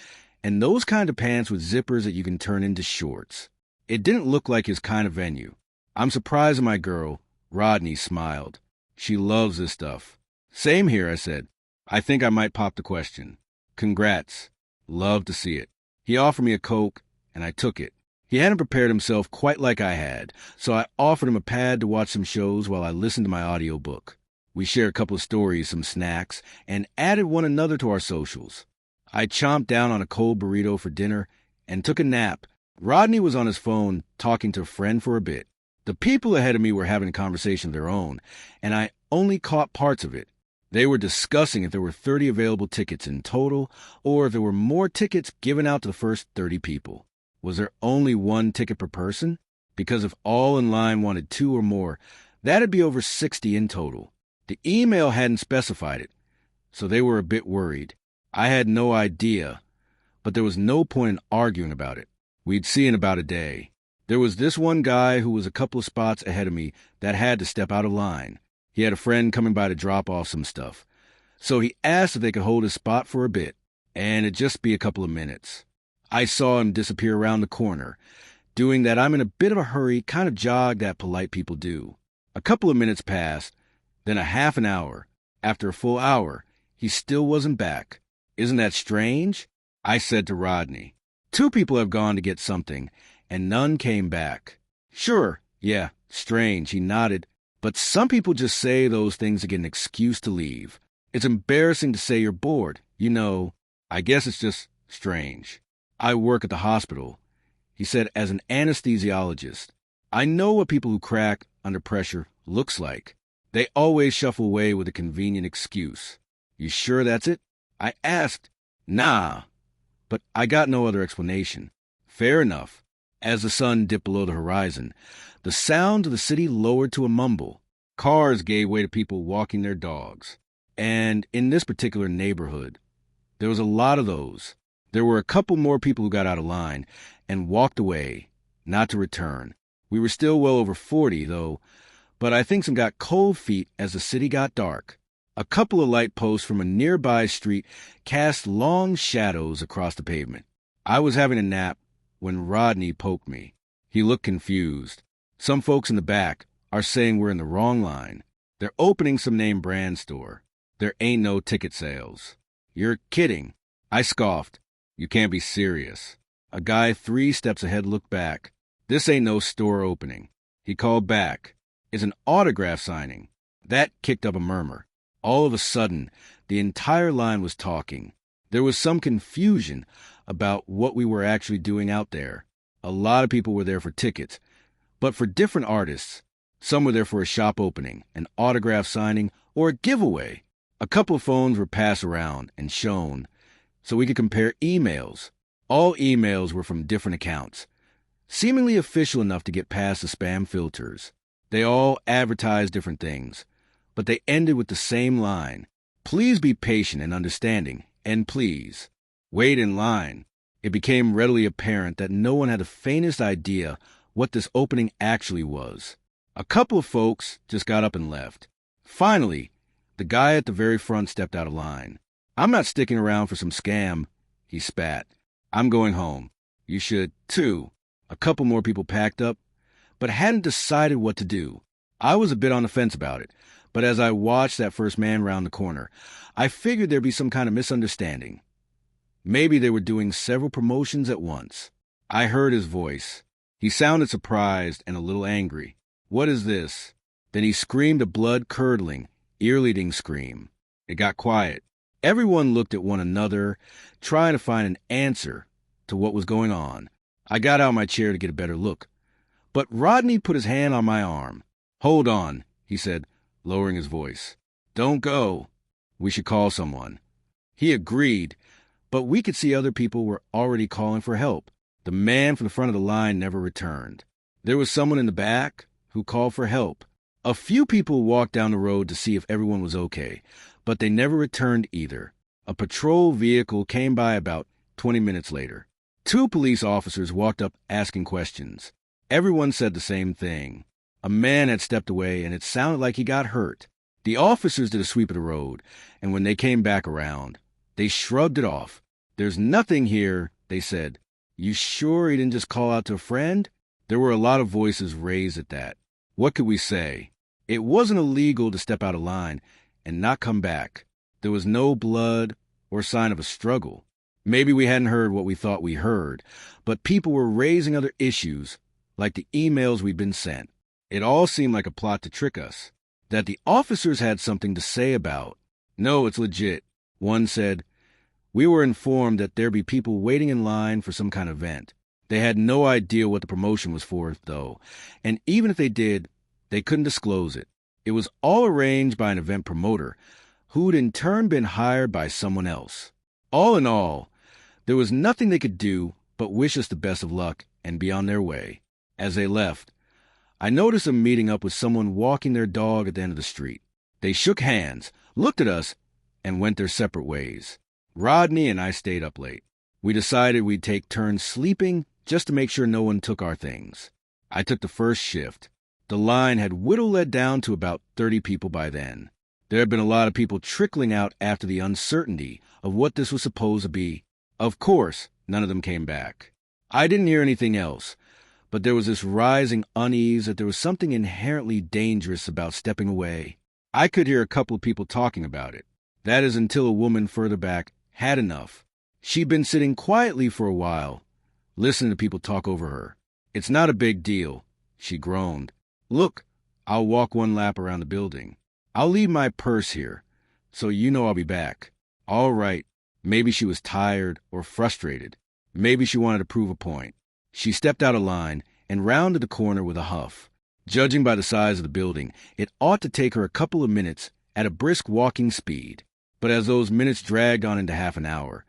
Speaker 1: and those kind of pants with zippers that you can turn into shorts. It didn't look like his kind of venue. I'm surprised at my girl. Rodney smiled. She loves this stuff. Same here, I said. I think I might pop the question. Congrats. Love to see it. He offered me a Coke, and I took it. He hadn't prepared himself quite like I had, so I offered him a pad to watch some shows while I listened to my audiobook. We shared a couple of stories, some snacks, and added one another to our socials. I chomped down on a cold burrito for dinner and took a nap. Rodney was on his phone talking to a friend for a bit. The people ahead of me were having a conversation of their own, and I only caught parts of it. They were discussing if there were 30 available tickets in total, or if there were more tickets given out to the first 30 people. Was there only one ticket per person? Because if all in line wanted 2 or more, that'd be over 60 in total. The email hadn't specified it, so they were a bit worried. I had no idea, but there was no point in arguing about it. We'd see in about a day. There was this one guy who was a couple of spots ahead of me that had to step out of line. He had a friend coming by to drop off some stuff, so he asked if they could hold his spot for a bit, and it'd just be a couple of minutes. I saw him disappear around the corner, doing that I'm in a bit of a hurry kind of jog that polite people do. A couple of minutes passed, then a half an hour. After a full hour, he still wasn't back. Isn't that strange? I said to Rodney. 2 people have gone to get something, and none came back. Sure, yeah, strange, he nodded. But some people just say those things to get an excuse to leave. It's embarrassing to say you're bored. You know, I guess it's just strange. I work at the hospital, he said, as an anesthesiologist. I know what people who crack under pressure looks like. They always shuffle away with a convenient excuse. You sure that's it? I asked. Nah. But I got no other explanation. Fair enough. As the sun dipped below the horizon, the sound of the city lowered to a mumble. Cars gave way to people walking their dogs. And in this particular neighborhood, there was a lot of those. There were a couple more people who got out of line and walked away, not to return. We were still well over 40, though, but I think some got cold feet as the city got dark. A couple of light posts from a nearby street cast long shadows across the pavement. I was having a nap when Rodney poked me. He looked confused. Some folks in the back are saying we're in the wrong line. They're opening some name brand store. There ain't no ticket sales. You're kidding. I scoffed. You can't be serious. A guy 3 steps ahead looked back. This ain't no store opening. He called back. It's an autograph signing. That kicked up a murmur. All of a sudden, the entire line was talking. There was some confusion about what we were actually doing out there. A lot of people were there for tickets, but for different artists. Some were there for a shop opening, an autograph signing, or a giveaway. A couple of phones were passed around and shown so we could compare emails. All emails were from different accounts, seemingly official enough to get past the spam filters. They all advertised different things, but they ended with the same line. Please be patient and understanding, and please wait in line. It became readily apparent that no one had the faintest idea what this opening actually was. A couple of folks just got up and left. Finally, the guy at the very front stepped out of line. I'm not sticking around for some scam, he spat. I'm going home. You should, too. A couple more people packed up, but hadn't decided what to do. I was a bit on the fence about it, but as I watched that first man round the corner, I figured there'd be some kind of misunderstanding. Maybe they were doing several promotions at once. I heard his voice. He sounded surprised and a little angry. What is this? Then he screamed a blood-curdling, ear-leading scream. It got quiet. Everyone looked at one another, trying to find an answer to what was going on. I got out of my chair to get a better look. But Rodney put his hand on my arm. "Hold on," he said, lowering his voice. "Don't go. We should call someone." He agreed, but we could see other people were already calling for help. The man from the front of the line never returned. There was someone in the back who called for help. A few people walked down the road to see if everyone was okay, but they never returned either. A patrol vehicle came by about 20 minutes later. 2 police officers walked up asking questions. Everyone said the same thing. A man had stepped away, and it sounded like he got hurt. The officers did a sweep of the road, and when they came back around, they shrugged it off. "There's nothing here," they said. "You sure he didn't just call out to a friend?" There were a lot of voices raised at that. What could we say? It wasn't illegal to step out of line and not come back. There was no blood or sign of a struggle. Maybe we hadn't heard what we thought we heard, but people were raising other issues, like the emails we'd been sent. It all seemed like a plot to trick us, that the officers had something to say about. "No, it's legit," one said. "We were informed that there'd be people waiting in line for some kind of event. They had no idea what the promotion was for, though, and even if they did, they couldn't disclose it. It was all arranged by an event promoter, who'd in turn been hired by someone else. All in all, there was nothing they could do but wish us the best of luck and be on their way." As they left, I noticed them meeting up with someone walking their dog at the end of the street. They shook hands, looked at us, and went their separate ways. Rodney and I stayed up late. We decided we'd take turns sleeping just to make sure no one took our things. I took the first shift. The line had whittled down to about 30 people by then. There had been a lot of people trickling out after the uncertainty of what this was supposed to be. Of course, none of them came back. I didn't hear anything else, but there was this rising unease that there was something inherently dangerous about stepping away. I could hear a couple of people talking about it. That is until a woman further back had enough. She'd been sitting quietly for a while, listening to people talk over her. "It's not a big deal," she groaned. "Look, I'll walk one lap around the building. I'll leave my purse here, so you know I'll be back." All right. Maybe she was tired or frustrated. Maybe she wanted to prove a point. She stepped out of line and rounded the corner with a huff. Judging by the size of the building, it ought to take her a couple of minutes at a brisk walking speed. But as those minutes dragged on into half an hour,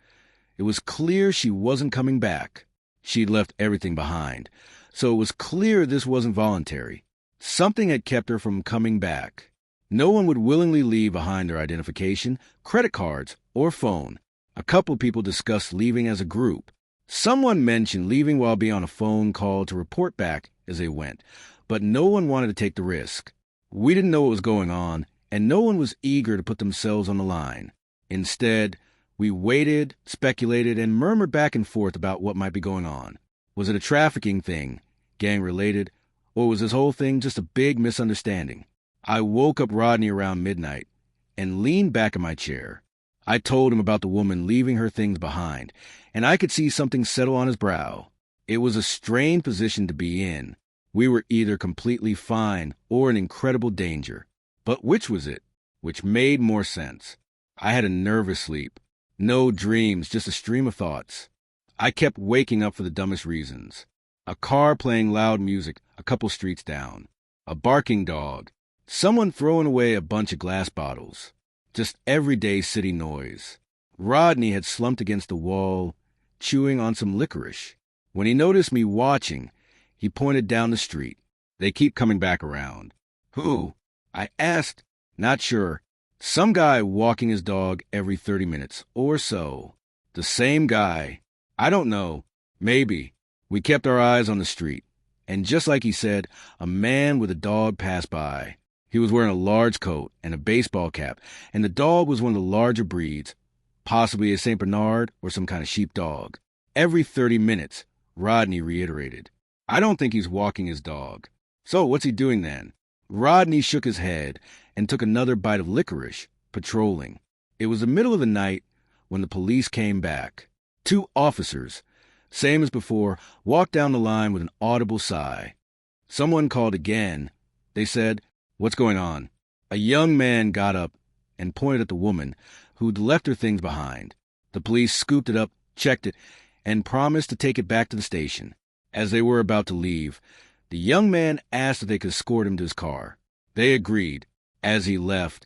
Speaker 1: it was clear she wasn't coming back. She'd left everything behind, so it was clear this wasn't voluntary. Something had kept her from coming back. No one would willingly leave behind their identification, credit cards, or phone. A couple of people discussed leaving as a group. Someone mentioned leaving while being on a phone call to report back as they went, but no one wanted to take the risk. We didn't know what was going on, and no one was eager to put themselves on the line. Instead, we waited, speculated, and murmured back and forth about what might be going on. Was it a trafficking thing, gang-related, or was this whole thing just a big misunderstanding? I woke up Rodney around midnight and leaned back in my chair. I told him about the woman leaving her things behind, and I could see something settle on his brow. It was a strange position to be in. We were either completely fine or in incredible danger. But which was it? Which made more sense? I had a nervous sleep. No dreams, just a stream of thoughts. I kept waking up for the dumbest reasons. A car playing loud music a couple streets down. A barking dog. Someone throwing away a bunch of glass bottles. Just everyday city noise. Rodney had slumped against the wall, chewing on some licorice. When he noticed me watching, he pointed down the street. "They keep coming back around." "Who?" I asked. "Not sure. Some guy walking his dog every 30 minutes or so." "The same guy." "I don't know. Maybe." We kept our eyes on the street, and just like he said, a man with a dog passed by. He was wearing a large coat and a baseball cap, and the dog was one of the larger breeds, possibly a St. Bernard or some kind of sheepdog. "Every 30 minutes, Rodney reiterated. "I don't think he's walking his dog." "So what's he doing then?" Rodney shook his head and took another bite of licorice, patrolling. It was the middle of the night when the police came back. 2 officers, same as before, walked down the line with an audible sigh. Someone called again. They said, "What's going on?" A young man got up and pointed at the woman who'd left her things behind. The police scooped it up, checked it, and promised to take it back to the station. As they were about to leave, the young man asked if they could escort him to his car. They agreed. As he left,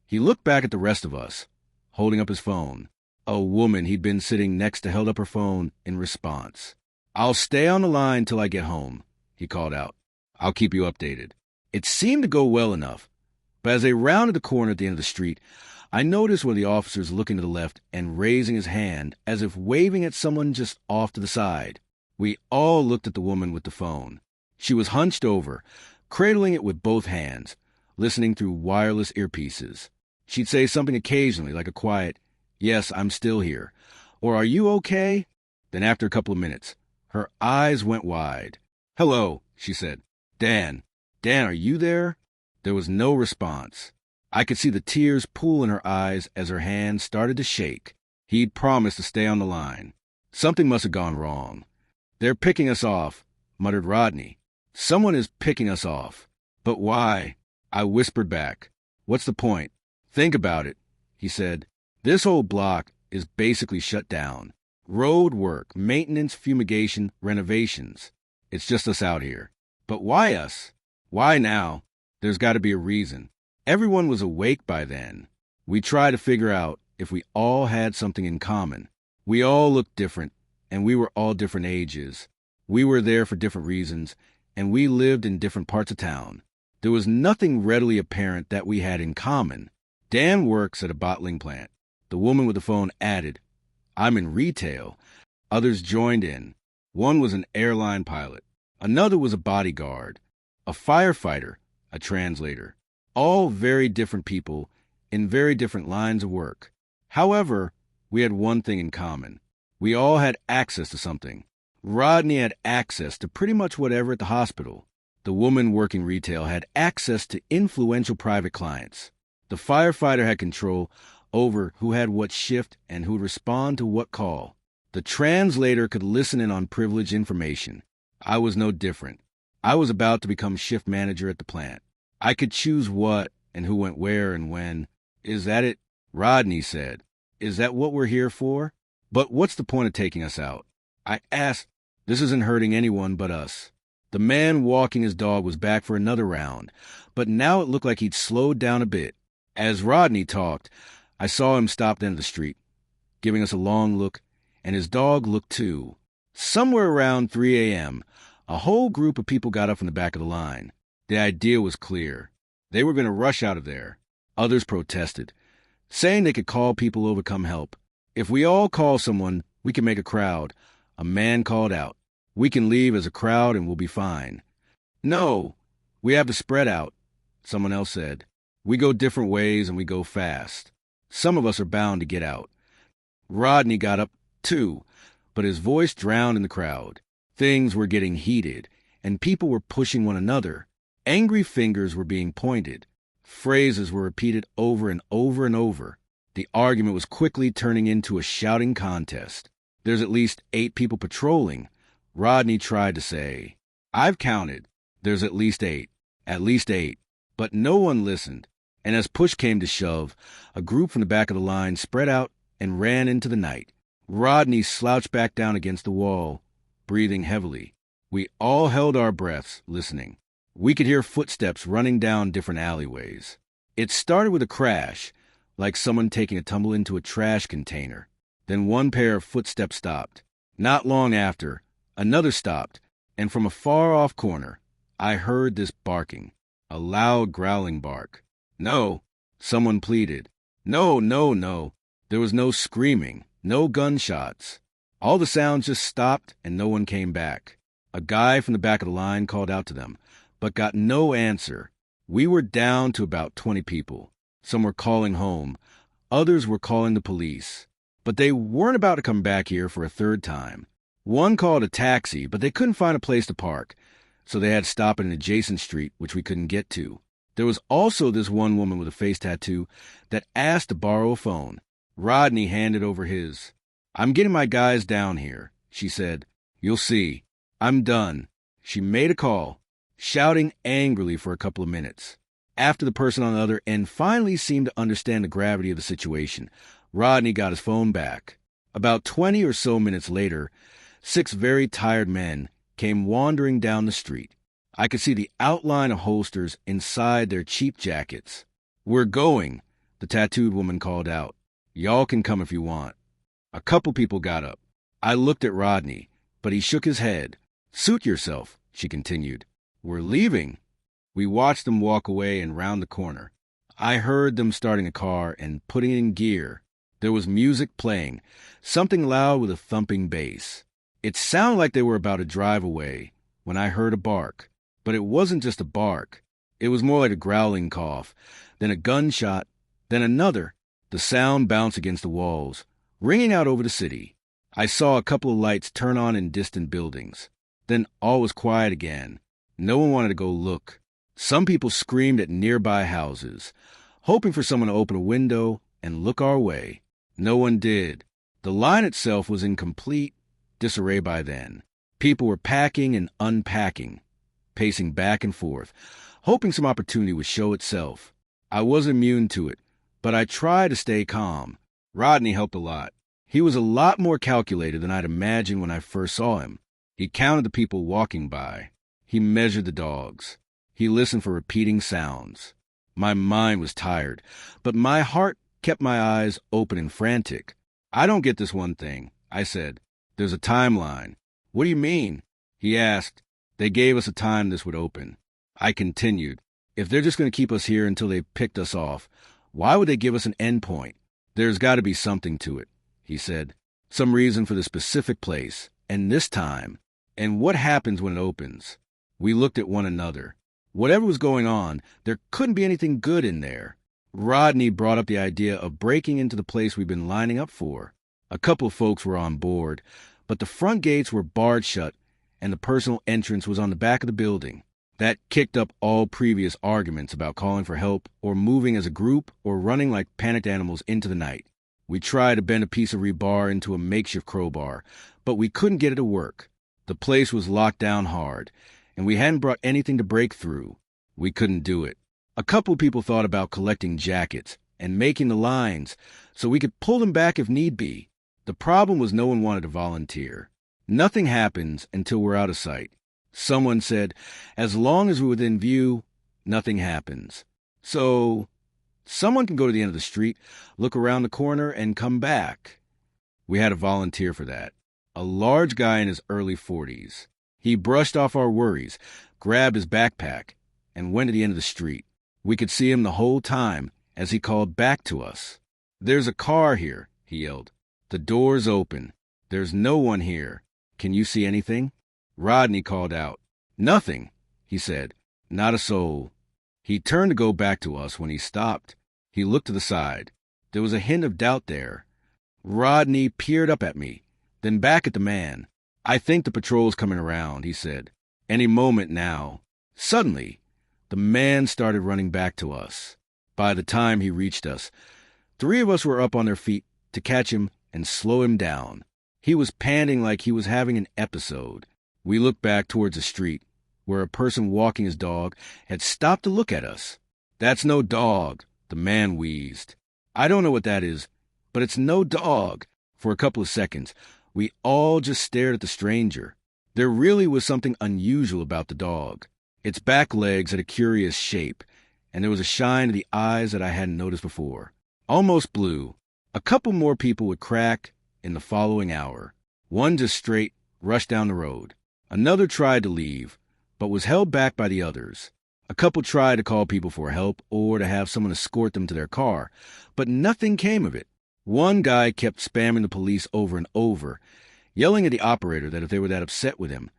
Speaker 1: he looked back at the rest of us, holding up his phone. A woman he'd been sitting next to held up her phone in response. "I'll stay on the line till I get home," he called out. "I'll keep you updated." It seemed to go well enough, but as they rounded the corner at the end of the street, I noticed one of the officers looking to the left and raising his hand as if waving at someone just off to the side. We all looked at the woman with the phone. She was hunched over, cradling it with both hands, listening through wireless earpieces. She'd say something occasionally, like a quiet, "Yes, I'm still here," or "Are you okay?" Then after a couple of minutes, her eyes went wide. "Hello," she said. Dan, are you there?" There was no response. I could see the tears pool in her eyes as her hand started to shake. He'd promised to stay on the line. Something must have gone wrong. "They're picking us off," muttered Rodney. "Someone is picking us off." "But why?" I whispered back. "What's the point?" "Think about it," he said. "This whole block is basically shut down. Road work, maintenance, fumigation, renovations. It's just us out here." "But why us?" "Why now? There's got to be a reason." Everyone was awake by then. We tried to figure out if we all had something in common. We all looked different, and we were all different ages. We were there for different reasons, and we lived in different parts of town. There was nothing readily apparent that we had in common. Dan works at a bottling plant. The woman with the phone added, "I'm in retail." Others joined in. One was an airline pilot. Another was a bodyguard, a firefighter, a translator. All very different people in very different lines of work. However, we had one thing in common. We all had access to something. Rodney had access to pretty much whatever at the hospital. The woman working retail had access to influential private clients. The firefighter had control over who had what shift and who would respond to what call. The translator could listen in on privileged information. I was no different. I was about to become shift manager at the plant. I could choose what and who went where and when. "Is that it?" Rodney said. "Is that what we're here for? But what's the point of taking us out?" I asked. "This isn't hurting anyone but us." The man walking his dog was back for another round, but now it looked like he'd slowed down a bit. As Rodney talked, I saw him stop at the end of the street, giving us a long look, and his dog looked too. Somewhere around 3 a.m., a whole group of people got up from the back of the line. The idea was clear. They were going to rush out of there. Others protested, saying they could call people over to come help. "If we all call someone, we can make a crowd." A man called out. "We can leave as a crowd and we'll be fine." "No, we have to spread out," someone else said. "We go different ways and we go fast. Some of us are bound to get out." Rodney got up, too, but his voice drowned in the crowd. Things were getting heated, and people were pushing one another. Angry fingers were being pointed. Phrases were repeated over and over and over. The argument was quickly turning into a shouting contest. "There's at least 8 people patrolling," Rodney tried to say. "I've counted. There's at least 8. At least 8. But no one listened. And as push came to shove, a group from the back of the line spread out and ran into the night. Rodney slouched back down against the wall, breathing heavily. We all held our breaths, listening. We could hear footsteps running down different alleyways. It started with a crash, like someone taking a tumble into a trash container. Then one pair of footsteps stopped. Not long after, another stopped, and from a far-off corner, I heard this barking, a loud growling bark. "No," someone pleaded. "No, no, no." There was no screaming, no gunshots. All the sounds just stopped and no one came back. A guy from the back of the line called out to them, but got no answer. We were down to about 20 people. Some were calling home. Others were calling the police. But they weren't about to come back here for a third time. One called a taxi, but they couldn't find a place to park, so they had to stop at an adjacent street, which we couldn't get to. There was also this one woman with a face tattoo that asked to borrow a phone. Rodney handed over his. "I'm getting my guys down here," she said. "You'll see. I'm done." She made a call, shouting angrily for a couple of minutes. After the person on the other end finally seemed to understand the gravity of the situation, Rodney got his phone back. About 20 or so minutes later, 6 very tired men came wandering down the street. I could see the outline of holsters inside their cheap jackets. "We're going," the tattooed woman called out. "Y'all can come if you want." A couple people got up. I looked at Rodney, but he shook his head. "Suit yourself," she continued. "We're leaving." We watched them walk away and round the corner. I heard them starting a car and putting it in gear. There was music playing, something loud with a thumping bass. It sounded like they were about to drive away when I heard a bark. But it wasn't just a bark. It was more like a growling cough, then a gunshot, then another. The sound bounced against the walls, ringing out over the city. I saw a couple of lights turn on in distant buildings. Then all was quiet again. No one wanted to go look. Some people screamed at nearby houses, hoping for someone to open a window and look our way. No one did. The line itself was in complete disarray by then. People were packing and unpacking, pacing back and forth, hoping some opportunity would show itself. I wasn't immune to it, but I tried to stay calm. Rodney helped a lot. He was a lot more calculated than I'd imagined when I first saw him. He counted the people walking by. He measured the dogs. He listened for repeating sounds. My mind was tired, but my heart kept my eyes open and frantic. "I don't get this one thing," I said. "There's a timeline." "What do you mean?" He asked. "They gave us a time this would open." I continued. "If they're just going to keep us here until they've picked us off, why would they give us an endpoint? There's got to be something to it," he said. "Some reason for the specific place, and this time, and what happens when it opens." We looked at one another. Whatever was going on, there couldn't be anything good in there. Rodney brought up the idea of breaking into the place we'd been lining up for. A couple of folks were on board, but the front gates were barred shut, and the personal entrance was on the back of the building. That kicked up all previous arguments about calling for help or moving as a group or running like panicked animals into the night. We tried to bend a piece of rebar into a makeshift crowbar, but we couldn't get it to work. The place was locked down hard, and we hadn't brought anything to break through. We couldn't do it. A couple people thought about collecting jackets and making the lines so we could pull them back if need be. The problem was no one wanted to volunteer. Nothing happens until we're out of sight. Someone said, as long as we're within view, nothing happens. So, someone can go to the end of the street, look around the corner, and come back. We had a volunteer for that. A large guy in his early 40s. He brushed off our worries, grabbed his backpack, and went to the end of the street. We could see him the whole time as he called back to us. "There's a car here," he yelled. "The door's open. There's no one here. Can you see anything?" Rodney called out. "Nothing," he said. "Not a soul." He turned to go back to us when he stopped. He looked to the side. There was a hint of doubt there. Rodney peered up at me, then back at the man. "I think the patrol's coming around," he said. "Any moment now." Suddenly, the man started running back to us. By the time he reached us, 3 of us were up on their feet to catch him and slow him down. He was panting like he was having an episode. We looked back towards the street, where a person walking his dog had stopped to look at us. "That's no dog," the man wheezed. "I don't know what that is, but it's no dog." For a couple of seconds, we all just stared at the stranger. There really was something unusual about the dog. Its back legs had a curious shape, and there was a shine to the eyes that I hadn't noticed before. Almost blue. A couple more people would crack in the following hour. One just straight rushed down the road. Another tried to leave, but was held back by the others. A couple tried to call people for help or to have someone escort them to their car, but nothing came of it. One guy kept spamming the police over and over, yelling at the operator that if they were that upset with him,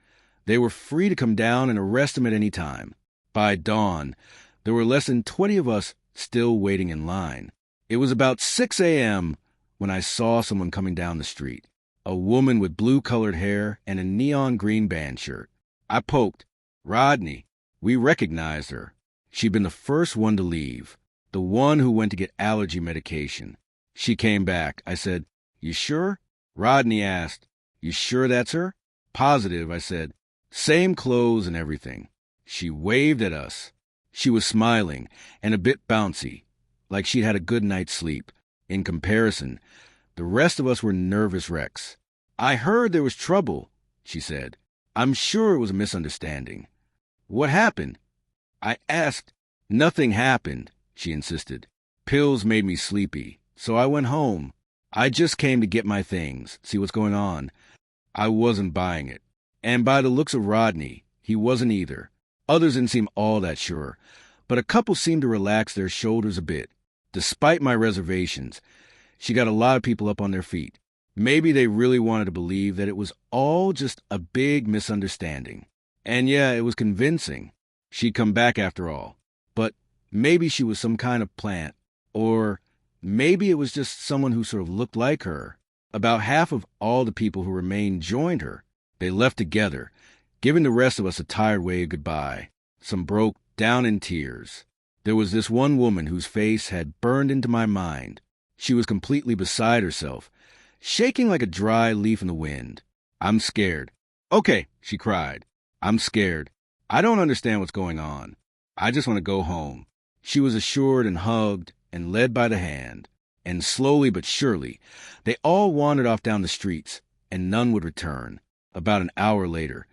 Speaker 1: they were free to come down and arrest him at any time. By dawn, there were less than 20 of us still waiting in line. It was about 6 a.m. when I saw someone coming down the street. A woman with blue-colored hair and a neon green band shirt. I poked. "Rodney." We recognized her. She'd been the first one to leave, the one who went to get allergy medication. She came back. I said, "You sure?" Rodney asked, "You sure that's her?" "Positive," I said. "Same clothes and everything." She waved at us. She was smiling and a bit bouncy, like she'd had a good night's sleep. In comparison, the rest of us were nervous wrecks. "I heard there was trouble," she said. I'm sure it was a misunderstanding. What happened? I asked. Nothing happened, she insisted. Pills made me sleepy, so I went home. I just came to get my things, see what's going on. I wasn't buying it. And by the looks of Rodney, he wasn't either. Others didn't seem all that sure, but a couple seemed to relax their shoulders a bit. Despite my reservations, she got a lot of people up on their feet. Maybe they really wanted to believe that it was all just a big misunderstanding. And yeah, it was convincing. She'd come back after all. But maybe she was some kind of plant. Or maybe it was just someone who sort of looked like her. About half of all the people who remained joined her. They left together, giving the rest of us a tired wave goodbye. Some broke down in tears. There was this one woman whose face had burned into my mind. She was completely beside herself, shaking like a dry leaf in the wind. I'm scared. Okay, she cried. I'm scared. I don't understand what's going on. I just want to go home. She was assured and hugged and led by the hand. And slowly but surely, they all wandered off down the streets, and none would return. About an hour later,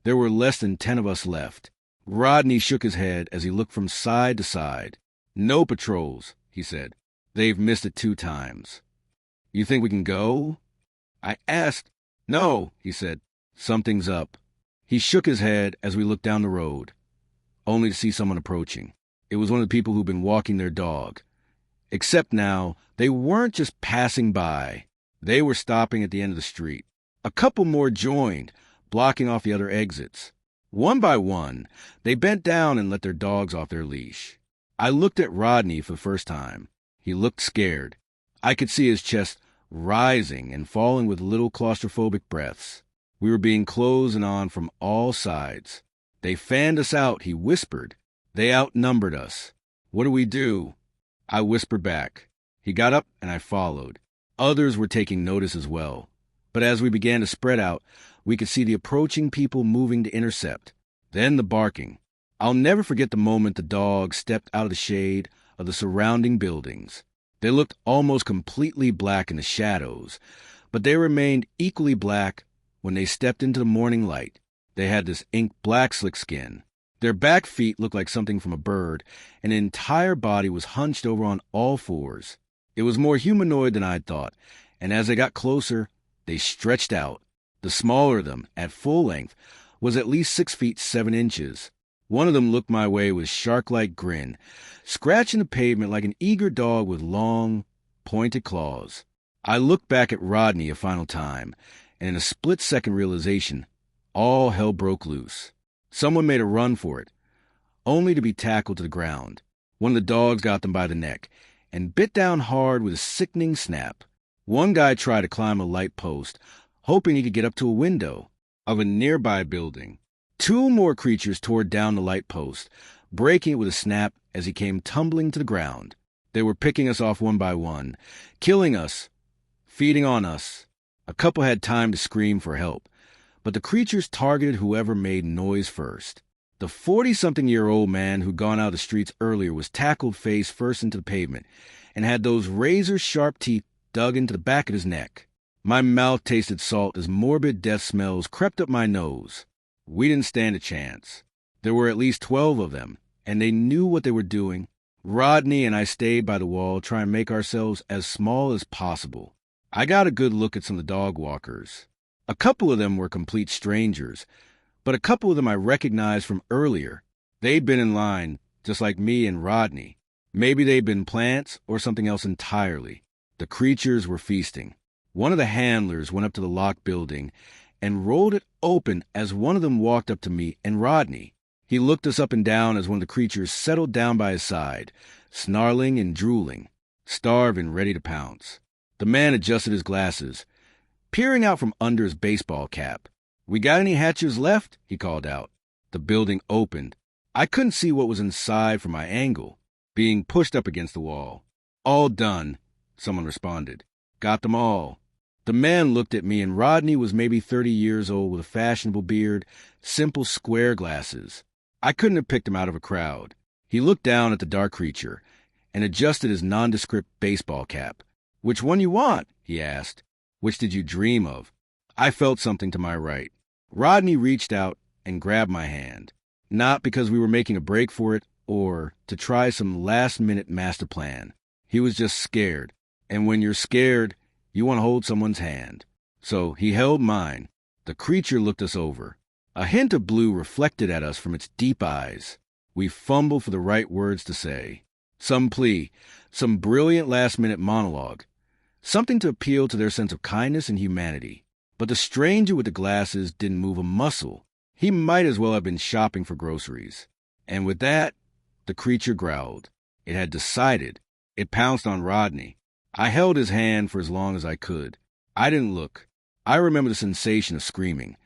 Speaker 1: there were less than 10 of us left. Rodney shook his head as he looked from side to side. No patrols, he said. They've missed it 2 times. You think we can go? I asked. No, he said. Something's up. He shook his head as we looked down the road, only to see someone approaching. It was one of the people who'd been walking their dog. Except now, they weren't just passing by. They were stopping at the end of the street. A couple more joined, blocking off the other exits. One by one, they bent down and let their dogs off their leash. I looked at Rodney for the first time. He looked scared. I could see his chest rising and falling with little claustrophobic breaths. We were being closed in on from all sides. They fanned us out, he whispered. They outnumbered us. What do we do? I whispered back. He got up and I followed. Others were taking notice as well. But as we began to spread out, we could see the approaching people moving to intercept. Then the barking. I'll never forget the moment the dogs stepped out of the shade of the surrounding buildings. They looked almost completely black in the shadows, but they remained equally black when they stepped into the morning light. They had this ink black slick skin. Their back feet looked like something from a bird, and the entire body was hunched over on all fours. It was more humanoid than I'd thought, and as they got closer, they stretched out. The smaller of them, at full length, was at least 6 feet 7 inches. One of them looked my way with shark-like grin, scratching the pavement like an eager dog with long, pointed claws. I looked back at Rodney a final time, and in a split-second realization, all hell broke loose. Someone made a run for it, only to be tackled to the ground. One of the dogs got them by the neck and bit down hard with a sickening snap. One guy tried to climb a light post, hoping he could get up to a window of a nearby building. 2 more creatures tore down the light post, breaking it with a snap as he came tumbling to the ground. They were picking us off one by one, killing us, feeding on us. A couple had time to scream for help, but the creatures targeted whoever made noise first. The 40-something-year-old man who'd gone out of the streets earlier was tackled face first into the pavement and had those razor-sharp teeth dug into the back of his neck. My mouth tasted salt as morbid death smells crept up my nose. We didn't stand a chance. There were at least 12 of them, and they knew what they were doing. Rodney and I stayed by the wall trying to make ourselves as small as possible. I got a good look at some of the dog walkers. A couple of them were complete strangers, but a couple of them I recognized from earlier. They'd been in line, just like me and Rodney. Maybe they'd been plants or something else entirely. The creatures were feasting. One of the handlers went up to the locked building and rolled it open as one of them walked up to me and Rodney. He looked us up and down as one of the creatures settled down by his side, snarling and drooling, starved and ready to pounce. The man adjusted his glasses, peering out from under his baseball cap. "We got any hatchers left?" he called out. The building opened. I couldn't see what was inside from my angle, being pushed up against the wall. "All done," someone responded. "Got them all." The man looked at me, and Rodney was maybe 30 years old with a fashionable beard, simple square glasses. I couldn't have picked him out of a crowd. He looked down at the dark creature and adjusted his nondescript baseball cap. "Which one you want?" he asked. "Which did you dream of?" I felt something to my right. Rodney reached out and grabbed my hand, not because we were making a break for it or to try some last-minute master plan. He was just scared, and when you're scared, you want to hold someone's hand. So he held mine. The creature looked us over. A hint of blue reflected at us from its deep eyes. We fumbled for the right words to say. Some plea, some brilliant last-minute monologue, something to appeal to their sense of kindness and humanity. But the stranger with the glasses didn't move a muscle. He might as well have been shopping for groceries. And with that, the creature growled. It had decided. It pounced on Rodney. I held his hand for as long as I could. I didn't look. I remember the sensation of screaming,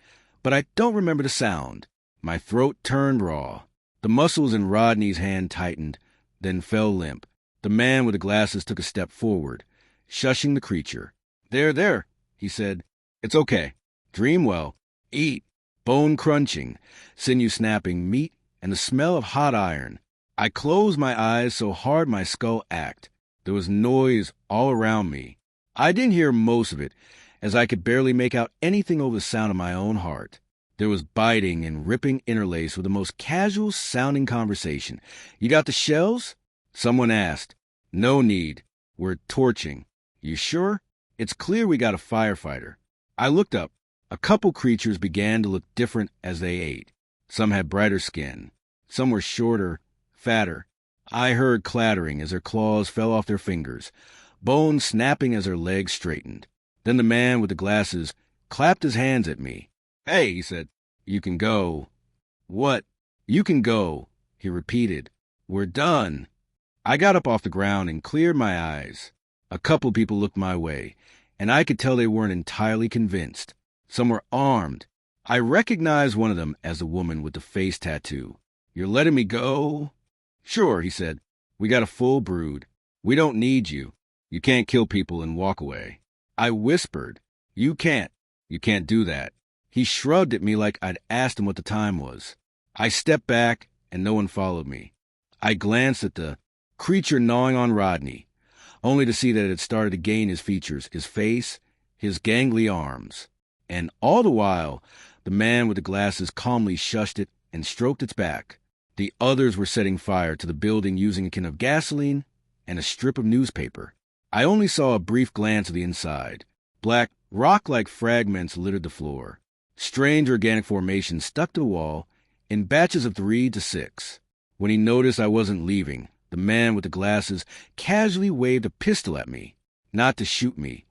Speaker 1: but I don't remember the sound. My throat turned raw. The muscles in Rodney's hand tightened, then fell limp. The man with the glasses took a step forward, shushing the creature. There, he said. It's okay. Dream well. Eat. Bone crunching, sinew snapping, meat, and the smell of hot iron. I closed my eyes so hard my skull ached. There was noise all around me. I didn't hear most of it, as I could barely make out anything over the sound of my own heart. There was biting and ripping interlaced with the most casual-sounding conversation. You got the shells? Someone asked. No need. We're torching. You sure? It's clear we got a firefighter. I looked up. A couple creatures began to look different as they ate. Some had brighter skin. Some were shorter, fatter. I heard clattering as their claws fell off their fingers, bones snapping as their legs straightened. Then the man with the glasses clapped his hands at me. Hey, he said, you can go. What? You can go, he repeated. We're done. I got up off the ground and cleared my eyes. A couple people looked my way, and I could tell they weren't entirely convinced. Some were armed. I recognized one of them as the woman with the face tattoo. You're letting me go? Sure, he said. We got a full brood. We don't need you. You can't kill people and walk away. I whispered. You can't. You can't do that. He shrugged at me like I'd asked him what the time was. I stepped back, and no one followed me. I glanced at the creature gnawing on Rodney, only to see that it had started to gain his features, his face, his gangly arms. And all the while, the man with the glasses calmly shushed it and stroked its back. The others were setting fire to the building using a can of gasoline and a strip of newspaper. I only saw a brief glance of the inside. Black, rock-like fragments littered the floor. Strange organic formations stuck to the wall in batches of 3 to 6. When he noticed I wasn't leaving, the man with the glasses casually waved a pistol at me, not to shoot me,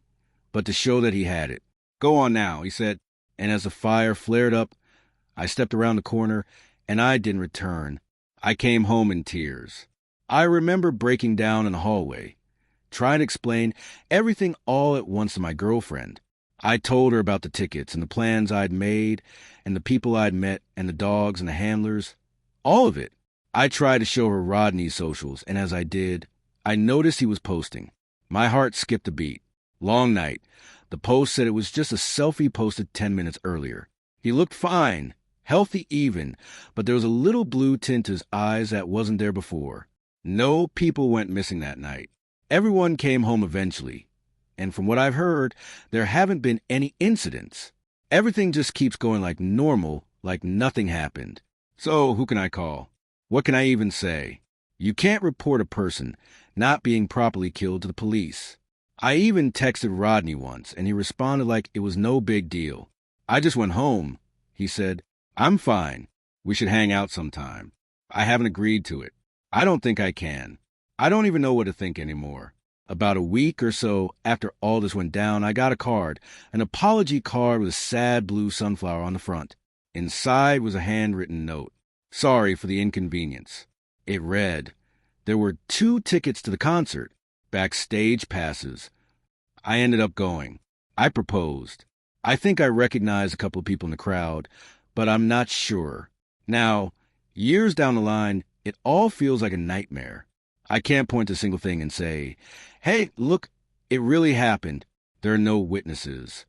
Speaker 1: but to show that he had it. Go on now, he said, and as the fire flared up, I stepped around the corner, and I didn't return. I came home in tears. I remember breaking down in the hallway, trying to explain everything all at once to my girlfriend. I told her about the tickets and the plans I'd made and the people I'd met and the dogs and the handlers. All of it. I tried to show her Rodney's socials, and as I did, I noticed he was posting. My heart skipped a beat. Long night. The post said it was just a selfie posted 10 minutes earlier. He looked fine, healthy even, but there was a little blue tint to his eyes that wasn't there before. No people went missing that night. Everyone came home eventually. And from what I've heard, there haven't been any incidents. Everything just keeps going like normal, like nothing happened. So who can I call? What can I even say? You can't report a person not being properly killed to the police. I even texted Rodney once, and he responded like it was no big deal. I just went home. He said, I'm fine. We should hang out sometime. I haven't agreed to it. I don't think I can. I don't even know what to think anymore. About a week or so after all this went down, I got a card, an apology card with a sad blue sunflower on the front. Inside was a handwritten note. Sorry for the inconvenience. It read, there were 2 tickets to the concert, backstage passes. I ended up going. I proposed. I think I recognized a couple of people in the crowd, but I'm not sure. Now, years down the line, it all feels like a nightmare. I can't point to a single thing and say, hey, look, it really happened. There are no witnesses.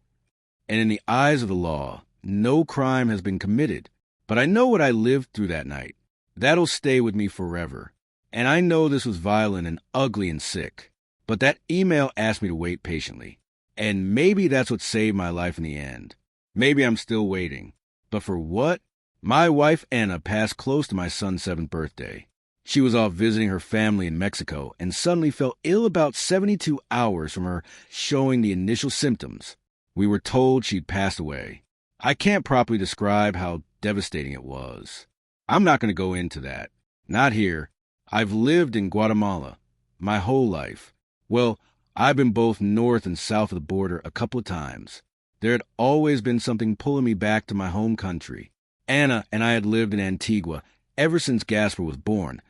Speaker 1: And in the eyes of the law, no crime has been committed. But I know what I lived through that night. That'll stay with me forever. And I know this was violent and ugly and sick. But that email asked me to wait patiently. And maybe that's what saved my life in the end. Maybe I'm still waiting. But for what? My wife Anna passed close to my son's 7th birthday. She was off visiting her family in Mexico and suddenly fell ill about 72 hours from her showing the initial symptoms. We were told she'd passed away. I can't properly describe how devastating it was. I'm not going to go into that. Not here. I've lived in Guatemala my whole life. Well, I've been both north and south of the border a couple of times. There had always been something pulling me back to my home country. Anna and I had lived in Antigua ever since Gasper was born,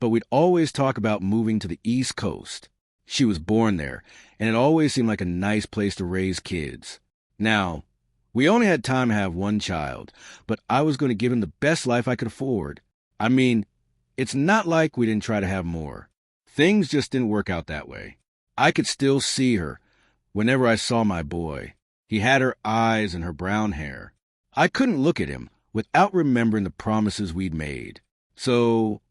Speaker 1: but we'd always talk about moving to the East Coast. She was born there, and it always seemed like a nice place to raise kids. Now, we only had time to have one child, but I was going to give him the best life I could afford. I mean, it's not like we didn't try to have more. Things just didn't work out that way. I could still see her whenever I saw my boy. He had her eyes and her brown hair. I couldn't look at him without remembering the promises we'd made. So,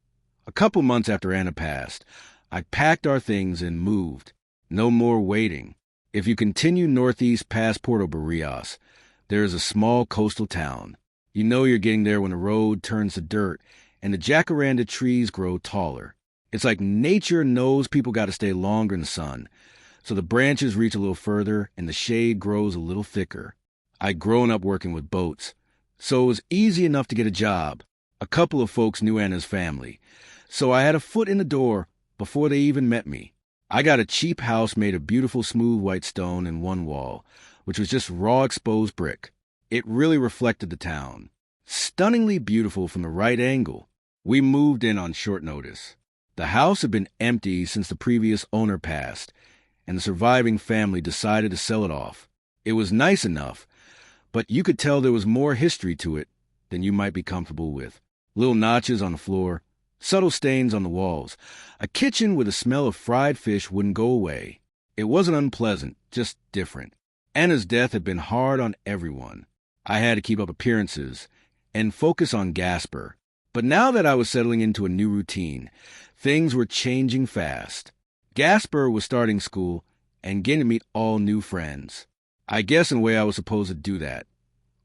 Speaker 1: a couple months after Anna passed, I packed our things and moved. No more waiting. If you continue northeast past Puerto Barrios, there is a small coastal town. You know you're getting there when the road turns to dirt and the jacaranda trees grow taller. It's like nature knows people got to stay longer in the sun, so the branches reach a little further and the shade grows a little thicker. I'd grown up working with boats, so it was easy enough to get a job. A couple of folks knew Anna's family, so I had a foot in the door before they even met me. I got a cheap house made of beautiful smooth white stone in one wall, which was just raw exposed brick. It really reflected the town. Stunningly beautiful from the right angle. We moved in on short notice. The house had been empty since the previous owner passed, and the surviving family decided to sell it off. It was nice enough, but you could tell there was more history to it than you might be comfortable with. Little notches on the floor, subtle stains on the walls. A kitchen with a smell of fried fish wouldn't go away. It wasn't unpleasant, just different. Anna's death had been hard on everyone. I had to keep up appearances and focus on Gasper. But now that I was settling into a new routine, things were changing fast. Gasper was starting school and getting to meet all new friends. I guess in a way I was supposed to do that.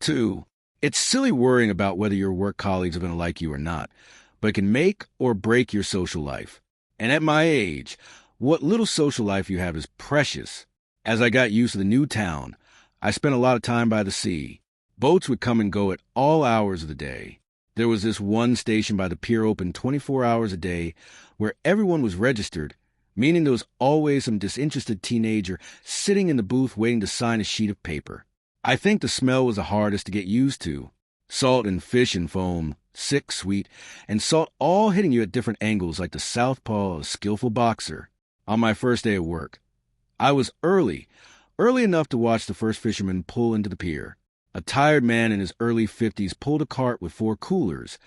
Speaker 1: 2. It's silly worrying about whether your work colleagues are going to like you or not, but it can make or break your social life. And at my age, what little social life you have is precious. As I got used to the new town, I spent a lot of time by the sea. Boats would come and go at all hours of the day. There was this one station by the pier open 24 hours a day where everyone was registered, meaning there was always some disinterested teenager sitting in the booth waiting to sign a sheet of paper. I think the smell was the hardest to get used to. Salt and fish and foam, sick, sweet, and salt all hitting you at different angles like the southpaw of a skillful boxer. On my first day of work, I was early enough to watch the first fisherman pull into the pier. A tired man in his early 50s pulled a cart with 4 coolers,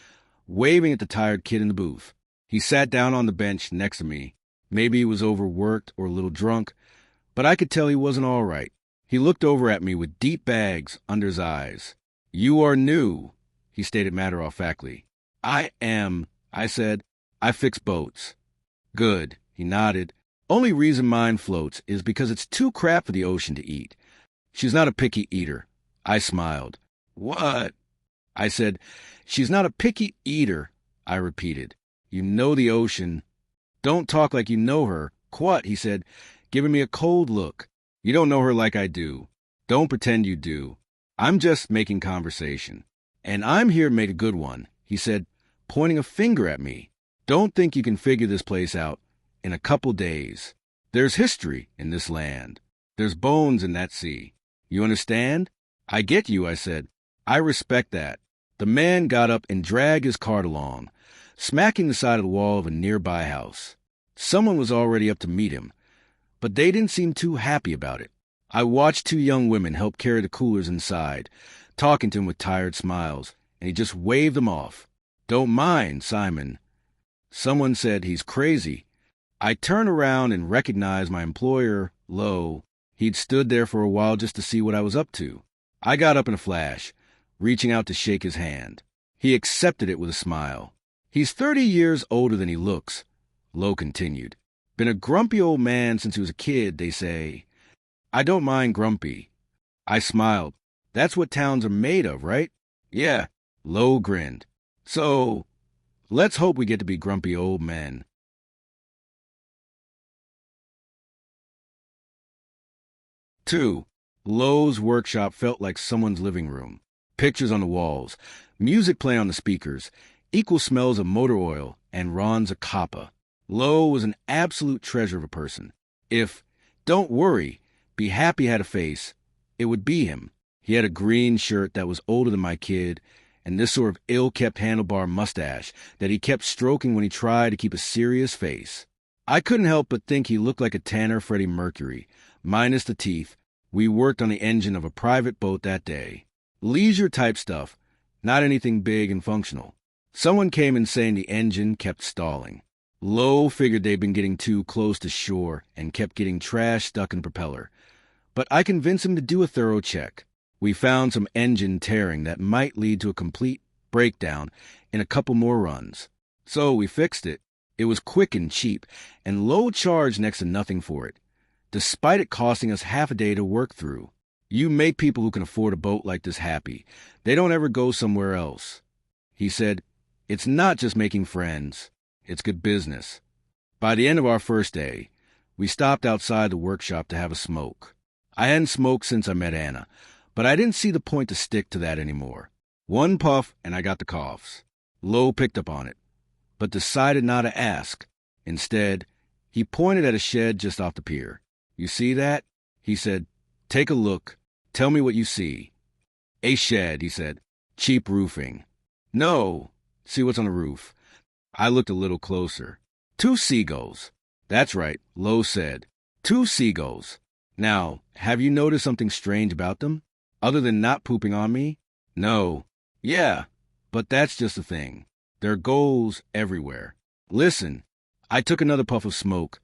Speaker 1: waving at the tired kid in the booth. He sat down on the bench next to me. Maybe he was overworked or a little drunk, but I could tell he wasn't all right. He looked over at me with deep bags under his eyes. "You are new," he stated matter-of-factly. "I am," I said. "I fix boats." "Good," he nodded. "Only reason mine floats is because it's too crap for the ocean to eat." "She's not a picky eater." I smiled. "What?" I said. "She's not a picky eater," I repeated. "You know the ocean." "Don't talk like you know her." "What?" he said, giving me a cold look. "You don't know her like I do. Don't pretend you do. I'm just making conversation. And I'm here to make a good one," he said, pointing a finger at me. "Don't think you can figure this place out in a couple days. There's history in this land. There's bones in that sea. You understand?" "I get you," I said. "I respect that." The man got up and dragged his cart along, smacking the side of the wall of a nearby house. Someone was already up to meet him, but they didn't seem too happy about it. I watched 2 young women help carry the coolers inside, talking to him with tired smiles, and he just waved them off. "Don't mind, Simon." Someone said he's crazy. I turned around and recognized my employer, Lowe. He'd stood there for a while just to see what I was up to. I got up in a flash, reaching out to shake his hand. He accepted it with a smile. "He's 30 years older than he looks," Lowe continued. "Been a grumpy old man since he was a kid, they say." "I don't mind grumpy." I smiled. "That's what towns are made of, right?" Yeah, Lo grinned. So, let's hope we get to be grumpy old men. 2. Lo's workshop felt like someone's living room. Pictures on the walls, music playing on the speakers, equal smells of motor oil, and Ron Zacapa. Lo was an absolute treasure of a person. If, don't worry, be happy had a face, it would be him. He had a green shirt that was older than my kid, and this sort of ill-kept handlebar mustache that he kept stroking when he tried to keep a serious face. I couldn't help but think he looked like a Tanner Freddie Mercury, minus the teeth. We worked on the engine of a private boat that day. Leisure-type stuff, not anything big and functional. Someone came in saying the engine kept stalling. Lo figured they'd been getting too close to shore and kept getting trash stuck in the propeller. But I convinced him to do a thorough check. We found some engine tearing that might lead to a complete breakdown in a couple more runs. So we fixed it. It was quick and cheap, and Lo charged next to nothing for it, despite it costing us half a day to work through. You make people who can afford a boat like this happy. They don't ever go somewhere else. He said, it's not just making friends. It's good business. By the end of our first day, we stopped outside the workshop to have a smoke. I hadn't smoked since I met Anna, but I didn't see the point to stick to that anymore. One puff, and I got the coughs. Lo picked up on it, but decided not to ask. Instead, he pointed at a shed just off the pier. You see that? He said, take a look. Tell me what you see. A shed, he said. Cheap roofing. No. See what's on the roof. I looked a little closer. 2 seagulls. That's right, Lo said. 2 seagulls. Now, have you noticed something strange about them? Other than not pooping on me? No. Yeah, but that's just the thing. There are gulls everywhere. Listen, I took another puff of smoke,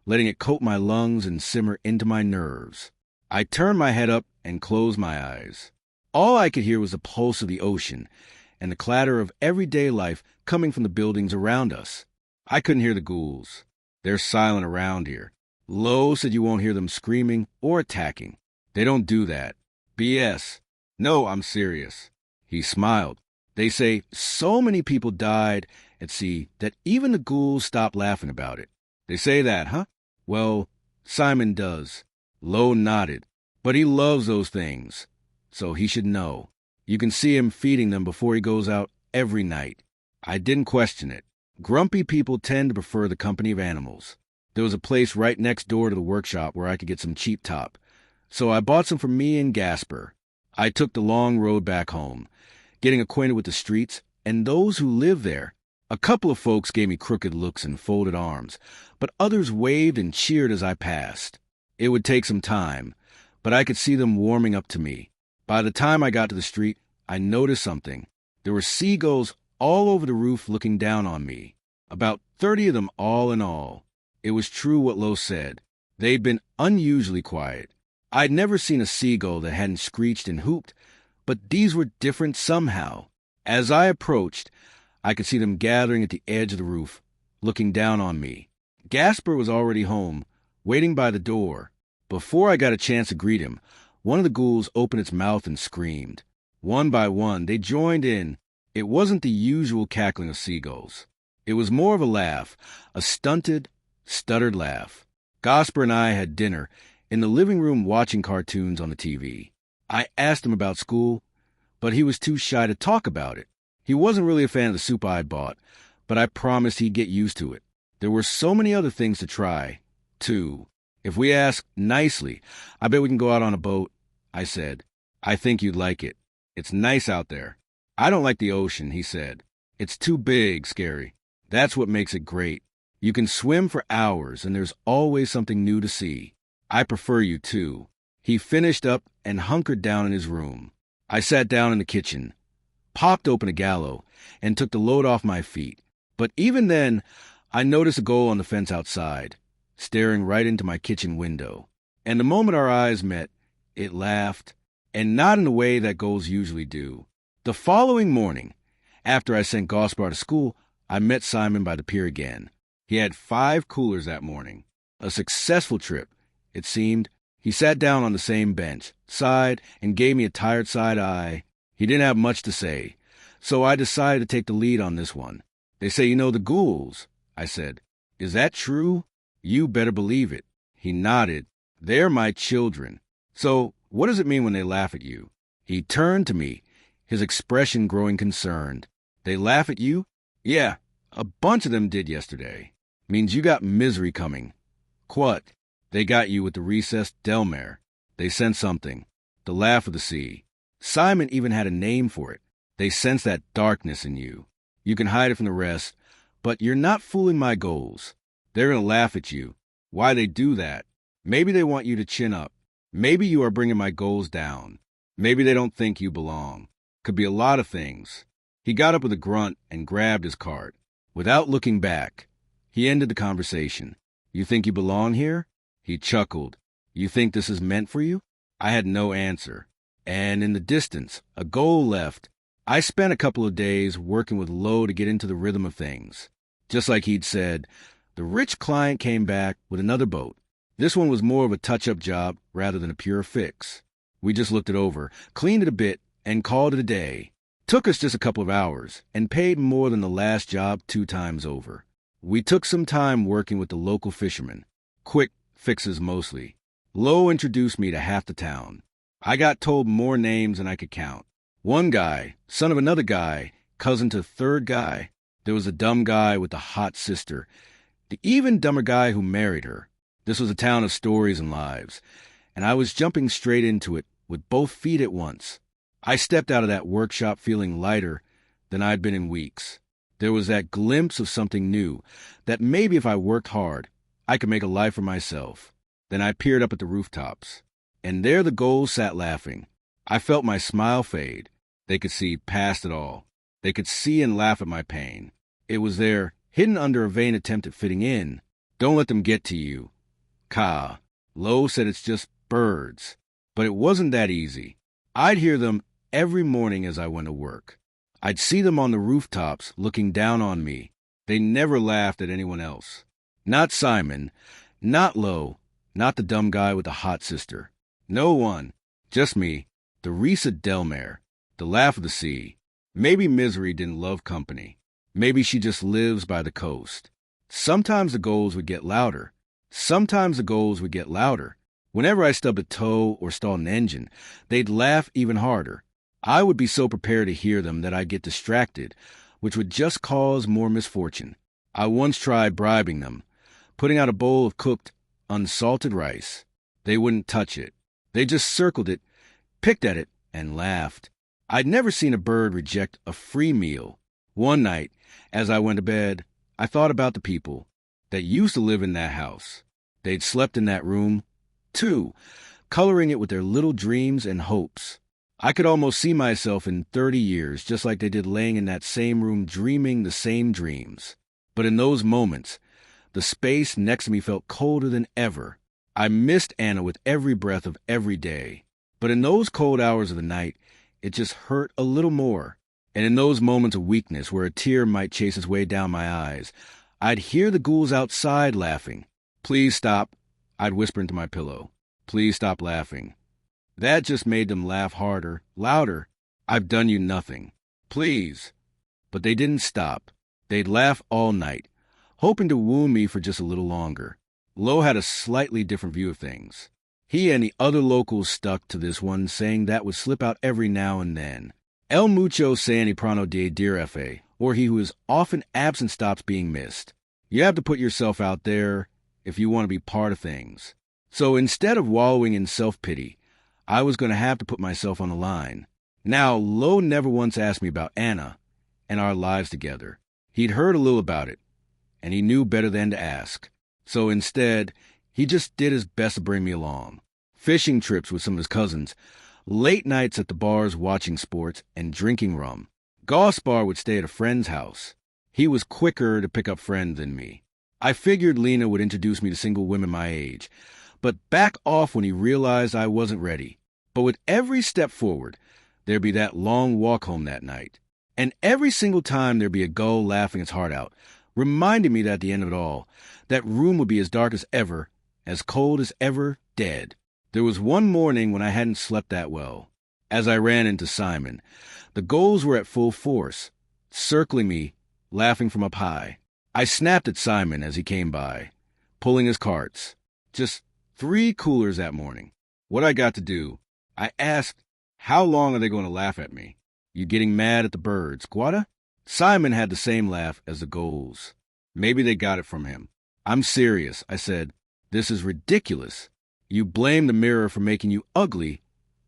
Speaker 1: letting it coat my lungs and simmer into my nerves. I turned my head up and closed my eyes. All I could hear was the pulse of the ocean and the clatter of everyday life coming from the buildings around us. I couldn't hear the ghouls. They're silent around here. Lo said you won't hear them screaming or attacking. They don't do that. BS. No, I'm serious. He smiled. They say so many people died at sea that even the ghouls stopped laughing about it. They say that, huh? Well, Simon does. Lo nodded. But he loves those things, so he should know. You can see him feeding them before he goes out every night. I didn't question it. Grumpy people tend to prefer the company of animals. There was a place right next door to the workshop where I could get some cheap top, so I bought some for me and Gasper. I took the long road back home, getting acquainted with the streets and those who live there. A couple of folks gave me crooked looks and folded arms, but others waved and cheered as I passed. It would take some time, but I could see them warming up to me. By the time I got to the street, I noticed something. There were seagulls all over the roof looking down on me, about 30 of them all in all. It was true what Lo said. They'd been unusually quiet. I'd never seen a seagull that hadn't screeched and hooped, but these were different somehow. As I approached, I could see them gathering at the edge of the roof, looking down on me. Gasper was already home, waiting by the door. Before I got a chance to greet him, one of the ghouls opened its mouth and screamed. One by one, they joined in. It wasn't the usual cackling of seagulls. It was more of a laugh, a stunted, stuttered laugh. Gasper and I had dinner in the living room watching cartoons on the TV. I asked him about school, but he was too shy to talk about it. He wasn't really a fan of the soup I bought, but I promised he'd get used to it. There were so many other things to try, too. If we ask nicely, I bet we can go out on a boat, I said. I think you'd like it. It's nice out there. I don't like the ocean, he said. It's too big, scary. That's what makes it great. You can swim for hours, and there's always something new to see. I prefer you, too. He finished up and hunkered down in his room. I sat down in the kitchen, popped open a gallo, and took the load off my feet. But even then, I noticed a gull on the fence outside, staring right into my kitchen window. And the moment our eyes met, it laughed, and not in the way that gulls usually do. The following morning, after I sent Gaspar to school, I met Simon by the pier again. He had 5 coolers that morning. A successful trip, it seemed. He sat down on the same bench, sighed, and gave me a tired side eye. He He didn't have much to say, so I decided to take the lead on this one. They say you know the ghouls, I said. Is that true? You better believe it. He nodded. They're my children. So, what does it mean when they laugh at you? He turned to me, his expression growing concerned. They laugh at you? Yeah, a bunch of them did yesterday. Means you got misery coming. What? They got you with the recessed Delmare. They sent something. The laugh of the sea. Simon even had a name for it. They sense that darkness in you. You can hide it from the rest, but you're not fooling my goals. They're going to laugh at you. Why they do that? Maybe they want you to chin up. Maybe you are bringing my goals down. Maybe they don't think you belong. Could be a lot of things. He got up with a grunt and grabbed his cart. Without looking back, he ended the conversation. You think you belong here? He chuckled. You think this is meant for you? I had no answer. And in the distance, a goal left. I spent a couple of days working with Lo to get into the rhythm of things. Just like he'd said, the rich client came back with another boat. This one was more of a touch-up job rather than a pure fix. We just looked it over, cleaned it a bit, and called it a day. Took us just a couple of hours, and paid more than the last job 2 times over. We took some time working with the local fishermen. Quick fixes mostly. Lo introduced me to half the town. I got told more names than I could count. One guy, son of another guy, cousin to third guy. There was a dumb guy with a hot sister. The even dumber guy who married her. This was a town of stories and lives, and I was jumping straight into it with both feet at once. I stepped out of that workshop feeling lighter than I'd been in weeks. There was that glimpse of something new, that maybe if I worked hard, I could make a life for myself. Then I peered up at the rooftops, and there the ghouls sat laughing. I felt my smile fade. They could see past it all. They could see and laugh at my pain. It was there, hidden under a vain attempt at fitting in. Don't let them get to you. Ka. Lo said it's just birds. But it wasn't that easy. I'd hear them every morning as I went to work. I'd see them on the rooftops looking down on me. They never laughed at anyone else. Not Simon, not Lo, not the dumb guy with the hot sister. No one. Just me. The Risa Delmare. The laugh of the sea. Maybe Misery didn't love company. Maybe she just lives by the coast. Sometimes the ghouls would get louder. Sometimes the ghouls would get louder. Whenever I stubbed a toe or stalled an engine, they'd laugh even harder. I would be so prepared to hear them that I'd get distracted, which would just cause more misfortune. I once tried bribing them, putting out a bowl of cooked, unsalted rice. They wouldn't touch it. They just circled it, picked at it, and laughed. I'd never seen a bird reject a free meal. One night, as I went to bed, I thought about the people that used to live in that house. They'd slept in that room, too, coloring it with their little dreams and hopes. I could almost see myself in 30 years, just like they did laying in that same room dreaming the same dreams. But in those moments, the space next to me felt colder than ever. I missed Anna with every breath of every day. But in those cold hours of the night, it just hurt a little more. And in those moments of weakness where a tear might chase its way down my eyes, I'd hear the ghouls outside laughing. Please stop, I'd whisper into my pillow. Please stop laughing. That just made them laugh harder, louder. I've done you nothing. Please. But they didn't stop. They'd laugh all night, hoping to wound me for just a little longer. Lo had a slightly different view of things. He and the other locals stuck to this one, saying that would slip out every now and then. El mucho se ni prano de dire, or he who is often absent stops being missed. You have to put yourself out there if you want to be part of things. So instead of wallowing in self-pity, I was going to have to put myself on the line. Now, Lo never once asked me about Anna and our lives together. He'd heard a little about it, and he knew better than to ask. So instead, he just did his best to bring me along. Fishing trips with some of his cousins, late nights at the bars watching sports and drinking rum. Gaspar would stay at a friend's house. He was quicker to pick up friends than me. I figured Lena would introduce me to single women my age, but back off when he realized I wasn't ready. But with every step forward, there'd be that long walk home that night. And every single time there'd be a gull laughing its heart out, reminding me that at the end of it all, that room would be as dark as ever, as cold as ever, dead. There was one morning when I hadn't slept that well. as I ran into Simon. The gulls were at full force, circling me, laughing from up high. I snapped at Simon as he came by, pulling his carts. Just 3 coolers that morning. What I got to do? I asked, how long are they going to laugh at me? You getting mad at the birds, Guada? Simon had the same laugh as the gulls. Maybe they got it from him. I'm serious, I said. This is ridiculous. You blame the mirror for making you ugly,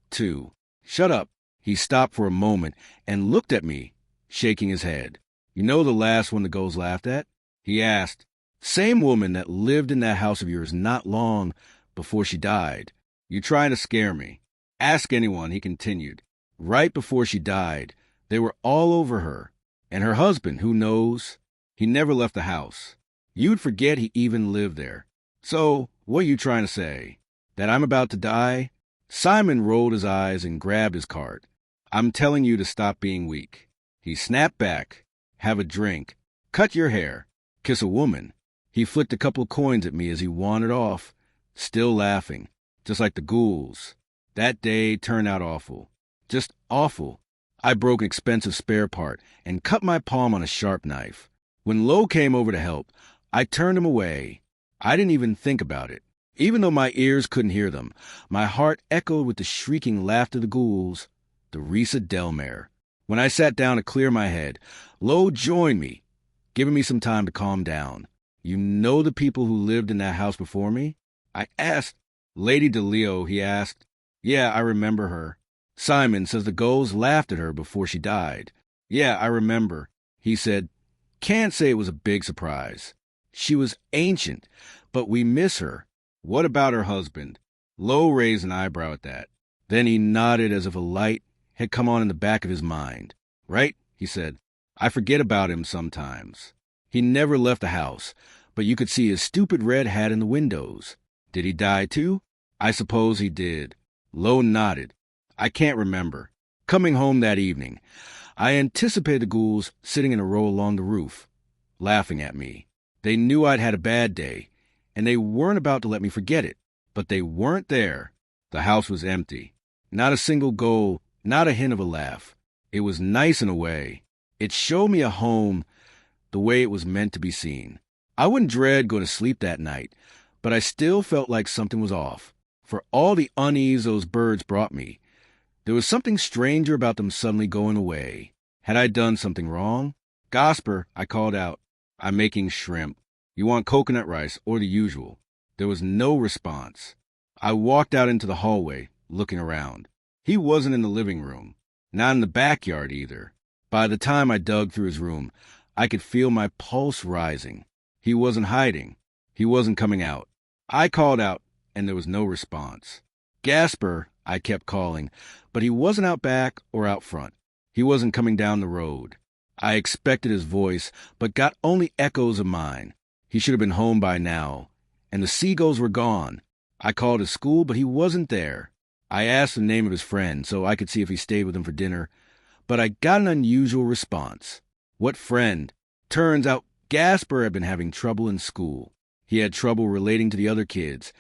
Speaker 1: too. Shut up. He stopped for a moment and looked at me, shaking his head. You know the last one the gulls laughed at? He asked. Same woman that lived in that house of yours not long before she died. You trying to scare me. Ask anyone, he continued. Right before she died, they were all over her. And her husband, who knows? He never left the house. You'd forget he even lived there. So, what are you trying to say? That I'm about to die? Simon rolled his eyes and grabbed his cart. I'm telling you to stop being weak. He snapped back. Have a drink. Cut your hair. Kiss a woman. He flicked a couple of coins at me as he wandered off, still laughing, just like the ghouls. That day turned out awful. Just awful. I broke an expensive spare part and cut my palm on a sharp knife. When Lo came over to help, I turned him away. I didn't even think about it. Even though my ears couldn't hear them, my heart echoed with the shrieking laughter of the ghouls, the Risa Delmare. When I sat down to clear my head, Lo joined me, giving me some time to calm down. You know the people who lived in that house before me? I asked. Lady DeLeo, he asked. Yeah, I remember her. Simon says the gulls laughed at her before she died. Yeah, I remember. He said, can't say it was a big surprise. She was ancient, but we miss her. What about her husband? Lo raised an eyebrow at that. Then he nodded as if a light had come on in the back of his mind. Right, he said. I forget about him sometimes. He never left the house, but you could see his stupid red hat in the windows. Did he die too? I suppose he did. Lo nodded. I can't remember. Coming home that evening, I anticipated the ghouls sitting in a row along the roof, laughing at me. They knew I'd had a bad day, and they weren't about to let me forget it. But they weren't there. The house was empty. Not a single ghoul, not a hint of a laugh. It was nice in a way. It showed me a home the way it was meant to be seen. I wouldn't dread going to sleep that night, but I still felt like something was off. For all the unease those birds brought me, there was something stranger about them suddenly going away. Had I done something wrong? Gosper, I called out. I'm making shrimp. You want coconut rice or the usual? There was no response. I walked out into the hallway, looking around. He wasn't in the living room, not in the backyard either. By the time I dug through his room, I could feel my pulse rising. He wasn't hiding. He wasn't coming out. I called out, and there was no response. Gasper, I kept calling, but he wasn't out back or out front. He wasn't coming down the road. I expected his voice, but got only echoes of mine. He should have been home by now, and the seagulls were gone. I called his school, but he wasn't there. I asked the name of his friend so I could see if he stayed with him for dinner, but I got an unusual response. What friend? Turns out Gasper had been having trouble in school. He had trouble relating to the other kids,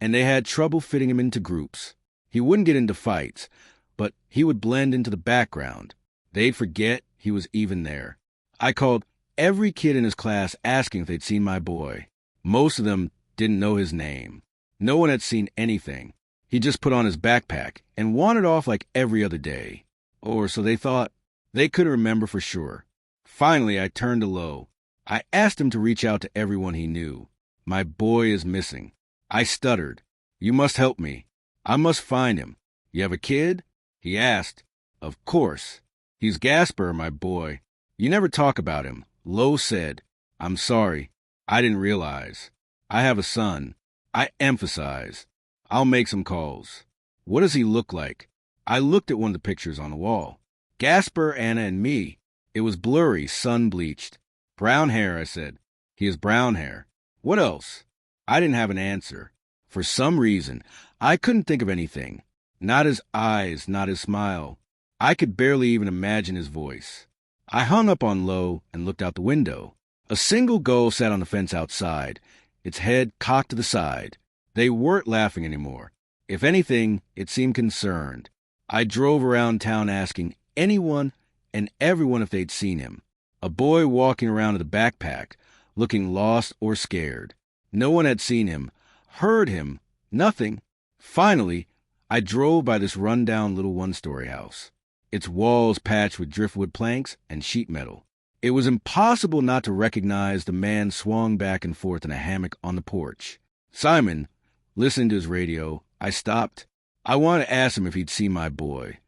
Speaker 1: and they had trouble fitting him into groups. He wouldn't get into fights, but he would blend into the background. They'd forget he was even there. I called every kid in his class asking if they'd seen my boy. Most of them didn't know his name. No one had seen anything. He just put on his backpack and wandered off like every other day. Or so they thought. They couldn't remember for sure. Finally, I turned to Lo. I asked him to reach out to everyone he knew. My boy is missing. I stuttered. You must help me. I must find him. You have a kid? He asked. Of course. He's Gasper, my boy. You never talk about him. Lo said. I'm sorry. I didn't realize. I have a son. I emphasize. I'll make some calls. What does he look like? I looked at one of the pictures on the wall. Gasper, Anna, and me. It was blurry, sun-bleached. Brown hair, I said. He has brown hair. What else? I didn't have an answer. For some reason, I couldn't think of anything. Not his eyes, not his smile. I could barely even imagine his voice. I hung up on Lo and looked out the window. A single gull sat on the fence outside, its head cocked to the side. They weren't laughing anymore. If anything, it seemed concerned. I drove around town asking anyone and everyone if they'd seen him. A boy walking around with a backpack, looking lost or scared. No one had seen him, heard him, nothing. Finally, I drove by this run-down little one-story house, its walls patched with driftwood planks and sheet metal. It was impossible not to recognize the man swung back and forth in a hammock on the porch. Simon, listening to his radio, I stopped. I wanted to ask him if he'd seen my boy,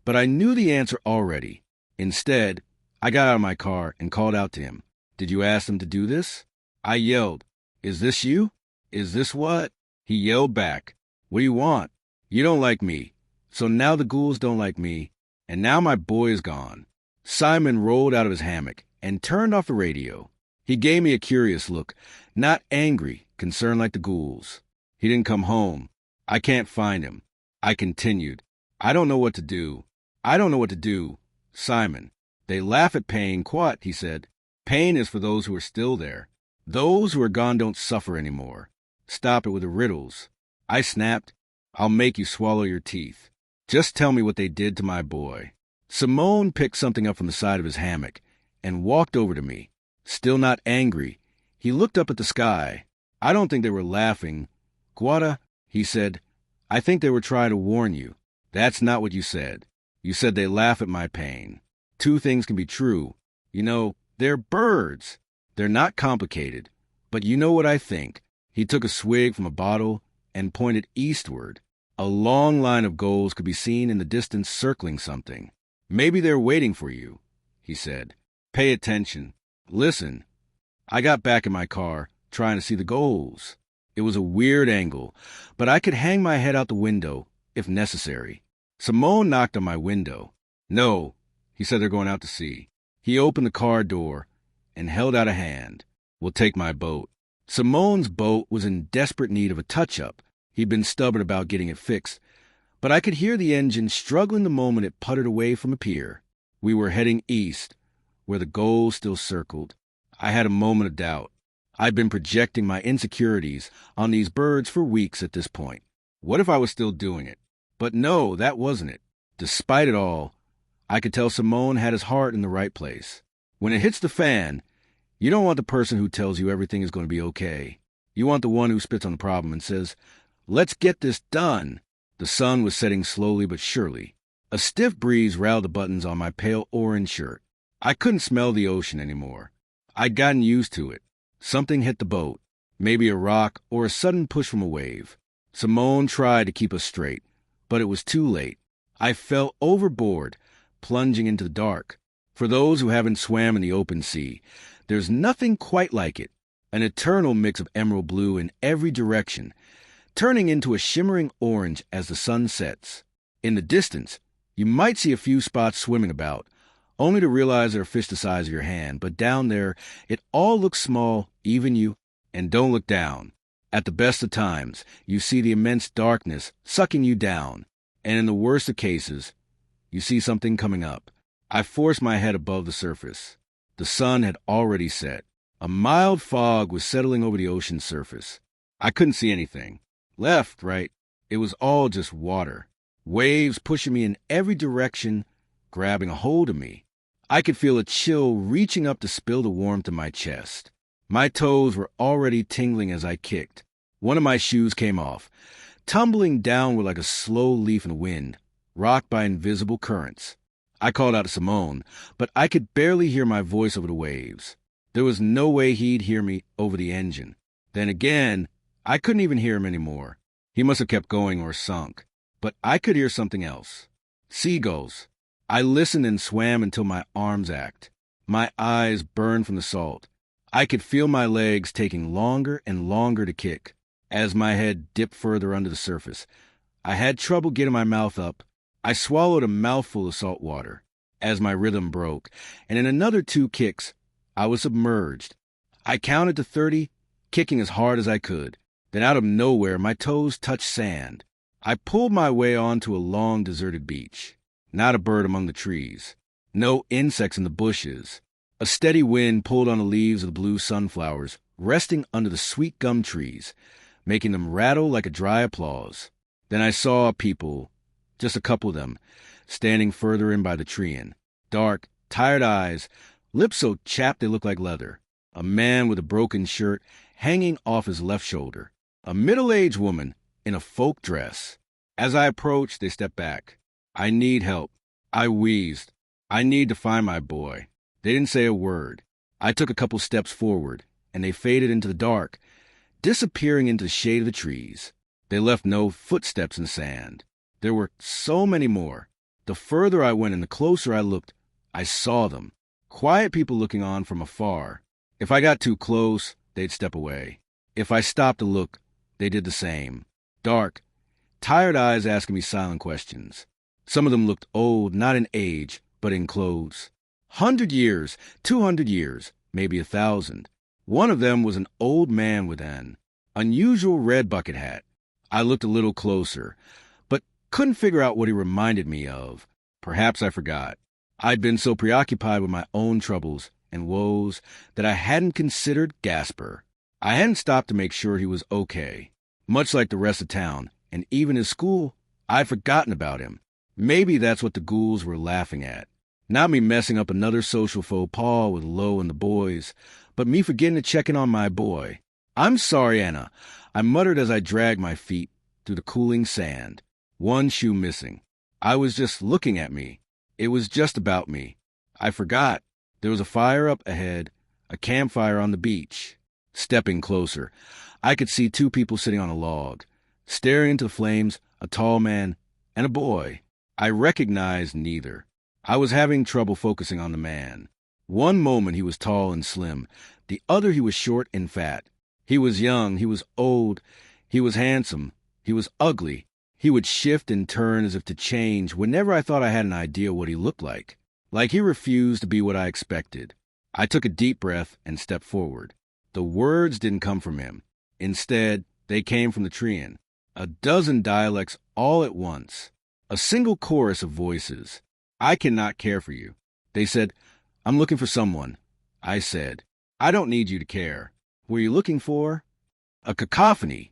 Speaker 1: but I knew the answer already. Instead, I got out of my car and called out to him. "Did you ask them to do this?" I yelled, "Is this you? Is this what?" He yelled back, "What do you want? You don't like me. So now the ghouls don't like me, and now my boy is gone." Simon rolled out of his hammock and turned off the radio. He gave me a curious look, not angry, concerned like the ghouls. "He didn't come home. I can't find him." I continued, "I don't know what to do. I don't know what to do." "Simon, they laugh at pain, quat," he said. "Pain is for those who are still there. Those who are gone don't suffer anymore. Stop it with the riddles." I snapped, "I'll make you swallow your teeth. Just tell me what they did to my boy." Simone picked something up from the side of his hammock and walked over to me. Still not angry, he looked up at the sky. "I don't think they were laughing. Guada," he said, "I think they were trying to warn you. That's not what you said. You said they laugh at my pain. Two things can be true. You know, they're birds. They're not complicated. But you know what I think." He took a swig from a bottle and pointed eastward. A long line of gulls could be seen in the distance circling something. "Maybe they're waiting for you," he said. "Pay attention. Listen." I got back in my car, trying to see the gulls. It was a weird angle, but I could hang my head out the window, if necessary. Simone knocked on my window. "No," he said, "they're going out to sea." He opened the car door and held out a hand. "We'll take my boat." Simone's boat was in desperate need of a touch-up. He'd been stubborn about getting it fixed, but I could hear the engine struggling the moment it puttered away from a pier. We were heading east, where the gulls still circled. I had a moment of doubt. I'd been projecting my insecurities on these birds for weeks at this point. What if I was still doing it? But no, that wasn't it. Despite it all, I could tell Simone had his heart in the right place. When it hits the fan, you don't want the person who tells you everything is going to be okay. You want the one who spits on the problem and says, "Let's get this done." The sun was setting slowly but surely. A stiff breeze rattled the buttons on my pale orange shirt. I couldn't smell the ocean anymore. I'd gotten used to it. Something hit the boat, maybe a rock or a sudden push from a wave. Simone tried to keep us straight, but it was too late. I fell overboard, plunging into the dark. For those who haven't swam in the open sea, there's nothing quite like it. An eternal mix of emerald blue in every direction, turning into a shimmering orange as the sun sets. In the distance, you might see a few spots swimming about, only to realize they're fish the size of your hand, but down there, it all looks small, even you. And don't look down. At the best of times, you see the immense darkness sucking you down, and in the worst of cases, you see something coming up. I forced my head above the surface. The sun had already set. A mild fog was settling over the ocean's surface. I couldn't see anything. Left, right, it was all just water. Waves pushing me in every direction, grabbing a hold of me. I could feel a chill reaching up to spill the warmth in my chest. My toes were already tingling as I kicked. One of my shoes came off, tumbling downward like a slow leaf in the wind, rocked by invisible currents. I called out to Simone, but I could barely hear my voice over the waves. There was no way he'd hear me over the engine. Then again, I couldn't even hear him anymore. He must have kept going or sunk. But I could hear something else. Seagulls. I listened and swam until my arms ached. My eyes burned from the salt. I could feel my legs taking longer and longer to kick as my head dipped further under the surface. I had trouble getting my mouth up. I swallowed a mouthful of salt water as my rhythm broke, and in another 2 kicks, I was submerged. I counted to 30, kicking as hard as I could. Then out of nowhere, my toes touched sand. I pulled my way onto a long, deserted beach. Not a bird among the trees. No insects in the bushes. A steady wind pulled on the leaves of the blue sunflowers, resting under the sweet gum trees, making them rattle like a dry applause. Then I saw people, Just a couple of them, standing further in by the tree-in. Dark, tired eyes, lips so chapped they look like leather. A man with a broken shirt hanging off his left shoulder. A middle-aged woman in a folk dress. As I approached, they stepped back. I need help. I wheezed. I need to find my boy. They didn't say a word. I took a couple steps forward, and they faded into the dark, disappearing into the shade of the trees. They left no footsteps in the sand. There were so many more. The further I went and the closer I looked, I saw them. Quiet people looking on from afar. If I got too close, they'd step away. If I stopped to look, they did the same. Dark, tired eyes asking me silent questions. Some of them looked old, not in age, but in clothes. 100 years, 200 years, maybe 1,000. One of them was an old man with an unusual red bucket hat. I looked a little closer, but couldn't figure out what he reminded me of. Perhaps I forgot. I'd been so preoccupied with my own troubles and woes that I hadn't considered Gasper. I hadn't stopped to make sure he was okay. Much like the rest of town, and even his school, I'd forgotten about him. Maybe that's what the ghouls were laughing at. Not me messing up another social faux pas with Lo and the boys, but me forgetting to check in on my boy. "I'm sorry, Anna," I muttered as I dragged my feet through the cooling sand. One shoe missing. I was just looking at me. It was just about me. I forgot. There was a fire up ahead, a campfire on the beach. Stepping closer, I could see two people sitting on a log, staring into the flames, a tall man and a boy. I recognized neither. I was having trouble focusing on the man. One moment he was tall and slim, the other he was short and fat. He was young, he was old, he was handsome, he was ugly. He would shift and turn as if to change whenever I thought I had an idea what he looked like he refused to be what I expected. I took a deep breath and stepped forward. The words didn't come from him. Instead, they came from the tree-in. A dozen dialects all at once. A single chorus of voices. "I cannot care for you." They said, "I'm looking for someone." I said, "I don't need you to care." "Were you looking for?" A cacophony.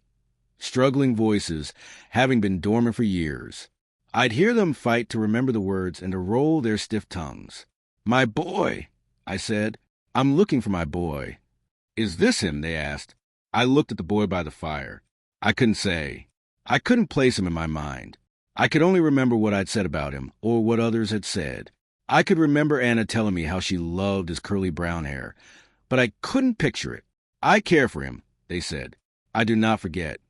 Speaker 1: Struggling voices, having been dormant for years. I'd hear them fight to remember the words and to roll their stiff tongues. "My boy," I said. "I'm looking for my boy." "Is this him?" they asked. I looked at the boy by the fire. I couldn't say. I couldn't place him in my mind. I could only remember what I'd said about him, or what others had said. I could remember Anna telling me how she loved his curly brown hair, but I couldn't picture it. "I care for him," they said. "I do not forget."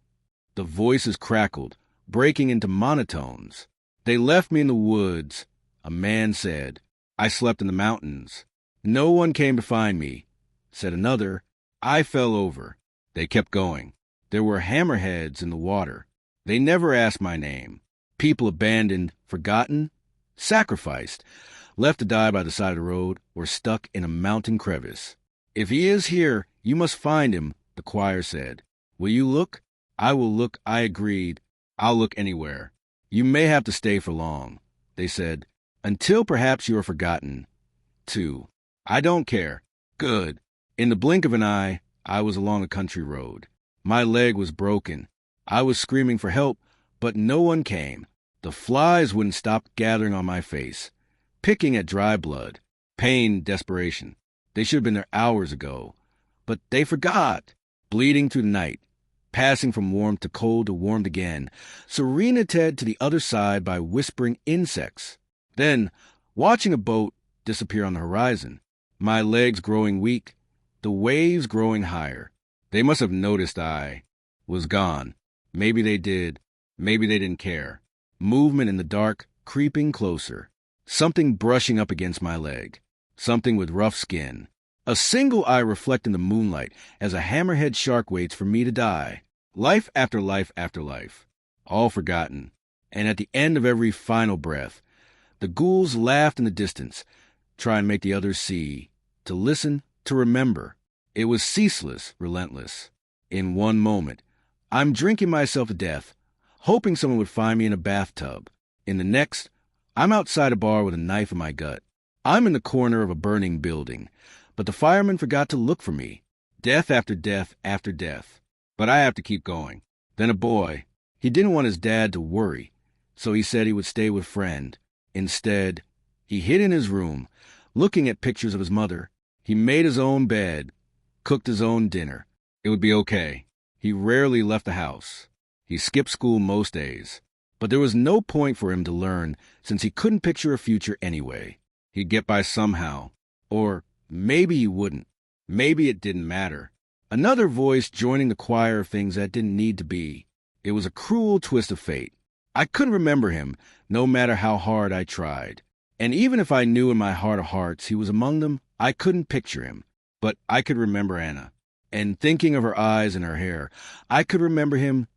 Speaker 1: The voices crackled, breaking into monotones. "They left me in the woods," a man said. "I slept in the mountains. No one came to find me," said another. "I fell over." They kept going. There were hammerheads in the water. They never asked my name. People abandoned, forgotten, sacrificed, left to die by the side of the road or stuck in a mountain crevice. "If he is here, you must find him," the choir said. "Will you look?" "I will look," I agreed. "I'll look anywhere. You may have to stay for long," they said, "until perhaps you are forgotten, too." "I don't care." "Good." In the blink of an eye, I was along a country road. My leg was broken. I was screaming for help, but no one came. The flies wouldn't stop gathering on my face, picking at dry blood. Pain, desperation. They should have been there hours ago. But they forgot. Bleeding through the night. Passing from warm to cold to warmed again. Serena Ted to the other side by whispering insects. Then, watching a boat disappear on the horizon. My legs growing weak. The waves growing higher. They must have noticed I was gone. Maybe they did. Maybe they didn't care. Movement in the dark, creeping closer. Something brushing up against my leg. Something with rough skin. A single eye reflecting the moonlight as a hammerhead shark waits for me to die. Life after life after life. All forgotten. And at the end of every final breath, the ghouls laughed in the distance, try and make the others see, to listen, to remember. It was ceaseless, relentless. In one moment, I'm drinking myself to death, hoping someone would find me in a bathtub. In the next, I'm outside a bar with a knife in my gut. I'm in the corner of a burning building, but the firemen forgot to look for me. Death after death after death. But I have to keep going. Then a boy. He didn't want his dad to worry. so he said he would stay with friend. Instead, he hid in his room, looking at pictures of his mother. He made his own bed, cooked his own dinner. It would be okay. He rarely left the house. He skipped school most days. But there was no point for him to learn since he couldn't picture a future anyway. He'd get by somehow. Or maybe he wouldn't. Maybe it didn't matter. Another voice joining the choir of things that didn't need to be. It was a cruel twist of fate. I couldn't remember him, no matter how hard I tried. And even if I knew in my heart of hearts he was among them, I couldn't picture him. But I could remember Anna. And thinking of her eyes and her hair, I could remember him,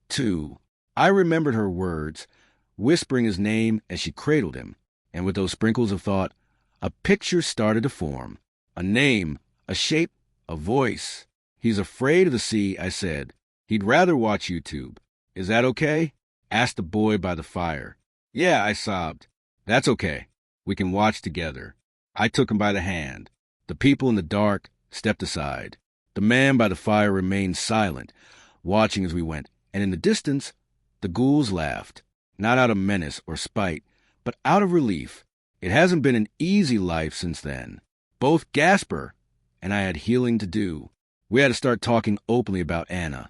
Speaker 1: too. I remembered her words, whispering his name as she cradled him. And with those sprinkles of thought, a picture started to form. A name, a shape, a voice. He's afraid of the sea, I said. He'd rather watch YouTube. Is that okay? Asked the boy by the fire. Yeah, I sobbed. That's okay. We can watch together. I took him by the hand. The people in the dark stepped aside. The man by the fire remained silent, watching as we went, and in the distance, the ghouls laughed, not out of menace or spite, but out of relief. It hasn't been an easy life since then. Both Gasper and I had healing to do. We had to start talking openly about Anna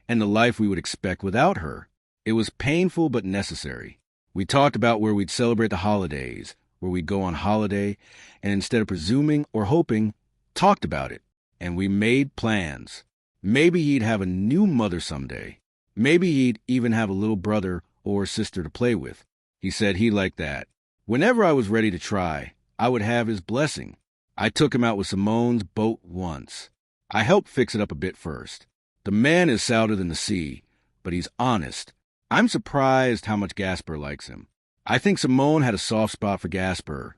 Speaker 1: and the life we would expect without her. It was painful but necessary. We talked about where we'd celebrate the holidays, where we'd go on holiday, and instead of presuming or hoping, talked about it. And we made plans. Maybe he'd have a new mother someday. Maybe he'd even have a little brother or sister to play with. He said he liked that. Whenever I was ready to try, I would have his blessing. I took him out with Simone's boat once. I helped fix it up a bit first. The man is souter than the sea, but he's honest. I'm surprised how much Gasper likes him. I think Simone had a soft spot for Gasper,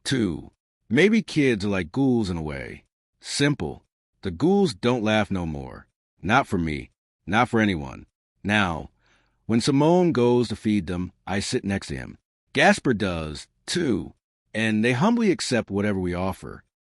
Speaker 1: too. Maybe kids are like ghouls in a way. Simple. The ghouls don't laugh no more. Not for me. Not for anyone. Now, when Simone goes to feed them, I sit next to him. Gasper does, too, and they humbly accept whatever we offer.